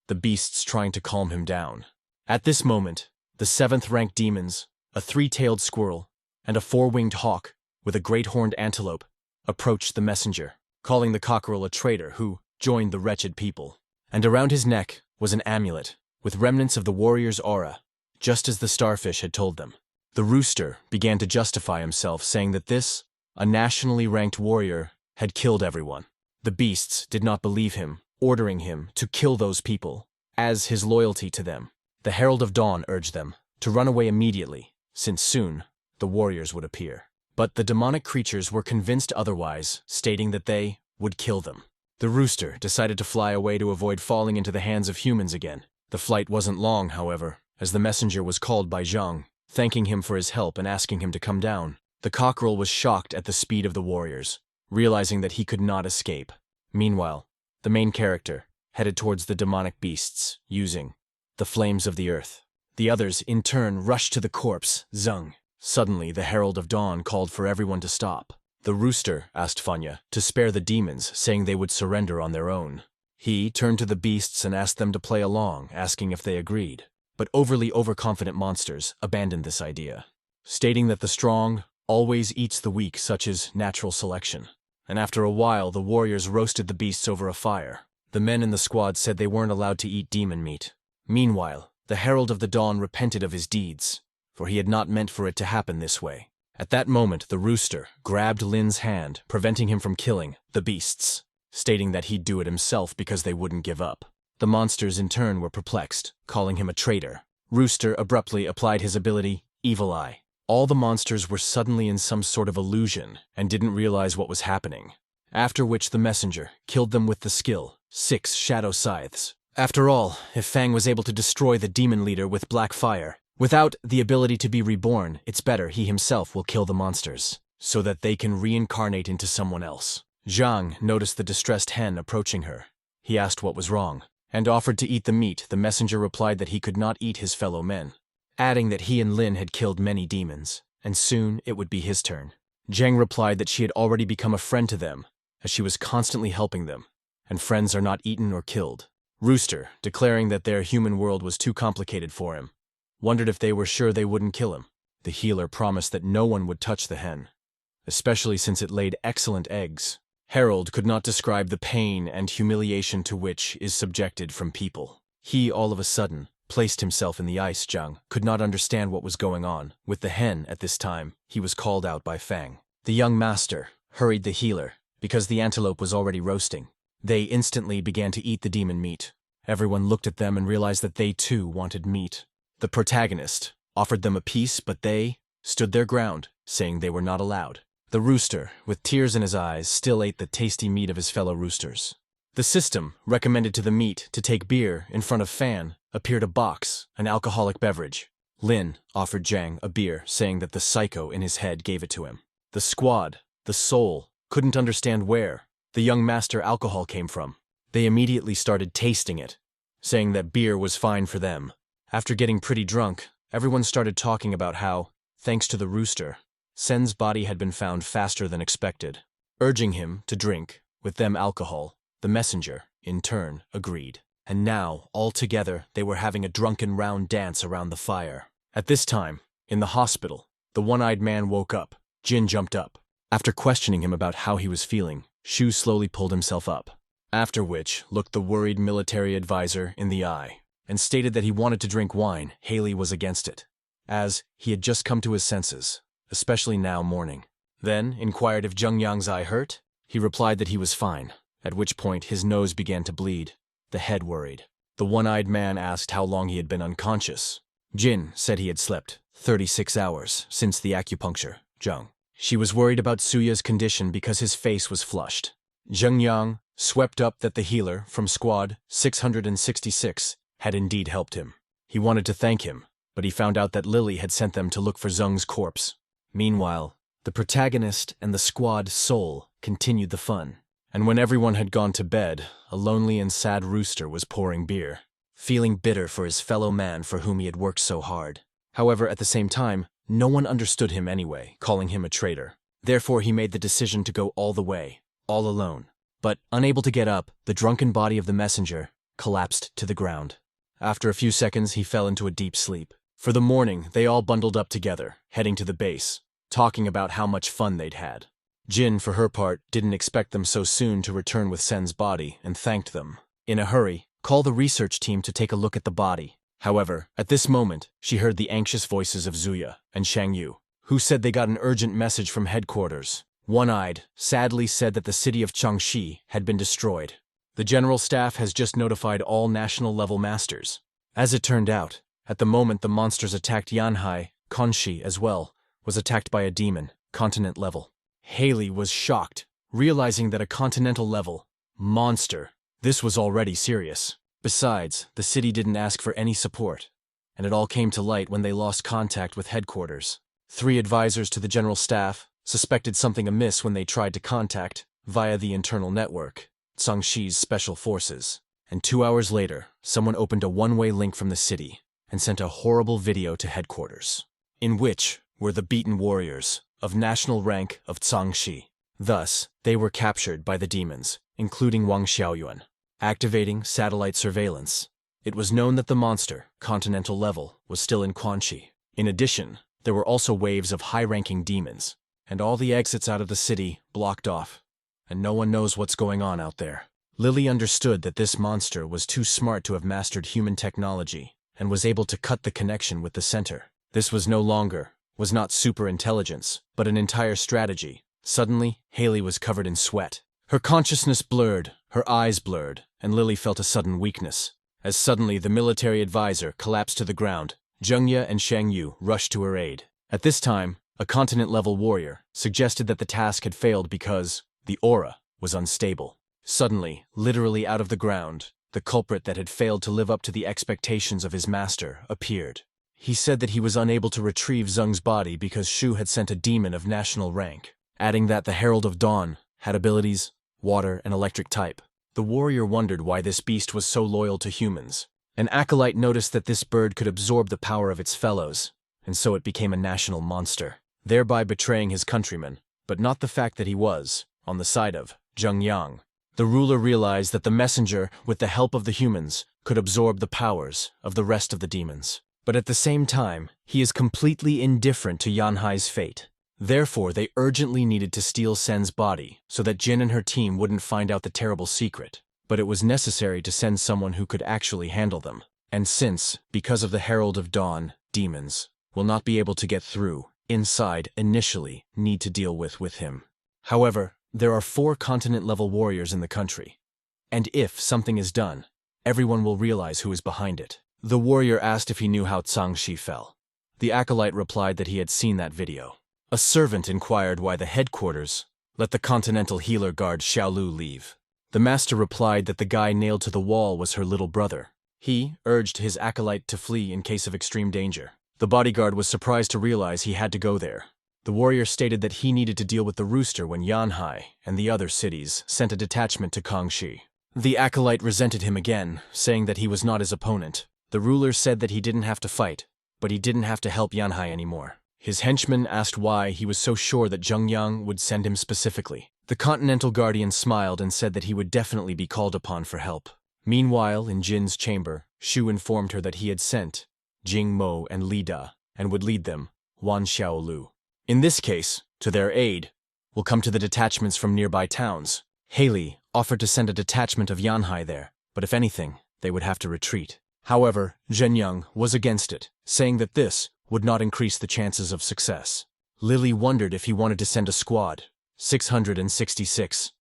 the beasts trying to calm him down. At this moment, the 7th-ranked demons, a 3-tailed squirrel, and a 4-winged hawk with a great horned antelope approached the messenger, calling the cockerel a traitor who joined the wretched people. And around his neck was an amulet with remnants of the warrior's aura, just as the starfish had told them. The rooster began to justify himself, saying that this, a nationally ranked warrior, had killed everyone. The beasts did not believe him, ordering him to kill those people as his loyalty to them. The Herald of Dawn urged them to run away immediately, since soon the warriors would appear. But the demonic creatures were convinced otherwise, stating that they would kill them. The rooster decided to fly away to avoid falling into the hands of humans again. The flight wasn't long, however, as the messenger was called by Zhang, thanking him for his help and asking him to come down. The cockerel was shocked at the speed of the warriors, realizing that he could not escape. Meanwhile, the main character headed towards the demonic beasts, using the flames of the earth. The others, in turn, rushed to the corpse, Zung. Suddenly, the Herald of Dawn called for everyone to stop. The rooster asked Fanya to spare the demons, saying they would surrender on their own. He turned to the beasts and asked them to play along, asking if they agreed. But overly overconfident monsters abandoned this idea, stating that the strong always eats the weak, such as natural selection. And after a while, the warriors roasted the beasts over a fire. The men in the squad said they weren't allowed to eat demon meat. Meanwhile, the Herald of the Dawn repented of his deeds, for he had not meant for it to happen this way. At that moment, the rooster grabbed Lin's hand, preventing him from killing the beasts, stating that he'd do it himself because they wouldn't give up. The monsters in turn were perplexed, calling him a traitor. Rooster abruptly applied his ability, Evil Eye. All the monsters were suddenly in some sort of illusion and didn't realize what was happening, after which the messenger killed them with the skill, 6 shadow scythes. After all, if Fang was able to destroy the demon leader with black fire, without the ability to be reborn, it's better he himself will kill the monsters, so that they can reincarnate into someone else. Zhang noticed the distressed hen approaching her. He asked what was wrong, and offered to eat the meat. The messenger replied that he could not eat his fellow men, adding that he and Lin had killed many demons, and soon it would be his turn. Zhang replied that she had already become a friend to them, as she was constantly helping them, and friends are not eaten or killed. Rooster, declaring that their human world was too complicated for him, wondered if they were sure they wouldn't kill him. The healer promised that no one would touch the hen, especially since it laid excellent eggs. Harold could not describe the pain and humiliation to which is subjected from people. He, all of a sudden, placed himself in the ice. Zhang could not understand what was going on with the hen at this time. He was called out by Fang. The young master hurried the healer because the antelope was already roasting. They instantly began to eat the demon meat. Everyone looked at them and realized that they too wanted meat. The protagonist offered them a piece, but they stood their ground, saying they were not allowed. The rooster, with tears in his eyes, still ate the tasty meat of his fellow roosters. The system recommended to the meat to take beer. In front of Fan appeared a box, an alcoholic beverage. Lin offered Zhang a beer, saying that the psycho in his head gave it to him. The squad, the soul, couldn't understand where the young master alcohol came from. They immediately started tasting it, saying that beer was fine for them. After getting pretty drunk, everyone started talking about how, thanks to the rooster, Sen's body had been found faster than expected. Urging him to drink with them alcohol, the messenger, in turn, agreed. And now, all together, they were having a drunken round dance around the fire. At this time, in the hospital, the one-eyed man woke up. Jin jumped up. After questioning him about how he was feeling, Shu slowly pulled himself up. After which, looked the worried military advisor in the eye, and stated that he wanted to drink wine. Haley was against it, as he had just come to his senses, especially now morning. Then inquired if Zheng Yang's eye hurt. He replied that he was fine, at which point his nose began to bleed. The head worried. The one-eyed man asked how long he had been unconscious. Jin said he had slept 36 hours since the acupuncture. Zheng. She was worried about Suya's condition because his face was flushed. Zheng Yang swept up that the healer from Squad 666 had indeed helped him. He wanted to thank him, but he found out that Lily had sent them to look for Zheng's corpse. Meanwhile, the protagonist and the squad soul continued the fun. And when everyone had gone to bed, a lonely and sad rooster was pouring beer, feeling bitter for his fellow man for whom he had worked so hard. However, at the same time, no one understood him anyway, calling him a traitor. Therefore, he made the decision to go all the way, all alone. But, unable to get up, the drunken body of the messenger collapsed to the ground. After a few seconds, he fell into a deep sleep. For the morning, they all bundled up together, heading to the base, talking about how much fun they'd had. Jin, for her part, didn't expect them so soon to return with Sen's body and thanked them. In a hurry, called the research team to take a look at the body. However, at this moment, she heard the anxious voices of Zuya and Shang Yu, who said they got an urgent message from headquarters. One-eyed, sadly said that the city of Changxi had been destroyed. The general staff has just notified all national-level masters. As it turned out, at the moment the monsters attacked Yanhai, Conshi as well, was attacked by a demon, continent level. Haley was shocked, realizing that a continental level monster, this was already serious. Besides, the city didn't ask for any support, and it all came to light when they lost contact with headquarters. 3 advisors to the general staff suspected something amiss when they tried to contact, via the internal network, Changxi's special forces. And 2 hours later, someone opened a one-way link from the city and sent a horrible video to headquarters, in which were the beaten warriors of national rank of Changxi. Thus, they were captured by the demons, including Wang Xiaoyuan. Activating satellite surveillance, it was known that the monster, continental level, was still in Quanxi. In addition, there were also waves of high-ranking demons, and all the exits out of the city blocked off, and no one knows what's going on out there. Lily understood that this monster was too smart to have mastered human technology, and was able to cut the connection with the center. This was not super intelligence, but an entire strategy. Suddenly, Haley was covered in sweat. Her consciousness blurred, her eyes blurred, and Lily felt a sudden weakness. As suddenly the military advisor collapsed to the ground, Zhengya and Shang Yu rushed to her aid. At this time, a continent-level warrior suggested that the task had failed because the aura was unstable. Suddenly, literally out of the ground, the culprit that had failed to live up to the expectations of his master appeared. He said that he was unable to retrieve Zheng's body because Shu had sent a demon of national rank, adding that the Herald of Dawn had abilities, water and electric type. The warrior wondered why this beast was so loyal to humans. An acolyte noticed that this bird could absorb the power of its fellows, and so it became a national monster, thereby betraying his countrymen, but not the fact that he was on the side of Zheng Yang. The ruler realized that the messenger, with the help of the humans, could absorb the powers of the rest of the demons. But at the same time, he is completely indifferent to Yanhai's fate. Therefore, they urgently needed to steal Sen's body so that Jin and her team wouldn't find out the terrible secret. But it was necessary to send someone who could actually handle them. And since, because of the Herald of Dawn, demons will not be able to get through, inside initially need to deal with him. However, there are 4 continent-level warriors in the country. And if something is done, everyone will realize who is behind it. The warrior asked if he knew how Zhangxi fell. The acolyte replied that he had seen that video. A servant inquired why the headquarters let the continental healer guard Xiaolu leave. The master replied that the guy nailed to the wall was her little brother. He urged his acolyte to flee in case of extreme danger. The bodyguard was surprised to realize he had to go there. The warrior stated that he needed to deal with the rooster when Yanhai and the other cities sent a detachment to Kangxi. The acolyte resented him again, saying that he was not his opponent. The ruler said that he didn't have to fight, but he didn't have to help Yanhai anymore. His henchman asked why he was so sure that Zhengyang would send him specifically. The Continental Guardian smiled and said that he would definitely be called upon for help. Meanwhile, in Jin's chamber, Shu informed her that he had sent Jing Mo and Li Da and would lead them, Wan Xiaolu. In this case, to their aid, will come to the detachments from nearby towns. Haley offered to send a detachment of Yanhai there, but if anything, they would have to retreat. However, Zhenyang was against it, saying that this would not increase the chances of success. Lily wondered if he wanted to send a squad, 666.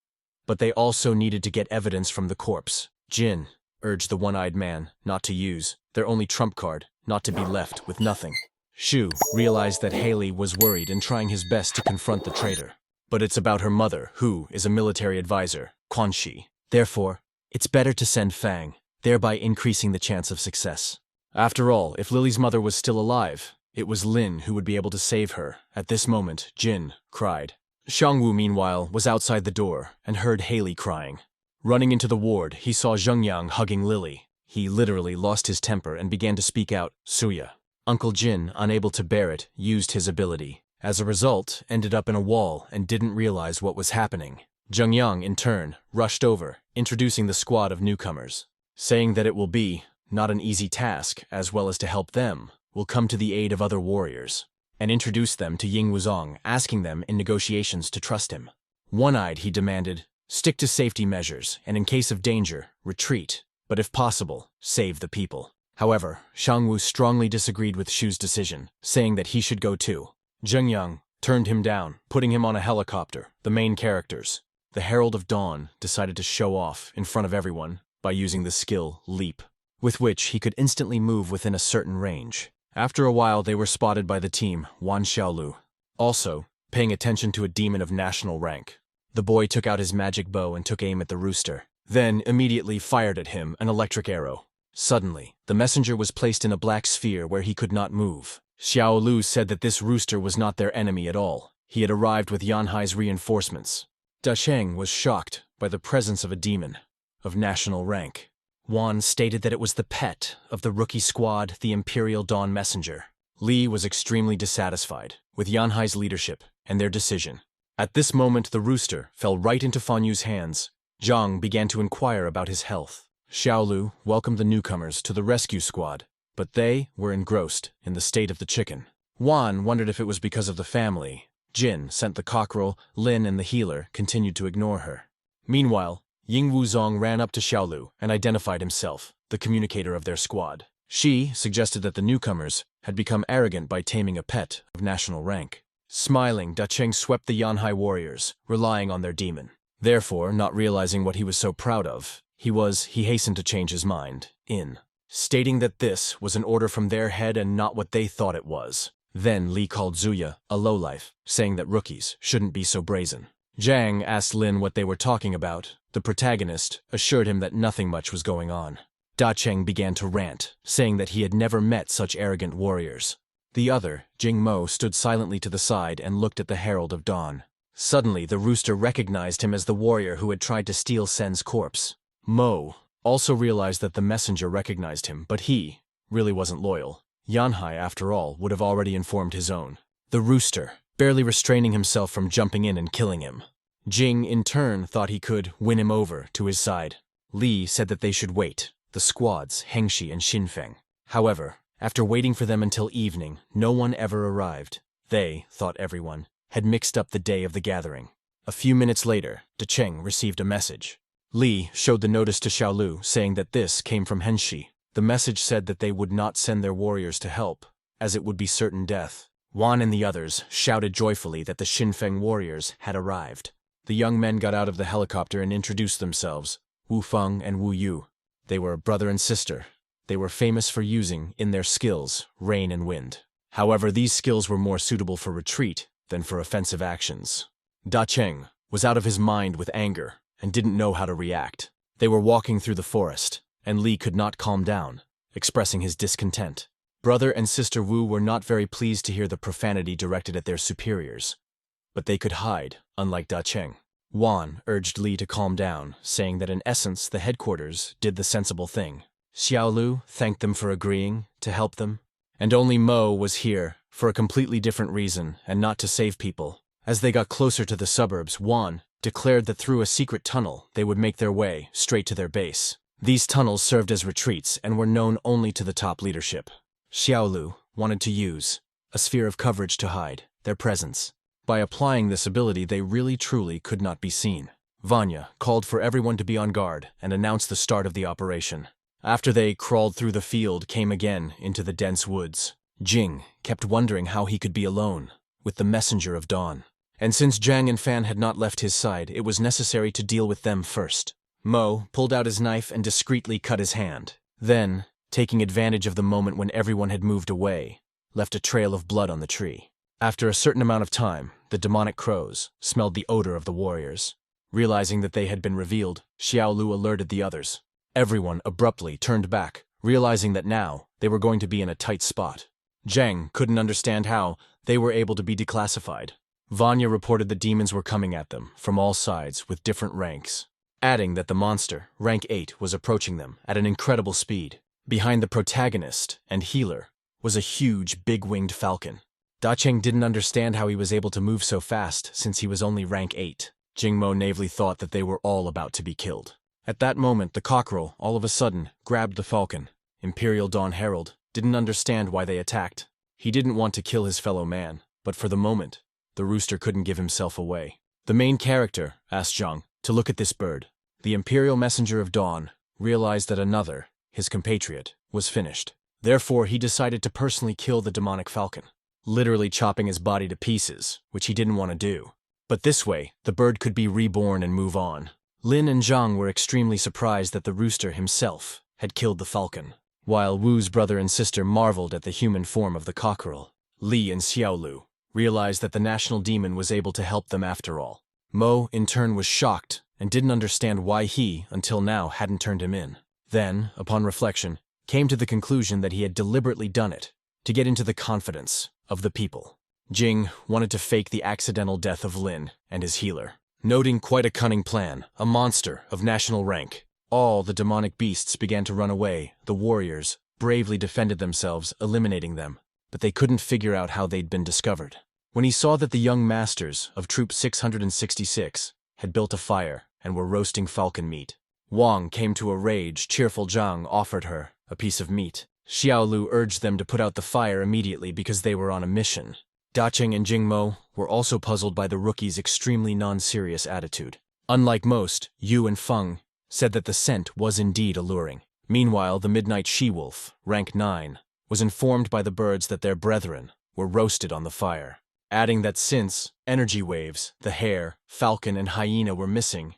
But they also needed to get evidence from the corpse. Jin urged the one-eyed man not to use their only trump card, not to be left with nothing. Shu realized that Haley was worried and trying his best to confront the traitor. But it's about her mother, who is a military advisor, Quan Shi. Therefore, it's better to send Fang, thereby increasing the chance of success. After all, if Lily's mother was still alive, it was Lin who would be able to save her. At this moment, Jin cried. Xiangwu, meanwhile, was outside the door and heard Haley crying. Running into the ward, he saw Zhengyang hugging Lily. He literally lost his temper and began to speak out, Suya. Uncle Jin, unable to bear it, used his ability. As a result, ended up in a wall and didn't realize what was happening. Zhengyang, in turn, rushed over, introducing the squad of newcomers, saying that it will be not an easy task, as well as to help them, will come to the aid of other warriors, and introduced them to Ying Wuzong, asking them in negotiations to trust him. One-eyed, he demanded, stick to safety measures, and in case of danger, retreat, but if possible, save the people. However, Shangwu strongly disagreed with Shu's decision, saying that he should go too. Zhengyang turned him down, putting him on a helicopter. The main characters, the Herald of Dawn, decided to show off in front of everyone by using the skill Leap, with which he could instantly move within a certain range. After a while, they were spotted by the team, Wan Xiaolu. Also, paying attention to a demon of national rank. The boy took out his magic bow and took aim at the rooster, then immediately fired at him an electric arrow. Suddenly, the messenger was placed in a black sphere where he could not move. Xiaolu said that this rooster was not their enemy at all. He had arrived with Yanhai's reinforcements. Da Sheng was shocked by the presence of a demon of national rank. Wan stated that it was the pet of the rookie squad, the Imperial Dawn Messenger. Li was extremely dissatisfied with Yanhai's leadership and their decision. At this moment, the rooster fell right into Fan Yu's hands. Zhang began to inquire about his health. Xiaolu welcomed the newcomers to the rescue squad, but they were engrossed in the state of the chicken. Wan wondered if it was because of the family. Jin sent the cockerel, Lin and the healer continued to ignore her. Meanwhile, Ying Wuzong ran up to Xiaolu and identified himself, the communicator of their squad. She suggested that the newcomers had become arrogant by taming a pet of national rank. Smiling, Da Cheng swept the Yanhai warriors, relying on their demon. Therefore, not realizing what he was so proud of, he hastened to change his mind, stating that this was an order from their head and not what they thought it was. Then Li called Zuya a lowlife, saying that rookies shouldn't be so brazen. Zhang asked Lin what they were talking about. The protagonist assured him that nothing much was going on. Da Cheng began to rant, saying that he had never met such arrogant warriors. The other, Jing Mo, stood silently to the side and looked at the Herald of Dawn. Suddenly, the rooster recognized him as the warrior who had tried to steal Sen's corpse. Mo also realized that the messenger recognized him, but he really wasn't loyal. Yanhai, after all, would have already informed his own. The rooster, barely restraining himself from jumping in and killing him. Jing, in turn, thought he could win him over to his side. Li said that they should wait, the squads, Hengshi and Xinfeng. However, After waiting for them until evening, no one ever arrived. They, thought everyone, had mixed up the day of the gathering. A few minutes later, Dacheng received a message. Li showed the notice to Xiaolu, saying that this came from Henshi. The message said that they would not send their warriors to help, as it would be certain death. Wan and the others shouted joyfully that the Xinfeng warriors had arrived. The young men got out of the helicopter and introduced themselves, Wu Feng and Wu Yu. They were brother and sister. They were famous for using, in their skills, rain and wind. However, these skills were more suitable for retreat than for offensive actions. Dacheng was out of his mind with anger and didn't know how to react. They were walking through the forest, and Li could not calm down, expressing his discontent. Brother and sister Wu were not very pleased to hear the profanity directed at their superiors, but they could hide, unlike Dacheng. Wan urged Li to calm down, saying that in essence the headquarters did the sensible thing. Xiaolu thanked them for agreeing to help them, and only Mo was here for a completely different reason and not to save people. As they got closer to the suburbs, Wan declared that through a secret tunnel they would make their way straight to their base. These tunnels served as retreats and were known only to the top leadership. Xiaolu wanted to use a sphere of coverage to hide their presence. By applying this ability, they really truly could not be seen. Vanya called for everyone to be on guard and announced the start of the operation. After they crawled through the field, came again into the dense woods. Jing kept wondering how he could be alone with the messenger of dawn. And since Zhang and Fan had not left his side, it was necessary to deal with them first. Mo pulled out his knife and discreetly cut his hand. Then, taking advantage of the moment when everyone had moved away, left a trail of blood on the tree. After a certain amount of time, the demonic crows smelled the odor of the warriors. Realizing that they had been revealed, Xiaolu alerted the others. Everyone abruptly turned back, realizing that now they were going to be in a tight spot. Zhang couldn't understand how they were able to be declassified. Vanya reported the demons were coming at them from all sides with different ranks, adding that the monster, rank 8, was approaching them at an incredible speed. Behind the protagonist and healer was a huge, big-winged falcon. Dacheng didn't understand how he was able to move so fast since he was only rank 8. Jingmo naively thought that they were all about to be killed. At that moment, the cockerel, all of a sudden, grabbed the falcon. Imperial Dawn Herald didn't understand why they attacked. He didn't want to kill his fellow man, but for the moment, the rooster couldn't give himself away. The main character asked Zhang to look at this bird. The Imperial Messenger of Dawn realized that another, his compatriot, was finished. Therefore, he decided to personally kill the demonic falcon, literally chopping his body to pieces, which he didn't want to do. But this way, the bird could be reborn and move on. Lin and Zhang were extremely surprised that the rooster himself had killed the falcon, while Wu's brother and sister marveled at the human form of the cockerel. Li and Xiaolu realized that the national demon was able to help them after all. Mo, in turn, was shocked and didn't understand why he, until now, hadn't turned him in. Then, upon reflection, came to the conclusion that he had deliberately done it to get into the confidence of the people. Jing wanted to fake the accidental death of Lin and his healer. Noting quite a cunning plan, a monster of national rank, all the demonic beasts began to run away. The warriors bravely defended themselves, eliminating them, but they couldn't figure out how they'd been discovered. When he saw that the young masters of Troop 666 had built a fire and were roasting falcon meat, Wang came to a rage. Cheerful Zhang offered her a piece of meat. Xiaolu urged them to put out the fire immediately because they were on a mission. Dacheng and Jingmo were also puzzled by the rookie's extremely non-serious attitude. Unlike most, Yu and Feng said that the scent was indeed alluring. Meanwhile, the midnight she-wolf, rank 9, was informed by the birds that their brethren were roasted on the fire, adding that since energy waves, the hare, falcon, and hyena were missing,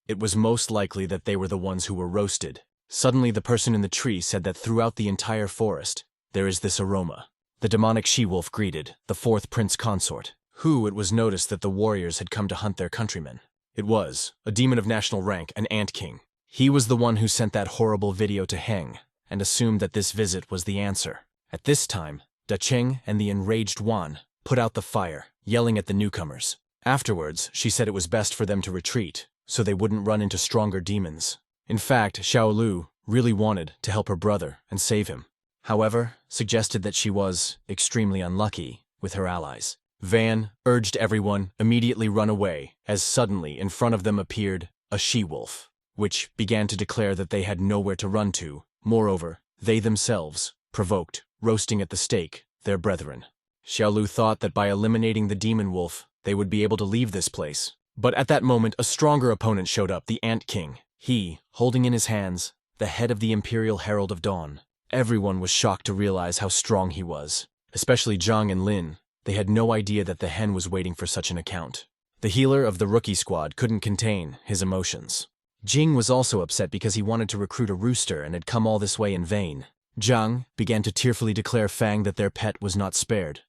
it was most likely that they were the ones who were roasted. Suddenly, the person in the tree said that throughout the entire forest, there is this aroma. The demonic she-wolf greeted the 4th prince consort, who it was noticed that the warriors had come to hunt their countrymen. It was a demon of national rank, an ant king. He was the one who sent that horrible video to Heng, and assumed that this visit was the answer. At this time, Dacheng and the enraged Wan put out the fire, yelling at the newcomers. Afterwards, she said it was best for them to retreat, so they wouldn't run into stronger demons. In fact, Xiaolu really wanted to help her brother and save him. However, suggested that she was extremely unlucky with her allies. Van urged everyone immediately run away, as suddenly in front of them appeared a she-wolf, which began to declare that they had nowhere to run to. Moreover, they themselves provoked, roasting at the stake, their brethren. Xiaolu thought that by eliminating the demon wolf, they would be able to leave this place. But at that moment, a stronger opponent showed up, the Ant King. He, holding in his hands, the head of the Imperial Herald of Dawn. Everyone was shocked to realize how strong he was. Especially Zhang and Lin. They had no idea that the hen was waiting for such an account. The healer of the rookie squad couldn't contain his emotions. Jing was also upset because he wanted to recruit a rooster and had come all this way in vain. Zhang began to tearfully declare Fang that their pet was not spared.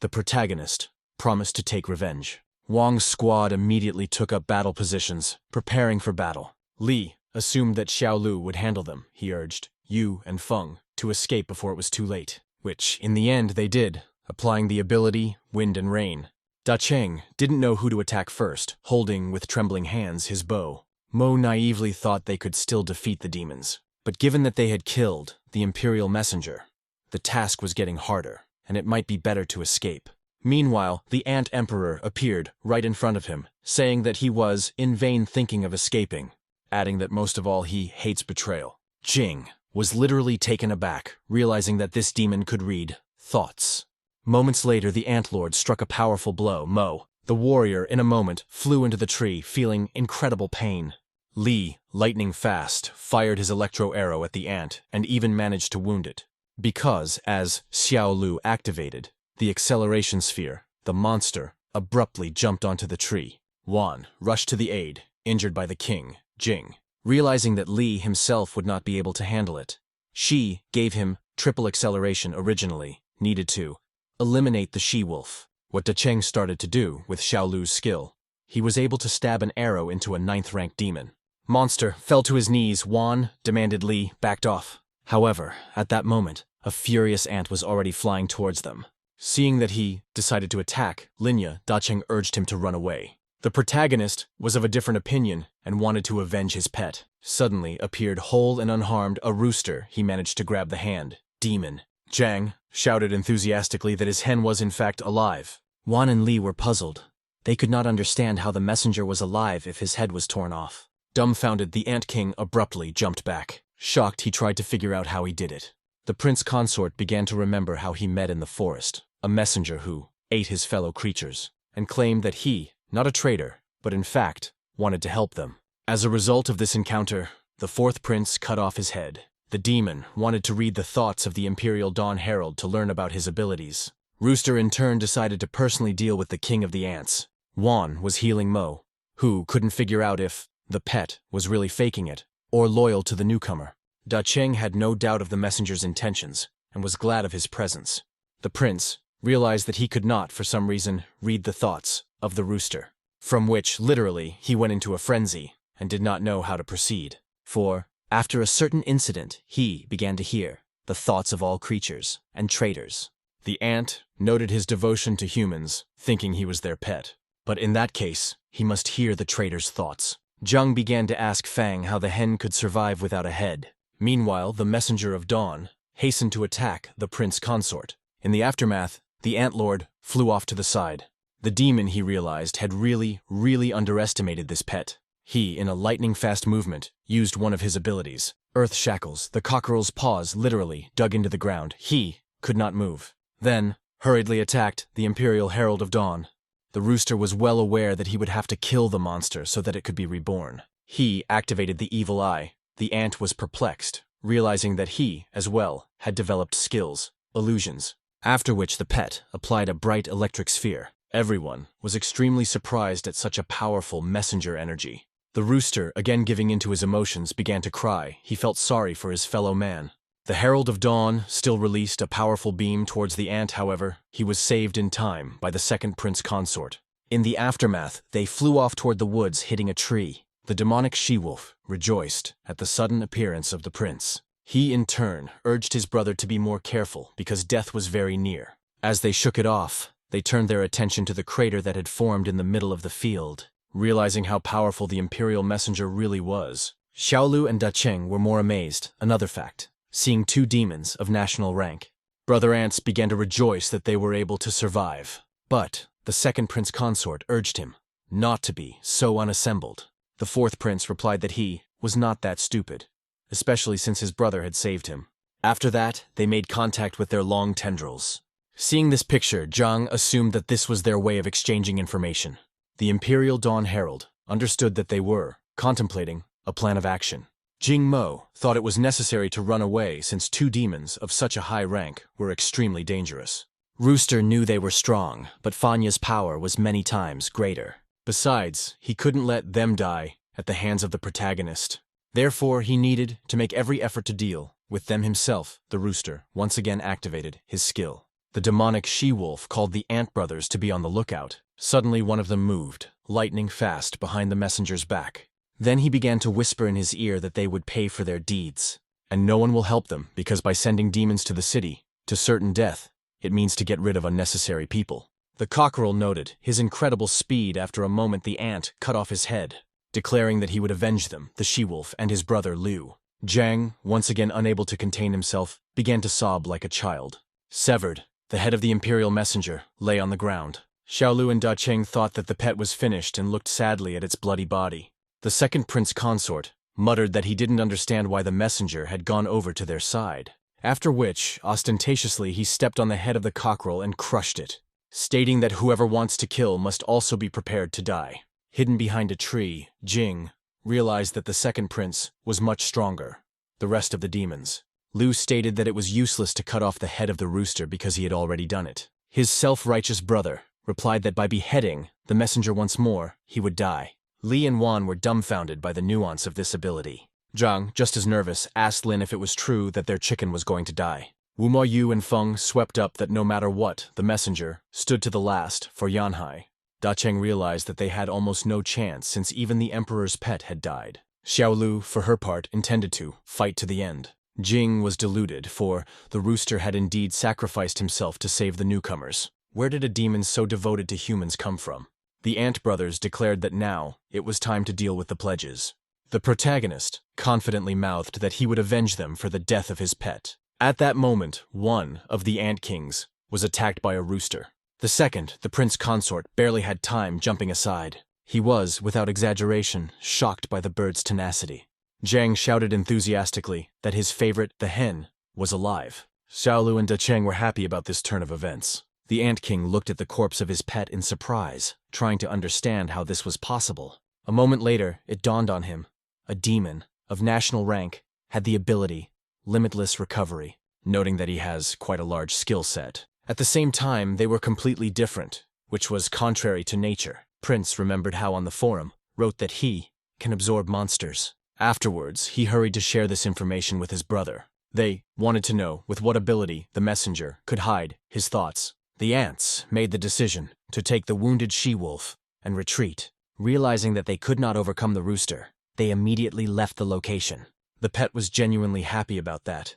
The protagonist promised to take revenge. Wang's squad immediately took up battle positions, preparing for battle. Li assumed that Xiaolu would handle them, he urged Yu and Feng to escape before it was too late, which, in the end, they did, applying the ability Wind and Rain. Da Cheng didn't know who to attack first, holding with trembling hands his bow. Mo naively thought they could still defeat the demons. But given that they had killed the Imperial Messenger, the task was getting harder, and it might be better to escape. Meanwhile, the Ant Emperor appeared right in front of him, saying that he was in vain thinking of escaping, adding that most of all he hates betrayal. Jing was literally taken aback, realizing that this demon could read thoughts. Moments later, the Ant Lord struck a powerful blow. Mo, the warrior, in a moment, flew into the tree, feeling incredible pain. Li, lightning fast, fired his electro arrow at the ant and even managed to wound it. Because, as Xiaolu activated the acceleration sphere, the monster abruptly jumped onto the tree. Wan rushed to the aid, injured by the king, Jing. Realizing that Li himself would not be able to handle it, she gave him triple acceleration originally, needed to eliminate the she-wolf. What Da Cheng started to do with Xiaolu's skill, he was able to stab an arrow into a 9th-ranked demon. Monster fell to his knees. Wan demanded Li backed off. However, at that moment, a furious ant was already flying towards them. Seeing that he decided to attack Linya, Da Cheng urged him to run away. The protagonist was of a different opinion and wanted to avenge his pet. Suddenly appeared whole and unharmed a rooster. He managed to grab the hand. Demon. Zhang shouted enthusiastically that his hen was in fact alive. Wan and Li were puzzled. They could not understand how the messenger was alive if his head was torn off. Dumbfounded, the Ant King abruptly jumped back. Shocked, he tried to figure out how he did it. The prince consort began to remember how he met in the forest, a messenger who ate his fellow creatures, and claimed that he, not a traitor, but in fact, wanted to help them. As a result of this encounter, the fourth prince cut off his head. The demon wanted to read the thoughts of the Imperial Dawn Herald to learn about his abilities. Rooster in turn decided to personally deal with the king of the ants. Wan was healing Mo, who couldn't figure out if the pet was really faking it, or loyal to the newcomer. Da Cheng had no doubt of the messenger's intentions, and was glad of his presence. The prince realized that he could not, for some reason, read the thoughts of the rooster, from which, literally, he went into a frenzy, and did not know how to proceed. For, after a certain incident, he began to hear the thoughts of all creatures and traitors. The ant noted his devotion to humans, thinking he was their pet. But in that case, he must hear the traitor's thoughts. Zhang began to ask Fang how the hen could survive without a head. Meanwhile, the messenger of dawn hastened to attack the prince consort. In the aftermath, the ant lord flew off to the side. The demon, he realized, had really underestimated this pet. He, in a lightning-fast movement, used one of his abilities. Earth shackles. The cockerel's paws literally dug into the ground. He could not move. Then, hurriedly attacked the Imperial Herald of Dawn. The rooster was well aware that he would have to kill the monster so that it could be reborn. He activated the evil eye. The ant was perplexed, realizing that he, as well, had developed skills, illusions. After which the pet applied a bright electric sphere. Everyone was extremely surprised at such a powerful messenger energy. The rooster, again giving into his emotions, began to cry. He felt sorry for his fellow man. The Herald of Dawn still released a powerful beam towards the ant, however. He was saved in time by the second prince consort. In the aftermath, they flew off toward the woods, hitting a tree. The demonic she-wolf rejoiced at the sudden appearance of the prince. He, in turn, urged his brother to be more careful because death was very near. As they shook it off, they turned their attention to the crater that had formed in the middle of the field. Realizing how powerful the Imperial Messenger really was, Xiaolu and Da Cheng were more amazed, another fact, seeing two demons of national rank. Brother ants began to rejoice that they were able to survive. But the second prince consort urged him not to be so unassembled. The fourth prince replied that he was not that stupid, especially since his brother had saved him. After that, they made contact with their long tendrils. Seeing this picture, Zhang assumed that this was their way of exchanging information. The Imperial Dawn Herald understood that they were contemplating a plan of action. Jing Mo thought it was necessary to run away since two demons of such a high rank were extremely dangerous. Rooster knew they were strong, but Fanya's power was many times greater. Besides, he couldn't let them die at the hands of the protagonist. Therefore, he needed to make every effort to deal with them himself. The Rooster once again activated his skill. The demonic she-wolf called the Ant Brothers to be on the lookout. Suddenly, one of them moved, lightning fast behind the messenger's back. Then he began to whisper in his ear that they would pay for their deeds. And no one will help them, because by sending demons to the city, to certain death, it means to get rid of unnecessary people. The cockerel noted his incredible speed. After a moment, the ant cut off his head, declaring that he would avenge them, the she-wolf and his brother Liu. Zhang, once again unable to contain himself, began to sob like a child. Severed, the head of the Imperial Messenger lay on the ground. Xiaolu and Da Cheng thought that the pet was finished and looked sadly at its bloody body. The second prince consort muttered that he didn't understand why the messenger had gone over to their side. After which, ostentatiously, he stepped on the head of the cockerel and crushed it, stating that whoever wants to kill must also be prepared to die. Hidden behind a tree, Jing realized that the second prince was much stronger. The rest of the demons. Liu stated that it was useless to cut off the head of the rooster because he had already done it. His self-righteous brother replied that by beheading the messenger once more, he would die. Li and Wan were dumbfounded by the nuance of this ability. Zhang, just as nervous, asked Lin if it was true that their chicken was going to die. Wu Mo Yu and Feng swept up that no matter what, the messenger stood to the last for Yanhai. Da Cheng realized that they had almost no chance since even the emperor's pet had died. Xiaolu, for her part, intended to fight to the end. Jing was deluded, for the rooster had indeed sacrificed himself to save the newcomers. Where did a demon so devoted to humans come from? The Ant Brothers declared that now it was time to deal with the pledges. The protagonist confidently mouthed that he would avenge them for the death of his pet. At that moment, one of the Ant Kings was attacked by a rooster. The second, the prince consort, barely had time jumping aside. He was, without exaggeration, shocked by the bird's tenacity. Zhang shouted enthusiastically that his favorite, the hen, was alive. Xiaolu and Da Cheng were happy about this turn of events. The Ant King looked at the corpse of his pet in surprise, trying to understand how this was possible. A moment later, it dawned on him. A demon of national rank had the ability, limitless recovery, noting that he has quite a large skill set. At the same time, they were completely different, which was contrary to nature. Prince remembered how on the forum wrote that he can absorb monsters. Afterwards, he hurried to share this information with his brother. They wanted to know with what ability the messenger could hide his thoughts. The ants made the decision to take the wounded she-wolf and retreat. Realizing that they could not overcome the rooster, they immediately left the location. The pet was genuinely happy about that,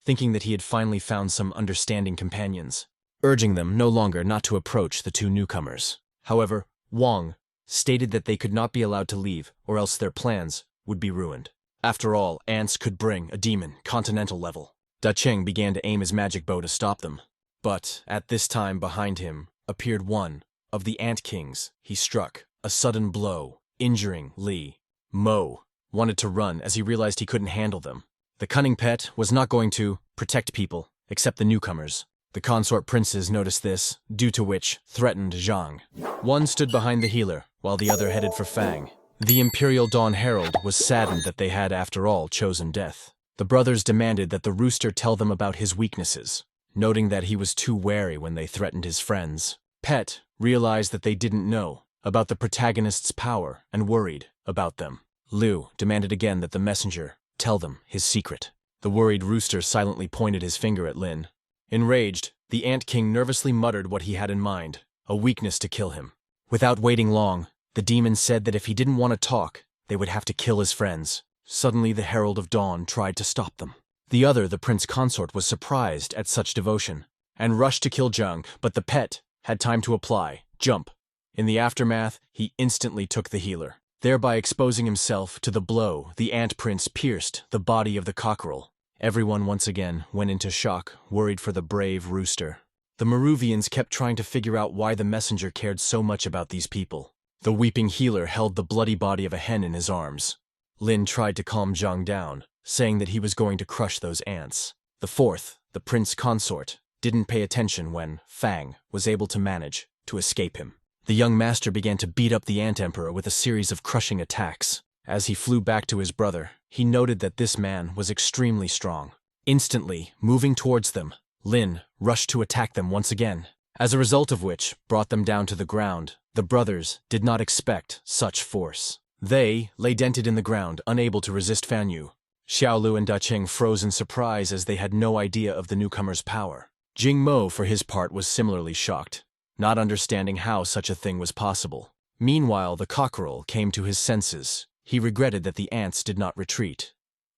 thinking that he had finally found some understanding companions, urging them no longer not to approach the two newcomers. However, Wang stated that they could not be allowed to leave, or else their plans would be ruined. After all, ants could bring a demon, continental level. Da Cheng began to aim his magic bow to stop them. But at this time behind him appeared one of the Ant Kings. He struck a sudden blow, injuring Li. Mo wanted to run as he realized he couldn't handle them. The cunning pet was not going to protect people, except the newcomers. The consort princes noticed this, due to which threatened Zhang. One stood behind the healer, while the other headed for Fang. The Imperial Dawn Herald was saddened that they had, after all, chosen death. The brothers demanded that the rooster tell them about his weaknesses, noting that he was too wary when they threatened his friends. Pet realized that they didn't know about the protagonist's power and worried about them. Liu demanded again that the messenger tell them his secret. The worried rooster silently pointed his finger at Lin. Enraged, the Ant King nervously muttered what he had in mind, a weakness to kill him. Without waiting long, the demon said that if he didn't want to talk, they would have to kill his friends. Suddenly the Herald of Dawn tried to stop them. The other, the prince consort, was surprised at such devotion, and rushed to kill Zhang, but the pet had time to apply, jump. In the aftermath, he instantly took the healer. Thereby exposing himself to the blow, the ant prince pierced the body of the cockerel. Everyone once again went into shock, worried for the brave rooster. The Maruvians kept trying to figure out why the messenger cared so much about these people. The weeping healer held the bloody body of a hen in his arms. Lin tried to calm Zhang down, saying that he was going to crush those ants. The fourth, the prince consort, didn't pay attention when Fang was able to manage to escape him. The young master began to beat up the Ant Emperor with a series of crushing attacks. As he flew back to his brother, he noted that this man was extremely strong. Instantly, moving towards them, Lin rushed to attack them once again, as a result of which brought them down to the ground. The brothers did not expect such force. They lay dented in the ground, unable to resist Fan Yu. Xiaolu and Da Qing froze in surprise as they had no idea of the newcomer's power. Jing Mo, for his part, was similarly shocked, not understanding how such a thing was possible. Meanwhile, the cockerel came to his senses. He regretted that the ants did not retreat.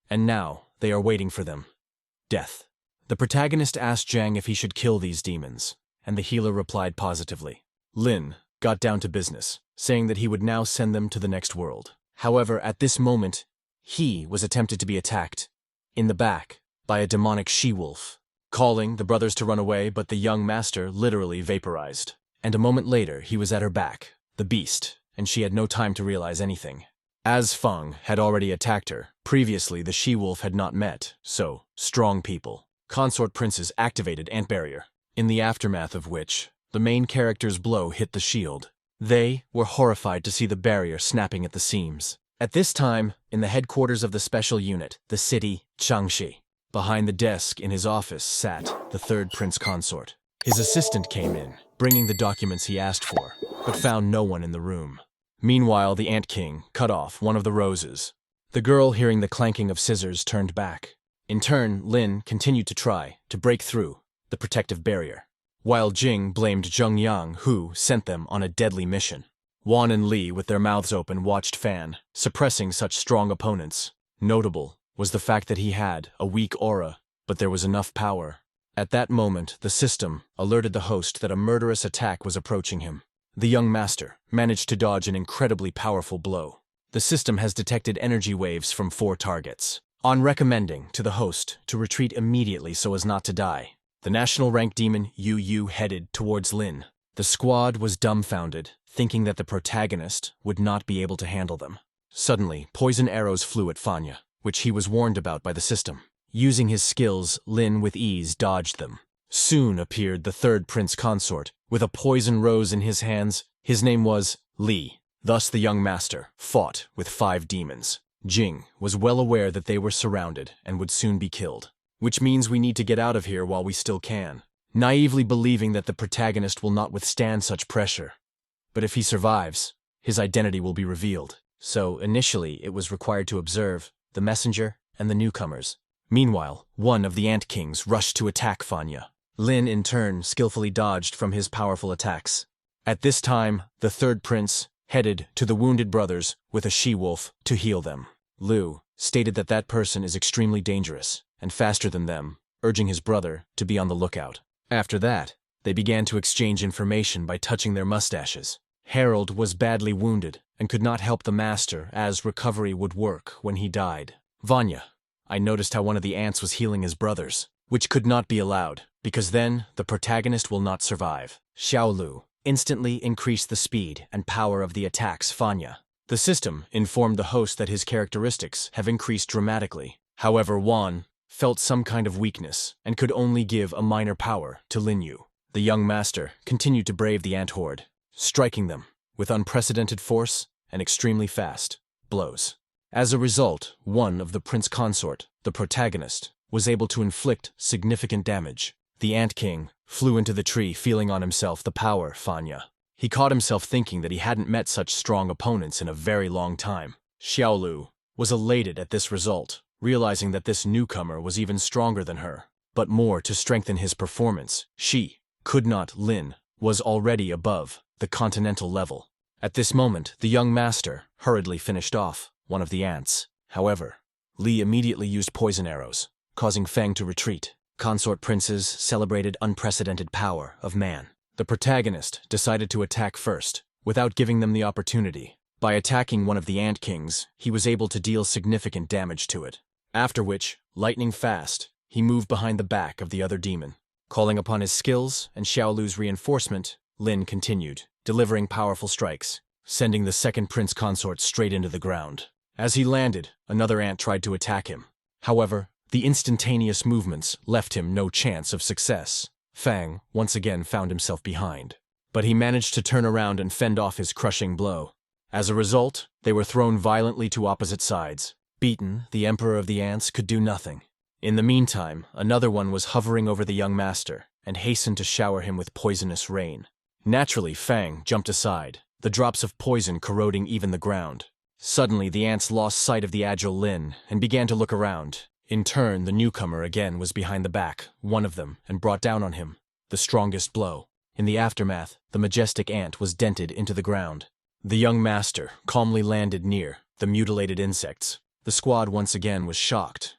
And now, they are waiting for them. Death. The protagonist asked Zhang if he should kill these demons, and the healer replied positively. Lin got down to business, saying that he would now send them to the next world. However, at this moment, he was attempted to be attacked, in the back, by a demonic she-wolf, calling the brothers to run away, but the young master literally vaporized. And a moment later, he was at her back, the beast, and she had no time to realize anything. As Feng had already attacked her, previously the she-wolf had not met, so, strong people. Consort princes activated Ant Barrier, in the aftermath of which, the main character's blow hit the shield. They were horrified to see the barrier snapping at the seams. At this time, in the headquarters of the special unit, the city, Changxi, behind the desk in his office sat the third prince consort. His assistant came in, bringing the documents he asked for, but found no one in the room. Meanwhile, the Ant King cut off one of the roses. The girl, hearing the clanking of scissors, turned back. In turn, Lin continued to try to break through the protective barrier, while Jing blamed Zheng Yang, who sent them on a deadly mission. Wan and Li, with their mouths open, watched Fan, suppressing such strong opponents. Notable was the fact that he had a weak aura, but there was enough power. At that moment, the system alerted the host that a murderous attack was approaching him. The young master managed to dodge an incredibly powerful blow. The system has detected energy waves from 4 targets. On recommending to the host to retreat immediately so as not to die, the national rank demon Yu Yu headed towards Lin. The squad was dumbfounded, thinking that the protagonist would not be able to handle them. Suddenly, poison arrows flew at Fanya, which he was warned about by the system. Using his skills, Lin with ease dodged them. Soon appeared the third prince consort, with a poison rose in his hands. His name was Li. Thus the young master fought with 5 demons. Jing was well aware that they were surrounded and would soon be killed, which means we need to get out of here while we still can, naively believing that the protagonist will not withstand such pressure. But if he survives, his identity will be revealed. So initially it was required to observe the messenger and the newcomers. Meanwhile, one of the Ant Kings rushed to attack Fanya. Lin, in turn, skillfully dodged from his powerful attacks. At this time, the third prince headed to the wounded brothers with a she-wolf to heal them. Liu stated that that person is extremely dangerous and faster than them, urging his brother to be on the lookout. After that, they began to exchange information by touching their mustaches. Harold was badly wounded and could not help the master, as recovery would work when he died. Vanya, I noticed how one of the ants was healing his brothers, which could not be allowed, because then the protagonist will not survive. Xiaolu instantly increased the speed and power of the attacks Fanya. The system informed the host that his characteristics have increased dramatically. However, Wan felt some kind of weakness and could only give a minor power to Linyu. The young master continued to brave the ant horde, striking them with unprecedented force and extremely fast blows. As a result, one of the prince consort, the protagonist, was able to inflict significant damage. The Ant King flew into the tree, feeling on himself the power Fanya. He caught himself thinking that he hadn't met such strong opponents in a very long time. Xiaolu was elated at this result, realizing that this newcomer was even stronger than her. But more to strengthen his performance, she could not. Lin was already above the continental level. At this moment, the young master hurriedly finished off one of the ants. However, Li immediately used poison arrows, causing Feng to retreat. Consort princes celebrated unprecedented power of man. The protagonist decided to attack first, without giving them the opportunity. By attacking one of the Ant Kings, he was able to deal significant damage to it. After which, lightning fast, he moved behind the back of the other demon. Calling upon his skills and Xiaolu's reinforcement, Lin continued, delivering powerful strikes, sending the second prince consort straight into the ground. As he landed, another ant tried to attack him. However, The instantaneous movements left him no chance of success. Fang once again found himself behind, but he managed to turn around and fend off his crushing blow. As a result, they were thrown violently to opposite sides. Beaten, the Emperor of the Ants could do nothing. In the meantime, another one was hovering over the young master and hastened to shower him with poisonous rain. Naturally, Fang jumped aside, the drops of poison corroding even the ground. Suddenly, the ants lost sight of the agile Lin and began to look around. In turn, the newcomer again was behind the back, one of them, and brought down on him the strongest blow. In the aftermath, the majestic ant was dented into the ground. The young master calmly landed near the mutilated insects. The squad once again was shocked,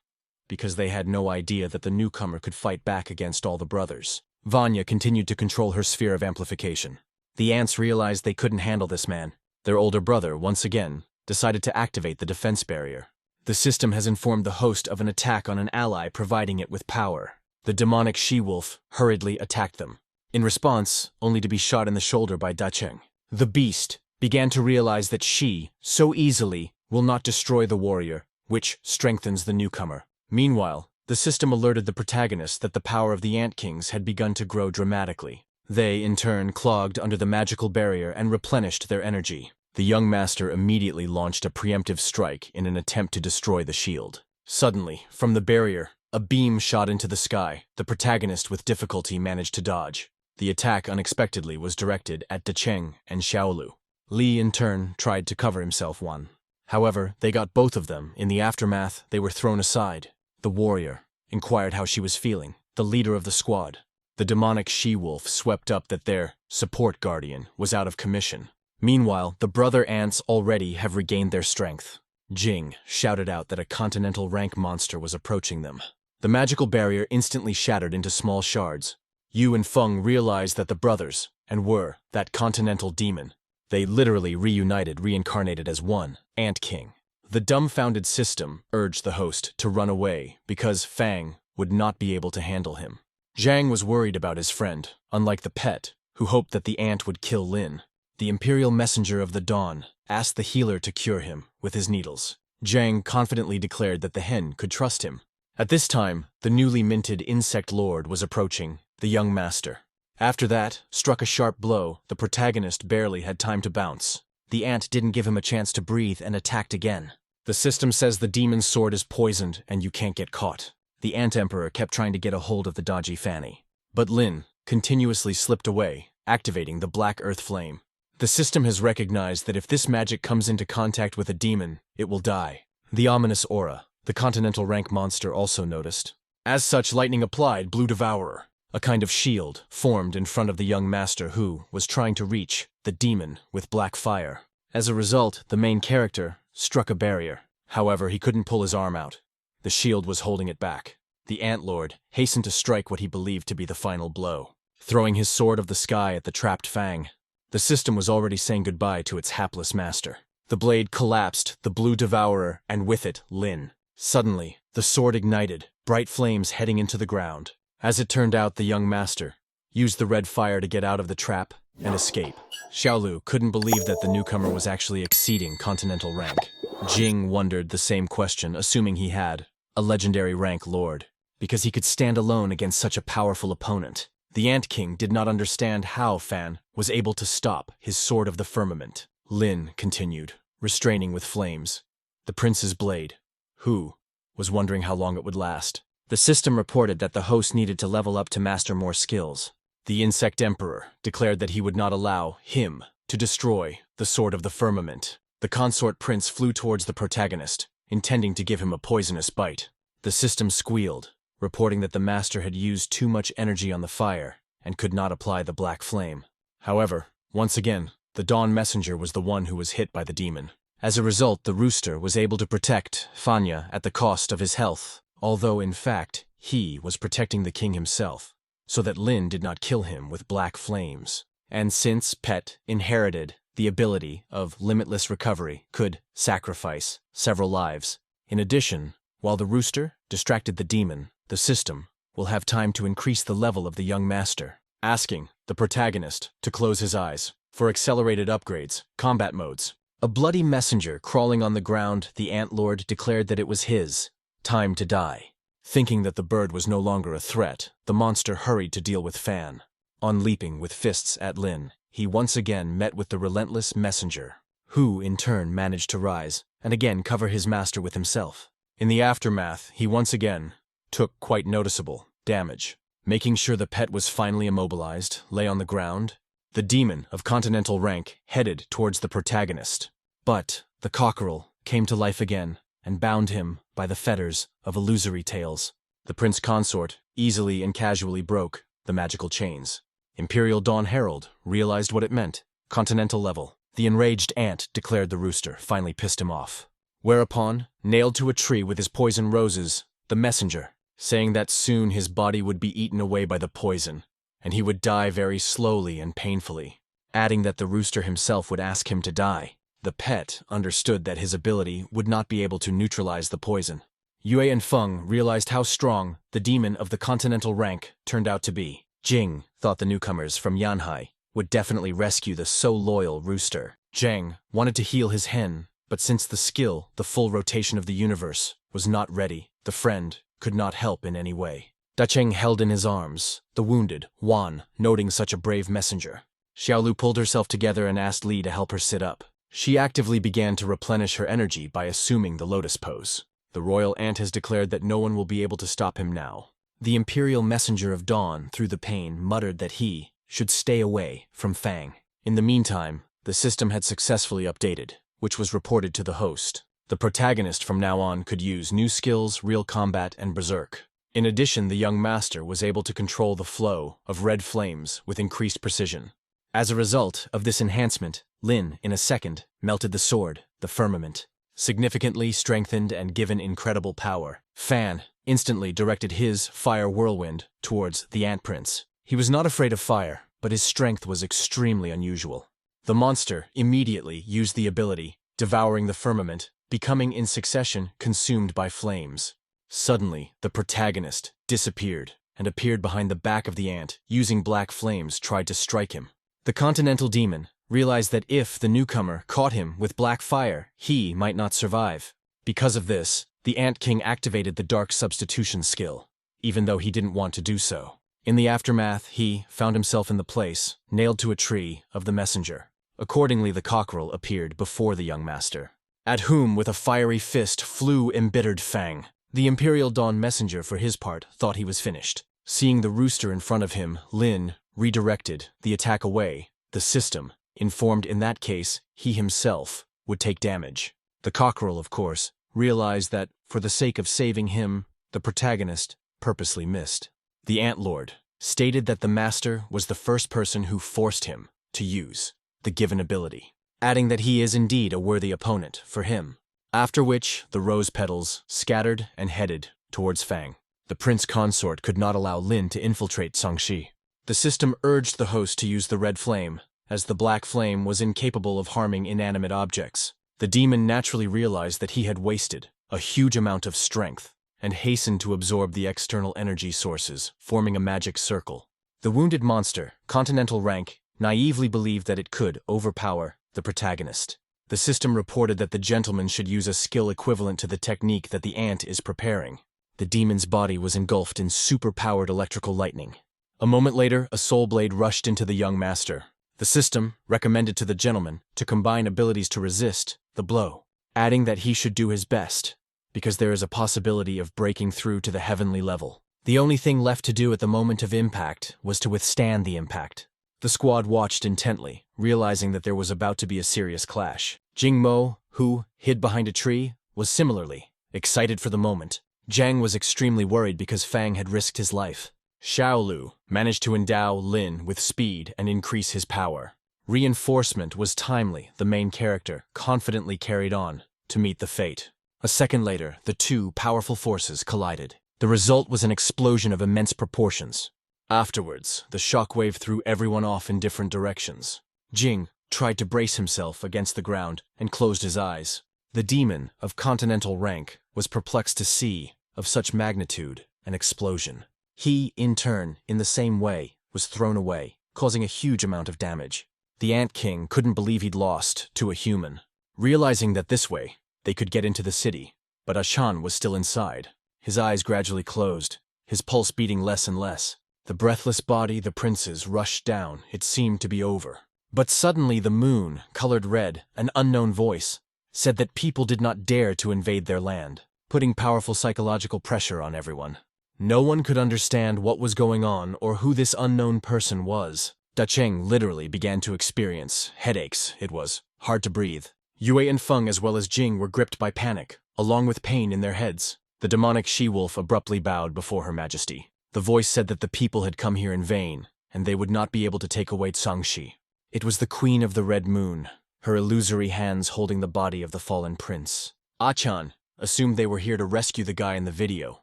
because they had no idea that the newcomer could fight back against all the brothers. Vanya continued to control her sphere of amplification. The ants realized they couldn't handle this man. Their older brother, once again, decided to activate the defense barrier. The system has informed the host of an attack on an ally, providing it with power. The demonic she-wolf hurriedly attacked them. In response, only to be shot in the shoulder by Dacheng. The beast began to realize that she, so easily, will not destroy the warrior, which strengthens the newcomer. Meanwhile, the system alerted the protagonist that the power of the Ant Kings had begun to grow dramatically. They, in turn, clogged under the magical barrier and replenished their energy. The young master immediately launched a preemptive strike in an attempt to destroy the shield. Suddenly, from the barrier, a beam shot into the sky. The protagonist with difficulty managed to dodge. The attack unexpectedly was directed at Dacheng and Xiaolu. Li, in turn, tried to cover himself one. However, they got both of them. In the aftermath, they were thrown aside. The warrior inquired how she was feeling, the leader of the squad. The demonic she-wolf swept up that their support guardian was out of commission. Meanwhile, the brother ants already have regained their strength. Jing shouted out that a continental rank monster was approaching them. The magical barrier instantly shattered into small shards. Yu and Feng realized that the brothers, and were, that continental demon. They literally reunited, reincarnated as one, Ant King. The dumbfounded system urged the host to run away because Fang would not be able to handle him. Zhang was worried about his friend, unlike the pet, who hoped that the ant would kill Lin. The Imperial Messenger of the Dawn asked the healer to cure him with his needles. Zhang confidently declared that the hen could trust him. At this time, the newly minted Insect Lord was approaching the young master. After that, struck a sharp blow, the protagonist barely had time to bounce. The ant didn't give him a chance to breathe and attacked again. The system says the demon's sword is poisoned and you can't get caught. The Ant Emperor kept trying to get a hold of the dodgy Fanny. But Lin continuously slipped away, activating the Black Earth Flame. The system has recognized that if this magic comes into contact with a demon, it will die. The ominous aura, the continental rank monster also noticed. As such, lightning applied, Blue Devourer. A kind of shield formed in front of the young master who was trying to reach the demon with black fire. As a result, the main character struck a barrier. However, he couldn't pull his arm out. The shield was holding it back. The Ant Lord hastened to strike what he believed to be the final blow, throwing his sword of the sky at the trapped Fang. The system was already saying goodbye to its hapless master. The blade collapsed, the Blue Devourer, and with it, Lin. Suddenly, the sword ignited, bright flames heading into the ground. As it turned out, the young master used the red fire to get out of the trap and escape. Xiaolu couldn't believe that the newcomer was actually exceeding continental rank. Jing wondered the same question, assuming he had a legendary rank lord, because he could stand alone against such a powerful opponent. The Ant King did not understand how Fan was able to stop his sword of the firmament. Lin continued, restraining with flames the prince's blade, who was wondering how long it would last. The system reported that the host needed to level up to master more skills. The Insect Emperor declared that he would not allow him to destroy the sword of the firmament. The consort prince flew towards the protagonist, intending to give him a poisonous bite. The system squealed, reporting that the master had used too much energy on the fire and could not apply the black flame. However, once again, the Dawn Messenger was the one who was hit by the demon. As a result, the rooster was able to protect Fanya at the cost of his health, although in fact, he was protecting the king himself, so that Lin did not kill him with black flames. And since Pet inherited the ability of limitless recovery, could sacrifice several lives. In addition, while the rooster distracted the demon, the system will have time to increase the level of the young master, asking the protagonist to close his eyes for accelerated upgrades, combat modes. A bloody messenger crawling on the ground, the Ant Lord declared that it was his time to die. Thinking that the bird was no longer a threat, the monster hurried to deal with Fan. On leaping with fists at Lin, he once again met with the relentless messenger, who in turn managed to rise and again cover his master with himself. In the aftermath, he once again took quite noticeable damage. Making sure the pet was finally immobilized, lay on the ground, the demon of continental rank headed towards the protagonist. But the cockerel came to life again and bound him by the fetters of illusory tales. The prince consort easily and casually broke the magical chains. Imperial Dawn Herald realized what it meant. Continental level. The enraged ant declared the rooster finally pissed him off. Whereupon, nailed to a tree with his poison roses, the messenger, saying that soon his body would be eaten away by the poison, and he would die very slowly and painfully, adding that the rooster himself would ask him to die. The pet understood that his ability would not be able to neutralize the poison. Yue and Feng realized how strong the demon of the continental rank turned out to be. Jing thought the newcomers from Yanhai would definitely rescue the so-loyal rooster. Zhang wanted to heal his hen, but since the full rotation of the universe, was not ready, the friend could not help in any way. Dacheng held in his arms the wounded Wan, noting such a brave messenger. Xiaolu pulled herself together and asked Li to help her sit up. She actively began to replenish her energy by assuming the lotus pose. The royal ant has declared that no one will be able to stop him now. The imperial messenger of dawn, through the pain, muttered that he should stay away from Fang. In the meantime, the system had successfully updated, which was reported to the host. The protagonist from now on could use new skills, real combat, and berserk. In addition, the young master was able to control the flow of red flames with increased precision. As a result of this enhancement, Lin, in a second, melted the sword, the firmament, significantly strengthened and given incredible power. Fan instantly directed his fire whirlwind towards the ant prince. He was not afraid of fire, but his strength was extremely unusual. The monster immediately used the ability, devouring the firmament, becoming in succession consumed by flames. Suddenly, the protagonist disappeared and appeared behind the back of the ant, using black flames tried to strike him. The continental demon realized that if the newcomer caught him with black fire, he might not survive. Because of this, the Ant King activated the dark substitution skill, even though he didn't want to do so. In the aftermath, he found himself in the place, nailed to a tree, of the messenger. Accordingly, the cockerel appeared before the young master, at whom with a fiery fist flew embittered Fang. The Imperial Dawn messenger, for his part, thought he was finished. Seeing the rooster in front of him, Lin redirected the attack away. The system informed in that case he himself would take damage. The cockerel, of course, realized that, for the sake of saving him, the protagonist purposely missed. The Ant Lord stated that the master was the first person who forced him to use the given ability, adding that he is indeed a worthy opponent for him. After which, the rose petals scattered and headed towards Fang. The prince consort could not allow Lin to infiltrate Sangshi. The system urged the host to use the red flame, as the black flame was incapable of harming inanimate objects. The demon naturally realized that he had wasted a huge amount of strength and hastened to absorb the external energy sources, forming a magic circle. The wounded monster, continental rank, naively believed that it could overpower the protagonist. The system reported that the gentleman should use a skill equivalent to the technique that the ant is preparing. The demon's body was engulfed in super-powered electrical lightning. A moment later, a soul blade rushed into the young master. The system recommended to the gentleman to combine abilities to resist the blow, adding that he should do his best, because there is a possibility of breaking through to the heavenly level. The only thing left to do at the moment of impact was to withstand the impact. The squad watched intently, realizing that there was about to be a serious clash. Jing Mo, who hid behind a tree, was similarly excited for the moment. Zhang was extremely worried because Fang had risked his life. Xiaolu managed to endow Lin with speed and increase his power. Reinforcement was timely. The main character confidently carried on to meet the fate. A second later, the two powerful forces collided. The result was an explosion of immense proportions. Afterwards, the shockwave threw everyone off in different directions. Jing tried to brace himself against the ground and closed his eyes. The demon of continental rank was perplexed to see, of such magnitude, an explosion. He, in turn, in the same way, was thrown away, causing a huge amount of damage. The Ant King couldn't believe he'd lost to a human. Realizing that this way, they could get into the city, but Ashan was still inside. his eyes gradually closed, his pulse beating less and less. The breathless body, the prince's, rushed down. It seemed to be over. But suddenly the moon, colored red, an unknown voice, said that people did not dare to invade their land, putting powerful psychological pressure on everyone. No one could understand what was going on or who this unknown person was. Da Cheng literally began to experience headaches. It was hard to breathe. Yue and Feng as well as Jing were gripped by panic, along with pain in their heads. The demonic she-wolf abruptly bowed before Her Majesty. The voice said that the people had come here in vain, and they would not be able to take away Cangxi. It was the Queen of the Red Moon, her illusory hands holding the body of the fallen prince. Achan assumed they were here to rescue the guy in the video.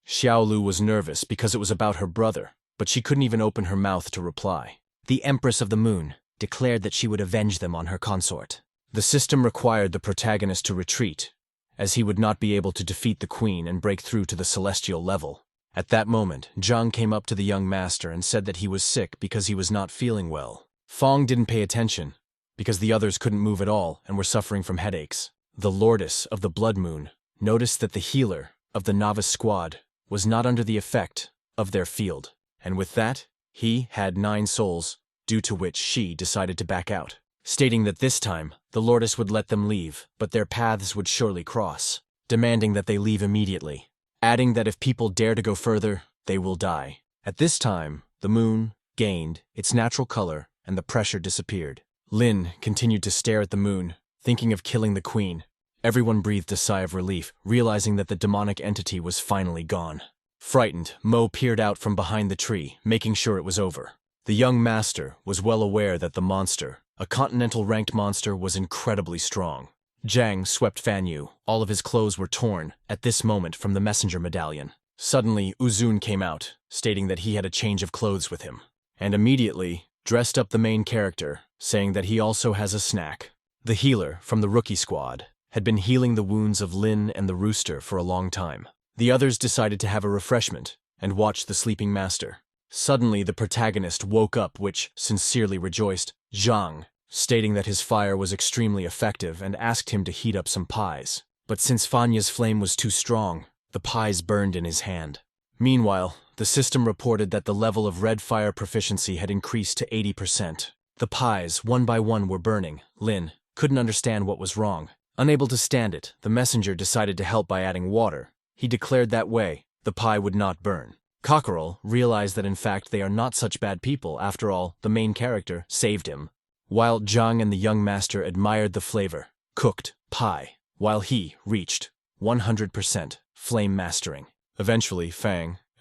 Xiaolu was nervous because it was about her brother, but she couldn't even open her mouth to reply. The Empress of the Moon declared that she would avenge them on her consort. The system required the protagonist to retreat, as he would not be able to defeat the queen and break through to the celestial level. At that moment, Zhang came up to the young master and said that he was sick because he was not feeling well. Fong didn't pay attention, because the others couldn't move at all and were suffering from headaches. The Lordess of the Blood Moon noticed that the healer of the novice squad was not under the effect of their field, and with that, he had 9 souls, due to which she decided to back out, stating that this time, the Lordess would let them leave, but their paths would surely cross, demanding that they leave immediately, adding that if people dare to go further, they will die. At this time, the moon gained its natural color and the pressure disappeared. Lin continued to stare at the moon, thinking of killing the queen. Everyone breathed a sigh of relief, realizing that the demonic entity was finally gone. Frightened, Mo peered out from behind the tree, making sure it was over. The young master was well aware that the monster, a continental-ranked monster, was incredibly strong. Zhang swept Fan Yu. All of his clothes were torn, at this moment, from the messenger medallion. Suddenly, Uzun came out, stating that he had a change of clothes with him, and immediately dressed up the main character, saying that he also has a snack. The healer from the rookie squad had been healing the wounds of Lin and the rooster for a long time. The others decided to have a refreshment and watch the sleeping master. Suddenly, the protagonist woke up, which sincerely rejoiced Zhang, stating that his fire was extremely effective and asked him to heat up some pies. But since Fanya's flame was too strong, the pies burned in his hand. Meanwhile, the system reported that the level of red fire proficiency had increased to 80%. The pies, one by one, were burning. Lin couldn't understand what was wrong. Unable to stand it, the messenger decided to help by adding water. He declared that way, the pie would not burn. Cockerel realized that in fact they are not such bad people. After all, the main character saved him. While Zhang and the young master admired the flavor, cooked pie, while he reached 100% flame mastering. Eventually,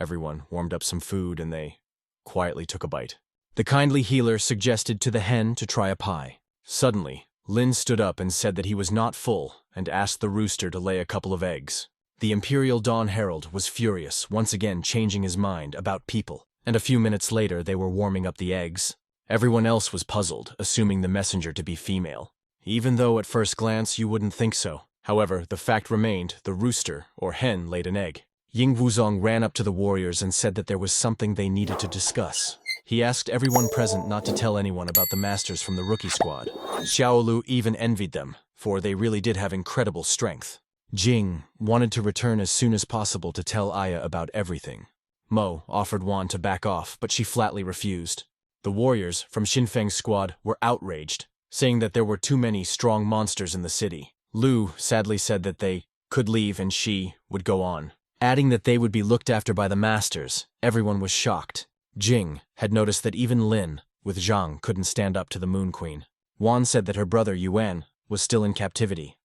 everyone warmed up some food and they quietly took a bite. The kindly healer suggested to the hen to try a pie. Suddenly, Lin stood up and said that he was not full and asked the rooster to lay a couple of eggs. The Imperial Dawn Herald was furious, once again changing his mind about people, and a few minutes later they were warming up the eggs. Everyone else was puzzled, assuming the messenger to be female, even though at first glance you wouldn't think so. However, the fact remained, the rooster, or hen, laid an egg. Ying Wuzong ran up to the warriors and said that there was something they needed to discuss. He asked everyone present not to tell anyone about the masters from the rookie squad. Xiaolu even envied them, for they really did have incredible strength. Jing wanted to return as soon as possible to tell Aya about everything. Mo offered Wan to back off, but she flatly refused. The warriors from Xinfeng's squad were outraged, saying that there were too many strong monsters in the city. Lu sadly said that they could leave and she would go on, adding that they would be looked after by the masters. Everyone was shocked. Jing had noticed that even Lin, with Zhang, couldn't stand up to the Moon Queen. Wan said that her brother Yuan was still in captivity,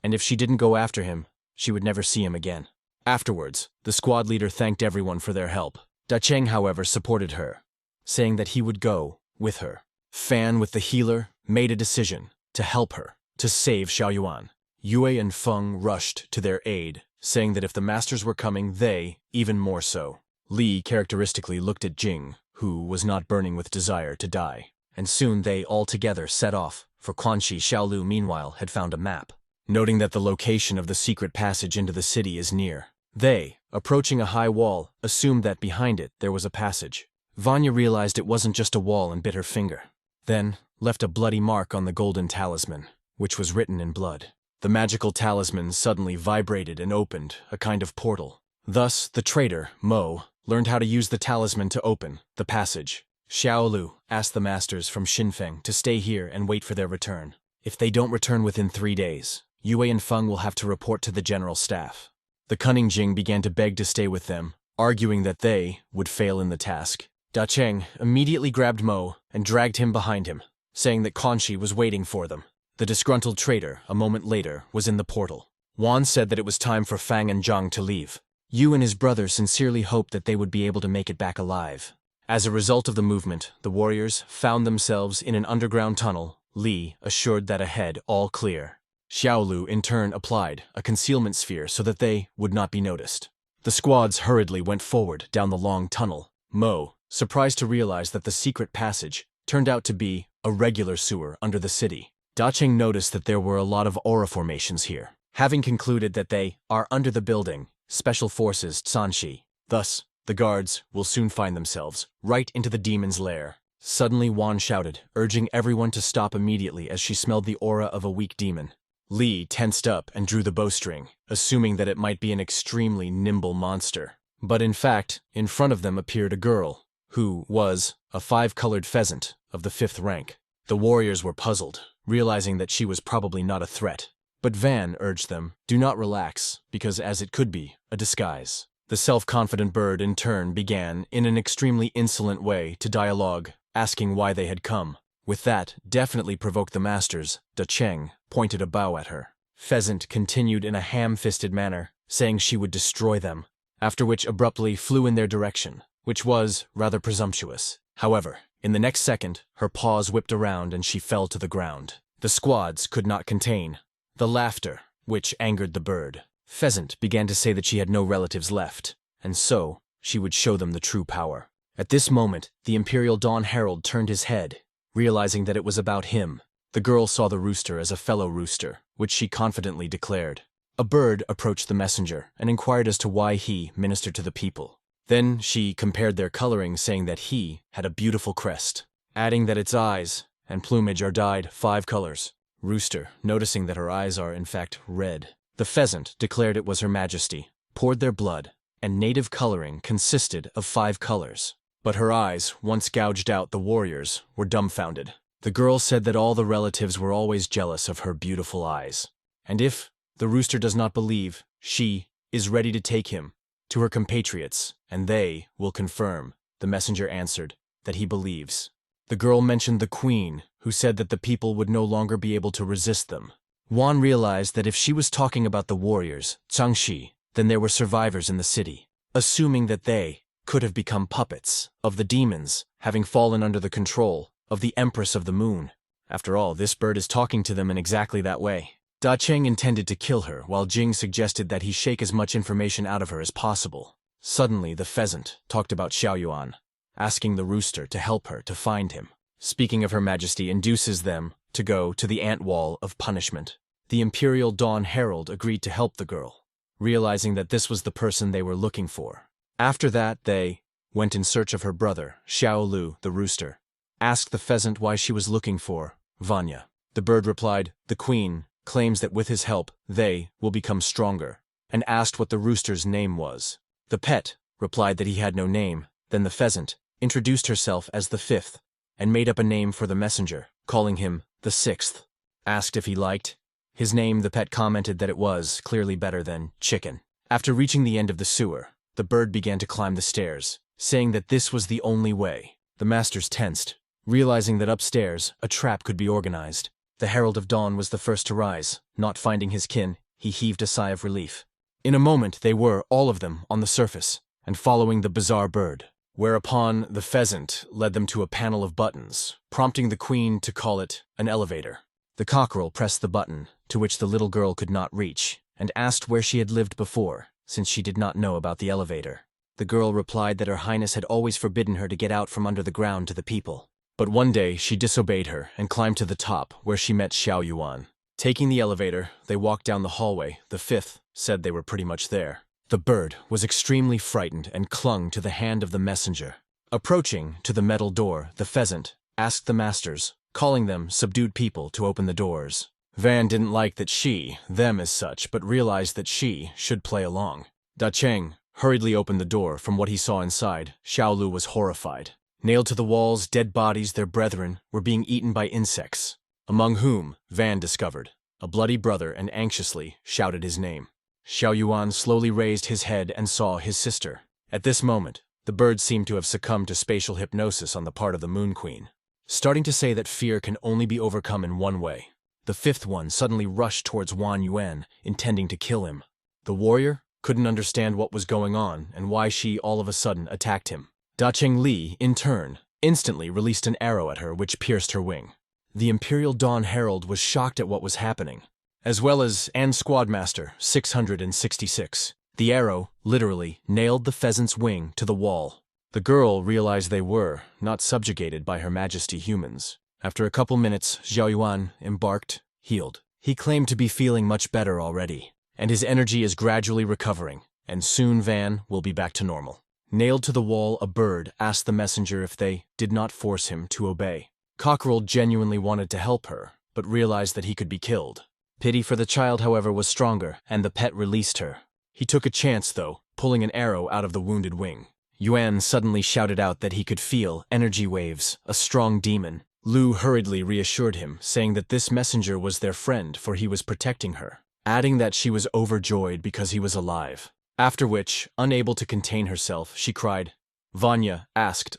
and if she didn't go after him, she would never see him again. Afterwards, the squad leader thanked everyone for their help. Da Cheng, however, supported her, saying that he would go with her. Fan, with the healer, made a decision to help her, to save Xiaoyuan. Yue and Feng rushed to their aid, saying that if the masters were coming, they, even more so. Li characteristically looked at Jing, who was not burning with desire to die, and soon they all together set off for Quanxi. Xiaolu, meanwhile, had found a map, noting that the location of the secret passage into the city is near. They, approaching a high wall, assumed that behind it there was a passage. Vanya realized it wasn't just a wall and bit her finger, then left a bloody mark on the golden talisman, which was written in blood. The magical talisman suddenly vibrated and opened, a kind of portal. Thus, the traitor, Mo, learned how to use the talisman to open the passage. Xiaolu asked the masters from Xinfeng to stay here and wait for their return. If they don't return within 3 days, Yue and Feng will have to report to the general staff. The cunning Jing began to beg to stay with them, arguing that they would fail in the task. Da Cheng immediately grabbed Mo and dragged him behind him, saying that Conchi was waiting for them. The disgruntled traitor, a moment later, was in the portal. Wan said that it was time for Fang and Zhang to leave. Yu and his brother sincerely hoped that they would be able to make it back alive. As a result of the movement, the warriors found themselves in an underground tunnel. Li assured that ahead all clear. Xiaolu in turn applied a concealment sphere so that they would not be noticed. The squads hurriedly went forward down the long tunnel. Mo, surprised to realize that the secret passage turned out to be a regular sewer under the city. Dacheng noticed that there were a lot of aura formations here. Having concluded that they are under the building, Special Forces Tsanxi. Thus, the guards will soon find themselves right into the demon's lair. Suddenly Wan shouted, urging everyone to stop immediately as she smelled the aura of a weak demon. Li tensed up and drew the bowstring, assuming that it might be an extremely nimble monster. But in fact, in front of them appeared a girl, who was a 5-colored pheasant of the 5th rank. The warriors were puzzled, realizing that she was probably not a threat. But Van urged them, do not relax, because as it could be, a disguise. The self-confident bird in turn began, in an extremely insolent way, to dialogue, asking why they had come. With that, definitely provoked the masters. Da Cheng pointed a bow at her. Pheasant continued in a ham-fisted manner, saying she would destroy them, after which abruptly flew in their direction, which was rather presumptuous. However, in the next second, her paws whipped around and she fell to the ground. The squads could not contain the laughter, which angered the bird. Pheasant began to say that she had no relatives left, and so she would show them the true power. At this moment, the Imperial Dawn Herald turned his head, realizing that it was about him. The girl saw the rooster as a fellow rooster, which she confidently declared. A bird approached the messenger and inquired as to why he ministered to the people. Then she compared their coloring, saying that he had a beautiful crest, adding that its eyes and plumage are dyed 5 colors. Rooster, noticing that her eyes are in fact red. The pheasant declared it was Her Majesty, poured their blood, and native coloring consisted of 5 colors. But her eyes, once gouged out the warriors, were dumbfounded. The girl said that all the relatives were always jealous of her beautiful eyes. And if the rooster does not believe, she is ready to take him to her compatriots, and they will confirm. The messenger answered that he believes. The girl mentioned the queen, who said that the people would no longer be able to resist them. Wan realized that if she was talking about the warriors, Changxi, then there were survivors in the city, assuming that they could have become puppets of the demons, having fallen under the control of the Empress of the Moon. After all, this bird is talking to them in exactly that way. Da Cheng intended to kill her, while Jing suggested that he shake as much information out of her as possible. Suddenly, the pheasant talked about Xiaoyuan, asking the rooster to help her to find him. Speaking of Her Majesty induces them to go to the ant wall of punishment. The Imperial Dawn Herald agreed to help the girl, realizing that this was the person they were looking for. After that, they went in search of her brother, Xiaolu, the rooster, asked the pheasant why she was looking for Vanya. The bird replied, the queen claims that with his help, they will become stronger, and asked what the rooster's name was. The pet replied that he had no name. Then the pheasant introduced herself as the 5th, and made up a name for the messenger, calling him the 6th. Asked if he liked his name, the pet commented that it was clearly better than chicken. After reaching the end of the sewer, the bird began to climb the stairs, saying that this was the only way. The masters tensed, realizing that upstairs a trap could be organized. The Herald of Dawn was the first to rise. Not finding his kin, he heaved a sigh of relief. In a moment they were, all of them, on the surface, and following the bizarre bird. Whereupon the pheasant led them to a panel of buttons, prompting the queen to call it an elevator. The cockerel pressed the button, to which the little girl could not reach, and asked where she had lived before, since she did not know about the elevator. The girl replied that Her Highness had always forbidden her to get out from under the ground to the people. But one day she disobeyed her and climbed to the top, where she met Xiaoyuan. Taking the elevator, they walked down the hallway. The 5th said they were pretty much there. The bird was extremely frightened and clung to the hand of the messenger. Approaching to the metal door, the pheasant asked the masters, calling them subdued people, to open the doors. Van didn't like that she, them as such, but realized that she should play along. Da Cheng hurriedly opened the door. From what he saw inside, Xiaolu was horrified. Nailed to the walls, dead bodies, their brethren, were being eaten by insects, among whom Van discovered a bloody brother and anxiously shouted his name. Xiao Yuan slowly raised his head and saw his sister. At this moment, the bird seemed to have succumbed to spatial hypnosis on the part of the Moon Queen, starting to say that fear can only be overcome in one way. The fifth one suddenly rushed towards Wan Yuan, intending to kill him. The warrior couldn't understand what was going on and why she all of a sudden attacked him. Da Chengli, in turn, instantly released an arrow at her which pierced her wing. The Imperial Dawn Herald was shocked at what was happening, as well as An Squadmaster 666. The arrow, literally, nailed the pheasant's wing to the wall. The girl realized they were not subjugated by Her Majesty humans. After a couple minutes, Xiao Yuan embarked, healed. He claimed to be feeling much better already, and his energy is gradually recovering, and soon Van will be back to normal. Nailed to the wall, a bird asked the messenger if they did not force him to obey. Cockerel genuinely wanted to help her, but realized that he could be killed. Pity for the child, however, was stronger, and the pet released her. He took a chance, though, pulling an arrow out of the wounded wing. Yuan suddenly shouted out that he could feel energy waves, a strong demon. Lu hurriedly reassured him, saying that this messenger was their friend, for he was protecting her, adding that she was overjoyed because he was alive. After which, unable to contain herself, she cried. Vanya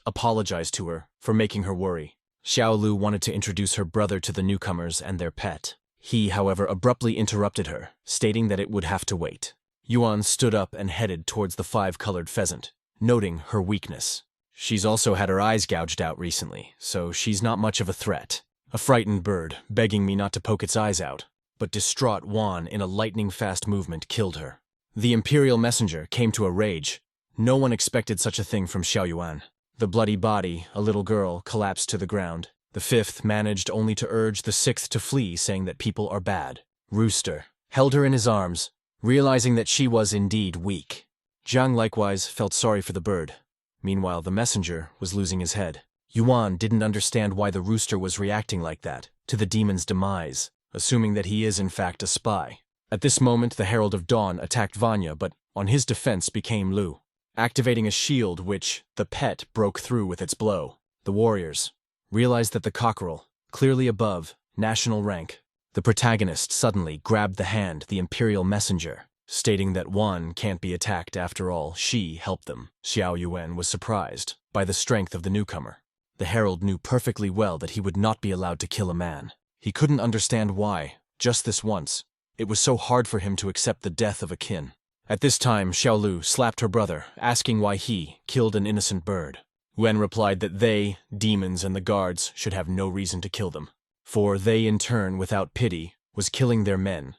apologized to her for making her worry. Xiaolu wanted to introduce her brother to the newcomers and their pet. He, however, abruptly interrupted her, stating that it would have to wait. Yuan stood up and headed towards the five-colored pheasant, noting her weakness. She's also had her eyes gouged out recently, so she's not much of a threat. A frightened bird, begging me not to poke its eyes out, but distraught Wan in a lightning-fast movement killed her. The Imperial messenger came to a rage. No one expected such a thing from Xiao Yuan. The bloody body, a little girl, collapsed to the ground. The fifth managed only to urge the sixth to flee, saying that people are bad. Rooster held her in his arms, realizing that she was indeed weak. Jiang likewise felt sorry for the bird. Meanwhile, the messenger was losing his head. Yuan didn't understand why the rooster was reacting like that to the demon's demise, assuming that he is in fact a spy. At this moment, the Herald of Dawn attacked Vanya, but on his defense became Lu, activating a shield which the pet broke through with its blow. The warriors realized that the cockerel, clearly above national rank, the protagonist suddenly grabbed the hand the Imperial messenger, stating that one can't be attacked after all, she helped them. Xiao Yuan was surprised by the strength of the newcomer. The herald knew perfectly well that he would not be allowed to kill a man. He couldn't understand why, just this once, it was so hard for him to accept the death of a kin. At this time, Xiaolu slapped her brother, asking why he killed an innocent bird. Wen replied that they, demons and the guards, should have no reason to kill them, for they in turn, without pity, was killing their men.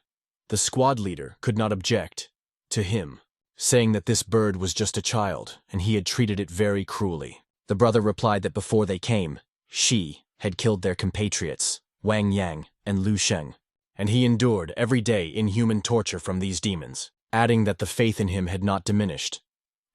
The squad leader could not object to him, saying that this bird was just a child and he had treated it very cruelly. The brother replied that before they came, she had killed their compatriots, Wang Yang and Lu Sheng, and he endured every day inhuman torture from these demons, adding that the faith in him had not diminished,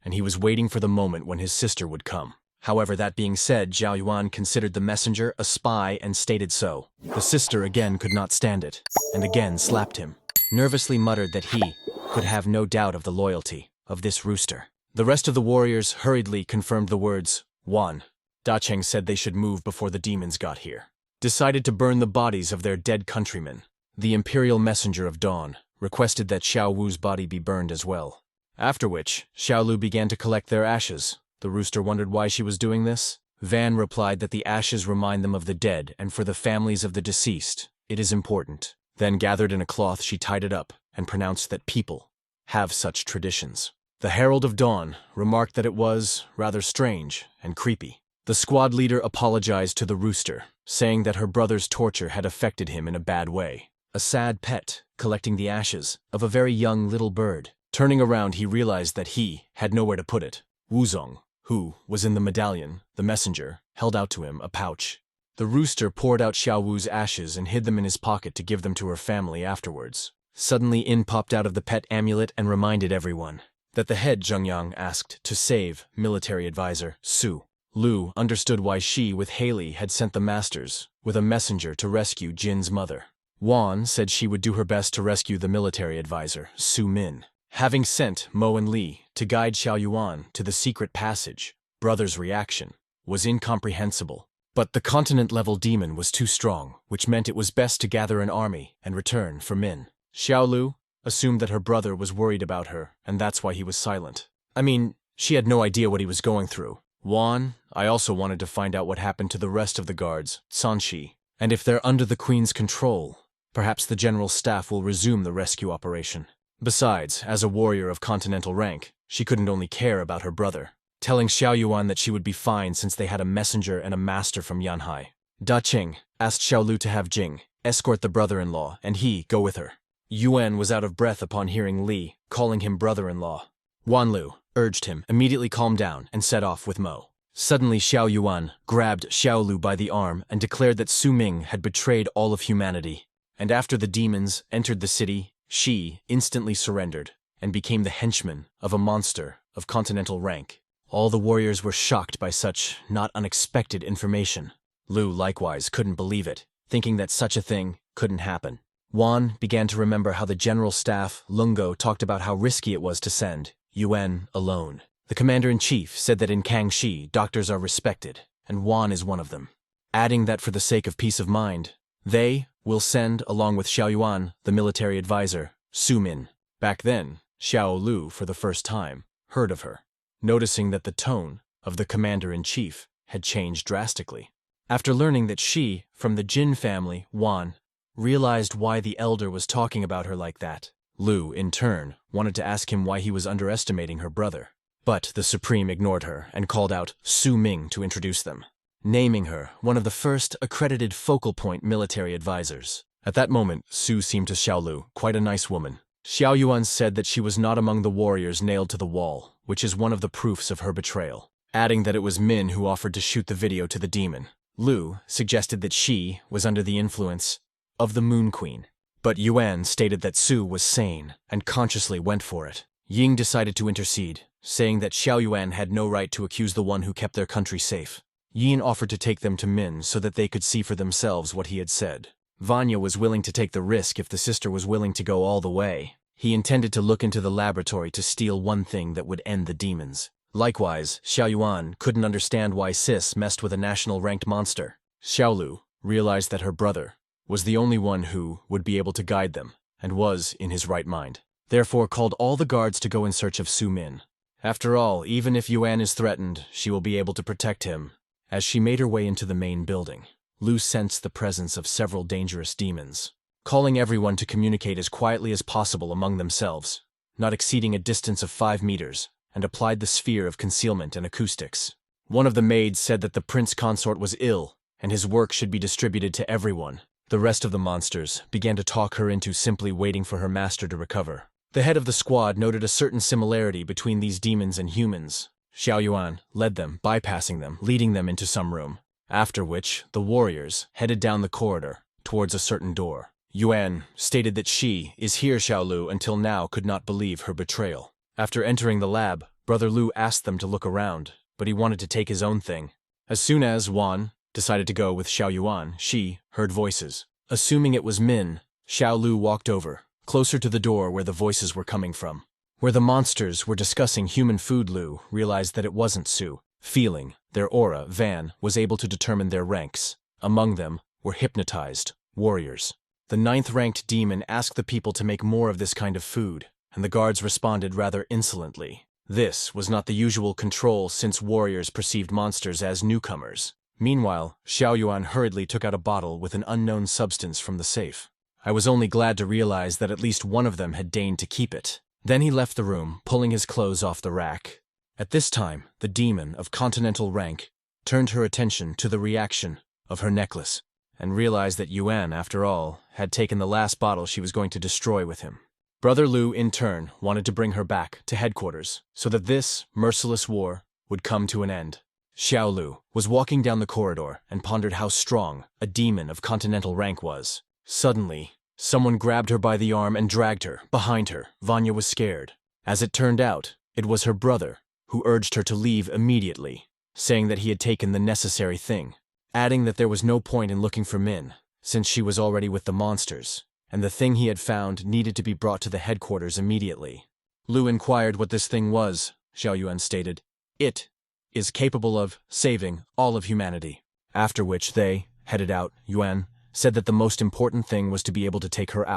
and he was waiting for the moment when his sister would come. However, that being said, Zhao Yuan considered the messenger a spy and stated so. The sister again could not stand it, and again slapped him, nervously muttered that he could have no doubt of the loyalty of this rooster. The rest of the warriors hurriedly confirmed the words, Wan. Dacheng said they should move before the demons got here. Decided to burn the bodies of their dead countrymen. The Imperial Messenger of Dawn requested that Xiao Wu's body be burned as well. After which, Xiao Lu began to collect their ashes. The rooster wondered why she was doing this. Van replied that the ashes remind them of the dead, and for the families of the deceased, it is important. Then gathered in a cloth, she tied it up and pronounced that people have such traditions. The Herald of Dawn remarked that it was rather strange and creepy. The squad leader apologized to the rooster, saying that her brother's torture had affected him in a bad way. A sad pet collecting the ashes of a very young little bird. Turning around, he realized that he had nowhere to put it. Wuzong, who was in the medallion, the messenger, held out to him a pouch. The rooster poured out Xiao Wu's ashes and hid them in his pocket to give them to her family afterwards. Suddenly, In popped out of the pet amulet and reminded everyone that the head Zhengyang asked to save military advisor Su. Lu understood why she, with Haley, had sent the masters with a messenger to rescue Jin's mother. Wan said she would do her best to rescue the military advisor, Su Min. Having sent Mo and Li to guide Xiao Yuan to the secret passage, brother's reaction was incomprehensible. But the continent-level demon was too strong, which meant it was best to gather an army and return for Min. Xiao Lu assumed that her brother was worried about her, and that's why he was silent. I mean, she had no idea what he was going through. Wan, I also wanted to find out what happened to the rest of the guards, Sanshi, and if they're under the Queen's control, perhaps the general staff will resume the rescue operation. Besides, as a warrior of continental rank, she couldn't only care about her brother, telling Xiao Yuan that she would be fine since they had a messenger and a master from Yanhai. Da Qing asked Xiao Lu to have Jing escort the brother-in-law and he go with her. Yuan was out of breath upon hearing Li calling him brother-in-law. Wan Lu urged him immediately calm down and set off with Mo. Suddenly Xiao Yuan grabbed Xiao Lu by the arm and declared that Su Ming had betrayed all of humanity. And after the demons entered the city, she instantly surrendered and became the henchman of a monster of continental rank. All the warriors were shocked by such not unexpected information. Lu likewise couldn't believe it, thinking that such a thing couldn't happen. Wan began to remember how the general staff, Lungo, talked about how risky it was to send Yuan alone. The commander-in-chief said that in Kangxi, doctors are respected, and Wan is one of them, adding that for the sake of peace of mind, they will send, along with Xiao Yuan, the military advisor, Su Min. Back then, Xiao Lu, for the first time, heard of her, noticing that the tone of the commander-in-chief had changed drastically. After learning that she, from the Jin family, Wan, realized why the elder was talking about her like that. Lu, in turn, wanted to ask him why he was underestimating her brother. But the Supreme ignored her and called out Su Ming to introduce them, naming her one of the first accredited focal point military advisors. At that moment, Su seemed to Xiao Lu quite a nice woman. Xiao Yuan said that she was not among the warriors nailed to the wall, which is one of the proofs of her betrayal, adding that it was Min who offered to shoot the video to the demon. Lu suggested that she was under the influence of the Moon Queen, but Yuan stated that Su was sane and consciously went for it. Ying decided to intercede, saying that Xiao Yuan had no right to accuse the one who kept their country safe. Yin offered to take them to Min so that they could see for themselves what he had said. Vanya was willing to take the risk if the sister was willing to go all the way. He intended to look into the laboratory to steal one thing that would end the demons. Likewise, Xiao Yuan couldn't understand why Sis messed with a national-ranked monster. Xiao Lu realized that her brother was the only one who would be able to guide them, and was in his right mind. Therefore called all the guards to go in search of Su Min. After all, even if Yuan is threatened, she will be able to protect him. As she made her way into the main building, Lu sensed the presence of several dangerous demons, calling everyone to communicate as quietly as possible among themselves, not exceeding a distance of 5 meters, and applied the sphere of concealment and acoustics. One of the maids said that the prince consort was ill, and his work should be distributed to everyone. The rest of the monsters began to talk her into simply waiting for her master to recover. The head of the squad noted a certain similarity between these demons and humans. Xiao Yuan led them, bypassing them, leading them into some room, after which the warriors headed down the corridor towards a certain door. Yuan stated that she is here. Xiao Lu until now could not believe her betrayal. After entering the lab, Brother Lu asked them to look around, but he wanted to take his own thing. As soon as Wan decided to go with Xiao Yuan, she heard voices. Assuming it was Min, Xiao Lu walked over, closer to the door where the voices were coming from. Where the monsters were discussing human food, Lu realized that it wasn't Su. Feeling their aura, Van was able to determine their ranks. Among them were hypnotized warriors. The 9th-ranked demon asked the people to make more of this kind of food, and the guards responded rather insolently. This was not the usual control since warriors perceived monsters as newcomers. Meanwhile, Xiao Yuan hurriedly took out a bottle with an unknown substance from the safe. I was only glad to realize that at least one of them had deigned to keep it. Then he left the room, pulling his clothes off the rack. At this time, the demon of continental rank turned her attention to the reaction of her necklace, and realized that Yuan, after all, had taken the last bottle she was going to destroy with him. Brother Lu, in turn, wanted to bring her back to headquarters, so that this merciless war would come to an end. Xiao Lu was walking down the corridor and pondered how strong a demon of continental rank was. Suddenly, someone grabbed her by the arm and dragged her behind her. Vanya was scared. As it turned out, it was her brother, who urged her to leave immediately, saying that he had taken the necessary thing, adding that there was no point in looking for Min, since she was already with the monsters, and the thing he had found needed to be brought to the headquarters immediately. Lu inquired what this thing was. Xiao Yuan stated, "It is capable of saving all of humanity." After which they headed out. Yuan said that the most important thing was to be able to take her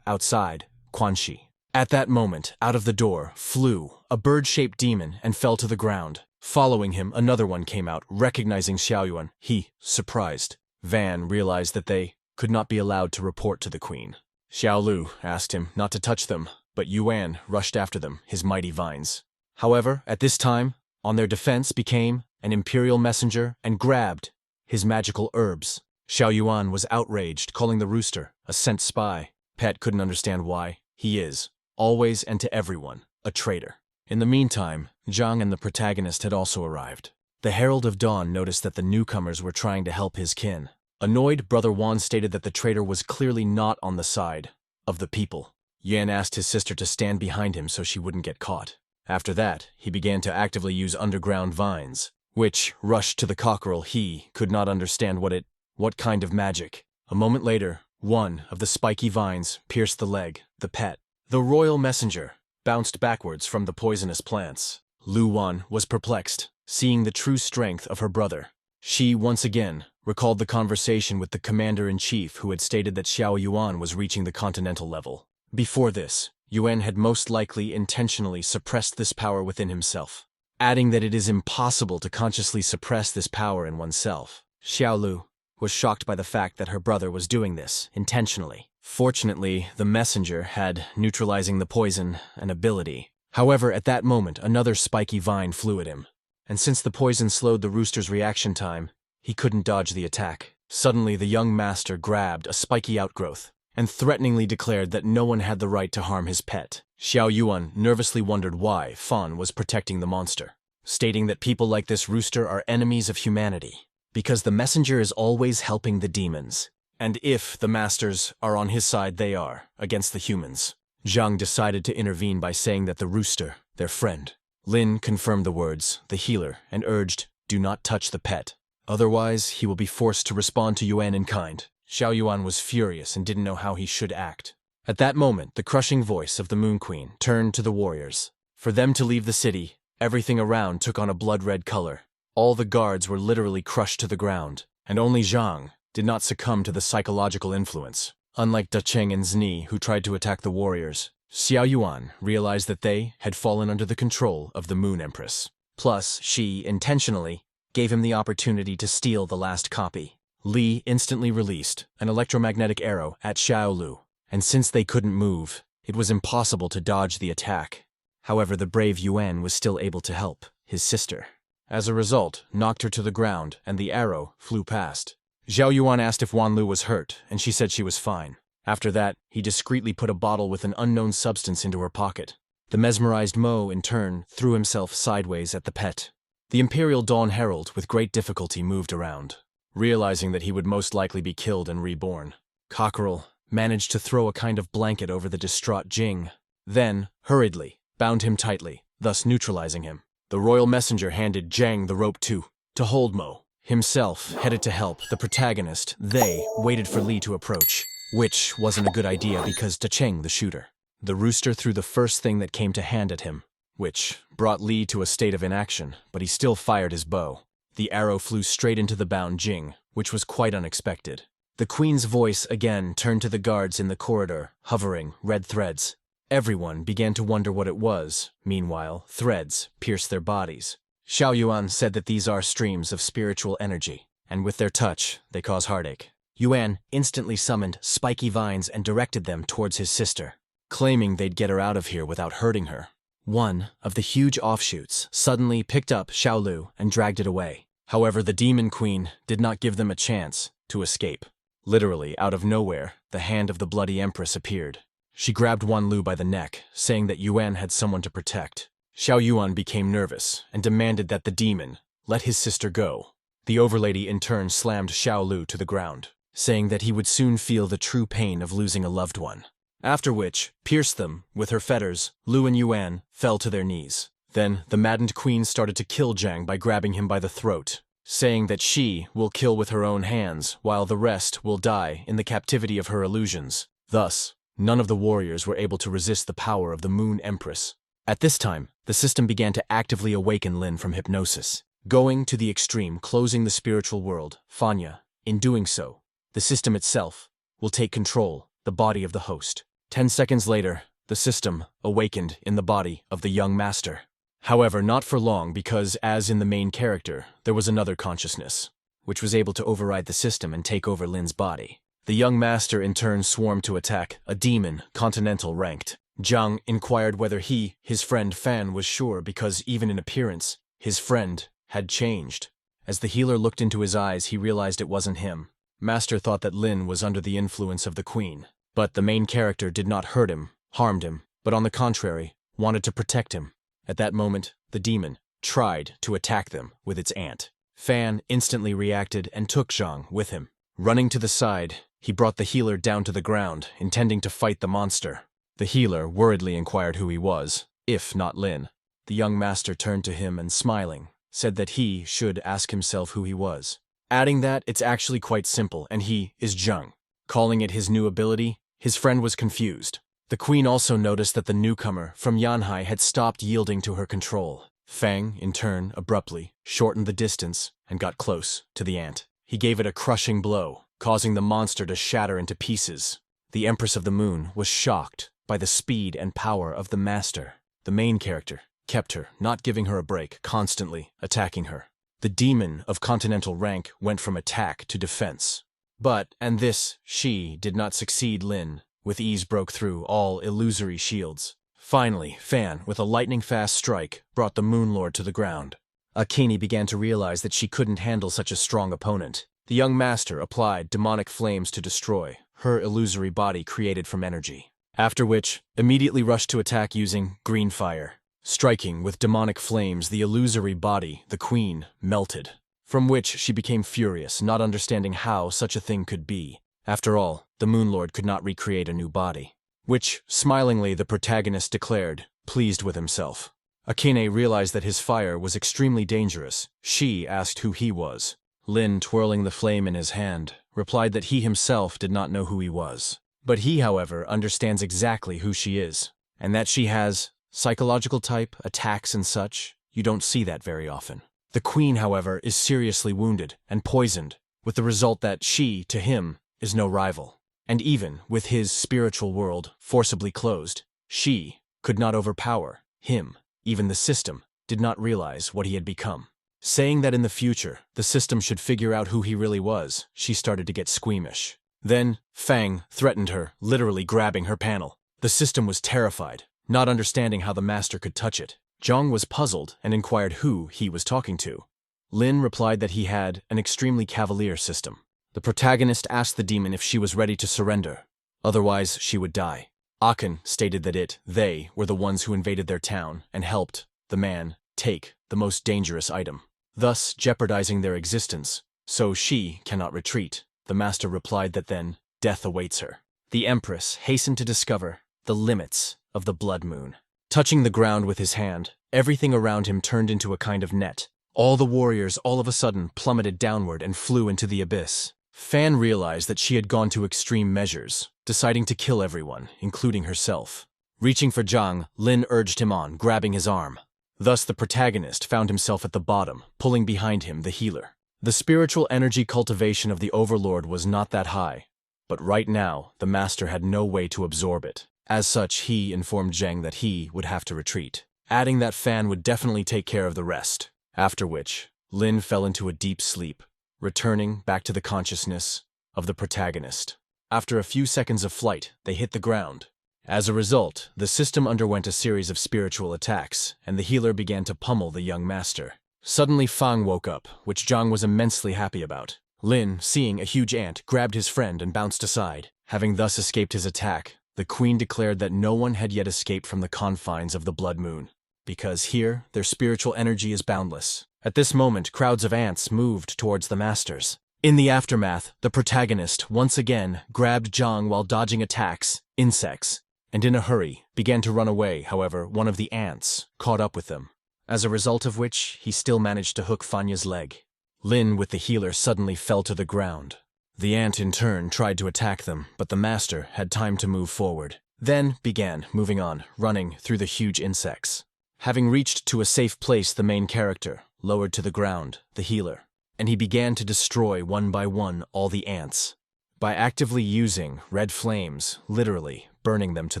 outside, Quanxi. At that moment, out of the door flew a bird-shaped demon and fell to the ground. Following him, another one came out, recognizing Xiao Yuan. He, surprised. Van realized that they could not be allowed to report to the queen. Xiao Lu asked him not to touch them, but Yuan rushed after them, his mighty vines. However, at this time, on their defense became an imperial messenger and grabbed his magical herbs. Xiao Yuan was outraged, calling the rooster a scent spy. Pet couldn't understand why. He is, always and to everyone, a traitor. In the meantime, Zhang and the protagonist had also arrived. The Herald of Dawn noticed that the newcomers were trying to help his kin. Annoyed, Brother Wan stated that the traitor was clearly not on the side of the people. Yan asked his sister to stand behind him so she wouldn't get caught. After that, he began to actively use underground vines, which rushed to the cockerel. He could not understand what kind of magic. A moment later, one of the spiky vines pierced the leg, the pet. The royal messenger bounced backwards from the poisonous plants. Lu Wan was perplexed, seeing the true strength of her brother. She once again recalled the conversation with the commander-in-chief who had stated that Xiao Yuan was reaching the continental level. Before this, Yuan had most likely intentionally suppressed this power within himself, adding that it is impossible to consciously suppress this power in oneself. Xiao Lu was shocked by the fact that her brother was doing this intentionally. Fortunately, the messenger had neutralizing the poison an ability. However, at that moment, another spiky vine flew at him, and since the poison slowed the rooster's reaction time, he couldn't dodge the attack. Suddenly, the young master grabbed a spiky outgrowth and threateningly declared that no one had the right to harm his pet. Xiao Yuan nervously wondered why Fan was protecting the monster, stating that people like this rooster are enemies of humanity, because the messenger is always helping the demons, and if the masters are on his side, they are against the humans. Zhang decided to intervene by saying that the rooster, their friend. Lin confirmed the words, the healer, and urged, "Do not touch the pet. Otherwise, he will be forced to respond to Yuan in kind." Xiao Yuan was furious and didn't know how he should act. At that moment, the crushing voice of the Moon Queen turned to the warriors. For them to leave the city, everything around took on a blood-red color. All the guards were literally crushed to the ground, and only Zhang did not succumb to the psychological influence. Unlike Dacheng and Zni, who tried to attack the warriors, Xiao Yuan realized that they had fallen under the control of the Moon Empress. Plus, she intentionally gave him the opportunity to steal the last copy. Li instantly released an electromagnetic arrow at Xiao Lu, and since they couldn't move, it was impossible to dodge the attack. However, the brave Yuan was still able to help his sister. As a result, knocked her to the ground, and the arrow flew past. Xiao Yuan asked if Wan Lu was hurt, and she said she was fine. After that, he discreetly put a bottle with an unknown substance into her pocket. The mesmerized Mo, in turn, threw himself sideways at the pet. The Imperial Dawn Herald, with great difficulty, moved around, realizing that he would most likely be killed and reborn. Cockerel managed to throw a kind of blanket over the distraught Jing, then, hurriedly, bound him tightly, thus neutralizing him. The royal messenger handed Zhang the rope to hold Mo. Himself headed to help the protagonist. They waited for Li to approach, which wasn't a good idea because Dacheng, the shooter. The rooster threw the first thing that came to hand at him, which brought Li to a state of inaction, but he still fired his bow. The arrow flew straight into the bound Jing, which was quite unexpected. The queen's voice again turned to the guards in the corridor, hovering red threads. Everyone began to wonder what it was. Meanwhile, threads pierced their bodies. Xiao Yuan said that these are streams of spiritual energy, and with their touch, they cause heartache. Yuan instantly summoned spiky vines and directed them towards his sister, claiming they'd get her out of here without hurting her. One of the huge offshoots suddenly picked up Xiao Lu and dragged it away. However, the demon queen did not give them a chance to escape. Literally, out of nowhere, the hand of the bloody empress appeared. She grabbed Wan Lu by the neck, saying that Yuan had someone to protect. Xiao Yuan became nervous and demanded that the demon let his sister go. The overlady in turn slammed Xiao Lu to the ground, saying that he would soon feel the true pain of losing a loved one. After which, pierced them with her fetters, Lu and Yuan fell to their knees. Then, the maddened queen started to kill Zhang by grabbing him by the throat, saying that she will kill with her own hands, while the rest will die in the captivity of her illusions. Thus, none of the warriors were able to resist the power of the Moon Empress. At this time, the system began to actively awaken Lin from hypnosis, going to the extreme, closing the spiritual world, Fanya. In doing so, the system itself will take control, the body of the host. 10 seconds later, the system awakened in the body of the young master. However, not for long because, as in the main character, there was another consciousness, which was able to override the system and take over Lin's body. The young master in turn swarmed to attack a demon, continental ranked. Zhang inquired whether his friend Fan was sure because even in appearance, his friend had changed. As the healer looked into his eyes, he realized it wasn't him. Master thought that Lin was under the influence of the queen, but the main character did not hurt him, harmed him, but on the contrary, wanted to protect him. At that moment, the demon tried to attack them with its ant. Fan instantly reacted and took Zhang with him. Running to the side, he brought the healer down to the ground, intending to fight the monster. The healer worriedly inquired who he was, if not Lin. The young master turned to him and, smiling, said that he should ask himself who he was, adding that it's actually quite simple and he is Zhang. Calling it his new ability, his friend was confused. The queen also noticed that the newcomer from Yanhai had stopped yielding to her control. Fang, in turn, abruptly shortened the distance and got close to the ant. He gave it a crushing blow, causing the monster to shatter into pieces. The Empress of the Moon was shocked by the speed and power of the master. The main character kept her, not giving her a break, constantly attacking her. The demon of continental rank went from attack to defense. But, and this, she did not succeed. Lin, with ease, broke through all illusory shields. Finally, Fan, with a lightning-fast strike, brought the Moon Lord to the ground. Akini began to realize that she couldn't handle such a strong opponent. The young master applied demonic flames to destroy her illusory body created from energy, after which, immediately rushed to attack using green fire. Striking with demonic flames the illusory body, the queen melted, from which she became furious, not understanding how such a thing could be. After all, the Moon Lord could not recreate a new body, which, smilingly, the protagonist declared, pleased with himself. Akine realized that his fire was extremely dangerous. She asked who he was. Lin, twirling the flame in his hand, replied that he himself did not know who he was. But he, however, understands exactly who she is, and that she has psychological type, attacks and such. You don't see that very often. The queen, however, is seriously wounded and poisoned, with the result that she, to him, is no rival. And even with his spiritual world forcibly closed, she could not overpower him. Even the system did not realize what he had become. Saying that in the future, the system should figure out who he really was, she started to get squeamish. Then, Fang threatened her, literally grabbing her panel. The system was terrified, not understanding how the master could touch it. Zhang was puzzled and inquired who he was talking to. Lin replied that he had an extremely cavalier system. The protagonist asked the demon if she was ready to surrender, otherwise she would die. Aken stated that they were the ones who invaded their town and helped the man take the most dangerous item, thus jeopardizing their existence, so she cannot retreat. The master replied that then death awaits her. The Empress hastened to discover the limits of the blood moon. Touching the ground with his hand, everything around him turned into a kind of net. All the warriors all of a sudden plummeted downward and flew into the abyss. Fan realized that she had gone to extreme measures, deciding to kill everyone, including herself. Reaching for Zhang, Lin urged him on, grabbing his arm. Thus the protagonist found himself at the bottom, pulling behind him the healer. The spiritual energy cultivation of the Overlord was not that high, but right now the master had no way to absorb it. As such, he informed Zhang that he would have to retreat, adding that Fan would definitely take care of the rest. After which, Lin fell into a deep sleep, returning back to the consciousness of the protagonist. After a few seconds of flight, they hit the ground. As a result, the system underwent a series of spiritual attacks, and the healer began to pummel the young master. Suddenly Fang woke up, which Zhang was immensely happy about. Lin, seeing a huge ant, grabbed his friend and bounced aside. Having thus escaped his attack, the queen declared that no one had yet escaped from the confines of the blood moon, because here their spiritual energy is boundless. At this moment, crowds of ants moved towards the masters. In the aftermath, the protagonist once again grabbed Zhang while dodging attacks, insects, and in a hurry began to run away. However, one of the ants caught up with them, as a result of which he still managed to hook Fanya's leg. Lin, with the healer, suddenly fell to the ground. The ant in turn tried to attack them, but the master had time to move forward. Then began moving on, running through the huge insects. Having reached to a safe place, the main character lowered to the ground the healer, and he began to destroy one by one all the ants, by actively using red flames, literally burning them to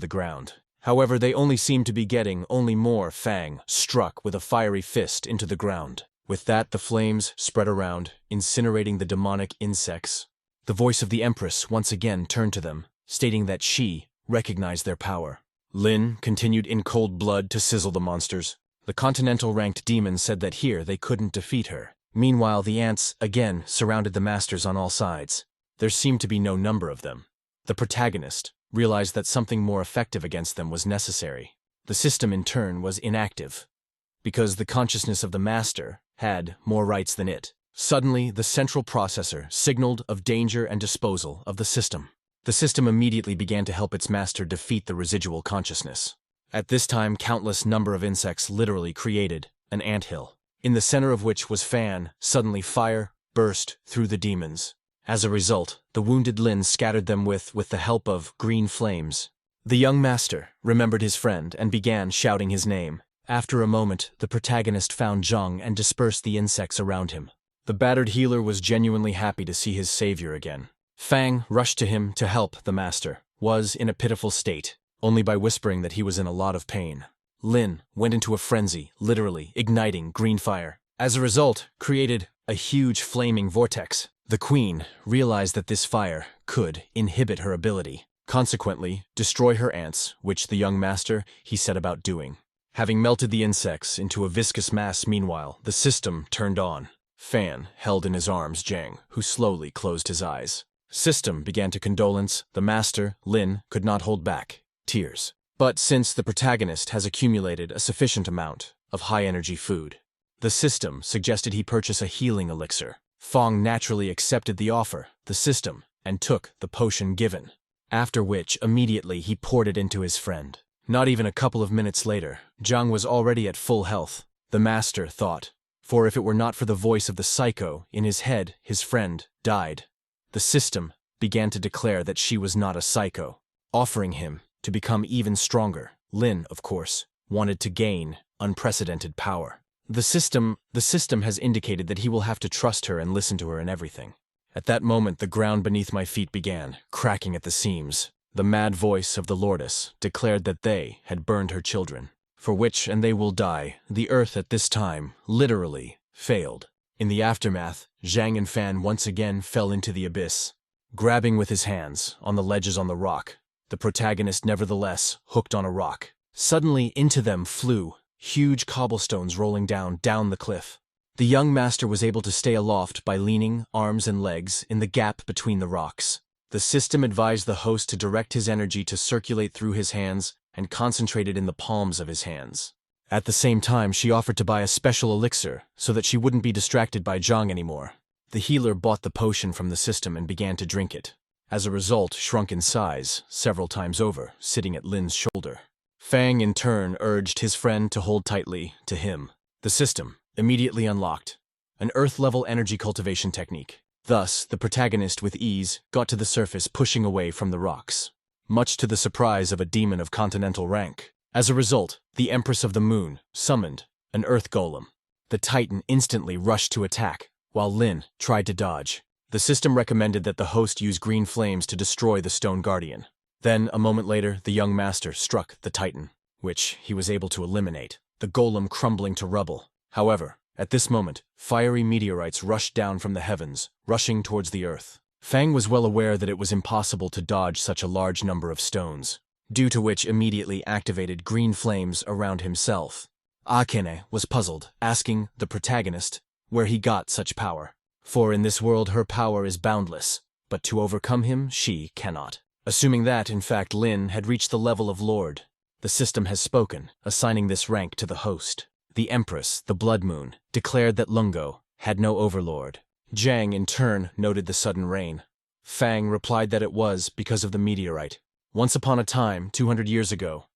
the ground. However, they only seemed to be getting only more. Fang struck with a fiery fist into the ground. With that, the flames spread around, incinerating the demonic insects. The voice of the Empress once again turned to them, stating that she recognized their power. Lin continued in cold blood to sizzle the monsters. The continental-ranked demon said that here they couldn't defeat her. Meanwhile, the ants again surrounded the masters on all sides. There seemed to be no number of them. The protagonist realized that something more effective against them was necessary. The system, in turn, was inactive, because the consciousness of the master had more rights than it. Suddenly, the central processor signaled of danger and disposal of the system. The system immediately began to help its master defeat the residual consciousness. At this time, countless number of insects literally created an anthill, in the center of which was Fan. Suddenly, fire burst through the demons. As a result, the wounded Lin scattered them with the help of green flames. The young master remembered his friend and began shouting his name. After a moment, the protagonist found Zhang and dispersed the insects around him. The battered healer was genuinely happy to see his savior again. Fang rushed to him to help the master, was in a pitiful state, only by whispering that he was in a lot of pain. Lin went into a frenzy, literally igniting green fire. As a result, created a huge flaming vortex. The queen realized that this fire could inhibit her ability, consequently destroy her ants, which the young master he set about doing. Having melted the insects into a viscous mass, meanwhile, the system turned on. Fan held in his arms Zhang, who slowly closed his eyes. System began to condolence. The master, Lin, could not hold back tears. But since the protagonist has accumulated a sufficient amount of high-energy food, the system suggested he purchase a healing elixir. Fang naturally accepted the offer, the system, and took the potion given, after which immediately he poured it into his friend. Not even a couple of minutes later, Zhang was already at full health. The master thought, for if it were not for the voice of the psycho in his head, his friend died. The system began to declare that she was not a psycho, offering him to become even stronger. Lin, of course, wanted to gain unprecedented power. The system has indicated that he will have to trust her and listen to her in everything. At that moment, the ground beneath my feet began cracking at the seams. The mad voice of the Lordess declared that they had burned her children, for which, and they will die. The earth at this time literally failed. In the aftermath, Zhang and Fan once again fell into the abyss. Grabbing with his hands on the ledges on the rock, the protagonist nevertheless hooked on a rock. Suddenly into them flew huge cobblestones rolling down the cliff. The young master was able to stay aloft by leaning arms and legs in the gap between the rocks. The system advised the host to direct his energy to circulate through his hands and concentrate it in the palms of his hands. At the same time, she offered to buy a special elixir so that she wouldn't be distracted by Zhang anymore. The healer bought the potion from the system and began to drink it. As a result, shrunk in size several times over, sitting at Lin's shoulder. Fang, in turn, urged his friend to hold tightly to him. The system immediately unlocked an Earth-level energy cultivation technique. Thus, the protagonist with ease got to the surface, pushing away from the rocks, much to the surprise of a demon of continental rank. As a result, the Empress of the Moon summoned an Earth Golem. The Titan instantly rushed to attack, while Lin tried to dodge. The system recommended that the host use green flames to destroy the Stone Guardian. Then, a moment later, the young master struck the Titan, which he was able to eliminate, the golem crumbling to rubble. However, at this moment, fiery meteorites rushed down from the heavens, rushing towards the earth. Fang was well aware that it was impossible to dodge such a large number of stones, due to which immediately activated green flames around himself. Akane was puzzled, asking the protagonist where he got such power. For in this world her power is boundless, but to overcome him she cannot. Assuming that, in fact, Lin had reached the level of Lord, the system has spoken, assigning this rank to the host. The Empress, the Blood Moon, declared that Lungo had no overlord. Zhang, in turn, noted the sudden rain. Fang replied that it was because of the meteorite. Once upon a time, 200 years ago,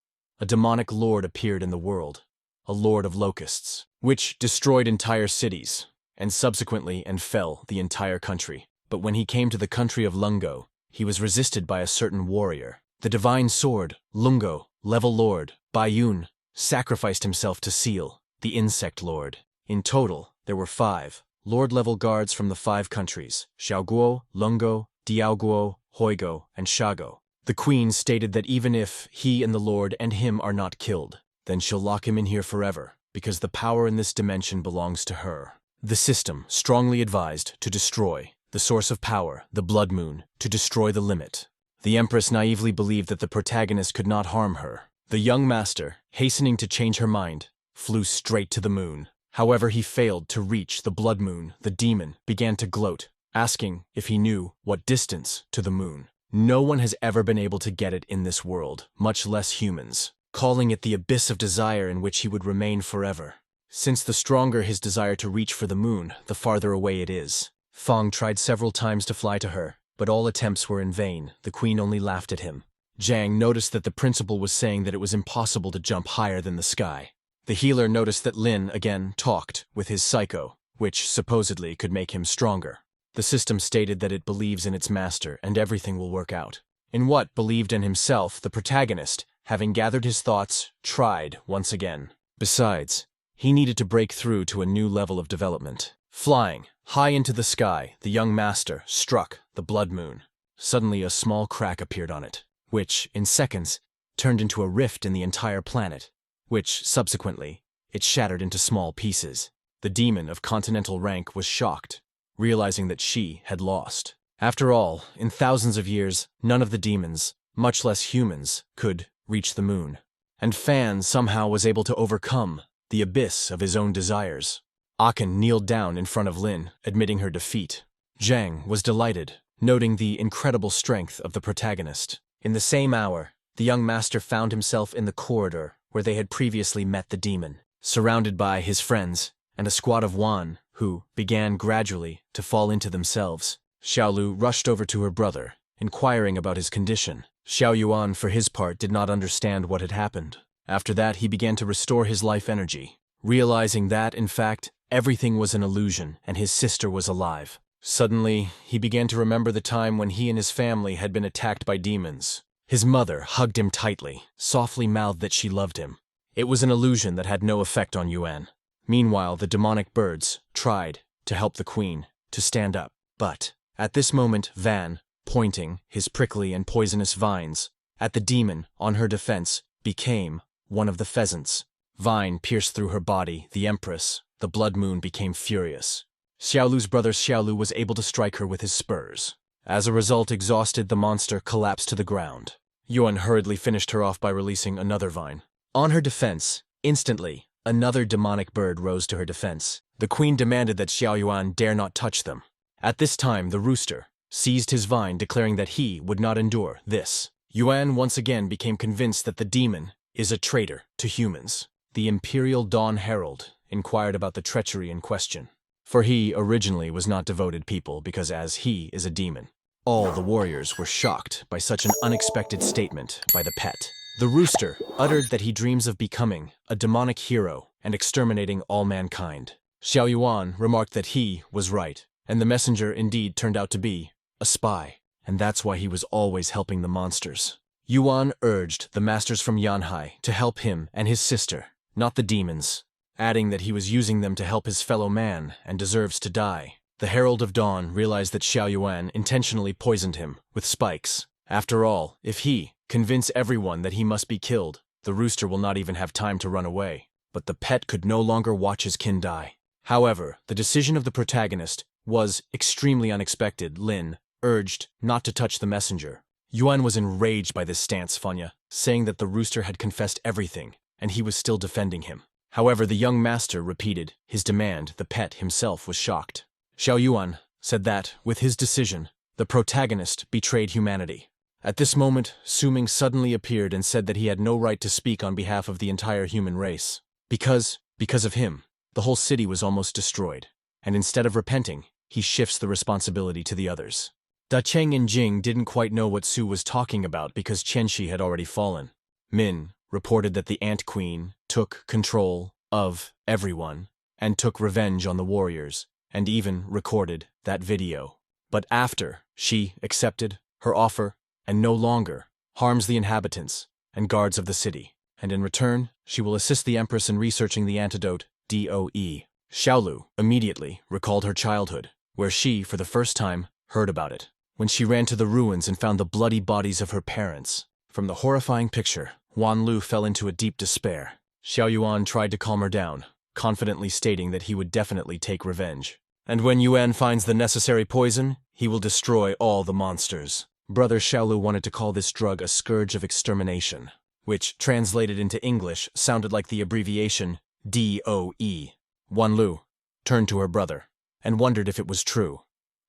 a demonic lord appeared in the world, a lord of locusts, which destroyed entire cities, and subsequently fell the entire country. But when he came to the country of Lungo, he was resisted by a certain warrior. The divine sword, Lungo, level lord, Bayun, sacrificed himself to Seal, the insect lord. In total, there were 5 lord-level guards from the 5 countries, Xiaoguo, Lungo, Diaoguo, Hoigo, and Shago. The queen stated that even if he and the lord and him are not killed, then she'll lock him in here forever, because the power in this dimension belongs to her. The system strongly advised to destroy the source of power, the blood moon, to destroy the limit. The Empress naively believed that the protagonist could not harm her. The young master, hastening to change her mind, flew straight to the moon. However, he failed to reach the blood moon. The demon began to gloat, asking if he knew what distance to the moon. No one has ever been able to get it in this world, much less humans, calling it the abyss of desire in which he would remain forever. Since the stronger his desire to reach for the moon, the farther away it is. Fang tried several times to fly to her, but all attempts were in vain. The queen only laughed at him. Zhang noticed that the principal was saying that it was impossible to jump higher than the sky. The healer noticed that Lin again talked with his psycho, which supposedly could make him stronger. The system stated that it believes in its master and everything will work out. In what believed in himself, the protagonist, having gathered his thoughts, tried once again. Besides, he needed to break through to a new level of development. Flying high into the sky, the young master struck the blood moon. Suddenly a small crack appeared on it, which, in seconds, turned into a rift in the entire planet, which, subsequently, it shattered into small pieces. The demon of continental rank was shocked, realizing that she had lost. After all, in thousands of years, none of the demons, much less humans, could reach the moon. And Fan somehow was able to overcome the abyss of his own desires. Aken kneeled down in front of Lin, admitting her defeat. Zhang was delighted, noting the incredible strength of the protagonist. In the same hour, the young master found himself in the corridor where they had previously met the demon, surrounded by his friends and a squad of Wan who began gradually to fall into themselves. Xiaolu rushed over to her brother, inquiring about his condition. Xiao Yuan, for his part, did not understand what had happened. After that, he began to restore his life energy, realizing that, in fact, everything was an illusion and his sister was alive. Suddenly, he began to remember the time when he and his family had been attacked by demons. His mother hugged him tightly, softly mouthed that she loved him. It was an illusion that had no effect on Yuan. Meanwhile, the demonic birds tried to help the queen to stand up. But, at this moment, Van, pointing his prickly and poisonous vines at the demon on her defense, became one of the pheasants. Vine pierced through her body. The Empress, the blood moon, became furious. Xiaolu's brother Xiaolu was able to strike her with his spurs. As a result, exhausted, the monster collapsed to the ground. Yuan hurriedly finished her off by releasing another vine. On her defense, instantly, another demonic bird rose to her defense. The queen demanded that Xiao Yuan dare not touch them. At this time, the rooster seized his vine, declaring that he would not endure this. Yuan once again became convinced that the demon is a traitor to humans. The Imperial Dawn Herald inquired about the treachery in question, for he originally was not devoted people because as he is a demon. All the warriors were shocked by such an unexpected statement by the pet. The rooster uttered that he dreams of becoming a demonic hero and exterminating all mankind. Xiao Yuan remarked that he was right, and the messenger indeed turned out to be a spy, and that's why he was always helping the monsters. Yuan urged the masters from Yanhai to help him and his sister, not the demons, adding that he was using them to help his fellow man and deserves to die. The Herald of Dawn realized that Xiao Yuan intentionally poisoned him with spikes. After all, if he convince everyone that he must be killed, the rooster will not even have time to run away. But the pet could no longer watch his kin die. However, the decision of the protagonist was extremely unexpected. Lin urged not to touch the messenger. Yuan was enraged by this stance, Fanya, saying that the rooster had confessed everything, and he was still defending him. However, the young master repeated his demand. The pet himself was shocked. Xiao Yuan said that, with his decision, the protagonist betrayed humanity. At this moment, Su Ming suddenly appeared and said that he had no right to speak on behalf of the entire human race. Because of him, the whole city was almost destroyed, and instead of repenting, he shifts the responsibility to the others. Da Cheng and Jing didn't quite know what Su was talking about because Qianxi had already fallen. Min reported that the Ant Queen took control of everyone and took revenge on the warriors, and even recorded that video. But after she accepted her offer and no longer harms the inhabitants and guards of the city, and in return, she will assist the Empress in researching the antidote, DOE. Xiaolu immediately recalled her childhood, where she, for the first time, heard about it, when she ran to the ruins and found the bloody bodies of her parents. From the horrifying picture, Wan Lu fell into a deep despair. Xiao Yuan tried to calm her down, confidently stating that he would definitely take revenge. And when Yuan finds the necessary poison, he will destroy all the monsters. Brother Xiaolu wanted to call this drug a scourge of extermination, which, translated into English, sounded like the abbreviation DOE. Wan Lu turned to her brother and wondered if it was true,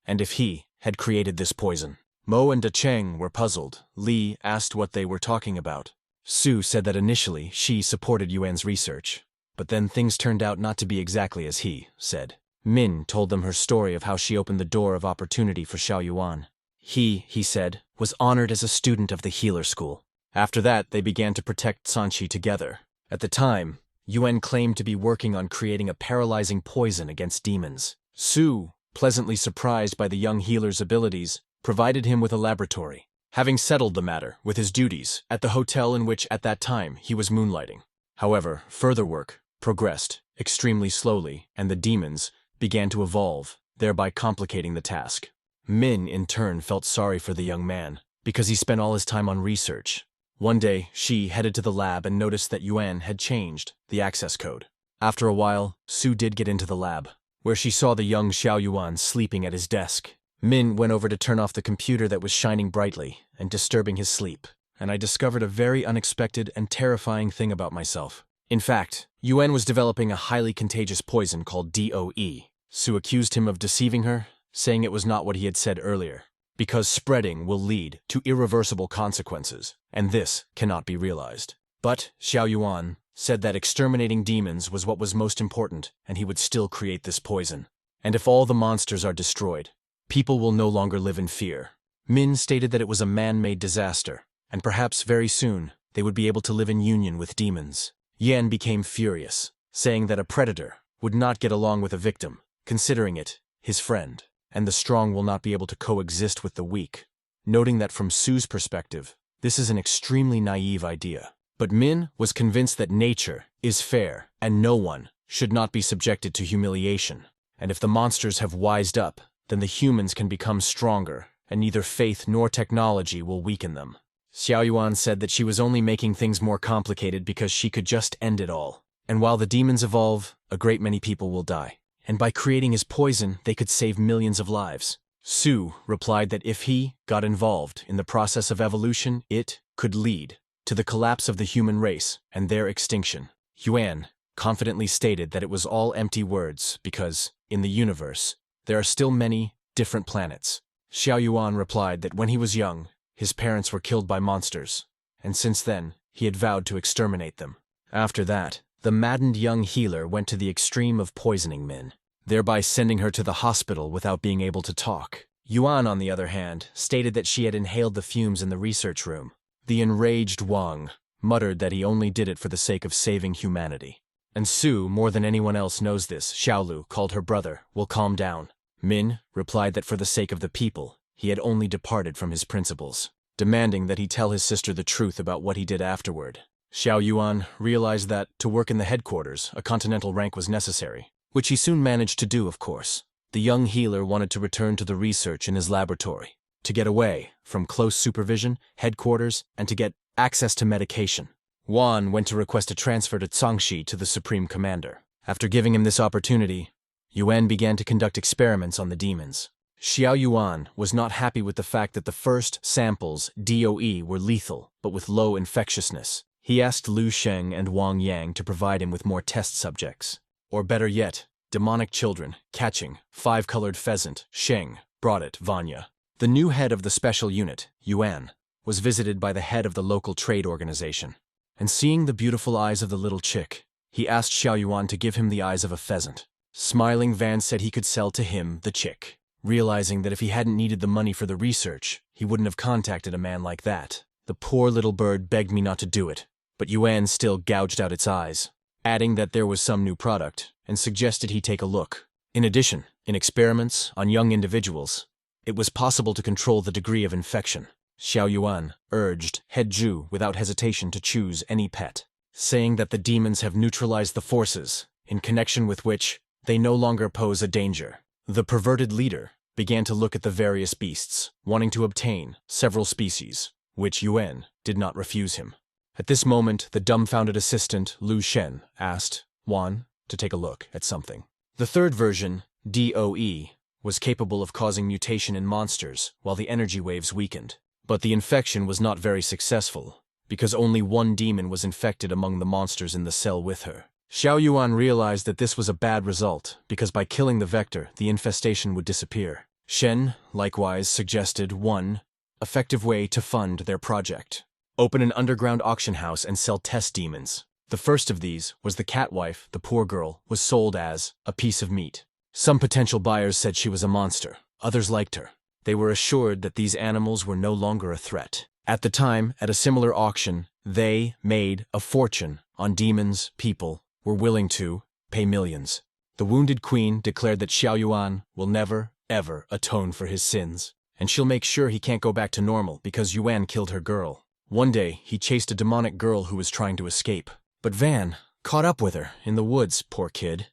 and if he had created this poison. Mo and De Cheng were puzzled. Li asked what they were talking about. Su said that initially she supported Yuan's research, but then things turned out not to be exactly as he said. Min told them her story of how she opened the door of opportunity for Xiao Yuan. He said, was honored as a student of the healer school. After that, they began to protect Sanchi together. At the time, Yuan claimed to be working on creating a paralyzing poison against demons. Su, pleasantly surprised by the young healer's abilities, provided him with a laboratory, having settled the matter with his duties at the hotel in which at that time he was moonlighting. However, further work progressed extremely slowly, and the demons began to evolve, thereby complicating the task. Min, in turn, felt sorry for the young man, because he spent all his time on research. One day, she headed to the lab and noticed that Yuan had changed the access code. After a while, Su did get into the lab, where she saw the young Xiao Yuan sleeping at his desk. Min went over to turn off the computer that was shining brightly and disturbing his sleep, and I discovered a very unexpected and terrifying thing about myself. In fact, Yuan was developing a highly contagious poison called DOE. Su accused him of deceiving her, saying it was not what he had said earlier, because spreading will lead to irreversible consequences, and this cannot be realized. But Xiao Yuan said that exterminating demons was what was most important, and he would still create this poison. And if all the monsters are destroyed, people will no longer live in fear. Min stated that it was a man-made disaster, and perhaps very soon they would be able to live in union with demons. Yan became furious, saying that a predator would not get along with a victim, considering it his friend, and the strong will not be able to coexist with the weak, noting that from Su's perspective, this is an extremely naive idea. But Min was convinced that nature is fair and no one should not be subjected to humiliation, and if the monsters have wised up, then the humans can become stronger, and neither faith nor technology will weaken them. Xiao Yuan said that she was only making things more complicated because she could just end it all. And while the demons evolve, a great many people will die. And by creating his poison, they could save millions of lives. Su replied that if he got involved in the process of evolution, it could lead to the collapse of the human race and their extinction. Yuan confidently stated that it was all empty words because, in the universe, there are still many different planets. Xiao Yuan replied that when he was young, his parents were killed by monsters, and since then, he had vowed to exterminate them. After that, the maddened young healer went to the extreme of poisoning Min, thereby sending her to the hospital without being able to talk. Yuan, on the other hand, stated that she had inhaled the fumes in the research room. The enraged Wang muttered that he only did it for the sake of saving humanity. And Su, more than anyone else knows this, Xiaolu called her brother, will calm down. Min replied that for the sake of the people, he had only departed from his principles, demanding that he tell his sister the truth about what he did afterward. Xiao Yuan realized that, to work in the headquarters, a continental rank was necessary, which he soon managed to do, of course. The young healer wanted to return to the research in his laboratory, to get away from close supervision, headquarters, and to get access to medication. Wan went to request a transfer to Cangxi to the Supreme Commander. After giving him this opportunity, Yuan began to conduct experiments on the demons. Xiao Yuan was not happy with the fact that the first samples, DOE, were lethal, but with low infectiousness. He asked Lu Sheng and Wang Yang to provide him with more test subjects. Or better yet, demonic children, catching, 5-colored pheasant, Sheng, brought it, Vanya. The new head of the special unit, Yuan, was visited by the head of the local trade organization. And seeing the beautiful eyes of the little chick, he asked Xiao Yuan to give him the eyes of a pheasant. Smiling Van said he could sell to him the chick, realizing that if he hadn't needed the money for the research, he wouldn't have contacted a man like that. The poor little bird begged me not to do it, but Yuan still gouged out its eyes, adding that there was some new product, and suggested he take a look. In addition, in experiments on young individuals, it was possible to control the degree of infection. Xiao Yuan urged Head Zhu without hesitation to choose any pet, saying that the demons have neutralized the forces, in connection with which they no longer pose a danger. The perverted leader began to look at the various beasts, wanting to obtain several species, which Yuan did not refuse him. At this moment, the dumbfounded assistant, Lu Shen, asked Wan to take a look at something. The third version, DOE, was capable of causing mutation in monsters while the energy waves weakened. But the infection was not very successful, because only one demon was infected among the monsters in the cell with her. Xiao Yuan realized that this was a bad result, because by killing the vector, the infestation would disappear. Shen, likewise, suggested one effective way to fund their project. Open an underground auction house and sell test demons. The first of these was the catwife. The poor girl was sold as a piece of meat. Some potential buyers said she was a monster. Others liked her. They were assured that these animals were no longer a threat. At the time, at a similar auction, they made a fortune on demons. People were willing to pay millions. The wounded queen declared that Xiao Yuan will never, ever atone for his sins, and she'll make sure he can't go back to normal because Yuan killed her girl. One day, he chased a demonic girl who was trying to escape. But Van caught up with her in the woods, poor kid.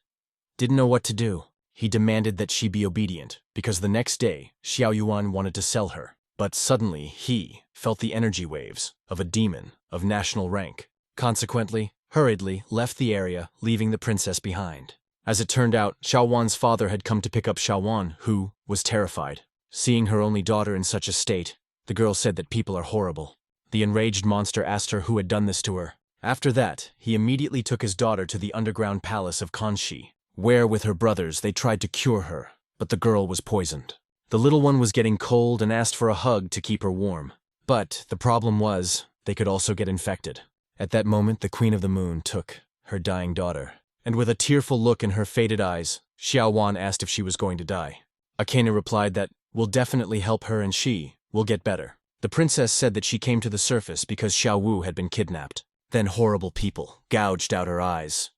Didn't know what to do. He demanded that she be obedient, because the next day, Xiao Yuan wanted to sell her. But suddenly, he felt the energy waves of a demon of national rank. Consequently, hurriedly left the area, leaving the princess behind. As it turned out, Xiao Wan's father had come to pick up Xiao Wan, who was terrified. Seeing her only daughter in such a state, the girl said that people are horrible. The enraged monster asked her who had done this to her. After that, he immediately took his daughter to the underground palace of Kanshi, where with her brothers they tried to cure her, but the girl was poisoned. The little one was getting cold and asked for a hug to keep her warm. But the problem was, they could also get infected. At that moment, the Queen of the Moon took her dying daughter, and with a tearful look in her faded eyes, Xiao Wan asked if she was going to die. Akena replied that, "We'll definitely help her and she will get better." The princess said that she came to the surface because Xiao Wu had been kidnapped. Then horrible people gouged out her eyes,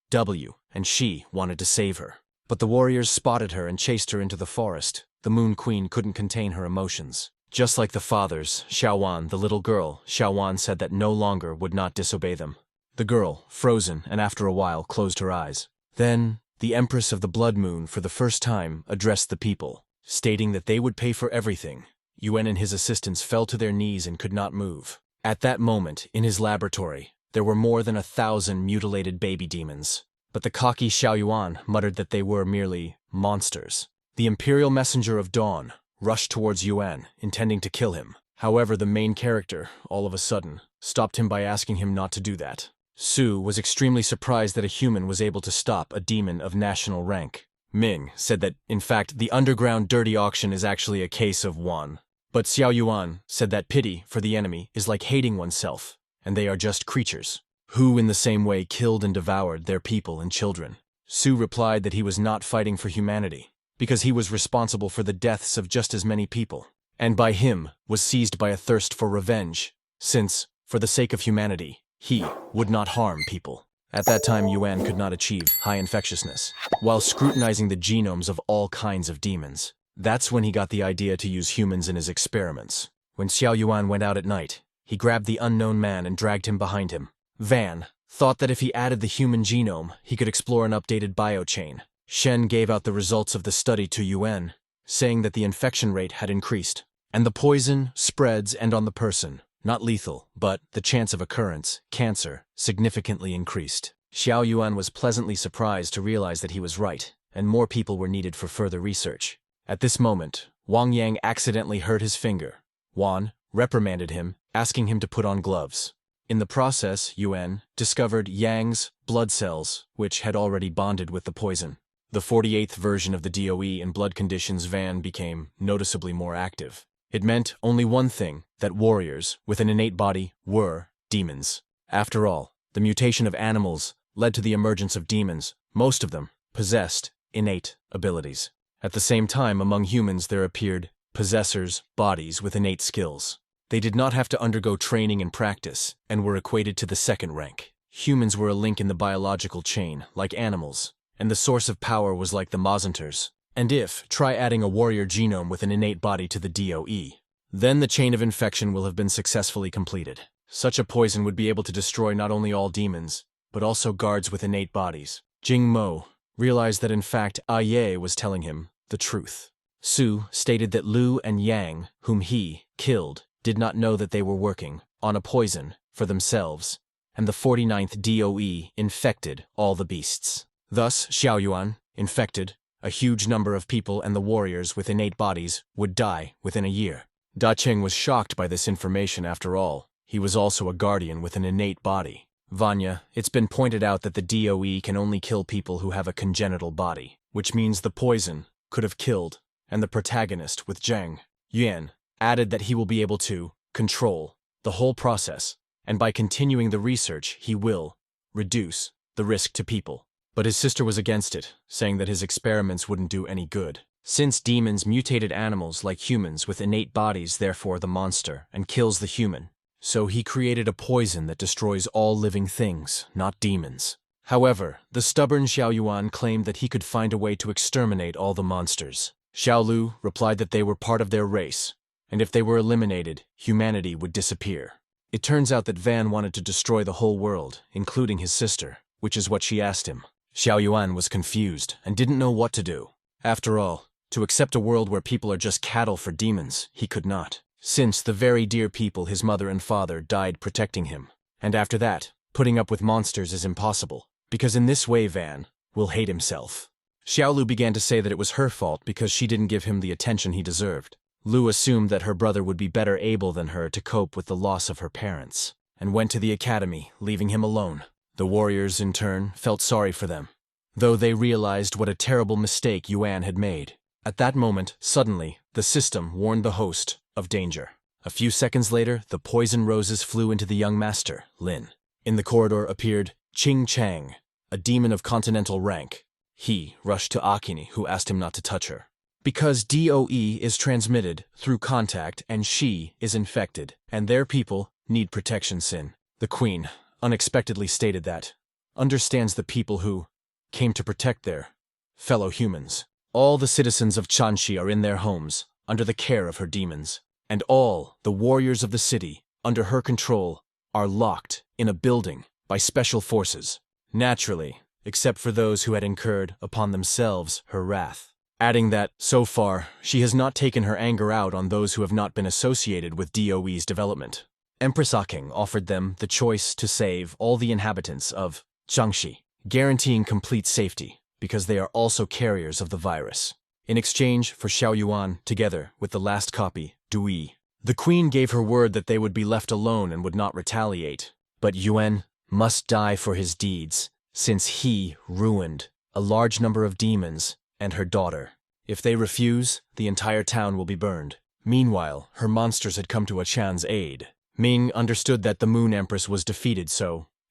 and she wanted to save her. But the warriors spotted her and chased her into the forest. The Moon Queen couldn't contain her emotions. Just like the fathers, Xiao Wan, the little girl, Xiao Wan said that no longer would not disobey them. The girl, frozen, and after a while closed her eyes. Then, the Empress of the Blood Moon for the first time addressed the people, stating that they would pay for everything. Yuan and his assistants fell to their knees and could not move. At that moment, in his laboratory, there were more than 1,000 mutilated baby demons. But the cocky Xiao Yuan muttered that they were merely monsters. The Imperial Messenger of Dawn rushed towards Yuan, intending to kill him. However, the main character, all of a sudden, stopped him by asking him not to do that. Su was extremely surprised that a human was able to stop a demon of national rank. Ming said that, in fact, the underground dirty auction is actually a case of one. But Xiao Yuan said that pity for the enemy is like hating oneself, and they are just creatures, who in the same way killed and devoured their people and children. Su replied that he was not fighting for humanity, because he was responsible for the deaths of just as many people, and by him was seized by a thirst for revenge, since, for the sake of humanity, he would not harm people. At that time, Yuan could not achieve high infectiousness, while scrutinizing the genomes of all kinds of demons. That's when he got the idea to use humans in his experiments. When Xiao Yuan went out at night, he grabbed the unknown man and dragged him behind him. Van thought that if he added the human genome, he could explore an updated biochain. Shen gave out the results of the study to Yuan, saying that the infection rate had increased, and the poison spreads and on the person, not lethal, but the chance of occurrence, cancer, significantly increased. Xiao Yuan was pleasantly surprised to realize that he was right, and more people were needed for further research. At this moment, Wang Yang accidentally hurt his finger. Wan reprimanded him, asking him to put on gloves. In the process, Yuan discovered Yang's blood cells, which had already bonded with the poison. The 48th version of the DOE in blood conditions Van became noticeably more active. It meant only one thing, that warriors with an innate body were demons. After all, the mutation of animals led to the emergence of demons. Most of them possessed innate abilities. At the same time, among humans there appeared possessors' bodies with innate skills. They did not have to undergo training and practice, and were equated to the second rank. Humans were a link in the biological chain, like animals, and the source of power was like the Mazanters. And try adding a warrior genome with an innate body to the DOE. Then the chain of infection will have been successfully completed. Such a poison would be able to destroy not only all demons, but also guards with innate bodies. Jing Mo realized that in fact Ye was telling him the truth. Su stated that Lu and Yang, whom he killed, did not know that they were working on a poison for themselves, and the 49th DOE infected all the beasts. Thus, Xiaoyuan infected a huge number of people, and the warriors with innate bodies would die within a year. Da Cheng was shocked by this information. After all, he was also a guardian with an innate body. Vanya, it's been pointed out that the DOE can only kill people who have a congenital body, which means the poison could have killed, and the protagonist with Zhang Yuan added that he will be able to control the whole process, and by continuing the research, he will reduce the risk to people. But his sister was against it, saying that his experiments wouldn't do any good. Since demons mutated animals like humans with innate bodies, therefore the monster, and kills the human. So he created a poison that destroys all living things, not demons. However, the stubborn Xiaoyuan claimed that he could find a way to exterminate all the monsters. Xiaolu replied that they were part of their race, and if they were eliminated, humanity would disappear. It turns out that Van wanted to destroy the whole world, including his sister, which is what she asked him. Xiaoyuan was confused and didn't know what to do. After all, to accept a world where people are just cattle for demons, he could not, since the very dear people his mother and father died protecting him. And after that, putting up with monsters is impossible, because in this way Van will hate himself. Xiaolu began to say that it was her fault because she didn't give him the attention he deserved. Lu assumed that her brother would be better able than her to cope with the loss of her parents, and went to the academy, leaving him alone. The warriors, in turn, felt sorry for them, though they realized what a terrible mistake Yuan had made. At that moment, suddenly, the system warned the host of danger. A few seconds later, the poison roses flew into the young master, Lin. In the corridor appeared Qing Chang, a demon of continental rank. He rushed to Akini, who asked him not to touch her. Because DOE is transmitted through contact and she is infected, and their people need protection. Sin, the queen, unexpectedly stated that, understands the people who came to protect their fellow humans. All the citizens of Chanxi are in their homes, under the care of her demons, and all the warriors of the city, under her control, are locked in a building by special forces. Naturally, except for those who had incurred upon themselves her wrath. Adding that, so far, she has not taken her anger out on those who have not been associated with DOE's development. Empress Aking offered them the choice to save all the inhabitants of Jiangxi, guaranteeing complete safety, because they are also carriers of the virus. In exchange for Xiaoyuan, together with the last copy, Dui, the queen gave her word that they would be left alone and would not retaliate. But Yuan must die for his deeds, since he ruined a large number of demons and her daughter. If they refuse, the entire town will be burned. Meanwhile, her monsters had come to Achan's aid. Ming understood that the Moon Empress was defeated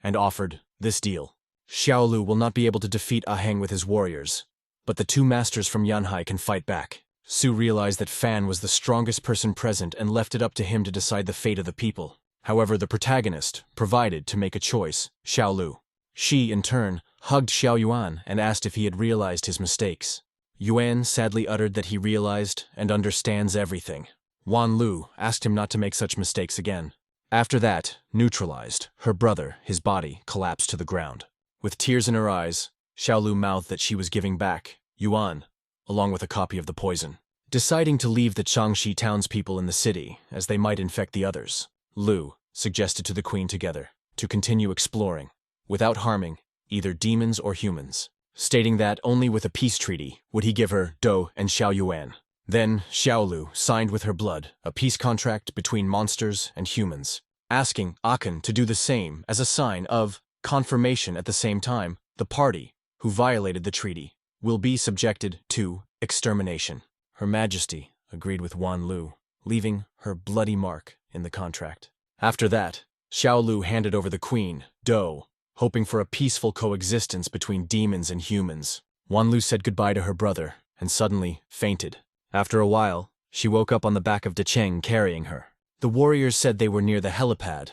and offered this deal. Xiaolu will not be able to defeat Aheng with his warriors, but the two masters from Yanhai can fight back. Su realized that Fan was the strongest person present and left it up to him to decide the fate of the people. However, the protagonist provided to make a choice, Xiaolu. She, in turn, hugged Xiaoyuan and asked if he had realized his mistakes. Yuan sadly uttered that he realized and understands everything. Wan Lu asked him not to make such mistakes again. After that, neutralized, her brother, his body, collapsed to the ground. With tears in her eyes, Xiaolu mouthed that she was giving back Yuan, along with a copy of the poison. Deciding to leave the Changxi townspeople in the city, as they might infect the others, Lu suggested to the queen together to continue exploring, without harming either demons or humans, stating that only with a peace treaty would he give her Dou and Xiaoyuan. Then Xiaolu signed with her blood a peace contract between monsters and humans, asking Aken to do the same as a sign of confirmation. At the same time, the party who violated the treaty will be subjected to extermination. Her Majesty agreed with Wan Lu, leaving her bloody mark in the contract. After that, Xiaolu handed over the queen, Dou, hoping for a peaceful coexistence between demons and humans. Wan Lu said goodbye to her brother and suddenly fainted. After a while, she woke up on the back of Decheng carrying her. The warriors said they were near the helipad.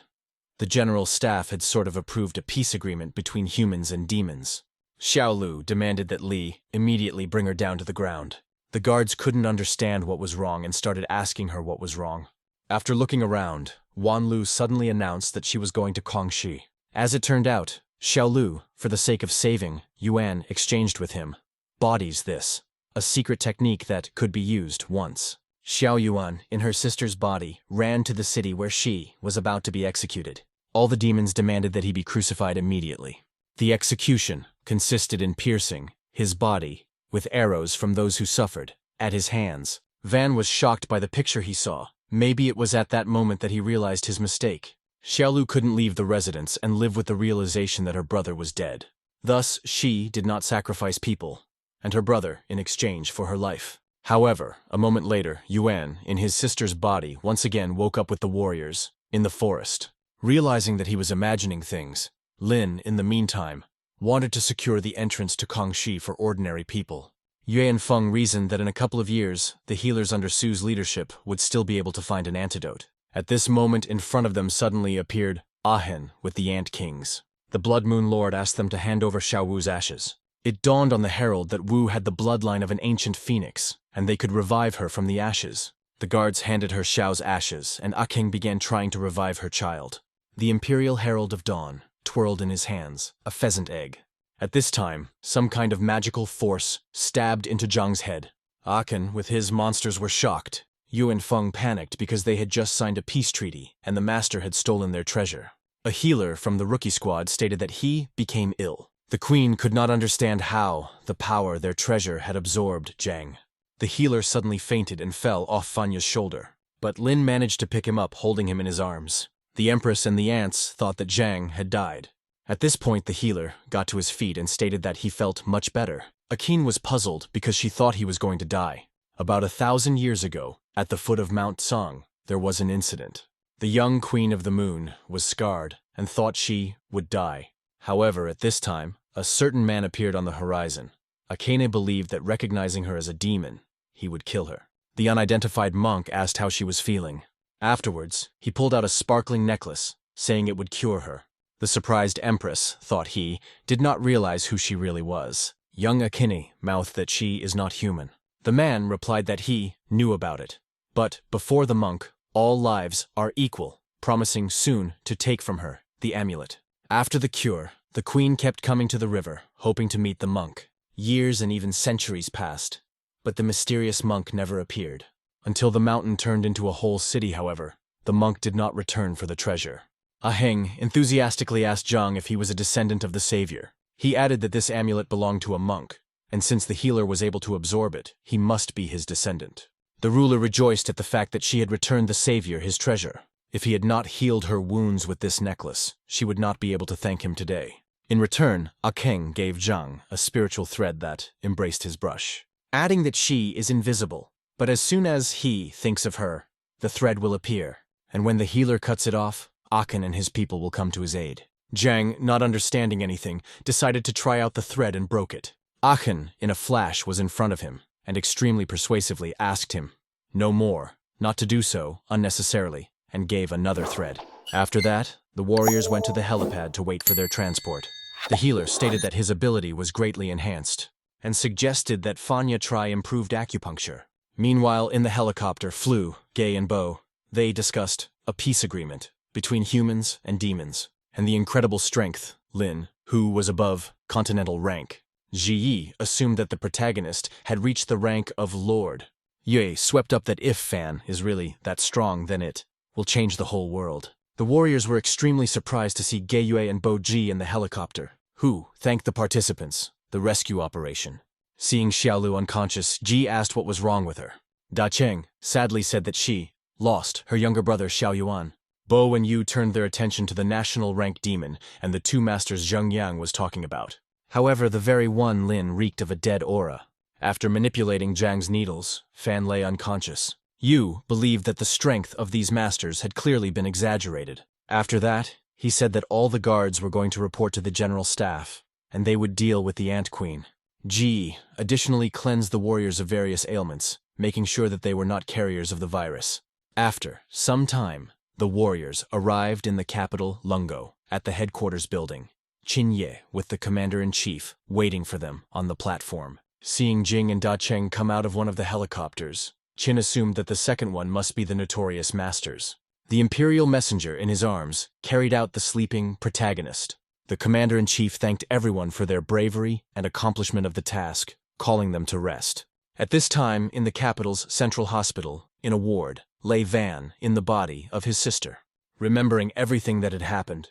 The general staff had sort of approved a peace agreement between humans and demons. Xiaolu demanded that Li immediately bring her down to the ground. The guards couldn't understand what was wrong and started asking her what was wrong. After looking around, Wan Lu suddenly announced that she was going to Kongxi. As it turned out, Xiao Lu, for the sake of saving, Yuan exchanged with him. Bodies this. A secret technique that could be used once. Xiao Yuan, in her sister's body, ran to the city where she was about to be executed. All the demons demanded that he be crucified immediately. The execution consisted in piercing his body with arrows from those who suffered at his hands. Van was shocked by the picture he saw. Maybe it was at that moment that he realized his mistake. Xiaolu couldn't leave the residence and live with the realization that her brother was dead. Thus, she did not sacrifice people, and her brother in exchange for her life. However, a moment later, Yuan, in his sister's body, once again woke up with the warriors in the forest. Realizing that he was imagining things, Lin, in the meantime, wanted to secure the entrance to Kongxi for ordinary people. Yuan Feng reasoned that in a couple of years, the healers under Su's leadership would still be able to find an antidote. At this moment, in front of them suddenly appeared Ahen with the Ant Kings. The Blood Moon Lord asked them to hand over Xiao Wu's ashes. It dawned on the herald that Wu had the bloodline of an ancient phoenix, and they could revive her from the ashes. The guards handed her Xiao's ashes, and Aking began trying to revive her child. The Imperial Herald of Dawn twirled in his hands, a pheasant egg. At this time, some kind of magical force stabbed into Zhang's head. Aken, with his monsters, were shocked. Yuan Feng panicked because they had just signed a peace treaty, and the master had stolen their treasure. A healer from the rookie squad stated that he became ill. The queen could not understand how the power their treasure had absorbed Zhang. The healer suddenly fainted and fell off Fanya's shoulder, but Lin managed to pick him up, holding him in his arms. The Empress and the ants thought that Zhang had died. At this point, the healer got to his feet and stated that he felt much better. Akin was puzzled because she thought he was going to die. About 1,000 years ago, at the foot of Mount Song, there was an incident. The young Queen of the Moon was scarred and thought she would die. However, at this time, a certain man appeared on the horizon. Akane believed that recognizing her as a demon, he would kill her. The unidentified monk asked how she was feeling. Afterwards, he pulled out a sparkling necklace, saying it would cure her. The surprised Empress, thought he, did not realize who she really was. Young Akane mouthed that she is not human. The man replied that he knew about it. But before the monk, all lives are equal, promising soon to take from her the amulet. After the cure, the queen kept coming to the river, hoping to meet the monk. Years and even centuries passed, but the mysterious monk never appeared. Until the mountain turned into a whole city, however, the monk did not return for the treasure. Aheng enthusiastically asked Zhang if he was a descendant of the savior. He added that this amulet belonged to a monk, and since the healer was able to absorb it, he must be his descendant. The ruler rejoiced at the fact that she had returned the savior his treasure. If he had not healed her wounds with this necklace, she would not be able to thank him today. In return, Akeng gave Zhang a spiritual thread that embraced his brush, adding that she is invisible, but as soon as he thinks of her, the thread will appear, and when the healer cuts it off, Aken and his people will come to his aid. Zhang, not understanding anything, decided to try out the thread and broke it. Aken, in a flash, was in front of him, and extremely persuasively asked him, no more, not to do so, unnecessarily, and gave another thread. After that, the warriors went to the helipad to wait for their transport. The healer stated that his ability was greatly enhanced, and suggested that Fanya try improved acupuncture. Meanwhile, in the helicopter flew Gay and Bo. They discussed a peace agreement between humans and demons, and the incredible strength, Lin, who was above continental rank. Ji Yi assumed that the protagonist had reached the rank of Lord. Yue swept up that if Fan is really that strong, then it will change the whole world. The warriors were extremely surprised to see Gei Yue and Bo Ji in the helicopter, who thanked the participants, the rescue operation. Seeing Xiaolu unconscious, Ji asked what was wrong with her. Da Cheng sadly said that she lost her younger brother Xiao Yuan. Bo and Yu turned their attention to the national rank demon and the two masters Zheng Yang was talking about. However, the very one Lin reeked of a dead aura. After manipulating Zhang's needles, Fan lay unconscious. Yu believed that the strength of these masters had clearly been exaggerated. After that, he said that all the guards were going to report to the general staff, and they would deal with the Ant Queen. Ji additionally cleansed the warriors of various ailments, making sure that they were not carriers of the virus. After some time, the warriors arrived in the capital, Lungo, at the headquarters building. Qin Ye, with the commander-in-chief, waiting for them on the platform. Seeing Jing and Da Cheng come out of one of the helicopters, Qin assumed that the second one must be the notorious masters. The imperial messenger in his arms carried out the sleeping protagonist. The commander-in-chief thanked everyone for their bravery and accomplishment of the task, calling them to rest. At this time, in the capital's central hospital, in a ward, lay Van in the body of his sister, remembering everything that had happened,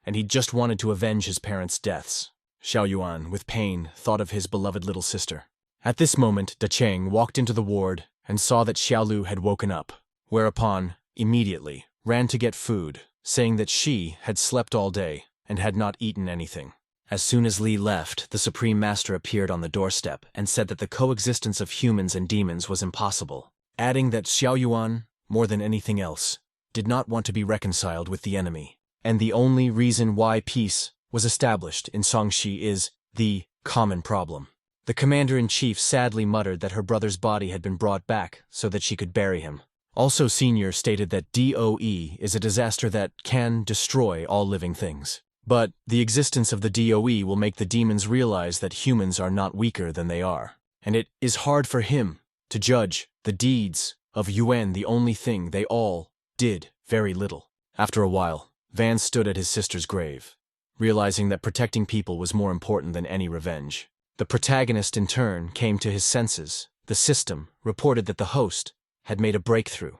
and he just wanted to avenge his parents' deaths. Xiao Yuan, with pain, thought of his beloved little sister. At this moment, Da Cheng walked into the ward and saw that Xiaolu had woken up, whereupon, immediately, ran to get food, saying that she had slept all day and had not eaten anything. As soon as Li left, the Supreme Master appeared on the doorstep and said that the coexistence of humans and demons was impossible, adding that Xiao Yuan, more than anything else, did not want to be reconciled with the enemy, and the only reason why peace was established in Songshi is the common problem. The commander-in-chief sadly muttered that her brother's body had been brought back so that she could bury him. Also, Senior stated that DOE is a disaster that can destroy all living things. But the existence of the DOE will make the demons realize that humans are not weaker than they are, and it is hard for him to judge the deeds of Yuan, the only thing they all did very little. After a while, Van stood at his sister's grave, realizing that protecting people was more important than any revenge. The protagonist, in turn, came to his senses. The system reported that the host had made a breakthrough,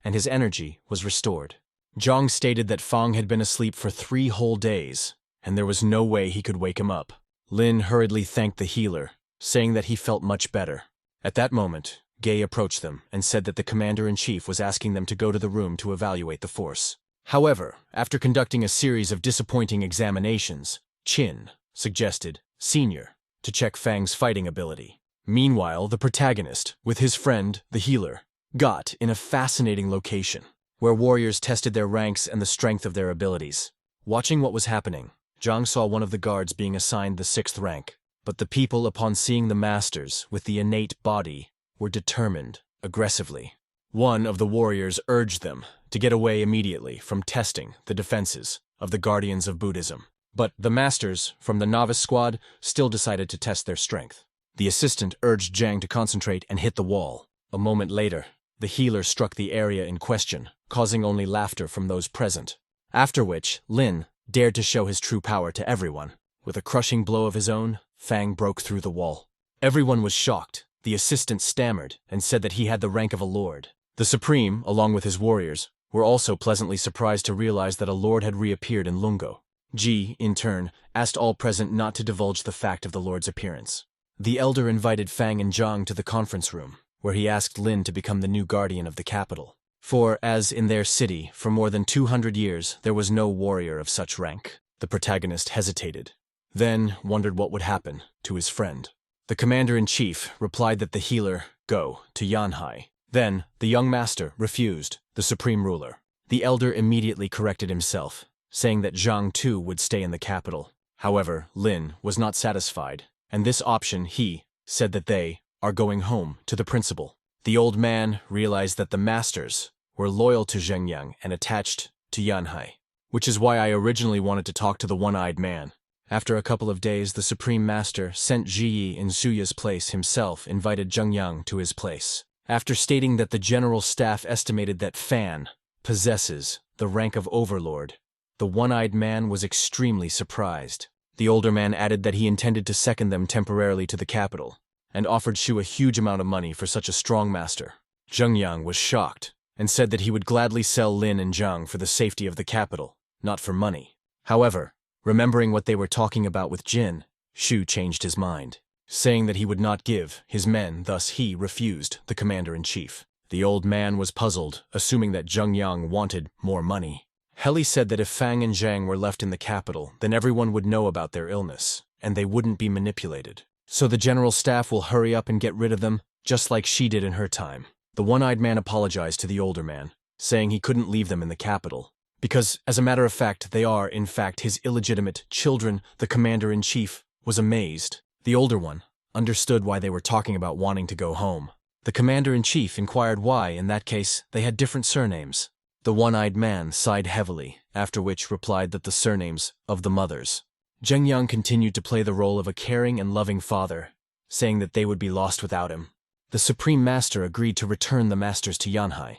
and his energy was restored. Zhang stated that Fang had been asleep for 3 whole days, and there was no way he could wake him up. Lin hurriedly thanked the healer, saying that he felt much better. At that moment, Gay approached them and said that the commander-in-chief was asking them to go to the room to evaluate the force. However, after conducting a series of disappointing examinations, Qin suggested Senior to check Fang's fighting ability. Meanwhile, the protagonist, with his friend, the healer, got in a fascinating location, where warriors tested their ranks and the strength of their abilities. Watching what was happening, Zhang saw one of the guards being assigned the 6th rank, but the people, upon seeing the masters with the innate body, were determined aggressively. One of the warriors urged them to get away immediately from testing the defenses of the Guardians of Buddhism. But the masters from the novice squad still decided to test their strength. The assistant urged Zhang to concentrate and hit the wall. A moment later, the healer struck the area in question, causing only laughter from those present. After which, Lin dared to show his true power to everyone. With a crushing blow of his own, Fang broke through the wall. Everyone was shocked. The assistant stammered and said that he had the rank of a lord. The Supreme, along with his warriors, were also pleasantly surprised to realize that a lord had reappeared in Lungo. Ji, in turn, asked all present not to divulge the fact of the lord's appearance. The elder invited Fang and Zhang to the conference room, where he asked Lin to become the new guardian of the capital. For, as in their city, for more than 200 years, there was no warrior of such rank. The protagonist hesitated, then wondered what would happen to his friend. The commander-in-chief replied that the healer go to Yanhai. Then, the young master refused, the supreme ruler. The elder immediately corrected himself, saying that Zhang too would stay in the capital. However, Lin was not satisfied, and this option he said that they are going home to the principal. The old man realized that the masters were loyal to Zhengyang and attached to Yanhai, which is why I originally wanted to talk to the one-eyed man. After a couple of days, the Supreme Master sent Ji in Suya's place himself, invited Zhengyang to his place. After stating that the general staff estimated that Fan possesses the rank of overlord, the one-eyed man was extremely surprised. The older man added that he intended to second them temporarily to the capital, and offered Shu a huge amount of money for such a strong master. Zhengyang was shocked, and said that he would gladly sell Lin and Zhang for the safety of the capital, not for money. However, remembering what they were talking about with Jin, Shu changed his mind, saying that he would not give his men, thus he refused the commander-in-chief. The old man was puzzled, assuming that Zhengyang wanted more money. Heli said that if Fang and Zhang were left in the capital, then everyone would know about their illness, and they wouldn't be manipulated. So the general staff will hurry up and get rid of them, just like she did in her time. The one-eyed man apologized to the older man, saying he couldn't leave them in the capital, because, as a matter of fact, they are, in fact, his illegitimate children. The commander-in-chief was amazed. The older one understood why they were talking about wanting to go home. The commander-in-chief inquired why, in that case, they had different surnames. The one-eyed man sighed heavily, after which replied that the surnames of the mothers. Zhengyang continued to play the role of a caring and loving father, saying that they would be lost without him. The Supreme Master agreed to return the masters to Yanhai,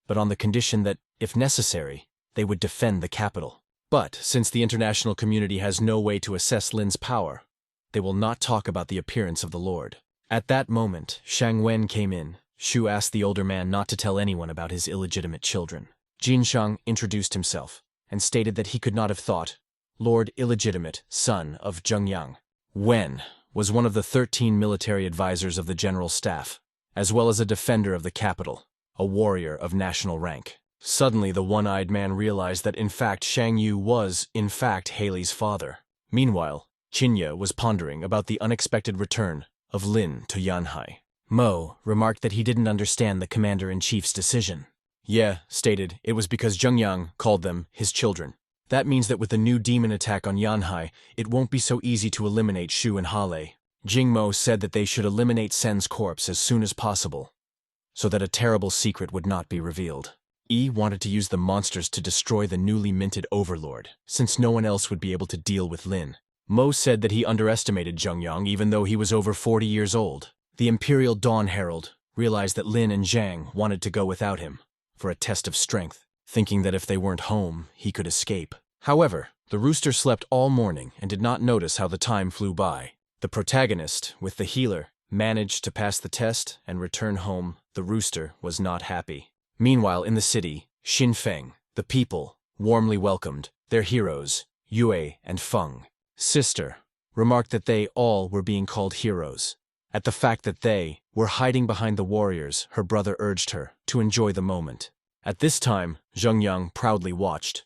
but on the condition that, if necessary, they would defend the capital. But, since the international community has no way to assess Lin's power, they will not talk about the appearance of the Lord. At that moment, Shang Wen came in. Shu asked the older man not to tell anyone about his illegitimate children. Jin Shang introduced himself and stated that he could not have thought Lord Illegitimate, son of Zhengyang. Wen was one of the 13 military advisors of the general staff, as well as a defender of the capital, a warrior of national rank. Suddenly, the one-eyed man realized that in fact Shang Yu was, in fact, Haley's father. Meanwhile, Qinye was pondering about the unexpected return of Lin to Yanhai. Mo remarked that he didn't understand the commander-in-chief's decision. Ye stated it was because Zhengyang called them his children. That means that with the new demon attack on Yanhai, it won't be so easy to eliminate Shu and Hale. Jingmo said that they should eliminate Sen's corpse as soon as possible, so that a terrible secret would not be revealed. Yi wanted to use the monsters to destroy the newly minted overlord, since no one else would be able to deal with Lin. Mo said that he underestimated Zhengyang even though he was over 40 years old. The Imperial Dawn Herald realized that Lin and Zhang wanted to go without him for a test of strength, thinking that if they weren't home, he could escape. However, the rooster slept all morning and did not notice how the time flew by. The protagonist, with the healer, managed to pass the test and return home. The rooster was not happy. Meanwhile, in the city, Xinfeng, the people, warmly welcomed their heroes, Yue and Feng. Sister remarked that they all were being called heroes. At the fact that they were hiding behind the warriors, her brother urged her to enjoy the moment. At this time, Zhengyang proudly watched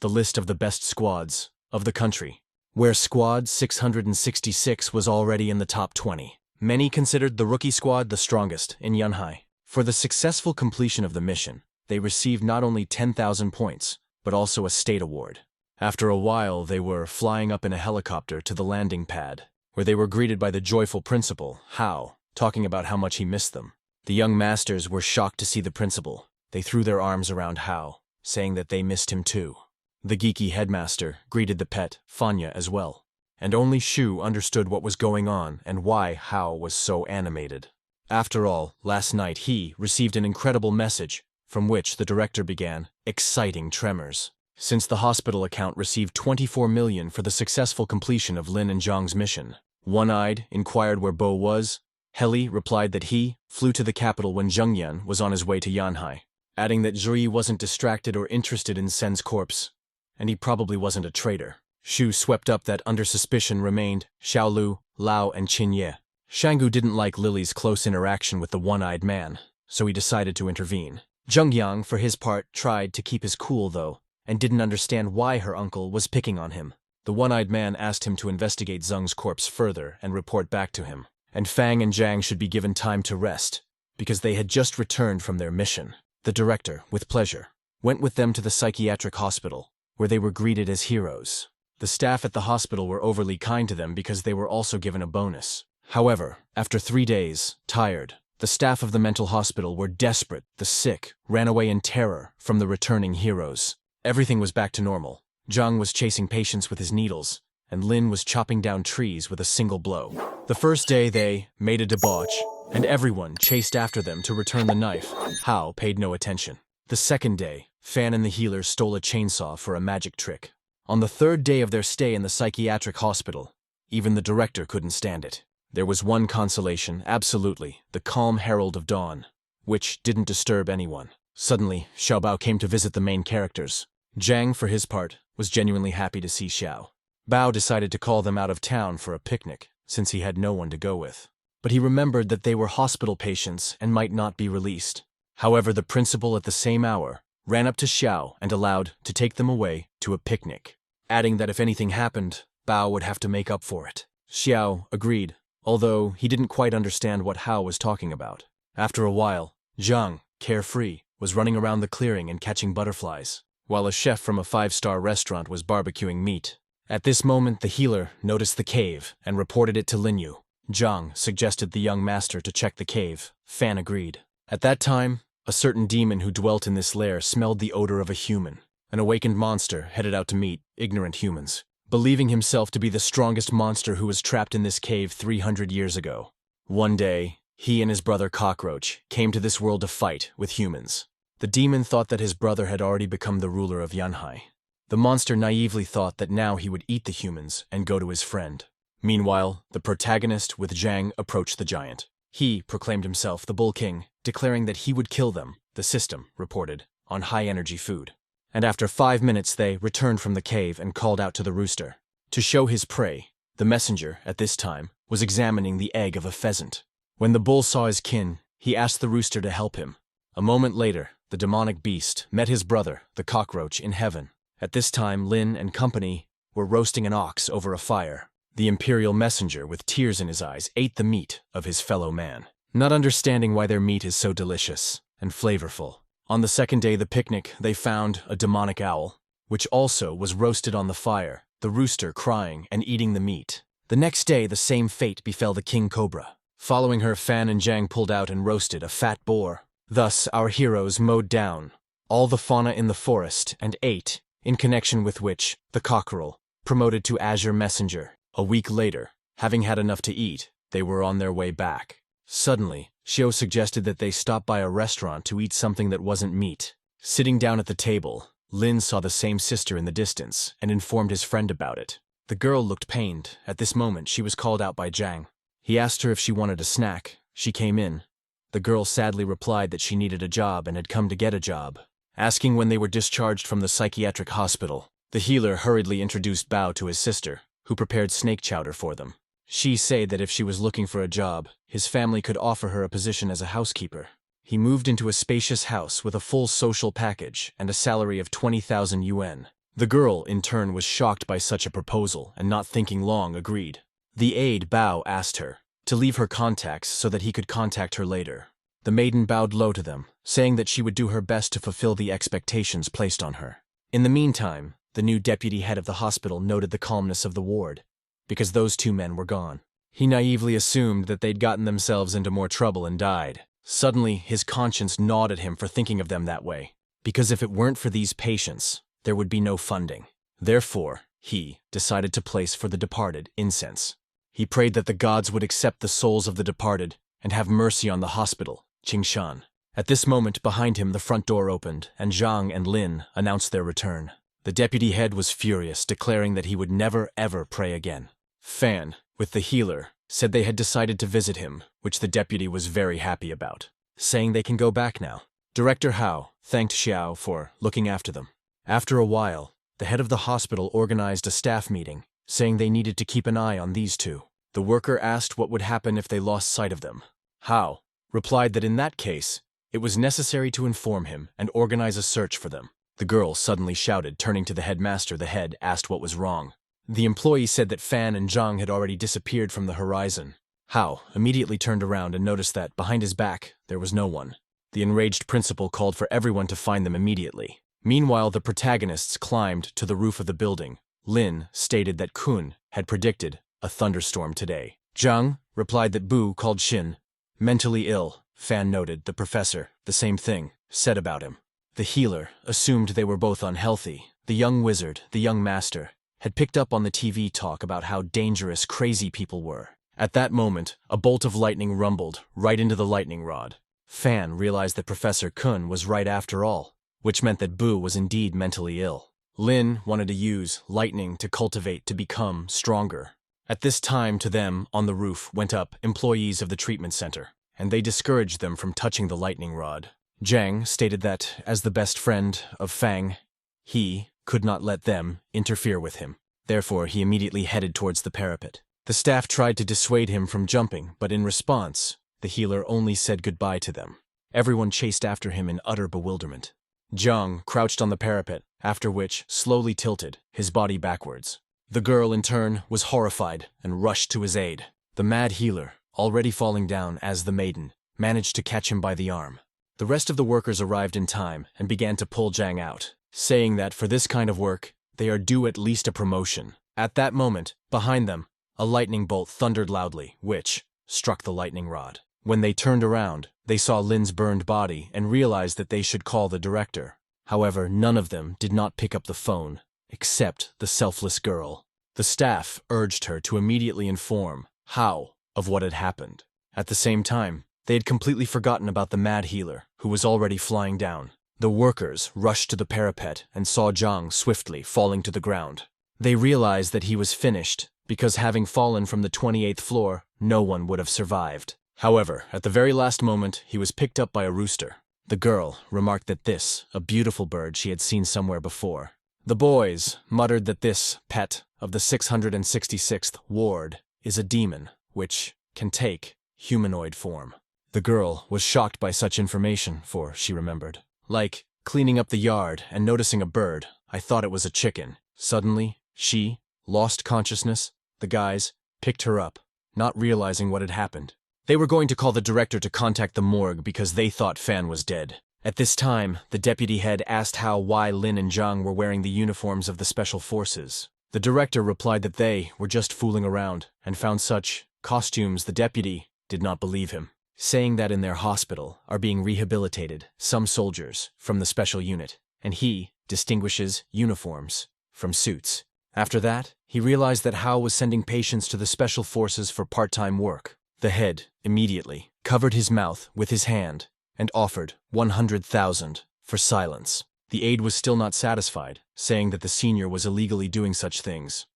the list of the best squads of the country, where Squad 666 was already in the top 20. Many considered the rookie squad the strongest in Yanhai. For the successful completion of the mission, they received not only 10,000 points, but also a state award. After a while, they were flying up in a helicopter to the landing pad, where they were greeted by the joyful principal, Hao, talking about how much he missed them. The young masters were shocked to see the principal. They threw their arms around Hao, saying that they missed him too. The geeky headmaster greeted the pet, Fanya, as well, and only Shu understood what was going on and why Hao was so animated. After all, last night he received an incredible message, from which the director began exciting tremors. Since the hospital account received 24 million for the successful completion of Lin and Zhang's mission. One-eyed inquired where Bo was. Heli replied that he flew to the capital when Zhengyan was on his way to Yanhai, adding that Zhui wasn't distracted or interested in Sen's corpse, and he probably wasn't a traitor. Shu swept up that under suspicion remained Xiaolu, Lao, and Qinye. Shanggu didn't like Lily's close interaction with the one-eyed man, so he decided to intervene. Zhengyang, for his part, tried to keep his cool, though, and didn't understand why her uncle was picking on him. The one-eyed man asked him to investigate Zheng's corpse further and report back to him, and Fang and Zhang should be given time to rest, because they had just returned from their mission. The director, with pleasure, went with them to the psychiatric hospital, where they were greeted as heroes. The staff at the hospital were overly kind to them because they were also given a bonus. However, after 3 days, tired, the staff of the mental hospital were desperate. The sick ran away in terror from the returning heroes. Everything was back to normal. Zhang was chasing patients with his needles, and Lin was chopping down trees with a single blow. The first day they made a debauch, and everyone chased after them to return the knife. Hao paid no attention. The second day, Fan and the healer stole a chainsaw for a magic trick. On the third day of their stay in the psychiatric hospital, even the director couldn't stand it. There was one consolation, absolutely, the calm herald of dawn, which didn't disturb anyone. Suddenly, Xiaobao came to visit the main characters. Zhang, for his part, was genuinely happy to see Xiao. Bao decided to call them out of town for a picnic, since he had no one to go with. But he remembered that they were hospital patients and might not be released. However, the principal at the same hour ran up to Xiao and allowed to take them away to a picnic, adding that if anything happened, Bao would have to make up for it. Xiao agreed, although he didn't quite understand what Hao was talking about. After a while, Zhang, carefree, was running around the clearing and catching butterflies, while a chef from a 5-star restaurant was barbecuing meat. At this moment, the healer noticed the cave and reported it to Linyu. Zhang suggested the young master to check the cave. Fan agreed. At that time, a certain demon who dwelt in this lair smelled the odor of a human. An awakened monster headed out to meet ignorant humans, believing himself to be the strongest monster who was trapped in this cave 300 years ago. One day, He and his brother Cockroach came to this world to fight with humans. The demon thought that his brother had already become the ruler of Yanhai. The monster naively thought that now he would eat the humans and go to his friend. Meanwhile, the protagonist with Zhang approached the giant. He proclaimed himself the Bull King, declaring that he would kill them, the system reported, on high-energy food. And after 5 minutes they returned from the cave and called out to the rooster. To show his prey, the messenger, at this time, was examining the egg of a pheasant. When the bull saw his kin, he asked the rooster to help him. A moment later, the demonic beast met his brother, the cockroach, in heaven. At this time, Lin and company were roasting an ox over a fire. The imperial messenger, with tears in his eyes, ate the meat of his fellow man, not understanding why their meat is so delicious and flavorful. On the second day of the picnic, they found a demonic owl, which also was roasted on the fire, the rooster crying and eating the meat. The next day, the same fate befell the king cobra. Following her, Fan and Zhang pulled out and roasted a fat boar. Thus, our heroes mowed down all the fauna in the forest and ate, in connection with which the cockerel, promoted to Azure Messenger. A week later, having had enough to eat, they were on their way back. Suddenly, Xiao suggested that they stop by a restaurant to eat something that wasn't meat. Sitting down at the table, Lin saw the same sister in the distance and informed his friend about it. The girl looked pained. At this moment, she was called out by Zhang. He asked her if she wanted a snack. She came in. The girl sadly replied that she needed a job and had come to get a job. Asking when they were discharged from the psychiatric hospital, the healer hurriedly introduced Bao to his sister, who prepared snake chowder for them. She said that if she was looking for a job, his family could offer her a position as a housekeeper. He moved into a spacious house with a full social package and a salary of 20,000 yuan. The girl, in turn, was shocked by such a proposal and, not thinking long, agreed. The aide, Bao, asked her to leave her contacts so that he could contact her later. The maiden bowed low to them, saying that she would do her best to fulfill the expectations placed on her. In the meantime, the new deputy head of the hospital noted the calmness of the ward, because those two men were gone. He naively assumed that they'd gotten themselves into more trouble and died. Suddenly, his conscience gnawed at him for thinking of them that way, because if it weren't for these patients, there would be no funding. Therefore, he decided to place for the departed incense. He prayed that the gods would accept the souls of the departed and have mercy on the hospital, Qingshan. At this moment, behind him, the front door opened, and Zhang and Lin announced their return. The deputy head was furious, declaring that he would never ever pray again. Fan, with the healer, said they had decided to visit him, which the deputy was very happy about, saying they can go back now. Director Hao thanked Xiao for looking after them. After a while, the head of the hospital organized a staff meeting, saying they needed to keep an eye on these two. The worker asked what would happen if they lost sight of them. Hao replied that in that case, it was necessary to inform him and organize a search for them. The girl suddenly shouted, turning to the headmaster. The head asked what was wrong. The employee said that Fan and Zhang had already disappeared from the horizon. Hao immediately turned around and noticed that, behind his back, there was no one. The enraged principal called for everyone to find them immediately. Meanwhile, the protagonists climbed to the roof of the building. Lin stated that Kun had predicted a thunderstorm today. Zhang replied that Bu called Xin mentally ill. Fan noted the professor, the same thing, said about him. The healer assumed they were both unhealthy. The young wizard, the young master, had picked up on the TV talk about how dangerous crazy people were. At that moment, a bolt of lightning rumbled right into the lightning rod. Fan realized that Professor Kun was right after all, which meant that Bu was indeed mentally ill. Lin wanted to use lightning to cultivate to become stronger. At this time, to them, on the roof, went up employees of the treatment center, and they discouraged them from touching the lightning rod. Zhang stated that, as the best friend of Fang, he could not let them interfere with him. Therefore, he immediately headed towards the parapet. The staff tried to dissuade him from jumping, but in response, the healer only said goodbye to them. Everyone chased after him in utter bewilderment. Zhang crouched on the parapet, after which slowly tilted, his body backwards. The girl, in turn, was horrified and rushed to his aid. The mad healer, already falling down as the maiden, managed to catch him by the arm. The rest of the workers arrived in time and began to pull Zhang out, saying that for this kind of work, they are due at least a promotion. At that moment, behind them, a lightning bolt thundered loudly, which struck the lightning rod. When they turned around, they saw Lin's burned body and realized that they should call the director. However, none of them did not pick up the phone, except the selfless girl. The staff urged her to immediately inform Hao of what had happened. At the same time, They had completely forgotten about the mad healer, who was already flying down. The workers rushed to the parapet and saw Zhang swiftly falling to the ground. They realized that he was finished, because having fallen from the 28th floor, no one would have survived. However, at the very last moment, he was picked up by a rooster. The girl remarked that this, a beautiful bird she had seen somewhere before. The boys muttered that this pet of the 666th ward is a demon, which can take humanoid form. The girl was shocked by such information, for she remembered. Like cleaning up the yard and noticing a bird, I thought it was a chicken. Suddenly, she lost consciousness. The guys picked her up, not realizing what had happened. They were going to call the director to contact the morgue because they thought Fan was dead. At this time, the deputy head asked why Lin and Zhang were wearing the uniforms of the special forces. The director replied that they were just fooling around and found such costumes. The deputy did not believe him, saying that in their hospital are being rehabilitated some soldiers from the special unit, and he distinguishes uniforms from suits. After that, he realized that Hao was sending patients to the special forces for part-time work. The head immediately covered his mouth with his hand and offered 100,000 for silence. The aide was still not satisfied, saying that the senior was illegally doing such things.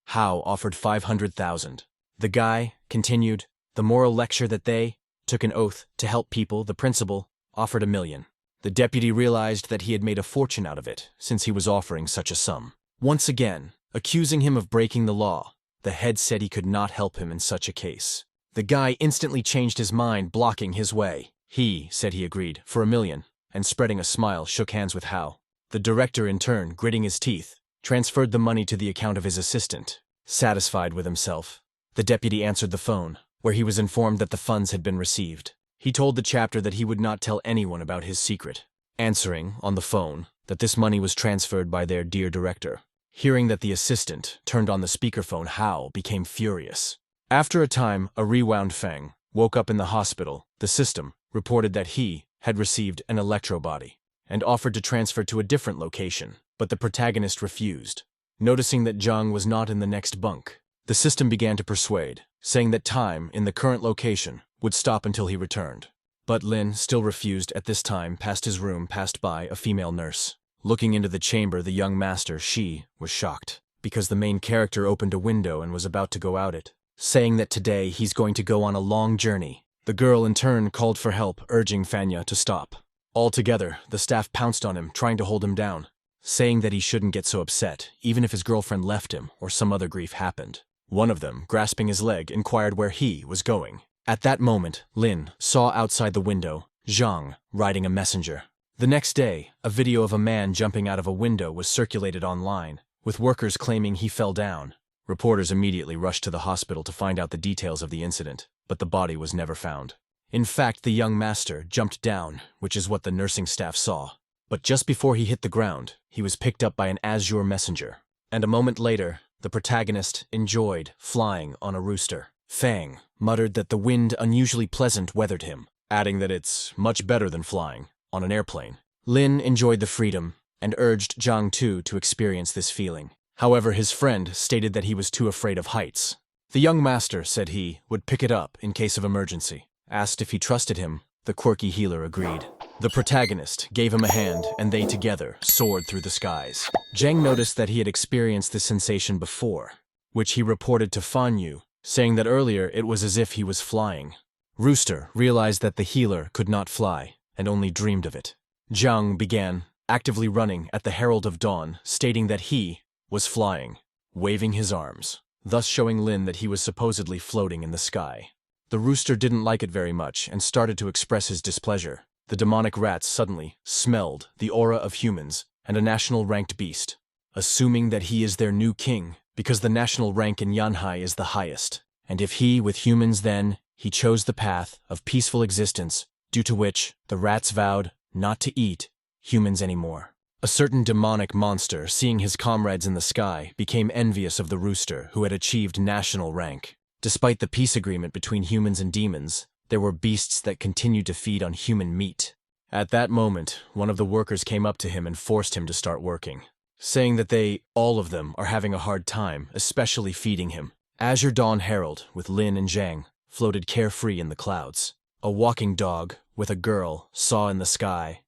Hao offered 500,000. The guy continued the moral lecture that they took an oath to help people. The principal offered 1 million. The deputy realized that he had made a fortune out of it, since he was offering such a sum. Once again, accusing him of breaking the law, the head said he could not help him in such a case. The guy instantly changed his mind, blocking his way. He said he agreed for 1 million, and spreading a smile, shook hands with Hao. The director, in turn, gritting his teeth, transferred the money to the account of his assistant. Satisfied with himself, the deputy answered the phone, where he was informed that the funds had been received. He told the chapter that he would not tell anyone about his secret, answering on the phone that this money was transferred by their dear director. Hearing that the assistant turned on the speakerphone, Hao became furious. After a time, a rewound Feng woke up in the hospital. The system reported that he had received an electrobody and offered to transfer to a different location, but the protagonist refused. Noticing that Zhang was not in the next bunk, the system began to persuade, saying that time in the current location would stop until he returned. But Lin still refused. At this time, past his room passed by a female nurse. Looking into the chamber, the young master, she was shocked, because the main character opened a window and was about to go out it, saying that today he's going to go on a long journey. The girl in turn called for help, urging Fanya to stop. Altogether, the staff pounced on him, trying to hold him down, saying that he shouldn't get so upset, even if his girlfriend left him or some other grief happened. One of them, grasping his leg, inquired where he was going. At that moment, Lin saw outside the window Zhang riding a messenger. The next day, a video of a man jumping out of a window was circulated online, with workers claiming he fell down. Reporters immediately rushed to the hospital to find out the details of the incident, but the body was never found. In fact, the young master jumped down, which is what the nursing staff saw. But just before he hit the ground, he was picked up by an azure messenger. And a moment later, the protagonist enjoyed flying on a rooster. Fang muttered that the wind unusually pleasant weathered him, adding that it's much better than flying on an airplane. Lin enjoyed the freedom and urged Zhang too to experience this feeling. However, his friend stated that he was too afraid of heights. The young master said he would pick it up in case of emergency. Asked if he trusted him, the quirky healer agreed. The protagonist gave him a hand, and they together soared through the skies. Zhang noticed that he had experienced this sensation before, which he reported to Fan Yu, saying that earlier it was as if he was flying. Rooster realized that the healer could not fly, and only dreamed of it. Zhang began actively running at the Herald of Dawn, stating that he was flying, waving his arms, thus showing Lin that he was supposedly floating in the sky. The rooster didn't like it very much and started to express his displeasure. The demonic rats suddenly smelled the aura of humans and a national ranked beast, assuming that he is their new king, because the national rank in Yanhai is the highest. And if he with humans, then he chose the path of peaceful existence, due to which the rats vowed not to eat humans anymore. A certain demonic monster, seeing his comrades in the sky, became envious of the rooster who had achieved national rank. Despite the peace agreement between humans and demons, there were beasts that continued to feed on human meat. At that moment, one of the workers came up to him and forced him to start working, saying that all of them are having a hard time, especially feeding him. Azure Dawn Herald, with Lin and Zhang, floated carefree in the clouds. a walking dog with a girl saw in the sky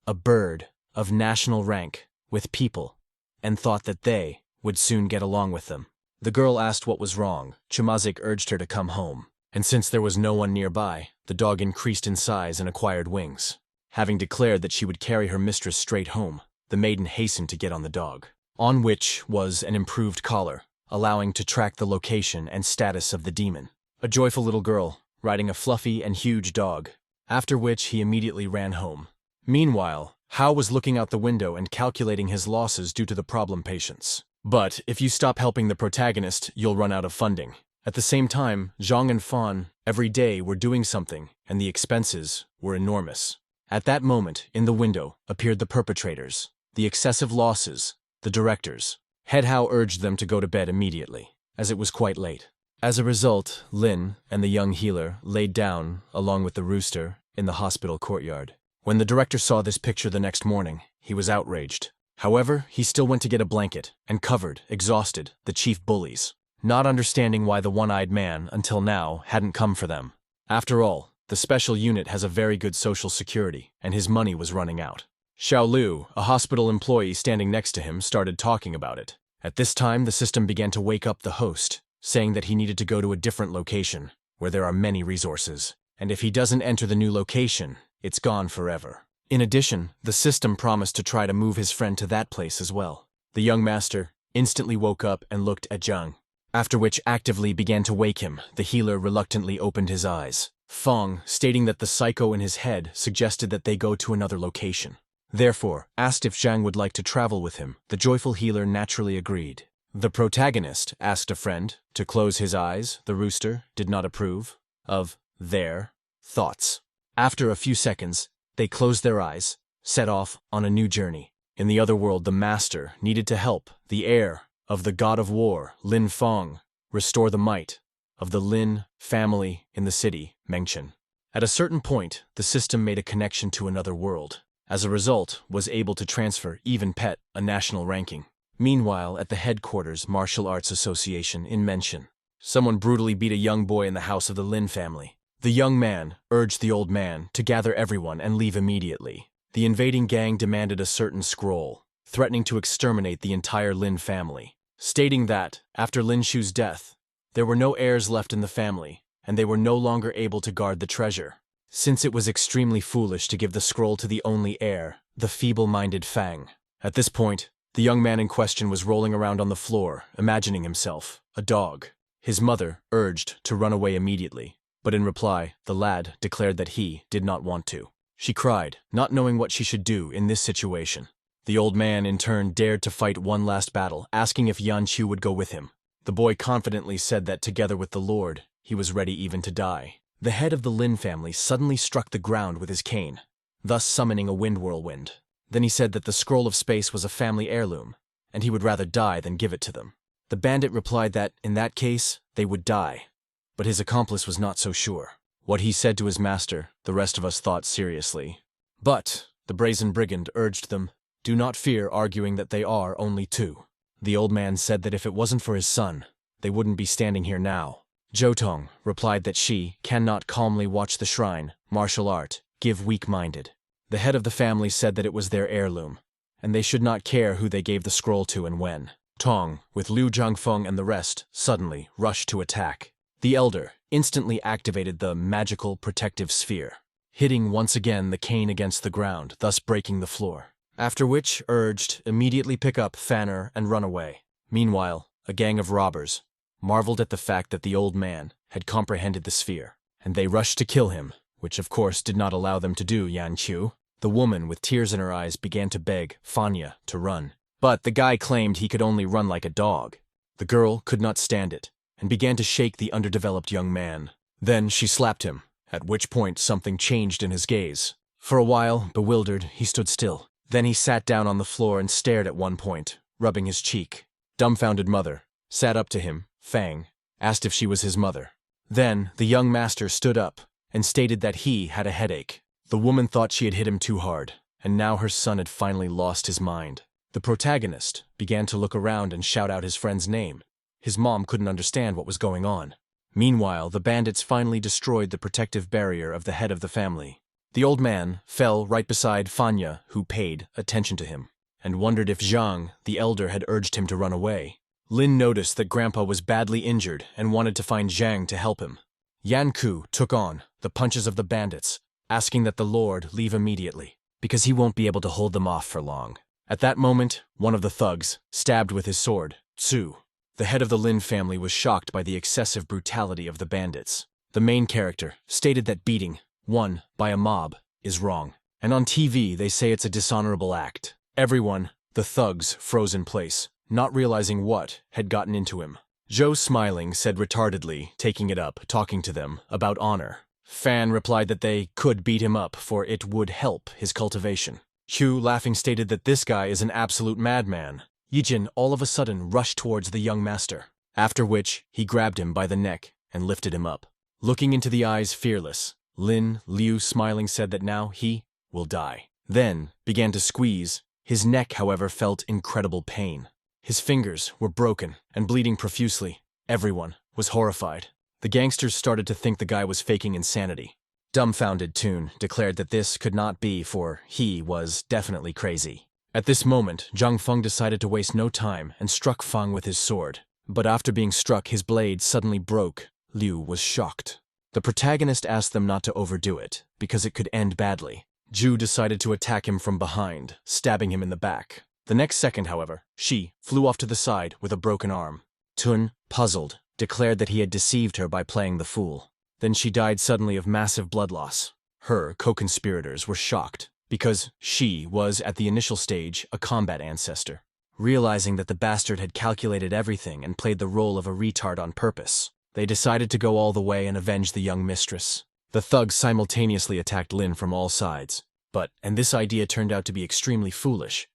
a bird of national rank with people and thought that they would soon get along with them. The girl asked what was wrong. Chumazik urged her to come home, and since there was no one nearby, the dog increased in size and acquired wings. Having declared that she would carry her mistress straight home, the maiden hastened to get on the dog, on which was an improved collar, allowing to track the location and status of the demon. A joyful little girl, riding a fluffy and huge dog, after which he immediately ran home. Meanwhile, Hao was looking out the window and calculating his losses due to the problem patients. But if you stop helping the protagonist, you'll run out of funding. At the same time, Zhang and Fan every day were doing something, and the expenses were enormous. At that moment, in the window, appeared the perpetrators, the excessive losses, the directors. Head Hao urged them to go to bed immediately, as it was quite late. As a result, Lin and the young healer laid down, along with the rooster, in the hospital courtyard. When the director saw this picture the next morning, he was outraged. However, he still went to get a blanket and covered, exhausted, the chief bullies, not understanding why the one-eyed man, until now, hadn't come for them. After all, the special unit has a very good social security, and his money was running out. Xiao Lu, a hospital employee standing next to him, started talking about it. At this time, the system began to wake up the host, saying that he needed to go to a different location, where there are many resources, and if he doesn't enter the new location, it's gone forever. In addition, the system promised to try to move his friend to that place as well. The young master instantly woke up and looked at Zhang, after which actively began to wake him. The healer reluctantly opened his eyes. Feng, stating that the psycho in his head suggested that they go to another location. Therefore, asked if Zhang would like to travel with him. The joyful healer naturally agreed. The protagonist asked a friend to close his eyes. The rooster did not approve of their thoughts. After a few seconds, they closed their eyes, set off on a new journey. In the other world, the master needed to help the heir of the god of war, Lin Feng, restore the might of the Lin family in the city, Mengchen. At a certain point, the system made a connection to another world. As a result, was able to transfer even Pet, a national ranking. Meanwhile, at the headquarters Martial Arts Association in Mengchen, someone brutally beat a young boy in the house of the Lin family. The young man urged the old man to gather everyone and leave immediately. The invading gang demanded a certain scroll, threatening to exterminate the entire Lin family, stating that, after Lin Shu's death, there were no heirs left in the family, and they were no longer able to guard the treasure, since it was extremely foolish to give the scroll to the only heir, the feeble-minded Fang. At this point, the young man in question was rolling around on the floor, imagining himself a dog. His mother urged to run away immediately, but in reply, the lad declared that he did not want to. She cried, not knowing what she should do in this situation. The old man, in turn, dared to fight one last battle, asking if Yan Chu would go with him. The boy confidently said that together with the Lord, he was ready even to die. The head of the Lin family suddenly struck the ground with his cane, thus summoning a wind whirlwind. Then he said that the scroll of space was a family heirloom, and he would rather die than give it to them. The bandit replied that, in that case, they would die. But his accomplice was not so sure. What he said to his master, the rest of us thought seriously. But the brazen brigand urged them, do not fear, arguing that they are only two. The old man said that if it wasn't for his son, they wouldn't be standing here now. Zhoutong replied that she cannot calmly watch the shrine, martial art, give weak-minded. The head of the family said that it was their heirloom, and they should not care who they gave the scroll to and when. Tong, with Liu Zhangfeng and the rest, suddenly rushed to attack. The elder instantly activated the magical protective sphere, hitting once again the cane against the ground, thus breaking the floor. After which, urged, immediately pick up Fanner and run away. Meanwhile, a gang of robbers marveled at the fact that the old man had comprehended the sphere, and they rushed to kill him, which of course did not allow them to do Yan Chu. The woman, with tears in her eyes, began to beg Fanya to run. But the guy claimed he could only run like a dog. The girl could not stand it, and began to shake the underdeveloped young man. Then she slapped him, at which point something changed in his gaze. For a while, bewildered, he stood still. Then he sat down on the floor and stared at one point, rubbing his cheek. Dumbfounded mother sat up to him, Fang, asked if she was his mother. Then the young master stood up and stated that he had a headache. The woman thought she had hit him too hard, and now her son had finally lost his mind. The protagonist began to look around and shout out his friend's name. His mom couldn't understand what was going on. Meanwhile, the bandits finally destroyed the protective barrier of the head of the family. The old man fell right beside Fanya, who paid attention to him, and wondered if Zhang, the elder, had urged him to run away. Lin noticed that Grandpa was badly injured and wanted to find Zhang to help him. Yan Ku took on the punches of the bandits, asking that the Lord leave immediately, because he won't be able to hold them off for long. At that moment, one of the thugs stabbed with his sword, Tsu. The head of the Lin family was shocked by the excessive brutality of the bandits. The main character stated that beating one by a mob is wrong, and on TV they say it's a dishonorable act. Everyone, the thugs, froze in place, not realizing what had gotten into him. Zhou, smiling, said retardedly, taking it up, talking to them about honor. Fan replied that they could beat him up, for it would help his cultivation. Hu, laughing, stated that this guy is an absolute madman. Yijin all of a sudden rushed towards the young master, after which he grabbed him by the neck and lifted him up. Looking into the eyes fearless, Lin Liu, smiling, said that now he will die. Then began to squeeze. His neck, however, felt incredible pain. His fingers were broken and bleeding profusely. Everyone was horrified. The gangsters started to think the guy was faking insanity. Dumbfounded Toon declared that this could not be, for he was definitely crazy. At this moment, Zhang Feng decided to waste no time and struck Feng with his sword. But after being struck, his blade suddenly broke. Liu was shocked. The protagonist asked them not to overdo it, because it could end badly. Zhu decided to attack him from behind, stabbing him in the back. The next second, however, she flew off to the side with a broken arm. Tun, puzzled, declared that he had deceived her by playing the fool. Then she died suddenly of massive blood loss. Her co-conspirators were shocked, because she was, at the initial stage, a combat ancestor. Realizing that the bastard had calculated everything and played the role of a retard on purpose, they decided to go all the way and avenge the young mistress. The thugs simultaneously attacked Lin from all sides. And this idea turned out to be extremely foolish.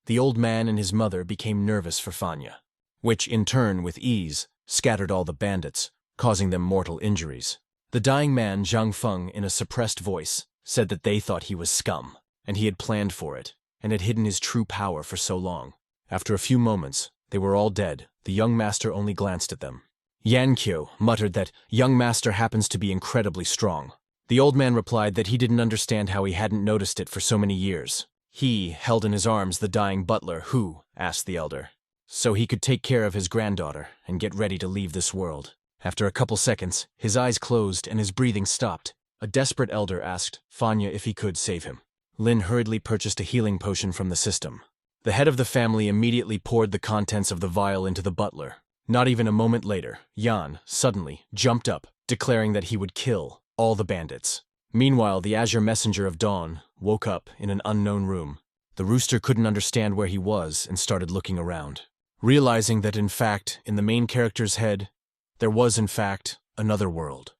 The old man and his mother became nervous for Fanya, which in turn, with ease, scattered all the bandits, causing them mortal injuries. The dying man, Zhang Feng, in a suppressed voice, said that they thought he was scum, and he had planned for it, and had hidden his true power for so long. After a few moments, they were all dead. The young master only glanced at them. Yan Qiu muttered that young master happens to be incredibly strong. The old man replied that he didn't understand how he hadn't noticed it for so many years. He held in his arms the dying butler who, asked the elder, so he could take care of his granddaughter and get ready to leave this world. After a couple seconds, his eyes closed and his breathing stopped. A desperate elder asked Fanya if he could save him. Lin hurriedly purchased a healing potion from the system. The head of the family immediately poured the contents of the vial into the butler. Not even a moment later, Yan suddenly jumped up, declaring that he would kill all the bandits. Meanwhile, the Azure Messenger of Dawn woke up in an unknown room. The rooster couldn't understand where he was and started looking around, realizing that in fact, in the main character's head, there was in fact another world.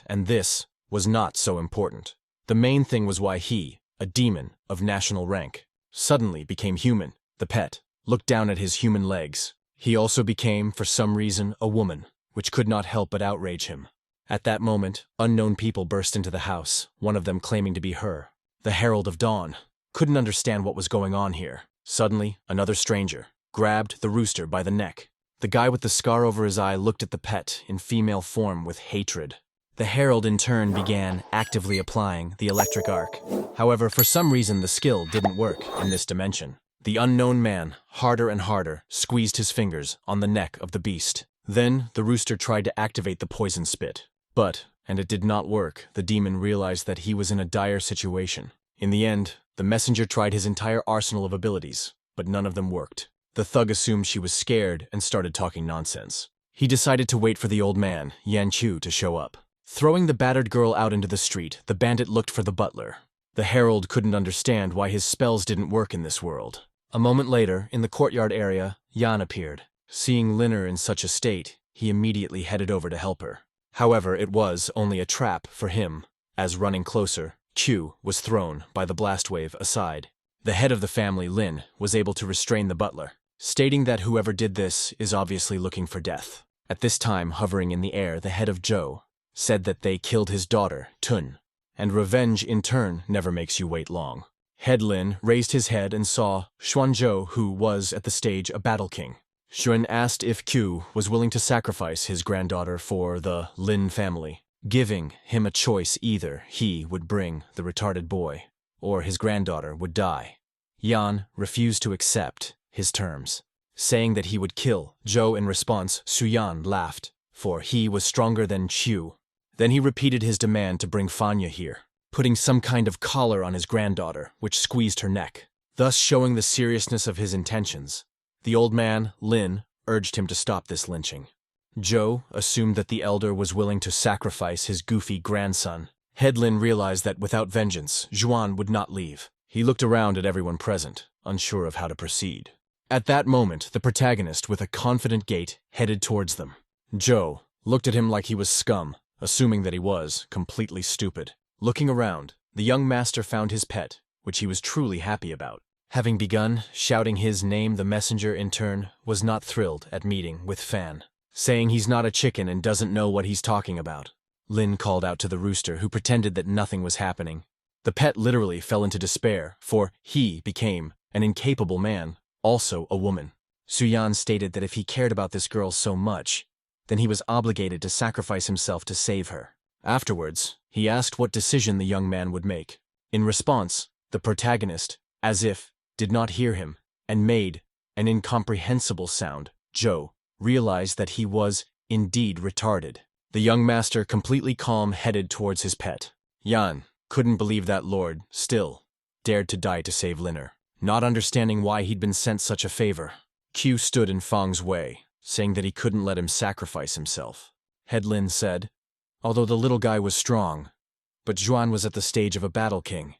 And this was not so important. The main thing was why he, a demon of national rank, suddenly became human. The pet looked down at his human legs. He also became, for some reason, a woman, which could not help but outrage him. At that moment, unknown people burst into the house, one of them claiming to be her. The Herald of Dawn couldn't understand what was going on here. Suddenly, another stranger grabbed the rooster by the neck. The guy with the scar over his eye looked at the pet in female form with hatred. The Herald in turn began actively applying the electric arc. However, for some reason the skill didn't work in this dimension. The unknown man, harder and harder, squeezed his fingers on the neck of the beast. Then the rooster tried to activate the poison spit. And it did not work. The demon realized that he was in a dire situation. In the end, the messenger tried his entire arsenal of abilities, but none of them worked. The thug assumed she was scared and started talking nonsense. He decided to wait for the old man, Yan Qiu, to show up. Throwing the battered girl out into the street, the bandit looked for the butler. The herald couldn't understand why his spells didn't work in this world. A moment later, in the courtyard area, Yan appeared. Seeing Linner in such a state, he immediately headed over to help her. However, it was only a trap for him, as running closer, Qiu was thrown by the blast wave aside. The head of the family, Lin, was able to restrain the butler, stating that whoever did this is obviously looking for death. At this time, hovering in the air, the head of Zhou said that they killed his daughter, Tun, and revenge in turn never makes you wait long. Head Lin raised his head and saw Xuanzhou, who was at the stage a battle king. Xuan asked if Q was willing to sacrifice his granddaughter for the Lin family, giving him a choice: either he would bring the retarded boy, or his granddaughter would die. Yan refused to accept his terms, saying that he would kill Zhou. In response, Xuan laughed, for he was stronger than Qiu. Then he repeated his demand to bring Fanya here, putting some kind of collar on his granddaughter, which squeezed her neck, thus showing the seriousness of his intentions. The old man, Lin, urged him to stop this lynching. Zhou assumed that the elder was willing to sacrifice his goofy grandson. Lin realized that without vengeance, Zhuan would not leave. He looked around at everyone present, unsure of how to proceed. At that moment, the protagonist, with a confident gait, headed towards them. Zhou looked at him like he was scum, assuming that he was completely stupid. Looking around, the young master found his pet, which he was truly happy about. Having begun shouting his name, the messenger in turn was not thrilled at meeting with Fan, saying he's not a chicken and doesn't know what he's talking about. Lin called out to the rooster, who pretended that nothing was happening. The pet literally fell into despair, for he became an incapable man, also a woman. Suyan stated that if he cared about this girl so much, then he was obligated to sacrifice himself to save her. Afterwards, he asked what decision the young man would make. In response, the protagonist, as if did not hear him, and made an incomprehensible sound. Zhou realized that he was indeed retarded. The young master, completely calm, headed towards his pet. Yan couldn't believe that Lord still dared to die to save Liner, not understanding why he'd been sent such a favor. Q stood in Fang's way, saying that he couldn't let him sacrifice himself. Lin said, although the little guy was strong, but Zhuan was at the stage of a battle king,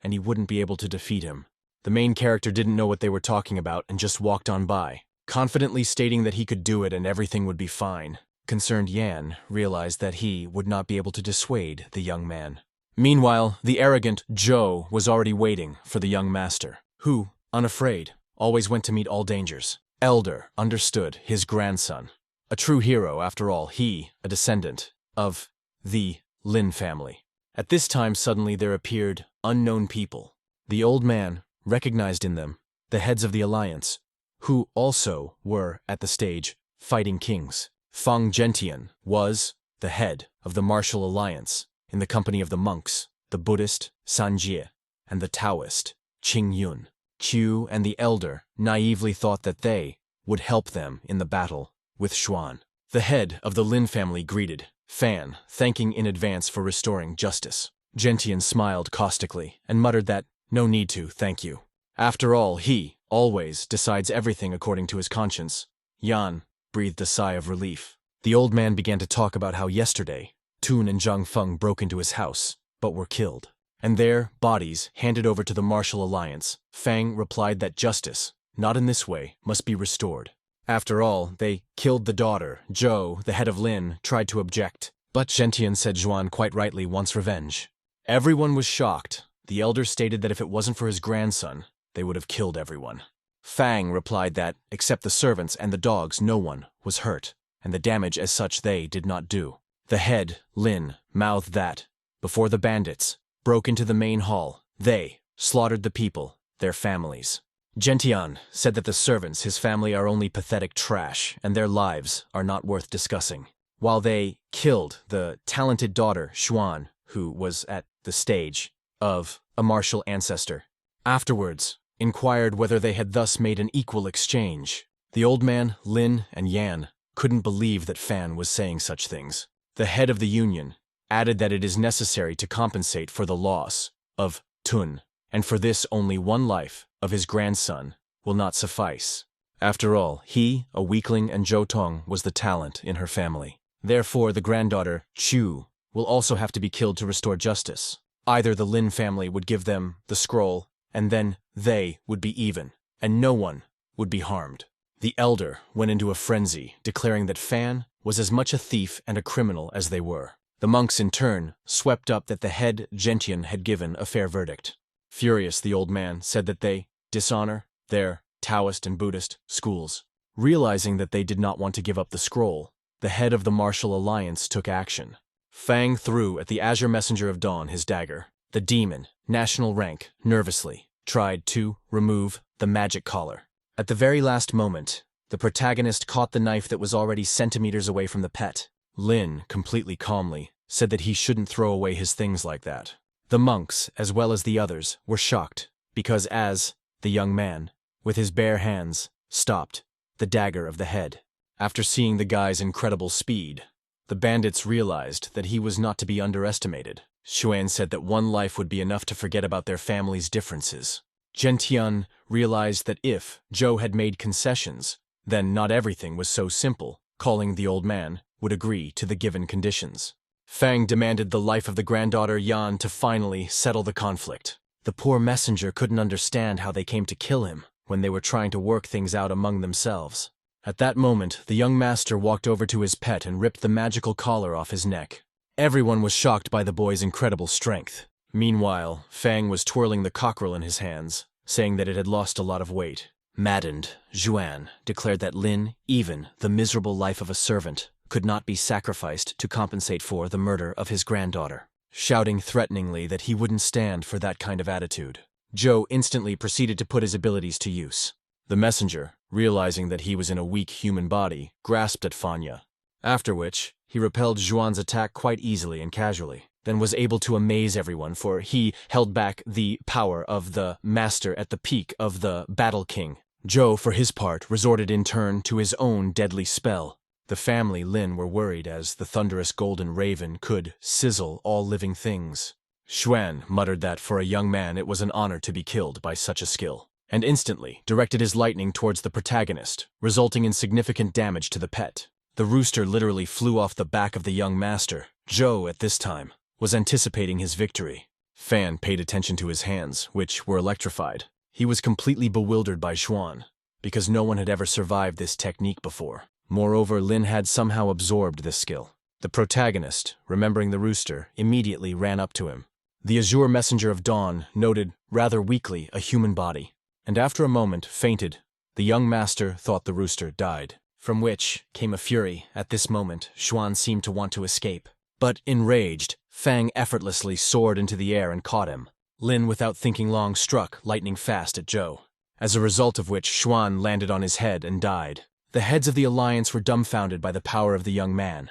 and he wouldn't be able to defeat him. The main character didn't know what they were talking about and just walked on by, confidently stating that he could do it and everything would be fine. Concerned Yan realized that he would not be able to dissuade the young man. Meanwhile, the arrogant Zhou was already waiting for the young master, who, unafraid, always went to meet all dangers. Elder understood his grandson. A true hero, after all, he, a descendant of the Lin family. At this time, suddenly there appeared unknown people. The old man recognized in them the heads of the alliance, who also were, at the stage, fighting kings. Fang Gentian was the head of the martial alliance, in the company of the monks, the Buddhist, Sanjie, and the Taoist, Qing Yun. Qiu and the elder naively thought that they would help them in the battle with Xuan. The head of the Lin family greeted Fan, thanking in advance for restoring justice. Gentian smiled caustically and muttered that, no need to, thank you. After all, he always decides everything according to his conscience. Yan breathed a sigh of relief. The old man began to talk about how yesterday, Tun and Zhang Feng broke into his house, but were killed, and their bodies handed over to the martial alliance. Fang replied that justice, not in this way, must be restored. After all, they killed the daughter. Zhou, the head of Lin, tried to object, but Gentian said Zhuan quite rightly wants revenge. Everyone was shocked. The elder stated that if it wasn't for his grandson, they would have killed everyone. Fang replied that, except the servants and the dogs, no one was hurt, and the damage as such they did not do. The head, Lin, mouthed that, before the bandits broke into the main hall, they slaughtered the people, their families. Gentian said that the servants, his family, are only pathetic trash, and their lives are not worth discussing. While they killed the talented daughter, Xuan, who was at the stage of a martial ancestor. Afterwards, inquired whether they had thus made an equal exchange. The old man, Lin, and Yan couldn't believe that Fan was saying such things. The head of the union added that it is necessary to compensate for the loss of Tun, and for this only one life of his grandson will not suffice. After all, he, a weakling, and Zhou Tong was the talent in her family. Therefore, the granddaughter, Chu, will also have to be killed to restore justice. Either the Lin family would give them the scroll, and then they would be even, and no one would be harmed. The elder went into a frenzy, declaring that Fan was as much a thief and a criminal as they were. The monks, in turn, swept up that the head Gentian had given a fair verdict. Furious, the old man said that they dishonor their Taoist and Buddhist schools. Realizing that they did not want to give up the scroll, the head of the martial alliance took action. Fang threw at the Azure Messenger of Dawn his dagger. The demon, national rank, nervously tried to remove the magic collar. At the very last moment, The protagonist caught the knife that was already centimeters away from the pet. Lin, completely calmly, said that he shouldn't throw away his things like that. The monks, as well as the others, were shocked, because as the young man, with his bare hands, stopped the dagger of the head. After seeing the guy's incredible speed, the bandits realized that he was not to be underestimated. Xuan said that one life would be enough to forget about their family's differences. Gentian realized that if Zhou had made concessions, then not everything was so simple. Calling the old man would agree to the given conditions. Fang demanded the life of the granddaughter Yan to finally settle the conflict. The poor messenger couldn't understand how they came to kill him when they were trying to work things out among themselves. At that moment, the young master walked over to his pet and ripped the magical collar off his neck. Everyone was shocked by the boy's incredible strength. Meanwhile, Fang was twirling the cockerel in his hands, saying that it had lost a lot of weight. Maddened, Zhuan declared that Lin, even the miserable life of a servant, could not be sacrificed to compensate for the murder of his granddaughter, shouting threateningly that he wouldn't stand for that kind of attitude. Zhou instantly proceeded to put his abilities to use. The messenger, realizing that he was in a weak human body, grasped at Fanya, after which he repelled Zhuan's attack quite easily and casually, then was able to amaze everyone, for he held back the power of the master at the peak of the Battle King. Zhou, for his part, resorted in turn to his own deadly spell. The family Lin were worried as the thunderous golden raven could sizzle all living things. Xuan muttered that for a young man it was an honor to be killed by such a skill, and instantly directed his lightning towards the protagonist, resulting in significant damage to the pet. The rooster literally flew off the back of the young master. Zhou, at this time, was anticipating his victory. Fan paid attention to his hands, which were electrified. He was completely bewildered by Xuan, because no one had ever survived this technique before. Moreover, Lin had somehow absorbed this skill. The protagonist, remembering the rooster, immediately ran up to him. The azure messenger of dawn noted, rather weakly, a human body, and after a moment fainted. The young master thought the rooster died, from which came a fury. At this moment, Xuan seemed to want to escape. But, enraged, Fang effortlessly soared into the air and caught him. Lin, without thinking long, struck lightning fast at Zhou, as a result of which Xuan landed on his head and died. The heads of the alliance were dumbfounded by the power of the young man,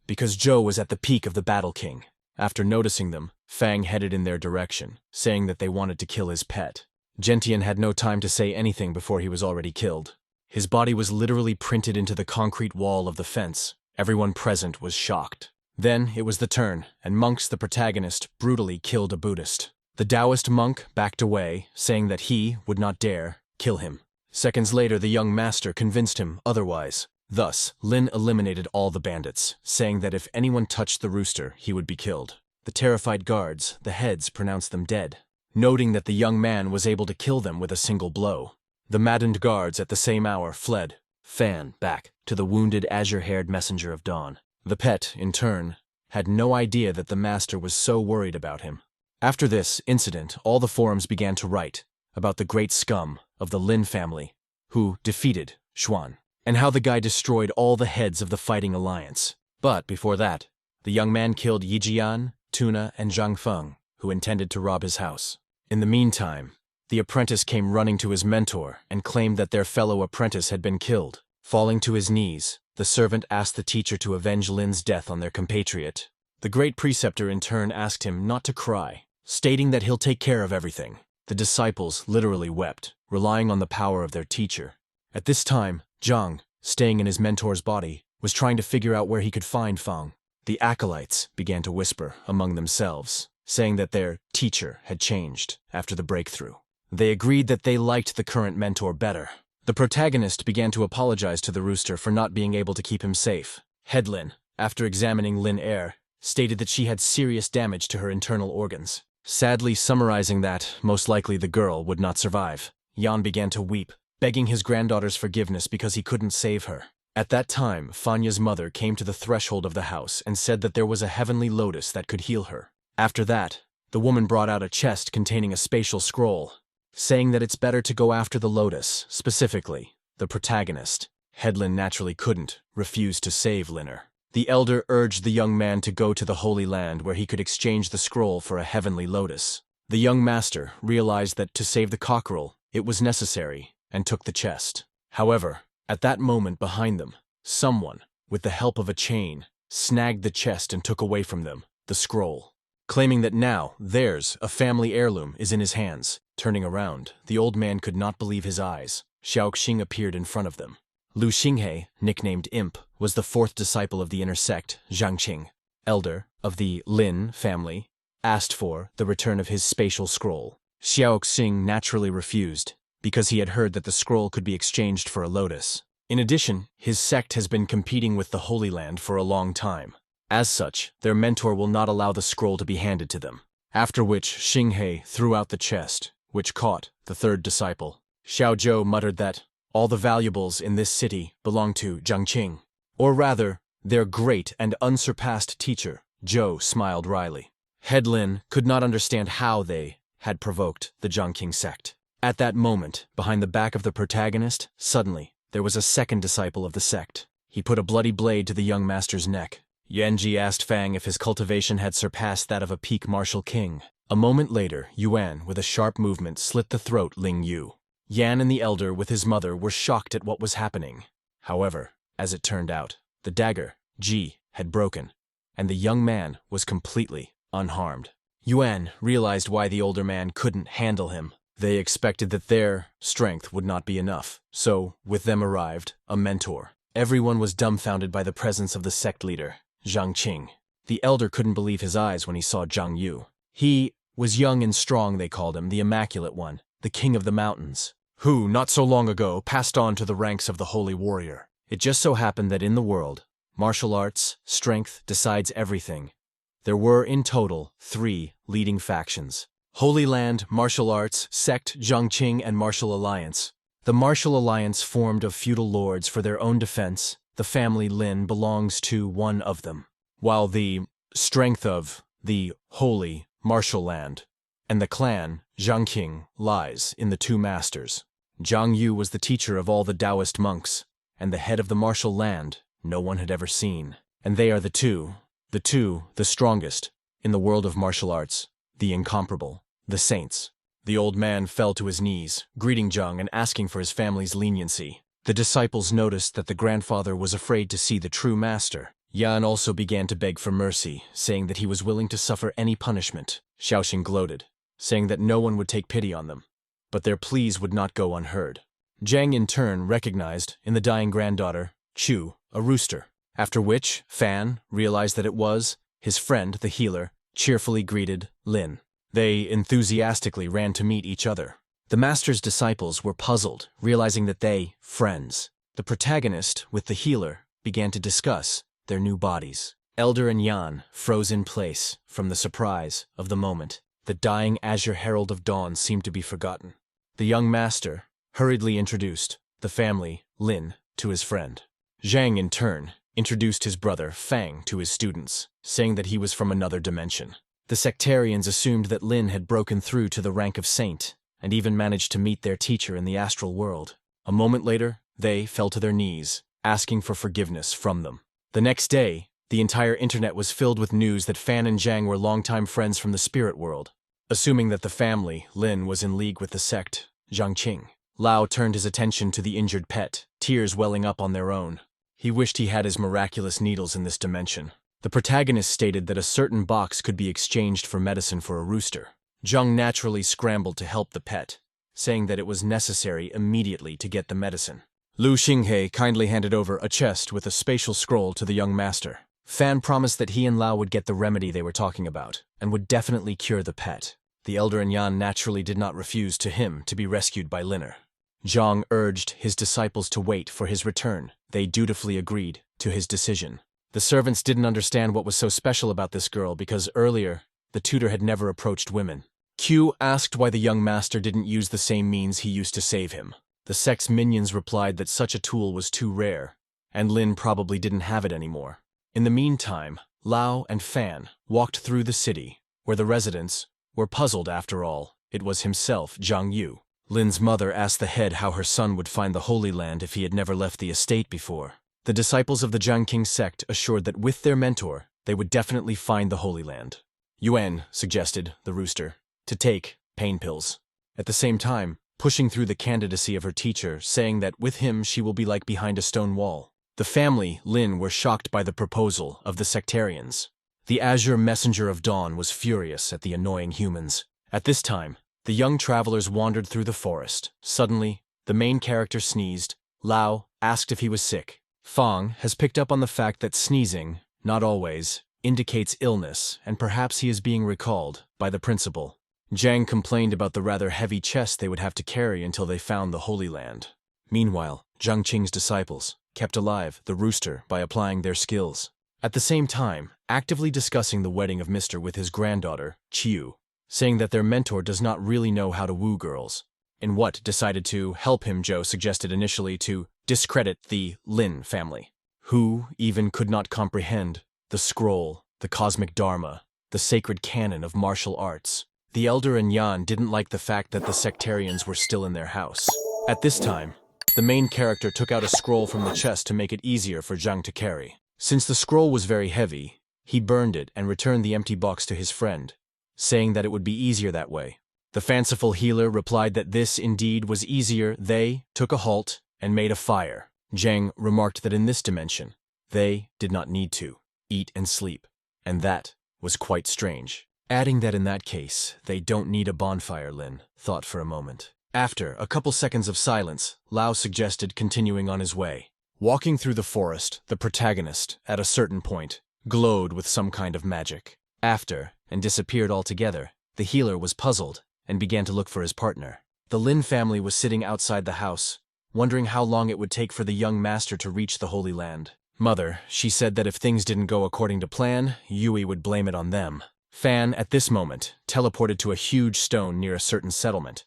because Zhou was at the peak of the Battle King. After noticing them, Fang headed in their direction, saying that they wanted to kill his pet. Gentian had no time to say anything before he was already killed. His body was literally printed into the concrete wall of the fence. Everyone present was shocked. Then it was the turn, and Monks, the protagonist, brutally killed a Buddhist. The Taoist monk backed away, saying that he would not dare kill him. Seconds later, the young master convinced him otherwise. Thus, Lin eliminated all the bandits, saying that if anyone touched the rooster, he would be killed. The terrified guards, the heads, pronounced them dead, noting that the young man was able to kill them with a single blow. The maddened guards at the same hour fled, Fan back to the wounded azure-haired messenger of dawn. The pet, in turn, had no idea that the master was so worried about him. After this incident, all the forums began to write about the great scum of the Lin family, who defeated Xuan, and how the guy destroyed all the heads of the fighting alliance. But before that, the young man killed Yijian, Tuna, and Zhang Feng, who intended to rob his house. In the meantime, the apprentice came running to his mentor and claimed that their fellow apprentice had been killed. Falling to his knees, the servant asked the teacher to avenge Lin's death on their compatriot. The great preceptor in turn asked him not to cry, stating that he'll take care of everything. The disciples literally wept, relying on the power of their teacher. At this time, Zhang, staying in his mentor's body, was trying to figure out where he could find Fang. The acolytes began to whisper among themselves, saying that their teacher had changed after the breakthrough. They agreed that they liked the current mentor better. The protagonist began to apologize to the rooster for not being able to keep him safe. Headlin, after examining Lin Air, stated that she had serious damage to her internal organs, sadly summarizing that, most likely, the girl would not survive. Yan began to weep, begging his granddaughter's forgiveness because he couldn't save her. At that time, Fanya's mother came to the threshold of the house and said that there was a heavenly lotus that could heal her. After that, the woman brought out a chest containing a spatial scroll, saying that it's better to go after the lotus, specifically, the protagonist. Headlin naturally couldn't refuse to save Linner. The elder urged the young man to go to the Holy Land where he could exchange the scroll for a heavenly lotus. The young master realized that to save the cockerel, it was necessary, and took the chest. However, At that moment behind them, someone, with the help of a chain, snagged the chest and took away from them the scroll, claiming that now theirs, a family heirloom, is in his hands. Turning around, the old man could not believe his eyes. Xiaoxing appeared in front of them. Lu Xinghe, nicknamed Imp, was the fourth disciple of the inner sect, Zhangqing, elder of the Lin family, asked for the return of his spatial scroll. Xiaoxing naturally refused, because he had heard that the scroll could be exchanged for a lotus. In addition, his sect has been competing with the Holy Land for a long time. As such, their mentor will not allow the scroll to be handed to them. After which, Xinghe threw out the chest, which caught the third disciple. Xiao Zhou muttered that all the valuables in this city belong to Zhangqing. Or rather, their great and unsurpassed teacher. Zhou smiled wryly. Head Lin could not understand how they had provoked the Zhangqing sect. At that moment, behind the back of the protagonist, suddenly, there was a second disciple of the sect. He put a bloody blade to the young master's neck. Yanji asked Fang if his cultivation had surpassed that of a peak martial king. A moment later, Yuan, with a sharp movement, slit the throat Ling Yu. Yan and the elder, with his mother, were shocked at what was happening. However, as it turned out, the dagger, Ji, had broken, and the young man was completely unharmed. Yuan realized why the older man couldn't handle him. They expected that their strength would not be enough, so, with them arrived a mentor. Everyone was dumbfounded by the presence of the sect leader, Zhang Qing. The elder couldn't believe his eyes when he saw Zhang Yu. He was young and strong, they called him, the Immaculate One, the King of the Mountains, who, not so long ago, passed on to the ranks of the Holy Warrior. It just so happened that in the world, martial arts, strength decides everything. There were, in total, 3 leading factions: Holy Land, Martial Arts, Sect, Zhangqing, and Martial Alliance. The Martial Alliance, formed of feudal lords for their own defense, the family Lin belongs to one of them, while the strength of the Holy Martial Land and the clan Zhangqing lies in the 2 masters. Zhang Yu was the teacher of all the Taoist monks, and the head of the martial land no one had ever seen. And they are the strongest in the world of martial arts, the incomparable, the saints. The old man fell to his knees, greeting Zhang and asking for his family's leniency. The disciples noticed that the grandfather was afraid to see the true master. Yan also began to beg for mercy, saying that he was willing to suffer any punishment. Xiaoxing gloated, saying that no one would take pity on them. But their pleas would not go unheard. Zhang in turn recognized in the dying granddaughter, Chu, a rooster, after which Fan realized that it was his friend, the healer, cheerfully greeted Lin. They enthusiastically ran to meet each other. The master's disciples were puzzled, realizing that they, friends. The protagonist, with the healer, began to discuss their new bodies. Elder and Yan froze in place from the surprise of the moment. The dying azure herald of dawn seemed to be forgotten. The young master hurriedly introduced the family, Lin, to his friend. Zhang, in turn, introduced his brother, Fang, to his students, saying that he was from another dimension. The sectarians assumed that Lin had broken through to the rank of saint, and even managed to meet their teacher in the astral world. A moment later, they fell to their knees, asking for forgiveness from them. The next day, the entire internet was filled with news that Fan and Zhang were longtime friends from the spirit world. Assuming that the family, Lin, was in league with the sect, Zhangqing, Lao turned his attention to the injured pet, tears welling up on their own. He wished he had his miraculous needles in this dimension. The protagonist stated that a certain box could be exchanged for medicine for a rooster. Zhang naturally scrambled to help the pet, saying that it was necessary immediately to get the medicine. Lu Xinghe kindly handed over a chest with a spatial scroll to the young master. Fan promised that he and Lao would get the remedy they were talking about, and would definitely cure the pet. The elder and Yan naturally did not refuse to him to be rescued by Liner. Zhang urged his disciples to wait for his return. They dutifully agreed to his decision. The servants didn't understand what was so special about this girl because earlier, the tutor had never approached women. Q asked why the young master didn't use the same means he used to save him. The sect's minions replied that such a tool was too rare, and Lin probably didn't have it anymore. In the meantime, Lao and Fan walked through the city, where the residents were puzzled after all. It was himself, Zhang Yu. Lin's mother asked the head how her son would find the Holy Land if he had never left the estate before. The disciples of the Zhangqing sect assured that with their mentor, they would definitely find the Holy Land. Yuan suggested, the rooster, to take pain pills. At the same time, pushing through the candidacy of her teacher, saying that with him she will be like behind a stone wall. The family, Lin, were shocked by the proposal of the sectarians. The azure messenger of dawn was furious at the annoying humans. At this time, the young travelers wandered through the forest. Suddenly, the main character sneezed. Lao asked if he was sick. Fang has picked up on the fact that sneezing, not always, indicates illness, and perhaps he is being recalled by the principal. Zhang complained about the rather heavy chest they would have to carry until they found the Holy Land. Meanwhile, Zhang Qing's disciples kept alive the rooster by applying their skills. At the same time, actively discussing the wedding of Mr. with his granddaughter, Qiu, saying that their mentor does not really know how to woo girls. In what decided to help him, Zhou suggested initially to discredit the Lin family, who even could not comprehend the scroll, the cosmic dharma, the sacred canon of martial arts. The elder and Yan didn't like the fact that the sectarians were still in their house. At this time, the main character took out a scroll from the chest to make it easier for Zhang to carry. Since the scroll was very heavy, he burned it and returned the empty box to his friend, saying that it would be easier that way. The fanciful healer replied that this indeed was easier. They took a halt and made a fire. Zhang remarked that in this dimension, they did not need to eat and sleep, and that was quite strange. Adding that in that case, they don't need a bonfire, Lin thought for a moment. After a couple seconds of silence, Lao suggested continuing on his way. Walking through the forest, the protagonist, at a certain point, glowed with some kind of magic. After, and disappeared altogether, the healer was puzzled and began to look for his partner. The Lin family was sitting outside the house, wondering how long it would take for the young master to reach the Holy Land. Mother, she said that if things didn't go according to plan, Yui would blame it on them. Fan, at this moment, teleported to a huge stone near a certain settlement,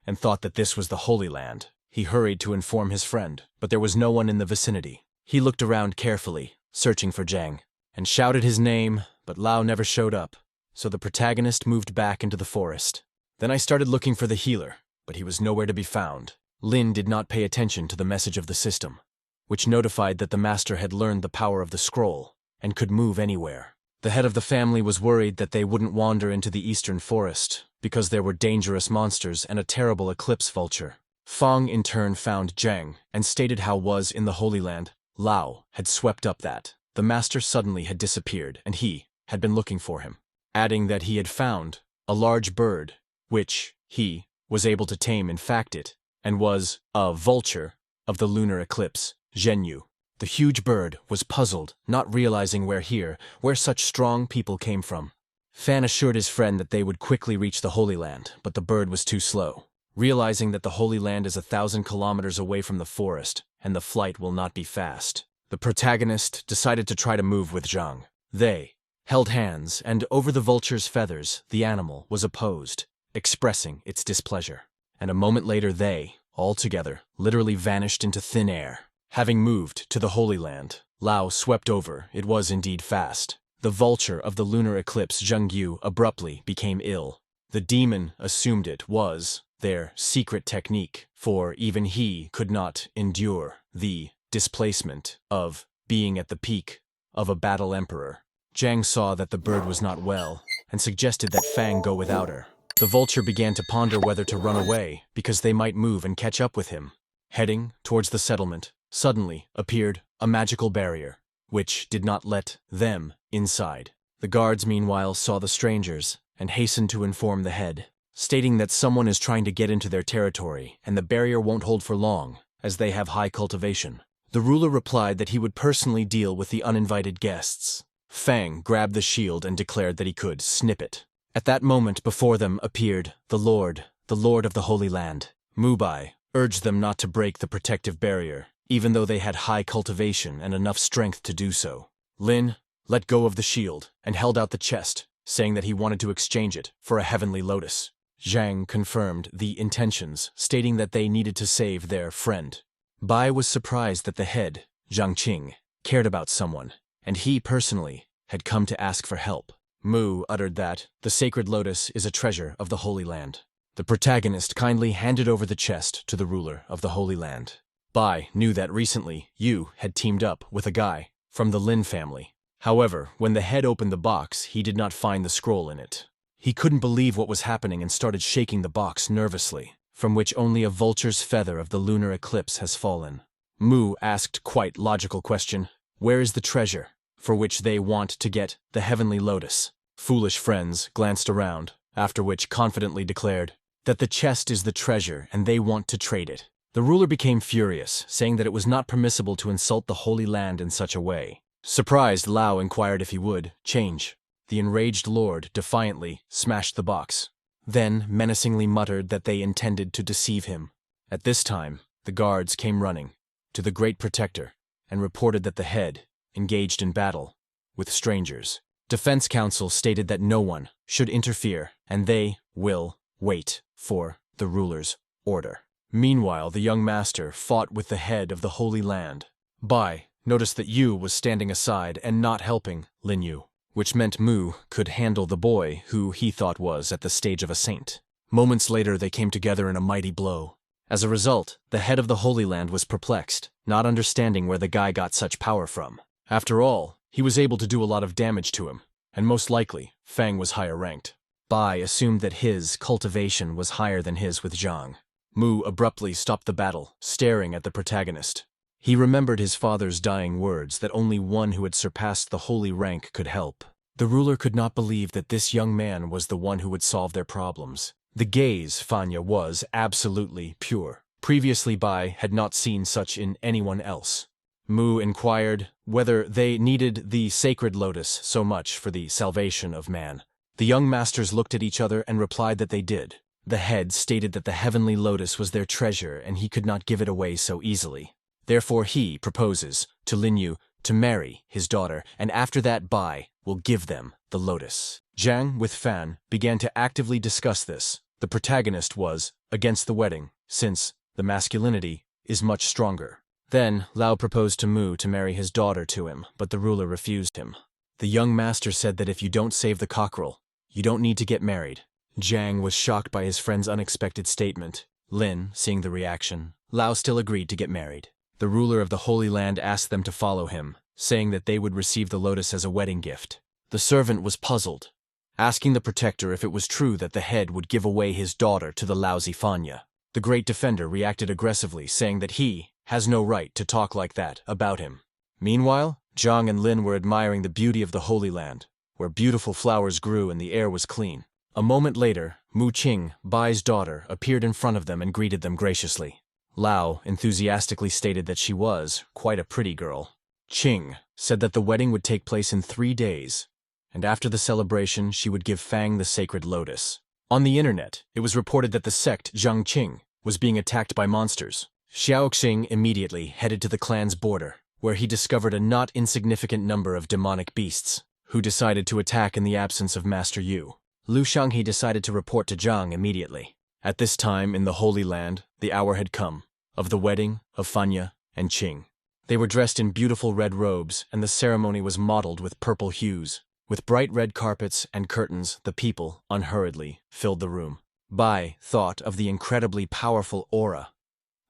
and thought that this was the Holy Land. He hurried to inform his friend, but there was no one in the vicinity. He looked around carefully, searching for Zhang, and shouted his name, but Lao never showed up, so the protagonist moved back into the forest. Then I started looking for the healer, but he was nowhere to be found. Lin did not pay attention to the message of the system, which notified that the master had learned the power of the scroll and could move anywhere. The head of the family was worried that they wouldn't wander into the eastern forest because there were dangerous monsters and a terrible eclipse vulture. Fang in turn found Zhang and stated how was in the Holy Land. Lao had swept up that the master suddenly had disappeared and he had been looking for him, adding that he had found a large bird, which he was able to tame. In fact it, and was a vulture of the lunar eclipse, Zhenyu. The huge bird was puzzled, not realizing where such strong people came from. Fan assured his friend that they would quickly reach the Holy Land, but the bird was too slow. Realizing that the Holy Land is 1,000 kilometers away from the forest, and the flight will not be fast, the protagonist decided to try to move with Zhang. They held hands, and over the vulture's feathers, the animal was opposed, expressing its displeasure. And a moment later they, all together, literally vanished into thin air. Having moved to the Holy Land, Lao swept over. It was indeed fast. The vulture of the lunar eclipse Zhengyu abruptly became ill. The demon assumed it was their secret technique, for even he could not endure the displacement of being at the peak of a battle emperor. Zhang saw that the bird was not well and suggested that Fang go without her. The vulture began to ponder whether to run away because they might move and catch up with him. Heading towards the settlement, suddenly appeared a magical barrier, which did not let them inside. The guards meanwhile saw the strangers and hastened to inform the head, stating that someone is trying to get into their territory and the barrier won't hold for long, as they have high cultivation. The ruler replied that he would personally deal with the uninvited guests. Fang grabbed the shield and declared that he could snip it. At that moment before them appeared the Lord of the Holy Land. Mubai urged them not to break the protective barrier, even though they had high cultivation and enough strength to do so. Lin let go of the shield and held out the chest, saying that he wanted to exchange it for a heavenly lotus. Zhang confirmed the intentions, stating that they needed to save their friend. Bai was surprised that the head, Zhang Qing, cared about someone, and he personally had come to ask for help. Mu uttered that the sacred lotus is a treasure of the Holy Land. The protagonist kindly handed over the chest to the ruler of the Holy Land. Bai knew that recently Yu had teamed up with a guy from the Lin family. However, when the head opened the box, he did not find the scroll in it. He couldn't believe what was happening and started shaking the box nervously. from which only a vulture's feather of the lunar eclipse has fallen. Mu asked quite logical question, where is the treasure, for which they want to get the heavenly lotus? Foolish friends glanced around, after which confidently declared that the chest is the treasure and they want to trade it. The ruler became furious, saying that it was not permissible to insult the Holy Land in such a way. Surprised, Lao inquired if he would change. The enraged lord defiantly smashed the box, then menacingly muttered that they intended to deceive him. At this time, the guards came running to the great protector and reported that the head engaged in battle with strangers. Defense counsel stated that no one should interfere and they will wait for the ruler's order. Meanwhile, the young master fought with the head of the Holy Land. Bai noticed that Yu was standing aside and not helping Lin Yu, which meant Mu could handle the boy who he thought was at the stage of a saint. Moments later, they came together in a mighty blow. As a result, the head of the Holy Land was perplexed, not understanding where the guy got such power from. After all, he was able to do a lot of damage to him, and most likely, Fang was higher ranked. Bai assumed that his cultivation was higher than his with Zhang. Mu abruptly stopped the battle, staring at the protagonist. He remembered his father's dying words that only one who had surpassed the holy rank could help. The ruler could not believe that this young man was the one who would solve their problems. The gaze, Fanya, was absolutely pure. Previously, Bai had not seen such in anyone else. Mu inquired whether they needed the sacred lotus so much for the salvation of man. The young masters looked at each other and replied that they did. The head stated that the heavenly lotus was their treasure and he could not give it away so easily. Therefore he proposes to Lin Yu to marry his daughter, and after that Bai will give them the lotus. Zhang, with Fan, began to actively discuss this. The protagonist was against the wedding, since the masculinity is much stronger. Then Lao proposed to Mu to marry his daughter to him, but the ruler refused him. The young master said that if you don't save the cockerel, you don't need to get married. Zhang was shocked by his friend's unexpected statement. Lin, seeing the reaction, Lao still agreed to get married. The ruler of the Holy Land asked them to follow him, saying that they would receive the lotus as a wedding gift. The servant was puzzled, asking the protector if it was true that the head would give away his daughter to the lousy Fanya. The great defender reacted aggressively, saying that he has no right to talk like that about him. Meanwhile, Zhang and Lin were admiring the beauty of the Holy Land, where beautiful flowers grew and the air was clean. A moment later, Mu Qing, Bai's daughter, appeared in front of them and greeted them graciously. Lao enthusiastically stated that she was quite a pretty girl. Qing said that the wedding would take place in 3 days, and after the celebration she would give Fang the sacred lotus. On the internet, it was reported that the sect Zhangqing was being attacked by monsters. Xiaoxing immediately headed to the clan's border, where he discovered a not insignificant number of demonic beasts, who decided to attack in the absence of Master Yu. Lu Shanghe decided to report to Zhang immediately. At this time in the Holy Land, the hour had come, of the wedding of Fanya and Qing. They were dressed in beautiful red robes, and the ceremony was mottled with purple hues. With bright red carpets and curtains, the people, unhurriedly, filled the room. Bai thought of the incredibly powerful aura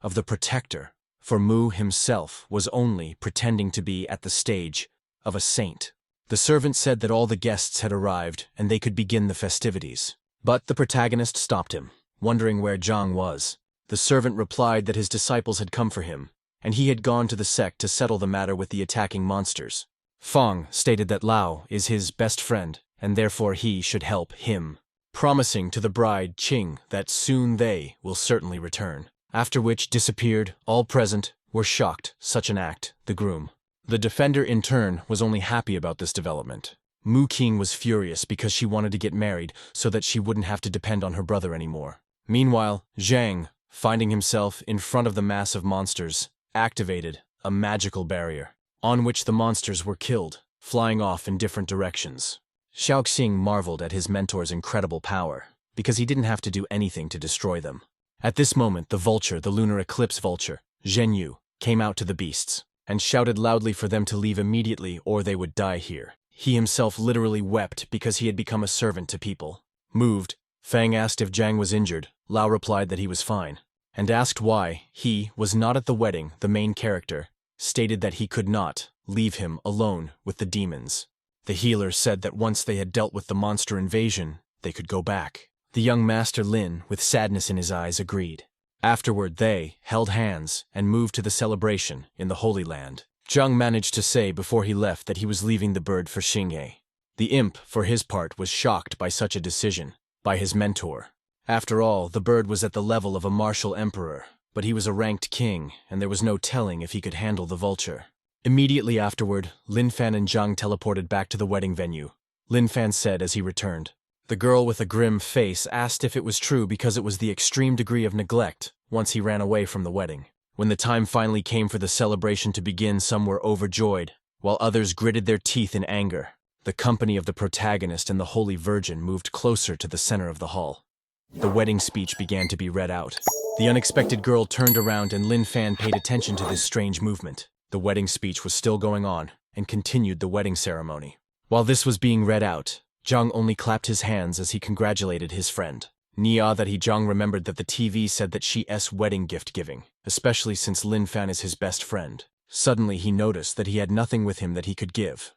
of the protector, for Mu himself was only pretending to be at the stage of a saint. The servant said that all the guests had arrived and they could begin the festivities. But the protagonist stopped him, wondering where Zhang was. The servant replied that his disciples had come for him, and he had gone to the sect to settle the matter with the attacking monsters. Fang stated that Lao is his best friend, and therefore he should help him, promising to the bride Qing that soon they will certainly return. After which disappeared. All present were shocked, such an act, the groom. The defender in turn was only happy about this development. Mu Qing was furious because she wanted to get married so that she wouldn't have to depend on her brother anymore. Meanwhile, Zhang, finding himself in front of the mass of monsters, activated a magical barrier, on which the monsters were killed, flying off in different directions. Xiaoxing marveled at his mentor's incredible power, because he didn't have to do anything to destroy them. At this moment, the vulture, the lunar eclipse vulture, Zhenyu, came out to the beasts, and shouted loudly for them to leave immediately or they would die here. He himself literally wept because he had become a servant to people. Moved, Fang asked if Zhang was injured. Lao replied that he was fine, and asked why he was not at the wedding. The main character stated that he could not leave him alone with the demons. The healer said that once they had dealt with the monster invasion, they could go back. The young master Lin, with sadness in his eyes, agreed. Afterward they held hands and moved to the celebration in the Holy Land. Zhang managed to say before he left that he was leaving the bird for Xingye. The imp, for his part, was shocked by such a decision, by his mentor. After all, the bird was at the level of a martial emperor, but he was a ranked king, and there was no telling if he could handle the vulture. Immediately afterward, Lin Fan and Zhang teleported back to the wedding venue. Lin Fan said as he returned. The girl with a grim face asked if it was true because it was the extreme degree of neglect once he ran away from the wedding. When the time finally came for the celebration to begin, some were overjoyed, while others gritted their teeth in anger. The company of the protagonist and the Holy Virgin moved closer to the center of the hall. The wedding speech began to be read out. The unexpected girl turned around and Lin Fan paid attention to this strange movement. The wedding speech was still going on and continued the wedding ceremony. While this was being read out, Zhang only clapped his hands as he congratulated his friend. Zhang remembered that the TV said that she's wedding gift giving, especially since Lin Fan is his best friend. Suddenly he noticed that he had nothing with him that he could give.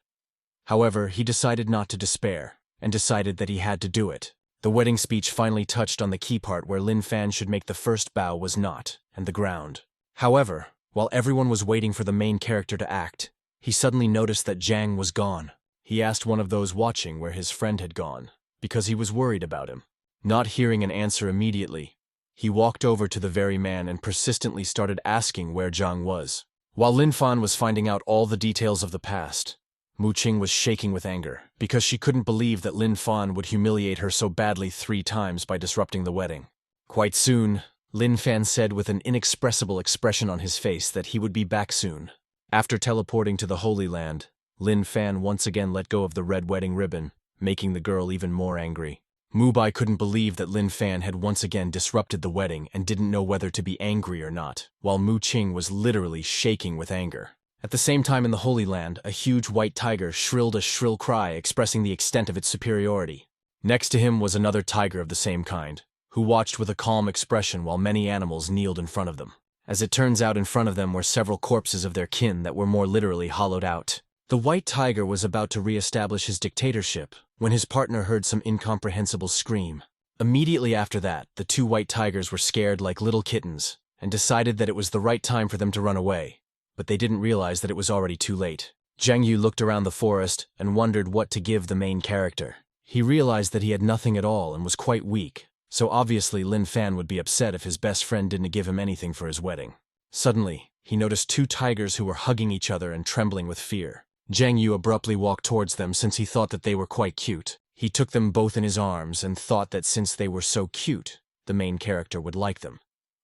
However, he decided not to despair, and decided that he had to do it. The wedding speech finally touched on the key part where Lin Fan should make the first bow was not, and the ground. However, while everyone was waiting for the main character to act, he suddenly noticed that Zhang was gone. He asked one of those watching where his friend had gone, because he was worried about him. Not hearing an answer immediately, he walked over to the very man and persistently started asking where Zhang was. While Lin Fan was finding out all the details of the past, Mu Qing was shaking with anger, because she couldn't believe that Lin Fan would humiliate her so badly 3 times by disrupting the wedding. Quite soon, Lin Fan said with an inexpressible expression on his face that he would be back soon. After teleporting to the Holy Land, Lin Fan once again let go of the red wedding ribbon, making the girl even more angry. Mu Bai couldn't believe that Lin Fan had once again disrupted the wedding and didn't know whether to be angry or not, while Mu Qing was literally shaking with anger. At the same time in the Holy Land, a huge white tiger shrilled a shrill cry expressing the extent of its superiority. Next to him was another tiger of the same kind, who watched with a calm expression while many animals kneeled in front of them. As it turns out, in front of them were several corpses of their kin that were more literally hollowed out. The white tiger was about to re-establish his dictatorship when his partner heard some incomprehensible scream. Immediately after that, the 2 white tigers were scared like little kittens and decided that it was the right time for them to run away. But they didn't realize that it was already too late. Zhang Yu looked around the forest and wondered what to give the main character. He realized that he had nothing at all and was quite weak, so obviously Lin Fan would be upset if his best friend didn't give him anything for his wedding. Suddenly, he noticed 2 tigers who were hugging each other and trembling with fear. Zhang Yu abruptly walked towards them since he thought that they were quite cute. He took them both in his arms and thought that since they were so cute, the main character would like them,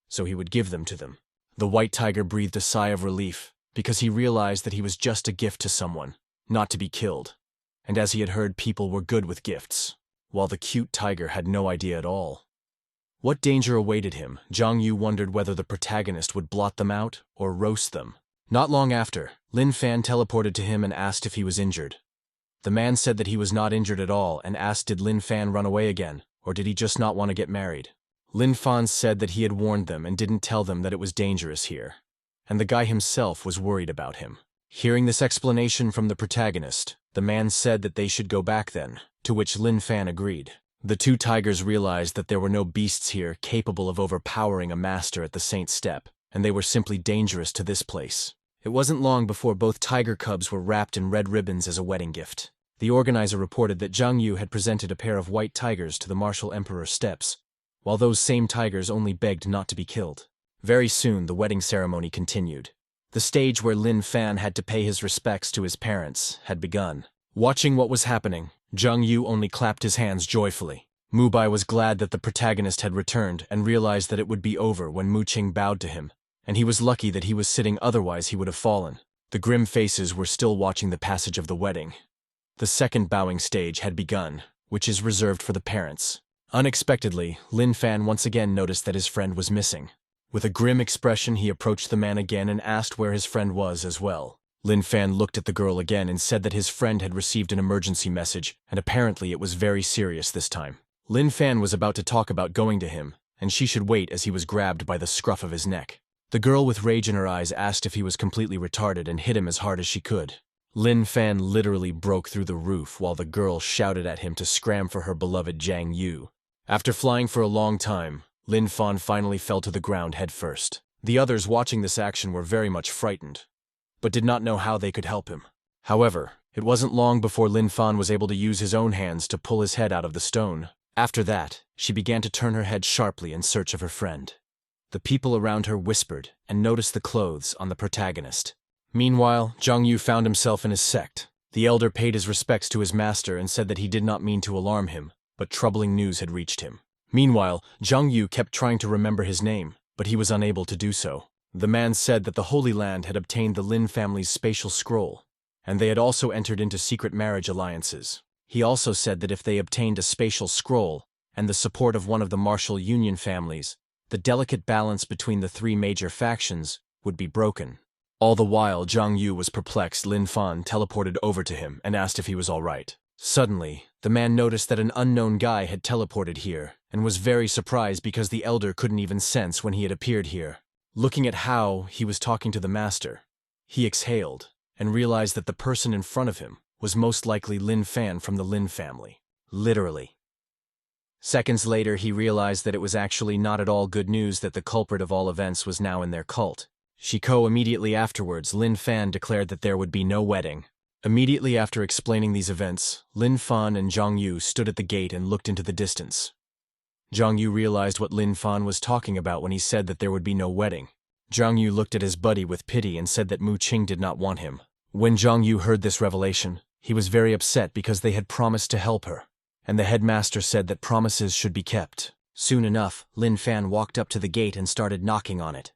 so he would give them to them. The white tiger breathed a sigh of relief, because he realized that he was just a gift to someone, not to be killed. And as he had heard, people were good with gifts, while the cute tiger had no idea at all. What danger awaited him? Zhang Yu wondered whether the protagonist would blot them out or roast them. Not long after, Lin Fan teleported to him and asked if he was injured. The man said that he was not injured at all and asked did Lin Fan run away again, or did he just not want to get married. Lin Fan said that he had warned them and didn't tell them that it was dangerous here, and the guy himself was worried about him. Hearing this explanation from the protagonist, the man said that they should go back then, to which Lin Fan agreed. The 2 tigers realized that there were no beasts here capable of overpowering a master at the Saint Step, and they were simply dangerous to this place. It wasn't long before both tiger cubs were wrapped in red ribbons as a wedding gift. The organizer reported that Zhang Yu had presented a pair of white tigers to the martial emperor's steps, while those same tigers only begged not to be killed. Very soon, the wedding ceremony continued. The stage where Lin Fan had to pay his respects to his parents had begun. Watching what was happening, Zhang Yu only clapped his hands joyfully. Mu Bai was glad that the protagonist had returned and realized that it would be over when Mu Qing bowed to him, and he was lucky that he was sitting, otherwise he would have fallen. The grim faces were still watching the passage of the wedding. The second bowing stage had begun, which is reserved for the parents. Unexpectedly, Lin Fan once again noticed that his friend was missing. With a grim expression, he approached the man again and asked where his friend was as well. Lin Fan looked at the girl again and said that his friend had received an emergency message, and apparently it was very serious this time. Lin Fan was about to talk about going to him, and she should wait as he was grabbed by the scruff of his neck. The girl with rage in her eyes asked if he was completely retarded and hit him as hard as she could. Lin Fan literally broke through the roof while the girl shouted at him to scram for her beloved Zhang Yu. After flying for a long time, Lin Fan finally fell to the ground headfirst. The others watching this action were very much frightened, but did not know how they could help him. However, it wasn't long before Lin Fan was able to use his own hands to pull his head out of the stone. After that, she began to turn her head sharply in search of her friend. The people around her whispered and noticed the clothes on the protagonist. Meanwhile, Zhang Yu found himself in his sect. The elder paid his respects to his master and said that he did not mean to alarm him, but troubling news had reached him. Meanwhile, Zhang Yu kept trying to remember his name, but he was unable to do so. The man said that the Holy Land had obtained the Lin family's spatial scroll, and they had also entered into secret marriage alliances. He also said that if they obtained a spatial scroll and the support of one of the martial union families, the delicate balance between the three major factions would be broken. All the while Zhang Yu was perplexed, Lin Fan teleported over to him and asked if he was all right. Suddenly, the man noticed that an unknown guy had teleported here and was very surprised because the elder couldn't even sense when he had appeared here. Looking at how he was talking to the master, he exhaled and realized that the person in front of him was most likely Lin Fan from the Lin family. Literally. Seconds later, he realized that it was actually not at all good news that the culprit of all events was now in their cult. Immediately afterwards, Lin Fan declared that there would be no wedding. Immediately after explaining these events, Lin Fan and Zhang Yu stood at the gate and looked into the distance. Zhang Yu realized what Lin Fan was talking about when he said that there would be no wedding. Zhang Yu looked at his buddy with pity and said that Mu Qing did not want him. When Zhang Yu heard this revelation, he was very upset because they had promised to help her, and the headmaster said that promises should be kept. Soon enough, Lin Fan walked up to the gate and started knocking on it.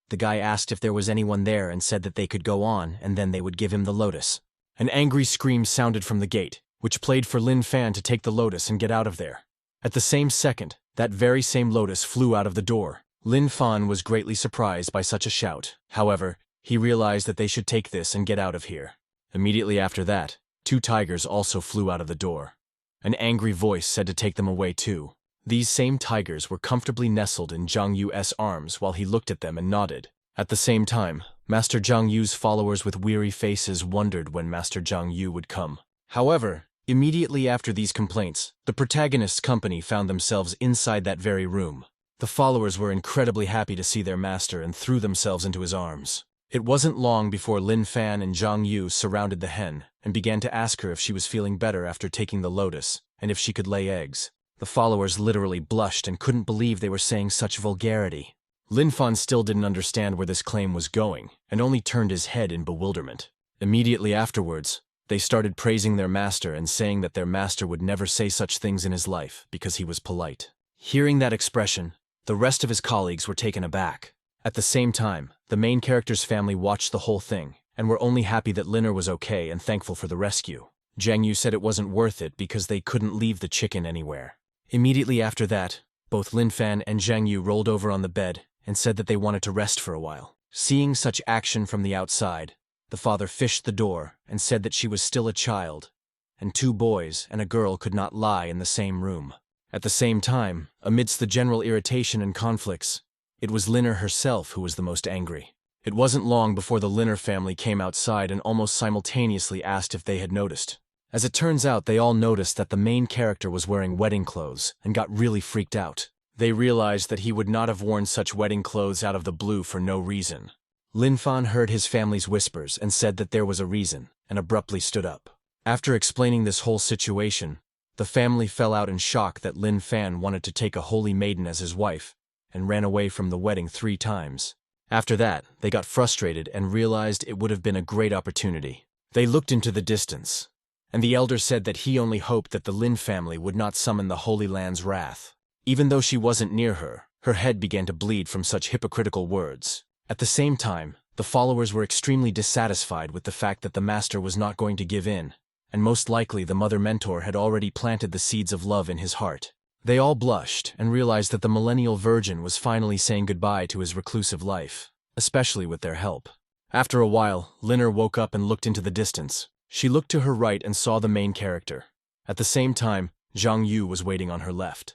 The guy asked if there was anyone there and said that they could go on and then they would give him the lotus. An angry scream sounded from the gate, which played for Lin Fan to take the lotus and get out of there. At the same second, that very same lotus flew out of the door. Lin Fan was greatly surprised by such a shout. However, he realized that they should take this and get out of here. Immediately after that, 2 tigers also flew out of the door. An angry voice said to take them away too. These same tigers were comfortably nestled in Zhang Yu's arms while he looked at them and nodded. At the same time, Master Zhang Yu's followers with weary faces wondered when Master Zhang Yu would come. However, immediately after these complaints, the protagonist's company found themselves inside that very room. The followers were incredibly happy to see their master and threw themselves into his arms. It wasn't long before Lin Fan and Zhang Yu surrounded the hen and began to ask her if she was feeling better after taking the lotus and if she could lay eggs. The followers literally blushed and couldn't believe they were saying such vulgarity. Lin Fan still didn't understand where this claim was going and only turned his head in bewilderment. Immediately afterwards, they started praising their master and saying that their master would never say such things in his life because he was polite. Hearing that expression, the rest of his colleagues were taken aback. At the same time, the main character's family watched the whole thing and were only happy that Liner was okay and thankful for the rescue. Zhang Yu said it wasn't worth it because they couldn't leave the chicken anywhere. Immediately after that, both Lin Fan and Zhang Yu rolled over on the bed and said that they wanted to rest for a while. Seeing such action from the outside, the father fished the door and said that she was still a child, and 2 boys and a girl could not lie in the same room. At the same time, amidst the general irritation and conflicts, it was Liner herself who was the most angry. It wasn't long before the Liner family came outside and almost simultaneously asked if they had noticed. As it turns out, they all noticed that the main character was wearing wedding clothes and got really freaked out. They realized that he would not have worn such wedding clothes out of the blue for no reason. Lin Fan heard his family's whispers and said that there was a reason, and abruptly stood up. After explaining this whole situation, the family fell out in shock that Lin Fan wanted to take a holy maiden as his wife, and ran away from the wedding 3 times. After that, they got frustrated and realized it would have been a great opportunity. They looked into the distance, and the elder said that he only hoped that the Lin family would not summon the Holy Land's wrath. Even though she wasn't near her, her head began to bleed from such hypocritical words. At the same time, the followers were extremely dissatisfied with the fact that the master was not going to give in, and most likely the mother mentor had already planted the seeds of love in his heart. They all blushed and realized that the millennial virgin was finally saying goodbye to his reclusive life, especially with their help. After a while, Liner woke up and looked into the distance. She looked to her right and saw the main character. At the same time, Zhang Yu was waiting on her left.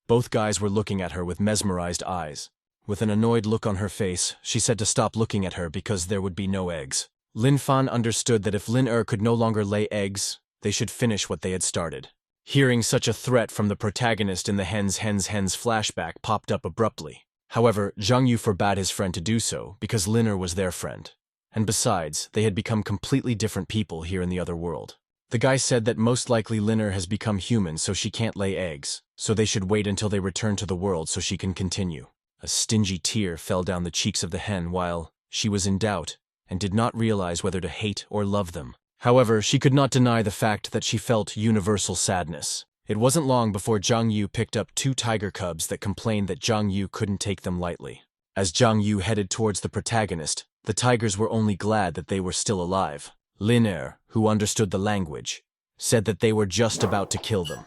Both guys were looking at her with mesmerized eyes. With an annoyed look on her face, she said to stop looking at her because there would be no eggs. Lin Fan understood that if Lin could no longer lay eggs, they should finish what they had started. Hearing such a threat from the protagonist in the hens flashback popped up abruptly. However, Zhang Yu forbade his friend to do so because Linner was their friend. And besides, they had become completely different people here in the other world. The guy said that most likely Linner has become human so she can't lay eggs, so they should wait until they return to the world so she can continue. A stingy tear fell down the cheeks of the hen while she was in doubt and did not realize whether to hate or love them. However, she could not deny the fact that she felt universal sadness. It wasn't long before Zhang Yu picked up 2 tiger cubs that complained that Zhang Yu couldn't take them lightly. As Zhang Yu headed towards the protagonist, the tigers were only glad that they were still alive. Linner, who understood the language, said that they were just about to kill them.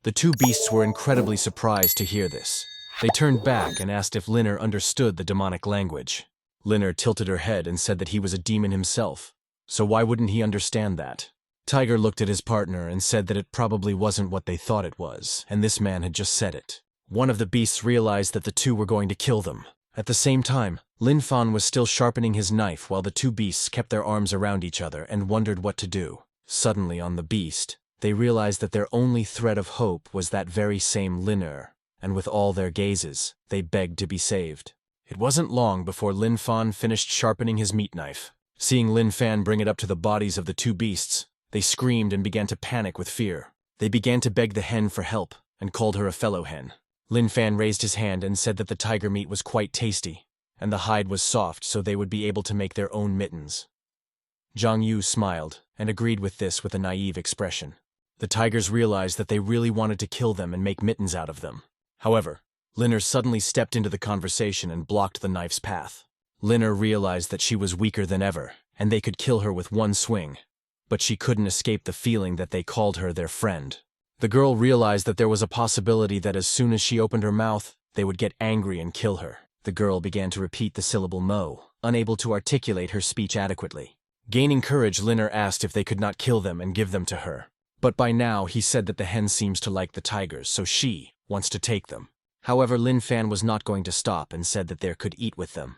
The 2 beasts were incredibly surprised to hear this. They turned back and asked if Linner understood the demonic language. Linner tilted her head and said that he was a demon himself, so why wouldn't he understand that? Tiger looked at his partner and said that it probably wasn't what they thought it was, and this man had just said it. One of the beasts realized that the 2 were going to kill them. At the same time, Lin Fan was still sharpening his knife while the 2 beasts kept their arms around each other and wondered what to do. Suddenly, on the beast, they realized that their only thread of hope was that very same Linner, and with all their gazes, they begged to be saved. It wasn't long before Lin Fan finished sharpening his meat knife. Seeing Lin Fan bring it up to the bodies of the 2 beasts, they screamed and began to panic with fear. They began to beg the hen for help and called her a fellow hen. Lin Fan raised his hand and said that the tiger meat was quite tasty, and the hide was soft so they would be able to make their own mittens. Zhang Yu smiled and agreed with this with a naive expression. The tigers realized that they really wanted to kill them and make mittens out of them. However, Linner suddenly stepped into the conversation and blocked the knife's path. Linner realized that she was weaker than ever, and they could kill her with one swing. But she couldn't escape the feeling that they called her their friend. The girl realized that there was a possibility that as soon as she opened her mouth, they would get angry and kill her. The girl began to repeat the syllable mo, unable to articulate her speech adequately. Gaining courage, Linner asked if they could not kill them and give them to her. But by now, he said that the hen seems to like the tigers, so she wants to take them. However, Lin Fan was not going to stop and said that they could eat with them.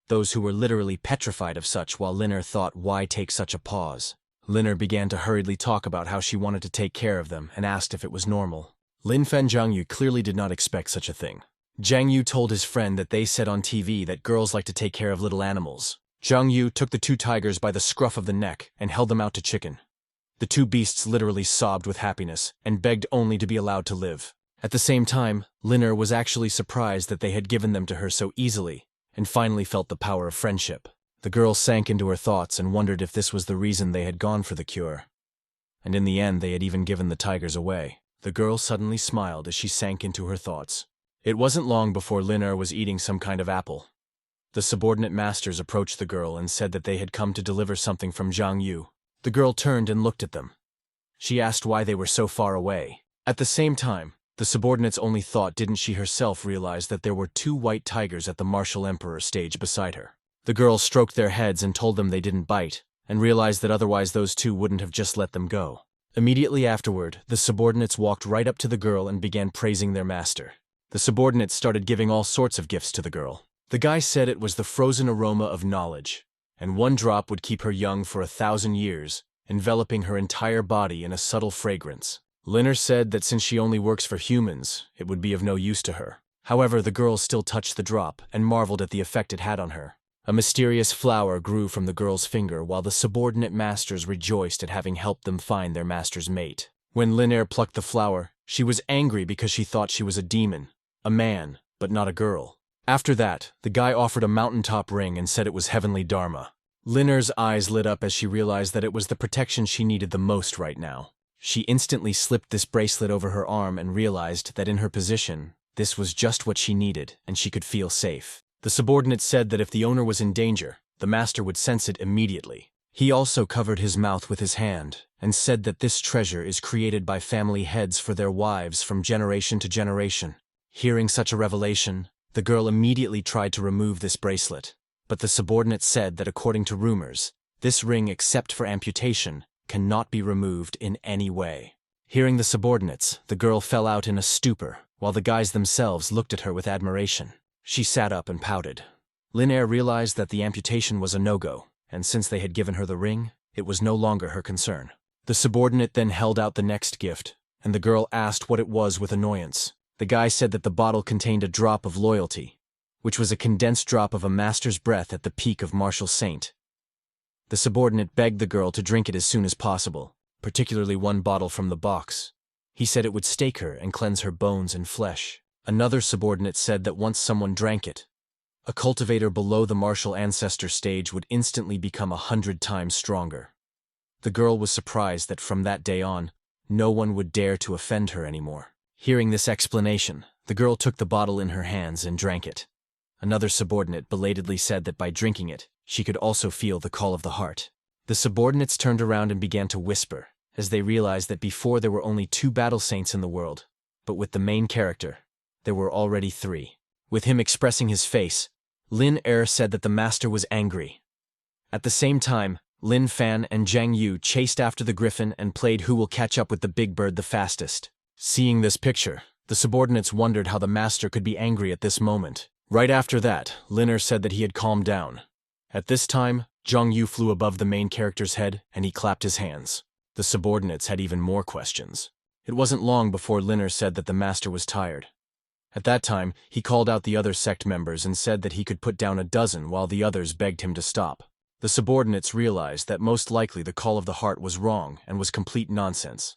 Those who were literally petrified of such, while Linner thought, why take such a pause? Linner began to hurriedly talk about how she wanted to take care of them and asked if it was normal. Lin Fan Zhang Yu clearly did not expect such a thing. Zhang Yu told his friend that they said on TV that girls like to take care of little animals. Zhang Yu took the 2 tigers by the scruff of the neck and held them out to chicken. The 2 beasts literally sobbed with happiness and begged only to be allowed to live. At the same time, Linner was actually surprised that they had given them to her so easily and finally felt the power of friendship. The girl sank into her thoughts and wondered if this was the reason they had gone for the cure. And in the end, they had even given the tigers away. The girl suddenly smiled as she sank into her thoughts. It wasn't long before Linner was eating some kind of apple. The subordinate masters approached the girl and said that they had come to deliver something from Zhang Yu. The girl turned and looked at them. She asked why they were so far away. At the same time, the subordinates only thought didn't she herself realize that there were 2 white tigers at the martial emperor stage beside her. The girl stroked their heads and told them they didn't bite, and realized that otherwise those 2 wouldn't have just let them go. Immediately afterward, the subordinates walked right up to the girl and began praising their master. The subordinates started giving all sorts of gifts to the girl. The guy said it was the frozen aroma of knowledge, and 1 drop would keep her young for 1,000 years, enveloping her entire body in a subtle fragrance. Linner said that since she only works for humans, it would be of no use to her. However, the girl still touched the drop and marveled at the effect it had on her. A mysterious flower grew from the girl's finger while the subordinate masters rejoiced at having helped them find their master's mate. When Linner plucked the flower, she was angry because she thought she was a demon, a man, but not a girl. After that, the guy offered a mountaintop ring and said it was heavenly dharma. Linner's eyes lit up as she realized that it was the protection she needed the most right now. She instantly slipped this bracelet over her arm and realized that in her position, this was just what she needed and she could feel safe. The subordinate said that if the owner was in danger, the master would sense it immediately. He also covered his mouth with his hand and said that this treasure is created by family heads for their wives from generation to generation. Hearing such a revelation, the girl immediately tried to remove this bracelet, but the subordinate said that according to rumors, this ring, except for amputation, cannot be removed in any way. Hearing the subordinates, the girl fell out in a stupor, while the guys themselves looked at her with admiration. She sat up and pouted. Linner realized that the amputation was a no-go, and since they had given her the ring, it was no longer her concern. The subordinate then held out the next gift, and the girl asked what it was with annoyance. The guy said that the bottle contained a drop of loyalty, which was a condensed drop of a master's breath at the peak of martial saint. The subordinate begged the girl to drink it as soon as possible, particularly one bottle from the box. He said it would stake her and cleanse her bones and flesh. Another subordinate said that once someone drank it, a cultivator below the martial ancestor stage would instantly become 100 times stronger. The girl was surprised that from that day on, no one would dare to offend her anymore. Hearing this explanation, the girl took the bottle in her hands and drank it. Another subordinate belatedly said that by drinking it, she could also feel the call of the heart. The subordinates turned around and began to whisper, as they realized that before there were only 2 battle saints in the world, but with the main character, there were already 3. With him expressing his face, Lin Er said that the master was angry. At the same time, Lin Fan and Zhang Yu chased after the griffin and played who will catch up with the big bird the fastest. Seeing this picture, the subordinates wondered how the master could be angry at this moment. Right after that, Lin Er said that he had calmed down. At this time, Zhang Yu flew above the main character's head and he clapped his hands. The subordinates had even more questions. It wasn't long before Lin Er said that the master was tired. At that time, he called out the other sect members and said that he could put down a dozen while the others begged him to stop. The subordinates realized that most likely the call of the heart was wrong and was complete nonsense.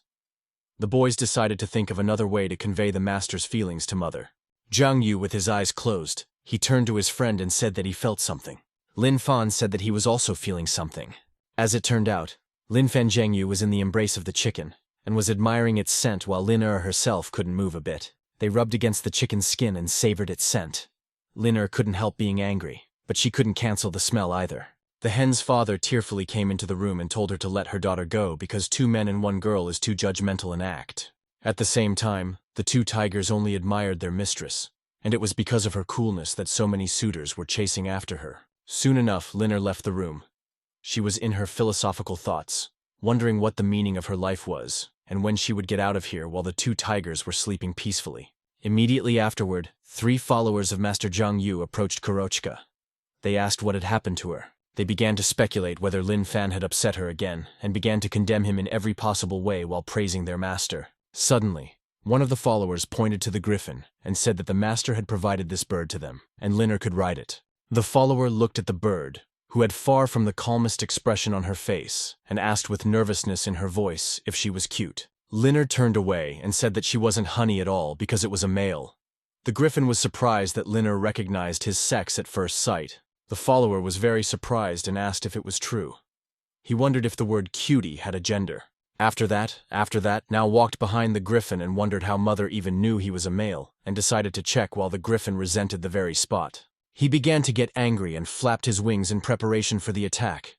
The boys decided to think of another way to convey the master's feelings to Mother. Zhang Yu, with his eyes closed, he turned to his friend and said that he felt something. Lin Fan said that he was also feeling something. As it turned out, Lin Fan Zhang Yu was in the embrace of the chicken and was admiring its scent while Lin Er herself couldn't move a bit. They rubbed against the chicken's skin and savored its scent. Lin Er couldn't help being angry, but she couldn't cancel the smell either. The hen's father tearfully came into the room and told her to let her daughter go because 2 men and 1 girl is too judgmental an act. At the same time, the 2 tigers only admired their mistress, and it was because of her coolness that so many suitors were chasing after her. Soon enough, Lin Er left the room. She was in her philosophical thoughts, wondering what the meaning of her life was, and when she would get out of here while the 2 tigers were sleeping peacefully. Immediately afterward, 3 followers of Master Zhang Yu approached Kurochka. They asked what had happened to her. They began to speculate whether Lin Fan had upset her again, and began to condemn him in every possible way while praising their master. Suddenly, one of the followers pointed to the griffin and said that the master had provided this bird to them, and Lin Er could ride it. The follower looked at the bird, who had far from the calmest expression on her face, and asked with nervousness in her voice if she was cute. Lin Er turned away and said that she wasn't honey at all because it was a male. The griffin was surprised that Lin Er recognized his sex at first sight. The follower was very surprised and asked if it was true. He wondered if the word cutie had a gender. After that, now walked behind the griffin and wondered how Mother even knew he was a male, and decided to check while the griffin resented the very spot. He began to get angry and flapped his wings in preparation for the attack.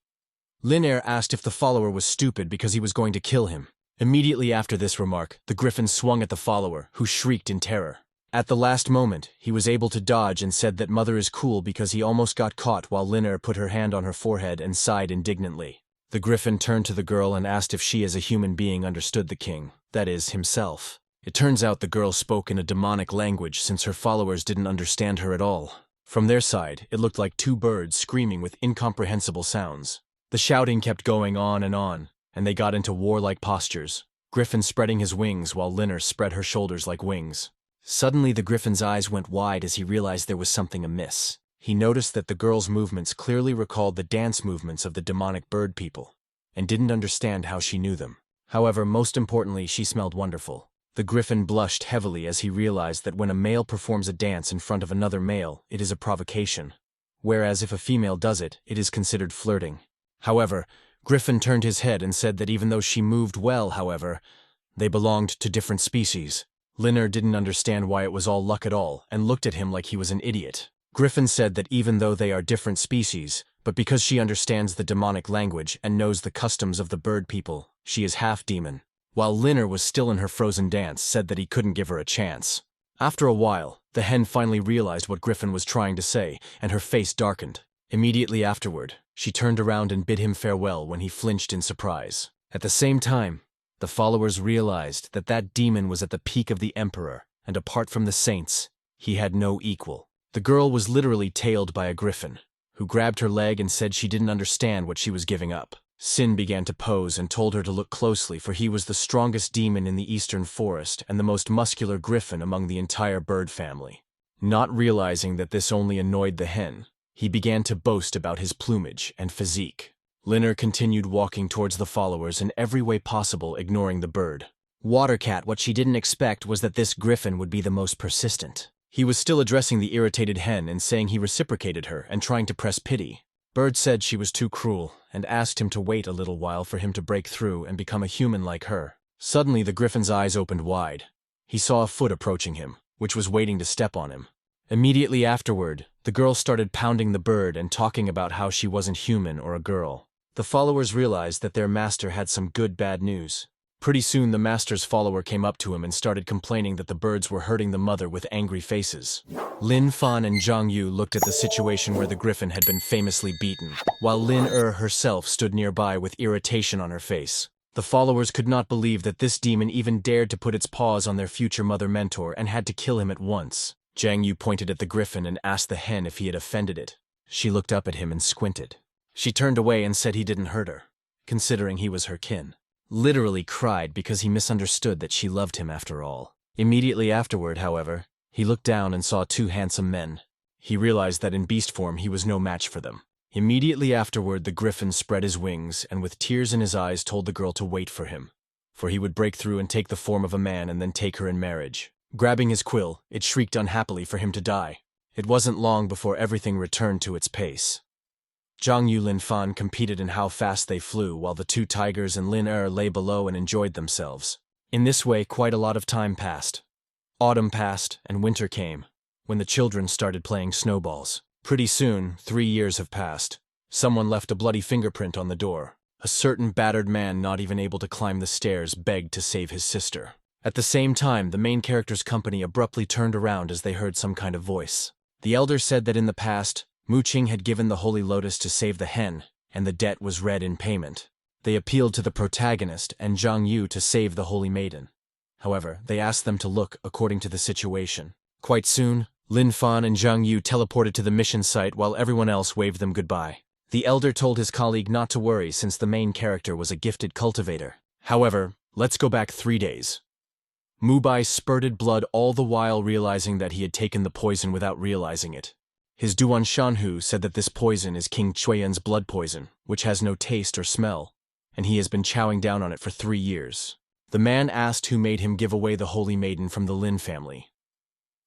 Lin Er asked if the follower was stupid because he was going to kill him. Immediately after this remark, the griffin swung at the follower, who shrieked in terror. At the last moment, he was able to dodge and said that Mother is cool because he almost got caught while Lin Er put her hand on her forehead and sighed indignantly. The griffin turned to the girl and asked if she as a human being understood the king, that is, himself. It turns out the girl spoke in a demonic language since her followers didn't understand her at all. From their side, it looked like 2 birds screaming with incomprehensible sounds. The shouting kept going on, and they got into warlike postures, Griffin spreading his wings while Lin Er spread her shoulders like wings. Suddenly the griffin's eyes went wide as he realized there was something amiss. He noticed that the girl's movements clearly recalled the dance movements of the demonic bird people, and didn't understand how she knew them. However, most importantly, she smelled wonderful. The griffin blushed heavily as he realized that when a male performs a dance in front of another male, it is a provocation, whereas if a female does it, it is considered flirting. However, Griffin turned his head and said that even though she moved well, however, they belonged to different species. Lin Er didn't understand why it was all luck at all, and looked at him like he was an idiot. Griffin said that even though they are different species, but because she understands the demonic language and knows the customs of the bird people, she is half demon. While Lin Er was still in her frozen dance, said that he couldn't give her a chance. After a while, the hen finally realized what Griffin was trying to say, and her face darkened. Immediately afterward, she turned around and bid him farewell when he flinched in surprise. At the same time, the followers realized that that demon was at the peak of the emperor, and apart from the saints, he had no equal. The girl was literally tailed by a griffin, who grabbed her leg and said she didn't understand what she was giving up. Sin began to pose and told her to look closely, for he was the strongest demon in the eastern forest and the most muscular griffin among the entire bird family. Not realizing that this only annoyed the hen, he began to boast about his plumage and physique. Linner continued walking towards the followers in every way possible, ignoring the bird. Watercat, what she didn't expect was that this griffin would be the most persistent. He was still addressing the irritated hen and saying he reciprocated her and trying to press pity. Bird said she was too cruel and asked him to wait a little while for him to break through and become a human like her. Suddenly the griffin's eyes opened wide. He saw a foot approaching him, which was waiting to step on him. Immediately afterward, the girl started pounding the bird and talking about how she wasn't human or a girl. The followers realized that their master had some bad news. Pretty soon the master's follower came up to him and started complaining that the birds were hurting the mother with angry faces. Lin Fan and Zhang Yu looked at the situation where the griffin had been famously beaten, while Lin herself stood nearby with irritation on her face. The followers could not believe that this demon even dared to put its paws on their future mother mentor and had to kill him at once. Zhang Yu pointed at the griffin and asked the hen if he had offended it. She looked up at him and squinted. She turned away and said he didn't hurt her, considering he was her kin. Literally cried because he misunderstood that she loved him after all. Immediately afterward, however, he looked down and saw two handsome men. He realized that in beast form he was no match for them. Immediately afterward, the griffin spread his wings and with tears in his eyes told the girl to wait for him, for he would break through and take the form of a man and then take her in marriage. Grabbing his quill, it shrieked unhappily for him to die. It wasn't long before everything returned to its pace. Zhang Yu and Lin Fan competed in how fast they flew, while the two tigers and Lin lay below and enjoyed themselves. In this way, quite a lot of time passed. Autumn passed, and winter came, when the children started playing snowballs. Pretty soon, 3 years have passed. Someone left a bloody fingerprint on the door. A certain battered man, not even able to climb the stairs, begged to save his sister. At the same time, the main character's company abruptly turned around as they heard some kind of voice. The elder said that in the past, Mu Qing had given the Holy Lotus to save the hen, and the debt was read in payment. They appealed to the protagonist and Zhang Yu to save the Holy Maiden. However, they asked them to look according to the situation. Quite soon, Lin Fan and Zhang Yu teleported to the mission site while everyone else waved them goodbye. The elder told his colleague not to worry since the main character was a gifted cultivator. However, let's go back 3 days. Mu Bai spurted blood all the while realizing that he had taken the poison without realizing it. His Duan Shanhu said that this poison is King Chuiyan's blood poison, which has no taste or smell, and he has been chowing down on it for 3 years. The man asked who made him give away the Holy Maiden from the Lin family.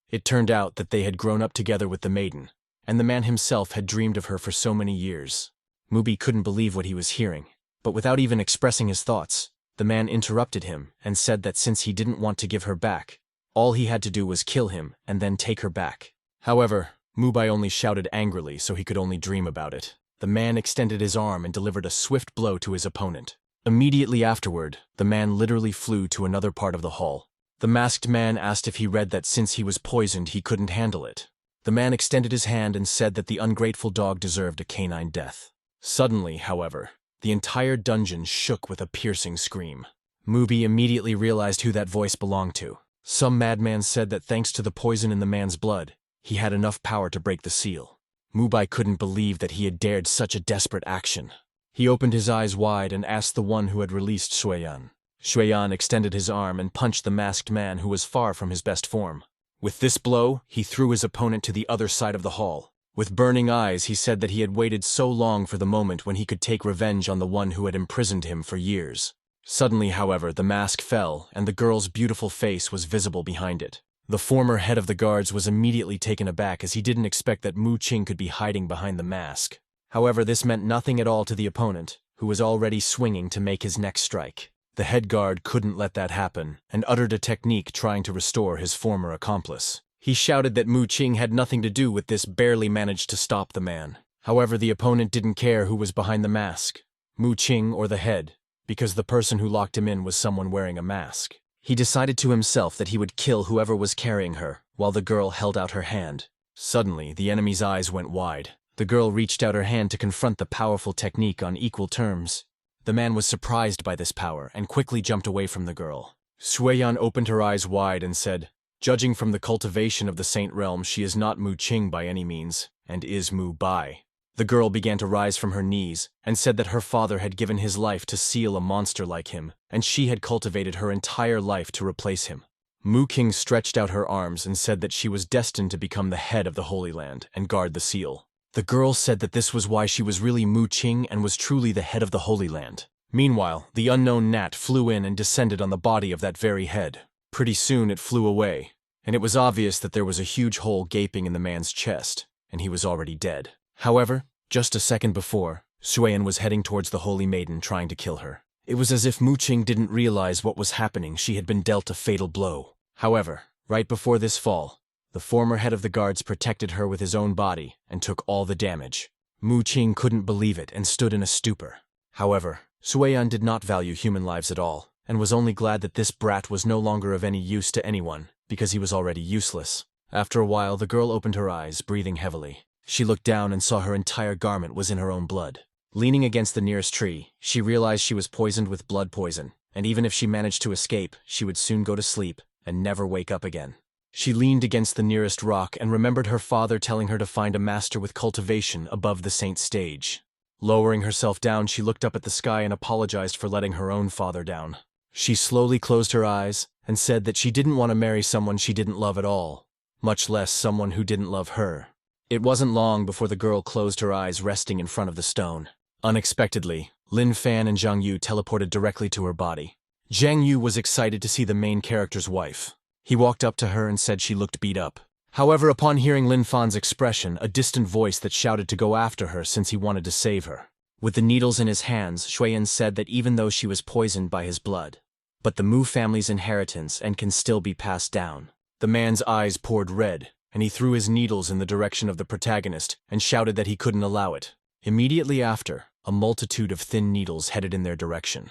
It turned out that they had grown up together with the maiden, and the man himself had dreamed of her for so many years. Mubi couldn't believe what he was hearing, but without even expressing his thoughts, the man interrupted him and said that since he didn't want to give her back, all he had to do was kill him and then take her back. However, Mubai only shouted angrily, so he could only dream about it. The man extended his arm and delivered a swift blow to his opponent. Immediately afterward, the man literally flew to another part of the hall. The masked man asked if he read that since he was poisoned he couldn't handle it. The man extended his hand and said that the ungrateful dog deserved a canine death. Suddenly, however, the entire dungeon shook with a piercing scream. Mubi immediately realized who that voice belonged to. Some madman said that thanks to the poison in the man's blood, he had enough power to break the seal. Mubai couldn't believe that he had dared such a desperate action. He opened his eyes wide and asked the one who had released Xueyan. Xueyan extended his arm and punched the masked man who was far from his best form. With this blow, he threw his opponent to the other side of the hall. With burning eyes, he said that he had waited so long for the moment when he could take revenge on the one who had imprisoned him for years. Suddenly, however, the mask fell, and the girl's beautiful face was visible behind it. The former head of the guards was immediately taken aback as he didn't expect that Mu Qing could be hiding behind the mask. However, this meant nothing at all to the opponent, who was already swinging to make his next strike. The head guard couldn't let that happen, and uttered a technique trying to restore his former accomplice. He shouted that Mu Qing had nothing to do with this, barely managed to stop the man. However, the opponent didn't care who was behind the mask, Mu Qing or the head, because the person who locked him in was someone wearing a mask. He decided to himself that he would kill whoever was carrying her, while the girl held out her hand. Suddenly, the enemy's eyes went wide. The girl reached out her hand to confront the powerful technique on equal terms. The man was surprised by this power and quickly jumped away from the girl. Xueyan opened her eyes wide and said, "Judging from the cultivation of the Saint Realm, she is not Mu Qing by any means, and is Mu Bai." The girl began to rise from her knees and said that her father had given his life to seal a monster like him, and she had cultivated her entire life to replace him. Mu King stretched out her arms and said that she was destined to become the head of the Holy Land and guard the seal. The girl said that this was why she was really Mu Qing and was truly the head of the Holy Land. Meanwhile, the unknown gnat flew in and descended on the body of that very head. Pretty soon it flew away, and it was obvious that there was a huge hole gaping in the man's chest, and he was already dead. However, just a second before, Xuan was heading towards the Holy Maiden trying to kill her. It was as if Mu Qing didn't realize what was happening. She had been dealt a fatal blow. However, right before this fall, the former head of the guards protected her with his own body and took all the damage. Mu Qing couldn't believe it and stood in a stupor. However, Xuan did not value human lives at all, and was only glad that this brat was no longer of any use to anyone, because he was already useless. After a while, the girl opened her eyes, breathing heavily. She looked down and saw her entire garment was in her own blood. Leaning against the nearest tree, she realized she was poisoned with blood poison, and even if she managed to escape, she would soon go to sleep and never wake up again. She leaned against the nearest rock and remembered her father telling her to find a master with cultivation above the saint's stage. Lowering herself down, she looked up at the sky and apologized for letting her own father down. She slowly closed her eyes and said that she didn't want to marry someone she didn't love at all, much less someone who didn't love her. It wasn't long before the girl closed her eyes, resting in front of the stone. Unexpectedly, Lin Fan and Zhang Yu teleported directly to her body. Zhang Yu was excited to see the main character's wife. He walked up to her and said she looked beat up. However, upon hearing Lin Fan's expression, a distant voice that shouted to go after her since he wanted to save her. With the needles in his hands, Xuan said that even though she was poisoned by his blood, but the Mu family's inheritance and can still be passed down. The man's eyes poured red, and he threw his needles in the direction of the protagonist and shouted that he couldn't allow it. Immediately after, a multitude of thin needles headed in their direction.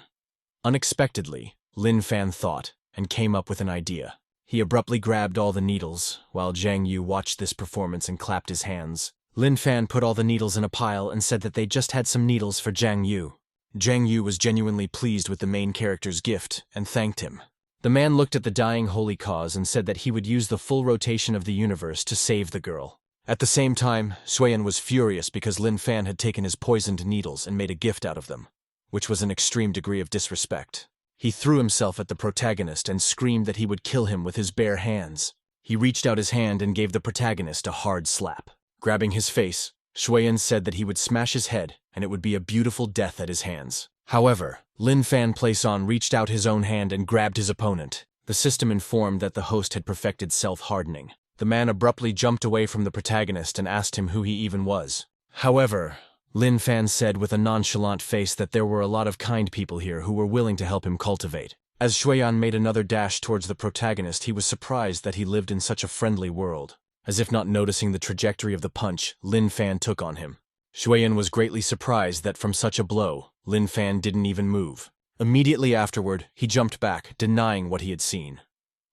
Unexpectedly, Lin Fan thought and came up with an idea. He abruptly grabbed all the needles, while Zhang Yu watched this performance and clapped his hands. Lin Fan put all the needles in a pile and said that they just had some needles for Zhang Yu. Zhang Yu was genuinely pleased with the main character's gift and thanked him. The man looked at the dying holy cause and said that he would use the full rotation of the universe to save the girl. At the same time, Xuan was furious because Lin Fan had taken his poisoned needles and made a gift out of them, which was an extreme degree of disrespect. He threw himself at the protagonist and screamed that he would kill him with his bare hands. He reached out his hand and gave the protagonist a hard slap. Grabbing his face, Xuan said that he would smash his head and it would be a beautiful death at his hands. However, Lin Fan Plaison reached out his own hand and grabbed his opponent. The system informed that the host had perfected self-hardening. The man abruptly jumped away from the protagonist and asked him who he even was. However, Lin Fan said with a nonchalant face that there were a lot of kind people here who were willing to help him cultivate. As Xuan made another dash towards the protagonist, he was surprised that he lived in such a friendly world. As if not noticing the trajectory of the punch, Lin Fan took on him. Xuan was greatly surprised that from such a blow, Lin Fan didn't even move. Immediately afterward, he jumped back, denying what he had seen.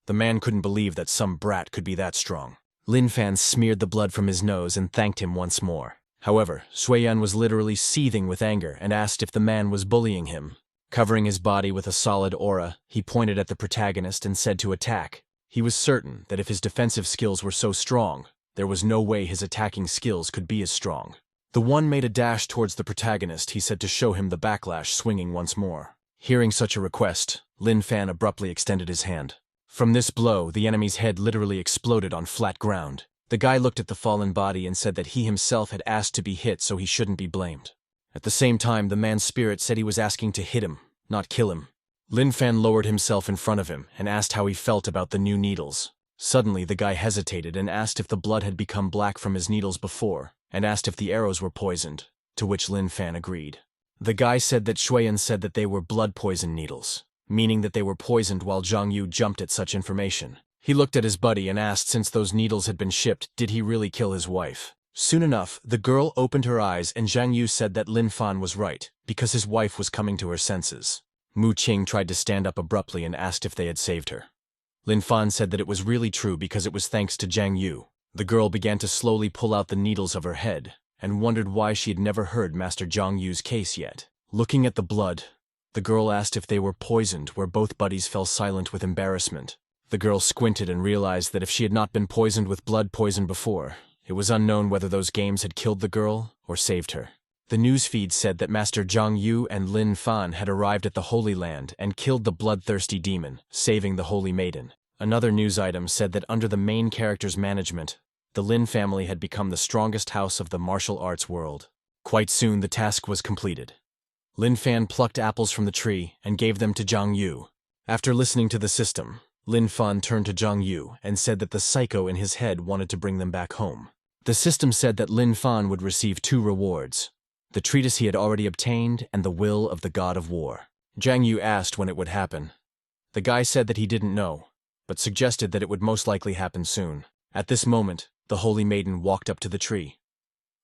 The man couldn't believe that some brat could be that strong. Lin Fan smeared the blood from his nose and thanked him once more. However, Xuan was literally seething with anger and asked if the man was bullying him. Covering his body with a solid aura, he pointed at the protagonist and said to attack. He was certain that if his defensive skills were so strong, there was no way his attacking skills could be as strong. The one made a dash towards the protagonist, he said, to show him the backlash, swinging once more. Hearing such a request, Lin Fan abruptly extended his hand. From this blow, the enemy's head literally exploded on flat ground. The guy looked at the fallen body and said that he himself had asked to be hit, so he shouldn't be blamed. At the same time, the man's spirit said he was asking to hit him, not kill him. Lin Fan lowered himself in front of him and asked how he felt about the new needles. Suddenly, the guy hesitated and asked if the blood had become black from his needles before, and asked if the arrows were poisoned, to which Lin Fan agreed. The guy said that Xuan said that they were blood poison needles, meaning that they were poisoned, while Zhang Yu jumped at such information. He looked at his buddy and asked, since those needles had been shipped, did he really kill his wife? Soon enough, the girl opened her eyes and Zhang Yu said that Lin Fan was right, because his wife was coming to her senses. Mu Qing tried to stand up abruptly and asked if they had saved her. Lin Fan said that it was really true because it was thanks to Zhang Yu. The girl began to slowly pull out the needles of her head and wondered why she had never heard Master Zhang Yu's case yet. Looking at the blood, the girl asked if they were poisoned, where both buddies fell silent with embarrassment. The girl squinted and realized that if she had not been poisoned with blood poison before, it was unknown whether those games had killed the girl or saved her. The newsfeed said that Master Zhang Yu and Lin Fan had arrived at the Holy Land and killed the bloodthirsty demon, saving the Holy Maiden. Another news item said that under the main character's management, the Lin family had become the strongest house of the martial arts world. Quite soon the task was completed. Lin Fan plucked apples from the tree and gave them to Zhang Yu. After listening to the system, Lin Fan turned to Zhang Yu and said that the psycho in his head wanted to bring them back home. The system said that Lin Fan would receive 2 rewards: the treatise he had already obtained and the will of the god of war. Zhang Yu asked when it would happen. The guy said that he didn't know, but suggested that it would most likely happen soon. At this moment, the Holy Maiden walked up to the tree.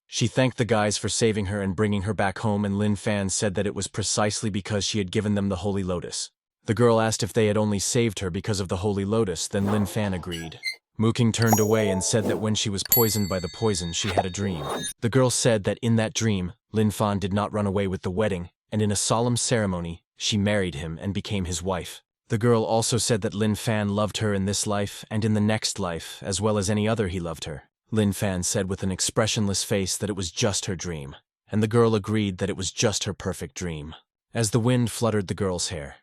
She thanked the guys for saving her and bringing her back home, and Lin Fan said that it was precisely because she had given them the Holy Lotus. The girl asked if they had only saved her because of the Holy Lotus, then Lin Fan agreed. Muking turned away and said that when she was poisoned by the poison, she had a dream. The girl said that in that dream, Lin Fan did not run away with the wedding, and in a solemn ceremony, she married him and became his wife. The girl also said that Lin Fan loved her in this life and in the next life, as well as any other he loved her. Lin Fan said with an expressionless face that it was just her dream, and the girl agreed that it was just her perfect dream. As the wind fluttered the girl's hair,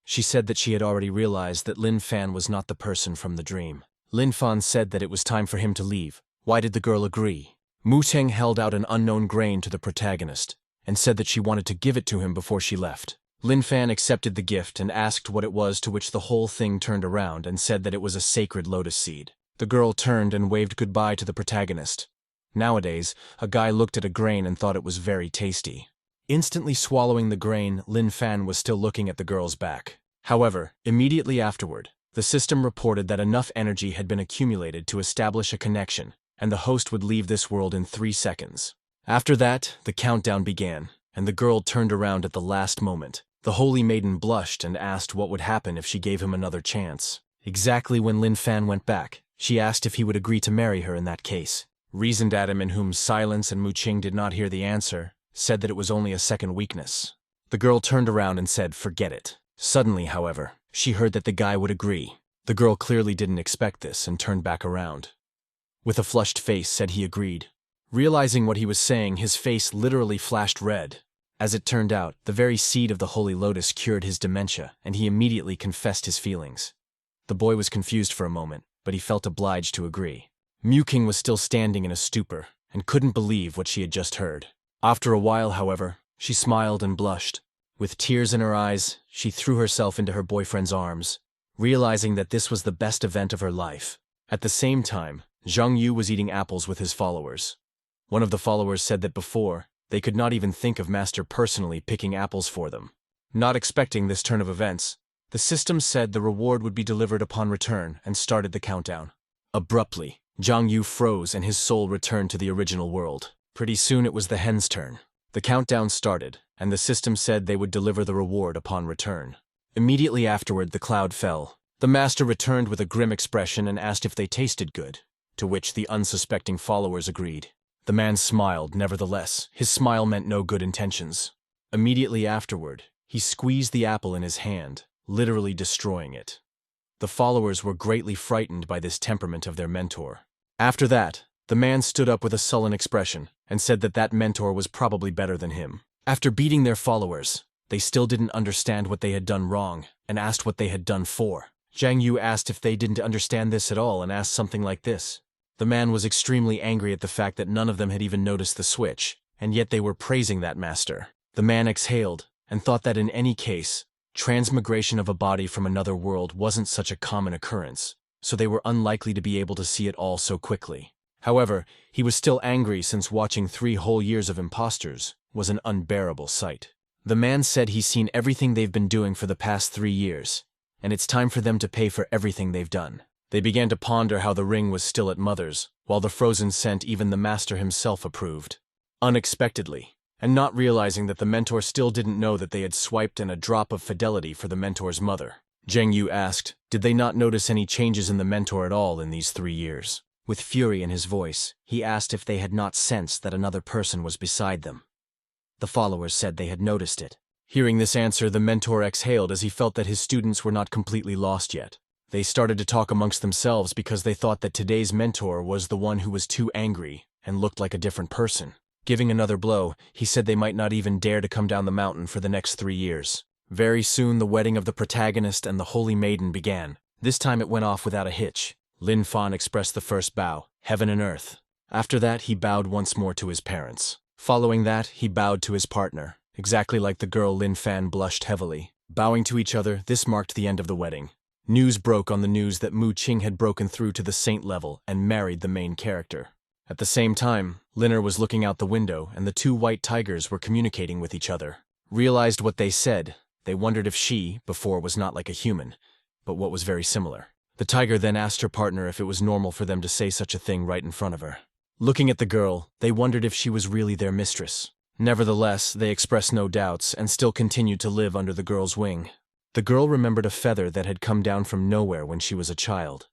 she said that she had already realized that Lin Fan was not the person from the dream. Lin Fan said that it was time for him to leave. Why did the girl agree? Mu Teng held out an unknown grain to the protagonist and said that she wanted to give it to him before she left. Lin Fan accepted the gift and asked what it was, to which the whole thing turned around and said that it was a sacred lotus seed. The girl turned and waved goodbye to the protagonist. Nowadays, a guy looked at a grain and thought it was very tasty. Instantly swallowing the grain, Lin Fan was still looking at the girl's back. However, immediately afterward, the system reported that enough energy had been accumulated to establish a connection, and the host would leave this world in 3 seconds. After that, the countdown began, and the girl turned around at the last moment. The Holy Maiden blushed and asked what would happen if she gave him another chance. Exactly when Lin Fan went back, she asked if he would agree to marry her in that case. Reasoned Adam, in whom silence and Mu Qing did not hear the answer, said that it was only a second weakness. The girl turned around and said, "Forget it." Suddenly, however, she heard that the guy would agree. The girl clearly didn't expect this and turned back around. With a flushed face, said he agreed. Realizing what he was saying, his face literally flashed red. As it turned out, the very seed of the Holy Lotus cured his dementia, and he immediately confessed his feelings. The boy was confused for a moment, but he felt obliged to agree. Muking was still standing in a stupor and couldn't believe what she had just heard. After a while, however, she smiled and blushed. With tears in her eyes, she threw herself into her boyfriend's arms, realizing that this was the best event of her life. At the same time, Zhang Yu was eating apples with his followers. One of the followers said that before, they could not even think of Master personally picking apples for them. Not expecting this turn of events, the system said the reward would be delivered upon return and started the countdown. Abruptly, Zhang Yu froze and his soul returned to the original world. Pretty soon it was the hen's turn. The countdown started, and the system said they would deliver the reward upon return. Immediately afterward, the cloud fell. The master returned with a grim expression and asked if they tasted good, to which the unsuspecting followers agreed. The man smiled, nevertheless. His smile meant no good intentions. Immediately afterward, he squeezed the apple in his hand, literally destroying it. The followers were greatly frightened by this temperament of their mentor. After that, the man stood up with a sullen expression and said that that mentor was probably better than him. After beating their followers, they still didn't understand what they had done wrong and asked what they had done for. Zhang Yu asked if they didn't understand this at all and asked something like this. The man was extremely angry at the fact that none of them had even noticed the switch, and yet they were praising that master. The man exhaled and thought that in any case, transmigration of a body from another world wasn't such a common occurrence, so they were unlikely to be able to see it all so quickly. However, he was still angry since watching 3 whole years of imposters was an unbearable sight. The man said he's seen everything they've been doing for the past 3 years, and it's time for them to pay for everything they've done. They began to ponder how the ring was still at Mother's, while the frozen scent even the master himself approved. Unexpectedly, and not realizing that the mentor still didn't know that they had swiped in a drop of fidelity for the mentor's mother, Zhang Yu asked, did they not notice any changes in the mentor at all in these 3 years? With fury in his voice, he asked if they had not sensed that another person was beside them. The followers said they had noticed it. Hearing this answer, the mentor exhaled as he felt that his students were not completely lost yet. They started to talk amongst themselves because they thought that today's mentor was the one who was too angry and looked like a different person. Giving another blow, he said they might not even dare to come down the mountain for the next 3 years. Very soon the wedding of the protagonist and the holy maiden began. This time it went off without a hitch. Lin Fan expressed the first bow, heaven and earth. After that, he bowed once more to his parents. Following that, he bowed to his partner. Exactly like the girl, Lin Fan blushed heavily. Bowing to each other, this marked the end of the wedding. News broke on the news that Mu Qing had broken through to the saint level and married the main character. At the same time, Liner was looking out the window and the 2 white tigers were communicating with each other. Realized what they said, they wondered if she, before, was not like a human, but what was very similar. The tiger then asked her partner if it was normal for them to say such a thing right in front of her. Looking at the girl, they wondered if she was really their mistress. Nevertheless, they expressed no doubts and still continued to live under the girl's wing. The girl remembered a feather that had come down from nowhere when she was a child.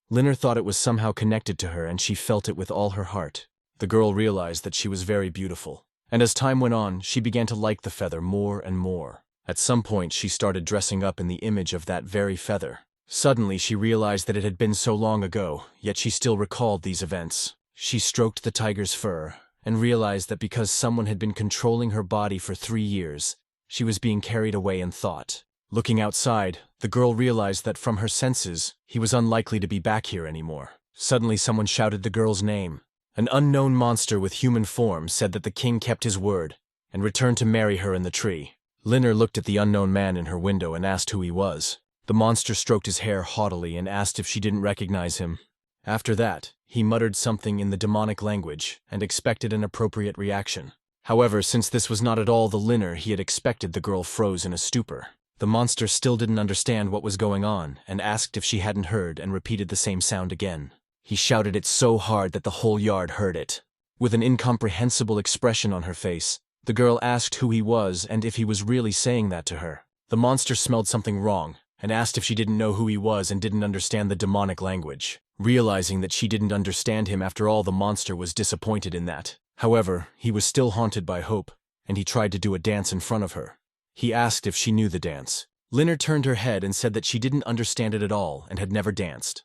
Liner thought it was somehow connected to her and she felt it with all her heart. The girl realized that she was very beautiful. And as time went on, she began to like the feather more and more. At some point, she started dressing up in the image of that very feather. Suddenly, she realized that it had been so long ago, yet she still recalled these events. She stroked the tiger's fur and realized that because someone had been controlling her body for 3 years, she was being carried away in thought. Looking outside, the girl realized that from her senses, he was unlikely to be back here anymore. Suddenly, someone shouted the girl's name. An unknown monster with human form said that the king kept his word and returned to marry her in the tree. Liner looked at the unknown man in her window and asked who he was. The monster stroked his hair haughtily and asked if she didn't recognize him. After that, he muttered something in the demonic language and expected an appropriate reaction. However, since this was not at all the Liner he had expected, the girl froze in a stupor. The monster still didn't understand what was going on and asked if she hadn't heard and repeated the same sound again. He shouted it so hard that the whole yard heard it. With an incomprehensible expression on her face, the girl asked who he was and if he was really saying that to her. The monster smelled something wrong and asked if she didn't know who he was and didn't understand the demonic language. Realizing that she didn't understand him after all, the monster was disappointed in that. However, he was still haunted by hope, and he tried to do a dance in front of her. He asked if she knew the dance. Liner turned her head and said that she didn't understand it at all and had never danced.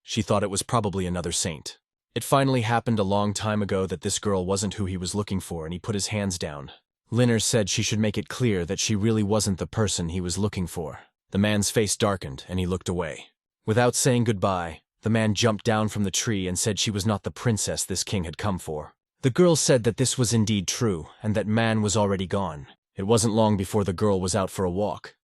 She thought it was probably another saint. It finally happened a long time ago that this girl wasn't who he was looking for, and he put his hands down. Liner said she should make it clear that she really wasn't the person he was looking for. The man's face darkened and he looked away. Without saying goodbye, the man jumped down from the tree and said she was not the princess this king had come for. The girl said that this was indeed true and that man was already gone. It wasn't long before the girl was out for a walk.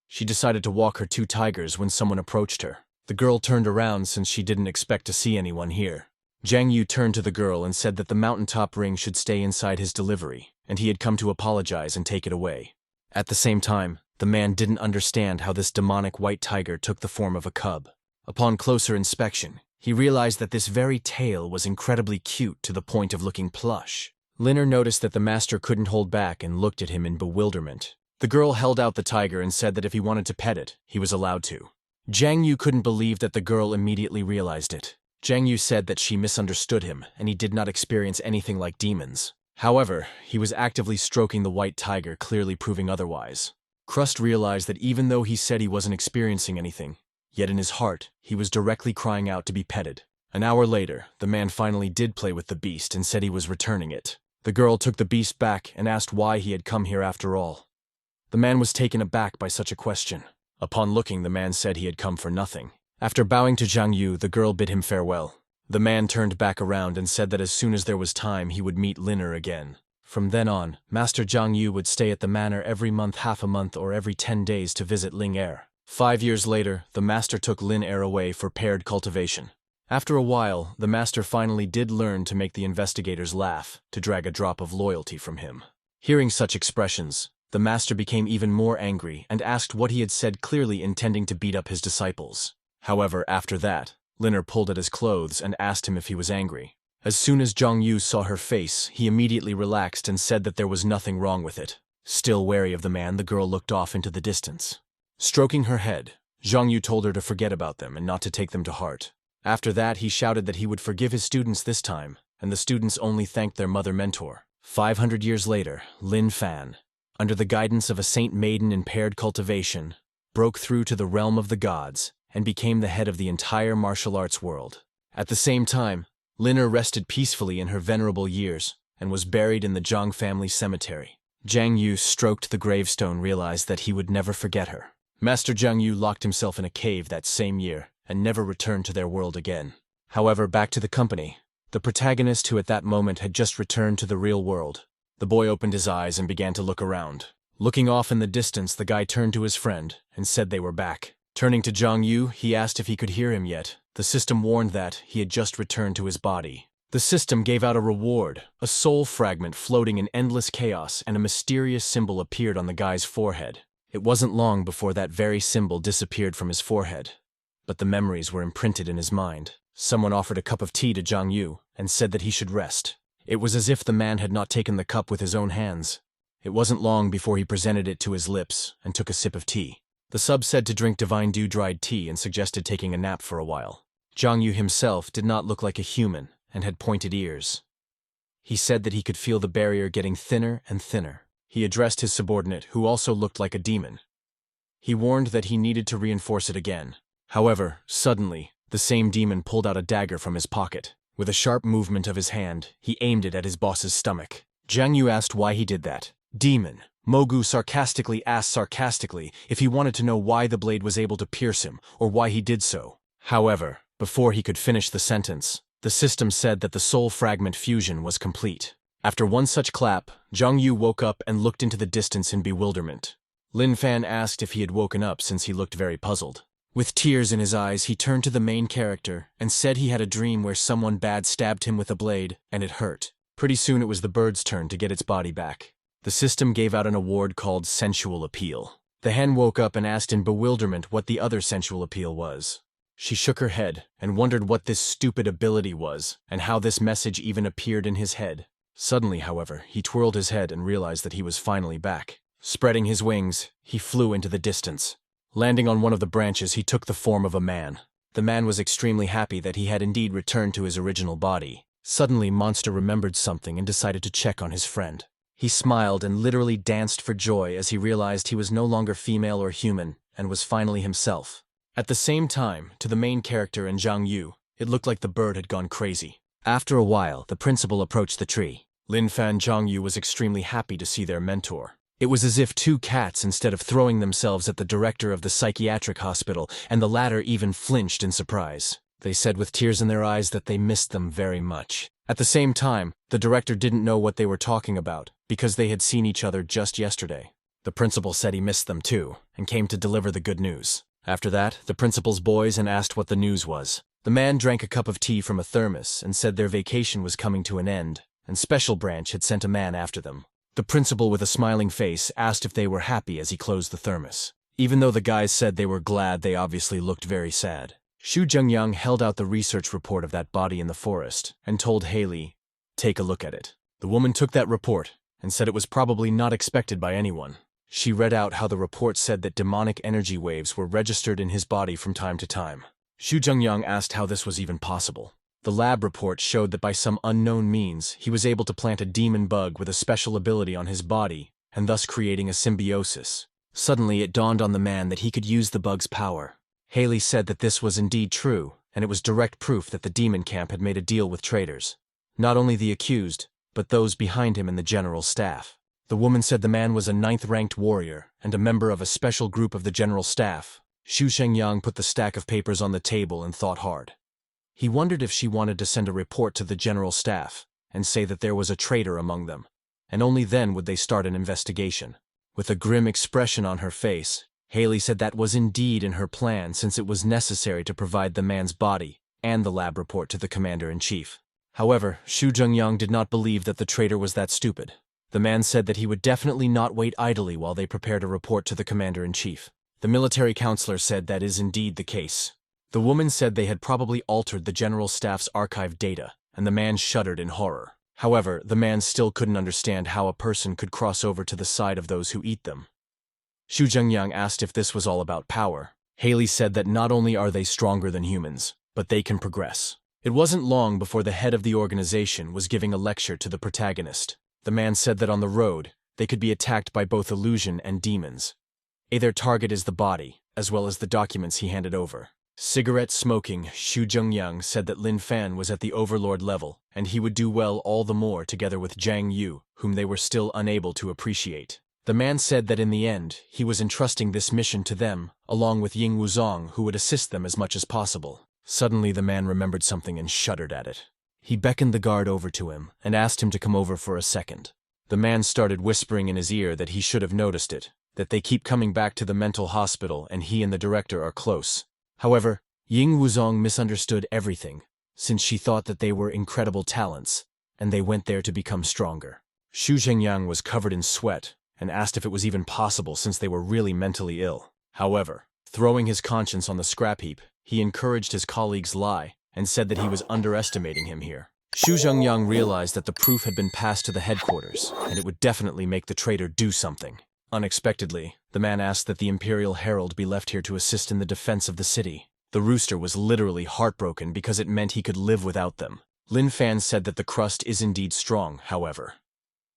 She decided to walk her 2 tigers when someone approached her. The girl turned around since she didn't expect to see anyone here. Jiang Yu turned to the girl and said that the mountaintop ring should stay inside his delivery, and he had come to apologize and take it away. At the same time, the man didn't understand how this demonic white tiger took the form of a cub. Upon closer inspection, he realized that this very tail was incredibly cute to the point of looking plush. Liner noticed that the master couldn't hold back and looked at him in bewilderment. The girl held out the tiger and said that if he wanted to pet it, he was allowed to. Jiang Yu couldn't believe that the girl immediately realized it. Jiang Yu said that she misunderstood him and he did not experience anything like demons. However, he was actively stroking the white tiger, clearly proving otherwise. Crust realized that even though he said he wasn't experiencing anything, yet in his heart, he was directly crying out to be petted. An hour later, the man finally did play with the beast and said he was returning it. The girl took the beast back and asked why he had come here after all. The man was taken aback by such a question. Upon looking, the man said he had come for nothing. After bowing to Jiang Yu, the girl bid him farewell. The man turned back around and said that as soon as there was time, he would meet Liner again. From then on, Master Jiang Yu would stay at the manor every month, half a month, or every 10 days to visit Ling Er. 5 years later, the master took Lin Er away for paired cultivation. After a while, the master finally did learn to make the investigators laugh, to drag a drop of loyalty from him. Hearing such expressions, the master became even more angry and asked what he had said, clearly intending to beat up his disciples. However, after that, Liner pulled at his clothes and asked him if he was angry. As soon as Jiang Yu saw her face, he immediately relaxed and said that there was nothing wrong with it. Still wary of the man, the girl looked off into the distance. Stroking her head, Jiang Yu told her to forget about them and not to take them to heart. After that, he shouted that he would forgive his students this time, and the students only thanked their mother mentor. 500 years later, Lin Fan, under the guidance of a saint maiden in paired cultivation, broke through to the realm of the gods and became the head of the entire martial arts world. At the same time, Liner rested peacefully in her venerable years, and was buried in the Zhang family cemetery. Zhang Yu stroked the gravestone, realized that he would never forget her. Master Zhang Yu locked himself in a cave that same year and never returned to their world again. However, back to the company. The protagonist, who at that moment had just returned to the real world. The boy opened his eyes and began to look around. Looking off in the distance, the guy turned to his friend and said they were back. Turning to Zhang Yu, he asked if he could hear him yet. The system warned that he had just returned to his body. The system gave out a reward, a soul fragment floating in endless chaos, and a mysterious symbol appeared on the guy's forehead. It wasn't long before that very symbol disappeared from his forehead. But the memories were imprinted in his mind. Someone offered a cup of tea to Zhang Yu and said that he should rest. It was as if the man had not taken the cup with his own hands. It wasn't long before he presented it to his lips and took a sip of tea. The sub said to drink divine dew-dried tea and suggested taking a nap for a while. Zhang Yu himself did not look like a human and had pointed ears. He said that he could feel the barrier getting thinner and thinner. He addressed his subordinate, who also looked like a demon. He warned that he needed to reinforce it again. However, suddenly, the same demon pulled out a dagger from his pocket. With a sharp movement of his hand, he aimed it at his boss's stomach. Zhang Yu asked why he did that. Demon. Mogu sarcastically asked if he wanted to know why the blade was able to pierce him, or why he did so. However, before he could finish the sentence, the system said that the soul fragment fusion was complete. After one such clap, Zhang Yu woke up and looked into the distance in bewilderment. Lin Fan asked if he had woken up since he looked very puzzled. With tears in his eyes, he turned to the main character and said he had a dream where someone bad stabbed him with a blade, and it hurt. Pretty soon it was the bird's turn to get its body back. The system gave out an award called Sensual Appeal. The hen woke up and asked in bewilderment what the other sensual appeal was. She shook her head and wondered what this stupid ability was and how this message even appeared in his head. Suddenly, however, he twirled his head and realized that he was finally back. Spreading his wings, he flew into the distance. Landing on one of the branches, he took the form of a man. The man was extremely happy that he had indeed returned to his original body. Suddenly, Monster remembered something and decided to check on his friend. He smiled and literally danced for joy as he realized he was no longer female or human and was finally himself. At the same time, to the main character and Zhang Yu, it looked like the bird had gone crazy. After a while, the principal approached the tree. Lin Fan Zhang Yu was extremely happy to see their mentor. It was as if two cats, instead of throwing themselves at the director of the psychiatric hospital, and the latter even flinched in surprise. They said with tears in their eyes that they missed them very much. At the same time, the director didn't know what they were talking about, because they had seen each other just yesterday. The principal said he missed them too, and came to deliver the good news. After that, the principal's boys and asked what the news was. The man drank a cup of tea from a thermos and said their vacation was coming to an end, and Special Branch had sent a man after them. The principal, with a smiling face, asked if they were happy as he closed the thermos. Even though the guys said they were glad, they obviously looked very sad. Xu Zhengyang held out the research report of that body in the forest and told Haley, "Take a look at it." The woman took that report and said it was probably not expected by anyone. She read out how the report said that demonic energy waves were registered in his body from time to time. Xu Zhengyang asked how this was even possible. The lab report showed that by some unknown means, he was able to plant a demon bug with a special ability on his body, and thus creating a symbiosis. Suddenly, it dawned on the man that he could use the bug's power. Haley said that this was indeed true, and it was direct proof that the demon camp had made a deal with traitors. Not only the accused, but those behind him in the general staff. The woman said the man was a 9th-ranked warrior and a member of a special group of the general staff. Xu Shengyang put the stack of papers on the table and thought hard. He wondered if she wanted to send a report to the general staff and say that there was a traitor among them, and only then would they start an investigation. With a grim expression on her face, Haley said that was indeed in her plan since it was necessary to provide the man's body and the lab report to the commander-in-chief. However, Xu Zhengyang did not believe that the traitor was that stupid. The man said that he would definitely not wait idly while they prepared a report to the commander-in-chief. The military counselor said that is indeed the case. The woman said they had probably altered the general staff's archive data, and the man shuddered in horror. However, the man still couldn't understand how a person could cross over to the side of those who eat them. Xu Zhengyang asked if this was all about power. Haley said that not only are they stronger than humans, but they can progress. It wasn't long before the head of the organization was giving a lecture to the protagonist. The man said that on the road, they could be attacked by both illusion and demons. Their target is the body, as well as the documents he handed over. Cigarette smoking, Xu Zhengyang said that Lin Fan was at the overlord level, and he would do well all the more together with Zhang Yu, whom they were still unable to appreciate. The man said that in the end, he was entrusting this mission to them, along with Ying Wuzong, who would assist them as much as possible. Suddenly the man remembered something and shuddered at it. He beckoned the guard over to him and asked him to come over for a second. The man started whispering in his ear that he should have noticed it, that they keep coming back to the mental hospital and he and the director are close. However, Ying Wuzong misunderstood everything, since she thought that they were incredible talents, and they went there to become stronger. Xu Zhengyang was covered in sweat and asked if it was even possible since they were really mentally ill. However, throwing his conscience on the scrap heap, he encouraged his colleague's lie and said that he was underestimating him here. Xu Zhengyang realized that the proof had been passed to the headquarters, and it would definitely make the traitor do something. Unexpectedly, the man asked that the Imperial Herald be left here to assist in the defense of the city. The rooster was literally heartbroken because it meant he could live without them. Lin Fan said that the crust is indeed strong, however.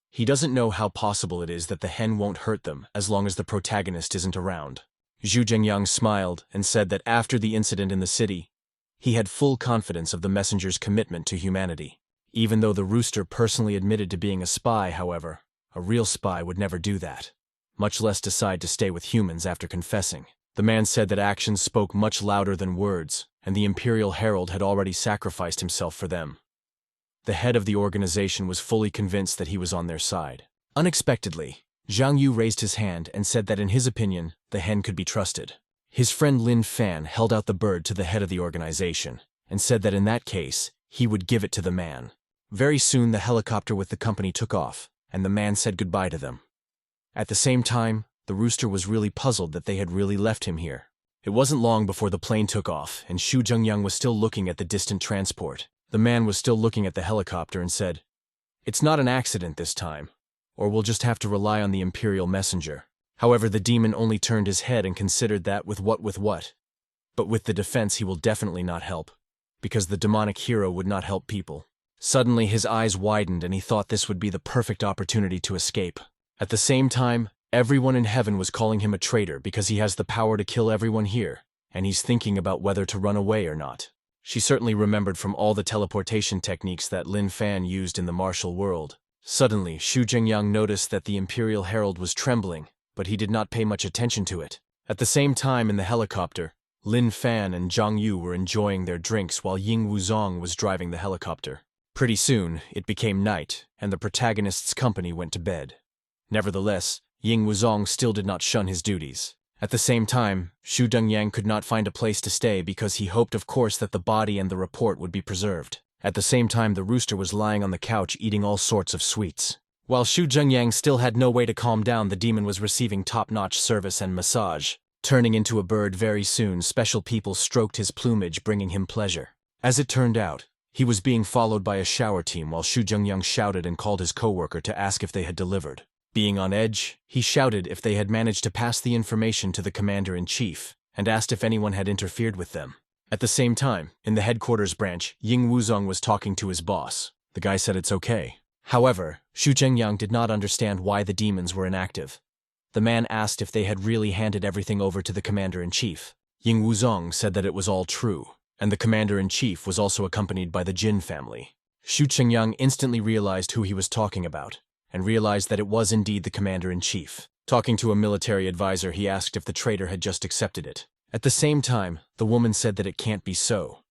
He doesn't know how possible it is that the hen won't hurt them as long as the protagonist isn't around. Xu Zhengyang smiled and said that after the incident in the city, he had full confidence of the messenger's commitment to humanity. Even though the rooster personally admitted to being a spy, however, a real spy would never do that, much less decide to stay with humans after confessing. The man said that actions spoke much louder than words, and the Imperial Herald had already sacrificed himself for them. The head of the organization was fully convinced that he was on their side. Unexpectedly, Zhang Yu raised his hand and said that in his opinion, the hen could be trusted. His friend Lin Fan held out the bird to the head of the organization and said that in that case, he would give it to the man. Very soon the helicopter with the company took off, and the man said goodbye to them. At the same time, the rooster was really puzzled that they had really left him here. It wasn't long before the plane took off, and Xu Zhengyang was still looking at the distant transport. The man was still looking at the helicopter and said, "It's not an accident this time, or we'll just have to rely on the Imperial messenger." However, the demon only turned his head and considered that with what. But with the defense he will definitely not help, because the demonic hero would not help people. Suddenly his eyes widened and he thought this would be the perfect opportunity to escape. At the same time, everyone in heaven was calling him a traitor because he has the power to kill everyone here, and he's thinking about whether to run away or not. She certainly remembered from all the teleportation techniques that Lin Fan used in the martial world. Suddenly, Xu Zhengyang noticed that the Imperial Herald was trembling, but he did not pay much attention to it. At the same time in the helicopter, Lin Fan and Zhang Yu were enjoying their drinks while Ying Wuzong was driving the helicopter. Pretty soon, it became night, and the protagonist's company went to bed. Nevertheless, Ying Wuzong still did not shun his duties. At the same time, Xu Zhengyang could not find a place to stay because he hoped of course that the body and the report would be preserved. At the same time the rooster was lying on the couch eating all sorts of sweets. While Xu Zhengyang still had no way to calm down, the demon was receiving top-notch service and massage. Turning into a bird very soon, special people stroked his plumage, bringing him pleasure. As it turned out, he was being followed by a shower team while Xu Zhengyang shouted and called his co-worker to ask if they had delivered. Being on edge, he shouted if they had managed to pass the information to the commander-in-chief and asked if anyone had interfered with them. At the same time, in the headquarters branch, Ying Wuzong was talking to his boss. The guy said it's okay. However, Xu Zhengyang did not understand why the demons were inactive. The man asked if they had really handed everything over to the commander-in-chief. Ying Wuzong said that it was all true, and the commander-in-chief was also accompanied by the Jin family. Xu Zhengyang instantly realized who he was talking about, and realized that it was indeed the commander-in-chief. Talking to a military advisor, he asked if the traitor had just accepted it. At the same time, the woman said that it can't be so,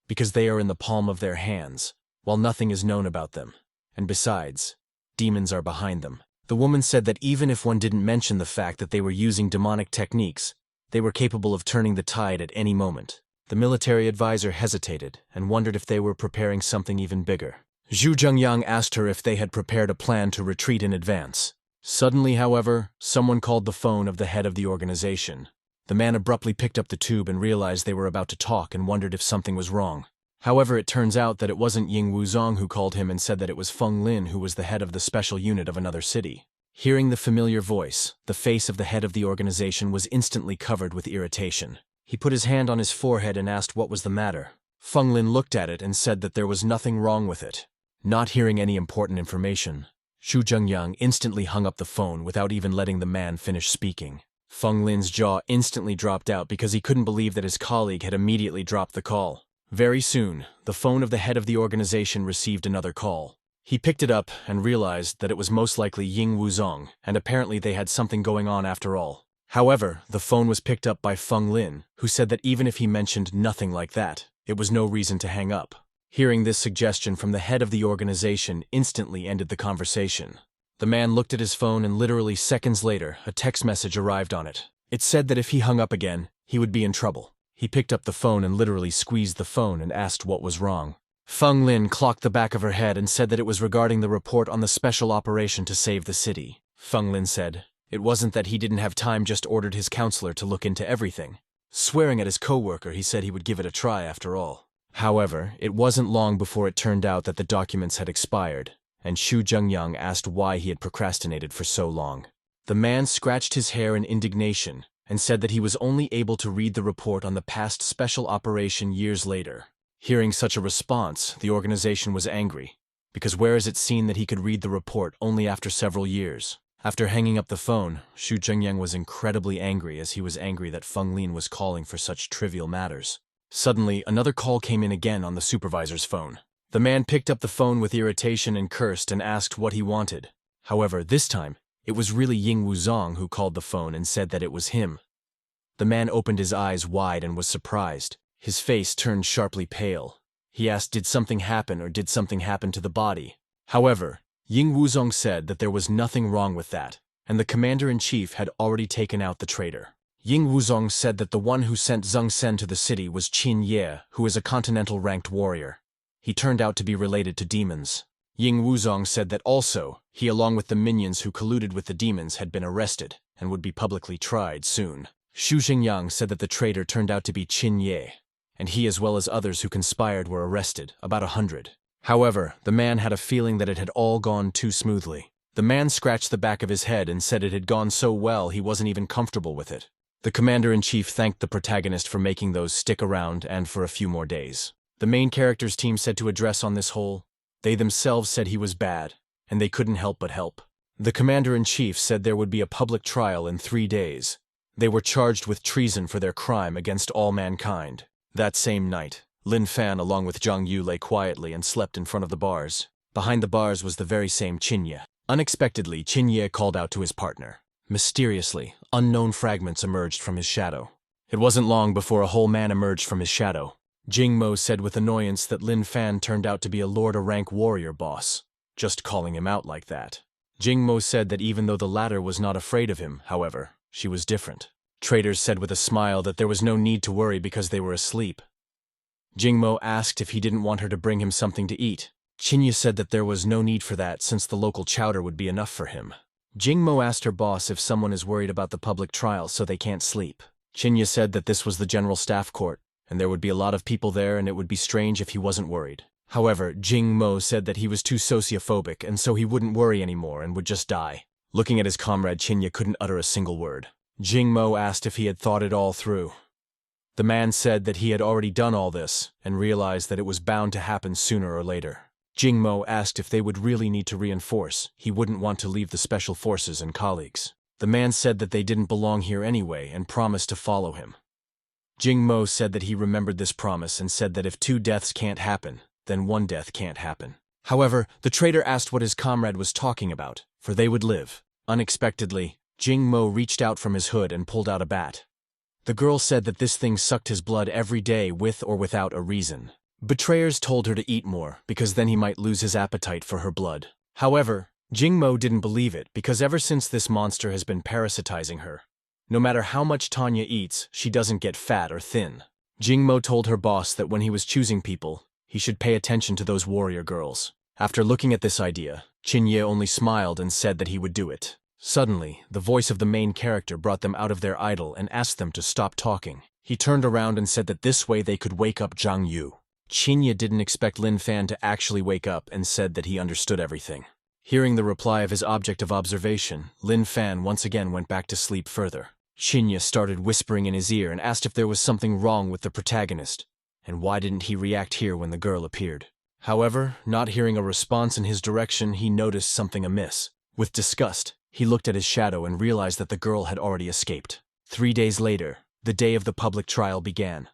because they are in the palm of their hands, while nothing is known about them. And besides, demons are behind them. The woman said that even if one didn't mention the fact that they were using demonic techniques, they were capable of turning the tide at any moment. The military advisor hesitated and wondered if they were preparing something even bigger. Xu Zhengyang asked her if they had prepared a plan to retreat in advance. Suddenly, however, someone called the phone of the head of the organization. The man abruptly picked up the tube and realized they were about to talk and wondered if something was wrong. However, it turns out that it wasn't Ying Wuzong who called him and said that it was Feng Lin who was the head of the special unit of another city. Hearing the familiar voice, the face of the head of the organization was instantly covered with irritation. He put his hand on his forehead and asked what was the matter. Feng Lin looked at it and said that there was nothing wrong with it. Not hearing any important information, Xu Zhengyang instantly hung up the phone without even letting the man finish speaking. Feng Lin's jaw instantly dropped out because he couldn't believe that his colleague had immediately dropped the call. Very soon, the phone of the head of the organization received another call. He picked it up and realized that it was most likely Ying Wuzong, and apparently they had something going on after all. However, the phone was picked up by Feng Lin, who said that even if he mentioned nothing like that, it was no reason to hang up. Hearing this suggestion from the head of the organization instantly ended the conversation. The man looked at his phone and literally seconds later, a text message arrived on it. It said that if he hung up again, he would be in trouble. He picked up the phone and literally squeezed the phone and asked what was wrong. Feng Lin clocked the back of her head and said that it was regarding the report on the special operation to save the city. Feng Lin said, it wasn't that he didn't have time, just ordered his counselor to look into everything. Swearing at his co-worker, he said he would give it a try after all. However, it wasn't long before it turned out that the documents had expired, and Xu Zhengyang asked why he had procrastinated for so long. The man scratched his hair in indignation and said that he was only able to read the report on the past special operation years later. Hearing such a response, the organization was angry, because where is it seen that he could read the report only after several years? After hanging up the phone, Xu Zhengyang was incredibly angry, as he was angry that Feng Lin was calling for such trivial matters. Suddenly, another call came in again on the supervisor's phone. The man picked up the phone with irritation and cursed and asked what he wanted. However, this time, it was really Ying Wuzong who called the phone and said that it was him. The man opened his eyes wide and was surprised. His face turned sharply pale. He asked, did something happen, or did something happen to the body? However, Ying Wuzong said that there was nothing wrong with that, and the commander-in-chief had already taken out the traitor. Ying Wuzong said that the one who sent Zheng Sen to the city was Qin Ye, who is a continental-ranked warrior. He turned out to be related to demons. Ying Wuzong said that also, he along with the minions who colluded with the demons had been arrested, and would be publicly tried soon. Xu Zhengyang said that the traitor turned out to be Qin Ye, and he as well as others who conspired were arrested, about 100. However, the man had a feeling that it had all gone too smoothly. The man scratched the back of his head and said it had gone so well he wasn't even comfortable with it. The commander-in-chief thanked the protagonist for making those stick around and for a few more days. The main character's team said to address on this whole, they themselves said he was bad, and they couldn't help but help. The commander-in-chief said there would be a public trial in 3 days. They were charged with treason for their crime against all mankind. That same night, Lin Fan along with Zhang Yu lay quietly and slept in front of the bars. Behind the bars was the very same Qin Ye. Unexpectedly, Qin Ye called out to his partner. Mysteriously, unknown fragments emerged from his shadow. It wasn't long before a whole man emerged from his shadow. Jing Mo said with annoyance that Lin Fan turned out to be a lord-of-rank warrior boss, just calling him out like that. Jing Mo said that even though the latter was not afraid of him, however, she was different. Traders said with a smile that there was no need to worry because they were asleep. Jing Mo asked if he didn't want her to bring him something to eat. Qin Ye said that there was no need for that since the local chowder would be enough for him. Jing Mo asked her boss if someone is worried about the public trial so they can't sleep. Qin Ye said that this was the general staff court, and there would be a lot of people there and it would be strange if he wasn't worried. However, Jing Mo said that he was too sociophobic and so he wouldn't worry anymore and would just die. Looking at his comrade, Qin Ye couldn't utter a single word. Jing Mo asked if he had thought it all through. The man said that he had already done all this and realized that it was bound to happen sooner or later. Jing Mo asked if they would really need to reinforce. He wouldn't want to leave the special forces and colleagues. The man said that they didn't belong here anyway and promised to follow him. Jing Mo said that he remembered this promise and said that if 2 deaths can't happen, then 1 death can't happen. However, the traitor asked what his comrade was talking about, for they would live. Unexpectedly, Jing Mo reached out from his hood and pulled out a bat. The girl said that this thing sucked his blood every day with or without a reason. Betrayers told her to eat more because then he might lose his appetite for her blood. However, Jing Mo didn't believe it because ever since this monster has been parasitizing her. No matter how much Tanya eats, she doesn't get fat or thin. Jing Mo told her boss that when he was choosing people, he should pay attention to those warrior girls. After looking at this idea, Qin Ye only smiled and said that he would do it. Suddenly, the voice of the main character brought them out of their idle and asked them to stop talking. He turned around and said that this way they could wake up Zhang Yu. Qin Ye didn't expect Lin Fan to actually wake up and said that he understood everything. Hearing the reply of his object of observation, Lin Fan once again went back to sleep further. Qin Ye started whispering in his ear and asked if there was something wrong with the protagonist, and why didn't he react here when the girl appeared. However, not hearing a response in his direction, he noticed something amiss. With disgust, He looked at his shadow and realized that the girl had already escaped. 3 days later, the day of the public trial began.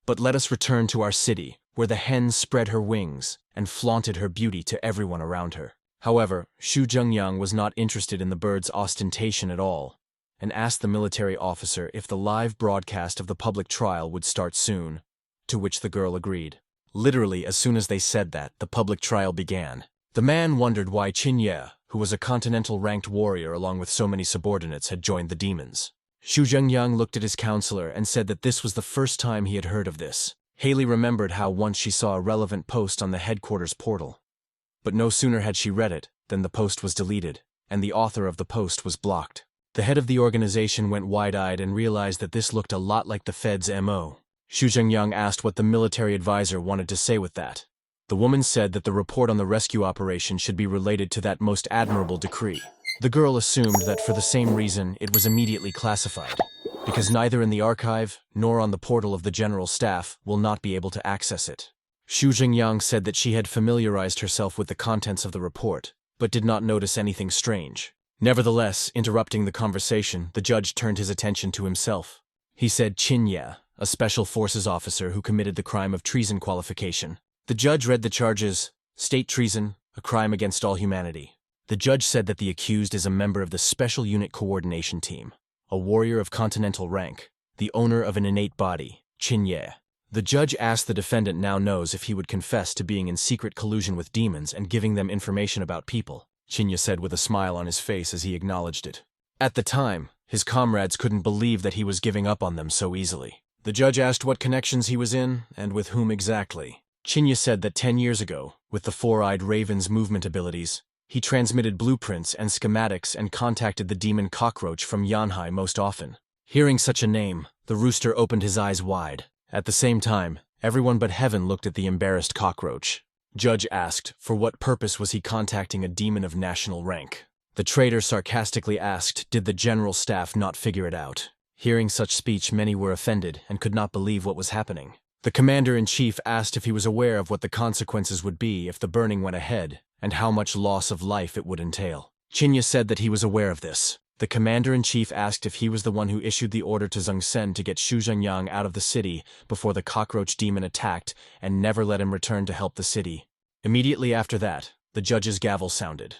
But let us return to our city, where the hen spread her wings and flaunted her beauty to everyone around her. However, Xu Zhengyang was not interested in the bird's ostentation at all, and asked the military officer if the live broadcast of the public trial would start soon, to which the girl agreed. Literally, as soon as they said that, the public trial began. The man wondered why Qin Ye, who was a continental-ranked warrior along with so many subordinates, had joined the demons. Xu Zhengyang looked at his counselor and said that this was the first time he had heard of this. Haley remembered how once she saw a relevant post on the headquarters portal. But no sooner had she read it than the post was deleted, and the author of the post was blocked. The head of the organization went wide-eyed and realized that this looked a lot like the Fed's MO. Xu Zhengyang asked what the military advisor wanted to say with that. The woman said that the report on the rescue operation should be related to that most admirable decree. The girl assumed that for the same reason it was immediately classified, because neither in the archive nor on the portal of the general staff will not be able to access it. Xu Zhengyang said that she had familiarized herself with the contents of the report, but did not notice anything strange. Nevertheless, interrupting the conversation, the judge turned his attention to himself. He said Qin Ye, a special forces officer who committed the crime of treason qualification. The judge read the charges: state treason, a crime against all humanity. The judge said that the accused is a member of the Special Unit Coordination Team, a warrior of continental rank, the owner of an innate body, Qin Ye. The judge asked the defendant now knows if he would confess to being in secret collusion with demons and giving them information about people. Qin Ye said with a smile on his face as he acknowledged it. At the time, his comrades couldn't believe that he was giving up on them so easily. The judge asked what connections he was in and with whom exactly. Qin Ye said that 10 years ago, with the four-eyed raven's movement abilities, he transmitted blueprints and schematics and contacted the demon cockroach from Yanhai most often. Hearing such a name, the rooster opened his eyes wide. At the same time, everyone but Heaven looked at the embarrassed cockroach. Judge asked, for what purpose was he contacting a demon of national rank? The traitor sarcastically asked, did the general staff not figure it out? Hearing such speech, many were offended and could not believe what was happening. The commander-in-chief asked if he was aware of what the consequences would be if the burning went ahead, and how much loss of life it would entail. Qin Ye said that he was aware of this. The commander-in-chief asked if he was the one who issued the order to Zheng Sen to get Xu Zhengyang out of the city before the cockroach demon attacked and never let him return to help the city. Immediately after that, the judge's gavel sounded.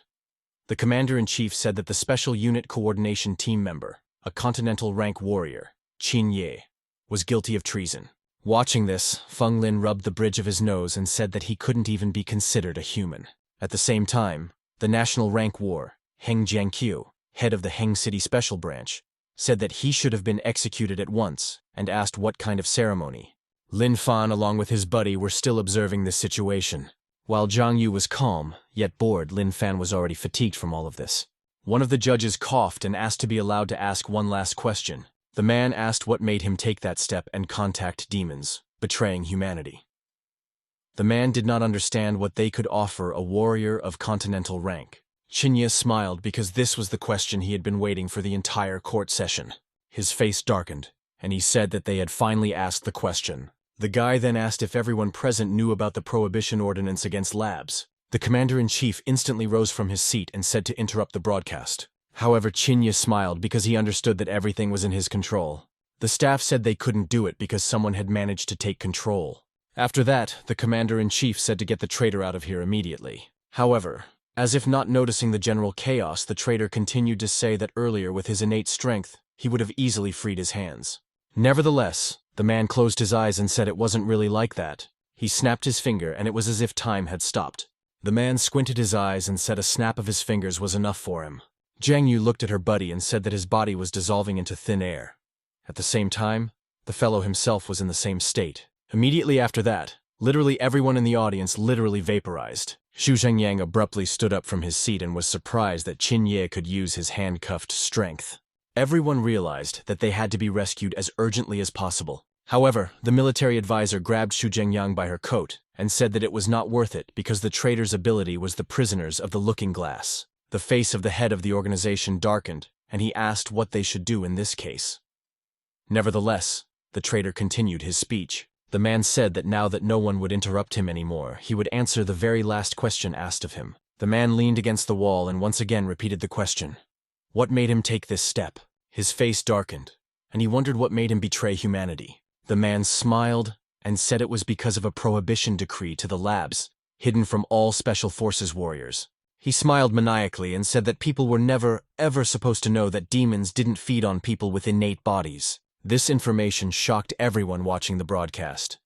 The commander-in-chief said that the Special Unit Coordination Team member, a continental rank warrior, Qin Ye, was guilty of treason. Watching this, Feng Lin rubbed the bridge of his nose and said that he couldn't even be considered a human. At the same time, the national rank war, Heng Jianqiu, head of the Heng City Special Branch, said that he should have been executed at once and asked what kind of ceremony. Lin Fan along with his buddy were still observing this situation. While Zhang Yu was calm, yet bored, Lin Fan was already fatigued from all of this. One of the judges coughed and asked to be allowed to ask one last question. The man asked what made him take that step and contact demons, betraying humanity. The man did not understand what they could offer a warrior of continental rank. Qin Ye smiled because this was the question he had been waiting for the entire court session. His face darkened, and he said that they had finally asked the question. The guy then asked if everyone present knew about the prohibition ordinance against labs. The commander-in-chief instantly rose from his seat and said to interrupt the broadcast. However, Qin Ye smiled because he understood that everything was in his control. The staff said they couldn't do it because someone had managed to take control. After that, the commander-in-chief said to get the traitor out of here immediately. However, as if not noticing the general chaos, the traitor continued to say that earlier with his innate strength, he would have easily freed his hands. Nevertheless, the man closed his eyes and said it wasn't really like that. He snapped his finger and it was as if time had stopped. The man squinted his eyes and said a snap of his fingers was enough for him. Zhang Yu looked at her buddy and said that his body was dissolving into thin air. At the same time, the fellow himself was in the same state. Immediately after that, literally everyone in the audience literally vaporized. Xu Zhengyang abruptly stood up from his seat and was surprised that Qin Ye could use his handcuffed strength. Everyone realized that they had to be rescued as urgently as possible. However, the military advisor grabbed Xu Zhengyang by her coat and said that it was not worth it because the traitor's ability was the prisoners of the looking glass. The face of the head of the organization darkened, and he asked what they should do in this case. Nevertheless, the traitor continued his speech. The man said that now that no one would interrupt him anymore, he would answer the very last question asked of him. The man leaned against the wall and once again repeated the question. What made him take this step? His face darkened, and he wondered what made him betray humanity. The man smiled and said it was because of a prohibition decree to the labs, hidden from all Special Forces warriors. He smiled maniacally and said that people were never, ever supposed to know that demons didn't feed on people with innate bodies. This information shocked everyone watching the broadcast.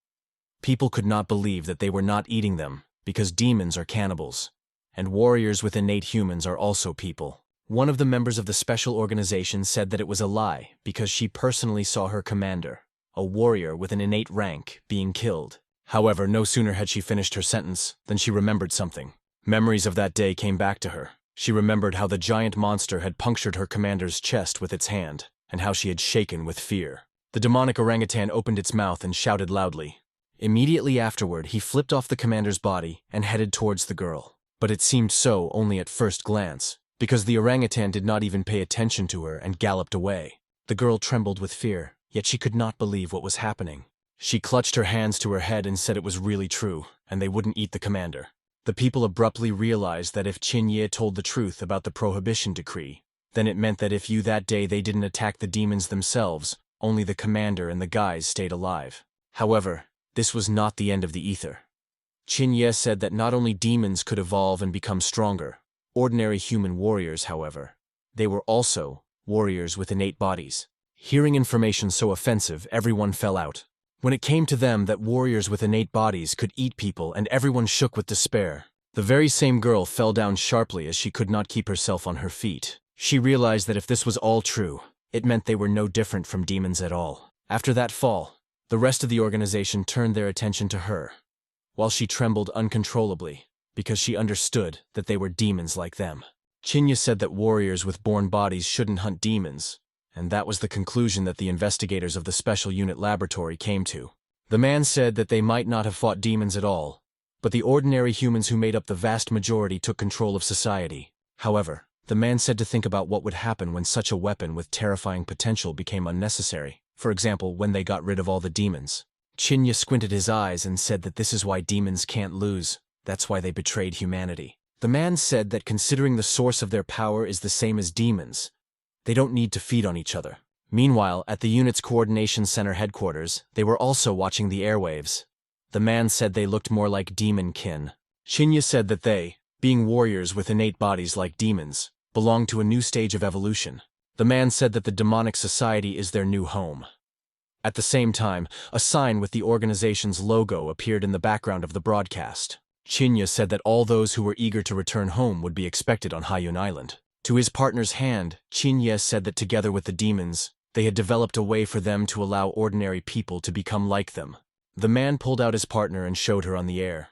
People could not believe that they were not eating them, because demons are cannibals, and warriors with innate humans are also people. One of the members of the special organization said that it was a lie because she personally saw her commander, a warrior with an innate rank, being killed. However, no sooner had she finished her sentence than she remembered something. Memories of that day came back to her. She remembered how the giant monster had punctured her commander's chest with its hand, and how she had shaken with fear. The demonic orangutan opened its mouth and shouted loudly. Immediately afterward, he flipped off the commander's body and headed towards the girl. But it seemed so only at first glance, because the orangutan did not even pay attention to her and galloped away. The girl trembled with fear, yet she could not believe what was happening. She clutched her hands to her head and said it was really true, and they wouldn't eat the commander. The people abruptly realized that if Qin Ye told the truth about the prohibition decree, then it meant that if that day they didn't attack the demons themselves, only the commander and the guys stayed alive. However, this was not the end of the ether. Qin Ye said that not only demons could evolve and become stronger, ordinary human warriors, however, they were also warriors with innate bodies. Hearing information so offensive, everyone fell out. When it came to them that warriors with innate bodies could eat people and everyone shook with despair, the very same girl fell down sharply as she could not keep herself on her feet. She realized that if this was all true, it meant they were no different from demons at all. After that fall, the rest of the organization turned their attention to her, while she trembled uncontrollably, because she understood that they were demons like them. Qin Ye said that warriors with born bodies shouldn't hunt demons, and that was the conclusion that the investigators of the Special Unit Laboratory came to. The man said that they might not have fought demons at all, but the ordinary humans who made up the vast majority took control of society. However, the man said to think about what would happen when such a weapon with terrifying potential became unnecessary. For example, when they got rid of all the demons. Qin Ye squinted his eyes and said that this is why demons can't lose. That's why they betrayed humanity. The man said that considering the source of their power is the same as demons, they don't need to feed on each other. Meanwhile, at the unit's coordination center headquarters, they were also watching the airwaves. The man said they looked more like demon kin. Qin Ye said that they, being warriors with innate bodies like demons, belonged to a new stage of evolution. The man said that the demonic society is their new home. At the same time, a sign with the organization's logo appeared in the background of the broadcast. Qin Ye said that all those who were eager to return home would be expected on Haiyun Island. To his partner's hand, Qin Ye said that together with the demons, they had developed a way for them to allow ordinary people to become like them. The man pulled out his partner and showed her on the air.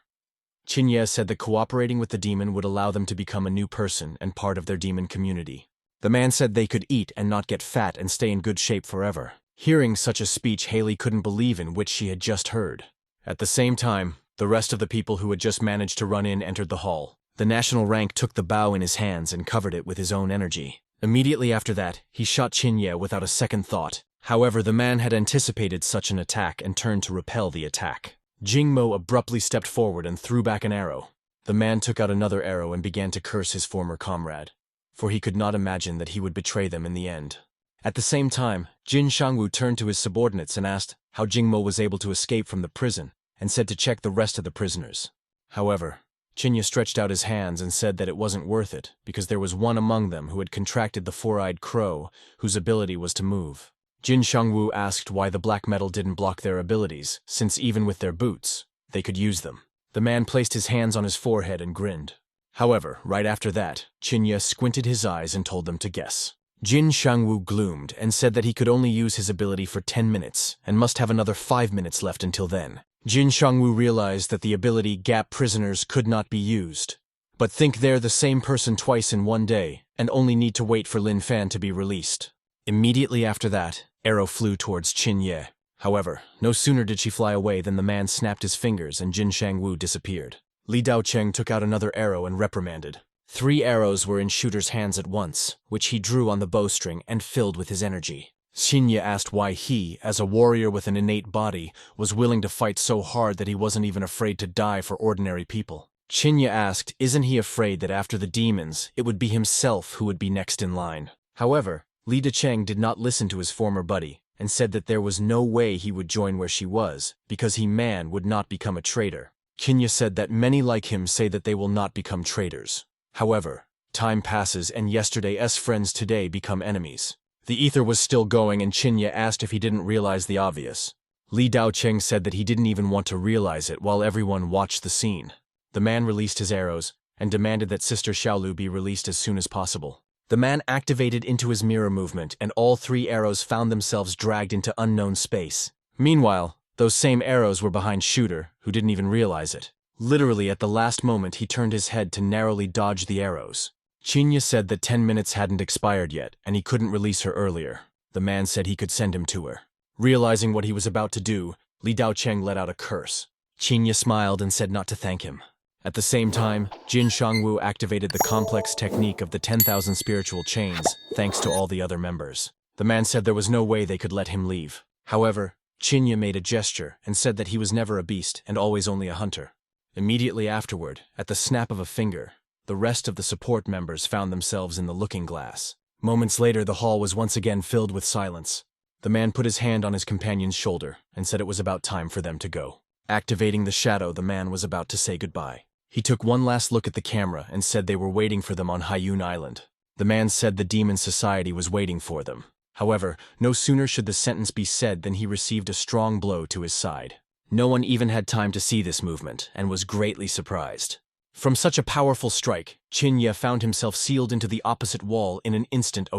Qin Ye said that cooperating with the demon would allow them to become a new person and part of their demon community. The man said they could eat and not get fat and stay in good shape forever. Hearing such a speech, Haley couldn't believe in which she had just heard. At the same time, the rest of the people who had just managed to run in entered the hall. The national rank took the bow in his hands and covered it with his own energy. Immediately after that, he shot Qin Ye without a second thought. However, the man had anticipated such an attack and turned to repel the attack. Jing Mo abruptly stepped forward and threw back an arrow. The man took out another arrow and began to curse his former comrade, for he could not imagine that he would betray them in the end. At the same time, Jin Shangwu turned to his subordinates and asked how Jing Mo was able to escape from the prison, and said to check the rest of the prisoners. However, Qin Ye stretched out his hands and said that it wasn't worth it, because there was one among them who had contracted the four-eyed crow, whose ability was to move. Jin Shangwu asked why the black metal didn't block their abilities, since even with their boots, they could use them. The man placed his hands on his forehead and grinned. However, right after that, Qin Ye squinted his eyes and told them to guess. Jin Shangwu gloomed and said that he could only use his ability for 10 minutes and must have another 5 minutes left until then. Jin Shangwu realized that the ability Gap prisoners could not be used, but think they're the same person twice in one day and only need to wait for Lin Fan to be released. Immediately after that, arrow flew towards Qin Ye. However, no sooner did she fly away than the man snapped his fingers and Jin Shangwu disappeared. Li Daocheng took out another arrow and reprimanded. 3 arrows were in Shooter's hands at once, which he drew on the bowstring and filled with his energy. Qin Ye asked why he, as a warrior with an innate body, was willing to fight so hard that he wasn't even afraid to die for ordinary people. Qin Ye asked, isn't he afraid that after the demons, it would be himself who would be next in line? However, Li Decheng did not listen to his former buddy and said that there was no way he would join where she was because he man would not become a traitor. Qinya said that many like him say that they will not become traitors. However, time passes and yesterday's friends today become enemies. The ether was still going and Qinya asked if he didn't realize the obvious. Li Daocheng said that he didn't even want to realize it while everyone watched the scene. The man released his arrows and demanded that Sister Xiaolu be released as soon as possible. The man activated into his mirror movement and all 3 arrows found themselves dragged into unknown space. Meanwhile, those same arrows were behind Shooter, who didn't even realize it. Literally at the last moment he turned his head to narrowly dodge the arrows. Qinya said that 10 minutes hadn't expired yet and he couldn't release her earlier. The man said he could send him to her. Realizing what he was about to do, Li Daocheng let out a curse. Qinya smiled and said not to thank him. At the same time, Jin Shangwu activated the complex technique of the 10,000 spiritual chains, thanks to all the other members. The man said there was no way they could let him leave. However, Qinya made a gesture and said that he was never a beast and always only a hunter. Immediately afterward, at the snap of a finger, the rest of the support members found themselves in the looking glass. Moments later, the hall was once again filled with silence. The man put his hand on his companion's shoulder and said it was about time for them to go. Activating the shadow, the man was about to say goodbye. He took one last look at the camera and said they were waiting for them on Haiyun Island. The man said the Demon Society was waiting for them. However, no sooner should the sentence be said than he received a strong blow to his side. No one even had time to see this movement and was greatly surprised. From such a powerful strike, Qinya found himself sealed into the opposite wall in an instant.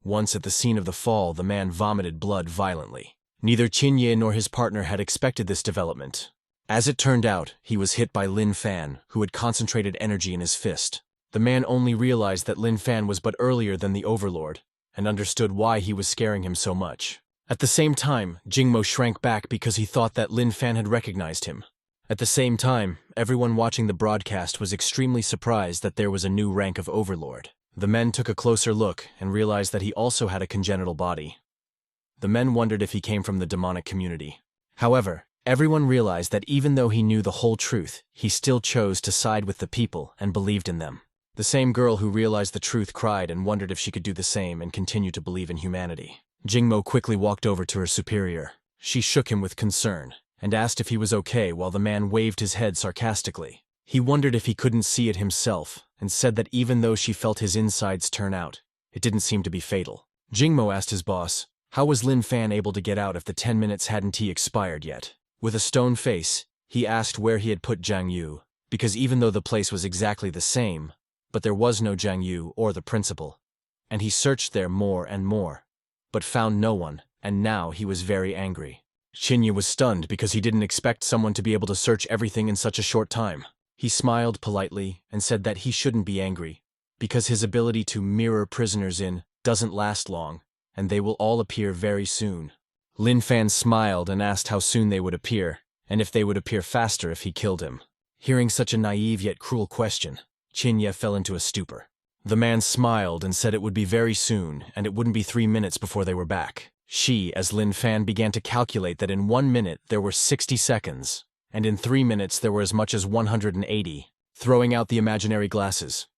Once at the scene of the fall, the man vomited blood violently. Neither Qinya nor his partner had expected this development. As it turned out, he was hit by Lin Fan, who had concentrated energy in his fist. The man only realized that Lin Fan was but earlier than the Overlord, and understood why he was scaring him so much. At the same time, Jingmo shrank back because he thought that Lin Fan had recognized him. At the same time, everyone watching the broadcast was extremely surprised that there was a new rank of Overlord. The men took a closer look and realized that he also had a congenital body. The men wondered if he came from the demonic community. However, everyone realized that even though he knew the whole truth, he still chose to side with the people and believed in them. The same girl who realized the truth cried and wondered if she could do the same and continue to believe in humanity. Jingmo quickly walked over to her superior. She shook him with concern and asked if he was okay while the man waved his head sarcastically. He wondered if he couldn't see it himself and said that even though she felt his insides turn out, it didn't seem to be fatal. Jingmo asked his boss, how was Lin Fan able to get out if the 10 minutes hadn't expired yet? With a stone face, he asked where he had put Zhang Yu, because even though the place was exactly the same, but there was no Zhang Yu or the principal. And he searched there more and more, but found no one, and now he was very angry. Qinya was stunned because he didn't expect someone to be able to search everything in such a short time. He smiled politely and said that he shouldn't be angry, because his ability to mirror prisoners in doesn't last long, and they will all appear very soon. Lin Fan smiled and asked how soon they would appear, and if they would appear faster if he killed him. Hearing such a naive yet cruel question, Qinya fell into a stupor. The man smiled and said it would be very soon, and it wouldn't be 3 minutes before they were back. She, as Lin Fan, began to calculate that in 1 minute there were 60 seconds, and in 3 minutes there were as much as 180, throwing out the imaginary glasses.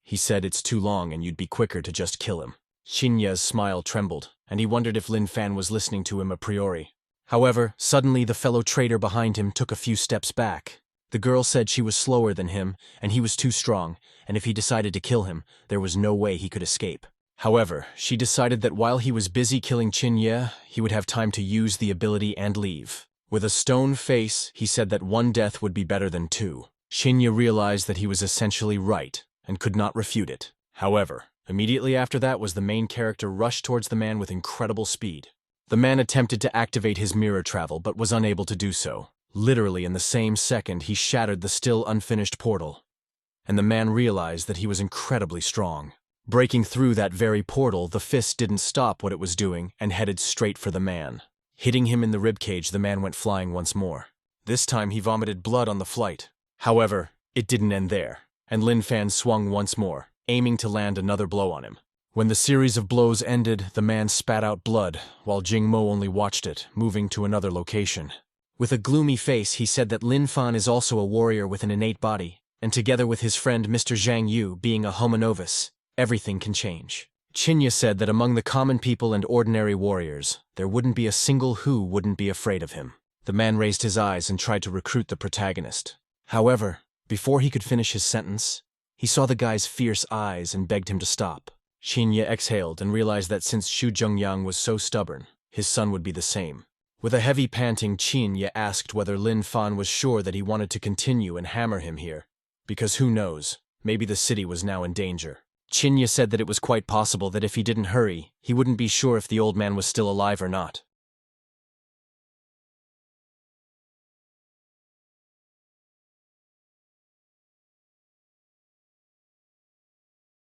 He said it's too long and you'd be quicker to just kill him. Qinya's smile trembled, and he wondered if Lin Fan was listening to him a priori. However, suddenly the fellow traitor behind him took a few steps back. The girl said she was slower than him, and he was too strong, and if he decided to kill him, there was no way he could escape. However, she decided that while he was busy killing Qinya, he would have time to use the ability and leave. With a stone face, he said that 1 death would be better than 2. Qinya realized that he was essentially right, and could not refute it. However, immediately after that was the main character rushed towards the man with incredible speed. The man attempted to activate his mirror travel but was unable to do so. Literally in the same second, he shattered the still unfinished portal. And the man realized that he was incredibly strong. Breaking through that very portal, the fist didn't stop what it was doing and headed straight for the man. Hitting him in the ribcage, the man went flying once more. This time he vomited blood on the flight. However, it didn't end there, and Lin Fan swung once more, aiming to land another blow on him. When the series of blows ended, the man spat out blood, while Jingmo only watched it, moving to another location. With a gloomy face, he said that Lin Fan is also a warrior with an innate body, and together with his friend Mr. Zhang Yu being a homo novus, everything can change. Chinya said that among the common people and ordinary warriors, there wouldn't be a single who wouldn't be afraid of him. The man raised his eyes and tried to recruit the protagonist. However, before he could finish his sentence, he saw the guy's fierce eyes and begged him to stop. Chinya exhaled and realized that since Xu Zhengyang was so stubborn, his son would be the same. With a heavy panting, Chinya asked whether Lin Fan was sure that he wanted to continue and hammer him here, because who knows, maybe the city was now in danger. Chinya said that it was quite possible that if he didn't hurry, he wouldn't be sure if the old man was still alive or not.